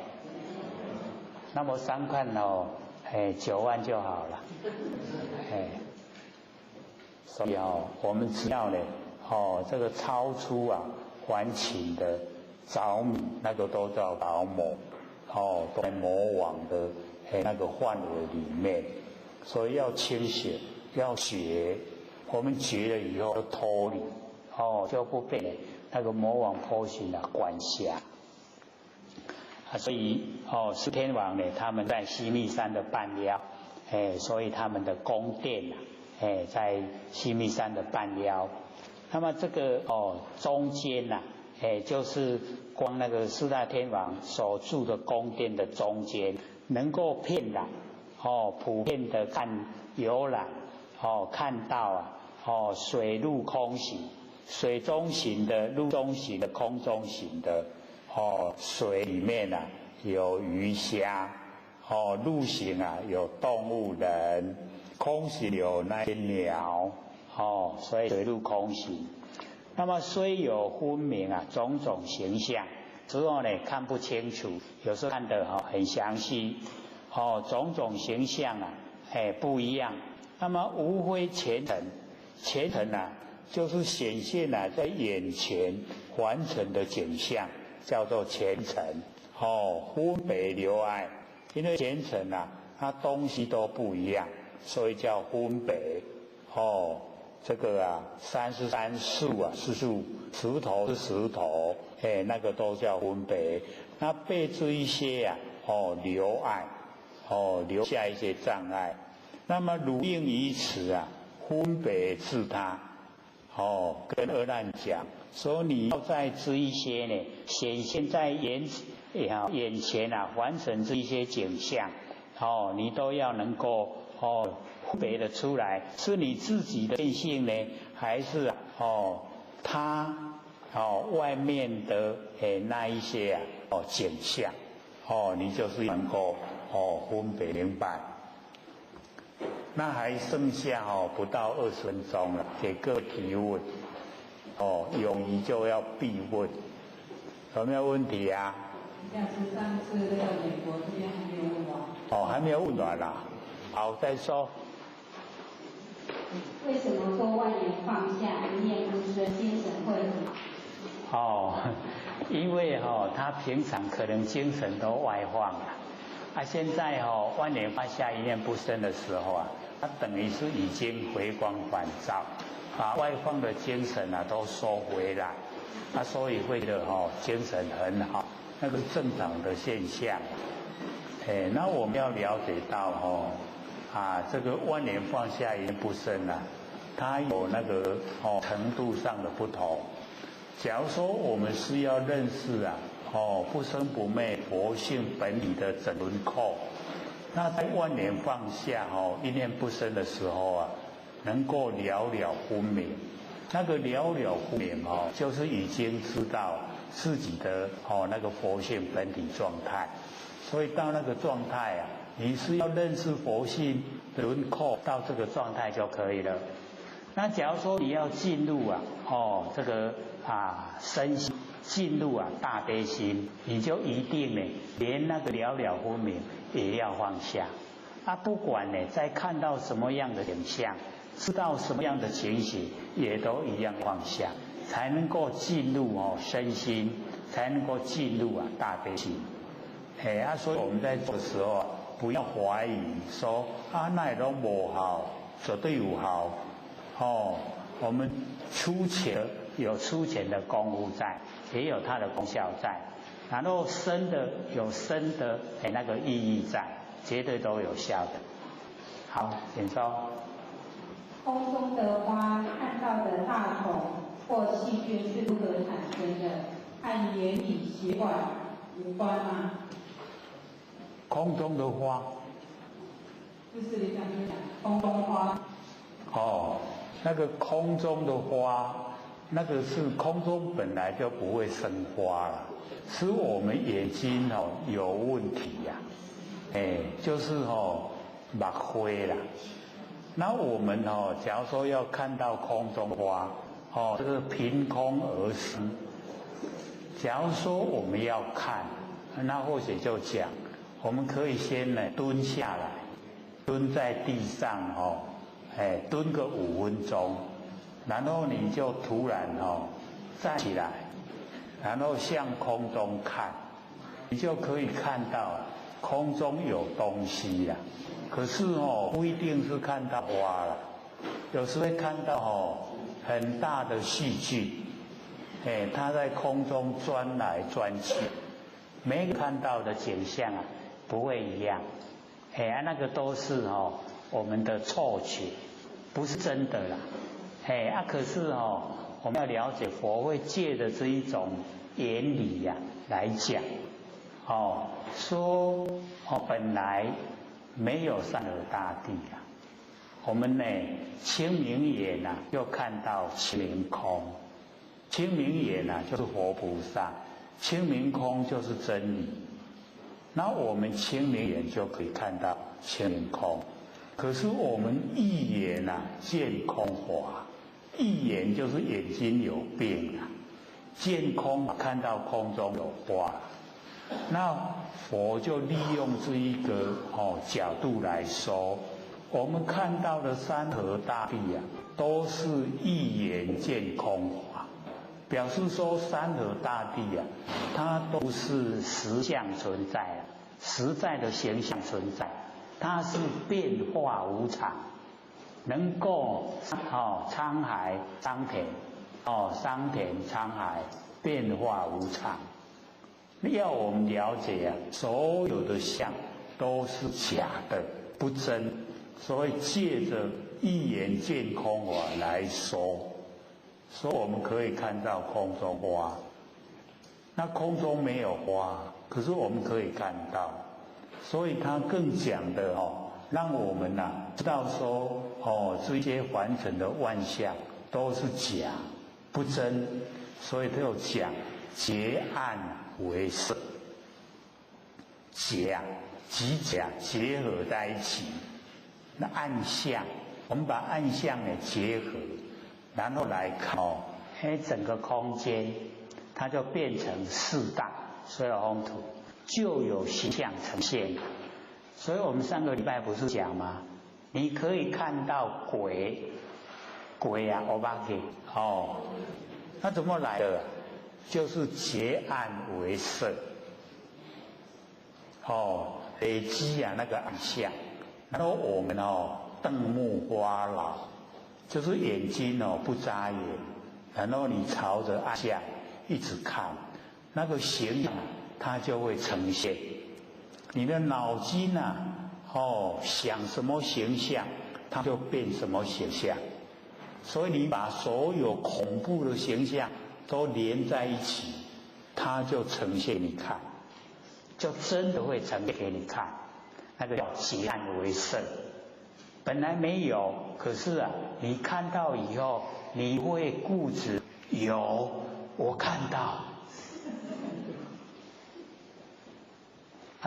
那么3看9万就好了，所以我们只要呢这个超出还情的着迷，那个都叫着魔，都在魔网的那个范围里面，所以要清醒，要学。我们觉了以后就脱离，就不被那个魔网波形管辖。所以四天王呢，他们在须弥山的半腰，所以他们的宫殿在须弥山的半腰。那么这个中间就是光那个四大天王所住的宫殿的中间，能够遍览普遍的看游览看到水陆空行，水中行的、陆中行的、空中行的。水里面有鱼虾，陆行有动物人，空行有那些鸟，所以水陆空行。那么虽有分明种种形象，之后呢看不清楚，有时候看得很详细，种种形象不一样。那么无非前尘，前尘就是显现在眼前完成的景象，叫做前尘。分别留爱，因为虔诚啊，它东西都不一样，所以叫分别。这个啊，山是山，树啊是树，石头是石头，那个都叫分别。那备注一些啊，留爱，留下一些障碍。那么如应于此啊，分别自他，跟阿难讲，说你要在这一些呢，显现在眼前啊，完成这一些景象，你都要能够分别的出来，是你自己的见性呢，还是他外面的那一些啊景象，你就是能够分别明白。那还剩下不到20分钟了，给各位提问。有疑就要必问，有没有问题啊？像是上次那个美国这边还没有问完。还没有问完啦。好，再说。为什么说万年放下，一念不生，精神会好？因为他平常可能精神都外放了，现在万年放下，一念不生的时候啊，他等于是已经回光返照，把外放的精神啊都收回来，所以会的精神很好，那个正常的现象。那我们要了解到这个万年放下一念不生啊，它有那个程度上的不同。假如说我们是要认识啊不生不灭佛性本体的整轮廓，那在万年放下一念不生的时候啊，能够了了分明。那个了了分明就是已经知道自己的那个佛性本体状态。所以到那个状态啊，你是要认识佛性轮廓，到这个状态就可以了。那假如说你要进入这个身心，进入大悲心，你就一定呢，连那个了了分明也要放下。不管呢，在看到什么样的景象，知道什么样的情形，也都一样放下，才能够进入身心，才能够进入大悲心。所以我们在做的时候不要怀疑说那都无效，绝对有效。我们有出钱的功夫在，也有它的功效在，然后深的有深的那个意义在，绝对都有效的。好，请说。空中的花看到的大虫或细菌是如何产生的？和眼底血管无关吗？空中的花，就是你刚才讲空中花。那个空中的花，那个是空中本来就不会生花了，是我们眼睛有问题呀，就是目灰啦。那我们假如说要看到空中花，这个凭空而生。假如说我们要看，那或许就讲，我们可以先呢蹲下来，蹲在地上蹲个5分钟，然后你就突然站起来，然后向空中看，你就可以看到空中有东西啦。可是不一定是看到花了，有时会看到很大的细菌，它在空中钻来钻去，每个看到的景象不会一样，那个都是我们的错觉，不是真的啦。可是我们要了解佛会借着这一种原理来讲，说本来没有善恶大地我们呢清明眼就看到清明空，清明眼就是佛菩萨，清明空就是真理。那我们清明眼就可以看到清明空。可是我们一眼见空华，一眼就是眼睛有病见空看到空中有花。那佛就利用这一个角度来说，我们看到的山河大地都是一眼见空华，表示说山河大地啊，它都是实相存在啊，实在的形象存在，它是变化无常，能够沧海桑田桑田沧海变化无常。要我们了解啊，所有的相都是假的，不真，所以借着一眼见空法来说，所以我们可以看到空中花，那空中没有花，可是我们可以看到，所以它更讲的让我们知道说这些凡尘的万象都是假不真，所以它有讲结暗为色，假即假结合在一起，那暗象，我们把暗象结合，然后来看整个空间，它就变成四大所有风土，就有形象呈现。所以我们上个礼拜不是讲吗？你可以看到鬼啊，欧巴给那怎么来的？就是结暗为色，累积那个暗象，然后我们瞪目花老，就是眼睛不眨眼，然后你朝着暗象一直看，那个形象它就会呈现。你的脑筋想什么形象，它就变什么形象。所以你把所有恐怖的形象都连在一起，它就呈现你看，就真的会呈现给你看。那个叫结暗为色，本来没有，可是你看到以后，你会固执有，我看到。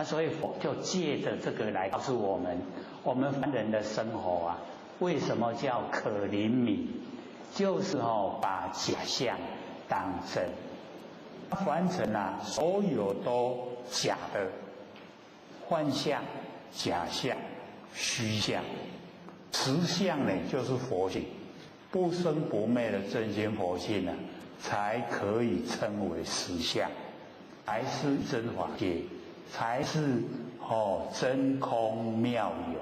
所以佛就借着这个来告诉我们，我们凡人的生活为什么叫可怜悯？就是把假象当真。凡尘所有都假的，幻象、假象、虚象，实相就是佛性，不生不灭的真心佛性才可以称为实相，才是真法界，才是真空妙有，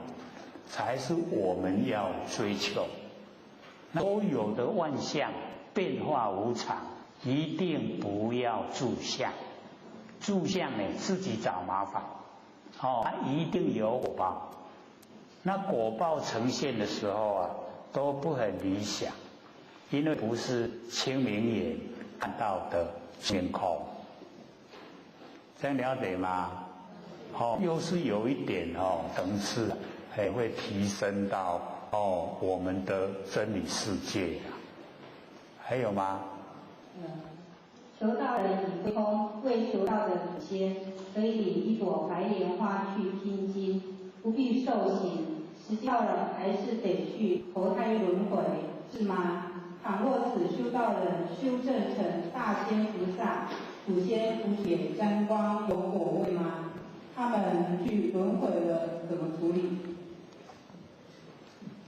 才是我们要追求。所有的万象变化无常，一定不要住相。住相自己找麻烦。它一定有果报。那果报呈现的时候都不很理想，因为不是清明眼看到的天空。这样了解吗？又是有一点层次会提升到我们的真理世界还有吗？求道人以归空，未求道的祖先可以领一朵白莲花去听经，不必受刑。实际道人还是得去投胎轮回，是吗？倘若此修道人修正成大仙菩萨、祖先福血沾光，有果位吗？他们去轮回了，怎么处理？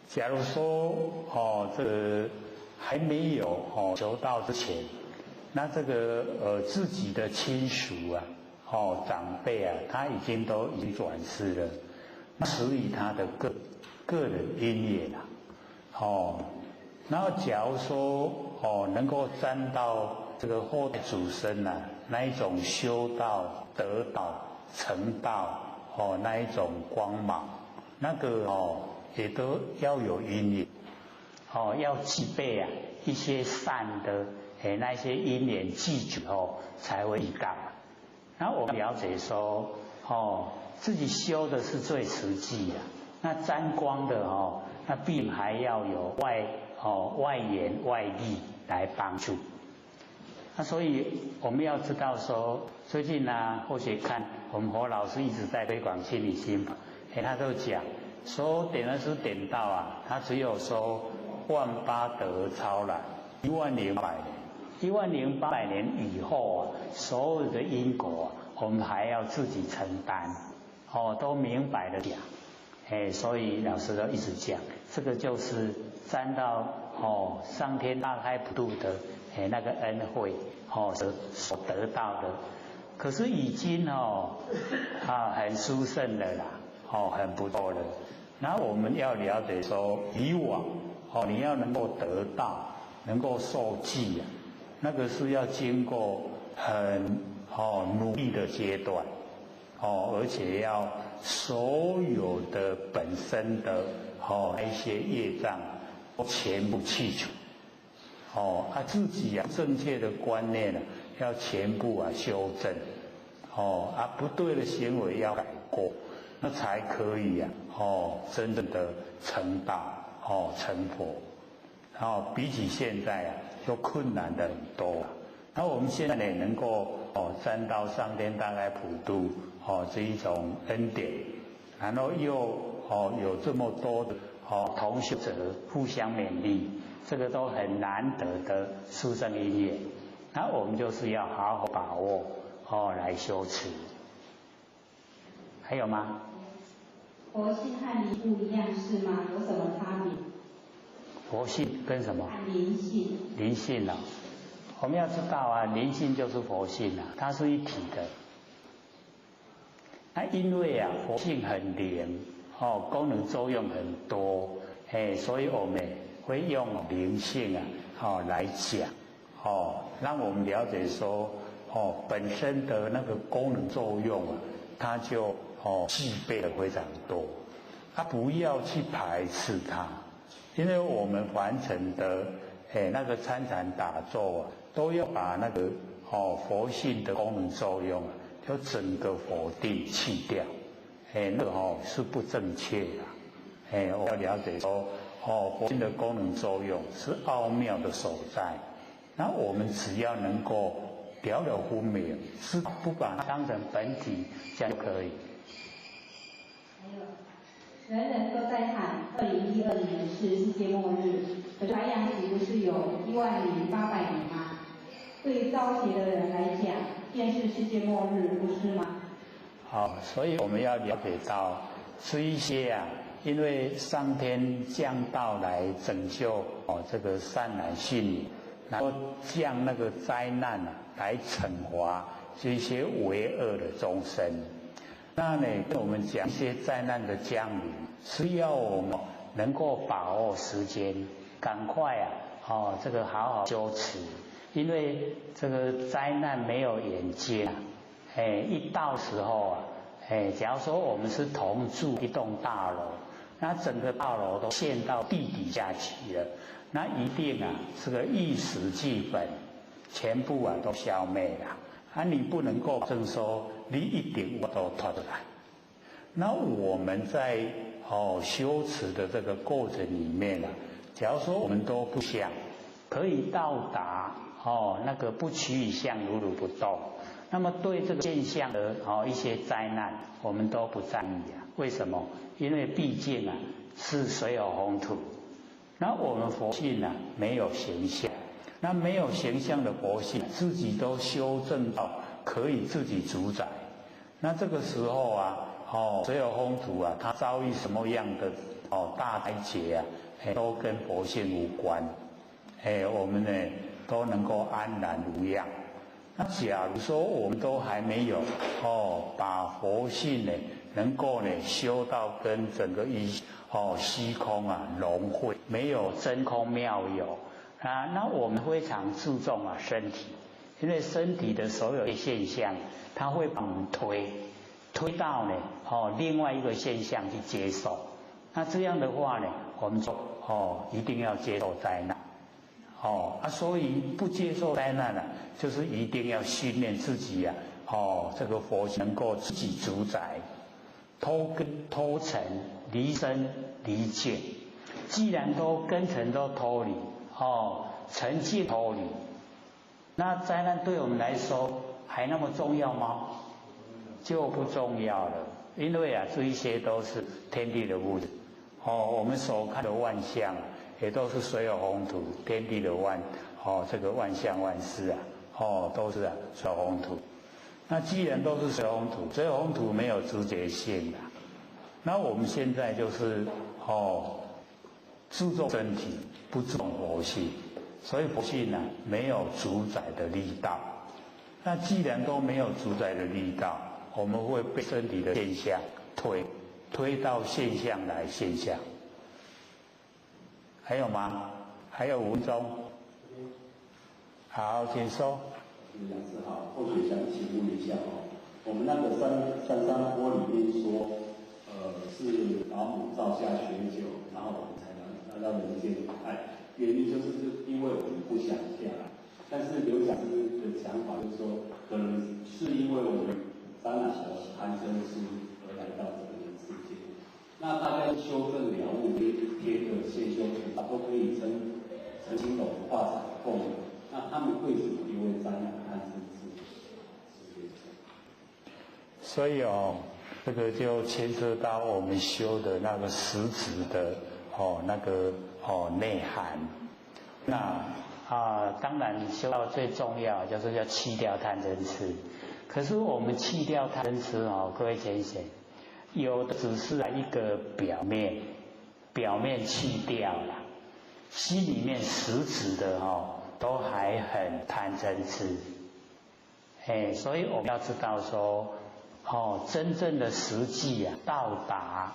假如说这个还没有求道之前，那这个自己的亲属长辈他已经转世了，那属于他的个人因缘然后假如说能够沾到这个后代祖孙那一种修道得道成道那一种光芒，那个也都要有因缘要具备一些善的那些因缘记住才会遇到。然后我们了解说自己修的是最实际那沾光的那并还要有外援外力来帮助。那所以我们要知道说，最近或许看我们侯老师一直在推广心理心法，他都讲说点的是点到他只有说1800得超然，10800年，10800年以后所有的因果我们还要自己承担，都明白的讲，所以老师都一直讲，这个就是沾到上天大开普度的那个恩惠所得到的，可是已经很殊胜了啦，很不错了。然后我们要了解说，以往你要能够得到，能够受记啊，那个是要经过很努力的阶段，而且要所有的本身的一些业障都全部去除，自己正确的观念要全部修正，不对的行为要改过，那才可以真正的成道成佛，比起现在就困难的很多。那我们现在能够沾到上天大开普度这一种恩典，然后又有这么多的同修者互相勉励，这个都很难得的殊胜因缘。那我们就是要好好把握来修持。还有吗？佛性和灵不一样是吗？有什么差别？佛性跟什么？灵性。灵性我们要知道灵性就是佛性它是一体的。那因为佛性很灵功能作用很多，所以我们会用灵性来讲，让我们了解说本身的那个功能作用它就具备了非常多，不要去排斥它，因为我们凡尘的那个参禅打坐都要把那个佛性的功能作用就整个否定去掉，那个是不正确的。我要了解说佛性的功能作用是奥妙的所在，那我们只要能够了了分明，是不把它当成本体，这样就可以。还有，人人都在喊2012年是世界末日，可是白羊期不是有10800年吗？对于招邪的人来讲，便是世界末日，不是吗？所以我们要了解到这一些因为上天降道来拯救这个善男信女，然后降那个灾难来惩罚这些为恶的众生。那我们讲一些灾难的降临，是要我们能够把握时间，赶快这个好好修持，因为这个灾难没有眼界一到时候假如说我们是同住一栋大楼，那整个大楼都陷到地底下去了，那一定这个一时俱焚，全部都消灭了。你不能够证说你一定都脱得来。那我们在修持的这个过程里面假如说我们都不想可以到达那个不取以相如如不动，那么对这个现象的一些灾难我们都不在意为什么？因为毕竟是水有风土，那我们佛性没有形象，那没有形象的佛性自己都修正到可以自己主宰，那这个时候水有风土它遭遇什么样的大灾劫都跟佛性无关，我们都能够安然无恙。那假如说我们都还没有把佛性能够修到跟整个虚空融汇，没有真空妙有那我们非常注重身体，因为身体的所有的现象它会把我们推到另外一个现象去接受，那这样的话我们就一定要接受灾难所以不接受灾难就是一定要训练自己这个佛能够自己主宰，脱根脱尘，离身离境。既然都根尘都脱离尘境脱离，那灾难对我们来说还那么重要吗？就不重要了，因为这一些都是天地的物质我们所看的万象也都是水有风土，天地的这个万象万事都是水有风土。那既然都是水有风土，水有风土没有知觉性那我们现在就是注重身体，不注重佛性，所以佛性呢没有主宰的力道。那既然都没有主宰的力道，我们会被身体的现象推到现象来现象。还有吗？还有5分钟。好，请说。杨师好，或许想请问一下我们那个三山坡里面说，是老母造下血酒，然后我们才能来到人间爱。原因就是因为我们不想下来，但是刘讲师的想法就是说，可能是因为我们当然的贪嗔痴而来到这个人世间。那大概修正了悟贴的现修全法都可以成青楼化彩供，那他们为什么因为沾染贪嗔痴？所以这个就牵涉到我们修的那个实质的那个内涵。那当然修到最重要就是要弃掉贪嗔痴。可是我们弃掉贪嗔痴各位浅显，有的只是一个表面弃掉了，心里面实质的都还很贪嗔痴。所以我们要知道说真正的实际到达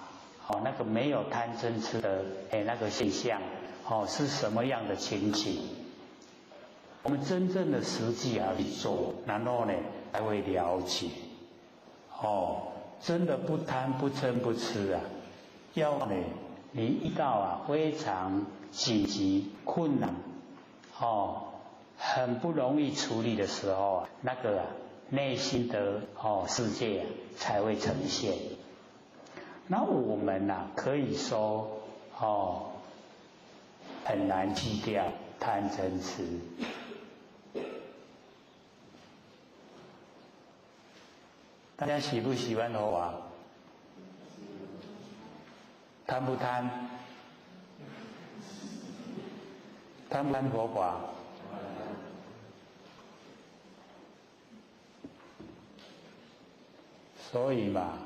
那个没有贪嗔痴的那个现象是什么样的情形？我们真正的实际去做，然后呢才会了解真的不贪不嗔不痴要呢你遇到非常紧急困难很不容易处理的时候那个内心的世界才会呈现。那我们可以说很难弃掉贪嗔痴。大家喜不喜欢佛法？贪不贪？贪不贪佛法？所以嘛，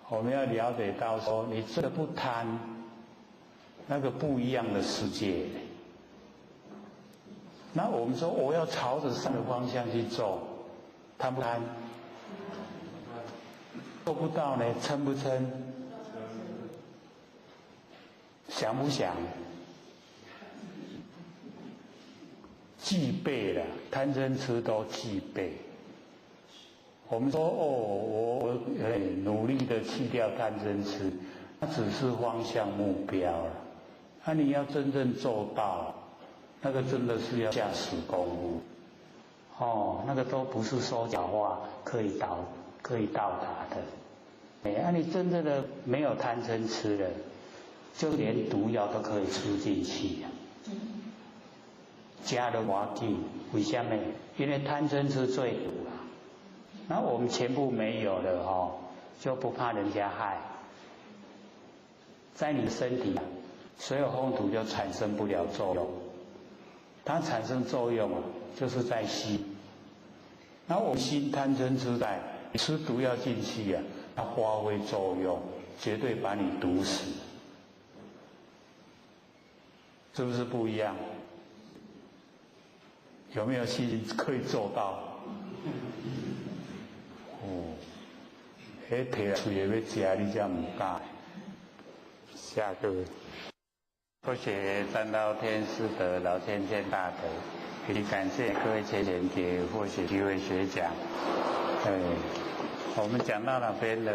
我们要了解到说，你真的不贪，那个不一样的世界。那我们说我要朝着善的方向去做，贪不贪？做不到呢，嗔不嗔？想不想？具备了，贪嗔痴都具备。我们说我努力的去掉贪嗔痴，那只是方向目标了。那你要真正做到，那个真的是要下死功夫。那个都不是说假话可以到达的。你真正的没有贪嗔痴了，就连毒药都可以吃进去加了瓦紧，为什么？因为贪嗔痴最毒那我们全部没有了就不怕人家害。在你身体所有风土就产生不了作用，它产生作用就是在心。那我们心贪嗔痴在吃毒药进去它发挥作用，绝对把你毒死，是不是不一样？有没有信心可以做到？迄摕出来要吃，你才唔敢。下个，多谢三刀天师德老天天大德，也感谢各位前贤给获取机会学讲。我们讲到哪边了？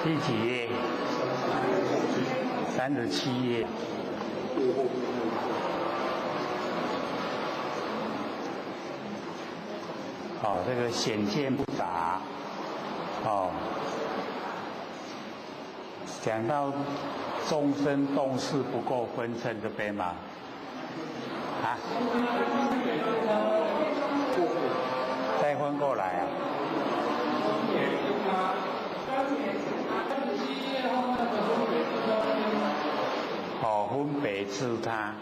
第几页？37页。这个显见不杂。讲到众生动事不够分称这边嘛，再分过来分别自他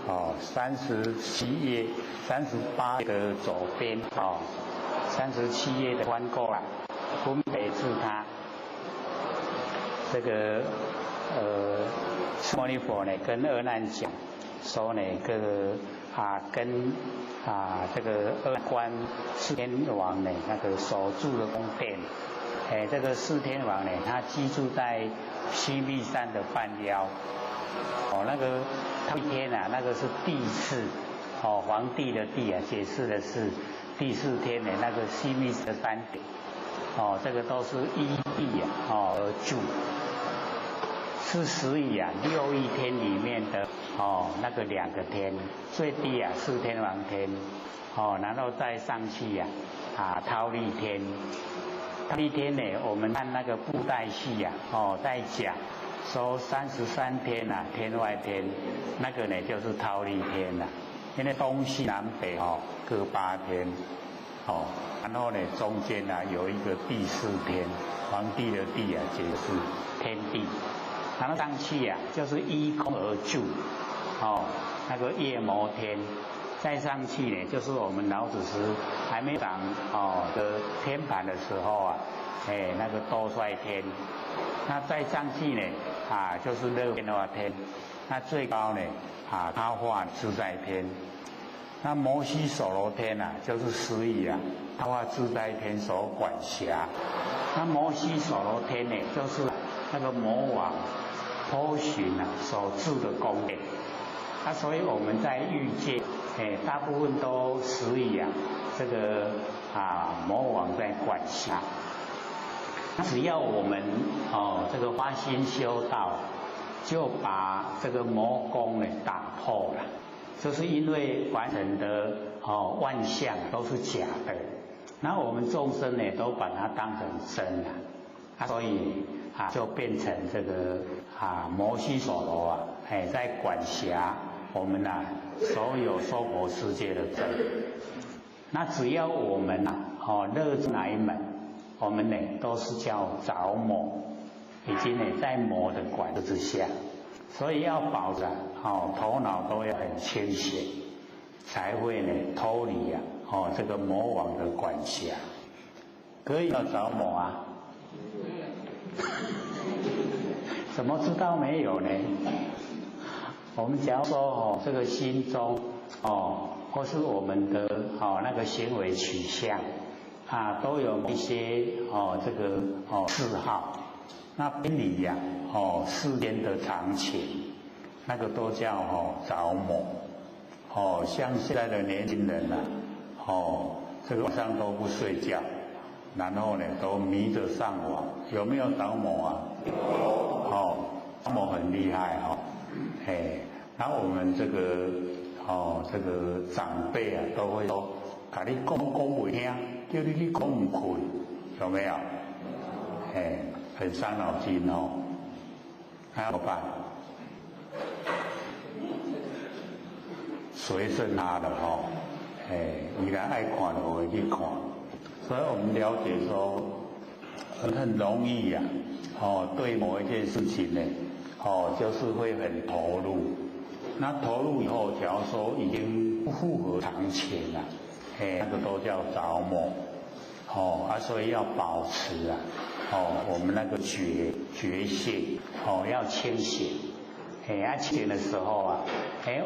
37页38的左边37页的翻过来，分别自他。这个释牟尼佛呢跟阿难讲说呢，跟这个阿观四天王呢那个所住的宫殿，这个四天王呢他居住在须弥山的半腰，那个他一天啊，那个是第四皇帝的帝啊，解释的是第四天呢那个须弥的山顶，这个都是依地而住。是10亿6亿天里面的那个2个天，最低四天王天，然后再上去忉利天。忉利天呢，我们看那个布袋戏在讲说33天天外天，那个呢就是忉利天因为东西南北各8天，然后呢中间有一个第4天，皇帝的帝解释天地。然后上去就是依空而住，那个夜摩天，再上去呢，就是我们老子师还没长的天盘的时候那个多帅天，那再上去呢就是乐天化天，那最高呢他化自在天，那摩西所罗天就是10亿他化自在天所管辖，那摩西所罗天呢就是那个魔王波旬所住的宫殿，所以我们在欲界，大部分都10亿这个魔王在管辖。只要我们这个发心修道，就把这个魔宫呢打破了，就是因为凡人的万象都是假的，那我们众生呢都把它当成真了，所以就变成这个摩西所罗在管辖我们所有娑婆世界的真。那只要我们乐知哪一门，我们呢都是叫着魔，已经呢在魔的管制之下，所以要保着头脑都要很清醒，才会呢脱离这个魔王的管辖。可以要着魔怎么知道没有呢？我们假如说这个心中或是我们的那个行为取向都有一些这个嗜好，那偏离世间的常情，那个都叫着魔。像现在的年轻人这个晚上都不睡觉，然后呢都迷着上网，有没有着魔着魔很厉害然后我们这个长辈都会说，甲你讲不听，叫你去讲不困，有没有？很伤脑筋那怎么办？随顺他的你来爱看就会去看，所以我们了解说，很容易对某一件事情呢，就是会很投入。那投入以后，假如说已经不符合常情了，那个都叫着魔。所以要保持我们那个觉性要清醒。清醒的时候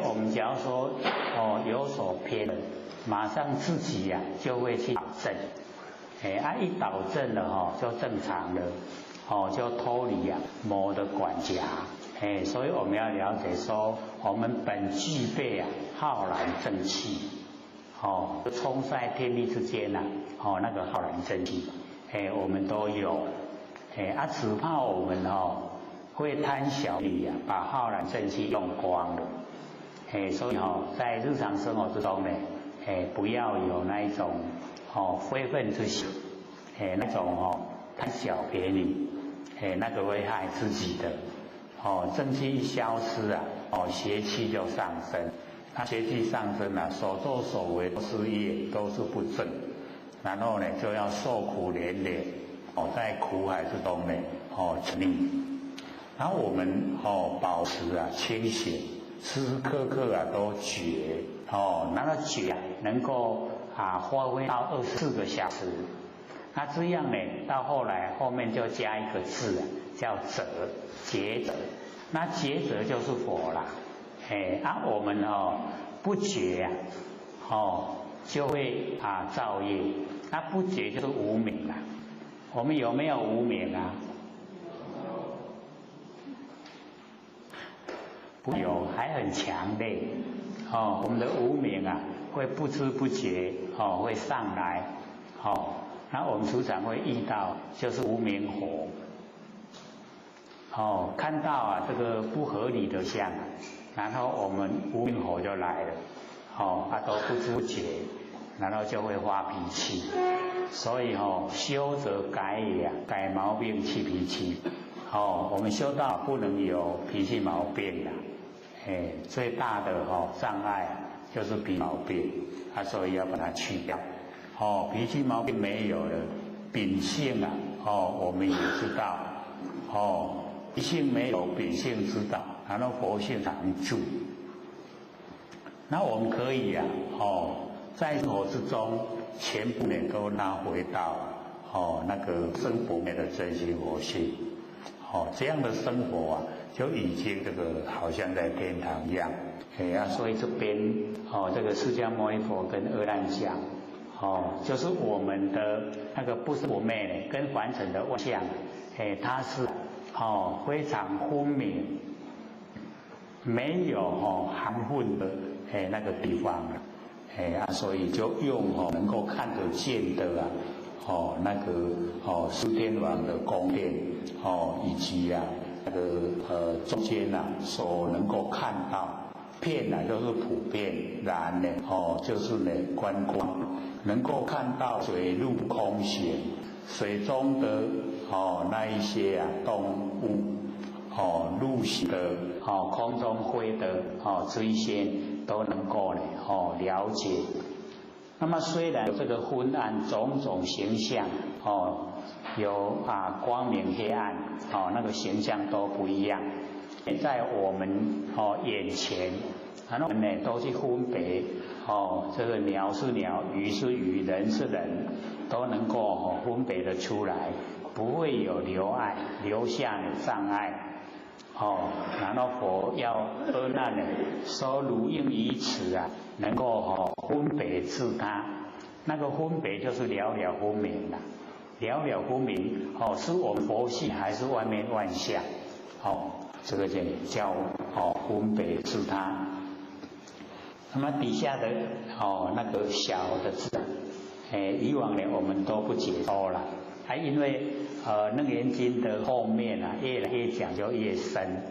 我们假如说有所偏了，马上自己就会去导正。一导正了就正常了，就脱离魔的管辖。所以我们要了解说，我们本具备浩然正气，冲在天地之间那个浩然正气，我们都有。只怕我们会贪小利把浩然正气用光了。所以在日常生活之中呢，不要有那一种非分之想，那种贪小便宜，那个会害自己的。正气一消失邪气就上升。那邪气上升所作所为事业都是不正，然后呢就要受苦连连，在苦海之中呢沉溺。然后我们保持清醒，时时刻刻都觉然后觉能够发挥到24个小时。那这样呢，到后面就加一个字叫者，觉者。那觉者就是佛啦。我们不觉就会造业。那不觉就是无明啦。我们有没有无明啊？不有，还很强烈。我们的无明会不知不觉会上来。那我们时常会遇到，就是无明火。看到这个不合理的相，然后我们无明火就来了。都不知不觉，然后就会发脾气。所以修则改也，改毛病去脾气。我们修道不能有脾气毛病的。最大的障碍就是脾气毛病，所以要把它去掉。脾气毛病没有了，秉性我们也知道。脾性没有，秉性知道，然后佛性常住。那我们可以在生活之中，全部都拉回到那个生活面的真心佛性。这样的生活就已经这个好像在天堂一样。所以这边这个释迦牟尼佛跟阿难讲，就是我们的那个不生不灭跟凡尘的妄相，它是非常分明，没有含混的那个地方所以就用能够看得见的那个释天王的宫殿以及那个中间所能够看到遍都是普遍，然就是观光，能够看到水陆空行，水中的那一些动物，陆行的空中飞的这些都能够了解。那么虽然有这个昏暗种种形象有光明黑暗那个形象都不一样，在我们眼前，然后我们都去分别这个鸟是鸟，鱼是鱼，人是人，都能够分别的出来，不会有留下障碍。然后佛要阿难说如应于此能够分别自他，那个分别就是了了分明了。了了分明是我们佛系还是外面万象？这个叫分別自他。那么底下的那个小的字以往呢我们都不解说了，因为楞严经的后面越来越讲就越深，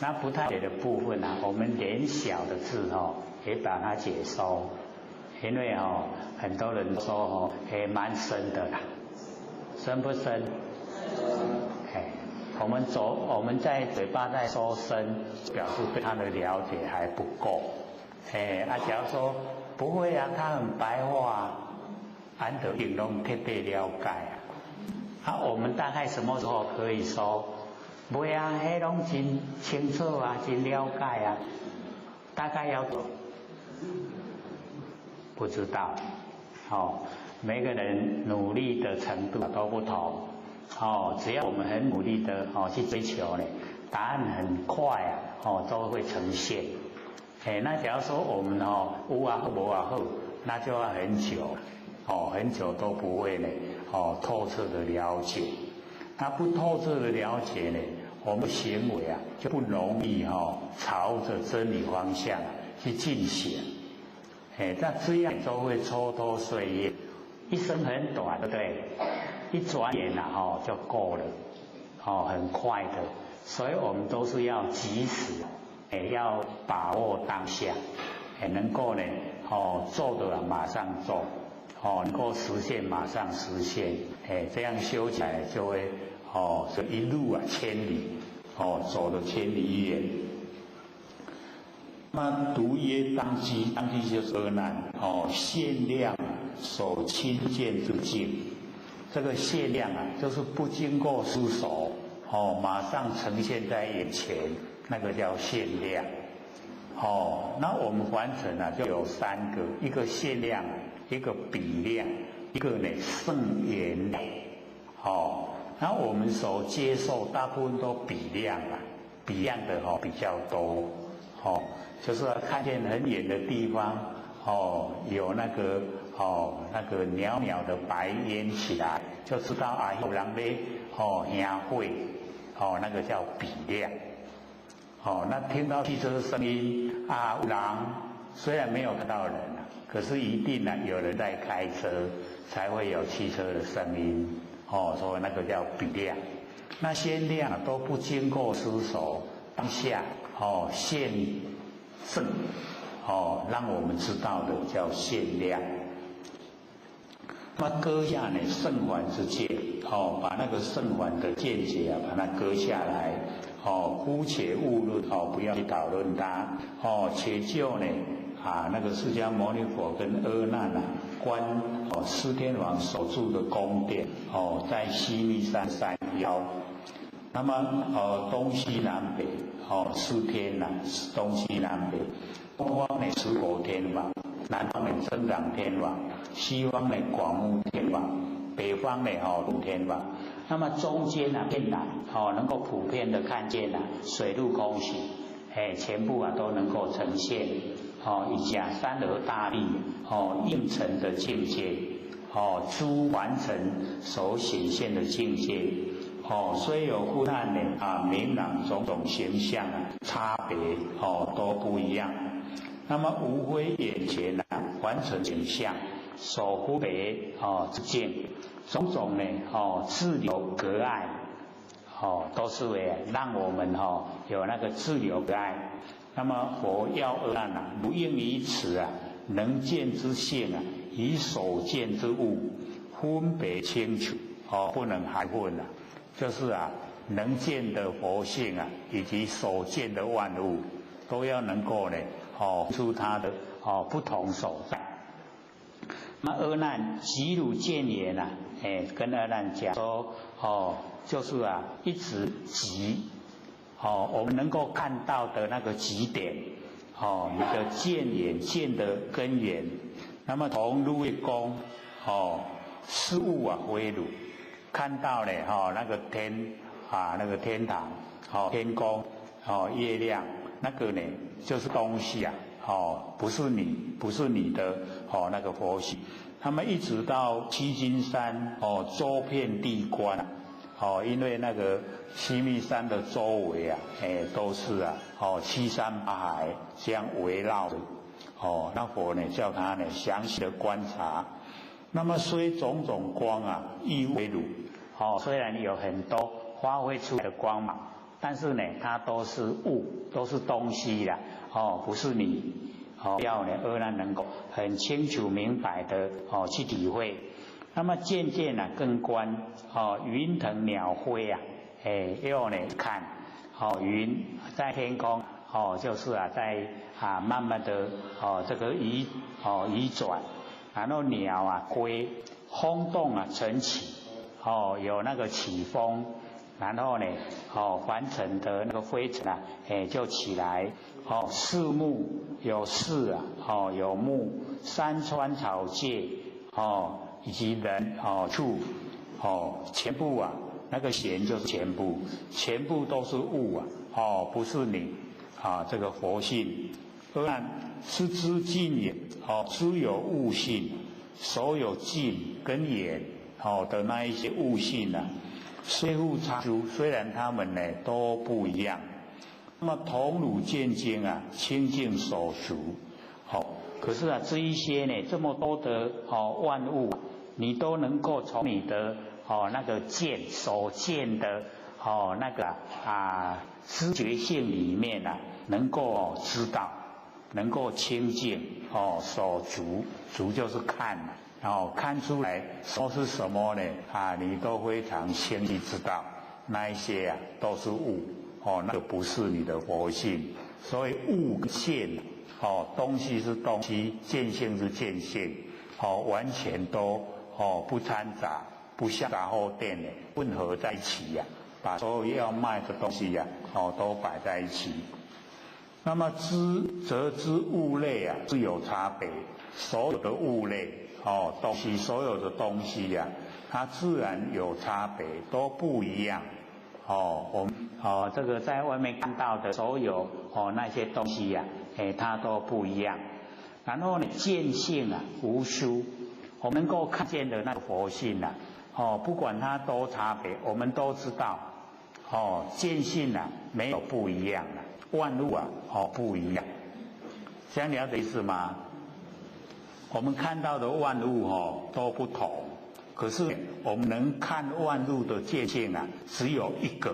那不太解的部分我们连小的字也把它解说，因为很多人说蛮深的啦，深不深？我们在嘴巴在说深，表示对他的了解还不够。假如说不会他很白话安得形容特别了解我们大概什么时候可以说不会那拢真清楚真了解大概要不知道每个人努力的程度都不同只要我们很努力的去追求呢，答案很快都会呈现。那假如说我们有无好，那就要很久很久都不会呢透彻的了解。那不透彻的了解呢，我们行为就不容易朝着真理方向去进行。那这样都会蹉跎岁月，一生很短，对不对？一转眼就过了很快的。所以我们都是要及时要把握当下能够呢做的马上做能够实现马上实现这样修起来就会这一路千里走得千里远。那独耶当机就是阿难限量所亲见之境，这个限量就是不经过思索马上呈现在眼前，那个叫现量。那我们凡尘啊就有三个，一个现量，一个比量，一个呢圣言量。那我们所接受大部分都比量啊，比量的比较多。就是看见很远的地方，有那个袅袅的白烟起来，就知道啊有人在香会，那个叫比量。那听到汽车的声音啊，有人虽然没有看到人啊，可是一定呢有人在开车，才会有汽车的声音。所以那个叫比量。那现量都不经过思索，当下现证，让我们知道的叫现量。那么割下呢圣凡之见，把那个圣凡的见解啊，把它割下来，姑且勿论，不要去讨论它，且就呢那个释迦牟尼佛跟阿难啊，观释天王所住的宫殿，在西密山山腰。那么东西南北，四天呐，东西南北，东方呢持国天王，南方呢增长天王，西方呢广目天王，北方呢陆天王。那么中间呢遍览，能够普遍的看见水陆空行，全部都能够呈现。以假三而大力，应成的境界，诸凡尘所显现的境界，虽有忽然呢明朗种种形象差别都不一样。那么无非眼前凡尘景象所忽别之见，种种呢自留隔碍，都是为让我们有那个自留隔碍。那么佛要阿难不应于此能见之性以所见之物分别清楚，不能含混就是能见的佛性以及所见的万物，都要能够呢出它的不同所在。那阿难即汝见言跟阿难讲说就是一直即。我们能够看到的那个极点，你的见眼见的根源，那么从如月宫，事物回汝，看到呢，那个天那个天堂，天宫，月亮，那个呢就是东西不是你的那个佛性。那么一直到七金山，周遍地观因为那个西密山的周围都是七山八海这样围绕的，那佛呢叫他呢详细的观察。那么虽种种光亦为汝，虽然有很多发挥出来的光芒，但是呢它都是物，都是东西啦，不是你，要呢阿难能够很清楚明白的去体会。那么渐渐更观云腾鸟飞要呢看云在天空就是在慢慢的这个移转，然后鸟归风动晨起有那个起风，然后呢凡尘的那个灰尘就起来四目有四有目，山川草芥以及人处全部那个弦就是全部，全部都是物不是你这个佛性。阿难是知尽也知有物性，所有尽跟眼的那一些物性虽互差殊，虽然他们呢都不一样，那么同汝见经清净所熟可是这一些呢这么多的万物，你都能够从你的那个见所见的那个知觉性里面能够知道，能够清净所足就是看看出来都是什么呢你都非常清晰知道，那一些都是物那个不是你的佛性。所以物见东西是东西，见性是见性完全都不掺杂，不像杂货店混合在一起把所有要卖的东西都摆在一起。那么则知物类是有差别，所有的物类东西，所有的东西它自然有差别，都不一样。我们这个在外面看到的所有那些东西它都不一样。然后呢，见性无殊，我们能够看见的那个佛性不管它多差别，我们都知道见性没有不一样万物不一样，这样了解意思吗？我们看到的万物都不同，可是我们能看万物的界限只有一个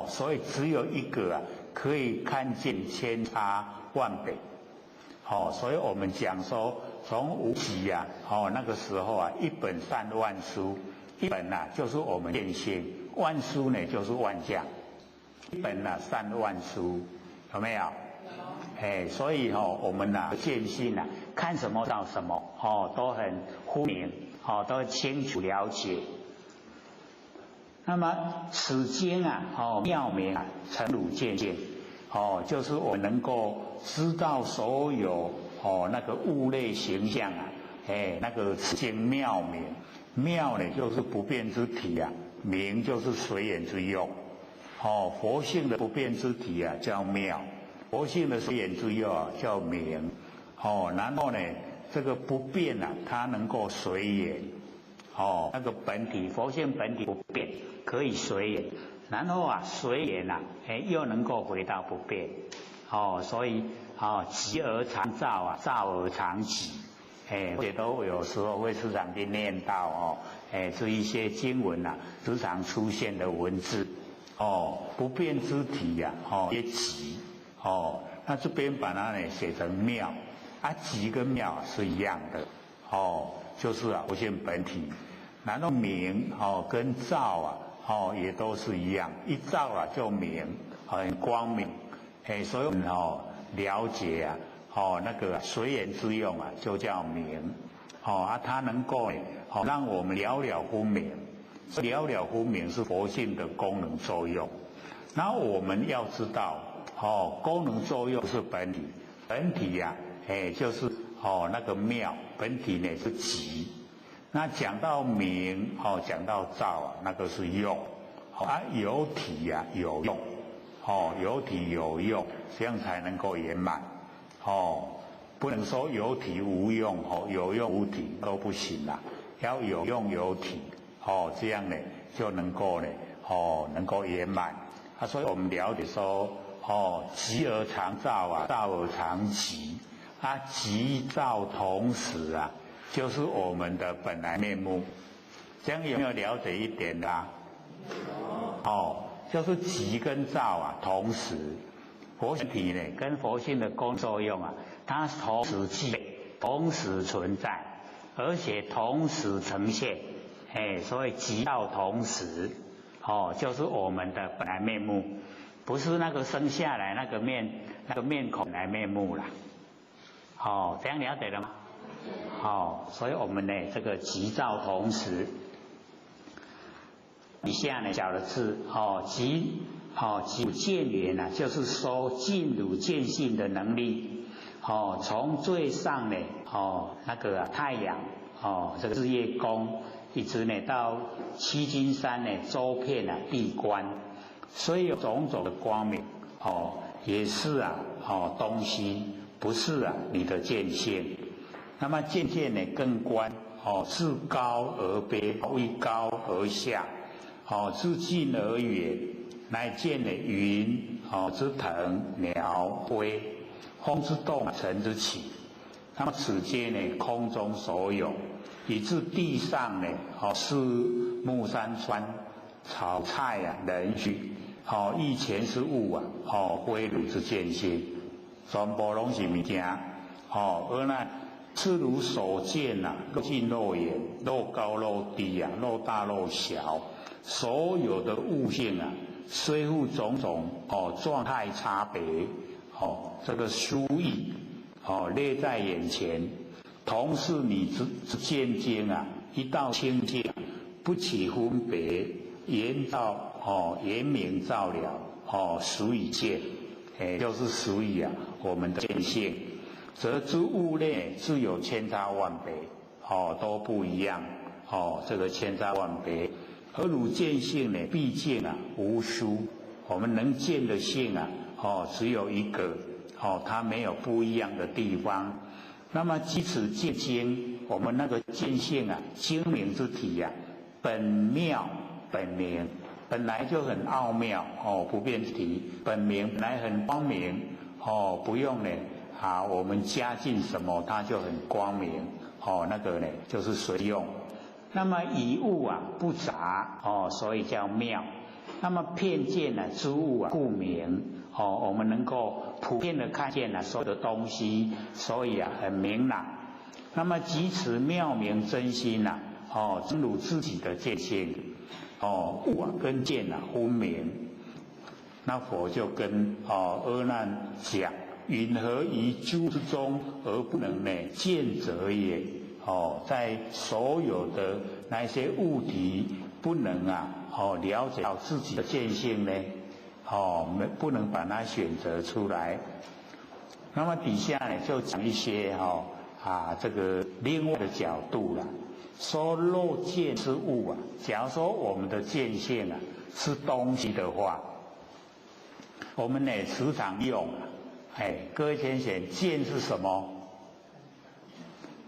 所以只有一个可以看见千差万别所以我们讲说从无极那个时候一本善万书，一本就是我们见性，万书呢就是万象，一本善万书，有没有？所以我们见性看什么到什么都很忽明都清楚了解。那么此经妙明诚如见性就是我们能够知道所有那个物类形象那个此经妙明，妙呢就是不变之体明就是随缘之用佛性的不变之体叫妙，佛性的随缘之用叫明然后呢这个不变它能够随缘那个本体佛性本体不变，可以随缘，然后随缘又能够回到不变所以寂而常照照而常寂这都有时候会时常去念到是一些经文时常出现的文字不变之体也寂那这边把它写成妙寂跟妙是一样的就是佛性本体。然后明跟照也都是一样，一照就明，很光明所以我们了解那个随缘之用就叫明它能够让我们了了分明，了了分明是佛性的功能作用。然后我们要知道功能作用是本体，本体就是那个妙，本体呢是寂。那讲到明讲到照那个是用有体有用有体有用，这样才能够圆满不能说有体无用有用无体都不行要有用有体这样呢就能够能够圆满所以我们了解说寂而常照照而常寂寂照同时就是我们的本来面目，这样有没有了解一点就是寂跟照同时，佛性体呢跟佛性的功作用它同时具备，同时存在，而且同时呈现所以寂照同时就是我们的本来面目，不是那个生下来那个面孔来面目啦这样了解了吗？所以我们呢这个寂照同时，以下呢小的字寂见缘就是说进入见性的能力从最上呢那个太阳这个日月宫，一直呢到七金山呢周遍地观，所以有种种的光明也是东西，不是你的见性。那么渐渐呢更观自高而卑，为高而下自近而远，乃见呢云之腾，鸟飞，风之动，尘之起。那么此皆呢空中所有，以至地上呢是木山川草菜人畜以前是物非汝之见性，全部拢是物件而那是如所见若近若远，若高若低若大若小，所有的物性虽复种种状态差别这个殊异列在眼前，同是你之见经一道清净，不起分别，言照圆明照了属于见，就是属于我们的见性。则诸物类自有千差万别，都不一样，这个千差万别。而汝见性呢，毕竟无殊，我们能见的性只有一个，它没有不一样的地方。那么即此见经，我们那个见性精明之体本妙本明，本来就很奥妙不变之体，本明本来很光明不用呢我们加进什么，它就很光明那个呢就是随用。那么以物不杂所以叫妙。那么遍见诸物故名我们能够普遍的看见所有的东西，所以很明朗。那么即此妙明真心真如自己的见性物跟见分明。那佛就跟阿难讲，云何于诸之中而不能见者也？在所有的那些物体不能了解到自己的见性呢？不能把它选择出来。那么底下呢就讲一些这个另外的角度了。说若见之物假如说我们的见性是东西的话，我们呢时常用各位先生，见是什么？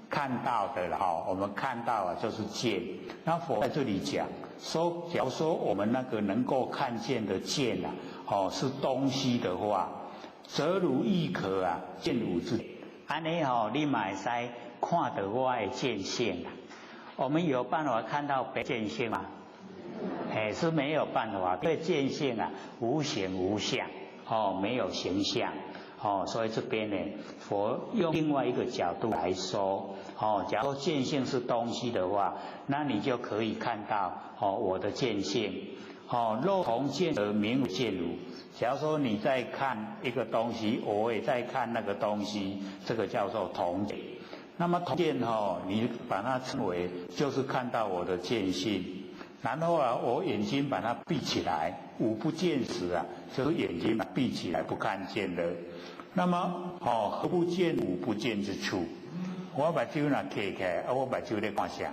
看到的了我们看到就是见。那佛在这里讲说，假如说我们那个能够看见的见是东西的话，则如亦可见汝之。安尼你嘛会使看到我的见性我们有办法看到别见性吗？是没有办法。对见性无形无相没有形象所以这边呢佛用另外一个角度来说假如见性是东西的话，那你就可以看到我的见性若同见而名见汝。假如说你在看一个东西，我也在看那个东西，这个叫做同见。那么同见你把它称为就是看到我的见性。然后我眼睛把它闭起来，吾不见时就是眼睛闭起来不看见的。那么何不见吾不见之处？我把手拿开开，我把手在看下，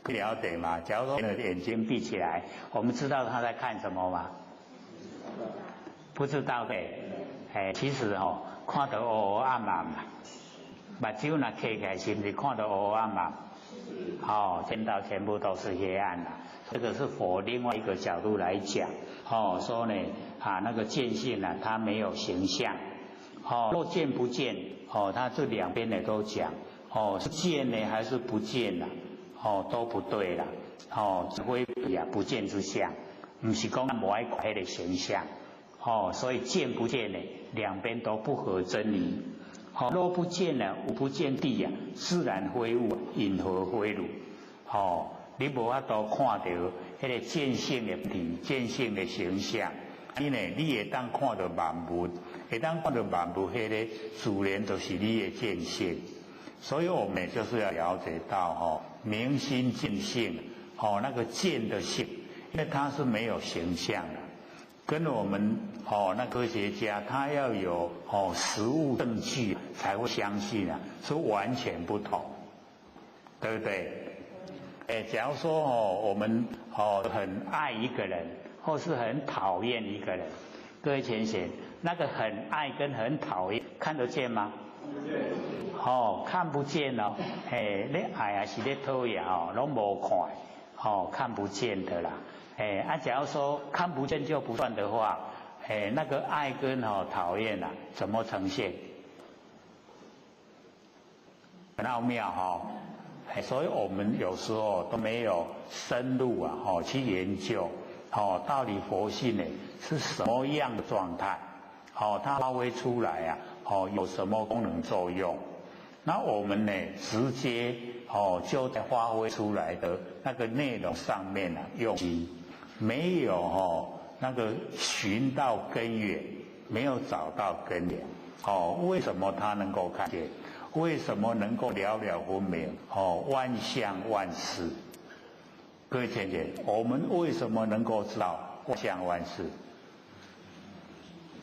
了解吗？假如说眼睛闭起来，我们知道他在看什么吗？不知道的。其实看到黑暗暗嘛，把手拿开开，是不是看到黑暗暗？见到全部都是黑暗了。这个是佛另外一个角度来讲说呢那个见性它没有形象若见不见它这两边呢都讲是见呢还是不见都不对了只会不见之相，不是讲无爱看那个形象所以见不见呢两边都不合真理若不见吾不见地自然非物因何非汝你无法度看到那个见性的体，见性的形象你会当看到万物，会当看到万物那个自然就是你的见性。所以我们就是要了解到明心见性那个见的性，因为它是没有形象的，跟我们那科学家他要有实物证据才会相信是完全不同，对不对？假如说我们很爱一个人，或是很讨厌一个人，各位先生，那个很爱跟很讨厌看得见吗？看不见你爱是在讨厌拢无看看不见的啦。假如说看不见就不算的话，那个爱跟讨厌怎么呈现？很奥妙所以我们有时候都没有深入去研究到底佛性呢是什么样的状态它发挥出来有什么功能作用。那我们呢直接就在发挥出来的那个内容上面用心，没有那个寻到根源，没有找到根源为什么它能够看见？为什么能够了了分明万象万事？各位同学，我们为什么能够知道万象万事？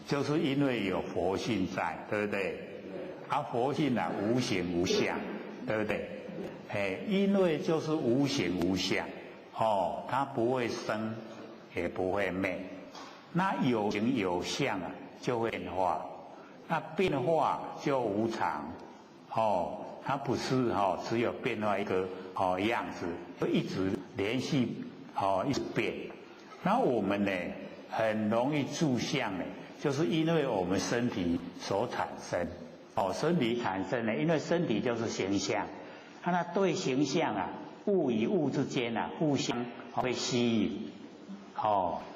就是因为有佛性在，对不对？啊，佛性啊，无形无相，对不对？因为就是无形无相，它不会生，也不会灭。那有形有相啊，就会变化。那变化就无常，它不是只有变化一个样子，就一直连续一直变。那我们呢，很容易住相呢。就是因为我们身体所产生，身体产生呢，因为身体就是形象，那对形象啊，物与物之间啊，互相会吸引，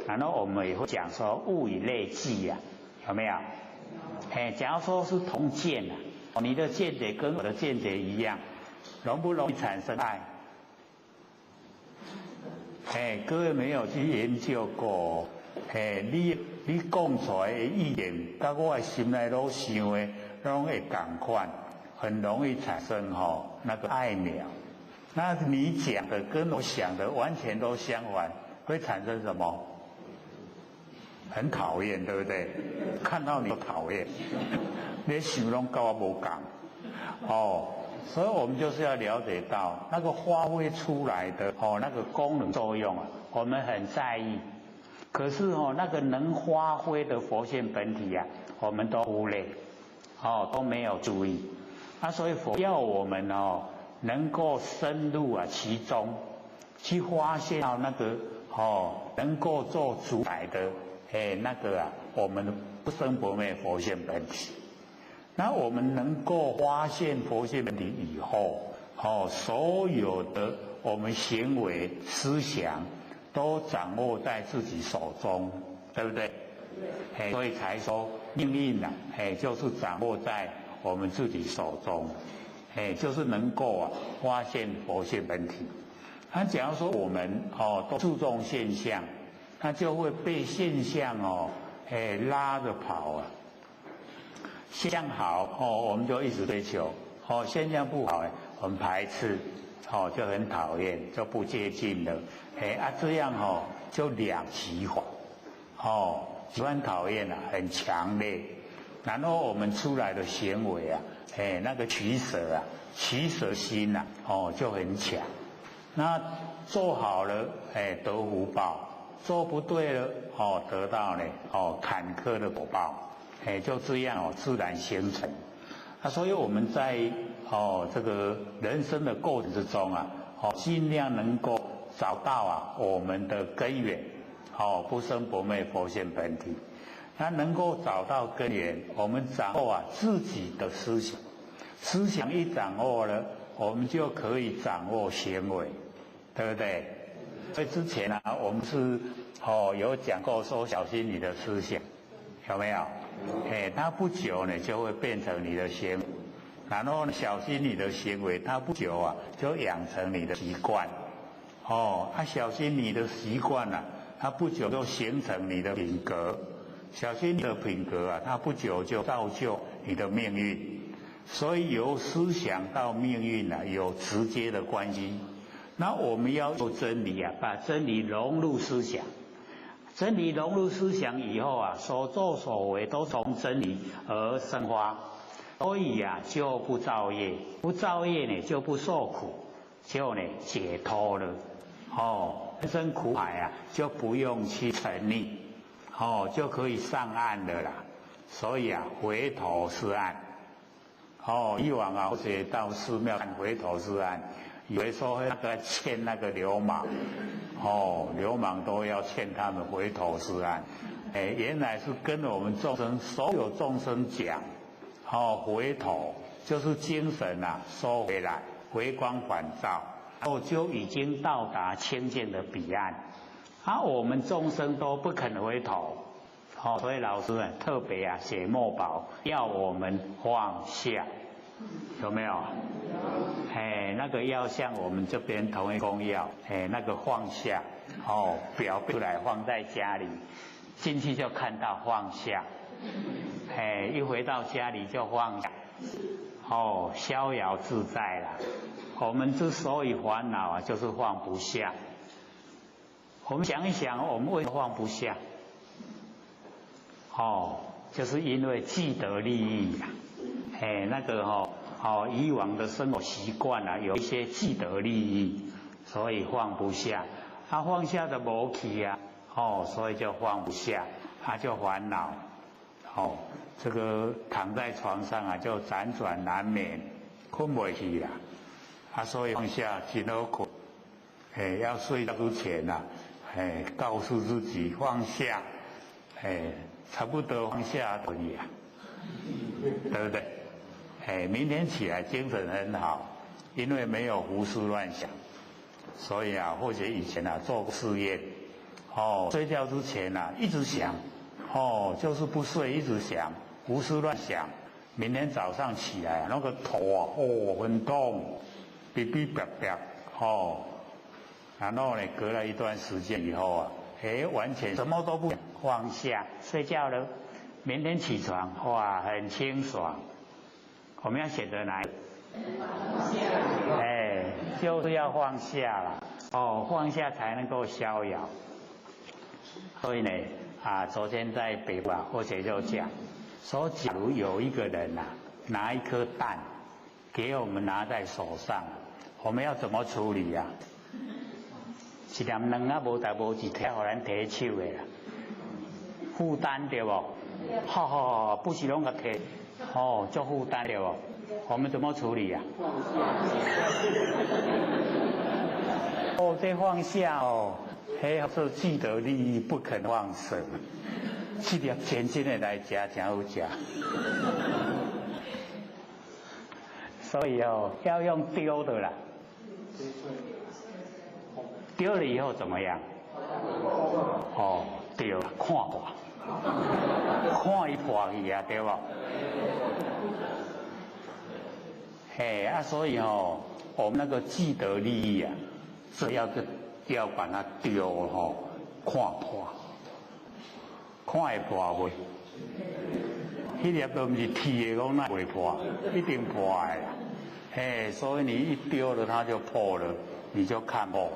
然后我们也会讲说物以类聚啊，有没有？假如说是同见啊，你的见解跟我的见解一样，容不容易产生爱？各位没有去研究过，你讲出来的意见，甲我的心内所想的，拢会同款，很容易产生那个爱苗。那你讲的跟我想的完全都相反，会产生什么？很讨厌，对不对？看到你就讨厌，你想拢跟我无同，所以我们就是要了解到那个发挥出来的那个功能作用啊，我们很在意。可是那个能发挥的佛性本体啊，我们都忽略，都没有注意。所以佛要我们能够深入其中，去发现到那个能够做主宰的那个我们不生不灭佛性本体。那我们能够发现佛性本体以后，所有的我们行为思想都掌握在自己手中，对不对？所以才说命运啊，就是掌握在我们自己手中，就是能够发现佛性本体。那假如说我们都注重现象，那就会被现象拉着跑啊。现象好我们就一直追求，现象不好我们排斥，就很讨厌，就不接近了。这样就两极化，喜欢讨厌很强烈，然后我们出来的行为那个取舍心就很强。那做好了得福报，做不对了得到呢坎坷的果报，就这样自然形成。所以我们在这个人生的过程之中尽量能够找到我们的根源，不生不灭佛性本体。那能够找到根源，我们掌握自己的思想，思想一掌握了，我们就可以掌握行为，对不对？所以之前我们是有讲过说小心你的思想，有没有？它不久呢就会变成你的行为，然后小心你的行为，它不久就养成你的习惯。小心你的习惯它不久就形成你的品格，小心你的品格它不久就造就你的命运。所以由思想到命运有直接的关系。那我们要做真理把真理融入思想，真理融入思想以后所作所为都从真理而生发，所以就不造业，不造业呢就不受苦，就呢解脱了。人生苦海就不用去沉溺，就可以上岸了啦。所以回头是岸。以往或者到寺庙看回头是岸，以为说那个欠那个流氓，流氓都要欠他们回头是岸。原来是跟我们众生所有众生讲，回头就是精神收回来，回光返照。就已经到达清净的彼岸，我们众生都不肯回头，所以老师特别写墨宝，要我们放下，有没有？那个要像我们这边同一公要，那个放下，表出来放在家里，进去就看到放下，一回到家里就放下，逍遥自在了。我们之所以烦恼就是放不下，我们想一想，我们为什么放不下？就是因为既得利益呀，以往的生活习惯啊，有一些既得利益，所以放不下。放下的无去啊，所以就放不下，就烦恼。这个躺在床上啊，就辗转难眠，困不去啦。所以放下真好困。要睡觉之前啊，告诉自己放下，差不多放下可以啊，对不对？明天起来精神很好，因为没有胡思乱想。所以啊，或者以前啊做过试验，睡觉之前啊一直想，就是不睡一直想，胡思乱想。明天早上起来那个头啊，很痛，哔哔叭叭，然后呢，隔了一段时间以后啊，完全什么都不想，放下，睡觉了。明天起床，哇，很清爽。我们要选择哪一个？就是要放下了。放下才能够逍遥。所以呢，昨天在北部或者就讲，说假如有一个人拿一颗蛋给我们拿在手上，我们要怎么处理呀？一粒卵啊，无代无志摕互咱摕手的啦，负担对不？不是拢个摕，做负担对不？我们怎么处理呀？这放下是既得利益不肯放生，这粒真正的来吃真好吃。所以要用丢的啦。丢了以后怎么样？丢了看破，看一破去啊，对不？所以我们那个既得利益啊，是要把它丢看破，看会破未？迄粒都不是铁的，讲那会破，一定破的啦。所以你一丢了，它就破了，你就看破。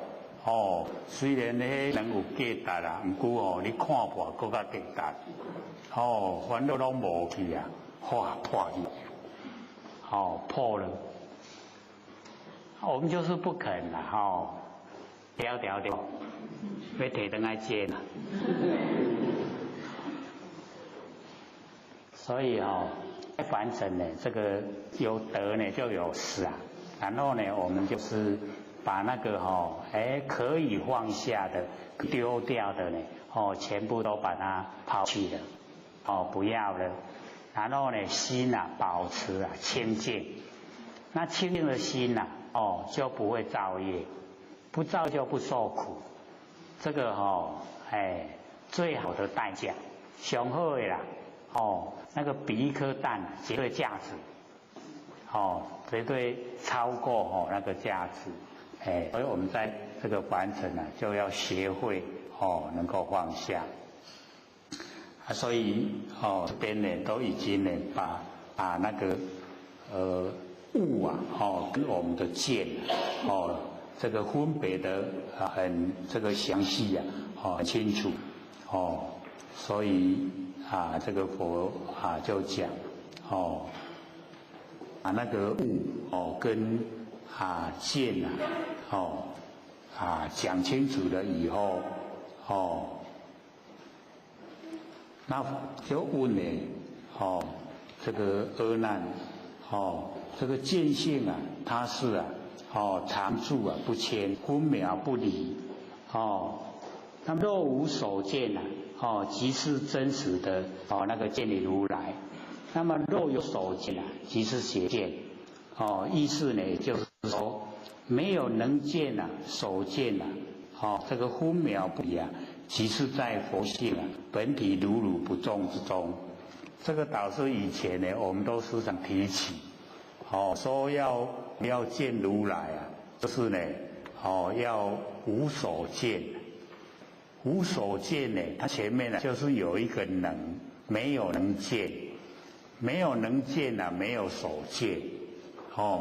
虽然迄人有价值啦，不过你看破更加价值。烦恼拢无去啊，破去，破了。我们就是不肯啦，条，要提灯来接啦。所以凡尘呢，这个有得呢就有失啊。然后呢，我们就是把那个可以放下的、丢掉的呢，全部都把它抛弃了，不要了。然后呢，心保持清净。那清净的心就不会造业，不造就不受苦。这个最好的代价，上好的啦，那个比一颗蛋绝对价值，绝对超过那个价值。所以我们在这个凡尘就要学会能够放下。所以这边呢都已经呢把那个物跟我们的见这个分别的很这个详细很清楚所以这个佛就讲那个物跟见讲清楚了以后那就问呢这个阿难这个见性它是常住不迁，分秒不离那么若无所见即是真实的那个见理如来。那么若有所见即是邪见意思呢就是说没有能见所见这个分秒不离即是在佛性本体如如不动之中。这个导师以前呢我们都时常提起说要见如来就是呢要无所见。无所见呢它前面就是有一个能，没有能见，没有能见没有所见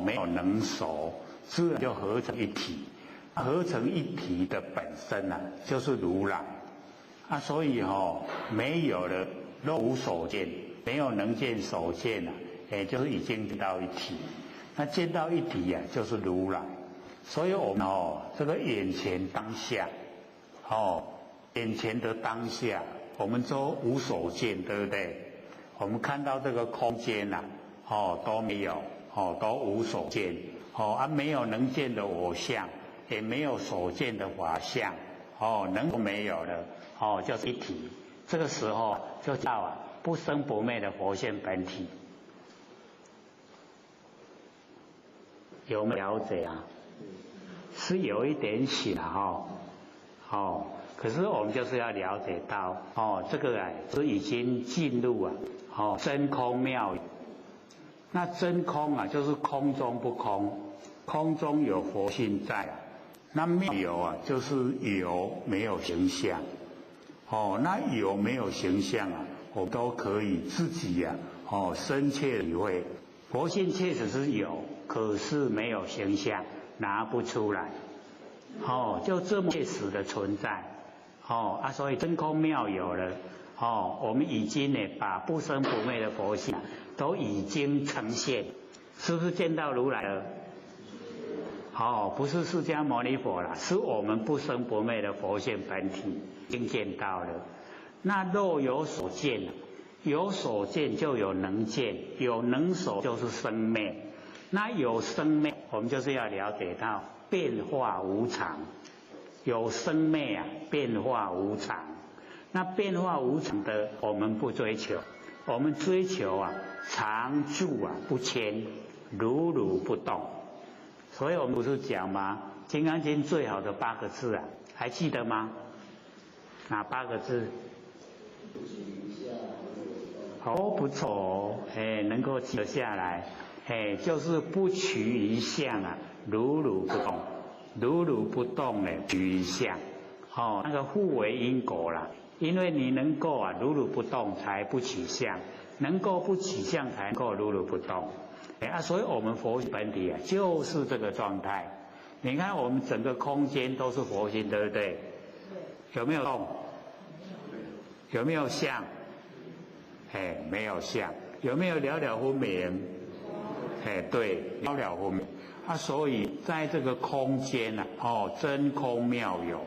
没有能所，自然就合成一体。合成一体的本身啊，就是如来啊，所以没有了肉无所见，没有能见所见啊，也就是已经见到一体。那见到一体啊，就是如来。所以我们这个眼前当下，眼前的当下，我们都无所见，对不对？我们看到这个空间呐，都没有，都无所见，没有能见的我相，也没有所见的法相，能没有了，就是一体。这个时候就叫不生不灭的佛性本体。有没有了解啊？是有一点醒可是我们就是要了解到这个是已经进入真空妙有。那真空就是空中不空，空中有佛性在那妙有就是有没有形象那有没有形象我都可以自己深切体会。佛性确实是有，可是没有形象，拿不出来就这么切实的存在所以真空妙有了我们已经把不生不灭的佛性都已经呈现，是不是见到如来了？不是释迦牟尼佛啦，是我们不生不灭的佛性本体已经见到了。那若有所见，有所见就有能见，有能所就是生灭。那有生灭，我们就是要了解到变化无常，有生灭变化无常。那变化无常的我们不追求，我们追求常住不迁，如如不动。所以我们不是讲吗？《金刚经》最好的8个字还记得吗？哪8个字？不错能够记得下来。就是不取一相如如不动，如如不动取一相那个互为因果啦。因为你能够如如不动才不起相，能够不起相才能够如如不动所以我们佛本体就是这个状态。你看我们整个空间都是佛性，对不对？有没有动？有没有相？没有相。有没有了了分明？对，了了分明所以在这个空间真空妙有。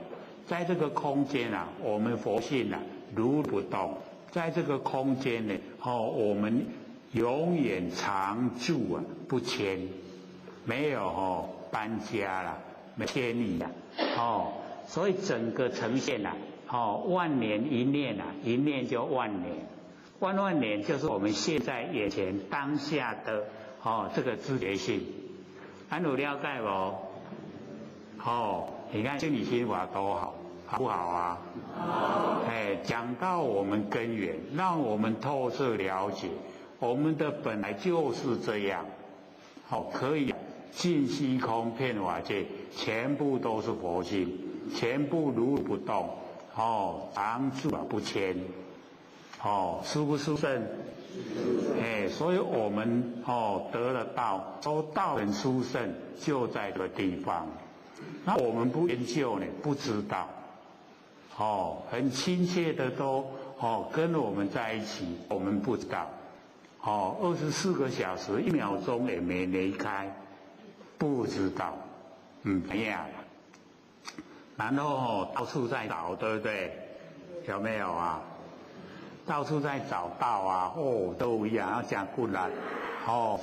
在这个空间我们佛性如不动。在这个空间我们永远常住不迁，没有搬家啦，没迁移所以整个呈现万年一念一念就万年，万年就是我们现在眼前当下的这个知觉性。有了解不？你看心理心法多好，好不好好。讲到我们根源，让我们透彻了解，我们的本来就是这样。可以尽虚空遍法界，全部都是佛性，全部如不动，常住不迁。殊不殊胜？所以我们得了道，道很殊胜，就在这个地方。那我们不研究呢，不知道。很亲切的都跟我们在一起，我们不知道。24个小时1秒钟也没离开，不知道。没有。然后到处在找，对不对？有没有到处在找到都一样，要讲过来，找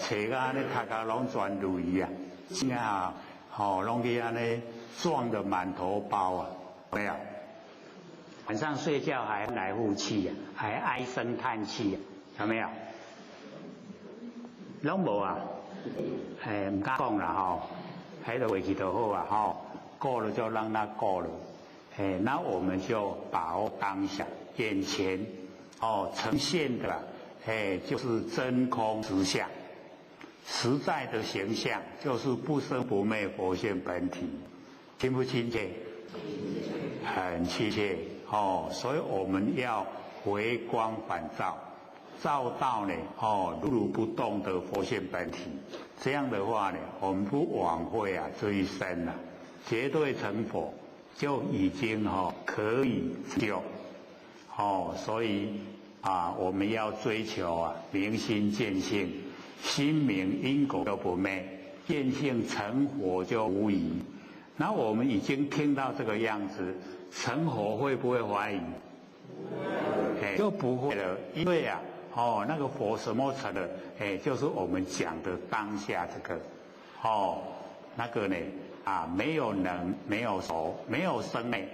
那大家拢全累拢去安尼撞得满头包没有？晚上睡觉还来呼气还唉声叹气有没有？拢无唔敢讲啦喺度回去就好过了就让它过了那我们就把握当下眼前呈现的就是真空实相，实在的形象就是不生不灭佛性本体，亲不亲切？很亲切所以我们要回光返照，照到如如不动的佛性本体。这样的话我们不枉费这一生绝对成佛，就已经可以救所以我们要追求明心见性，心明因果就不昧，见性成佛就无疑。那我们已经听到这个样子，成佛会不会怀疑？就不会了，因为那个佛什么成的？就是我们讲的当下这个那个呢没有能，没有熟，没有生灭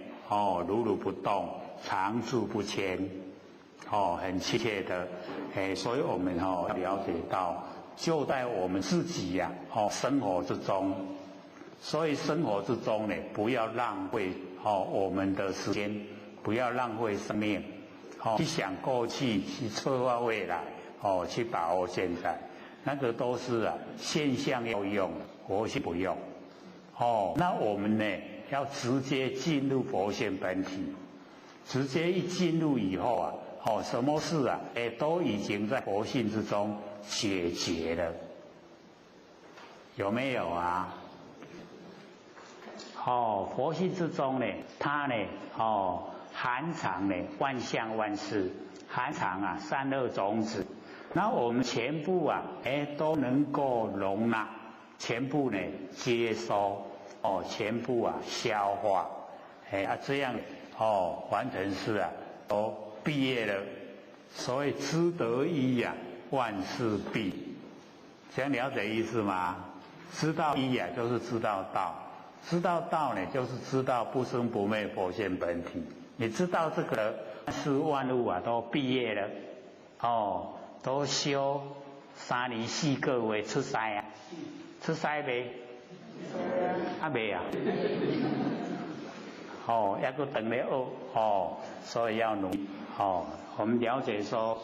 如如不动，常住不迁很亲切的所以我们了解到，就在我们自己生活之中。所以生活之中呢，不要浪费我们的时间，不要浪费生命去想过去，去策划未来去把握现在，那个都是现象要用，佛性不用那我们呢要直接进入佛性本体，直接一进入以后什么事都已经在佛性之中解决了，有没有佛性之中呢，它呢含藏呢万象万事，含藏善恶种子，那我们全部都能够容纳，全部呢接收全部消化这样完成是都毕业了。所以知得一万事毕，这样了解意思吗？知道一就是知道道，知道道呢就是知道不生不灭佛性本体。你知道这个万事万物都毕业了都修3年4个月出师出师没？没还佫等咧学所以要努力我们了解说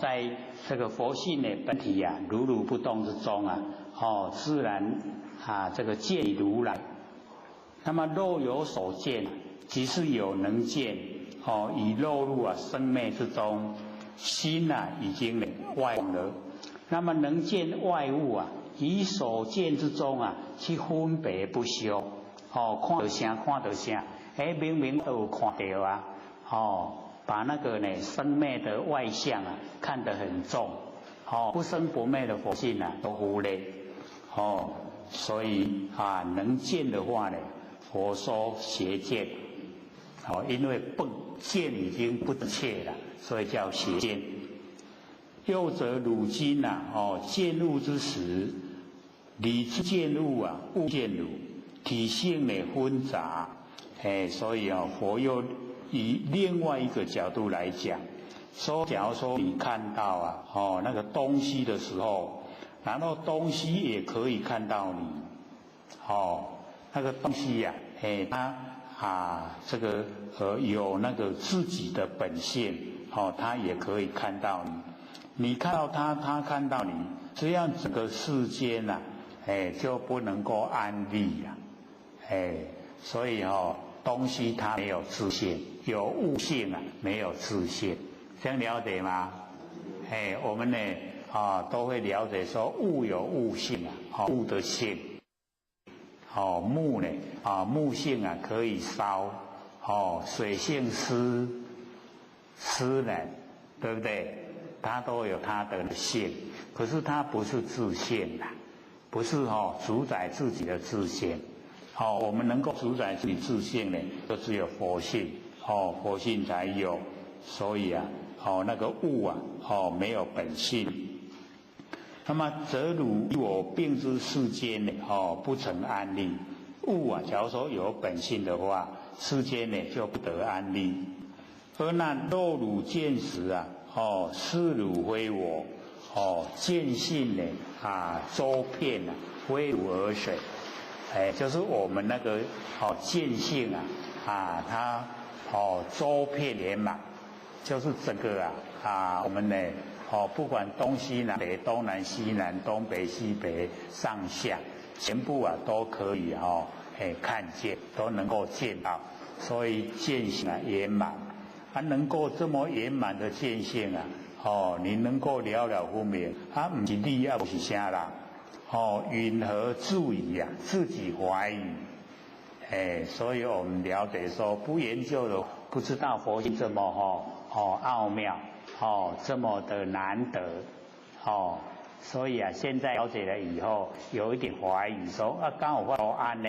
在这个佛性的本体如如不动之中自然这个见如来。那么若有所见，即是有能见已落入生灭之中，心已经外忘了。那么能见外物以所见之中去分别不休看到啥看到啥明明都有看到把那个生灭的外相看得很重不生不灭的佛性都忽略所以能见的话呢，佛说邪见因为见已经不切了，所以叫邪见。又则汝今见物之时，理之见物物见汝，体性纷杂所以佛又以另外一个角度来讲，说假如说你看到那个东西的时候，然后东西也可以看到你那个东西它这个有那个自己的本性它也可以看到你，你看到它，它看到你，这样整个世间就不能够安立所以东西它没有自性，有物性没有自性，这样了解吗？我们呢都会了解说物有物性物的性木呢木性可以烧水性湿冷，对不对？它都有它的性，可是它不是自性不是主宰自己的自性我们能够主宰自己自性呢，就只有佛性佛性才有，所以那个物没有本性。那么则汝以我并之世间呢不成安立。物假如说有本性的话，世间呢就不得安立。而那若汝见时是汝非我见性呢周遍非汝而水就是我们那个见性它周遍圆满，就是整个我们呢不管东西南北东南西南东北西北上下全部都可以看见，都能够见到，所以见性圆满能够这么圆满的见性你能够了了分明不是你不是啥人云何自疑自己怀疑所以我们了解说，不研究的不知道佛性这么奥妙，这么的难得，所以啊，现在了解了以后，有一点怀疑说刚好佛案呢，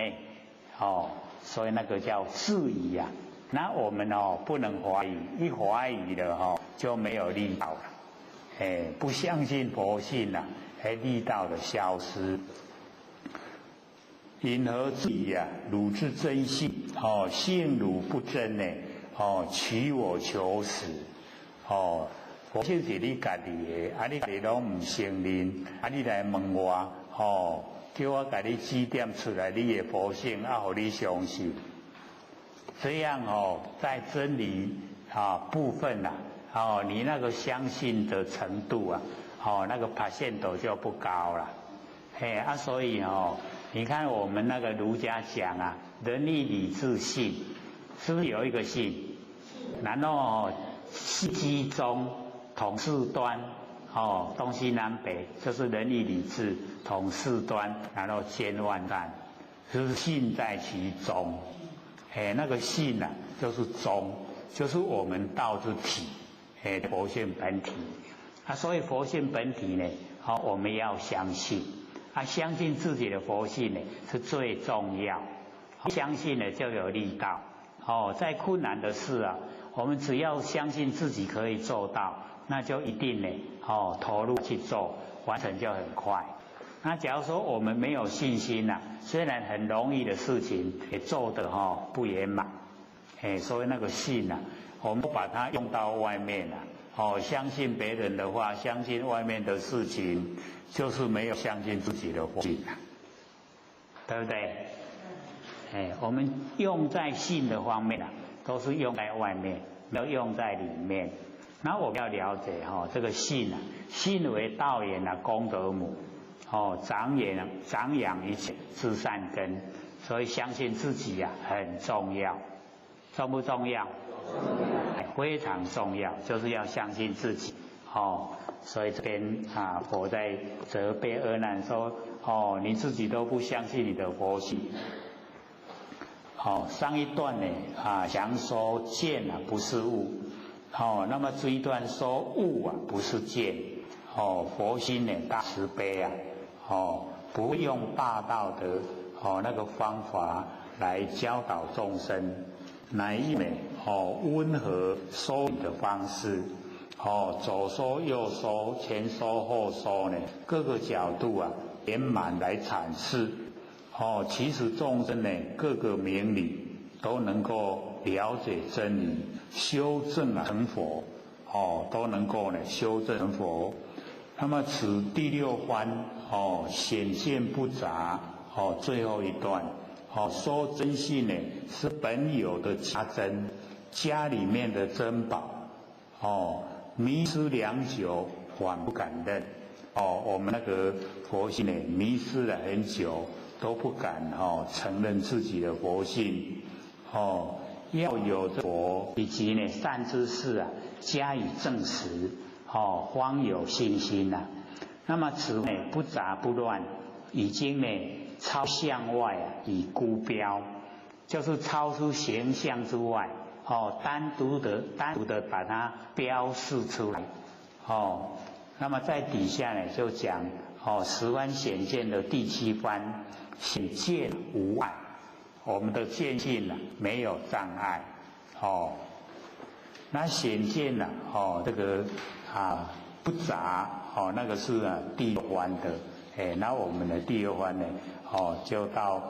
所以那个叫质疑啊。那我们不能怀疑，一怀疑了就没有力道了，不相信佛性啊，力道的消失。因何质疑啊？汝之真性，性汝不真呢？取我求实，佛性是你家己的，你家己拢唔承认，你来问我，叫我给你指点出来你的佛性，互你相信。这样在真理部分你那个相信的程度那个趴线度就不高了，所以你看我们那个儒家讲仁义礼智信，是不是有一个信？然后四机中统四端，东西南北就是仁义礼智统四端，然后兼万善，就是信在其中。那个信就是中，就是我们道之体，佛性本体。所以佛性本体呢，我们要相信。相信自己的佛性呢是最重要，相信呢就有力道。再困难的事我们只要相信自己可以做到，那就一定呢投入去做，完成就很快。那假如说我们没有信心虽然很容易的事情也做得不圆满，所以那个信我们把它用到外面相信别人的话，相信外面的事情，就是没有相信自己的佛性对不对？我们用在信的方面都是用在外面，没有用在里面。然后我们要了解这个信信为道源功德母，长养一切至善根，所以相信自己很重要，重不重要？非常重要，就是要相信自己所以这边佛在责备阿难说你自己都不相信你的佛性。上一段呢讲说见不是物，那么这一段说物不是见，佛心呢大慈悲不用霸道的那个方法来教导众生，乃以温和收礼的方式，左收右收，前收后收呢，各个角度圆满来阐释。其实众生呢，各个明理都能够了解真理，修正成佛，都能够呢修正成佛。那么此第六番显现不杂，最后一段说真性呢是本有的家珍，家里面的珍宝，迷失良久，还不敢认。我们那个佛性呢，迷失了很久，都不敢承认自己的佛性。要有佛以及呢善知识加以证实，方有信心那么此呢不杂不乱，已经呢超向外以孤标，就是超出形象之外，单独的把它标示出来。那么在底下呢就讲十番显现的第七番，显见无碍，我们的见性没有障碍。那显见这个不杂，那个是第六番的。那我们的第六番呢就到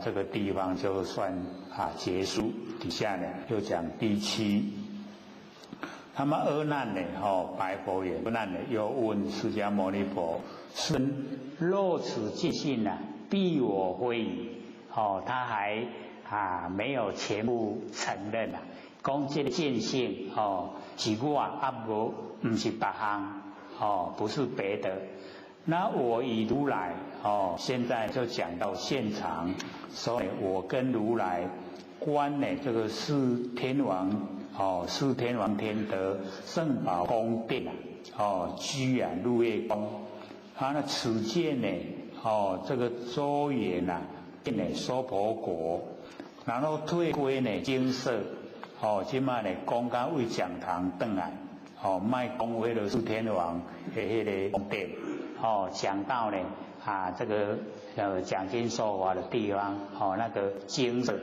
这个地方就算结束。底下呢又讲第七。那么阿难呢白佛言，阿难呢又问释迦牟尼佛：身若此见性必我非矣。他还没有全部承认讲这个见性是我不是别项不是别的。那我与如来现在就讲到现场，所以我跟如来观呢这个四天王天德圣宝宫殿居入夜宫。那此见呢这个周延遍呢娑婆国然后退归呢精舍，即卖呢讲到为讲堂转来，卖讲迄个四天王的迄个宫殿，讲到呢这个讲经说法的地方，那个精舍，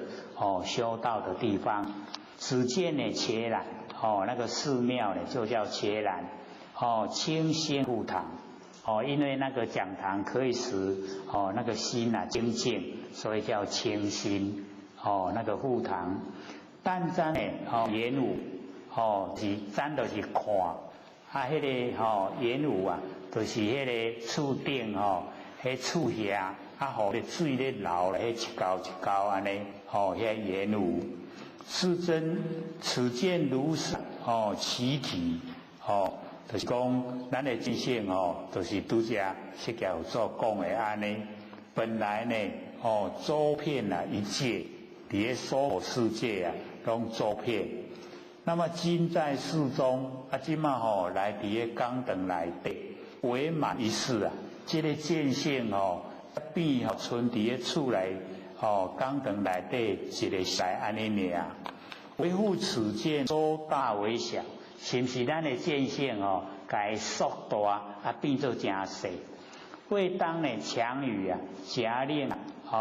修道的地方，只见呢伽蓝，那个寺庙呢就叫伽蓝，清心护堂，因为那个讲堂可以使那个心清净，所以叫清心，那个护堂。但瞻呢演武，是瞻就是看，迄个演武啊，就是迄个厝顶迄厝下互个水咧流咧，一高一高安尼，遐演武。世尊此见如是，其体，就是讲咱的真性，就是拄则释迦所讲的安尼。本来呢，周遍一切，伫个娑婆世界拢周遍。那么今在世中，即马来伫个刚等内底，为满一世这个见性变存伫个厝内，刚等内底一个来安尼尔。维护此见，周大为小，是不是咱的见性该缩大变做真细？为当呢强语夹令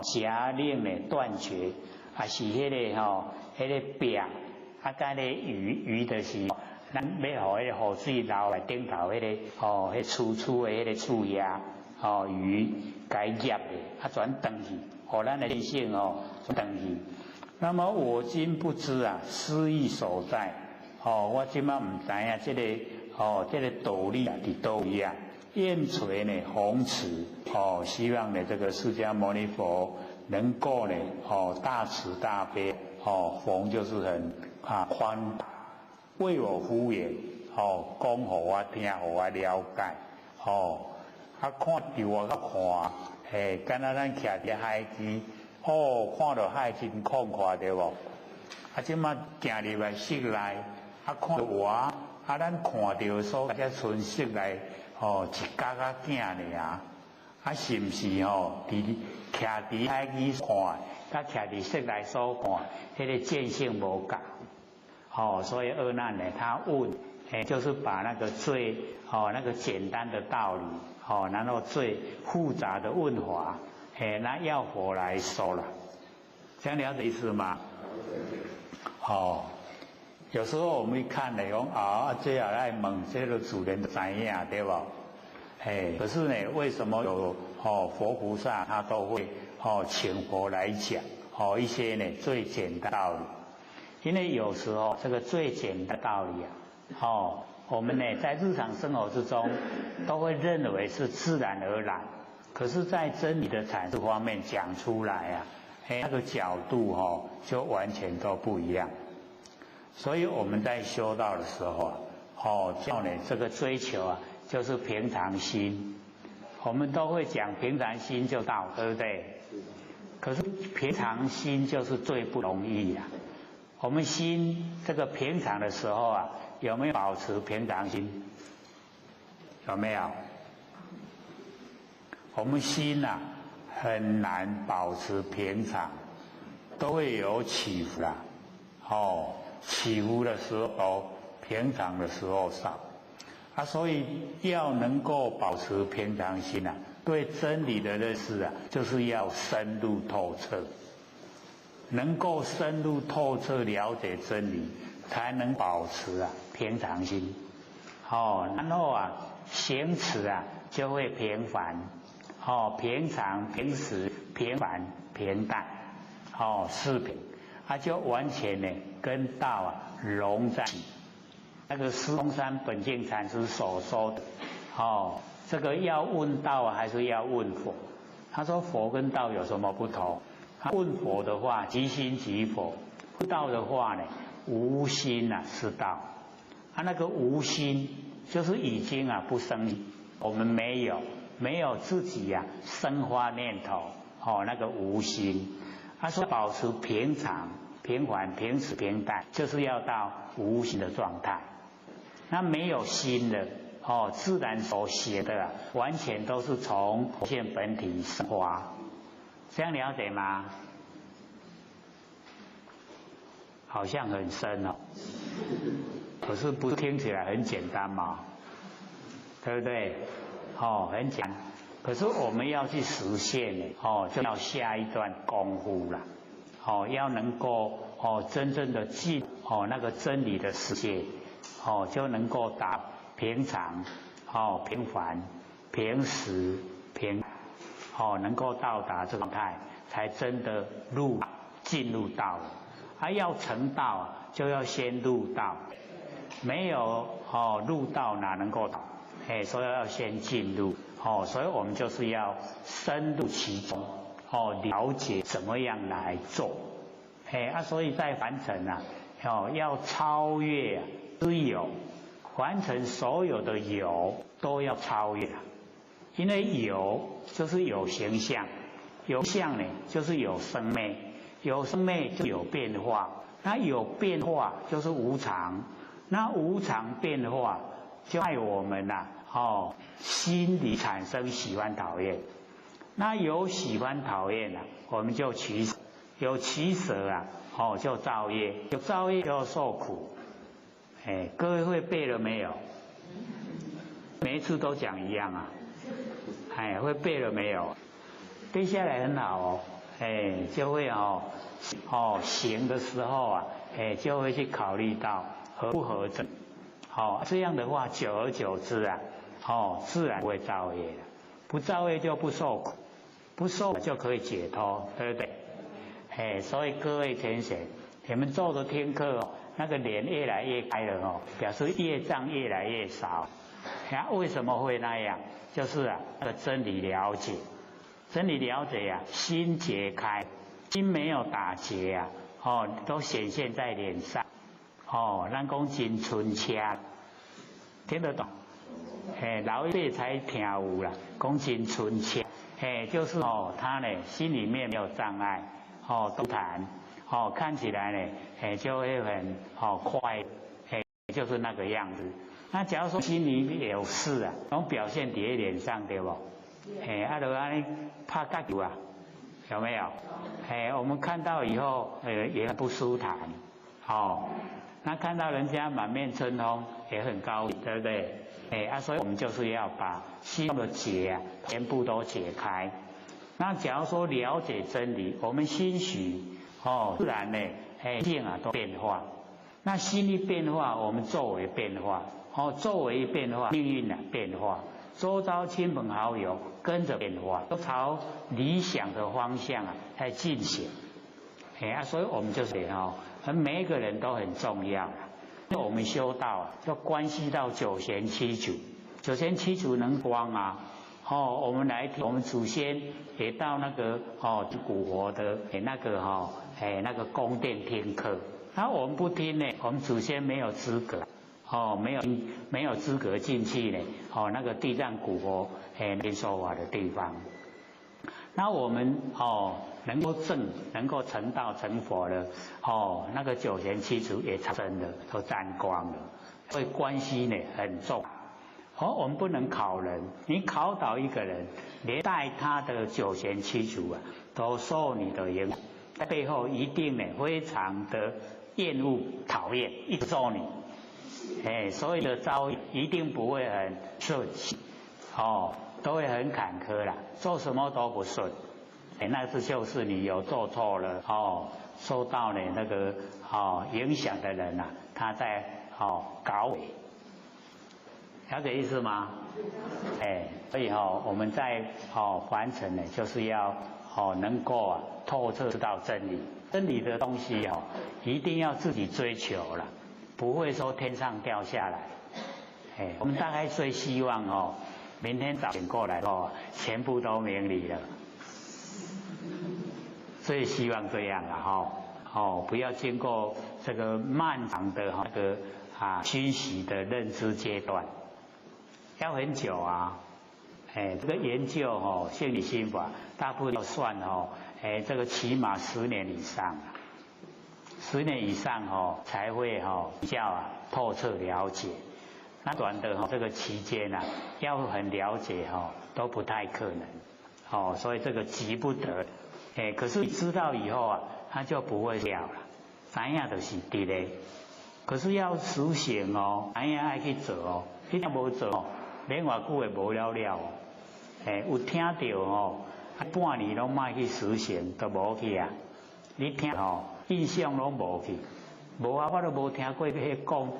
夹令呢断绝，是迄个迄个柄甲个鱼就是咱要互迄个雨水流来顶头迄个迄粗粗的迄个厝叶鱼该夹的转转去，互咱的见性转去。那么我今不知失意所在，我今嘛唔知这个这个道理伫倒位愿垂呢弘持，希望呢这个释迦牟尼佛能够呢大慈大悲，弘就是很宽大，为我敷衍，讲互我听，互我了解，看着我看，敢若咱徛伫海边。看到海真空阔对无？即马行入来室内，看到我，咱看到所才剩室内，一角仔囝尔，是毋是伫徛伫海边看，甲徛伫室内所看，迄个见性无共。所以阿难呢，他问，就是把那个最那个简单的道理，然后最复杂的问法。那要佛来说了，这样了解意思吗？有时候我们一看呢，讲这样来问，这个主人知影对不？可是呢，为什么有佛菩萨他都会请佛来讲一些呢最简单的道理？因为有时候这个最简单的道理我们呢在日常生活之中都会认为是自然而然。可是，在真理的阐释方面讲出来那个角度就完全都不一样。所以我们在修道的时候叫呢这个追求就是平常心。我们都会讲平常心就到，对不对？可是平常心就是最不容易我们心这个平常的时候有没有保持平常心？有没有？我们心很难保持平常，都会有起伏起伏的时候平常的时候少所以要能够保持平常心对真理的认识就是要深入透彻，能够深入透彻了解真理，才能保持平常心然后行持就会平凡。平常、平时、平凡、平淡，四平，就完全呢跟道融在一起。那个师公山本净禅师所说的，这个要问道还是要问佛？他说佛跟道有什么不同？他问佛的话，即心即佛；问道的话呢，无心是道。那个无心就是已经不生，我们没有自己生发念头，那个无心。他说保持平常、平凡、平时、平淡，就是要到无心的状态。那没有心的，自然所写的完全都是从佛性本体生发。这样了解吗？好像很深哦，可是不是听起来很简单嘛，对不对？很简单，可是我们要去实现呢，就要下一段功夫了，要能够真正的进那个真理的世界，就能够达平常平凡平时平能够到达这个状态，才真的进入道了。要成道就要先入道，没有入道哪能够道？所以要先进入所以我们就是要深入其中了解怎么样来做所以在凡尘要超越之有，凡尘所有的有都要超越因为有就是有形象，有相呢就是有生灭，有生灭就有变化，那有变化就是无常，那无常变化就害我们心里产生喜欢讨厌，那有喜欢讨厌我们就取舍，有取舍就造业，有造业就受苦。各位会背了没有？每一次都讲一样会背了没有？背下来很好就会行的时候就会去考虑到合不合正。这样的话久而久之自然不会造业了，不造业就不受苦，不受苦就可以解脱，对不对？所以各位同学，你们坐着听课那个脸越来越开了表示业障越来越少。为什么会那样？就是那个真理了解，真理了解心解开，心没有打结都显现在脸上咱讲真纯洽，听得懂？老一辈才听有啦，讲真纯洽，就是他呢心里面没有障碍都谈看起来呢就会很快就是那个样子。那假如说心里有事拢表现在脸上，对不？就安尼怕尬球有没有？我们看到以后也很不舒坦那看到人家满面春风也很高兴，对不对？所以我们就是要把心中的结全部都解开。那假如说了解真理，我们心许自然呢境都变化。那心一变化，我们作为变化作为变化，命运变化，周遭亲朋好友跟着变化，都朝理想的方向在进行。所以我们就是每一个人都很重要。因为我们修道就关系到九贤七祖，九贤七祖能光我们来听，我们祖先也到那个古佛的那个宫殿听课，那我们不听呢，我们祖先没有资格没有资格进去呢那个地藏古佛念说法的地方。那我们能够能够成道成佛了那个九贤七祖也产生了，都沾光了，所以关系呢很重我们不能考人，你考倒一个人，连带他的九贤七祖都受你的影响，在背后一定呢非常的厌恶讨厌，一直揍你所以的遭遇一定不会很顺气都会很坎坷啦，做什么都不顺那就是你有做错了受到呢那个影响的人他在搞你，了解意思吗？所以我们在凡尘呢，就是要能够透彻知道真理，真理的东西一定要自己追求了，不会说天上掉下来。我们大概最希望明天早点过来全部都明理了，最希望这样不要经过这个漫长的那个熏习的认知阶段，要很久这个研究心理心法大部分要算这个起码10年以上，10年以上才会比较透彻了解。那短的这个期间要很了解都不太可能所以这个急不得可是你知道以后它就不会掉了知影就是对的，可是要实行哦，知影爱去做哦，你若无做哦，免偌久会无了了哦。有听到哦，半年拢莫去实行，都无去啊。你听哦，印象拢无去，无啊，我都无听过迄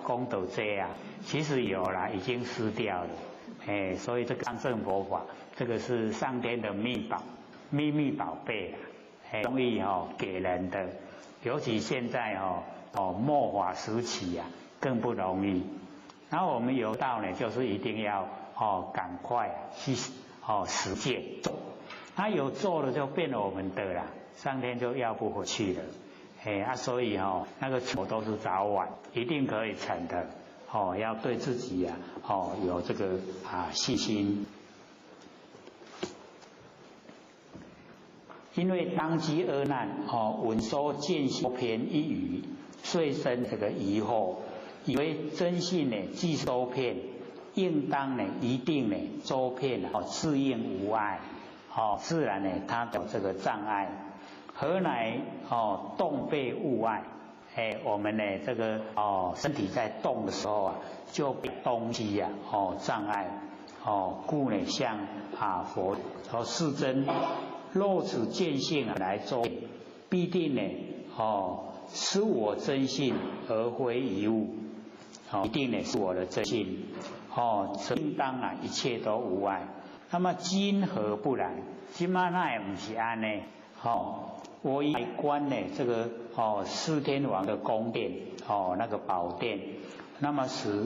讲到这啊。其实有啦，已经失掉了。所以这个上乘佛法，这个是上天的秘宝、秘密宝贝啊，容易给人的。尤其现在末法时期啊，更不容易。然后我们有道呢，就是一定要赶快去实践做，他有做了就变了我们的啦，上天就要不回去了。所以那个成都是早晚一定可以成的。要对自己有这个信心。因为当机厄难闻说见修偏一语，遂生这个疑惑，以为真信呢既周遍，应当呢一定呢周遍适应无碍，自然呢他有这个障碍，何乃动被物碍？我们呢这个身体在动的时候啊，就被东西啊障碍，故呢向佛说世尊，若此见性来周，必定呢是我真性而非一物，一定呢是我的真性，应当一切都无碍。那么今何不然？今嘛那也不是安呢？我以观呢这个四天王的宫殿那个宝殿，那么使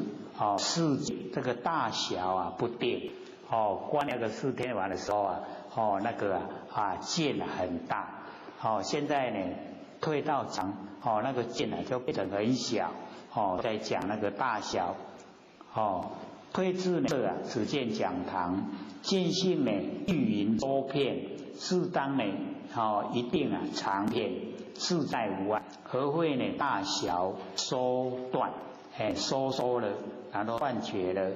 世界这个大小不定，观那个四天王的时候那个剑很大，现在呢退到长那个剑就变成很小，在讲那个大小，推至呢只见讲堂，见性呢玉云多片，适当呢一定长片，自在无碍，何会呢大小缩断，收了，然后断绝了，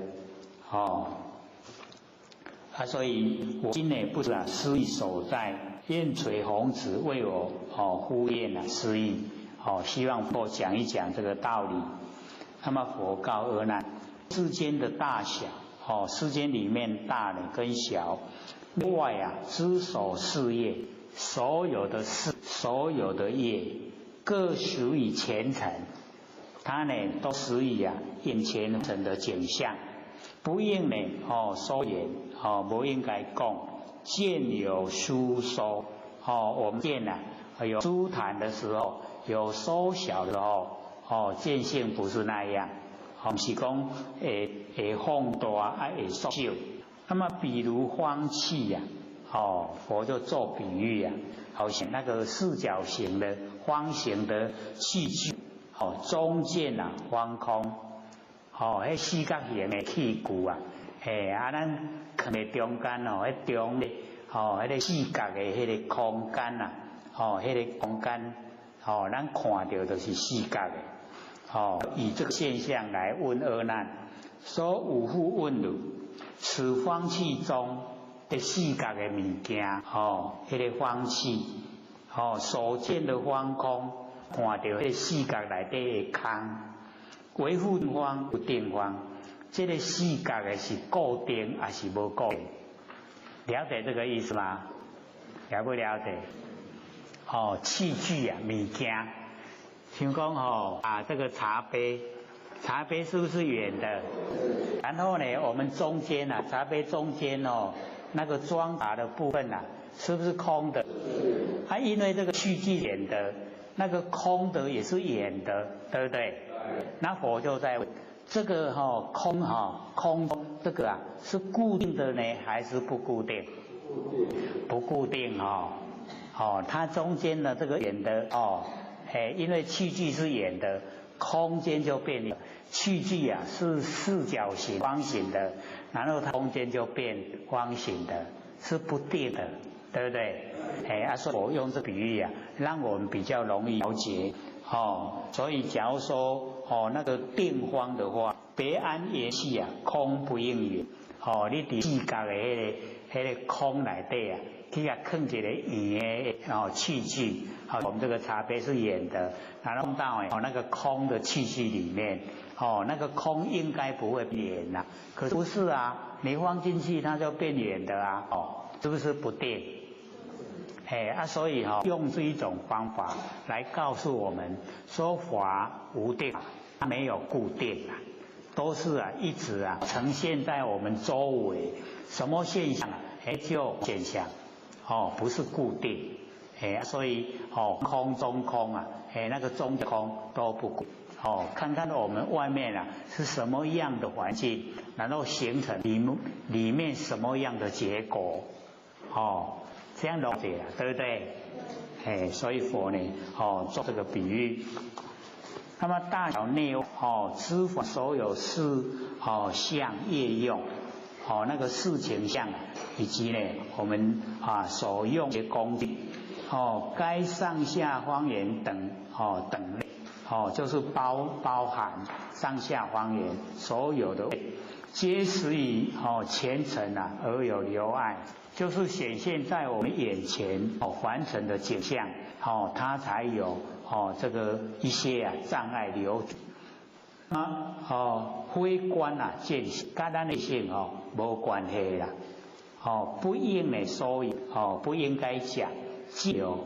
所以我今呢不是施意所在，愿垂弘旨为我呼应施意，希望佛讲一讲这个道理。那么佛告阿难，世间的大小，世间里面大的跟小，另外知守事业，所有的事，所有的业，各属于前尘，它呢都属于眼前尘的景象，不应呢收言，不应该讲，见有疏收，我们见有舒坦的时候，有收小的时候，见性不是那样，不是讲会放大会缩小。那么比如方器佛就做比喻好像那个四角形的方形的器具，中间方空，迄四角形的器具咱放在中间迄中咧，迄个四角的迄个空间迄个空间，咱看到就是四角的，以这个现象来问阿难，说五复问汝，此方器中的四角的物件，迄个方器，所见的方空，看到迄个四角内底的空，为复方不定方，这个四角的是固定还是无固定？了解这个意思吗？了不了解？器具物件，像讲这个茶杯。茶杯是不是圆的？然后呢，我们中间茶杯中间那个装茶的部分是不是空的？因为这个器具圆的，那个空的也是圆的，对不对？那佛就在问这个空这个是固定的呢，还是不固定？不固定它中间的这个圆的因为器具是圆的。空间就变了，器具是四角形、方形的，然后它空间就变方形的，是不定的，对不对？所以我用这比喻让我们比较容易了解。所以假如说那个定方的话，别安言气空不应允。你伫四角的迄个空内底啊，去啊放一个圆的器具，我们这个茶杯是圆的，然后放到那个空的器具里面，那个空应该不会变圆呐，可是不是啊，你放进去它就变圆的啊，是不是不定？所以用这一种方法来告诉我们，说法无定，它没有固定啊，都是一直呈现在我们周围，什么现象就现象，不是固定，所以空中空那个中空都不固。看看我们外面是什么样的环境，然后形成里面什么样的结果，这样了解对不对？所以佛呢，做这个比喻。那么大小内知法所有事相业用，那个事情相，以及呢我们所用的工具，该上下方圆等等类，就是包含上下方圆所有的，皆始于前尘而有留碍。就是显现在我们眼前凡尘的景象，它才有这个一些障碍留。非观见性，跟咱的性无关系啦，不应的所以不应该讲，既有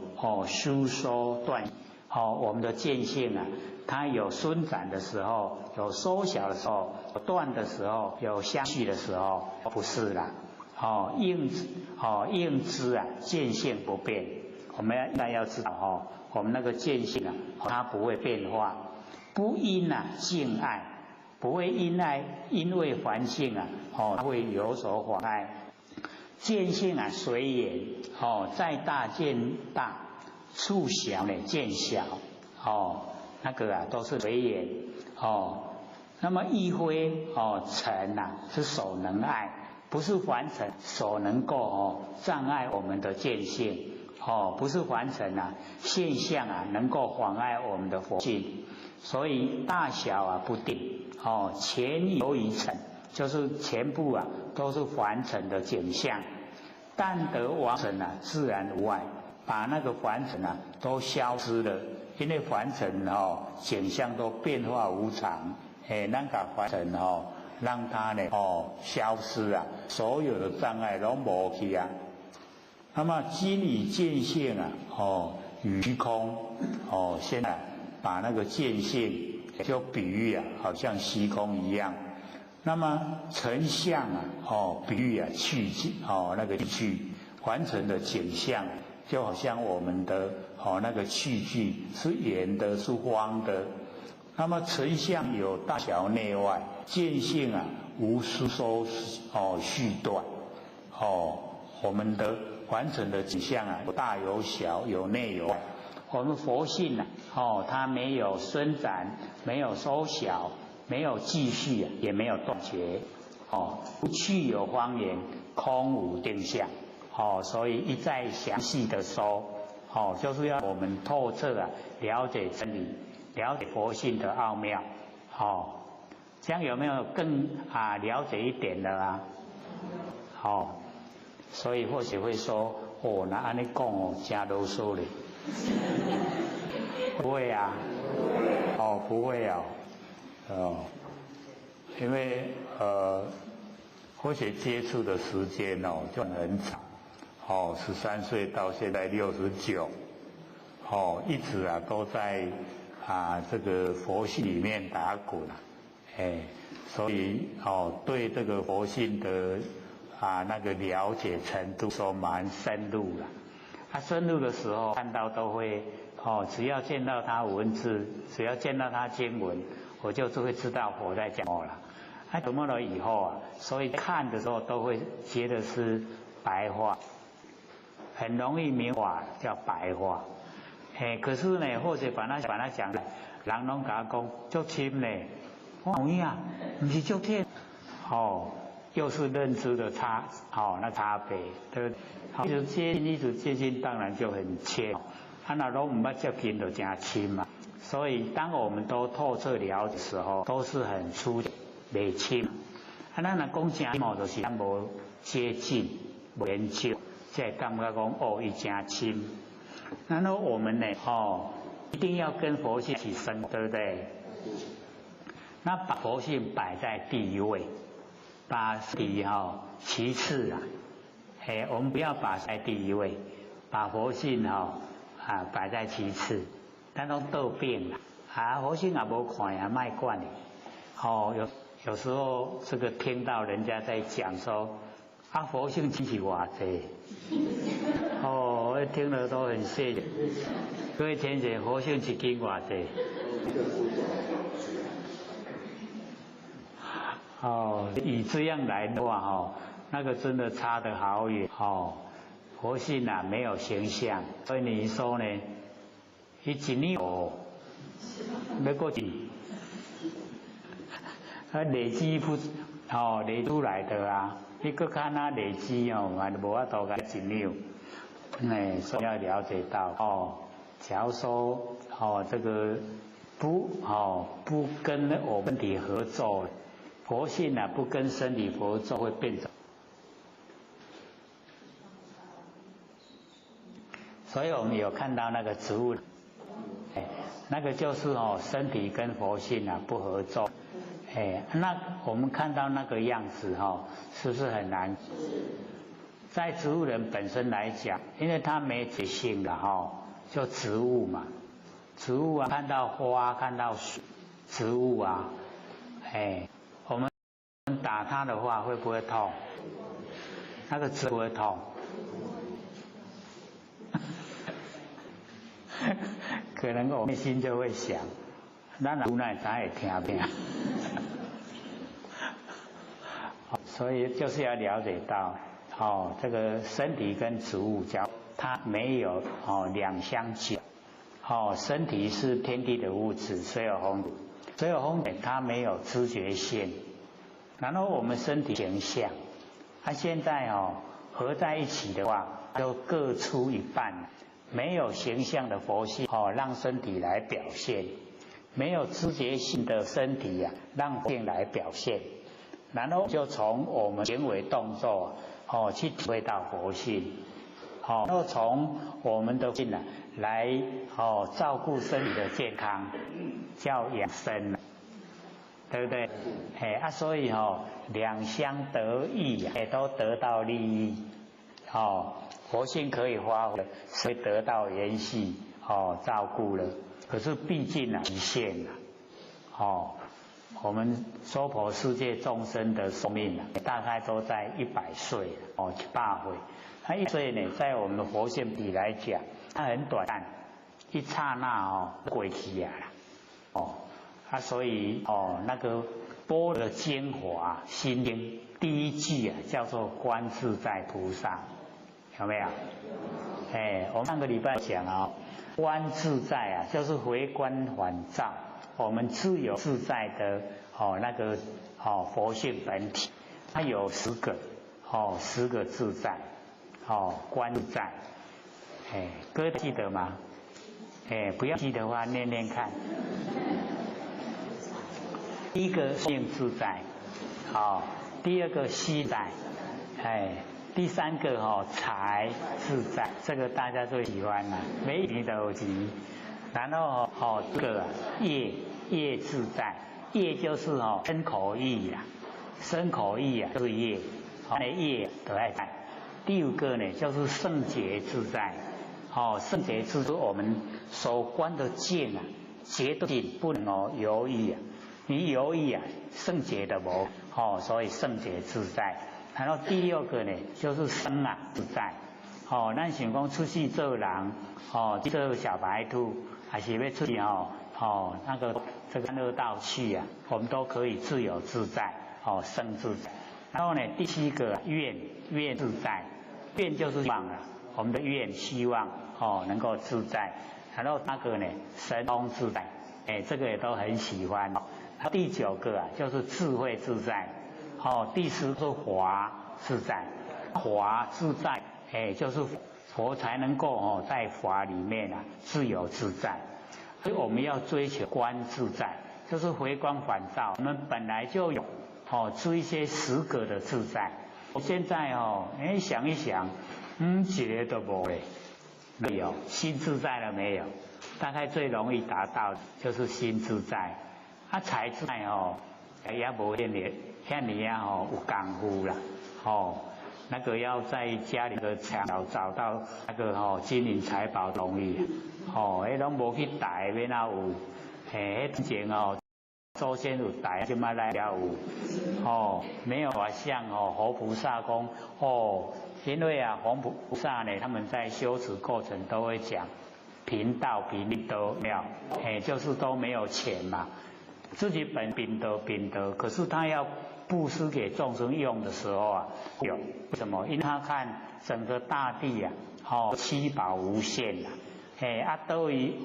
收缩断，我们的见性它有伸展的时候，有缩小的时候，有断的时候，有相续的时候，不是啦。应知见性不变，我们应该要知道我们那个见性它不会变化，不因境碍，不会因为环境它会有所妨碍。见性随缘，再大见大，处小呢见小，那个都是随缘，那么意非尘是所能碍。不是凡尘所能够障碍我们的见性，不是凡尘现象能够妨碍我们的佛性，所以大小不定，全由于尘，就是全部都是凡尘的景象，但得往尘自然无碍，把那个凡尘都消失了，因为凡尘景象都变化无常，那个凡尘让它呢消失所有的障碍都没去那么今以见性与虚空现在把那个见性就比喻好像虚空一样，那么成相比喻器具那个器具完成的景象，就好像我们的那个器具是圆的，是方的。那么成相有大小内外，见性无收缩续断，我们的完整的景象有大有小，有内有外。我们佛性它没有伸展，没有缩小，没有继续，也没有断绝，不去有方圆，空无定向，所以一再详细的说，就是要我们透彻了解真理。了解佛性的奥妙，这样有没有更了解一点的所以或许会说，那按你讲真啰嗦嘞，不会不会因为或许接触的时间就很长，13岁到现在69，一直都在。这个佛性里面打滚所以对这个佛性的那个了解程度说蛮深入了。深入的时候看到都会只要见到他文字，只要见到他经文，我就会知道佛在讲什么了。怎么了以后所以看的时候都会觉得是白话，很容易明白叫白话。可是呢，或者把它讲来，人拢甲我讲足深呢，我有影，不是足深，又是认知的差，那差别，对不对？一直接近，当然就很浅，那拢唔捌接近就真深嘛。所以当我们都透彻了解的时候，都是很粗，未深。咱若讲真无，就是无接近，研究，才感觉讲哦，伊真深。然后我们呢，一定要跟佛性一起生，对不对？那把佛性摆在第一位，把底其次啊，我们不要把在第一位，把佛性摆在其次，咱拢倒变啦，佛性也无看呀，卖管你。有时候这个听到人家在讲说，佛性真是偌济，我听了都很谢谢。各位天姐，佛性一斤偌济？以这样来的话，那个真的差得好远。佛性啊没有形象，所以你说呢？伊一年要过几？累积不累出来的啊，你搁看那累积嘛无法度个一年。所以要了解到假如说这个不跟我们身体合作，佛性啊不跟身体合作会变成。所以我们有看到那个植物，那个就是身体跟佛性啊不合作。那我们看到那个样子是不是很难？在植物人本身来讲，因为它没觉性的就植物嘛，植物啊，看到花，看到树，植物啊，我们打它的话会不会痛？那个植物会痛。可能我内心就会想，咱无奈咱也听不见。所以就是要了解到，这个身体跟植物交，它没有两相交。身体是天地的物质，水有风，水有风它没有知觉性。然后我们身体形象，它现在合在一起的话，就各出一半。没有形象的佛性让身体来表现，没有知觉性的身体啊，让佛性来表现。然后就从我们行为动作去体会到佛性，然后从我们的性来照顾身体的健康，叫养生，对不对？所以两相得益，也都得到利益。佛性可以发挥，所以得到延续照顾了。可是毕竟极限了。我们娑婆世界众生的寿命大概都在100岁700岁。那1岁呢，在我们的佛性体来讲，它很短暂，一刹那过去啊所以那个般若精华心经第一句叫做观自在菩萨。有没有？我们上个礼拜讲观自在就是回观返照，我们自由自在的那个佛性本体，它有10个10个自在观自在。各位记得吗？不要记得的话念念看。第一个性自在，第二个息在，第三个财自在，这个大家最喜欢啦，每一年都有集。然后这个业自在，业就是身口意啦，身口意就是业，业都在。第五个呢就是圣洁自在，圣洁就是我们所观的境洁净不能犹豫你犹豫圣洁的无所以圣洁自在。然后第6个呢，就是生自在。咱想讲出去做人，做小白兔，还是要出去那个这个恶道去我们都可以自由自在，生自在。然后呢，第7个愿自在，愿就是希望我们的愿希望能够自在。然后那个呢，神通自在，这个也都很喜欢。第9个就是智慧自在。第10个华自在，华自在，就是佛才能够在法里面自由自在。所以我们要追求观自在，就是回光返照。我们本来就有这一些10个的自在，我现在哦，想一想，一个都无嘞，没有心自在了没有？大概最容易达到的就是心自在，财自在哦，也无遐尼有功夫啦，那个要在家里的墙角找到那个金银财宝容易，迄拢无去带，要哪有？之前祖先有带，现在来了有，没有像佛菩萨讲因为佛菩萨呢，他们在修持过程都会讲贫道贫力都了，就是都没有钱嘛，自己本秉德，可是他要布施给众生用的时候有为什么？因为他看整个大地七宝无限啦，倒位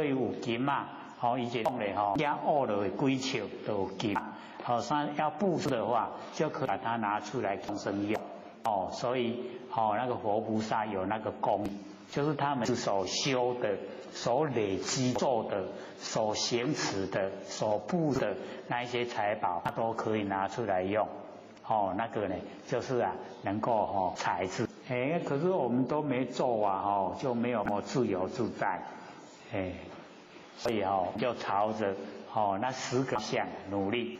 有金啊。以前讲嘞加恶的龟球都有金，要布施的话，就可以把它拿出来众生用，所以那个佛菩萨有那个功，就是他们所修的、所累积做的、所行持的、所布的那一些财宝，它都可以拿出来用，那个呢，就是能够财智，可是我们都没做就没有自由自在，所以就朝着那10个项努力，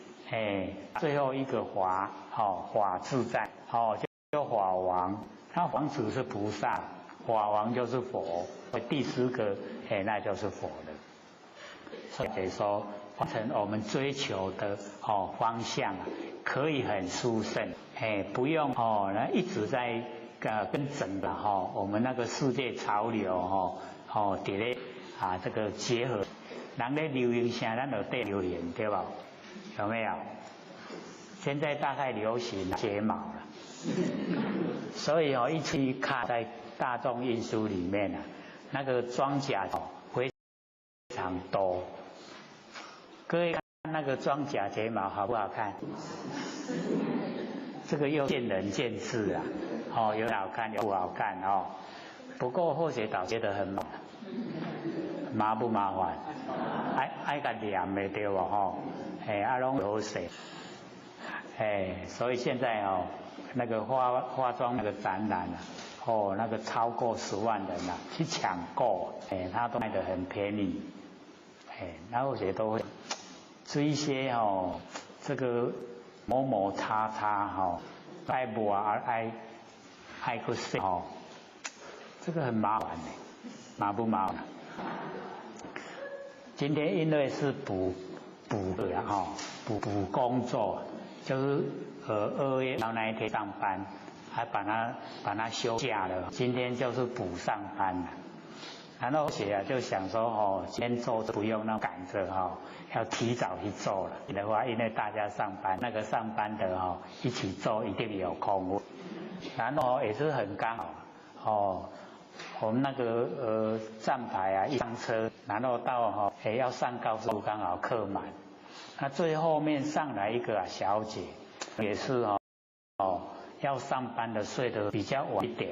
最后一个法自在，就法王，那王子是菩萨，法王就是佛，第10个那就是佛了。所以说完成我们追求的方向可以很殊胜，不用一直在跟整个我们那个世界潮流伫咧这个结合，人咧流行啥，咱就对流行，对吧？有没有？现在大概流行睫毛了，所以一去看在大众运输里面那个装甲非常多。各位看那个装甲睫毛好不好看？这个又见仁见智有好看有不好看不过或许导觉得很麻不麻烦？爱个念的对吧？拢好势。所以现在那个化妆那个展览那个超过10万人去抢购，它都卖得很便宜，然后也都会这一些这个某某叉爱mua爱个谁这个很麻烦麻不麻烦？今天因为是补工作，就是2月那一天上班，还把它休假了。今天就是补上班了。然后就想说今天做不用那赶着要提早去做了的话，因为大家上班，那个上班的一起做一定有空位。然后也是很刚好我们那个站牌一上车，然后到要上高速刚好客满，那最后面上来一个小姐，也是要上班的睡得比较晚一点，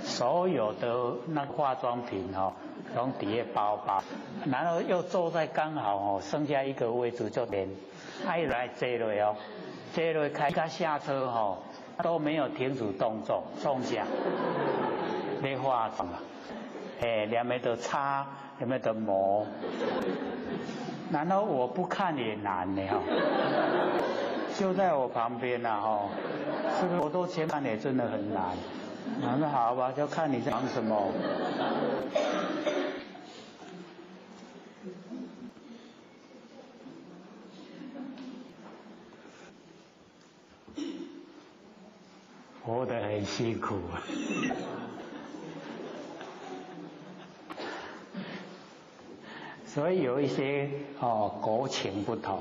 所有的那个化妆品拢底下包，然后又坐在刚好剩下一个位置就连挨来坐落坐落开到下车都没有停止动作，冲下在化妆两边都擦，两边都磨，然后我不看也难的就在我旁边这个我都前看也真的很难。我说好吧，就看你在忙什么。活得很辛苦所以有一些国情不同。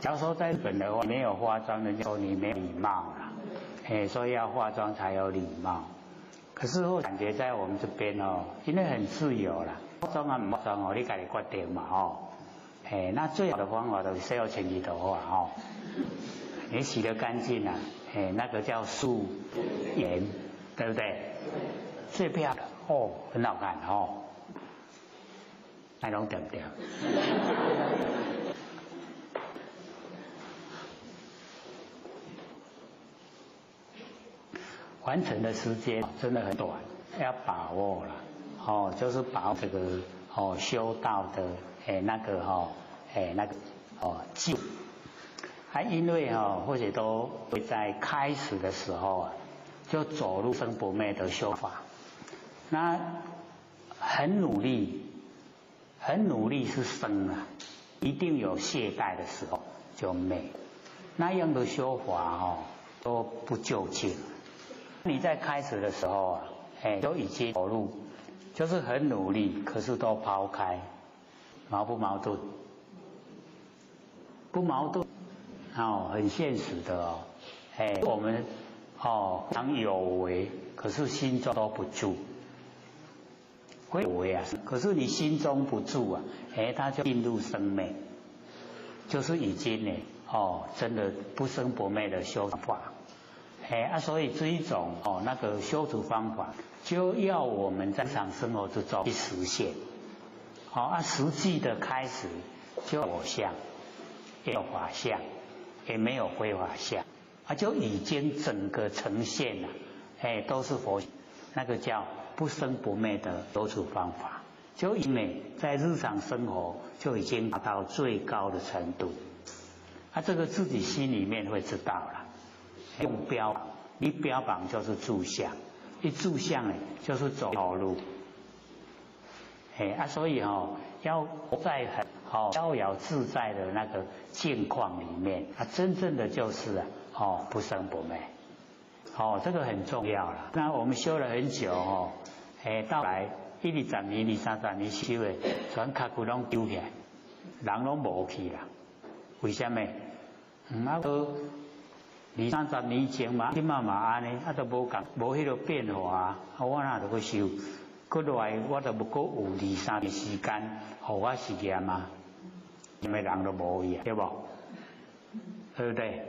假如说在日本的话，没有化妆的就说你没礼貌了，所以要化妆才有礼貌。可是我感觉在我们这边因为很自由啦，化妆不化妆你自己决定嘛那最好的方法就是先要清洗头发你洗得干净那个叫素颜，对不对？最漂亮很好看那拢对不对？完成的时间真的很短，要把握了，就是把握这个修道的那个技。因为或者都会在开始的时候就走入生不灭的修法，那很努力是生啊，一定有懈怠的时候就灭。那样的修法都不究竟。你在开始的时候都已经走入，就是很努力，可是都抛开，矛不矛盾？不矛盾。很现实的我们常有为，可是心中都不住，会有为啊，可是你心中不住啊，它就进入生灭，就是已经呢真的不生不灭的修法，所以这一种那个修持方法，就要我们在日常生活之中去实现，实际的开始就有我相，也有法相。也没有非法相，就已经整个呈现了，都是佛，那个叫不生不灭的修持方法，就因为在日常生活就已经达到最高的程度，这个自己心里面会知道了。用标榜，一标榜就是住相，一住相呢就是走道路，所以要活在很逍遥自在的那个境况里面，真正的就是不生不灭，这个很重要了。那我们修了很久到来1、20年、2、30年修的，全脚骨拢丢起来，人拢无去啦。为什么？2、30年前嘛，今嘛安尼，都无共，无迄个变化我哪就去修？过来我都不过有2、3年时间，互我实验嘛。因为人都无去，对不？对不对？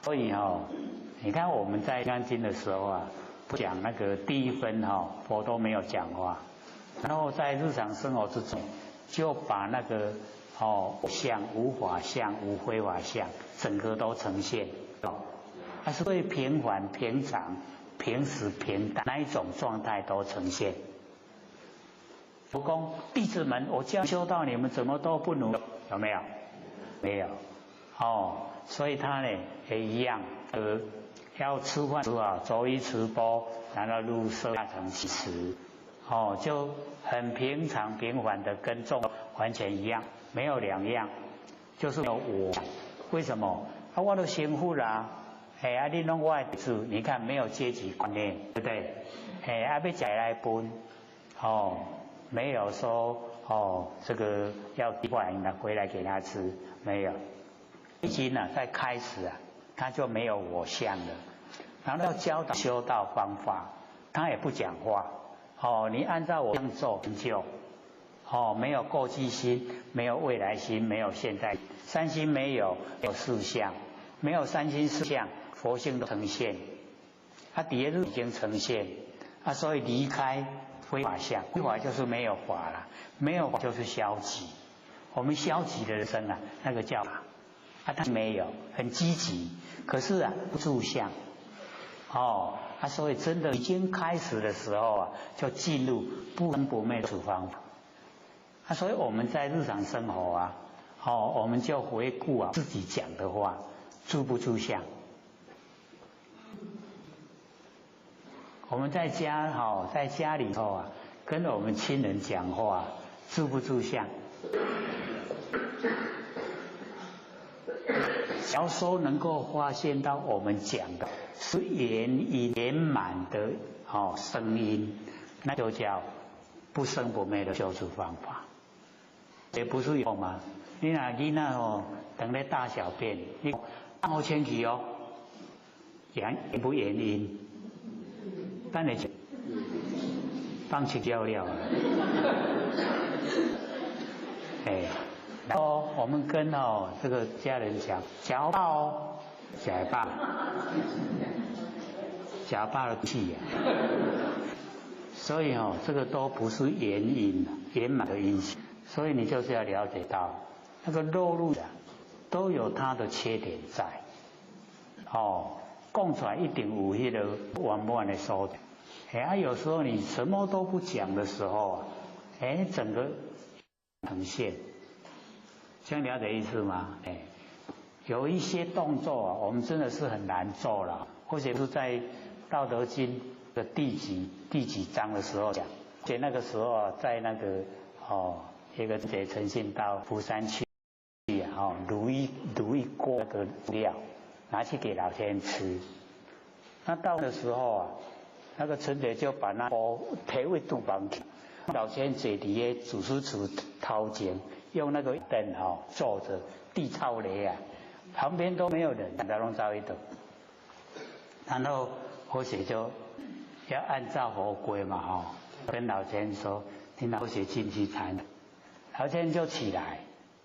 所以你看我们在讲经的时候不讲那个第一分佛都没有讲话，然后在日常生活之中就把那个相、无法相、无非法相，整个都呈现，是对平凡、平常、平时、平淡那一种状态都呈现。佛讲弟子们，我这样修道，你们怎么都不努力？有没有？没有。所以他呢也一样，要吃饭走一持钵，然后入舍下层其食，就很平常平凡的跟众完全一样，没有两样，就是有我。为什么？我都幸福啦，你弄我的弟子，你看没有阶级观念，对不对？要吃来分，没有说这个要递饭回来给他吃，没有。已经在开始他就没有我相了。然后要教导修道方法，他也不讲话。你按照我这样做成就。没有过去心，没有未来心，没有现在三心没有四相，没有三心四相，佛性都呈现。底下已经呈现，所以离开非法相，非法就是没有法了，没有法就是消极。我们消极的人生那个叫法。他没有很积极，可是不住相，所以真的已经开始的时候就进入不生不灭的方法。所以我们在日常生活我们就回顾自己讲的话，住不住相？我们在家在家里头跟我们亲人讲话，住不住相？只要说能够发现到我们讲的是圆满的声音，那就叫不生不灭的修持方法。也不是有吗？你那囡仔等在大小便，你放好前去言不言音？但你放弃掉了。然后我们跟这个家人讲，假爸假爸的气所以这个都不是圆满的因性，所以你就是要了解到那个肉入都有它的缺点在，讲出来一定有迄个圆满的所在。有时候你什么都不讲的时候啊，整个呈现，这样了解意思吗？有一些动作啊，我们真的是很难做了，或者是在《道德经》的第几章的时候讲，且那个时候啊，在那个一个节诚信到福山去啊，卤一锅那个料，拿去给老天人吃。那到的时候啊，那个陈姐就把那锅提位肚房去，老天坐伫个主持处头前，用那个灯坐着，地超雷啊，旁边都没有人，大家拢走一等。然后佛学就要按照佛规嘛，跟老天人说，你老学进去参，老天人就起来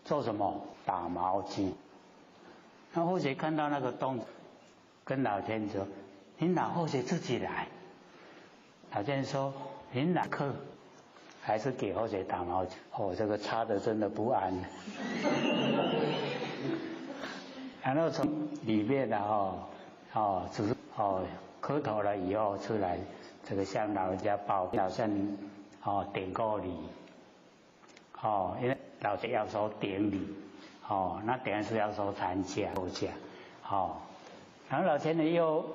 做什么？打毛巾。那佛学看到那个动作，跟老天人说，您老佛学自己来。老天人说，您哪课？还是给佛学打毛巾？这个插的真的不安。然后从里面的只是磕头了以后出来，这个向老人家报，好像点过礼，因为老师要说典礼，那等于是要说参加后驾，然后老天人又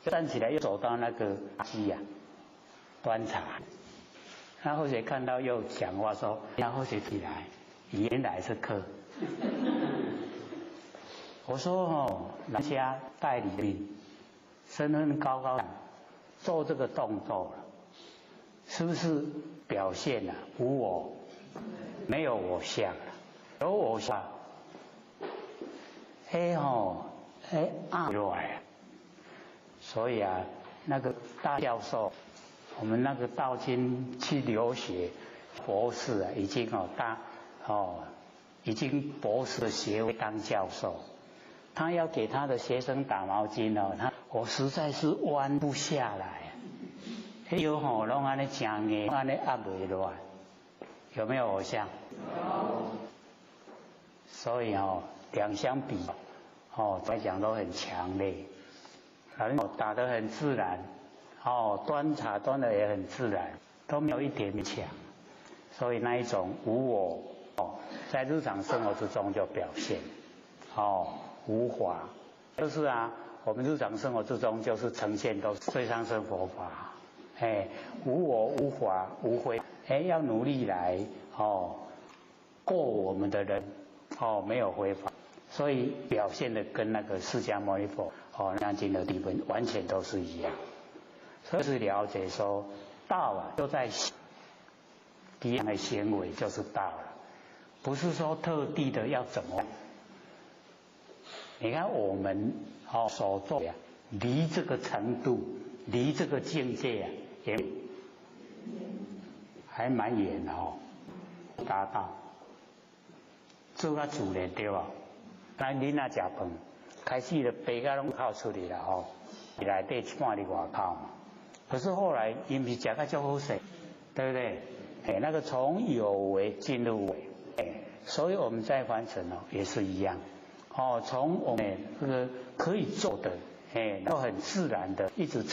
站起来，又走到那个机呀，端茶。然后谁看到又讲话说，然后谁起来，原来是客。我说人家代理人身份高高做这个动作了，是不是表现了无我，没有我相了？有我相，所以啊，那个大教授，我们那个道经去留学，博士啊，已经已经博士的学位当教授。他要给他的学生打毛巾我实在是弯不下来，腰拢安尼正硬，安尼压袂落，有没有偶像？有。所以两相比，来讲都很强烈，打得很自然，端茶端的也很自然，都没有一点强，所以那一种无我，在日常生活之中就表现，无法，就是我们日常生活之中就是呈现都最上乘佛法，无我无法无非，要努力来过我们的人，没有非法，所以表现的跟那个释迦牟尼佛南经的地方完全都是一样，所以是了解说道就在一样的行为就是道了，不是说特地的要怎么。你看我们所做离这个程度，离这个境界也还蛮远的达到做到自然对吧？咱囡仔食饭，开始就白甲拢靠出去了内底一半伫外口嘛。可是后来因为食甲足好势，对不对？那个从有为进入为，所以我们在凡尘也是一样。从我们这个可以做的，都很自然的一直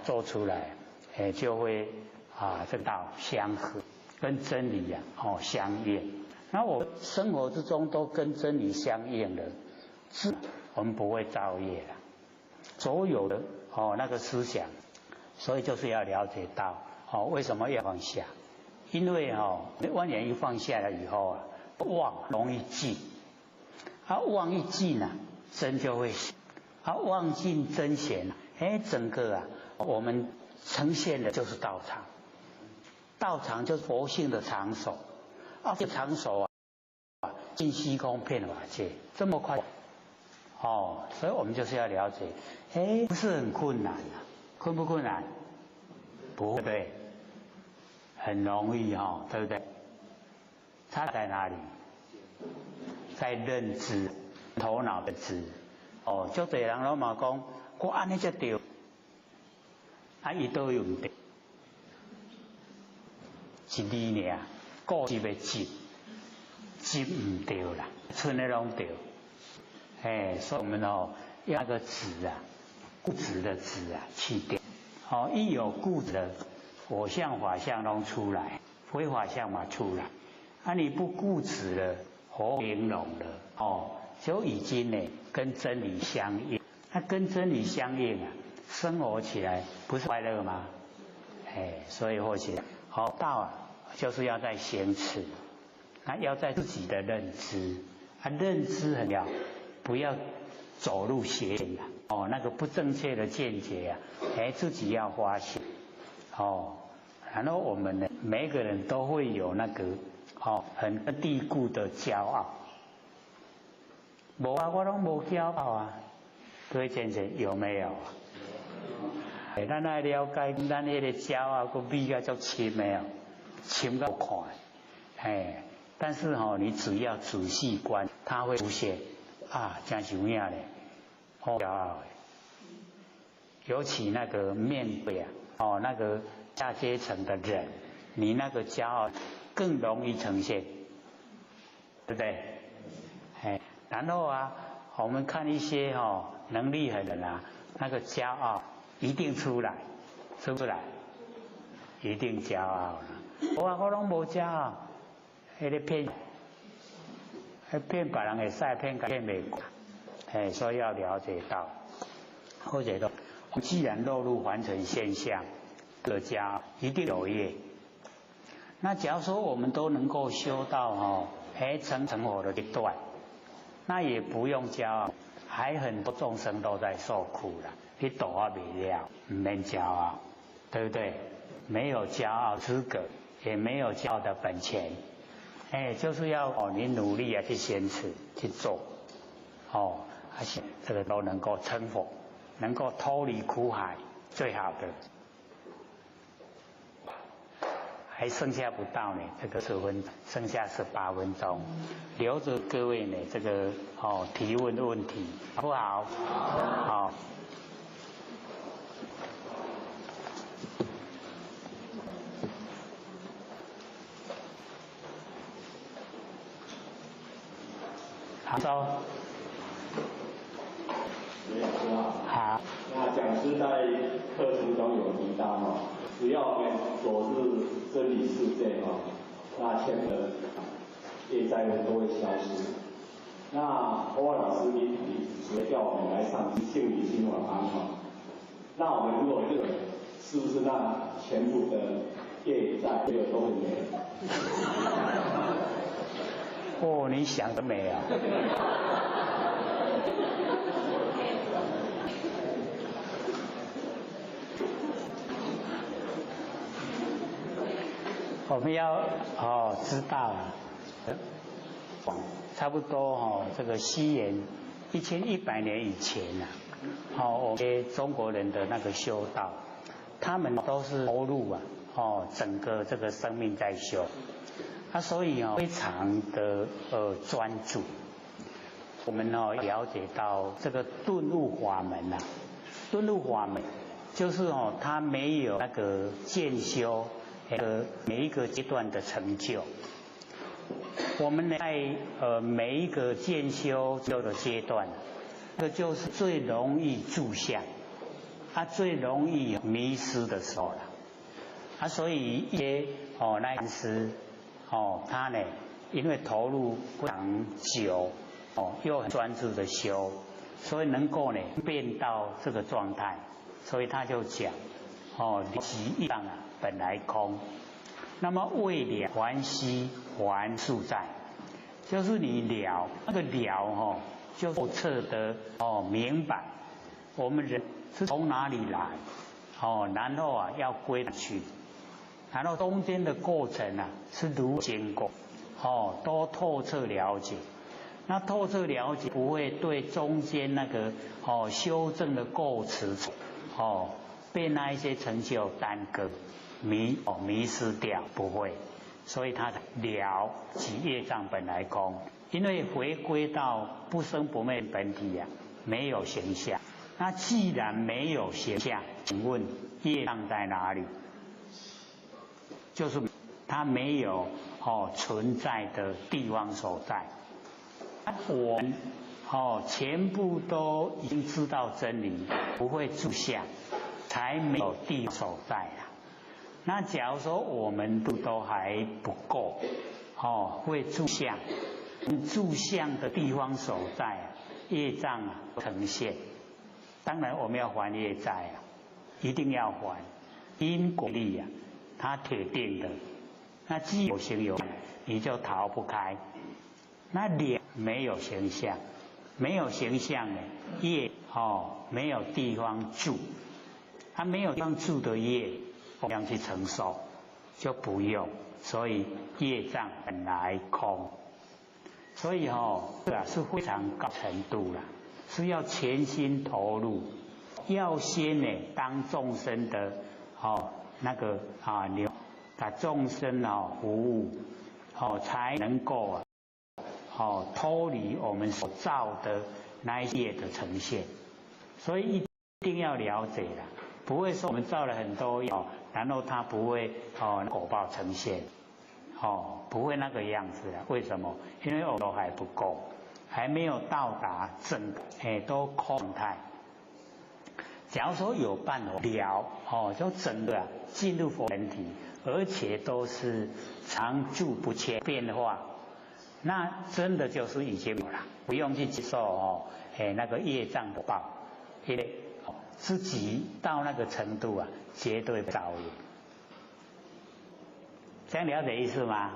做出来，就会这道相合，跟真理相应。那我生活之中都跟真理相应了，我们不会造业了。所有的那个思想，所以就是要了解到为什么要放下？因为万年一放下了以后妄容易进。妄一尽真就会显，妄尽真显，整个我们呈现的就是道场，道场就是佛性的场所，这场所尽虚空遍法界，这么快，所以我们就是要了解，不是很困难困不困难？不对，很容易对不对？差在哪里？在认知，头脑的知，足多人拢嘛讲，我安尼才对，伊都有唔对，一字尔，固执的执，执唔对啦，剩的拢对，所以我们要那个执啊，固执的执啊去掉。哦，一有固执的我相法相拢出来，非法相嘛出来。啊，你不固执了，活玲珑了，哦，就已经呢跟真理相应。那跟真理相应啊，生活起来不是快乐吗？所以或许好道啊，就是要在行持，那要在自己的认知，认知很要不要走入邪见啊，那个不正确的见解啊，自己要发现，然后我们呢，每个人都会有那个很低固的骄傲，无啊，我拢无骄傲啊，各位见解有没有啊？咱来了解，咱那个骄傲个比较足深没有，深到快，但是你只要仔细观，它会出现啊，真是有影咧，骄傲，尤其那个面对啊，那个下阶层的人，你那个骄傲更容易呈现，对不对？然后啊，我们看一些能力很的人啊，那个骄傲一定出来，出不来？一定骄傲了。我拢无骄傲，迄个骗别人会使，骗袂过。所以要了解到，或者说，既然落入凡尘现象，这骄傲一定有业。那假如说我们都能够修到成佛的一段，那也不用骄傲，还很多众生都在受苦了，你躲啊不了，唔免骄傲，对不对？没有骄傲资格，也没有骄傲的本钱，就是要你努力去坚持去做，而且这个都能够成佛，能够脱离苦海，最好的。还剩下不到呢，这个10分，剩下18分钟，留着各位呢这个提问的问题，好不好？好。好，走。好。那讲师在课程中有提到只要我们所是真理世界那欠的业债都会消失。那欧阳老师你只叫我们来上性理心晚安那我们如果这个是不是那全部的业债这个都会没了？你想得美啊！我们要知道差不多这个西元1100年以前我们中国人的那个修道，他们都是投入整个这个生命在修，所以非常的专注。我们了解到这个顿悟法门顿悟法门就是它没有那个渐修。每一个阶段的成就，我们在每一个渐修的阶段，这就是最容易住相，最容易迷失的时候了。所以一些那禅师他呢，因为投入非常久又很专注的修，所以能够呢变到这个状态，所以他就讲其意上本来空，那么为了还息还数在，就是你了那个了就透彻的明白我们人是从哪里来然后要归去，然后中间的过程是如何经过都透彻了解。那透彻了解不会对中间那个修正的过程被那一些成就耽搁迷失掉，不会。所以他了即业障本来空，因为回归到不生不灭本体没有形象。那既然没有形象，请问业障在哪里？就是它没有存在的地方所在。我们全部都已经知道真理，不会住相，才没有地所在啊。那假如说我们都还不够，会住相，住相的地方所在，业障呈现。当然我们要还业债啊，一定要还，因果力啊，它铁定的。那既有形有相，你就逃不开。那脸没有形象，没有形象呢，业没有地方住，它没有地方住的业，我们要去承受，就不用。所以业障本来空，所以是非常高程度啦，是要全心投入，要先呢当众生的把众生服务，才能够脱离我们所造的那一些的呈现。所以一定要了解啦，不会说我们造了很多药，然后它不会果报呈现，不会那个样子啦。为什么？因为我们都还不够，还没有到达整个都空态。假如说有办法了，就整个进入佛人体，而且都是常住不迁变化，那真的就是已经有了，不用去接受那个业障的报，因为自己到那个程度啊，绝对不造业。这样了解意思吗？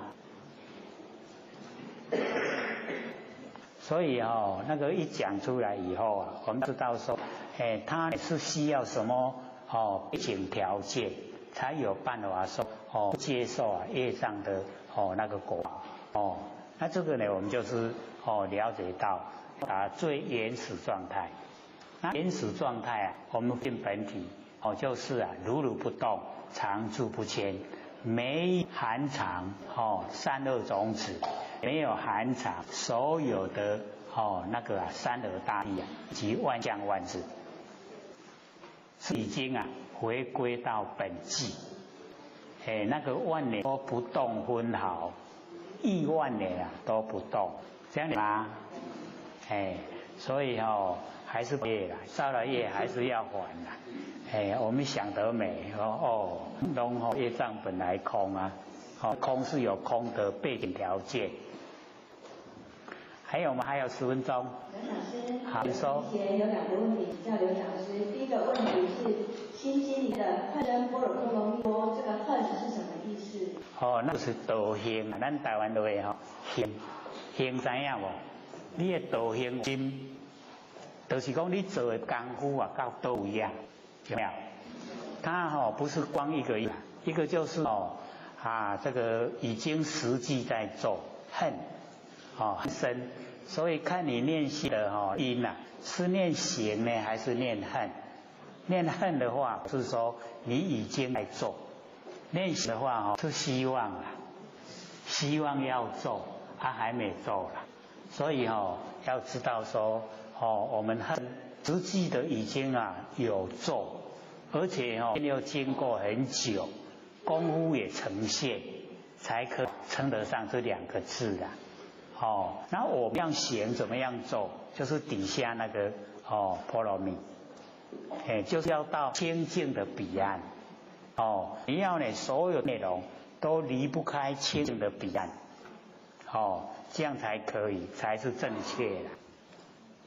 所以那个一讲出来以后啊，我们知道说，他是需要什么背景条件，才有办法说接受业障的那个果报那这个呢，我们就是了解到最原始状态。那原始状态啊，我们进本体就是如如不动，常住不迁，没含藏三恶种子，没有含藏所有的三恶大力及万象万事，是已经回归到本际。那个万年都不动分毫，亿万年都不动，这样吗？所以还是业啦，造了业还是要还啦。我们想得美业障本来空啊，空是有空的背景条件。还有吗？还有10分钟。刘讲师，好，你说。有2个问题请教刘讲师。第一个问题是心经里的恨跟般若波罗蜜多，这个恨是什么意思？那就是道行，咱台湾都会行知影无？你的道行心，就是讲你做的功夫到倒位有没有？它不是光一个，一个就是这个已经实际在做恨很深，所以看你念习的因是念行呢，还是念恨？念恨的话是说你已经在做，念行的话是希望要做，还没做了，所以要知道说我们恨实际的已经有做，而且又经过很久，功夫也呈现，才可称得上这2个字的。那我们要行怎么样做？就是底下那个波罗蜜，就是要到清净的彼岸。你要所有内容都离不开清净的彼岸，这样才可以，才是正确的。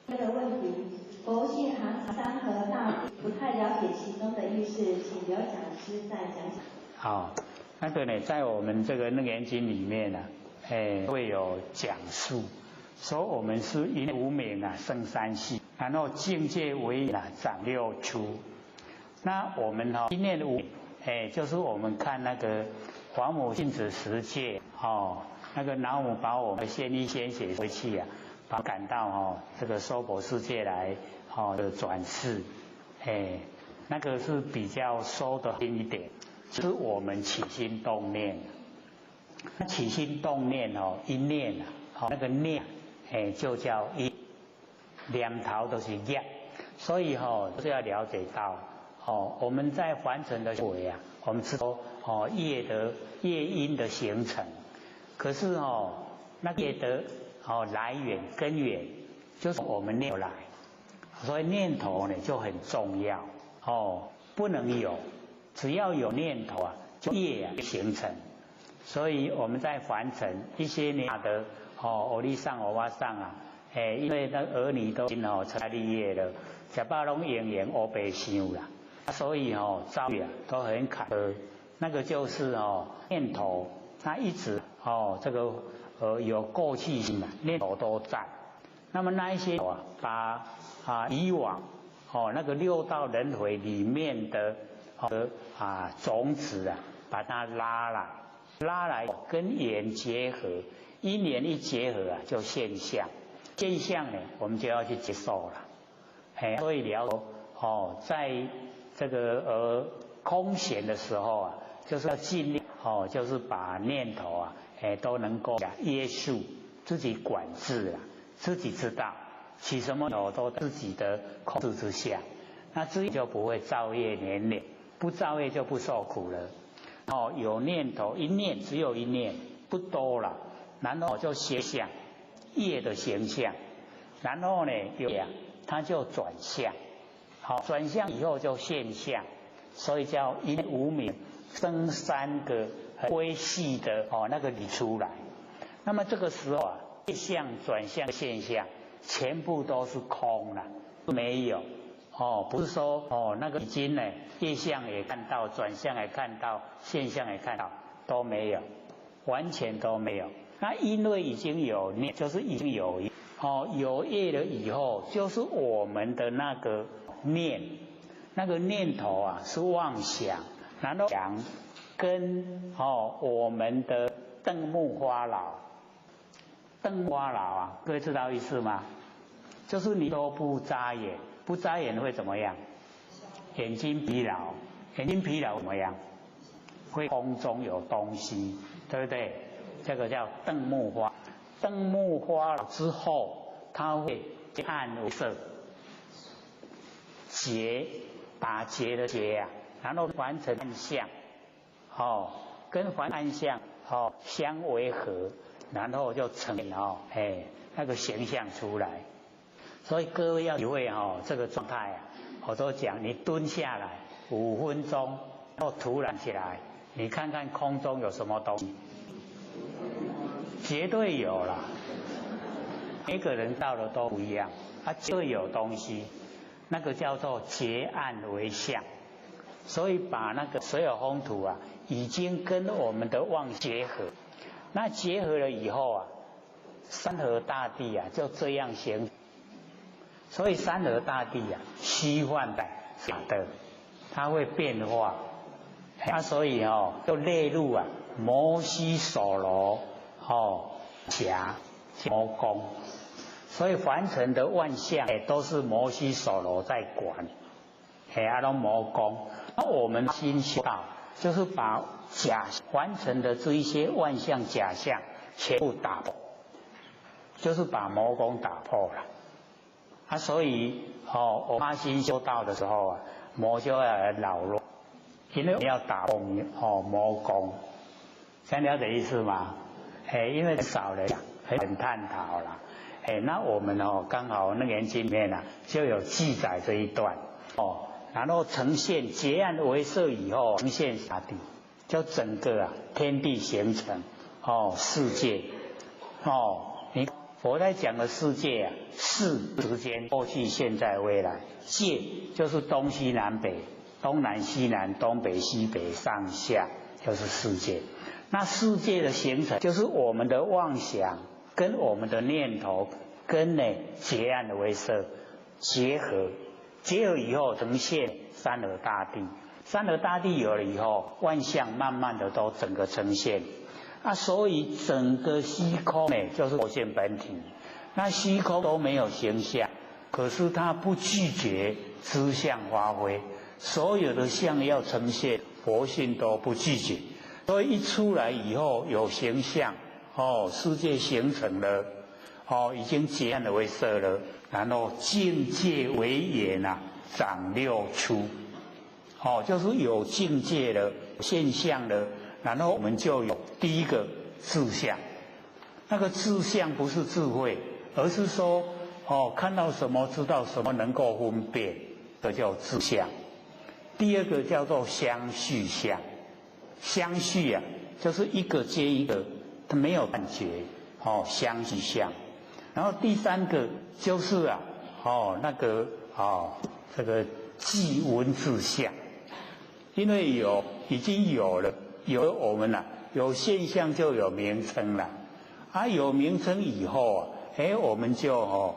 这个问题，佛性含山河大地，不太了解其中的意思，请刘讲师再讲讲。那个呢，在我们这个《楞严经》里面会有讲述，说我们是因无明生三系，然后境界为长6出。那我们一念无明，就是我们看那个黄母性子十界那个老母把我们仙衣仙血回去把我赶到这个娑婆世界来的转世，那个是比较收得轻一点，是我们起心动念。那起心动念一念那个念就叫一，念头都是业，所以就是要了解到我们在凡尘的行为我们知道业因的形成，可是那业的来源根源就是我们念头来，所以念头呢就很重要哦，不能有，只要有念头啊，就业啊形成。所以我们在凡尘一些年的欧利上欧巴上啊，因为那儿女都成家立业了，吃饱拢营营乌白想啦，所以遭遇啊都很坎坷。那个就是念头，它一直这个有过去性啊，念头都在。那么那一些把以往那个六道轮回里面的种子啊，把它拉来跟缘结合，因缘一结合啊，就现象。现象呢，我们就要去接受了。所以在这个空闲的时候啊，就是要尽力就是把念头啊，都能够约束，自己管制啊，自己知道起什么头都自己的控制之下，那自己就不会造业连连，不造业就不受苦了。有念头一念，只有一念，不多了，然后就形象业的形象，然后呢它就转向，转向以后就现象，所以叫因无明生三个微细的那个理出来。那么这个时候啊，业相转向的现象全部都是空了，没有不是说那个已经呢业相也看到，转向也看到，现象也看到，都没有，完全都没有。那因为已经有念，就是已经有有业了以后，就是我们的那个念，那个念头啊是妄想，然后想跟我们的瞪目花老，瞪目花老啊，各位知道意思吗？就是你都不眨眼，不眨眼会怎么样？眼睛疲劳，眼睛疲劳怎么样？会空中有东西，对不对？这个叫瞪目花。瞪目花之后，它会暗为色，结打结的结啊，然后完成暗相，跟凡暗相相为合，然后就成那个形象出来。所以各位要体会这个状态啊，我都讲你蹲下来5分钟，然后突然起来，你看看空中有什么东西，绝对有啦。每个人到的都不一样，就有东西，那个叫做结暗为相。所以把那个水有风土啊，已经跟我们的妄结合，那结合了以后啊，山河大地啊就这样形。所以山河大地啊，虚幻的假的，它会变化。所以就列入啊摩西所罗迦摩公。所以凡尘的万象都是摩西所罗在管，都摩公。那我们心修道，就是把凡尘的这一些万象假象全部打破，就是把魔功打破了。所以我发心修道的时候啊，魔就要来扰乱，因为要打破魔功，这样了解意思吗？因为少了很探讨了。那我们刚好那个研经里面啊就有记载这一段然后呈现结暗为色以后，呈现大地，就整个天地形成世界你佛在讲的世界啊，世之间过去现在未来，界就是东西南北，东南西南，东北西北，上下就是世界。那世界的形成就是我们的妄想跟我们的念头跟结暗的为色结合以后呈现山河大地。山河大地有了以后，万象慢慢的都整个呈现所以整个虚空就是佛性本体。那虚空都没有形象，可是它不拒绝知相发挥，所有的相要呈现，佛性都不拒绝。所以一出来以后有形象世界形成了已经结暗的为色了，然后境界为眼长六出就是有境界了，现象了，然后我们就有第一个志相。那个志相不是智慧，而是说看到什么知道什么能够分辨，这叫自相。第二个叫做相续相，相续啊，就是一个接一个，它没有感觉，相续相。然后第三个就是这个记文字相，因为已经有了我们有现象就有名称了，有名称以后我们就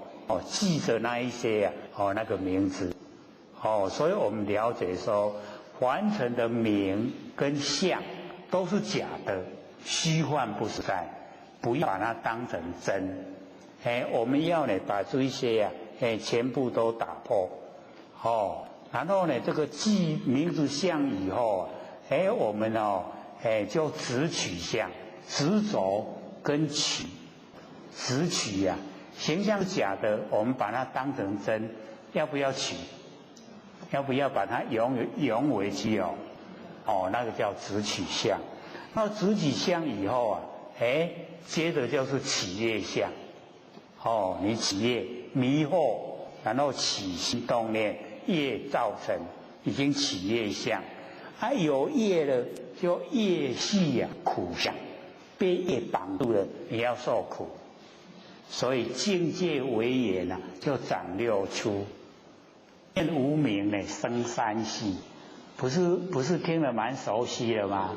记着那一些那个名字，所以我们了解说，凡尘的名跟相都是假的，虚幻不实在，不要把它当成真。我们要把这一些全部都打破，然后这个记名字相以后，我们就执取相，执着跟取，执取形象是假的，我们把它当成真，要不要取？要不要把它融为其有？那个叫执取相。那执取相以后接着就是起业相。你起业迷惑，然后起心动念，业造成，已经起业相。有业了，就业系苦相，被业绑住了，你要受苦。所以境界为言就长六出。念无明生三系，不是听得蛮熟悉的吗？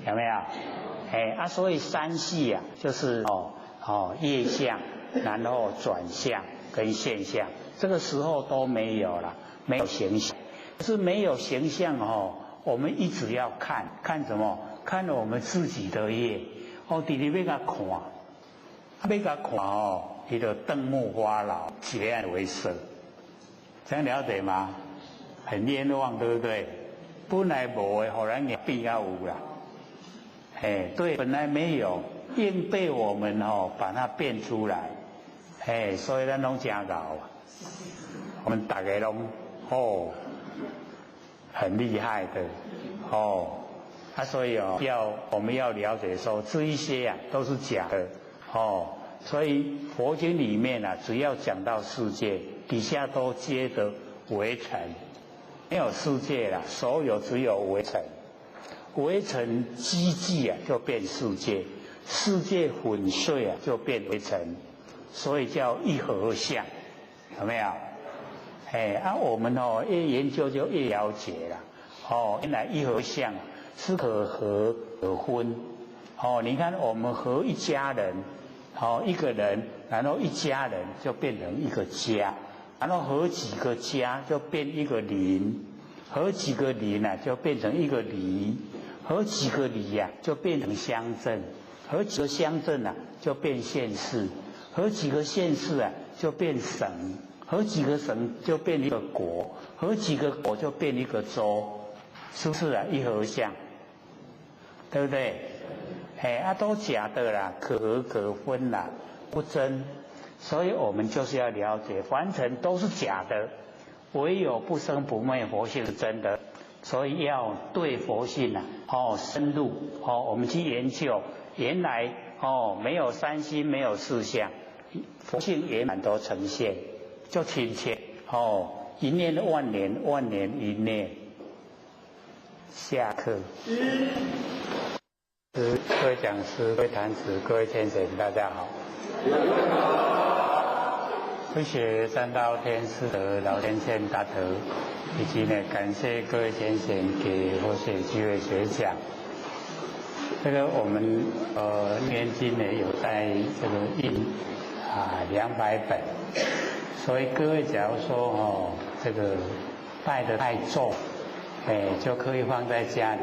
有没有？所以三系就是业相，然后转向跟现象，这个时候都没有了，没有形象。可是没有形象我们一直要看什么？看我们自己的业。弟弟要甲看，要甲看他就瞪目花老，结案为色。这样了解吗？很冤枉，对不对？本来无的，忽然也变有啦。对，本来没有，硬被我们把它变出来。所以咱拢真搞，我们大家拢很厉害的所以我们要了解说，这一些都是假的所以佛经里面只要讲到世界，底下都接着微尘，没有世界了，所有只有微尘。微尘积聚就变世界，世界粉碎就变微尘，所以叫一合相，有没有？我们越研究就越了解了。原来一合相是可合可分。你看我们合一家人，一个人，然后一家人就变成一个家，然后合几个家就变一个邻，合几个邻就变成一个里，合几个里就变成乡镇，合几个乡镇就变县市，合几个县市就变省，合几个省就变一个国，合几个国就变一个州，是不是一合相？对不对？都假的啦，可合可分啦，不真。所以我们就是要了解，凡尘都是假的，唯有不生不灭佛性是真的。所以要对佛性深入我们去研究，原来没有三心，没有四相，佛性圆满都呈现，就亲切一念万年，万年一念。下课。各位讲师、各位坛子、各位先生，大家好。谢谢三道天师的老天线大德，以及感谢各位先生给佛学机会学讲。这个我们念经有在这个印200本，所以各位假如说这个带得太重，就可以放在家里。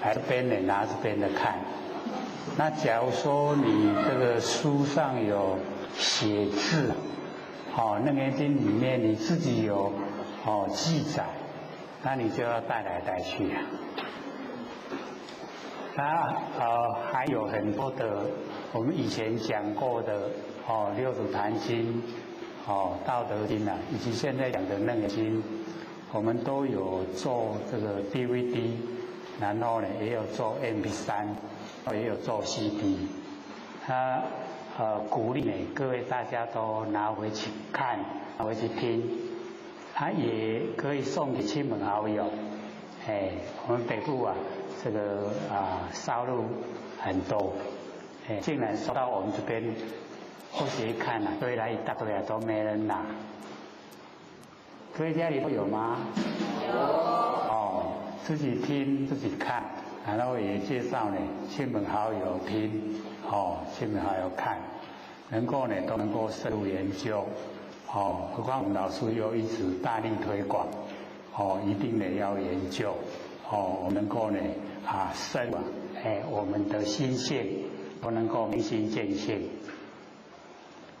来这边拿这边的看。那假如说你这个书上有写字，那个经里面你自己有记载，那你就要带来带去还有很多的我们以前讲过的六祖坛经、道德经以及现在讲的楞经，我们都有做这个 DVD。然后也有做 MP3，也有做 CD。它鼓励呢，各位大家都拿回去看，拿回去听，也可以送给亲朋好友。我们北部这个烧肉很多，竟然送到我们这边，或许一看堆来一大堆都没人拿。各位家里都有吗？有。自己听自己看，然后也介绍呢亲朋好友听，亲朋好友看，能够呢都能够深入研究，何况我们老师又一直大力推广，一定呢要研究，我能够呢深我们的心性都能够明心见性。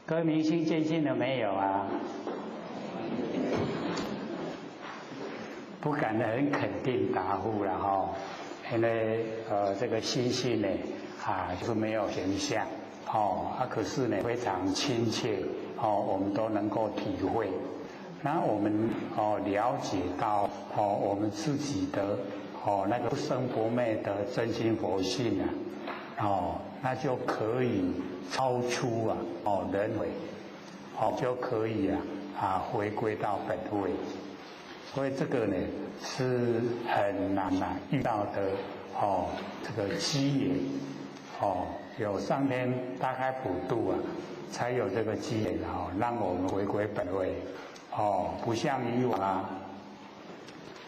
各位明心见性了没有啊？不敢很肯定答复了因为这个心性呢就是没有形象可是呢非常亲切我们都能够体会。那我们了解到我们自己的那个不生不灭的真心佛性那就可以超出人为就可以回归到本位。所以这个呢是很难遇到的这个机缘有上天大开普渡才有这个机缘让我们回归本位不像以往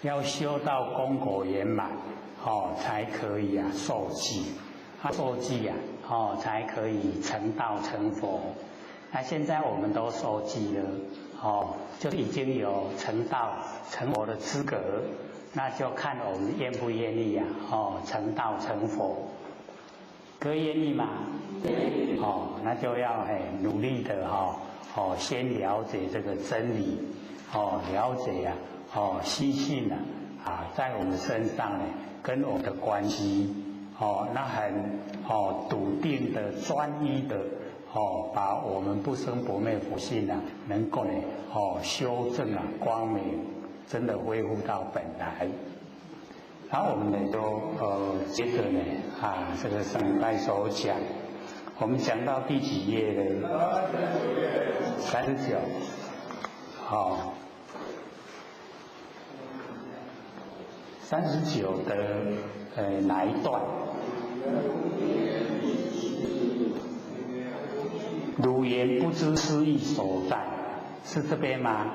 要修到功果圆满才可以受记，受记才可以成道成佛。那现在我们都受记了就已经有成道成佛的资格，那就看我们愿不愿意成道成佛。各位愿意吗？那就要努力的先了解这个真理了解心性在我们身上呢跟我们的关系那很笃定的专一的把我们不生不灭佛性能够呢修正光明，真的恢复到本来。然后我们呢就接着呢这个上礼拜所讲，我们讲到第几页呢？39。39的哪一段？汝言不知思义所在，是这边吗？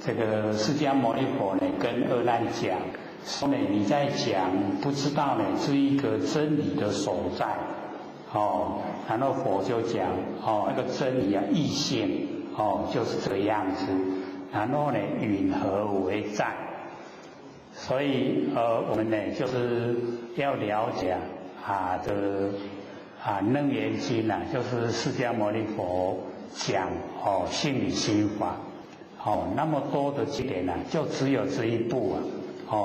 这个释迦牟尼佛呢跟阿难讲说呢，你在讲不知道呢这一个真理的所在，然后佛就讲那个真理义性就是这个样子，然后呢云何为在？所以我们呢就是要了解这个楞严经就是释迦牟尼佛讲性理心法那么多的经典就只有这一部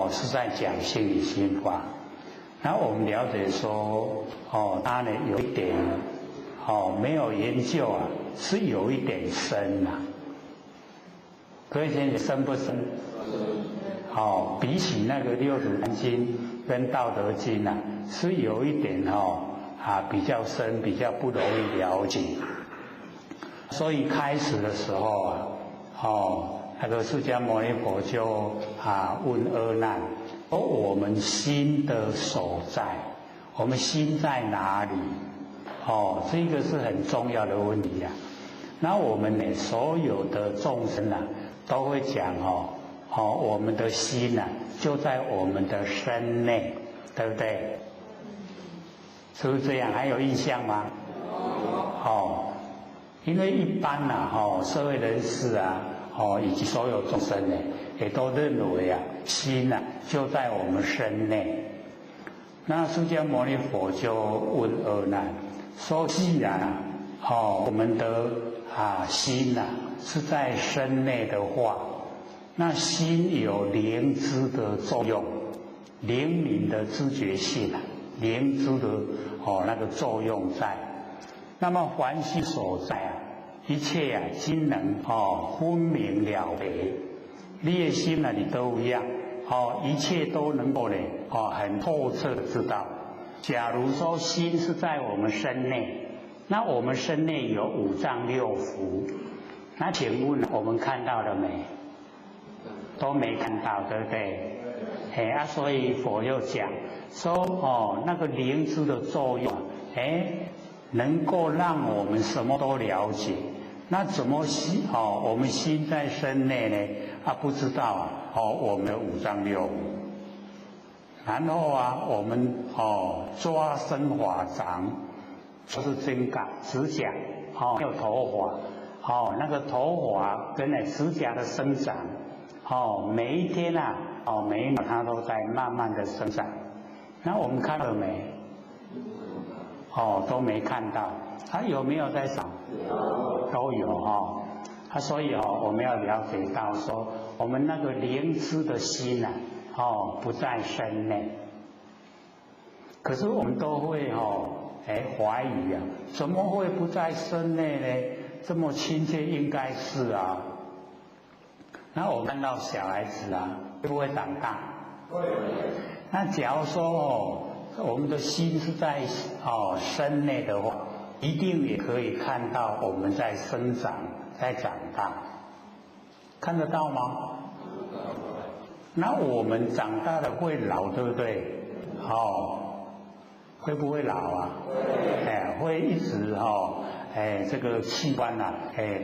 是在讲性理心法。然后我们了解说他呢有一点没有研究是有一点深各位先生深不深？比起那个六祖坛经跟道德经是有一点比较深，比较不容易了解。所以开始的时候那个释迦牟尼佛就问阿难说我们心的所在，我们心在哪里？这个是很重要的问题那我们呢所有的众生都会讲我们的心就在我们的身内，对不对？是不是这样？还有印象吗？因为一般社会人士以及所有众生呢，也都认为心就在我们身内。那释迦牟尼佛就问阿难说：既然我们的心是在身内的话，那心有灵知的作用，灵敏的知觉性灵知的那个作用在。那么凡心所在一切均能分明了别，你的心你都一样一切都能够呢很透彻的知道。假如说心是在我们身内那我们身内有五脏六腑，那请问我们看到了没？都没看到，对不对？所以佛又讲说那个灵知的作用，能够让我们什么都了解。那怎么心我们心在身内呢？不知道我们的五脏六腑。然后我们抓生法掌，就是指甲，还有头发，那个头发跟指甲的生长，每一天每一秒它都在慢慢的生长。那我们看到了没？都没看到。它有没有在长？都有所以我们要了解到说，我们那个灵知的心不在身内。可是我们都会怀疑怎么会不在身内呢？这么亲切，应该是那我看到小孩子会不会长大？会。那假如说我们的心是在身内的话，一定也可以看到我们在生长，在长大，看得到吗？那我们长大了会老，对不对？会不会老会一直这个器官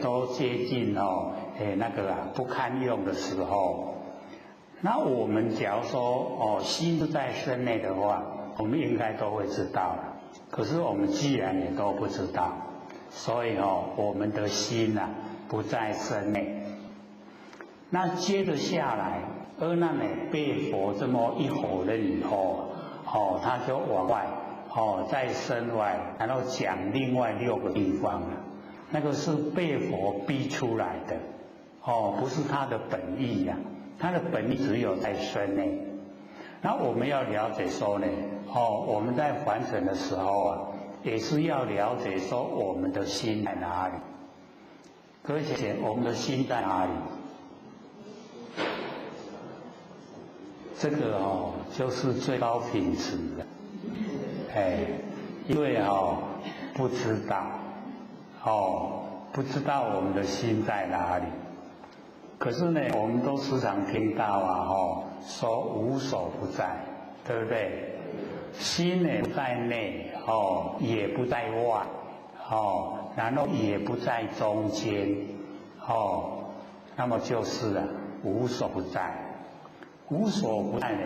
都接近那个不堪用的时候。那我们假如说心是在身内的话，我们应该都会知道了。可是我们既然也都不知道，所以我们的心不在身内。那接着下来，阿难呢被佛这么一吼了以后，他就往外，在身外，然后讲另外6个地方了。那个是被佛逼出来的，不是他的本意他的本意只有在身内。那我们要了解说呢，我们在凡尘的时候也是要了解说我们的心在哪里。各位姐姐，我们的心在哪里？这个就是最高品质的，因为不知道，不知道我们的心在哪里。可是呢，我们都时常听到说无所不在，对不对？心呢不在内，也不在外，然后也不在中间，那么就是无所不在。无所不在呢，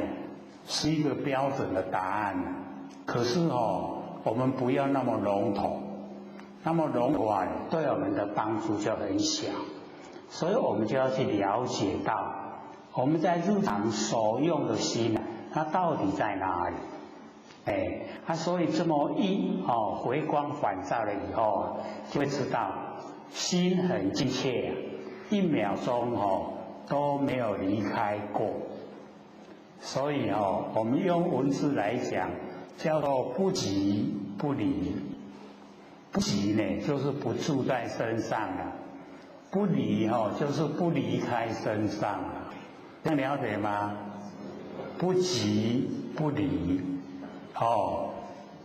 是一个标准的答案可是我们不要那么笼统，那么笼统对我们的帮助就很小。所以我们就要去了解到，我们在日常所用的心它到底在哪里？所以这么一回光返照了以后就会知道心很亲切1秒钟都没有离开过。所以我们用文字来讲，叫做不即不离。不即呢，就是不住在身上不离就是不离开身上这样了解吗？不即不离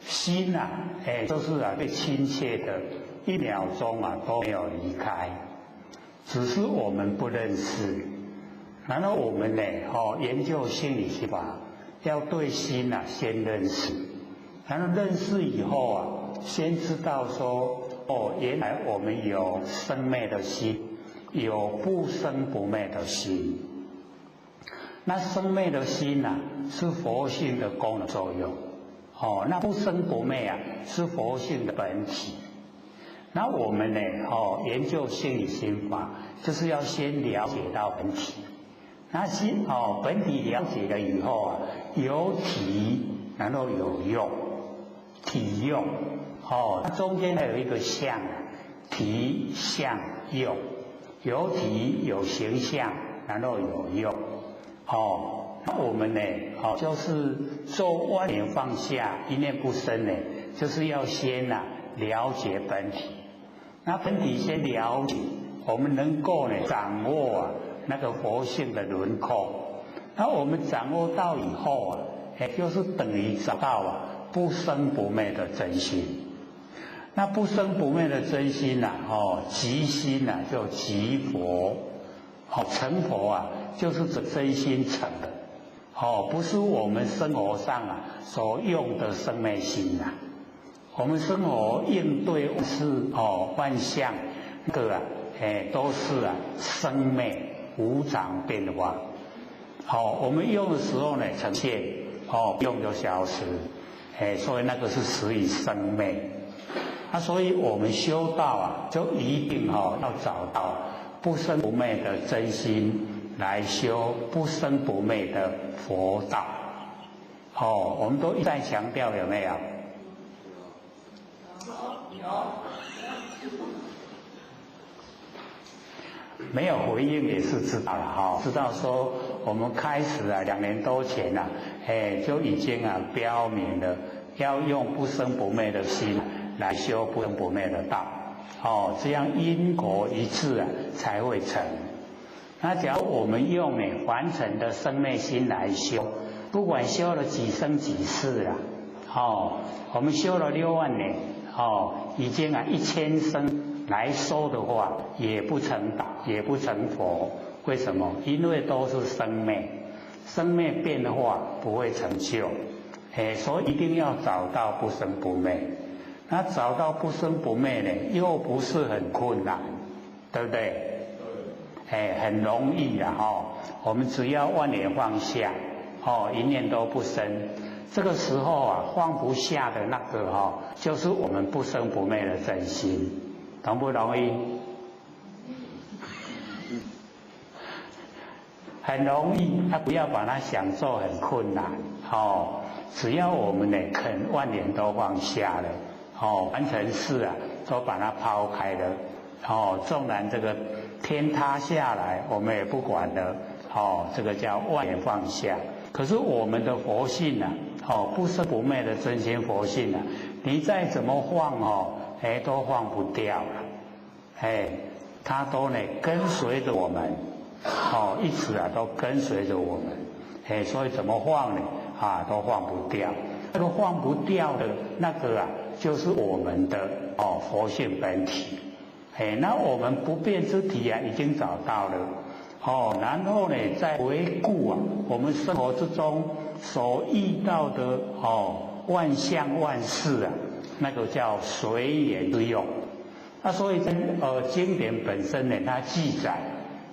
心就是最亲切的1秒钟都没有离开，只是我们不认识。然后我们呢研究心理学法，要对心先认识，然后认识以后先知道说原来我们有生灭的心，有不生不灭的心。那生灭的心是佛性的功能作用，那不生不灭是佛性的本体。那我们呢研究心理心法，就是要先了解到本体。那本体了解了以后有体，然后有用，体用它中间还有一个相，体相用，有体有形象，然后有用那我们呢就是做万念放下，一念不生呢，就是要先了解本体。那本体先了解，我们能够掌握那个佛性的轮廓。那我们掌握到以后就是等于找到不生不灭的真心。那不生不灭的真心呐，即心呐，就即佛，成佛啊，就是指真心成的，不是我们生活上啊所用的生灭心呐。我们生活应对是万象，那个啊，都是啊生灭无常变化。我们用的时候呢呈现，不用就消失，所以那个是属于生灭。所以我们修道啊，就一定要找到不生不灭的真心来修不生不灭的佛道。我们都一再强调，有没有？没有回应也是知道了知道说我们开始啊2年多前啊，就已经啊标明了要用不生不灭的心来修不生不灭的道，这样因果一致啊才会成。那假如我们用凡尘的生灭心来修，不管修了几生几世了，我们修了6万年，已经啊1000生来说的话，也不成道，也不成佛。为什么？因为都是生灭，生灭变化不会成就，所以一定要找到不生不灭。那找到不生不灭呢，又不是很困难，对不对？很容易的我们只要万念放下，一念都不生。这个时候啊，放不下的那个就是我们不生不灭的真心，容不容易？很容易，不要把它想做很困难只要我们呢肯万念都放下了，完成事啊都把它抛开了，纵然这个天塌下来，我们也不管了，这个叫万念放下。可是我们的佛性啊，不生不灭的真心佛性啊，你再怎么放都放不掉了，它都呢跟随着我们，一直啊都跟随着我们，所以怎么放呢？都放不掉。那个放不掉的那个啊，就是我们的佛性本体。那我们不变之体啊，已经找到了。然后呢，再回顾啊，我们生活之中所遇到的万象万事啊，那个叫随缘之用。那所以经典本身呢，它记载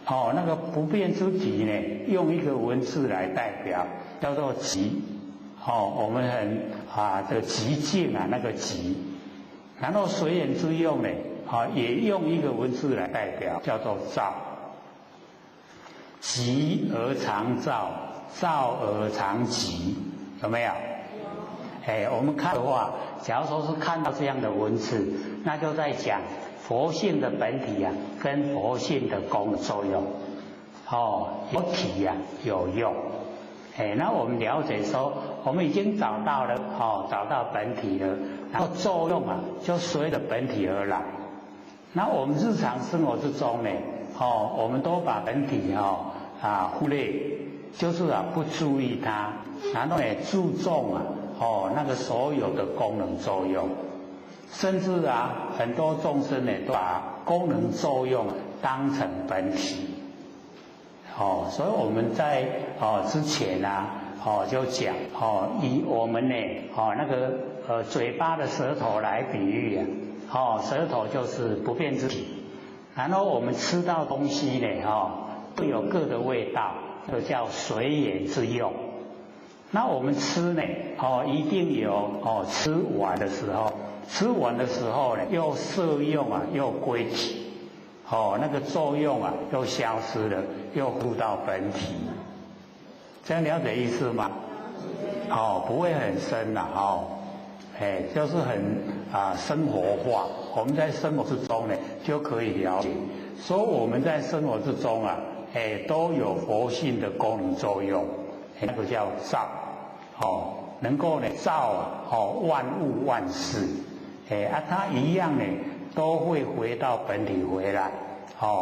那个不变之体呢，用一个文字来代表，叫做极。我们很这个极静啊，那个极。然后随缘之用呢，也用一个文字来代表，叫做照。极而常照，照而常极，有没有？我们看的话，假如说是看到这样的文字，那就在讲佛性的本体啊，跟佛性的功作用。有体啊，有用。那我们了解说，我们已经找到了，找到本体了，然后作用啊，就随着本体而来。那我们日常生活之中呢，我们都把本体忽略，就是不注意它，然后呢注重那个所有的功能作用，甚至很多众生呢都把功能作用当成本体。所以我们在之前就讲以我们呢那个嘴巴的舌头来比喻舌头就是不变之体，然后我们吃到东西呢各有各的味道，这叫随缘之用。那我们吃呢一定有吃完的时候，吃完的时候呢又摄用又归体，那个作用又消失了，又回到本体。这样了解意思吗？不会很深就是很生活化。我们在生活之中呢就可以了解，说我们在生活之中都有佛性的功能作用，那个叫照，能够呢照万物万事，它一样呢都会回到本体回来，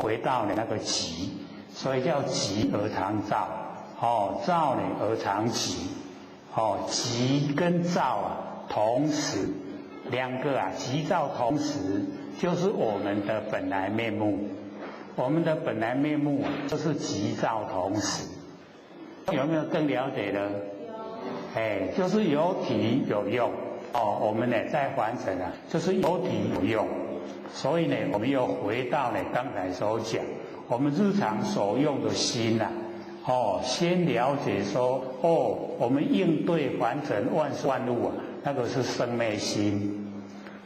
回到那个极，所以叫极而常照，照呢而常极，极跟照同时两个啊急躁同时，就是我们的本来面目。我们的本来面目啊，就是急躁同时。有没有更了解的？就是有体有用。我们呢在凡尘啊，就是有体有用。所以呢，我们又回到呢刚才所讲，我们日常所用的心啊，先了解说，我们应对凡尘万事万物啊，那个是生灭心。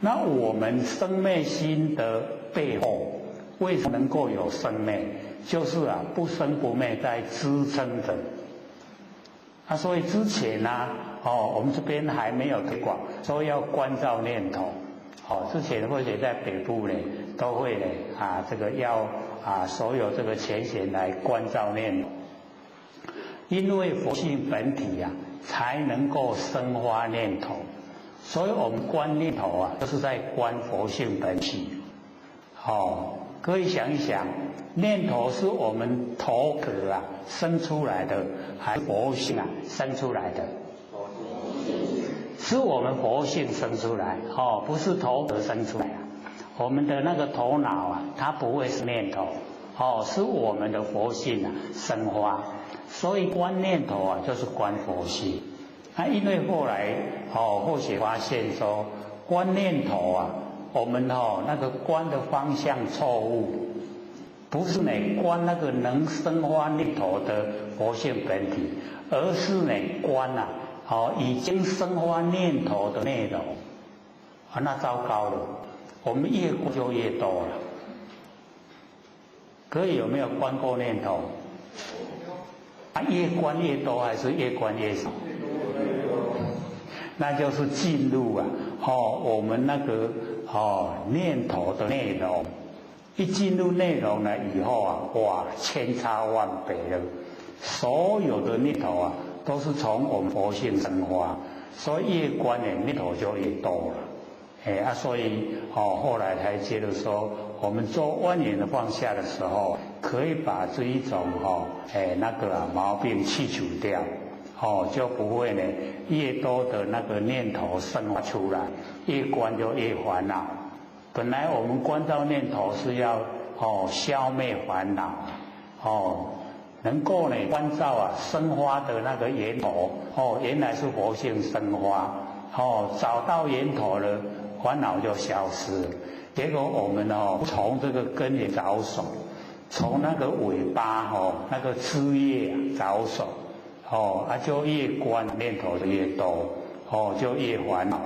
那我们生灭心的背后，为什么能够有生灭？就是啊，不生不灭在支撑着。所以之前呢，我们这边还没有推广，所以要关照念头。之前或者在北部呢，都会呢这个要所有这个前贤来关照念头，因为佛性本体啊，才能够生发念头。所以我们观念头啊，都是在观佛性本体。各位想一想，念头是我们头壳啊生出来的，还是佛性啊生出来的？是我们佛性生出来，不是头壳生出来啊。我们的那个头脑啊，它不会是念头，是我们的佛性啊生发。所以观念头啊，就是观佛性。因为后来或许发现说，观念头啊，我们那个观的方向错误，不是呢观那个能生发念头的佛性本体，而是呢观已经生发念头的内容。那糟糕了，我们越观就越多了。各位有没有观过念头？越观越多还是越观越少？那就是进入我们那个念头的内容。一进入内容了以后哇，千差万别了。所有的念头啊，都是从我们佛性生发，所以越观的念头就越多了。所以后来才觉得说，我们做万缘的放下的时候，可以把这一种那个毛病去除掉。就不会呢越多的那个念头生发出来，越观就越烦恼。本来我们观照念头是要消灭烦恼，能够呢观照生发的那个源头，原来是佛性生发，找到源头了，烦恼就消失了。结果我们从这个根源着手，从那个尾巴那个枝叶着手。就越观念头的越多，就越烦恼。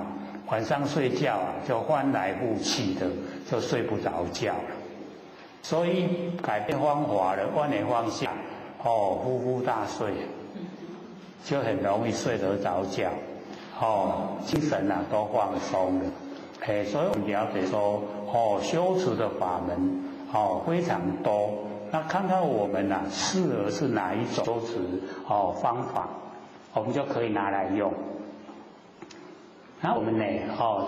晚上睡觉就翻来覆去的，就睡不着觉了。所以改变方法了，万缘放下，呼呼大睡，就很容易睡得着觉，精神都放松了。所以我们了解说，修持的法门非常多。那看看我们适合是哪一种修持方法，我们就可以拿来用。那我们呢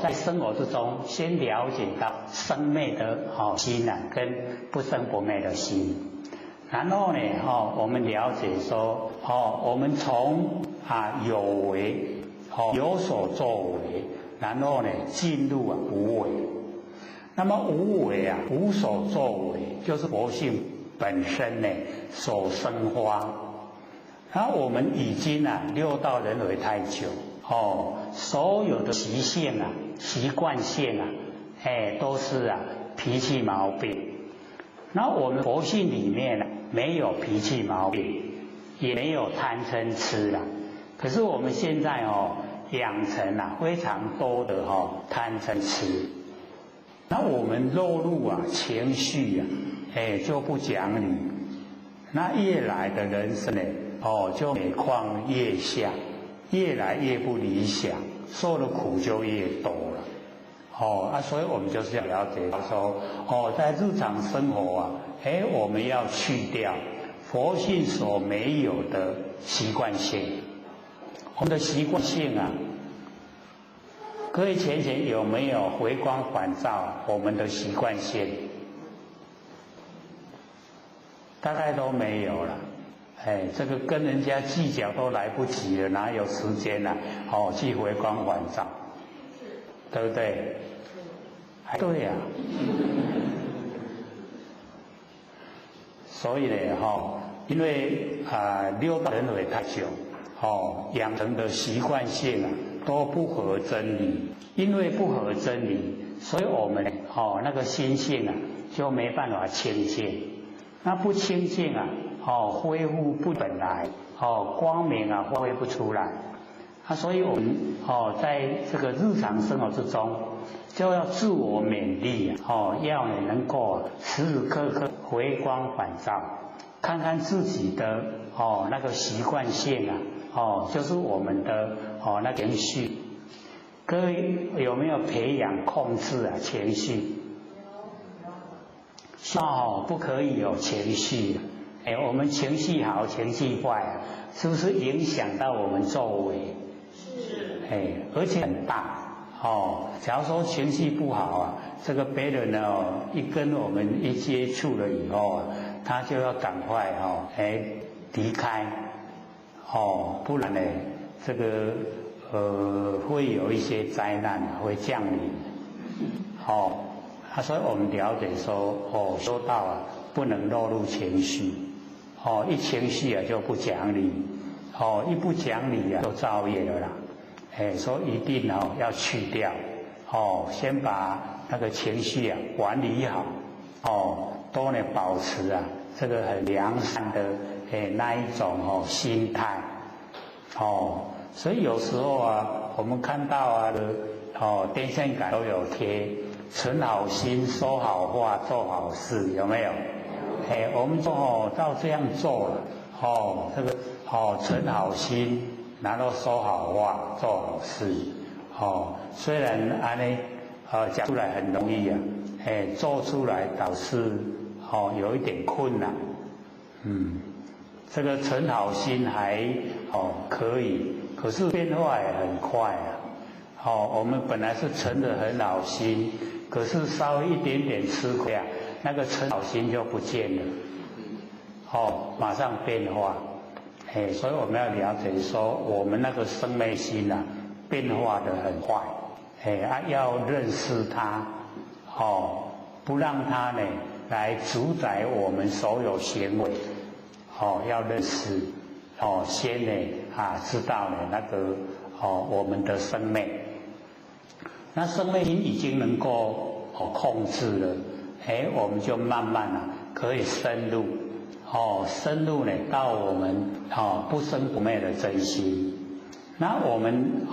在生活之中先了解到生灭的心跟不生不灭的心，然后呢我们了解说我们从有为有所作为，然后呢进入无为。那么无为无所作为，就是佛性本身呢所生发。然后我们已经六道轮回太久，所有的习性习惯性都是脾气毛病。然后我们佛性里面没有脾气毛病，也没有贪嗔痴可是我们现在养成非常多的贪嗔痴。那我们落入情绪就不讲理，那越来的人生呢就每况愈下，越来越不理想，受的苦就越多了。所以我们就是要了解到说在日常生活我们要去掉佛性所没有的习惯性。我们的习惯性各位前贤有没有回光返照我们的习惯性？大概都没有了。这个跟人家计较都来不及了，哪有时间去回光返照？对不对？对呀、所以呢，因为六道轮回太久，养成的习惯性都不合真理，因为不合真理，所以我们那个心性就没办法清净，那不清净恢复不本来，光明发挥不出来，所以我们在这个日常生活之中，就要自我勉励要能够时时刻刻回光返照，看看自己的那个习惯性就是我们的那情绪，各位有没有培养控制情绪？不可以有情绪，我们情绪好情绪坏是不是影响到我们周围？是，而且很大假如说情绪不好这个别人一跟我们一接触了以后他就要赶快离开不然呢这个会有一些灾难会降临所以我们了解说修道不能落入情绪一情绪就不讲理一不讲理就造业了啦所以一定要去掉先把那个情绪管理好都能保持这个很良善的那一种心态所以有时候我们看到电线杆都有贴存好心说好话做好事，有没有？我们就照这样做了这个存好心，然后说好话做好事虽然讲出来很容易做出来倒是有一点困难这个存好心还可以，可是变化也很快我们本来是存得很好心，可是稍微一点点吃亏那个存好心就不见了马上变化所以我们要了解说我们那个生灭心变化得很快要认识它不让它呢来主宰我们所有行为要认识先呢知道呢那个我们的生灭，那生灭心已经能够控制了我们就慢慢可以深入深入呢到我们不生不灭的真心。那我们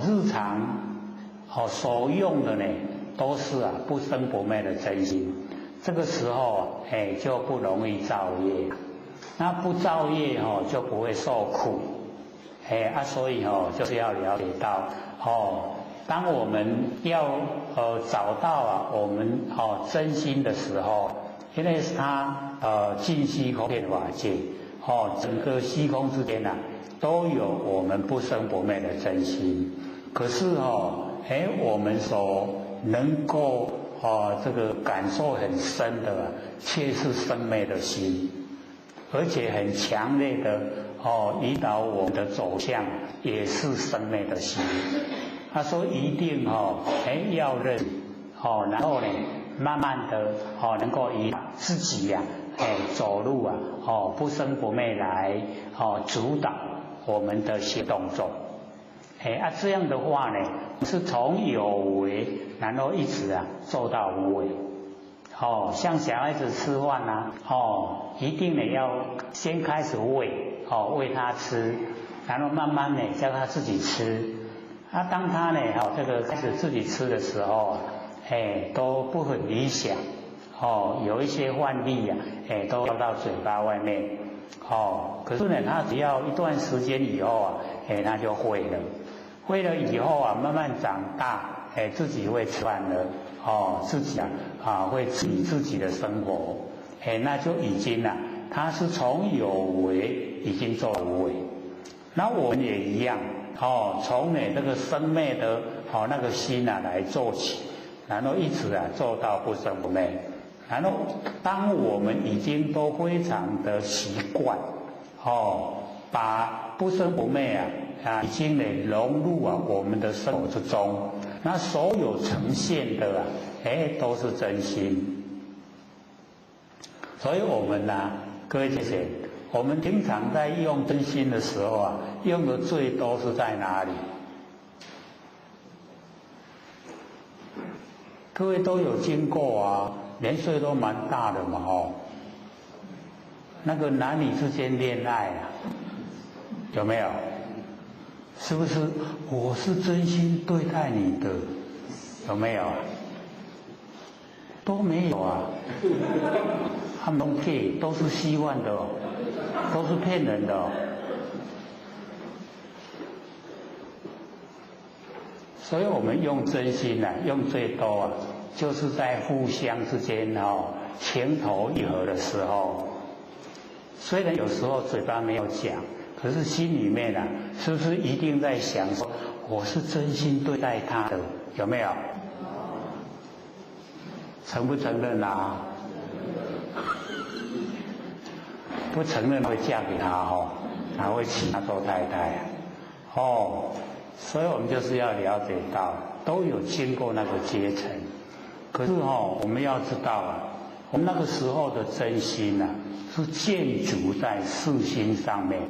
日常所用的呢都是不生不灭的真心，这个时候就不容易造业，那不造业就不会受苦所以就是要了解到当我们要找到我们真心的时候，因为是它尽虚空遍法界整个虚空之间都有我们不生不灭的真心，可是我们所能够这个感受很深的却是生灭的心，而且很强烈的引导我们的走向也是生灭的心。他说一定要认然后呢慢慢的能够以自己走路不生不灭来主导我们的行动中这样的话呢是从有为然后一直做到无为像小孩子吃饭一定呢要先开始喂喂他吃，然后慢慢呢叫他自己吃当他呢这个开始自己吃的时候都不很理想有一些饭粒都掉到嘴巴外面可是呢他只要一段时间以后他就会了，会了以后慢慢长大自己会吃饭了自己会自己的生活那就已经他是从有为已经做无为。那我们也一样从这个生灭的那个心来做起，然后一直做到不生不灭。然后当我们已经都非常的习惯把不生不灭已经融入我们的生活之中，那所有呈现的都是真心。所以我们各位姐姐，我们平常在用真心的时候用的最多是在哪里？各位都有经过年岁都蛮大的嘛那个男女之间恋爱有没有？是不是我是真心对待你的？有没有？都没有他们都 gay， 都是虚幻的都是骗人的所以我们用真心用最多就是在互相之间情投意合的时候，虽然有时候嘴巴没有讲，可是心里面是不是一定在想说我是真心对待他的？有没有？承不承认不承认会嫁给他还会娶他做太太所以我们就是要了解到都有经过那个阶层。可是我们要知道我们那个时候的真心是建筑在四心上面，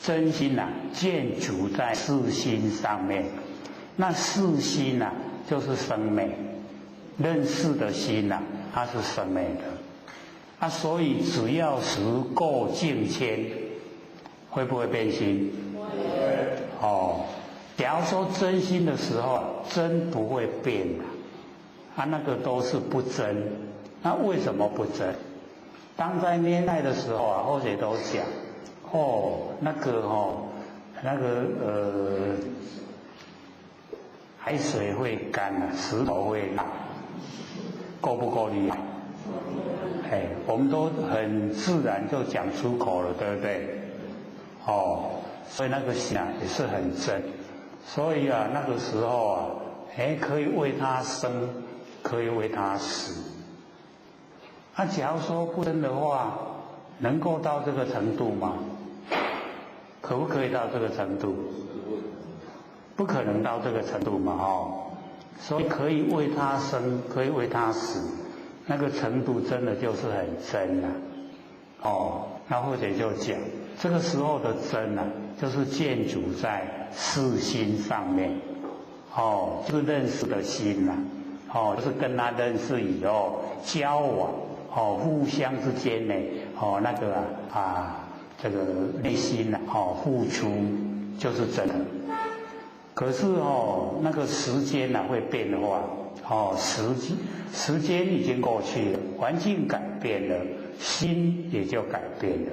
真心建筑在四心上面。那四心就是生美，认识的心它是生美的所以只要时过境迁，会不会变心？会假如说真心的时候真不会变那个都是不真。那为什么不真？当在恋爱的时候或者都讲海水会干石头会烂，够不够厉害？我们都很自然就讲出口了，对不对？所以那个心也是很真。所以那个时候可以为他生，可以为他死。假如说不真的话，能够到这个程度吗？可不可以到这个程度？不可能到这个程度嘛所以可以为他生，可以为他死，那个程度真的就是很真那或者就讲这个时候的真就是建筑在四心上面就是认识的心就是跟他认识以后交往互相之间这个内心付出就是真的。可是那个时间会变化时间已经过去了，环境改变了，心也就改变了。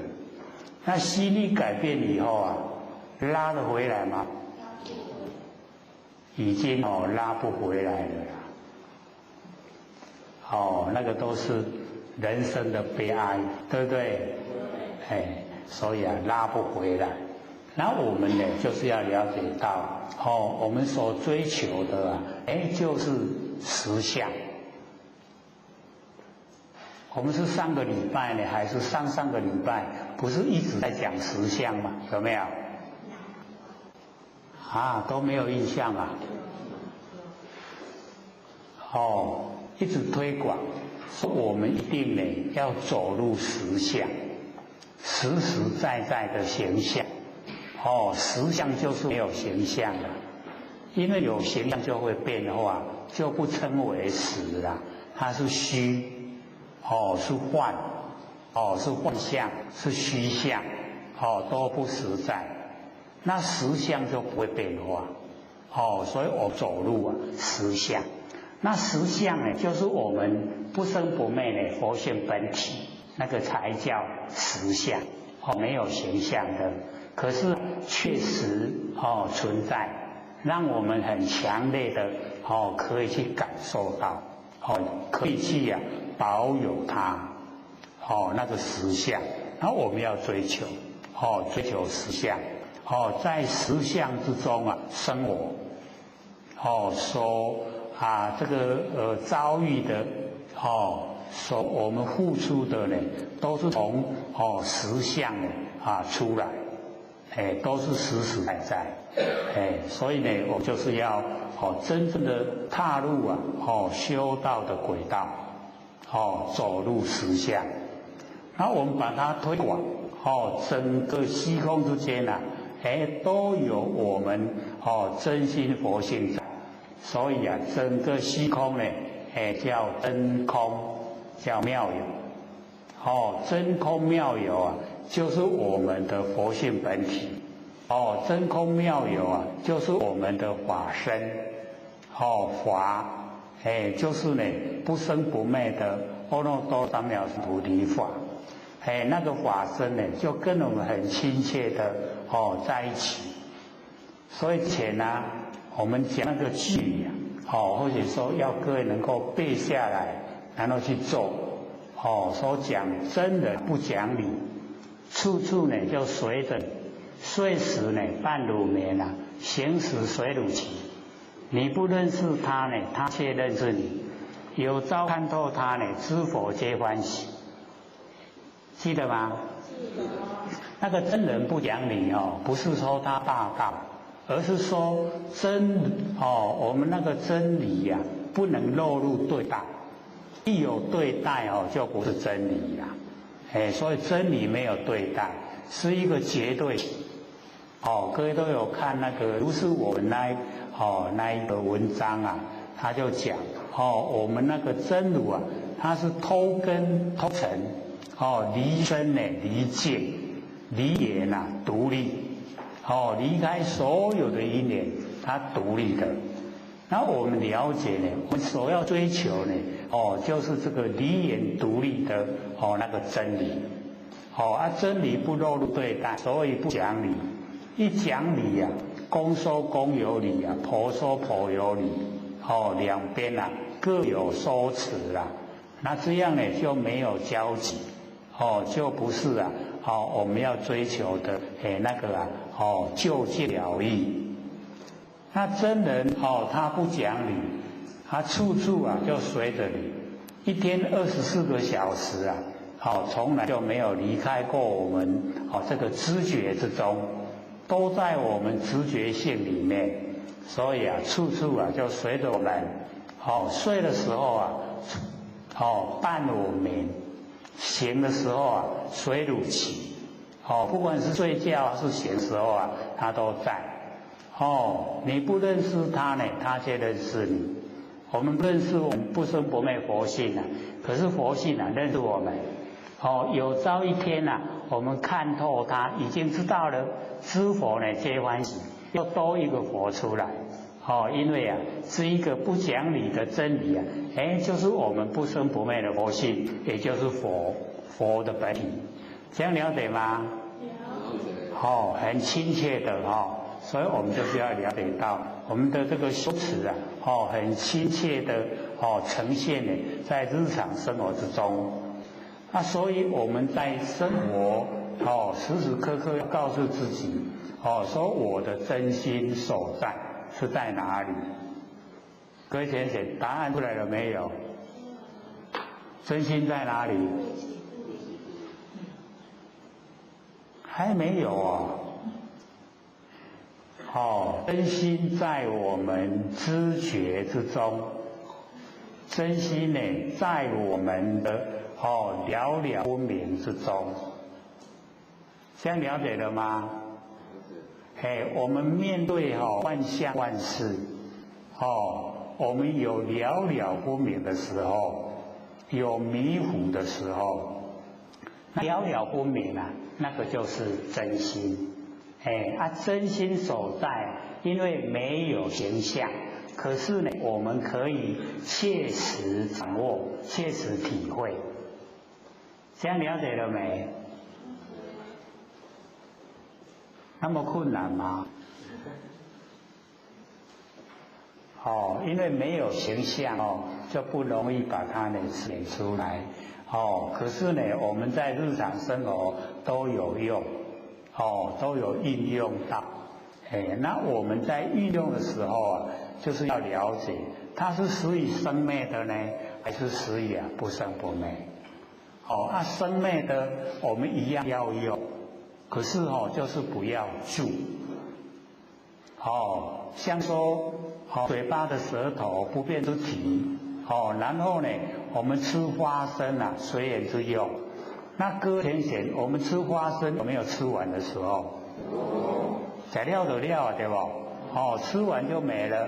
那心一改变以后拉得回来吗？已经拉不回来了那个都是人生的悲哀，对不对？所以拉不回来。那我们呢就是要了解到我们所追求的就是实相。我们是上个礼拜呢还是上个礼拜不是一直在讲实相吗？有没有都没有印象一直推广说我们一定呢要走入实相，实实在在的形象实相就是没有形象了，因为有形象就会变化，就不称为实了，它是虚是幻是幻象，是虚象都不实在。那实相就不会变化所以我走入实相。那实相呢就是我们不生不灭的佛性本体，那个才叫实相没有形象的，可是确实存在，让我们很强烈的可以去感受到可以去保有它那个实相。然后我们要追求追求实相在实相之中生活说这个遭遇的所我们付出的呢都是从实相出来都是实实在在所以呢，我就是要真正的踏入修道的轨道，走入实相。然后我们把它推广，整个虚空之间啊，都有我们真心佛性在。所以啊，整个虚空呢，叫真空，叫妙有。真空妙有啊，就是我们的佛性本体。真空妙有啊，就是我们的法身。法，就是呢不生不灭的阿耨多罗三藐三菩提法。那个法身呢，就跟我们很亲切的在一起。所以之前呢，我们讲那个句语啊，或者说要各位能够背下来，然后去做。所讲真人不讲理，处处呢就随着你，睡时呢伴如眠啊，行时随如骑。你不认识他呢，他却认识你。有朝看透他呢，知佛皆欢喜。记得吗？记得。那个真人不讲理不是说他霸道，而是说我们那个真理呀，不能落入对待。一有对待就不是真理啦。所以真理没有对待，是一个绝对。各位都有看那个，不是我们那一个文章啊，他就讲我们那个真如啊，它是偷根偷尘，离身呢离界，离言啊独立，离开所有的因缘，它独立的。然后我们了解呢，我们所要追求呢，就是这个离言独立的那个真理。真理不落入对待，所以不讲理。一讲理啊，公说公有理啊，婆说婆有理，两边啊各有说辞啦。那这样呢就没有交集，就不是啊，我们要追求的那个啊，就近了义。那真人他不讲理，他处处啊就随着你，一天24个小时啊，从来就没有离开过我们这个知觉之中，都在我们直觉性里面。所以啊，处处啊就随着我们。睡的时候啊，伴我眠；醒的时候啊，随汝起。不管是睡觉还是醒的时候啊，他都在。你不认识他呢，他却认识你。我们不认识我们不生不灭佛性啊，可是佛性啊认识我们。有朝一天啊，我们看透他，已经知道了，知佛呢皆欢喜，又多一个佛出来。因为啊是一个不讲理的真理啊，就是我们不生不灭的佛性，也就是佛的本体。这样了解吗？了解。很亲切的所以我们就是要了解到我们的这个修持啊，很亲切的呈现呢在日常生活之中。那所以我们在生活时时刻刻要告诉自己说我的真心所在是在哪里？各位先生，答案出来了没有？真心在哪里？还没有真心在我们知觉之中，真心呢在我们的了了分明之中。这样了解了吗？我们面对万象万事，我们有了了分明的时候，有迷糊的时候，那了了分明啊，那个就是真心。真心所在，因为没有形象，可是呢，我们可以切实掌握，切实体会。这样了解了没？那么困难吗？因为没有形象就不容易把它呢写出来。可是呢，我们在日常生活都有用，都有运用到。那我们在运用的时候啊，就是要了解它是属于生灭的呢，还是属于不生不灭。生灭的我们一样要用，可是就是不要住。像说嘴巴的舌头不变之体，然后呢，我们吃花生啊，随缘之用。那搁浅显，我们吃花生有没有吃完的时候？吃了就了，对不？吃完就没了。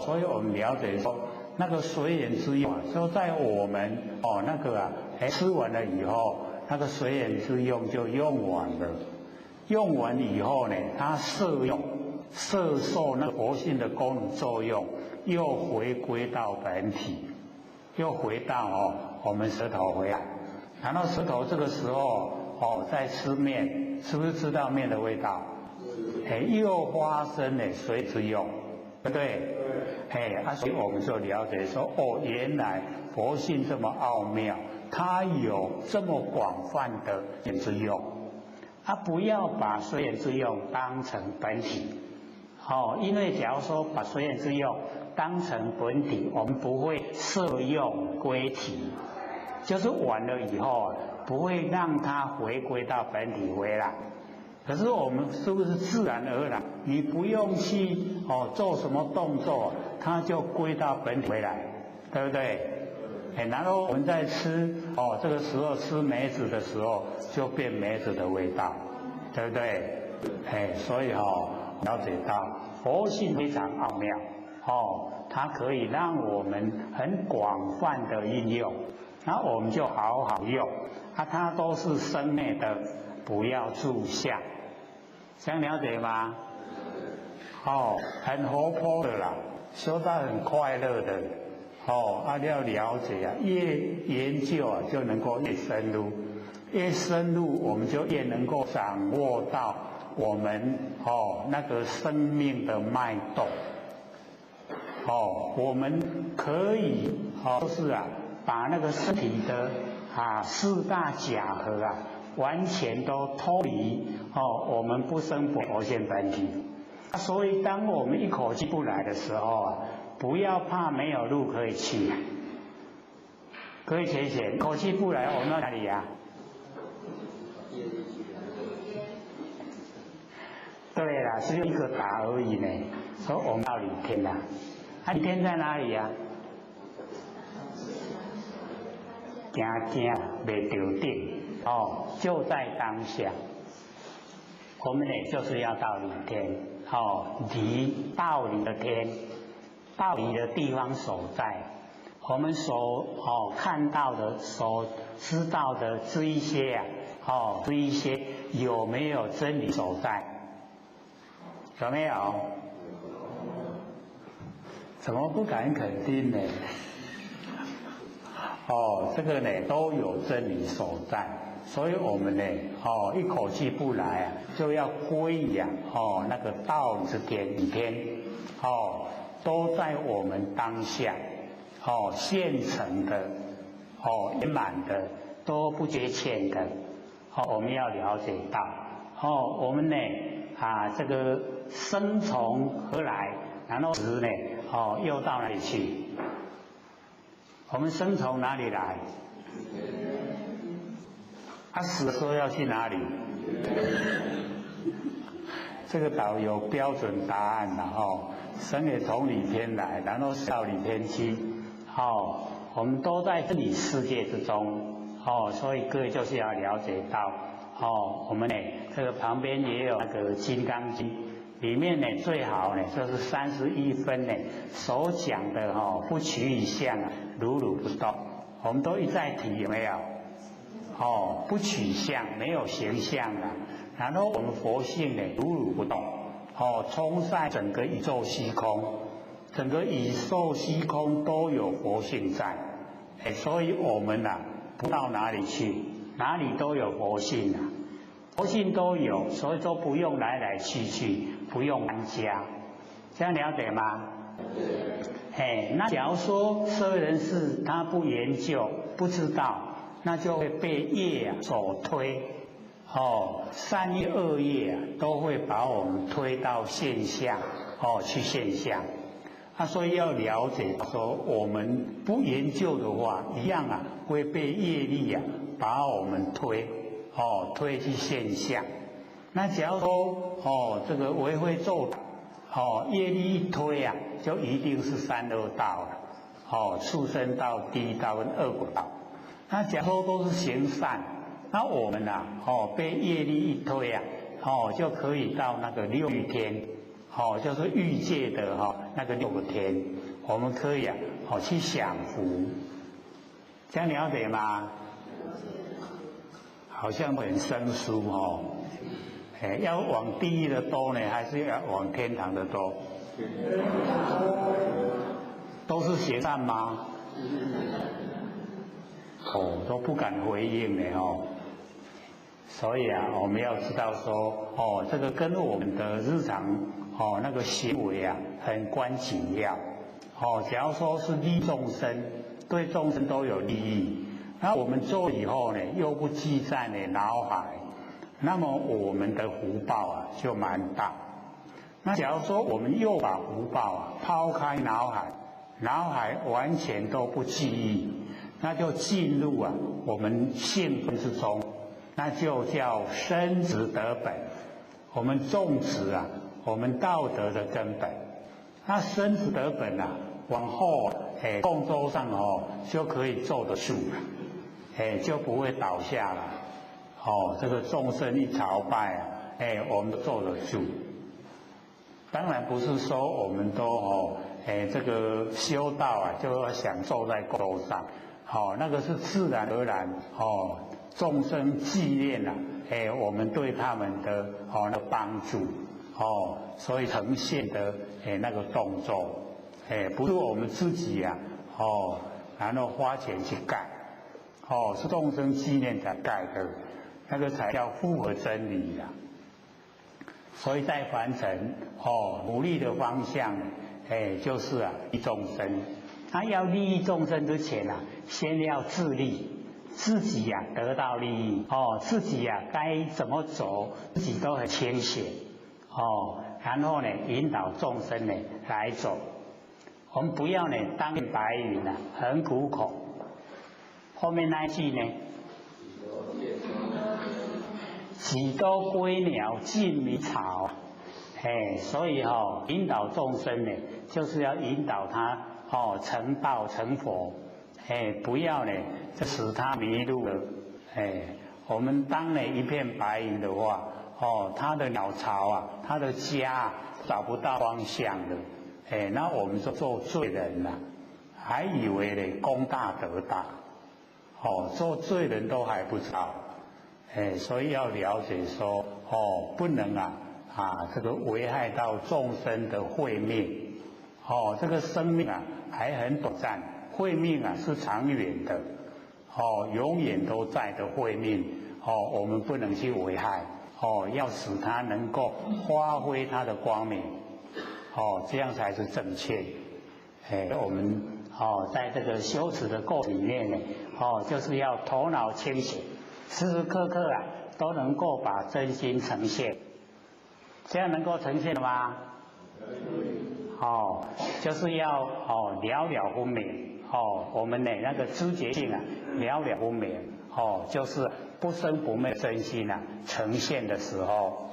所以我们了解说，那个随缘之用就在我们吃完了以后，那个随缘之用就用完了。用完以后呢，它摄受那活性的功能作用，又回归到本体，又回到我们舌头回来。然后舌头这个时候在吃面，是不是知道面的味道？又发生了随之用，对不对？所以我们就了解说，原来佛性这么奥妙，它有这么广泛的随缘之用。不要把随缘之用当成本体，因为假如说把随缘之用当成本体，我们不会摄用归体，就是完了以后不会让它回归到本体回来。可是我们是不是自然而然？你不用去做什么动作，它就归到本体回来，对不对？然后我们在吃这个时候吃梅子的时候，就变梅子的味道，对不对？所以了解到佛性非常奥妙，它可以让我们很广泛的应用，那我们就好好用，它都是生灭的，不要住相，这样了解吗？很活泼的啦，修到很快乐的。要了解越研究就能够越深入，越深入我们就越能够掌握到我们那个生命的脉动。我们可以就是把那个身体的四大假合完全都脱离我们不生不活现本体。所以当我们一口气不来的时候不要怕没有路可以去。各位学姐，口气不来我们到哪里呀？对啦，只有一个答而已呢。说我们到理天啦，理天在哪里呀？行袂着定就在当下。我们呢就是要到理天，离道理的天，道理的地方所在。我们所看到的、所知道的这一些这一些有没有真理所在？有没有？怎么不敢肯定呢？这个呢都有真理所在，所以我们呢一口气不来就要归养那个道之天理天都在我们当下现成的圆满的都不缺欠的我们要了解到我们呢这个生从何来，然后死呢又到哪里去？我们生从哪里来？死的时候要去哪里？这个倒有标准答案了生也从理天来，然后到理天去我们都在这里世界之中所以各位就是要了解到我们呢这个旁边也有那个《金刚经》，里面呢最好呢就是31分呢所讲的不取一相如如不动，我们都一再提，有没有？不取相，没有形象然后我们佛性呢如如不动充塞整个宇宙虚空，整个宇宙虚空都有佛性在所以我们不到哪里去，哪里都有佛性佛性都有，所以说不用来来去去，不用搬家，这样了解吗？那假如说社会人士他不研究不知道，那就会被业所推善业恶业都会把我们推到现象去现象所以要了解说我们不研究的话一样会被业力把我们推去现象。那假如说这个为非作业力一推啊，就一定是三恶道了，畜生道、地狱道跟恶鬼道。那假如说都是行善，那我们啊，被业力一推啊，就可以到那个六欲天，就是欲界的那个6个天，我们可以啊，去享福。这样了解吗？好像很生疏要往地狱的多呢，还是要往天堂的多？都是行善吗？都不敢回应呢所以啊，我们要知道说这个跟我们的日常那个行为啊很关紧要假如说是利众生，对众生都有利益，那我们做以后呢又不记在呢脑海，那么我们的福报啊就蛮大。那假如说我们又把福报啊抛开脑海，脑海完全都不记忆，那就进入啊我们性分之中，那就叫生殖得本。我们种植啊我们道德的根本，那生殖得本啊往后共舟上就可以坐得住了，就不会倒下了。这个众生一朝拜啊，我们坐得住。当然不是说我们都这个修道啊，就要想坐在沟上，那个是自然而然众生纪念啊，我们对他们的那个帮助所以呈现的那个动作，不是我们自己啊然后花钱去盖，是众生纪念才盖的，那个才叫符合真理啊。所以在凡尘努力的方向就是啊利众生。他要利益众生之前啊，先要自利，自己啊得到利益自己啊该怎么走，自己都很清醒然后呢引导众生呢来走。我们不要呢当面白云啊，很苦口。后面那一句呢？几多归鸟尽迷巢，所以引导众生呢，就是要引导他成道成佛，不要呢使他迷路了。我们当呢一片白云的话，他的鸟巢啊，他的家找不到方向了，那我们就做罪人了，还以为呢功大德大，做罪人都还不知道。所以要了解说不能这个危害到众生的慧命这个生命啊还很短暂，慧命啊是长远的永远都在的慧命我们不能去危害要使它能够发挥它的光明这样才是正确。我们在这个修持的过程里面呢就是要头脑清醒，时时刻刻啊都能够把真心呈现，这样能够呈现吗？就是要了了分明我们呢那个知觉性啊了了分明就是不生不灭真心啊呈现的时候，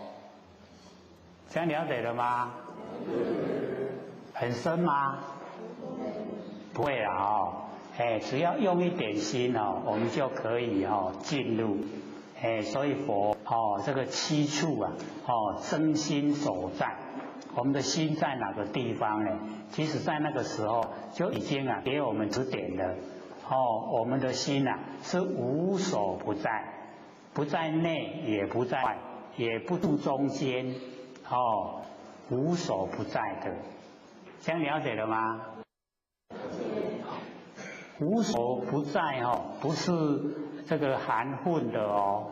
这样了解了吗？很深吗？不会啦只要用一点心我们就可以进入所以佛这个七处啊真心所在，我们的心在哪个地方呢？其实在那个时候就已经给我们指点了我们的心是无所不在，不在内也不在外，也不住中间无所不在的，这样了解了吗？无所不在不是这个含混的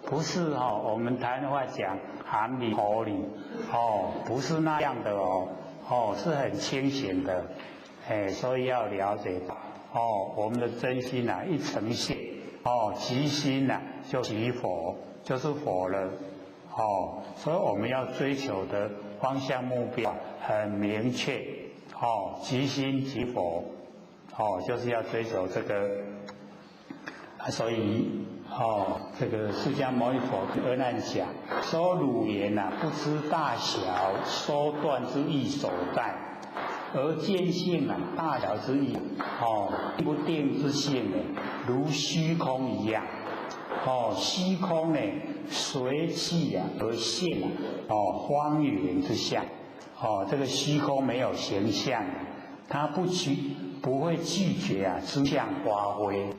不是我们台湾话讲含里口里不是那样的是很清醒的所以要了解我们的真心一呈现即心就即佛，就是佛了所以我们要追求的方向目标很明确即心即佛就是要追求这个所以这个释迦牟尼佛跟阿难讲，说汝言不知大小缩断之意所在，而见性大小之意，不定之性呢，如虚空一样。虚空呢，随气而现方圆之相。这个虚空没有形象，它不会拒绝诸相发挥。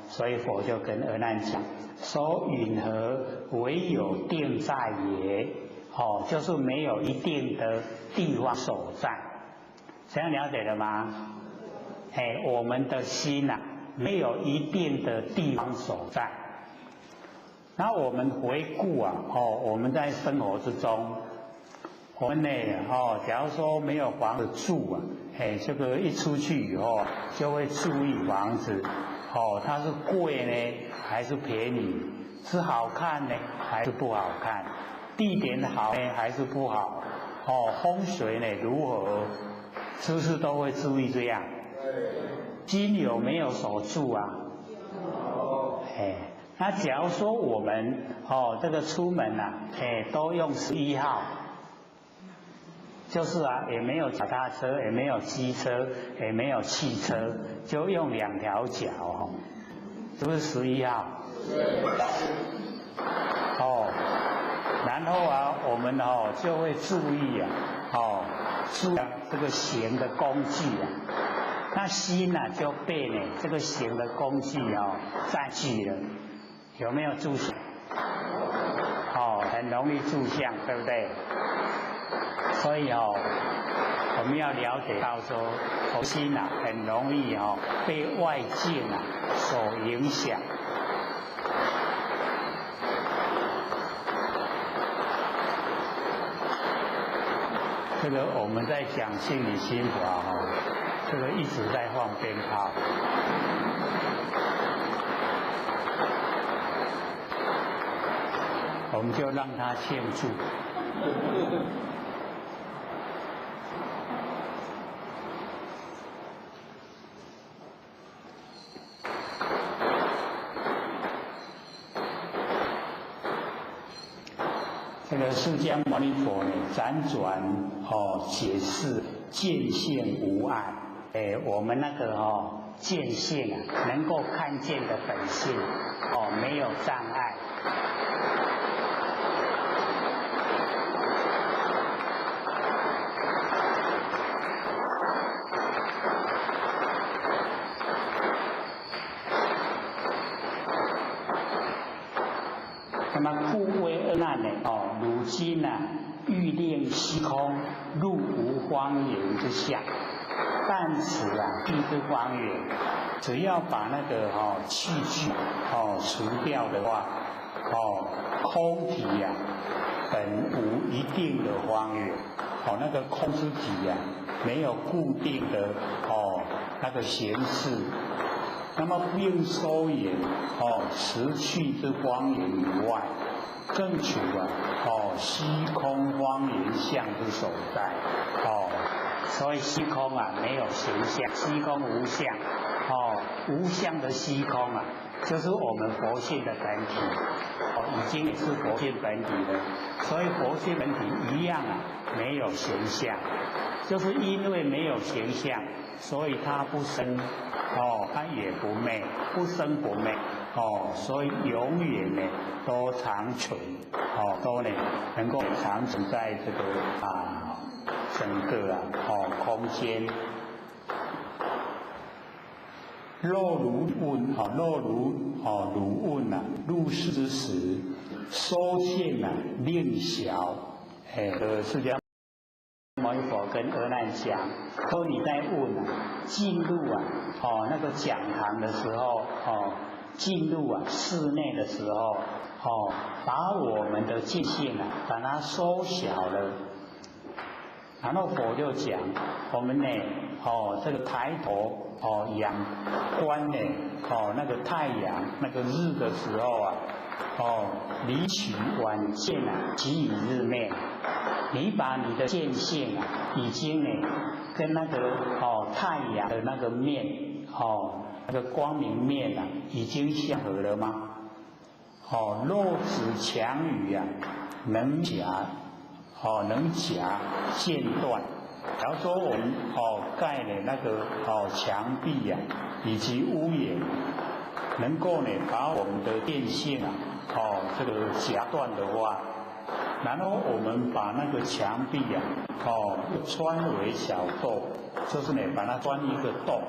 所以佛就跟阿难讲，说云何唯有定在也？就是没有一定的地方所在。这样了解了吗？我们的心没有一定的地方所在。然后我们回顾我们在生活之中，我们呢假如说没有房子住这个一出去以后就会注意房子，它是贵呢还是便宜，是好看呢还是不好看，地点好呢还是不好，风水呢如何，是不是都会注意这样？心有没有守住那假如说我们这个出门都用11号，就是也没有脚踏车，也没有机车，也没有汽车，就用2条脚是不是11号？然后我们就会注意注意这个行的工具那心就被这个行的工具占据了。有没有住相？很容易住相，对不对？所以我们要了解到说，心很容易被外境所影响。这个我们在讲心理心法这个一直在放鞭炮。我们就让他庆祝。这个释迦牟尼佛呢，辗转解释见性无碍。我们那个见性能够看见的本性没有障碍。那么故为阿难如今欲令虚空入无方圆之相，但此地之方圆，只要把那个器具除掉的话，空体本无一定的方圆，那个空之体没有固定的那个形式。那么并收眼持去之方圆以外，正取虚空方圆相之所在。所以虚空没有形象，虚空无相。无相的虚空就是我们佛性的本体。已经也是佛性本体了。所以佛性本体一样没有形象，就是因为没有形象，所以它不生。它也不灭，不生不灭，所以永远呢都长存，都呢能够长存在这个整个空间。若如问若如汝问入世之时，收现令小，释迦牟尼佛跟阿难讲，说你在问进入那个讲堂的时候，进入室内的时候，把我们的见性把它缩小了。然后佛就讲，我们呢，这个抬头仰观呢，那个太阳那个日的时候离取晚见即以日灭。你把你的见性已经呢跟那个太阳的那个面那个光明面已经相合了吗？肉质强于能夹间断。假如说我们盖的那个墙壁以及屋檐，能够呢把我们的电线这个夹断的话，然后我们把那个墙壁穿为小洞，就是呢把它钻一个洞，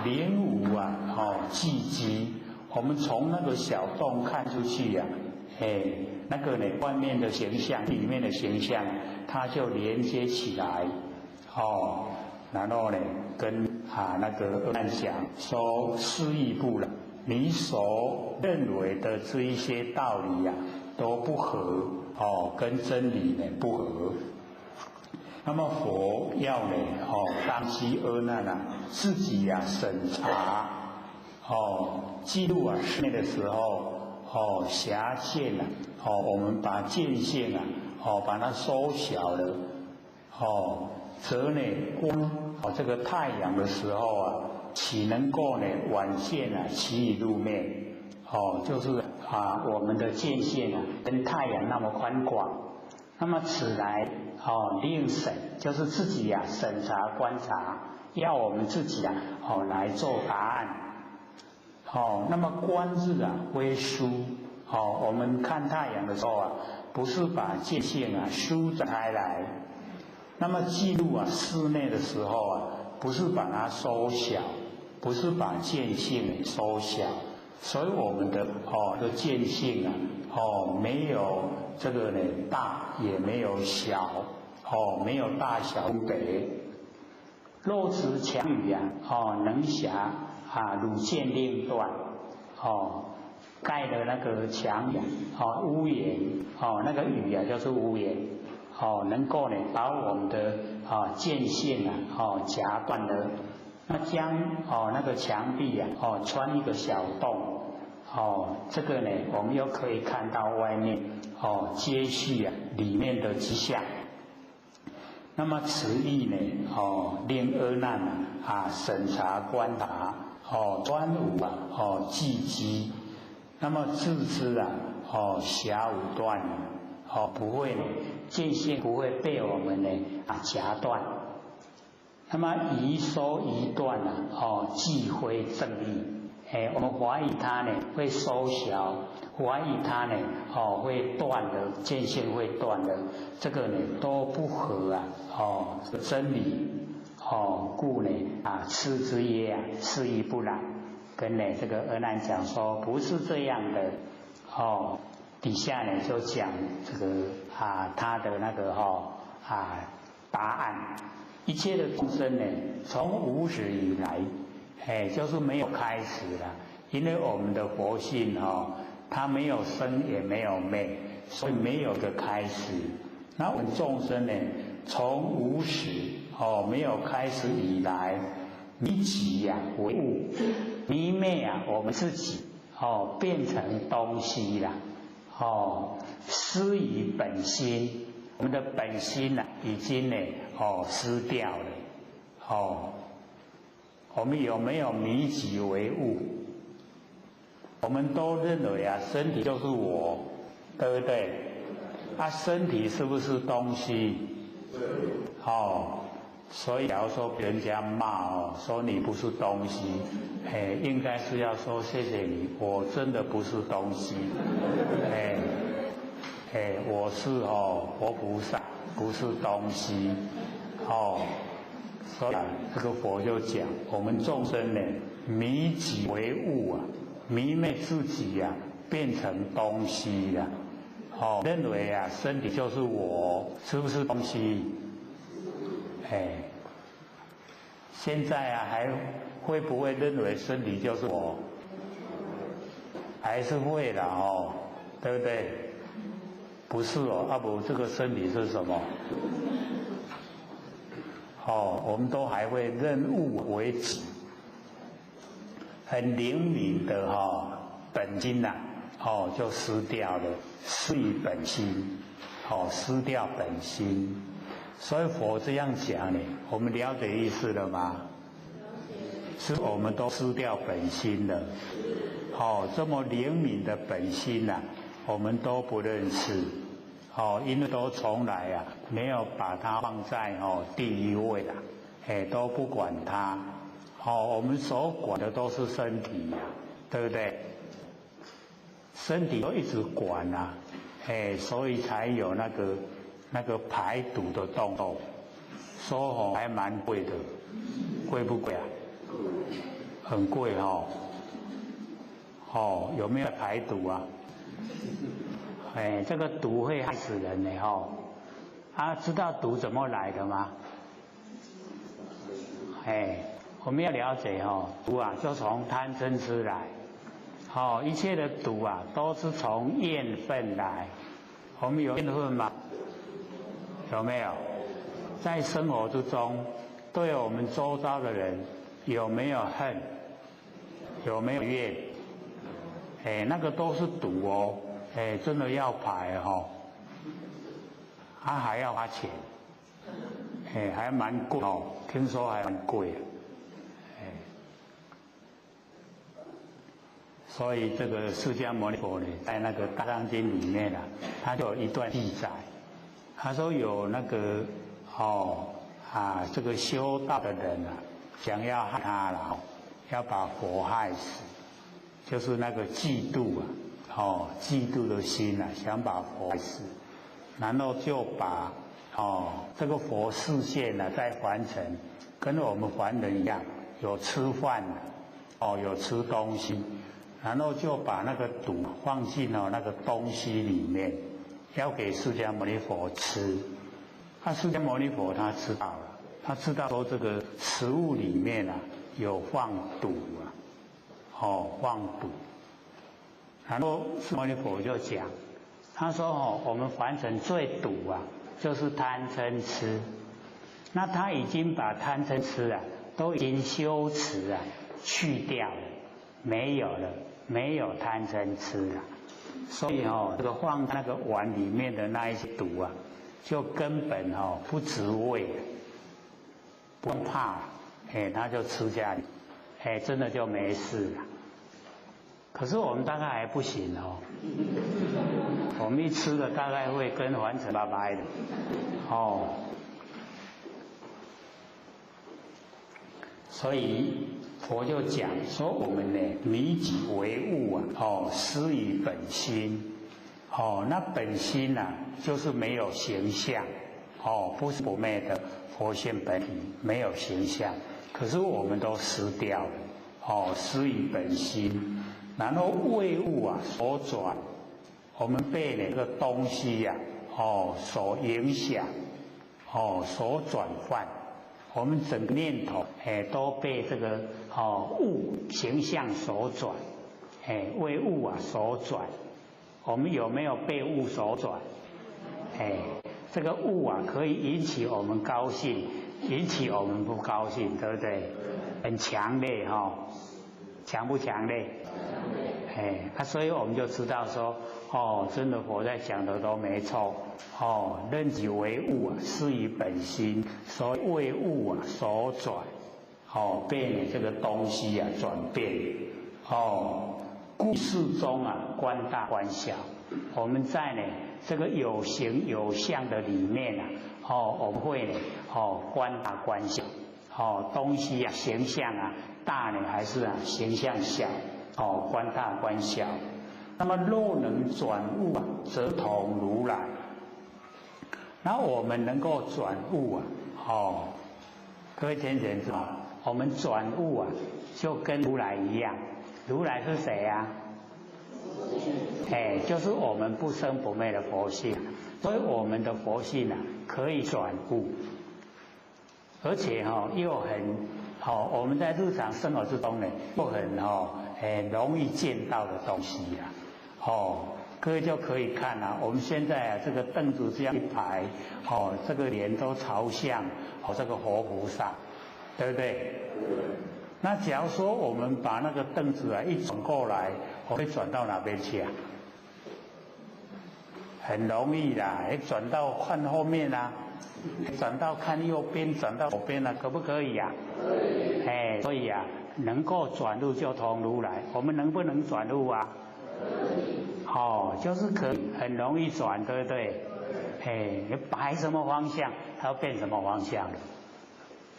连无迹机。我们从那个小洞看出去那个呢外面的形象，里面的形象，它就连接起来，然后呢跟那个阿难讲说示意不了，你所认为的这一些道理都不合，跟真理呢不合。那么佛要呢当机阿难自己审查，记录室内的时候，狭见我们把见线把它缩小了，则呢光这个太阳的时候岂能够呢晚见其以入面，就是我们的见线跟太阳那么宽广。那么此来令审，就是自己审查观察，要我们自己来做答案。那么观日微疏，我们看太阳的时候不是把界限疏展开来。那么记录室内的时候不是把它缩小，不是把界限缩小，所以我们的的界限没有这个呢大，也没有小，没有大小分别。肉质强于能狭乳见令断，盖的那个墙屋檐，那个雨就是屋檐，能够呢把我们的间线夹断了。那将那个墙壁穿一个小洞，这个呢我们又可以看到外面接续里面的迹象。那么此意呢令阿难审查观察，专无迹机。那么自知狭无断，不会呢界限不会被我们呢夹断。那么宜收宜断既非正义，我们怀疑它呢会收小，怀疑它呢会断的，界限会断的，这个呢都不合真理，故呢次之曰是亦不然。跟呢这个阿难讲说不是这样的，底下呢就讲这个他的那个答案。一切的众生呢从无始以来就是没有开始了，因为我们的佛性它没有生也没有灭，所以没有个开始。那我们众生呢从无始没有开始以来，迷己为物，迷昧我们自己变成东西了，失于本心，我们的本心已经呢失掉了。我们有没有迷己为物？我们都认为身体就是我，对不对？身体是不是东西？所以假如说别人家骂说你不是东西，应该是要说谢谢你，我真的不是东西，我是活菩萨，不是东西，所以这个佛就讲，我们众生呢迷己为物迷昧自己变成东西了，认为身体就是我，是不是东西？现在还会不会认为身体就是我？还是会的对不对？不是不这个身体是什么？我们都还会认物为己，很灵敏的本心就失掉了，失于本心，失掉本心。所以佛这样讲呢，我们了解意思了吗？是我们都失掉本心了，这么灵敏的本心呐，我们都不认识，因为都从来啊没有把它放在第一位啦，都不管它，我们所管的都是身体呀，对不对？身体都一直管啊，所以才有那个排毒的动作，说还蛮贵的，贵不贵啊？很贵有没有排毒啊？这个毒会害死人的知道毒怎么来的吗？我们要了解毒啊，就从贪嗔痴来。一切的毒啊，都是从厌愤来。我们有厌愤吗？有没有？在生活之中，对我们周遭的人有没有恨？有没有怨？那个都是毒真的要排还要花钱，还蛮贵听说还蛮贵所以这个释迦牟尼佛呢，在那个《大藏经》里面他就有一段记载，他说有那个这个修道的人想要害他了，要把佛害死，就是那个嫉妒嫉妒的心想把佛害死，然后就把这个佛视线在凡尘，跟我们凡人一样，有吃饭有吃东西。然后就把那个毒放进那个东西里面，要给释迦牟尼佛吃。释迦牟尼佛他知道了，他知道说这个食物里面有放毒放毒。然后释迦牟尼佛就讲，他说我们凡尘最毒就是贪嗔痴。那他已经把贪嗔痴都已经修持去掉了，没有了。没有贪嗔痴所以这个放那个碗里面的那一些毒就根本不植味，不用怕，他就吃下去，真的就没事了。可是我们大概还不行我们一吃了大概会跟凡尘拜拜的所以佛就讲说我们呢，迷己为物失于本心那本心就是没有形象不是不灭的佛性本体，没有形象，可是我们都失掉了失于本心，然后为物所转，我们被那个东西所影响所转换。我们整个念头都被这个物形象所转，为物所转。我们有没有被物所转？这个物可以引起我们高兴，引起我们不高兴，对不对？很强烈强不强烈？所以我们就知道说真的佛在讲的都没错任己为物失于本心，所以为物所转被你这个东西转变故事中观大观小。我们在这个有形有相的里面我们会观大观小东西形象大还是形象小观大观小。那么若能转物则同如来。然后我们能够转物各位天人知道，我们转物就跟如来一样。如来是谁就是我们不生不灭的佛性，所以我们的佛性可以转物，而且又很我们在日常生活之中又很容易见到的东西各位就可以看我们现在这个凳子这样一排这个脸都朝向这个活菩萨，对不对？那假如说我们把那个凳子一转过来，我会转到哪边去很容易啦，转到看后面转到看右边，转到左边了，可不可以呀？可以。哎，所以啊，能够转入就同如来。我们能不能转入啊？可以。哦，就是可以，很容易转，对不对？哎，你摆什么方向，它要变什么方向了，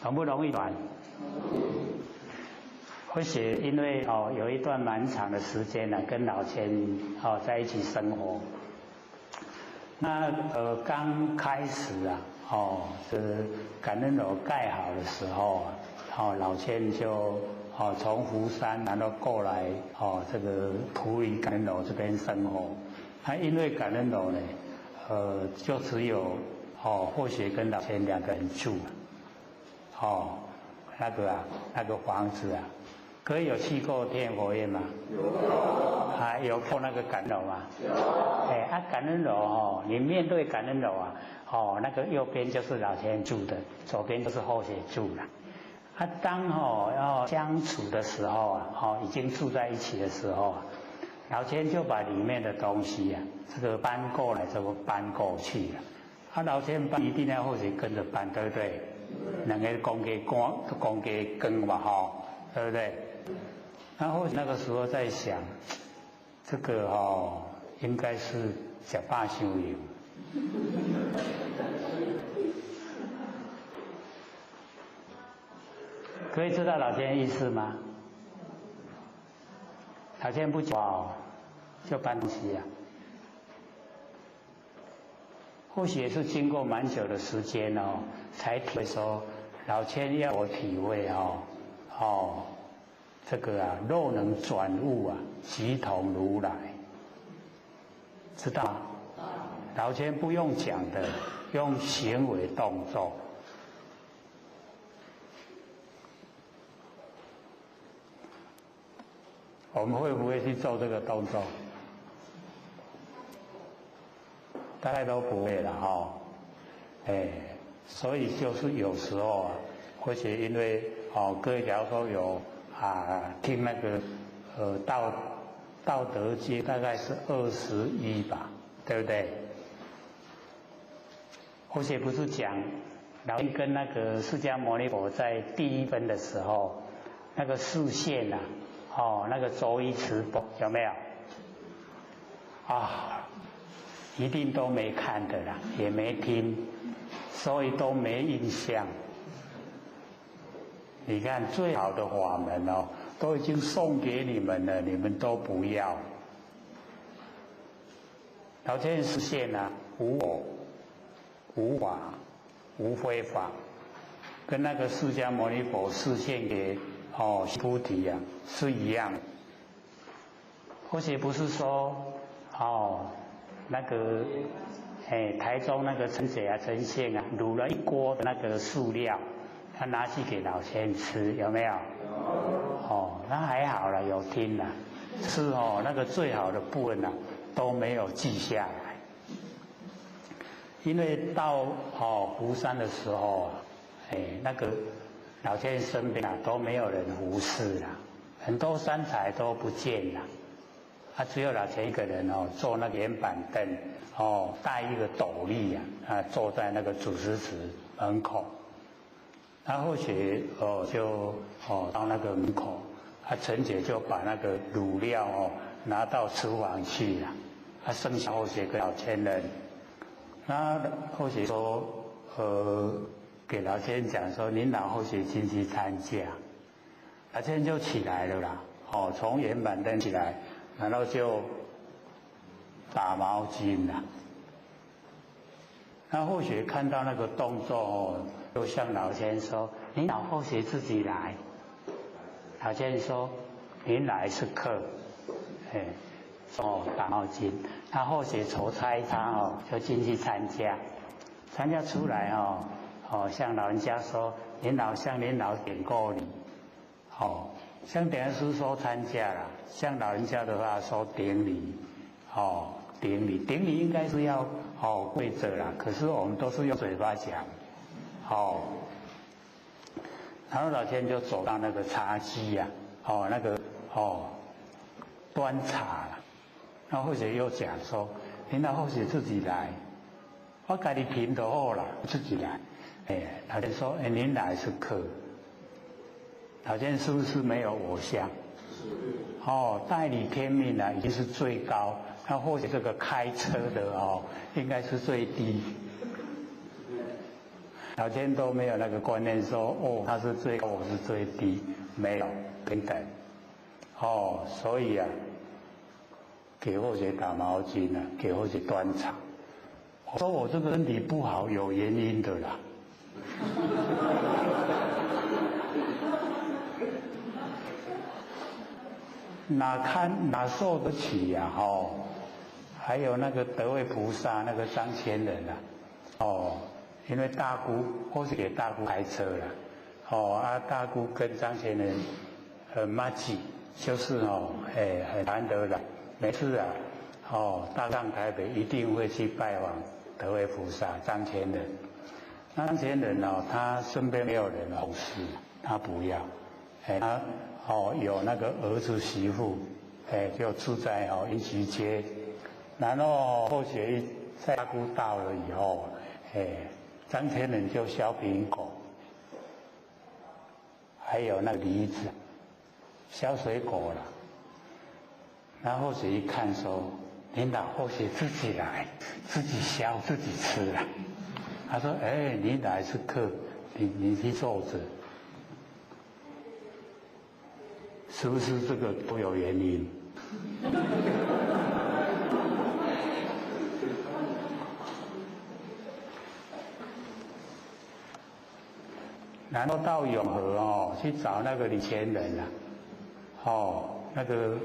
容不容易转？或许因为有一段蛮长的时间呢，跟老千在一起生活。那刚开始啊，这感恩楼盖好的时候啊，老千就从福山然后过来这个埔里感恩楼这边生活。因为感恩楼呢，就只有或许跟老千两个人住，那个房子啊。可以有去过天佛院吗？有。有过那个感恩楼吗？有。感恩楼你面对感恩楼啊，那个右边就是老千住的，左边就是后学住的。当要相处的时候啊，已经住在一起的时候啊，老千就把里面的东西啊，这个搬过来，这个搬过去了。老千搬一定要后学跟着搬，对不对？两个公家耕嘛，对不对？然后那个时候在想，这个应该是假霸修油。可以知道老千意思吗？老千不讲就搬东西啊。或许也是经过蛮久的时间才体会说，老千要我体会这个若能转物即同如来，知道吗？老千不用讲的，用行为动作。我们会不会去做这个动作？大概都不会了所以就是有时候或许因为各位假如说有听那个道德经大概是21吧，对不对？或许不是讲老天跟那个释迦牟尼佛在第一分的时候，那个视线那个周一持钵有没有？一定都没看的啦，也没听，所以都没印象。你看最好的法门都已经送给你们了，你们都不要。老天爷视线无我、无法、无非法，跟那个释迦牟尼佛示现给菩提是一样的。或许不是说那个台中那个陈姐陈县卤了一锅的那个塑料，他拿去给老千吃，有没有？那还好了，有听了，是那个最好的部分都没有记下来。因为到福山的时候那个老千身边都没有人服侍了，很多三才都不见了。只有老千一个人坐那个圆板凳带一个斗笠坐在那个祖师祠门口。然后学就到那个门口，陈姐就把那个卤料拿到厨房去了。剩下后学给老千人，那后学说给老千讲说，您老后学进去参加，老千就起来了啦，从圆板凳起来。然后就打毛巾了。那后学看到那个动作就向老千说：“您老后学自己来。”老千说：“您来是客。”打毛巾。那后学筹擦一擦就进去参加。参加出来向老人家说：“您老向您老点过礼。”像点师说参加了，像老人家的话说顶礼，顶礼应该是要跪着啦，可是我们都是用嘴巴讲，然后老天就走到那个茶几那个端茶了，然后或许又讲说，您老后学自己来，我家己拼就好啦，自己来。老天说，您来是客。老天是不是没有我相？代理天命已经是最高，那或者这个开车的应该是最低。老天都没有那个观念说，他是最高，我是最低，没有平等。所以给或者打毛巾给或者端茶。我说我这个身体不好有原因的啦。哪受得起呀？还有那个德位菩萨那个张千人因为大姑或是给大姑开车了，大姑跟张千人很默契，就是很难得的，每次大上台北一定会去拜访德位菩萨张千人。张千人他身边没有人服侍，他不要，他有那个儿子媳妇，就住在云溪街，然后后学在大姑到了以后，张千人就削苹果，还有那个梨子，削水果了。然后后学一看说，领导后学自己来，自己削自己吃了。他说：“你来是客，你去坐着。”是不是这个都有原因？然后到永和去找那个李前人那个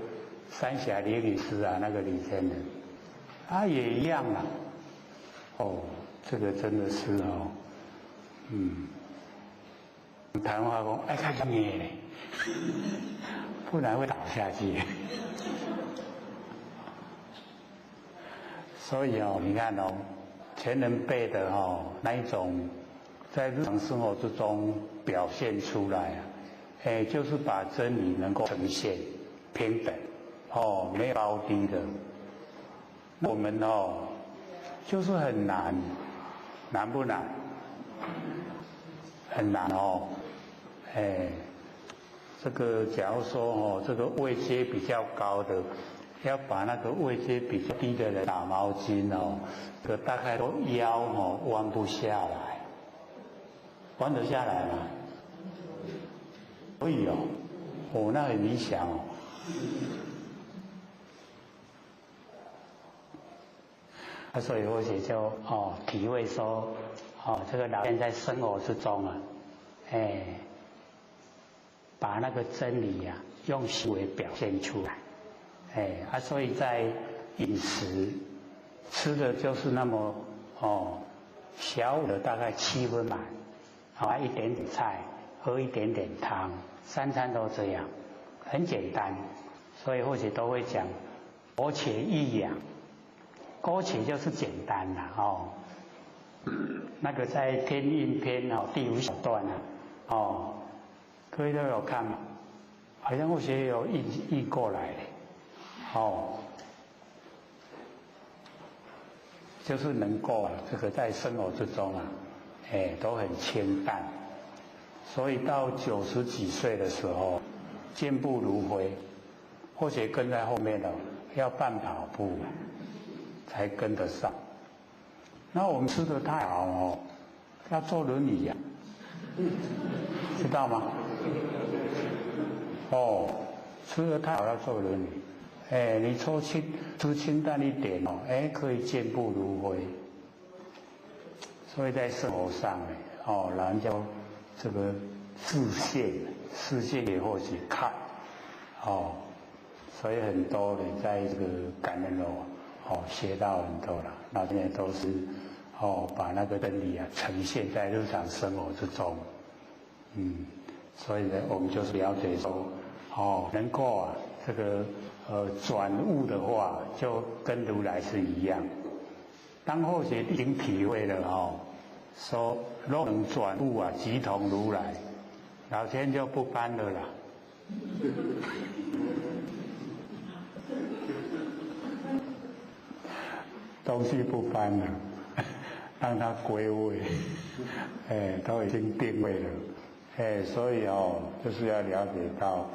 三峡李律师那个李前人，他也一样这个真的是谈话说看你嘞，不然会倒下去。所以你看前人辈的那一种，在日常生活之中表现出来就是把真理能够呈现平等没有高低的。我们就是很难，难不难？很难这个假如说这个位阶比较高的，要把那个位阶比较低的人打毛巾这个大概都腰弯不下来，弯得下来吗？可以那很理想所以或许就体会说这个老天在生活之中把那个真理用行为表现出来所以在饮食吃的就是那么小的大概7分满一点点菜，喝一点点汤，3餐都这样，很简单。所以或许都会讲苟且易养，苟且就是简单那个在天运篇第5小段各位都有看吗？好像或许有译过来就是能够这个在生活之中都很清淡，所以到90几岁的时候健步如飞，或许跟在后面要半跑步才跟得上。那我们吃得太好要坐轮椅知道吗？吃得太好要坐轮椅。你吃清淡一点可以健步如飞。所以在生活上老人家这个视线也或许看所以很多人在这个感恩学到很多了。那现在都是把那个真理呈现在日常生活之中。所以呢，我们就是了解说能够这个转悟的话，就跟如来是一样。当后学已经体会了说若能转悟即同如来，老天就不搬了啦。东西不搬了，让它归位，都已经定位了，所以就是要了解到，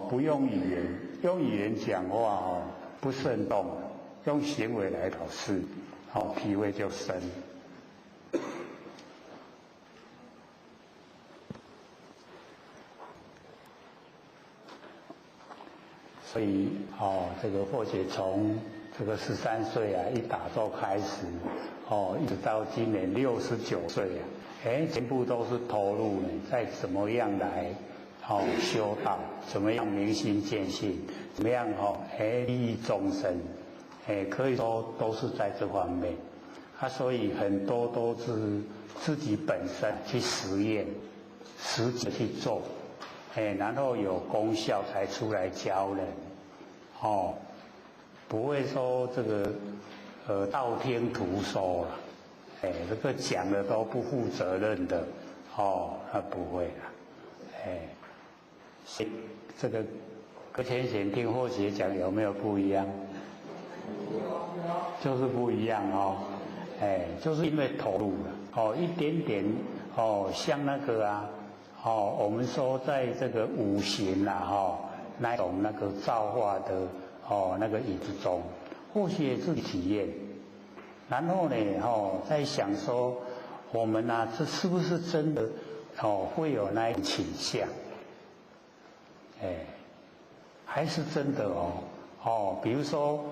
不用语言，用语言讲话不生动，用行为来表示，体会就深。所以这个或许从这个13岁一打坐开始，一直到今年69岁全部都是投入在怎么样来修道，怎么样明心见性，怎么样利益众生，可以说都是在这方面。所以很多都是自己本身去实验，实际去做，然后有功效才出来教人，不会说这个道听途说了，这个讲的都不负责任的，那不会了，这个跟先前听或许讲有没有不一样？就是不一样就是因为投入了，一点点像那个我们说在这个五行那种那个造化的那个椅子中，或许也是体验，然后呢在想说我们这是不是真的会有那一种倾向，还是真的比如说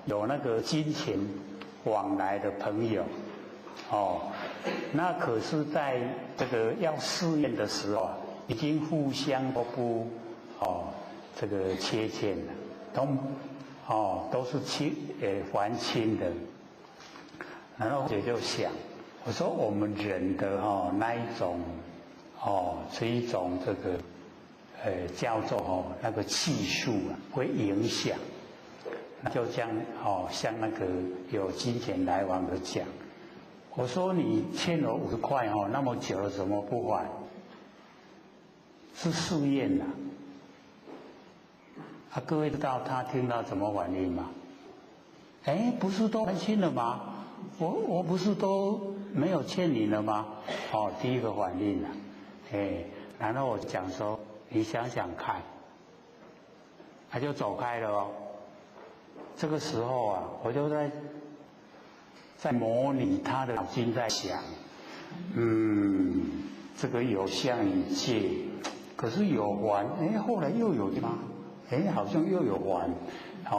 有那个金钱往来的朋友，那可是在这个要试验的时候已经互相都不这个切欠了，都是还清的。然后我就想，我说我们人的那一种是一种这个叫做那个气数会影响。就这样像那个有金钱来往的讲，我说你欠我50块那么久了怎么不还？是试验的。各位知道他听到怎么反应吗？不是都还清了吗？我不是都没有欠你了吗？第一个反应然后我讲说你想想看，他就走开了这个时候我就在模拟他的脑筋在想，这个有向你借，可是有还，后来又有吗？好像又有还，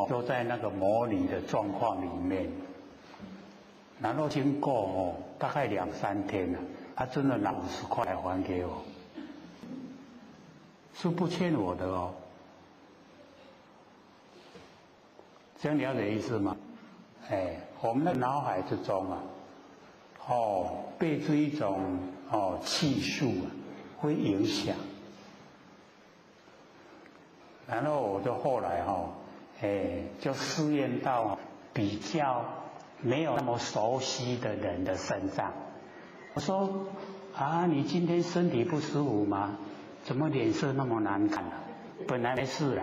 就在那个模拟的状况里面，然后经过大概2、3天了，他真的拿50块来还给我，是不欠我的这样了解意思吗？我们的脑海之中被这一种气数会影响，然后我就后来就试验到比较没有那么熟悉的人的身上，我说你今天身体不舒服吗？怎么脸色那么难看本来没事啦。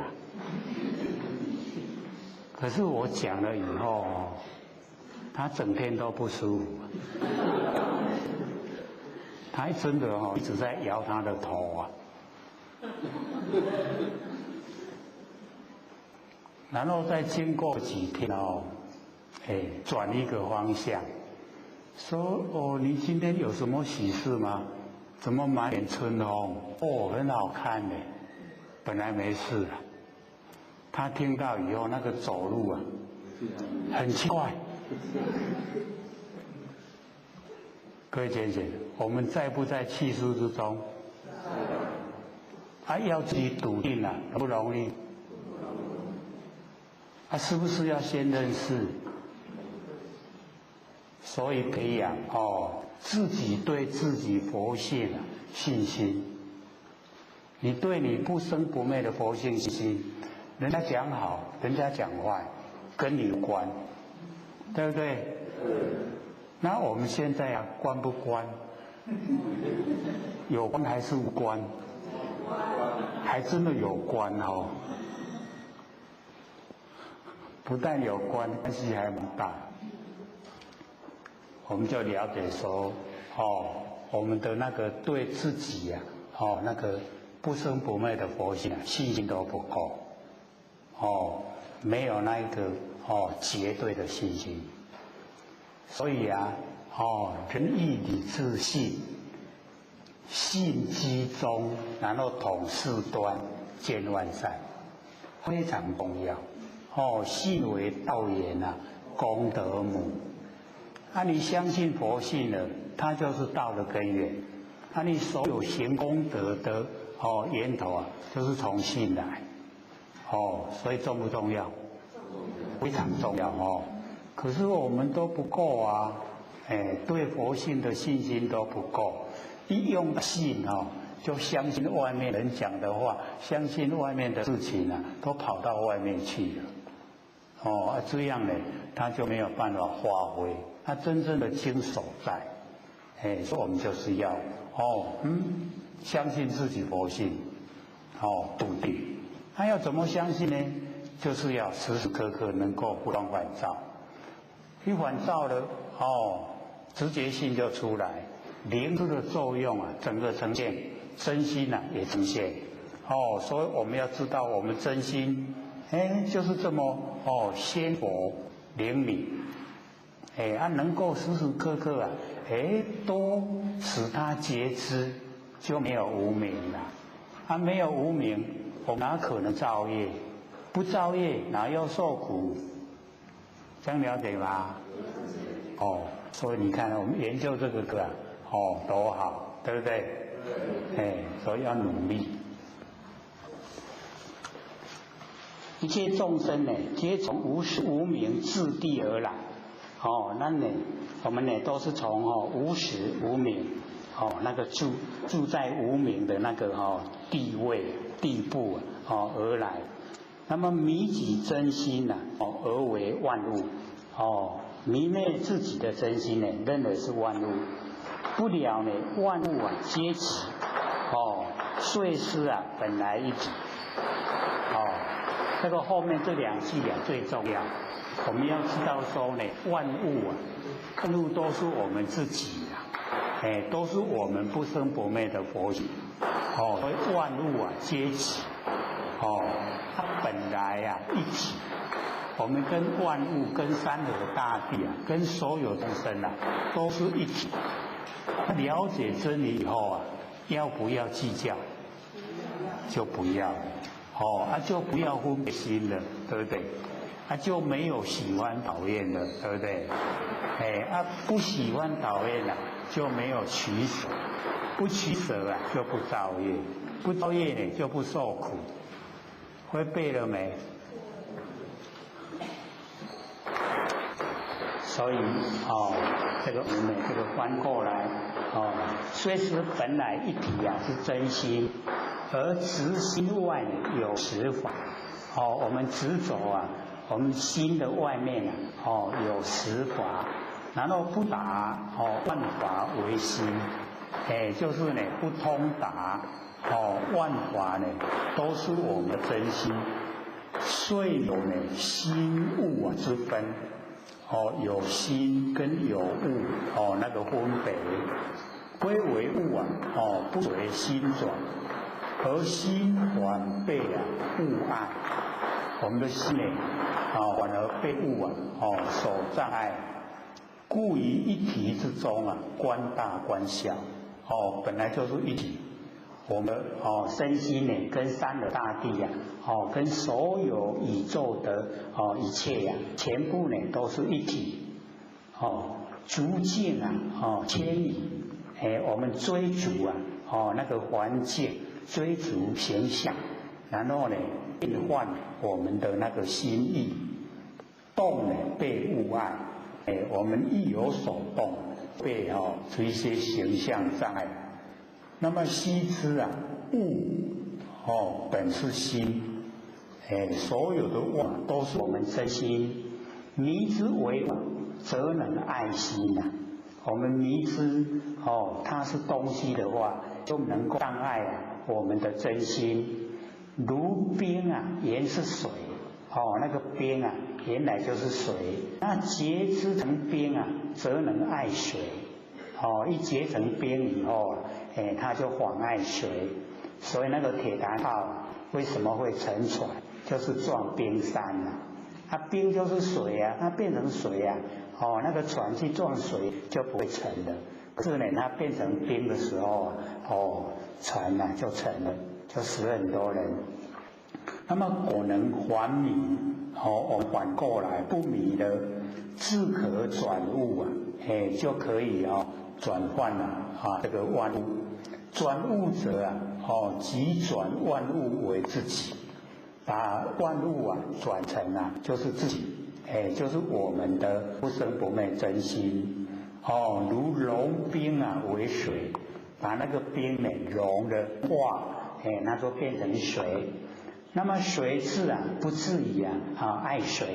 可是我讲了以后他整天都不舒服，他真的一直在摇他的头然后再经过几天转一个方向，说你今天有什么喜事吗？怎么满脸春风？很好看的，本来没事了。他听到以后，那个走路很奇怪。各位姐姐，我们在不在气数之中？要自己笃定不容易。是不是要先认识？所以培养自己对自己佛性信心。你对你不生不灭的佛性信心。人家讲好，人家讲坏，跟你有关，对不对？那我们现在关不关？有关还是无关？还真的有关不但有关，关系还蛮大。我们就了解说，我们的那个对自己呀，那个不生不灭的佛性信心都不够，没有那一个绝对的信心。所以啊，仁义礼智信，信机中，然后统事端，见万善，非常重要。信为道源啊，功德母。你相信佛性了，它就是道的根源。你所有行功德的源头啊，就是从信来。所以重不重要？非常重要可是我们都不够啊，对佛性的信心都不够。一用信就相信外面人讲的话，相信外面的事情都跑到外面去了。这样呢，他就没有办法发挥他真正的精手在。所以我们就是要相信自己佛性，笃定。他要怎么相信呢？就是要时时刻刻能够不断反照，一反照了，直觉性就出来，灵知的作用整个呈现，真心也呈现。所以我们要知道，我们真心，就是这么鲜活灵敏，能够时时刻刻都使他觉知，就没有无明了。没有无明，我哪可能造业？不造业哪要受苦？这样了解吗？所以你看我们研究这个课多好，对不对？所以要努力。一切众生呢，皆从无始无明自地而来。那呢，我们呢都是从无始无明，那个住在无明的那个地位地步而来。那么迷己真心而为万物，迷昧自己的真心呢，认为是万物，不了呢万物皆起，遂失本来一体。这个后面这两句最重要，我们要知道说呢，万物都是我们自己都是我们不生不灭的佛性，所以万物皆起，它本来一体。我们跟万物、跟山河大地跟所有众生都是一体。了解真理以后要不要计较？就不要。就不要分别心了，对不对？就没有喜欢讨厌了，对不对？不喜欢讨厌了，就没有取舍，不取舍就不造业，不造业呢就不受苦。会背了没？所以这个我们这个翻过来虽是本来一体是真心，而执心外有实法。我们执着我们心的外面有实法，然后不达万法为心，就是呢不通达万法呢都是我们的真心，虽有呢心物之分。有心跟有物那个分别，归为物不随心转，而心反被物爱。我们的心呢反而被物所障碍，故于一体之中观大观小，本来就是一体。我们身心呢跟山河大地跟所有宇宙的一切全部呢都是一体。逐境迁移，我们追逐那个环境，追逐形象，然后呢变换我们的那个心意，动呢被物爱，我们一有所动，被一些形象障碍。那么悉知物本是心，所有的物都是我们真心。迷之为物，则能爱心我们迷之它是东西的话，就能够障碍我们的真心。如冰原是水，那个冰啊，原来就是水。那结之成冰啊，则能爱水。一结成冰以后啊，它就妨碍水。所以那个铁达尼号为什么会沉船，就是撞冰山啊。冰就是水啊，它变成水啊，那个船去撞水就不会沉了。可是呢，它变成冰的时候啊，船呢就沉了，就死了很多人。那么果能还迷，反过来不迷的，自可转物啊，就可以转换了这个万物。转物者啊，即转万物为自己，把万物啊转成就是自己，就是我们的不生不灭真心。如融冰为水，把那个冰呢融的化，那就变成水。那么水质不至于爱水，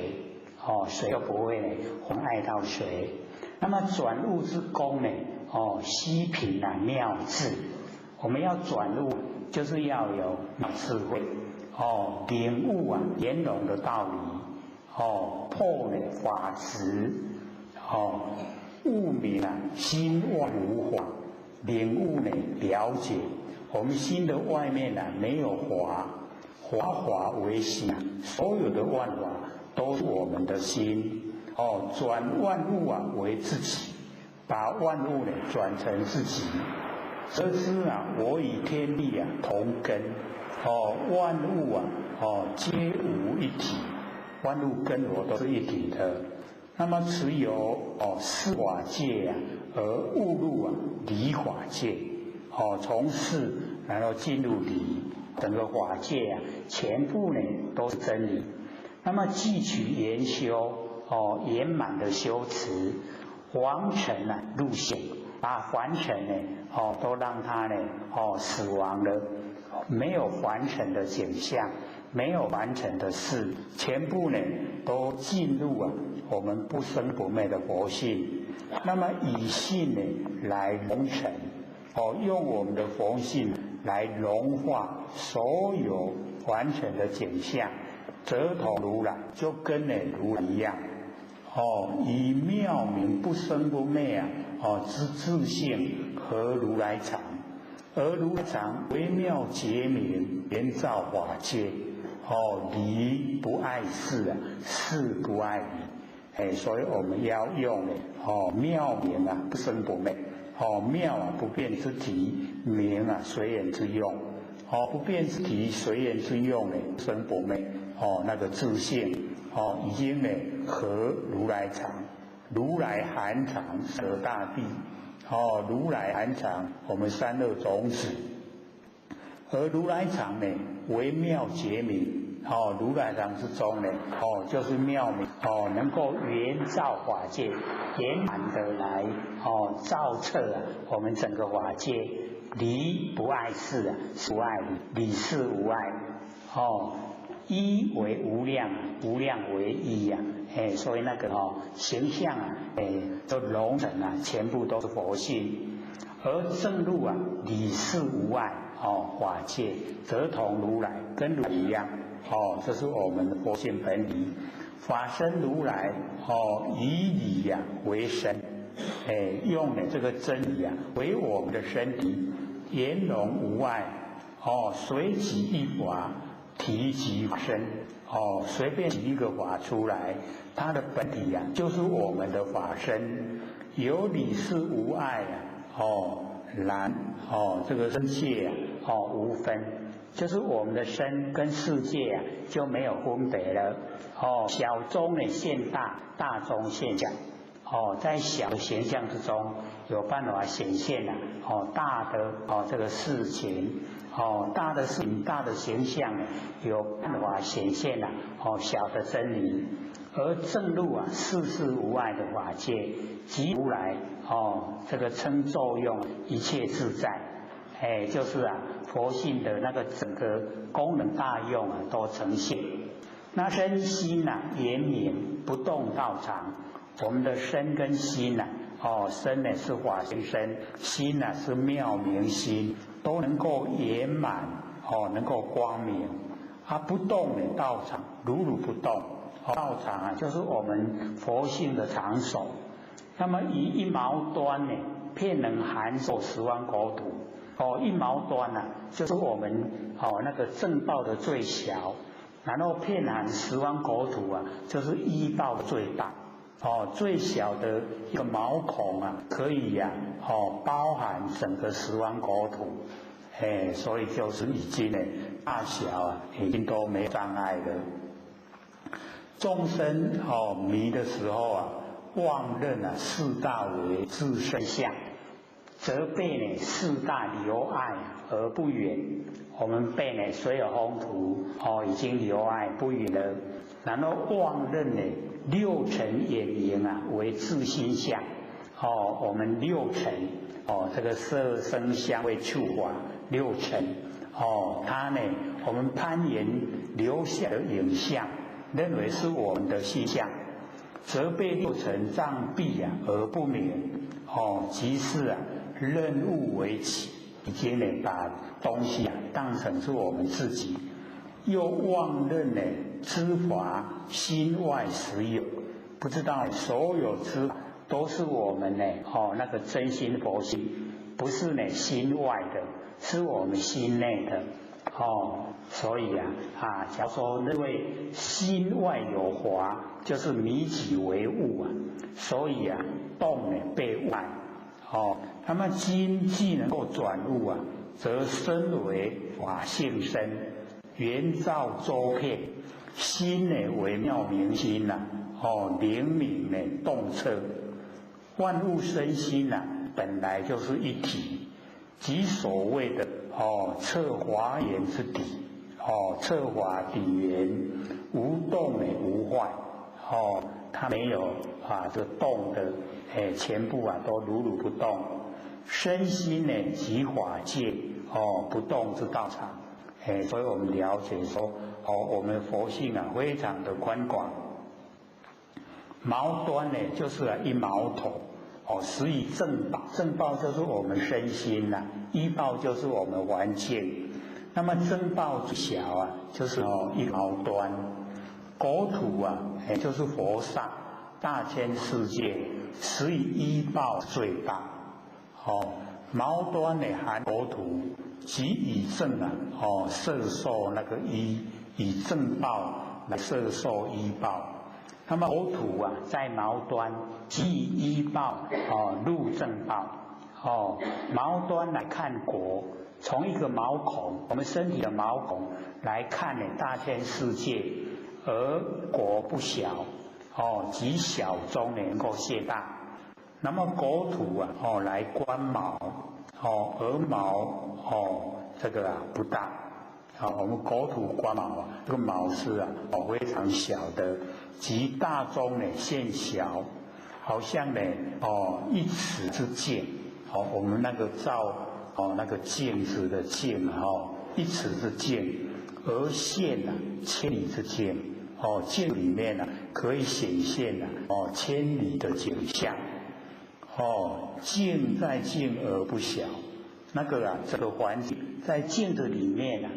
水又不会呢妨碍到水。那么转物之功呢，虚品妙智。我们要转物，就是要有智慧，领悟圆融的道理，破呢法执，悟明心外无法，领悟呢了解我们心的外面没有法，法为心，所有的万法都是我们的心，转万物为自己，把万物呢转成自己。则知我与天地同根，万物皆无一体，万物跟我都是一体的。那么持有事法界而误入理法界，从事然后进入理，整个法界全部呢都是真理。那么汲取研修，圆满的修持，黄尘入显，把凡尘呢都让它呢死亡了，没有凡尘的景象，没有凡尘的事，全部呢都进入我们不生不灭的佛性。那么以性呢来融尘，用我们的佛性来融化所有凡尘的景象，则同如来，就跟如来一样，以妙明不生不灭之自性和如来常，而如来常微妙结明，圆照法界，理不碍事事不碍理，所以我们要用妙明不生不灭，妙不变之体，明随缘之用，不变之体随缘之用不生不灭，那个自性已经合如来常，如来含常舍大地，如来含常我们三恶种子，而如来常呢为妙结明，如来常之中呢就是妙明，能够圆照法界，圆满的来照彻我们整个法界，理不碍事不碍理，理事无碍，一为无量，无量为一所以那个形象都融成全部都是佛性。而正入理事无碍，法界则同如来，跟如来一样，这是我们的佛性本理。法身如来，以理为身，用这个真理为我们的身体，圆融无碍，随即一法提及身，随便举一个法出来，它的本体就是我们的法身，有理事无碍然这个身界无分，就是我们的身跟世界就没有分别了，小中现大，大中现小，在小的形象之中有办法显现大的这个事情，大的事情大的形象有办法显现小的真理。而正入事事无碍的法界，即如来这个称作用一切自在，就是佛性的那个整个功能大用都呈现。那身心圆明不动道场，我们的身跟心身是法性身，心是妙明心，都能够圆满能够光明。不动道场如如不动。道场啊，就是我们佛性的场所。那么以一毛端呢，遍能含受10万国土。一毛端啊，就是我们那个正报的最小，然后遍含10万国土啊，就是依报最大。最小的一个毛孔啊，可以呀包含整个10万国土。所以就是已经呢大小啊，已经都没障碍了。众生迷的时候啊，妄认啊4大为自身相，则被呢4大留爱而不远。我们被呢水耳风土已经留爱不远了，然后妄认呢6尘眼明啊为自心相。我们6尘这个色声香味触法6尘它呢我们攀岩留下的影像，认为是我们的心相，则被6尘障蔽啊而不免。即是啊认物为己，已经呢把东西啊当成是我们自己，又妄认呢知法心外实有，不知道所有知法都是我们呢那个真心佛性，不是呢心外的，是我们心内的。所以假如说认为心外有法，就是迷己为物啊，所以动呢被外。那么心既能够转悟啊，则身为法性身，圆照周遍，心呢为妙明心呐，灵敏呢洞彻。万物身心本来就是一体，即所谓的彻华严之底，彻华底缘，无动无坏。它没有这个动的全部都如如不动。身心呢即法界不动之道场。所以我们了解说我们佛性非常的宽广。毛端呢就是一毛头，实以正报，正报就是我们身心依报就是我们环境。那么正报最小就是一毛端。国土就是佛刹大千世界，实以依报最大。毛端呢含国土，即以正摄受那个依，以正报来摄受依报。那么国土在毛端，即以依报入正报。毛端来看国，从一个毛孔，我们身体的毛孔来看大千世界，而国不小，极小中能够谢大。那么国土来观毛，而毛这个不大。我们国土观毛这个毛是非常小的，极大中现小，好像1尺之见。我们那个照那个镜子的镜1尺之见，而现千里之见。镜里面可以显现千里的景象。镜在镜而不小，那个这个环境在镜子里面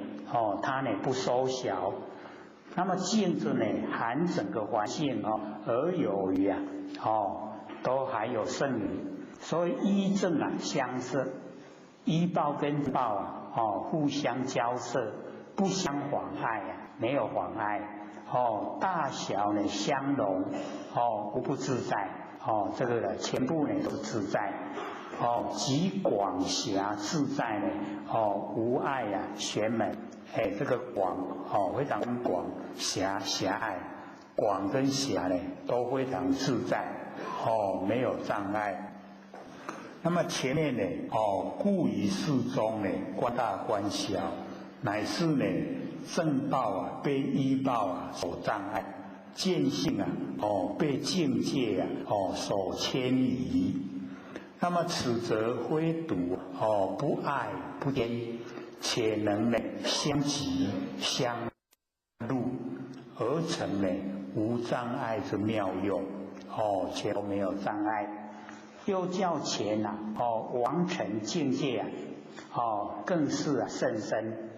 它不收小。那么镜子含整个环境而有余都还有剩余。所以依正相摄，依报跟报互相交涉，不相妨碍没有妨碍。大小相融无不自在。这个全部都自在。极广狭自在无碍玄门。这个广非常广，狭隘，广跟狭都非常自在，没有障碍。那么前面故于世中观大观小，乃是正报被依报所障碍，见性被境界所牵移。那么此则非独不爱不颠，且能相即相入，而成无障碍之妙用。全都没有障碍。又较前王尘境界更是甚深。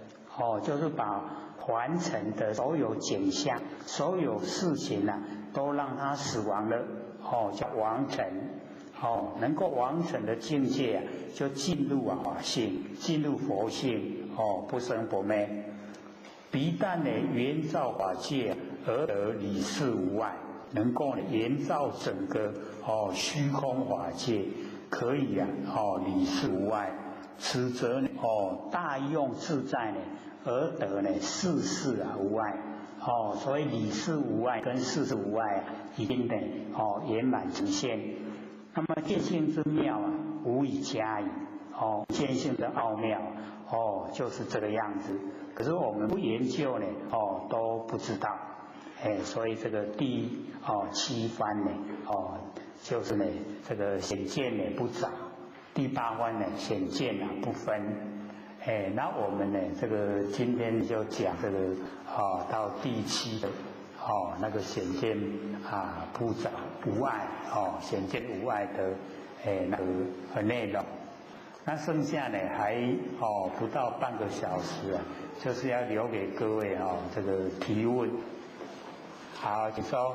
就是把完成的所有景象、所有事情啊，都让他死亡了，叫王成。能够王成的境界啊，就进入法性，进入佛性，不生不灭。不但呢圆照法界，而得理事无碍，能够呢圆照整个虚空法界，可以啊理事无碍，此则呢大用自在呢，而得呢事事啊无碍。所以理事无碍跟事事无碍啊，已经呢圆满呈现。那么见性之妙啊，无以加以。见性的奥妙就是这个样子。可是我们不研究呢，都不知道。所以这个第7番呢，就是呢这个显见呢不杂，第8番呢显见不分。那我们呢这个今天就讲这个到第7的那个显见不杂无碍显见无碍的那个内容。那剩下呢还不到半个小时啊，就是要留给各位这个提问。好，请说。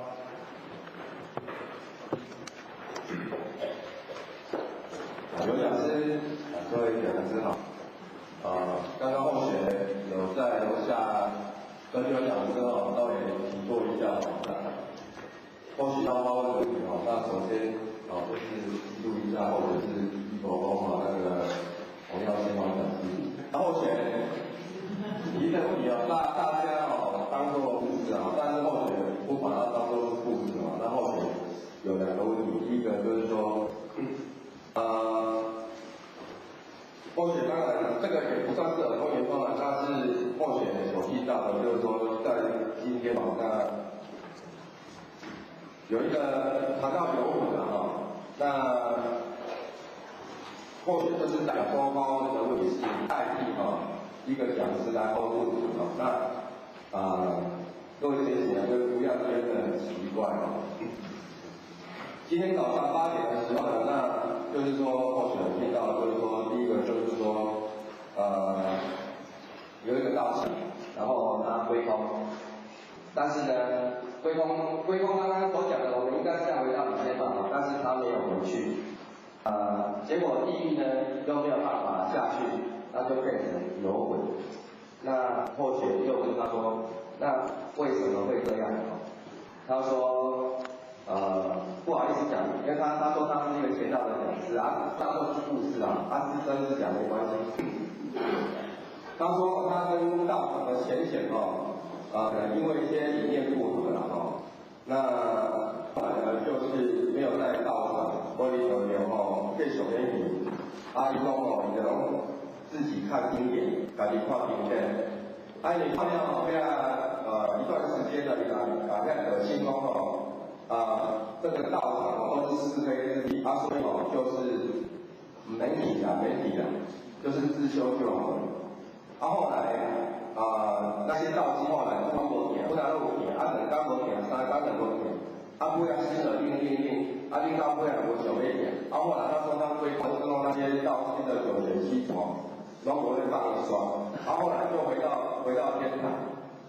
刘讲师，各位讲师好。刚刚后学有在楼下跟刘讲师稍微提过一下后续要发问的问题那首先就是记录一下，或者是一口风那个洪耀先讲师。后学提的问题大家当做故事但是后学不把它当做是故事那后学有2个问题，第一个就是说后学当然这个也不算是很多元方它是后学所提到的，就是说在今天有一个谈到有舞那后学就是讲说发问的问题是代替一个讲师来问问题那各位学习就不要觉得很奇怪今天早上8点的时候那就是说后学听到就是说第一个就是说有一个道士，然后他归空，但是呢归空刚刚所讲的我们应该是要回到以前但是他没有回去结果地狱呢又没有办法下去，那就变成有鬼。那后学又跟他说，那为什么会这样他说不好意思讲，因为他说他是一个前道的讲师当作是故事他是真是讲没关系。他说他跟道场的浅显可能因为一些理念不合那后来呢就是没有在道场玻璃球流对手言语伊讲伊就自己看经典，自己看经典你看了一段时间的把那个星空这个道场都是是非之地所以就是媒体就是自修就好了后来那些道基后来光无行，不然都有行两天无行，3天就无行尾仔新的领到尾仔无想要行后来他说他归空之后那些道基的9学系统拢无咧帮伊刷后来就回到天堂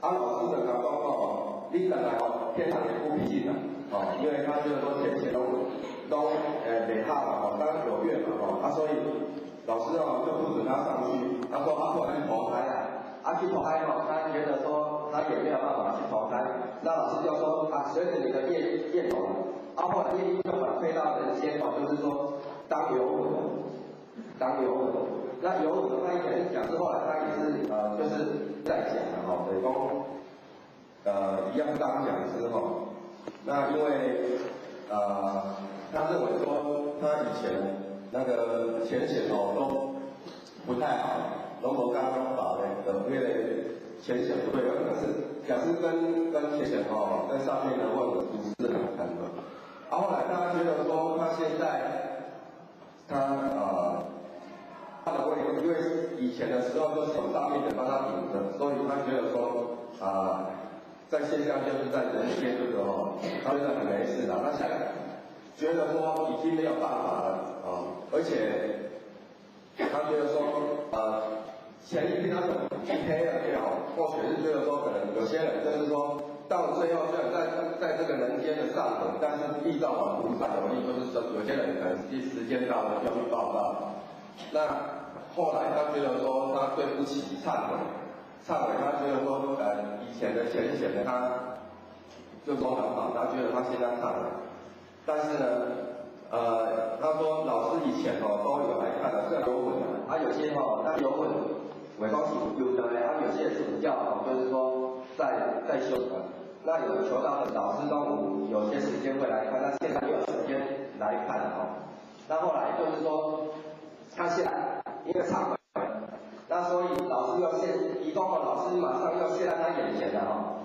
老师就甲讲你等来天堂也不必进因为他就是说前都没好当9月所以老师就不准他上去，他说后来去投胎去投胎他觉得说他也没有办法去投胎，那老师就说随着你的业种后来业力就反馈到人间就是说当有我那有我他以前讲之后来他也是就是在讲等于说一样当讲师那因为他认为说他以前那个浅显都不太好，如果刚刚把那个浅显不对表示跟浅显跟上面的问的不是很谈的后来他觉得说他现在他的位置，因为以前的时候都是有上面的帮他顶着，所以他觉得说在现象就是在人间这个他觉得很没事他现在觉得说已经没有办法了而且他觉得说前一天他黑了也好，或许是觉得说可能有些人就是说到最后虽然在这个人间的上等，但是地藏王菩萨有意，就是说有些人可能时间到了要去报道。那后来他觉得说他对不起，忏悔，他觉得说以前的浅显的他就说很好，他觉得他现在忏悔，但是呢。他说老师以前都有来看的，虽然有混有些那有混，伪光有的有些请教就是说在修的，那有求到的老师都有些时间会来看，那现在没有时间来看那后来就是说他现在因为忏悔，那所以老师要移动老师马上要现在他眼前了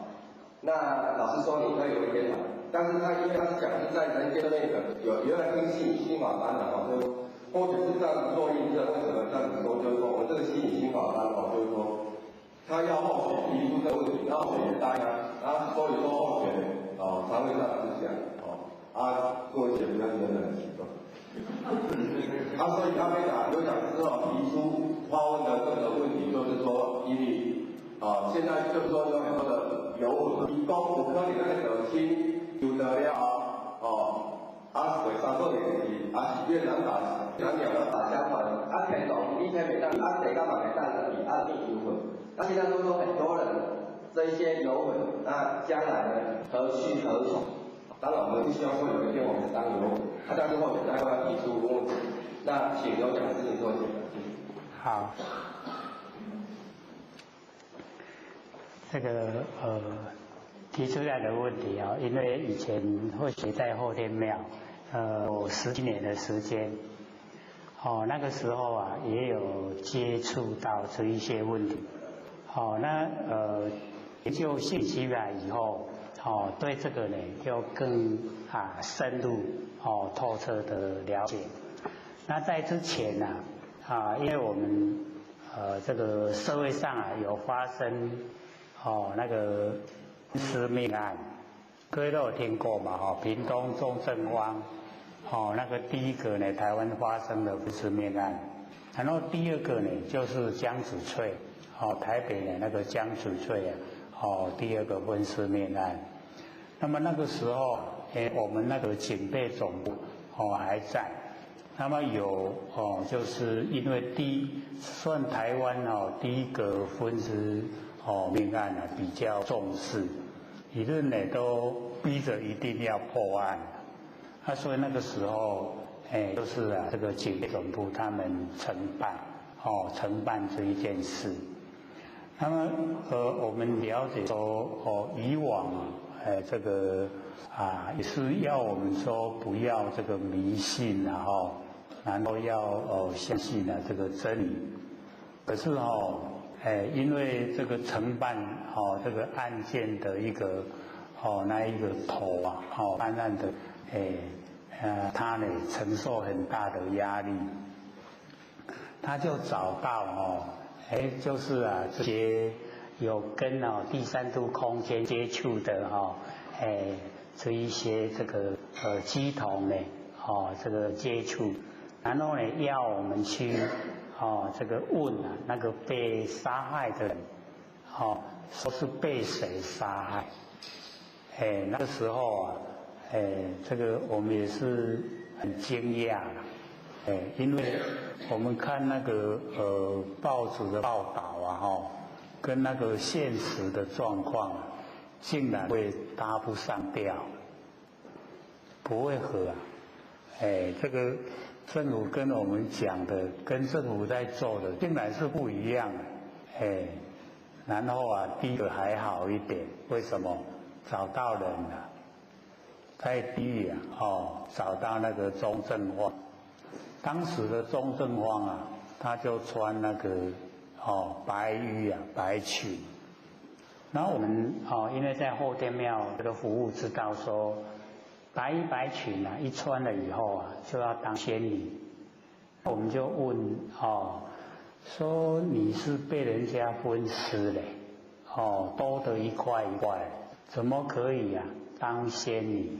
那老师说你可以回天堂。但是他因为他是讲是在人间的那个有人听心理心法班的就或者是这样子做印证，为什么这样子说？就是说我们这个心理心法班就是说他要候选提出这个问题，然后候选答应所以说候选才会这样子讲各位学员真的很奇怪。所以他被有讲之后提出发问的这个问题，就是说因为现在就是说有很多的有提供5颗你的那个心。有得了水沙做年纪，越南打鸟的打相反，田总一天没当，谁干嘛没当的比2定有混。那现在都说很多人这一些有混，那将来呢何去何从？当然我们希望说有一天我们当有混，但是后面再要提出问题。那请有讲师你做解答。好，这个提出来的问题因为以前会学在后天庙，有10几年的时间，那个时候也有接触到这一些问题，那研究信息以后，对这个呢又更深入透彻的了解。那在之前因为我们这个社会上有发生那个分尸命案，各位都有听过嘛？屏东中正坊，那个第一个呢，台湾发生的分尸命案，然后第二个呢就是江子翠，台北的那个江子翠第二个分尸命案。那么那个时候，我们那个警备总部还在，那么有就是因为算台湾第一个分尸命案比较重视。理论呢都逼着一定要破案，所以那个时候，就是这个警备总部他们承办这一件事。那么我们了解说，以往这个也是要我们说不要这个迷信然后要相信这个真理。可是因为这个承办这个案件的一个那一个头办案的他呢承受很大的压力，他就找到就是这些有跟第三度空间接触的这一些这个乩童呢这个接触，然后呢要我们去这个问那个被杀害的人，说是被谁杀害？那个时候这个我们也是很惊讶因为我们看那个报纸的报道跟那个现实的状况竟然会搭不上调，不会合这个。政府跟我们讲的，跟政府在做的，竟然是不一样的，然后第一个还好一点，为什么？找到人了。在地狱找到那个钟正芳，当时的钟正芳他就穿那个白衣白裙，然后我们因为在后天庙这个服务知道说。白衣白裙一穿了以后就要当仙女，我们就问说你是被人家分尸嘞，多的一块一块，怎么可以当仙女？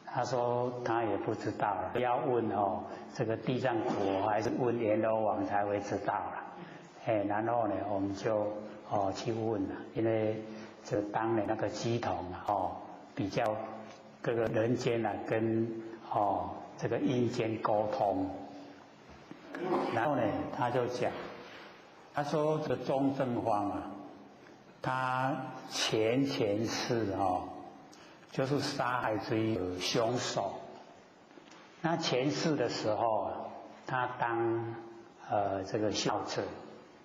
他说他也不知道了，要问这个地藏国还是问阎罗王才会知道了。然后呢，我们就去问了，因为这当年那个乩童比较这个人间跟这个阴间沟通，然后呢，他就讲，他说这个钟正方他前世就是杀害这一个凶手。那前世的时候他当这个修者，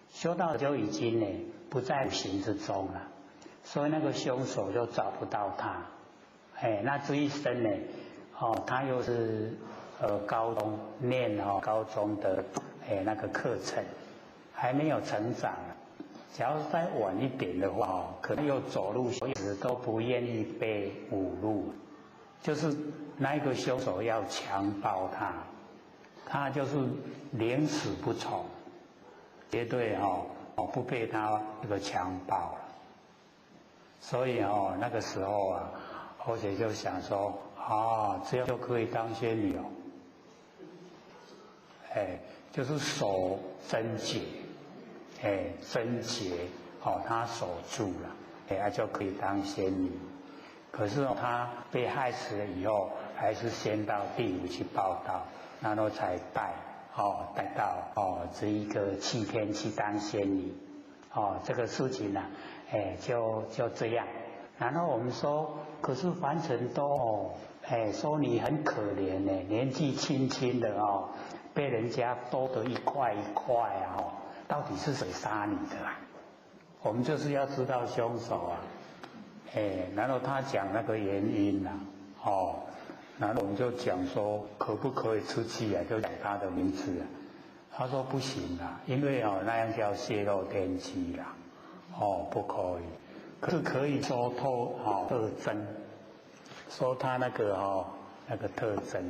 修道就已经不在五行之中了，所以那个凶手就找不到他。那这一生呢，他又是高中念高中的那个课程，还没有成长。假如再晚一点的话，可能又走路一直都不愿意被侮辱，就是那一个凶手要强暴他，他就是宁死不从，绝对不被他这个强暴了。所以那个时候或者就想说这样就可以当仙女就是守贞节。贞节他守住了，就可以当仙女。可是他被害死了以后，还是先到地府去报道，然后才带到这一个7天去当仙女。这个事情就这样。然后我们说，可是凡尘都说你很可怜年纪轻轻的被人家剁得一块一块到底是谁杀你的我们就是要知道凶手然后他讲那个原因然后我们就讲说可不可以出去就讲他的名字他说不行因为那样叫泄露天机不可以。可是可以说透特征，说他那个特征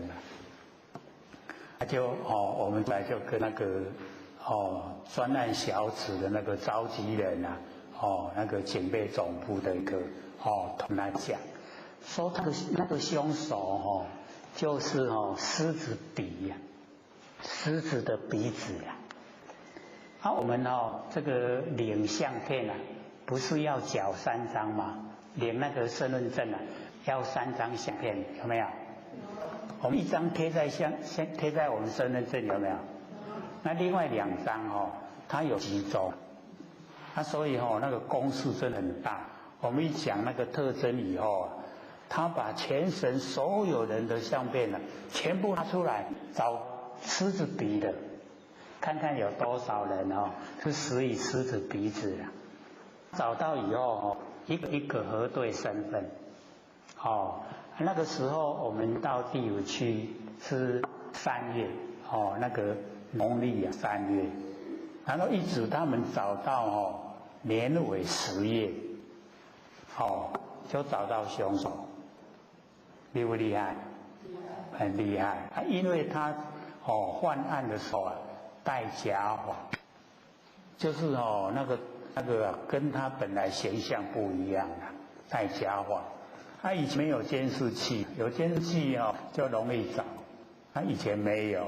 他就我们来就跟那个专案小组的那个召集人那个警备总部的一个同他讲，说他的那个凶手就是狮子鼻狮子的鼻子我们这个领相片不是要缴3张吗？领那个身份证要3张相片，有没有？我们1张贴在我们身份证，有没有？那另外2张它有集中，所以那个公式真的很大。我们一讲那个特征以后他把全省所有人的相片全部拿出来找狮子鼻的，看看有多少人是死于狮子鼻子找到以后一个一个核对身份那个时候我们到地府去是3月那个农历3月，然后一直他们找到年尾10月就找到凶手。厉不厉害？很厉害因为他犯案的时候戴假发，就是那个跟他本来形象不一样戴假发。他以前没有监视器，有监视器就容易找，他以前没有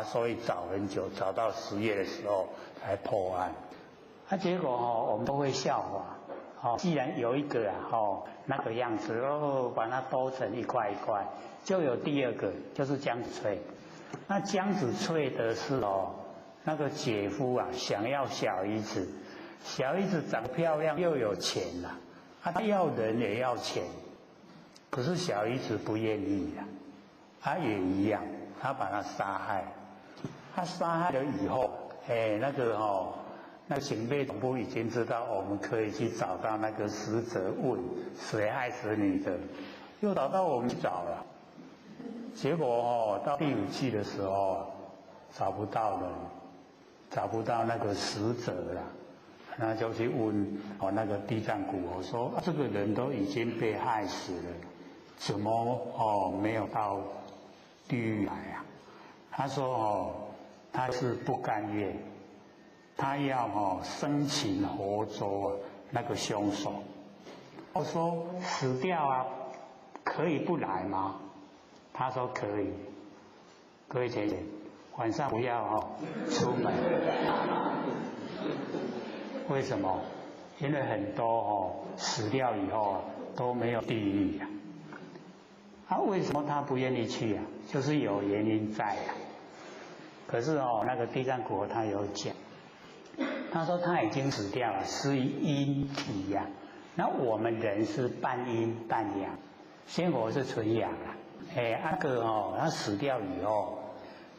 所以找很久，找到10月的时候才破案。结果我们都会笑话既然有一个那个样子把它剁成一块一块，就有第2个就是江子翠。那江子翠的是那个姐夫想要小姨子，小姨子长漂亮又有钱他要人也要钱，可是小姨子不愿意他也一样，他把他杀害。他杀害了以后那个警备总部已经知道我们可以去找到那个死者，问谁害死你的，又找到我们找了。结果到第5季的时候找不到人，找不到那个死者了，那就去问那个地藏古我说这个人都已经被害死了，怎么没有到地狱来他说他是不甘愿，他要生擒活捉那个凶手。我说死掉可以不来吗？他说可以。各位姐姐，晚上不要出门。为什么？因为很多死掉以后都没有地狱啊。为什么他不愿意去啊？就是有原因在啊。可是那个地藏国他有讲，他说他已经死掉了，是阴体呀。那我们人是半阴半阳，仙佛是纯阳啊。他死掉以后，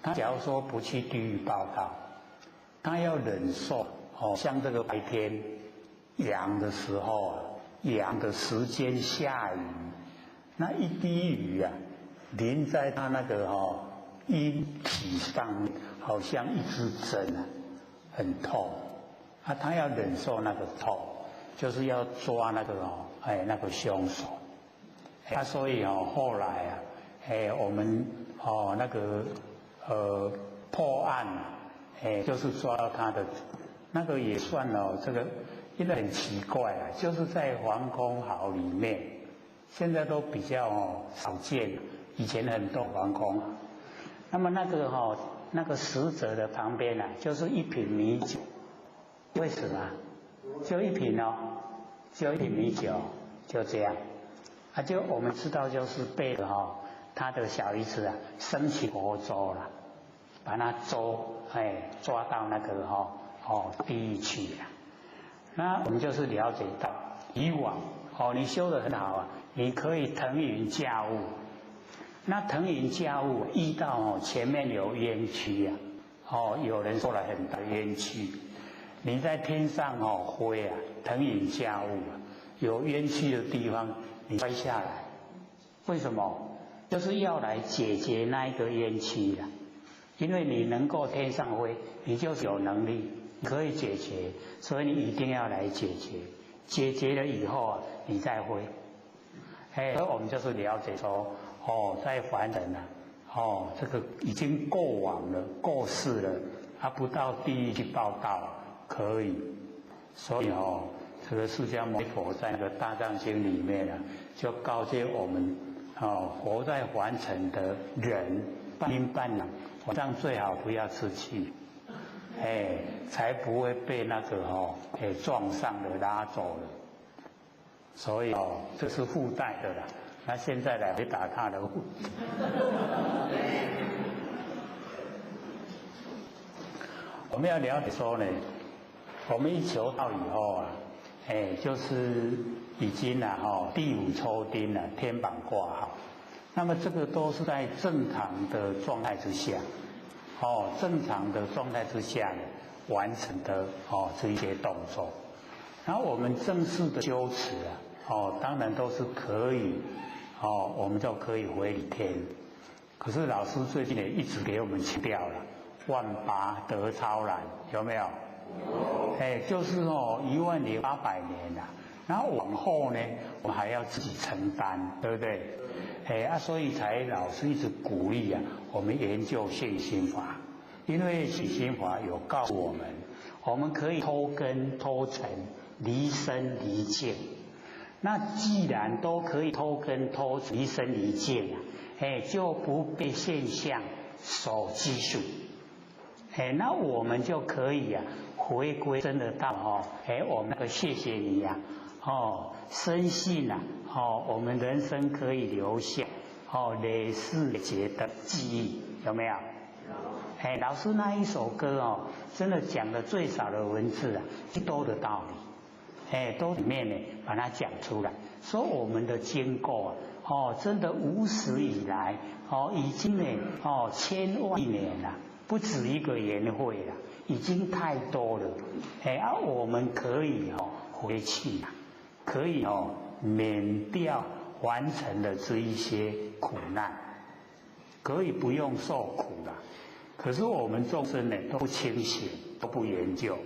他假如说不去地狱报道，他要忍受像这个白天阳的时候啊，阳的时间下雨，那一滴雨啊淋在他那个阴体上面，好像一支针啊，很痛啊，他要忍受那个痛，就是要抓那个那个凶手。所以后来啊，我们那个破案，就是抓到他的那个也算这个，因为很奇怪啊，就是在防空壕里面，现在都比较少见，以前很多防空壕。那么那个死者的旁边啊，就是一瓶米酒，为什么？就一瓶就一瓶米酒，就这样。就我们知道，就是被他的小姨子啊生起佛州了，把他抓到那个地狱去了。那我们就是了解到，以往你修得很好啊，你可以腾云驾雾。那腾云驾雾遇到前面有冤屈啊，有人受了很大冤屈，你在天上飞啊，腾云驾雾啊，有冤屈的地方你摔下来，为什么？就是要来解决那一个冤屈啊。因为你能够天上飞，你就是有能力可以解决，所以你一定要来解决。解决了以后啊，你再飞。所以我们就是了解说，在凡人啊，这个已经过往了、过世了，不到地狱去报道可以。所以这个释迦牟尼佛在那个大藏经里面啊，就告诫我们活在凡尘的人半阴半阳，晚上最好不要吃气，才不会被那个撞上了、拉走了。所以这是附带的啦。那现在来回答他的问题。我们要了解说呢，我们一求道以后啊，就是已经第五抽丁了，天榜挂好。那么这个都是在正常的状态之下，正常的状态之下呢完成的这一些动作。然后我们正式的修持啊，当然都是可以，我们就可以回礼天。可是老师最近也一直给我们强调了，万八得超然，有没有？就是10800年啦。然后往后呢，我们还要自己承担，对不对？所以才老师一直鼓励啊，我们研究现心法，因为现心法有告诉我们可以脱根脱尘，离身离境。那既然都可以脱根脱尘、离身离境就不被现象所拘束。那我们就可以回归真的到我们那个谢谢你深信我们人生可以留下累世劫的记忆，有没有？老师那一首歌真的讲的最少的文字最多的道理，都里面呢把它讲出来，说我们的经过真的无始以来已经呢千万亿年了，不止一个缘会了，已经太多了，我们可以回去可以免掉完成的这一些苦难，可以不用受苦了。可是我们众生呢都不清醒，都不研究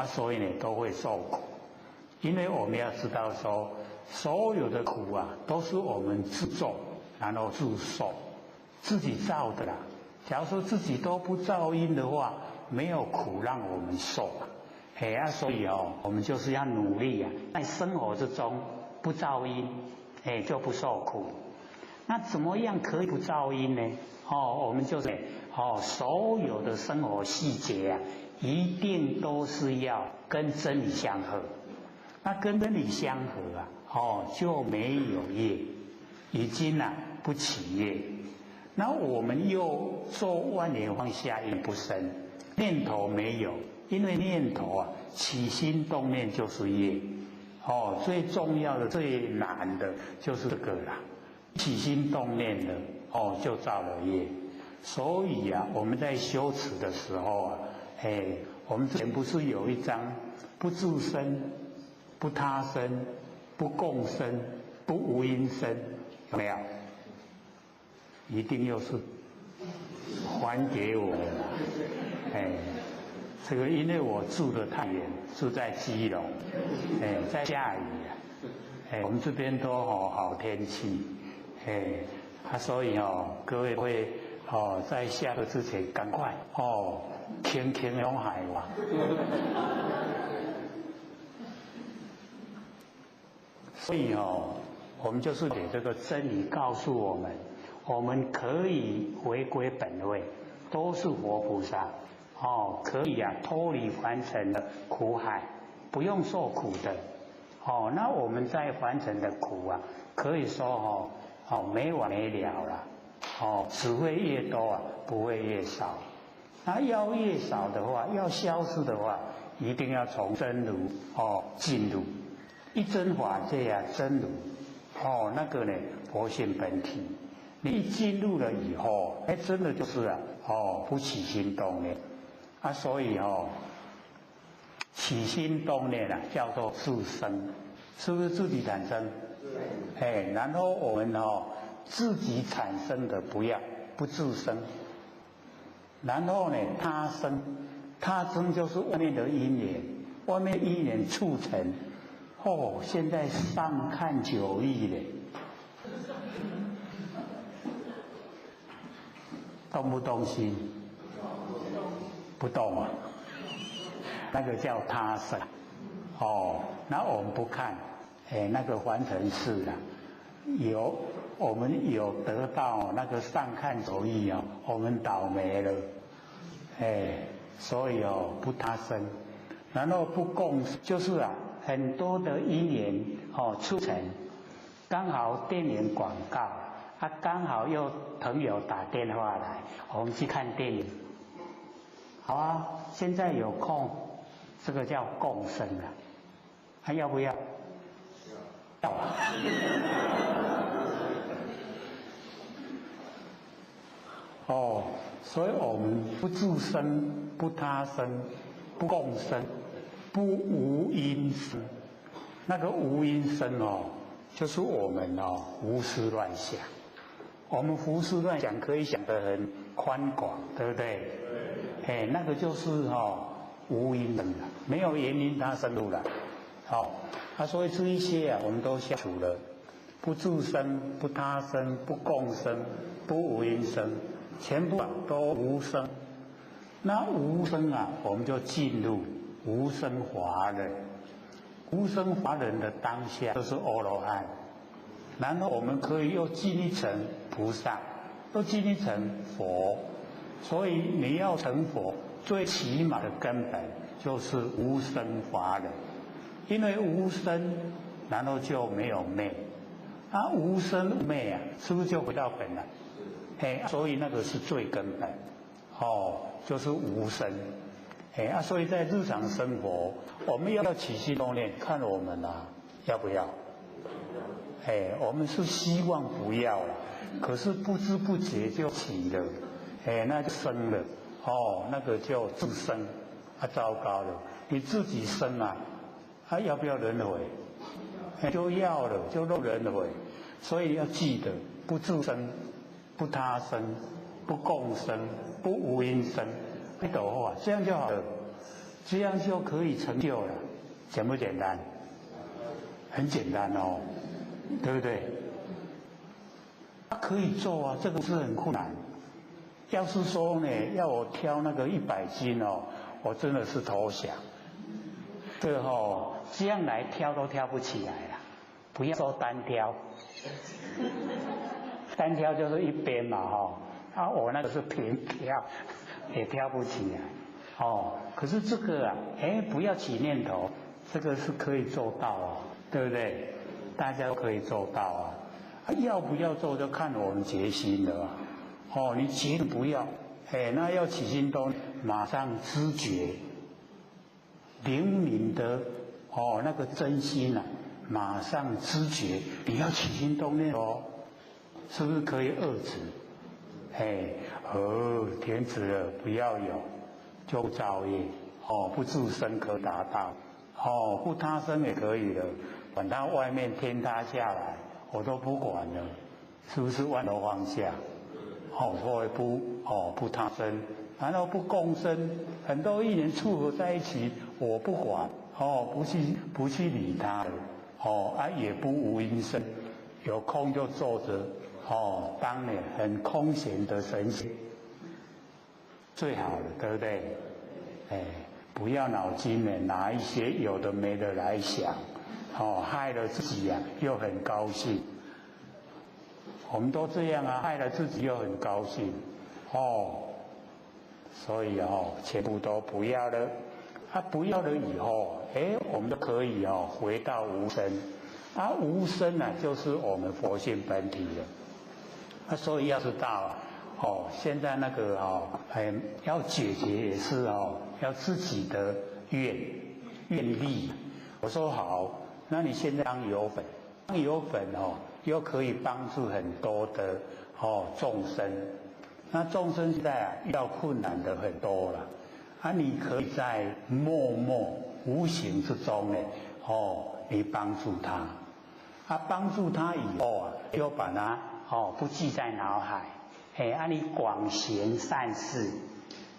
所以呢都会受苦。因为我们要知道说，所有的苦都是我们自种，然后自受，自己造的啦。假如说自己都不造因的话，没有苦让我们受所以我们就是要努力在生活之中不造因，就不受苦。那怎么样可以不造因呢？我们就是所有的生活细节一定都是要跟真理相合。那跟真理相合啊，就没有业，已经不起业。那我们又做万年放下因不生，念头没有，因为念头起心动念就是业。最重要的、最难的就是这个啦，起心动念的就造了业。所以我们在修持的时候我们之前不是有一章不自生、不他生、不共生、不无因生，有没有？一定又是还给我了，这个因为我住得太远，住在基隆，在下雨我们这边都好天气，所以各位会在下课之前赶快轻轻用海哇。所以我们就是给这个真理告诉我们，我们可以回归本位，都是活菩萨，可以脱离凡尘的苦海，不用受苦的。那我们在凡尘的苦可以说没完没了了，只会越多不会越少。那要越少的话，要消失的话，一定要从真如进入。一真法界真如那个呢佛性本体，你一进入了以后，真的就是不起心动念所以起心动念叫做自生，是不是自己产生？然后我们自己产生的不自生，然后呢他生，他生就是外面的因缘，外面因缘促成。现在上看9亿嘞，动不动心？不动那个叫他生。那我们不看，那个凡尘事我们有得到那个上看9亿我们倒霉了，所以不他生，然后不共，就是很多的因缘促成，刚好电影广告刚好又朋友打电话来，我们去看电影。好现在有空，这个叫共生要不要？要所以我们不自生、不他生、不共生、不无因生。那个无因生就是我们胡思乱想。我们胡思乱想可以想得很宽广，对不对？那个就是无因生的，没有原因它生出来。所以这一些我们都消除了，不自生、不他生、不共生、不无因生，全部都无生。那无生我们就进入无生法忍。无生法忍的当下就是阿罗汉，然后我们可以又进一层菩萨，又进一层佛。所以你要成佛，最起码的根本就是无生法忍。因为无生，然后就没有昧，无生无昧是不是就回到本来？所以那个是最根本，就是无生。所以在日常生活，我们要起心动念，看我们要不要？我们是希望不要了，可是不知不觉就起了，那就生了，那个就自生，糟糕了，你自己生要不要轮回？就要了，就入轮回。所以要记得，不自生、不他生、不共生、不无因生，这样就好了，这样就可以成就了。简不简单？很简单对不对？可以做这个是很困难。要是说呢，要我挑那个100斤我真的是投降。这个这样来挑都挑不起来了，不要说单挑，单挑就是一边嘛我那个是平挑，也挑不起来。可是这个啊，不要起念头，这个是可以做到啊，对不对？大家都可以做到啊。要不要做就看我们决心了啊。你决定不要，那要起心动念，马上知觉，灵敏的那个真心啊，马上知觉，你要起心动念哦，是不是可以遏止？停止了，不要有，就造业，不自身可达到，不他生也可以了，管他外面天塌下来，我都不管了，是不是万都放下？所以不他生，然后不共生，很多因缘凑合在一起，我不管，不去理他了，也不无因生，有空就坐着。当然很空闲的神仙最好了，对不对？不要脑筋呢拿一些有的没的来想，害了自己啊，又很高兴。我们都这样啊，害了自己又很高兴，所以全部都不要了。不要了以后，我们都可以回到无生，无生啊，就是我们佛性本体了。所以要知道啊，现在那个要解决也是要自己的愿力。我说好，那你现在当有粉，又可以帮助很多的众生。那众生现在遇到困难的很多了，你可以在默默无形之中呢，你帮助他，帮助他以后又把他不记在脑海，你广行善事，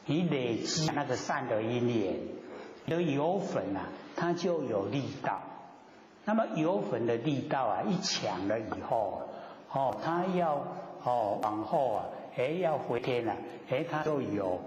你累积那个善的因缘，你的有粉啊，它就有力道。那么有粉的力道一强了以后，它要往后要回天了，它就有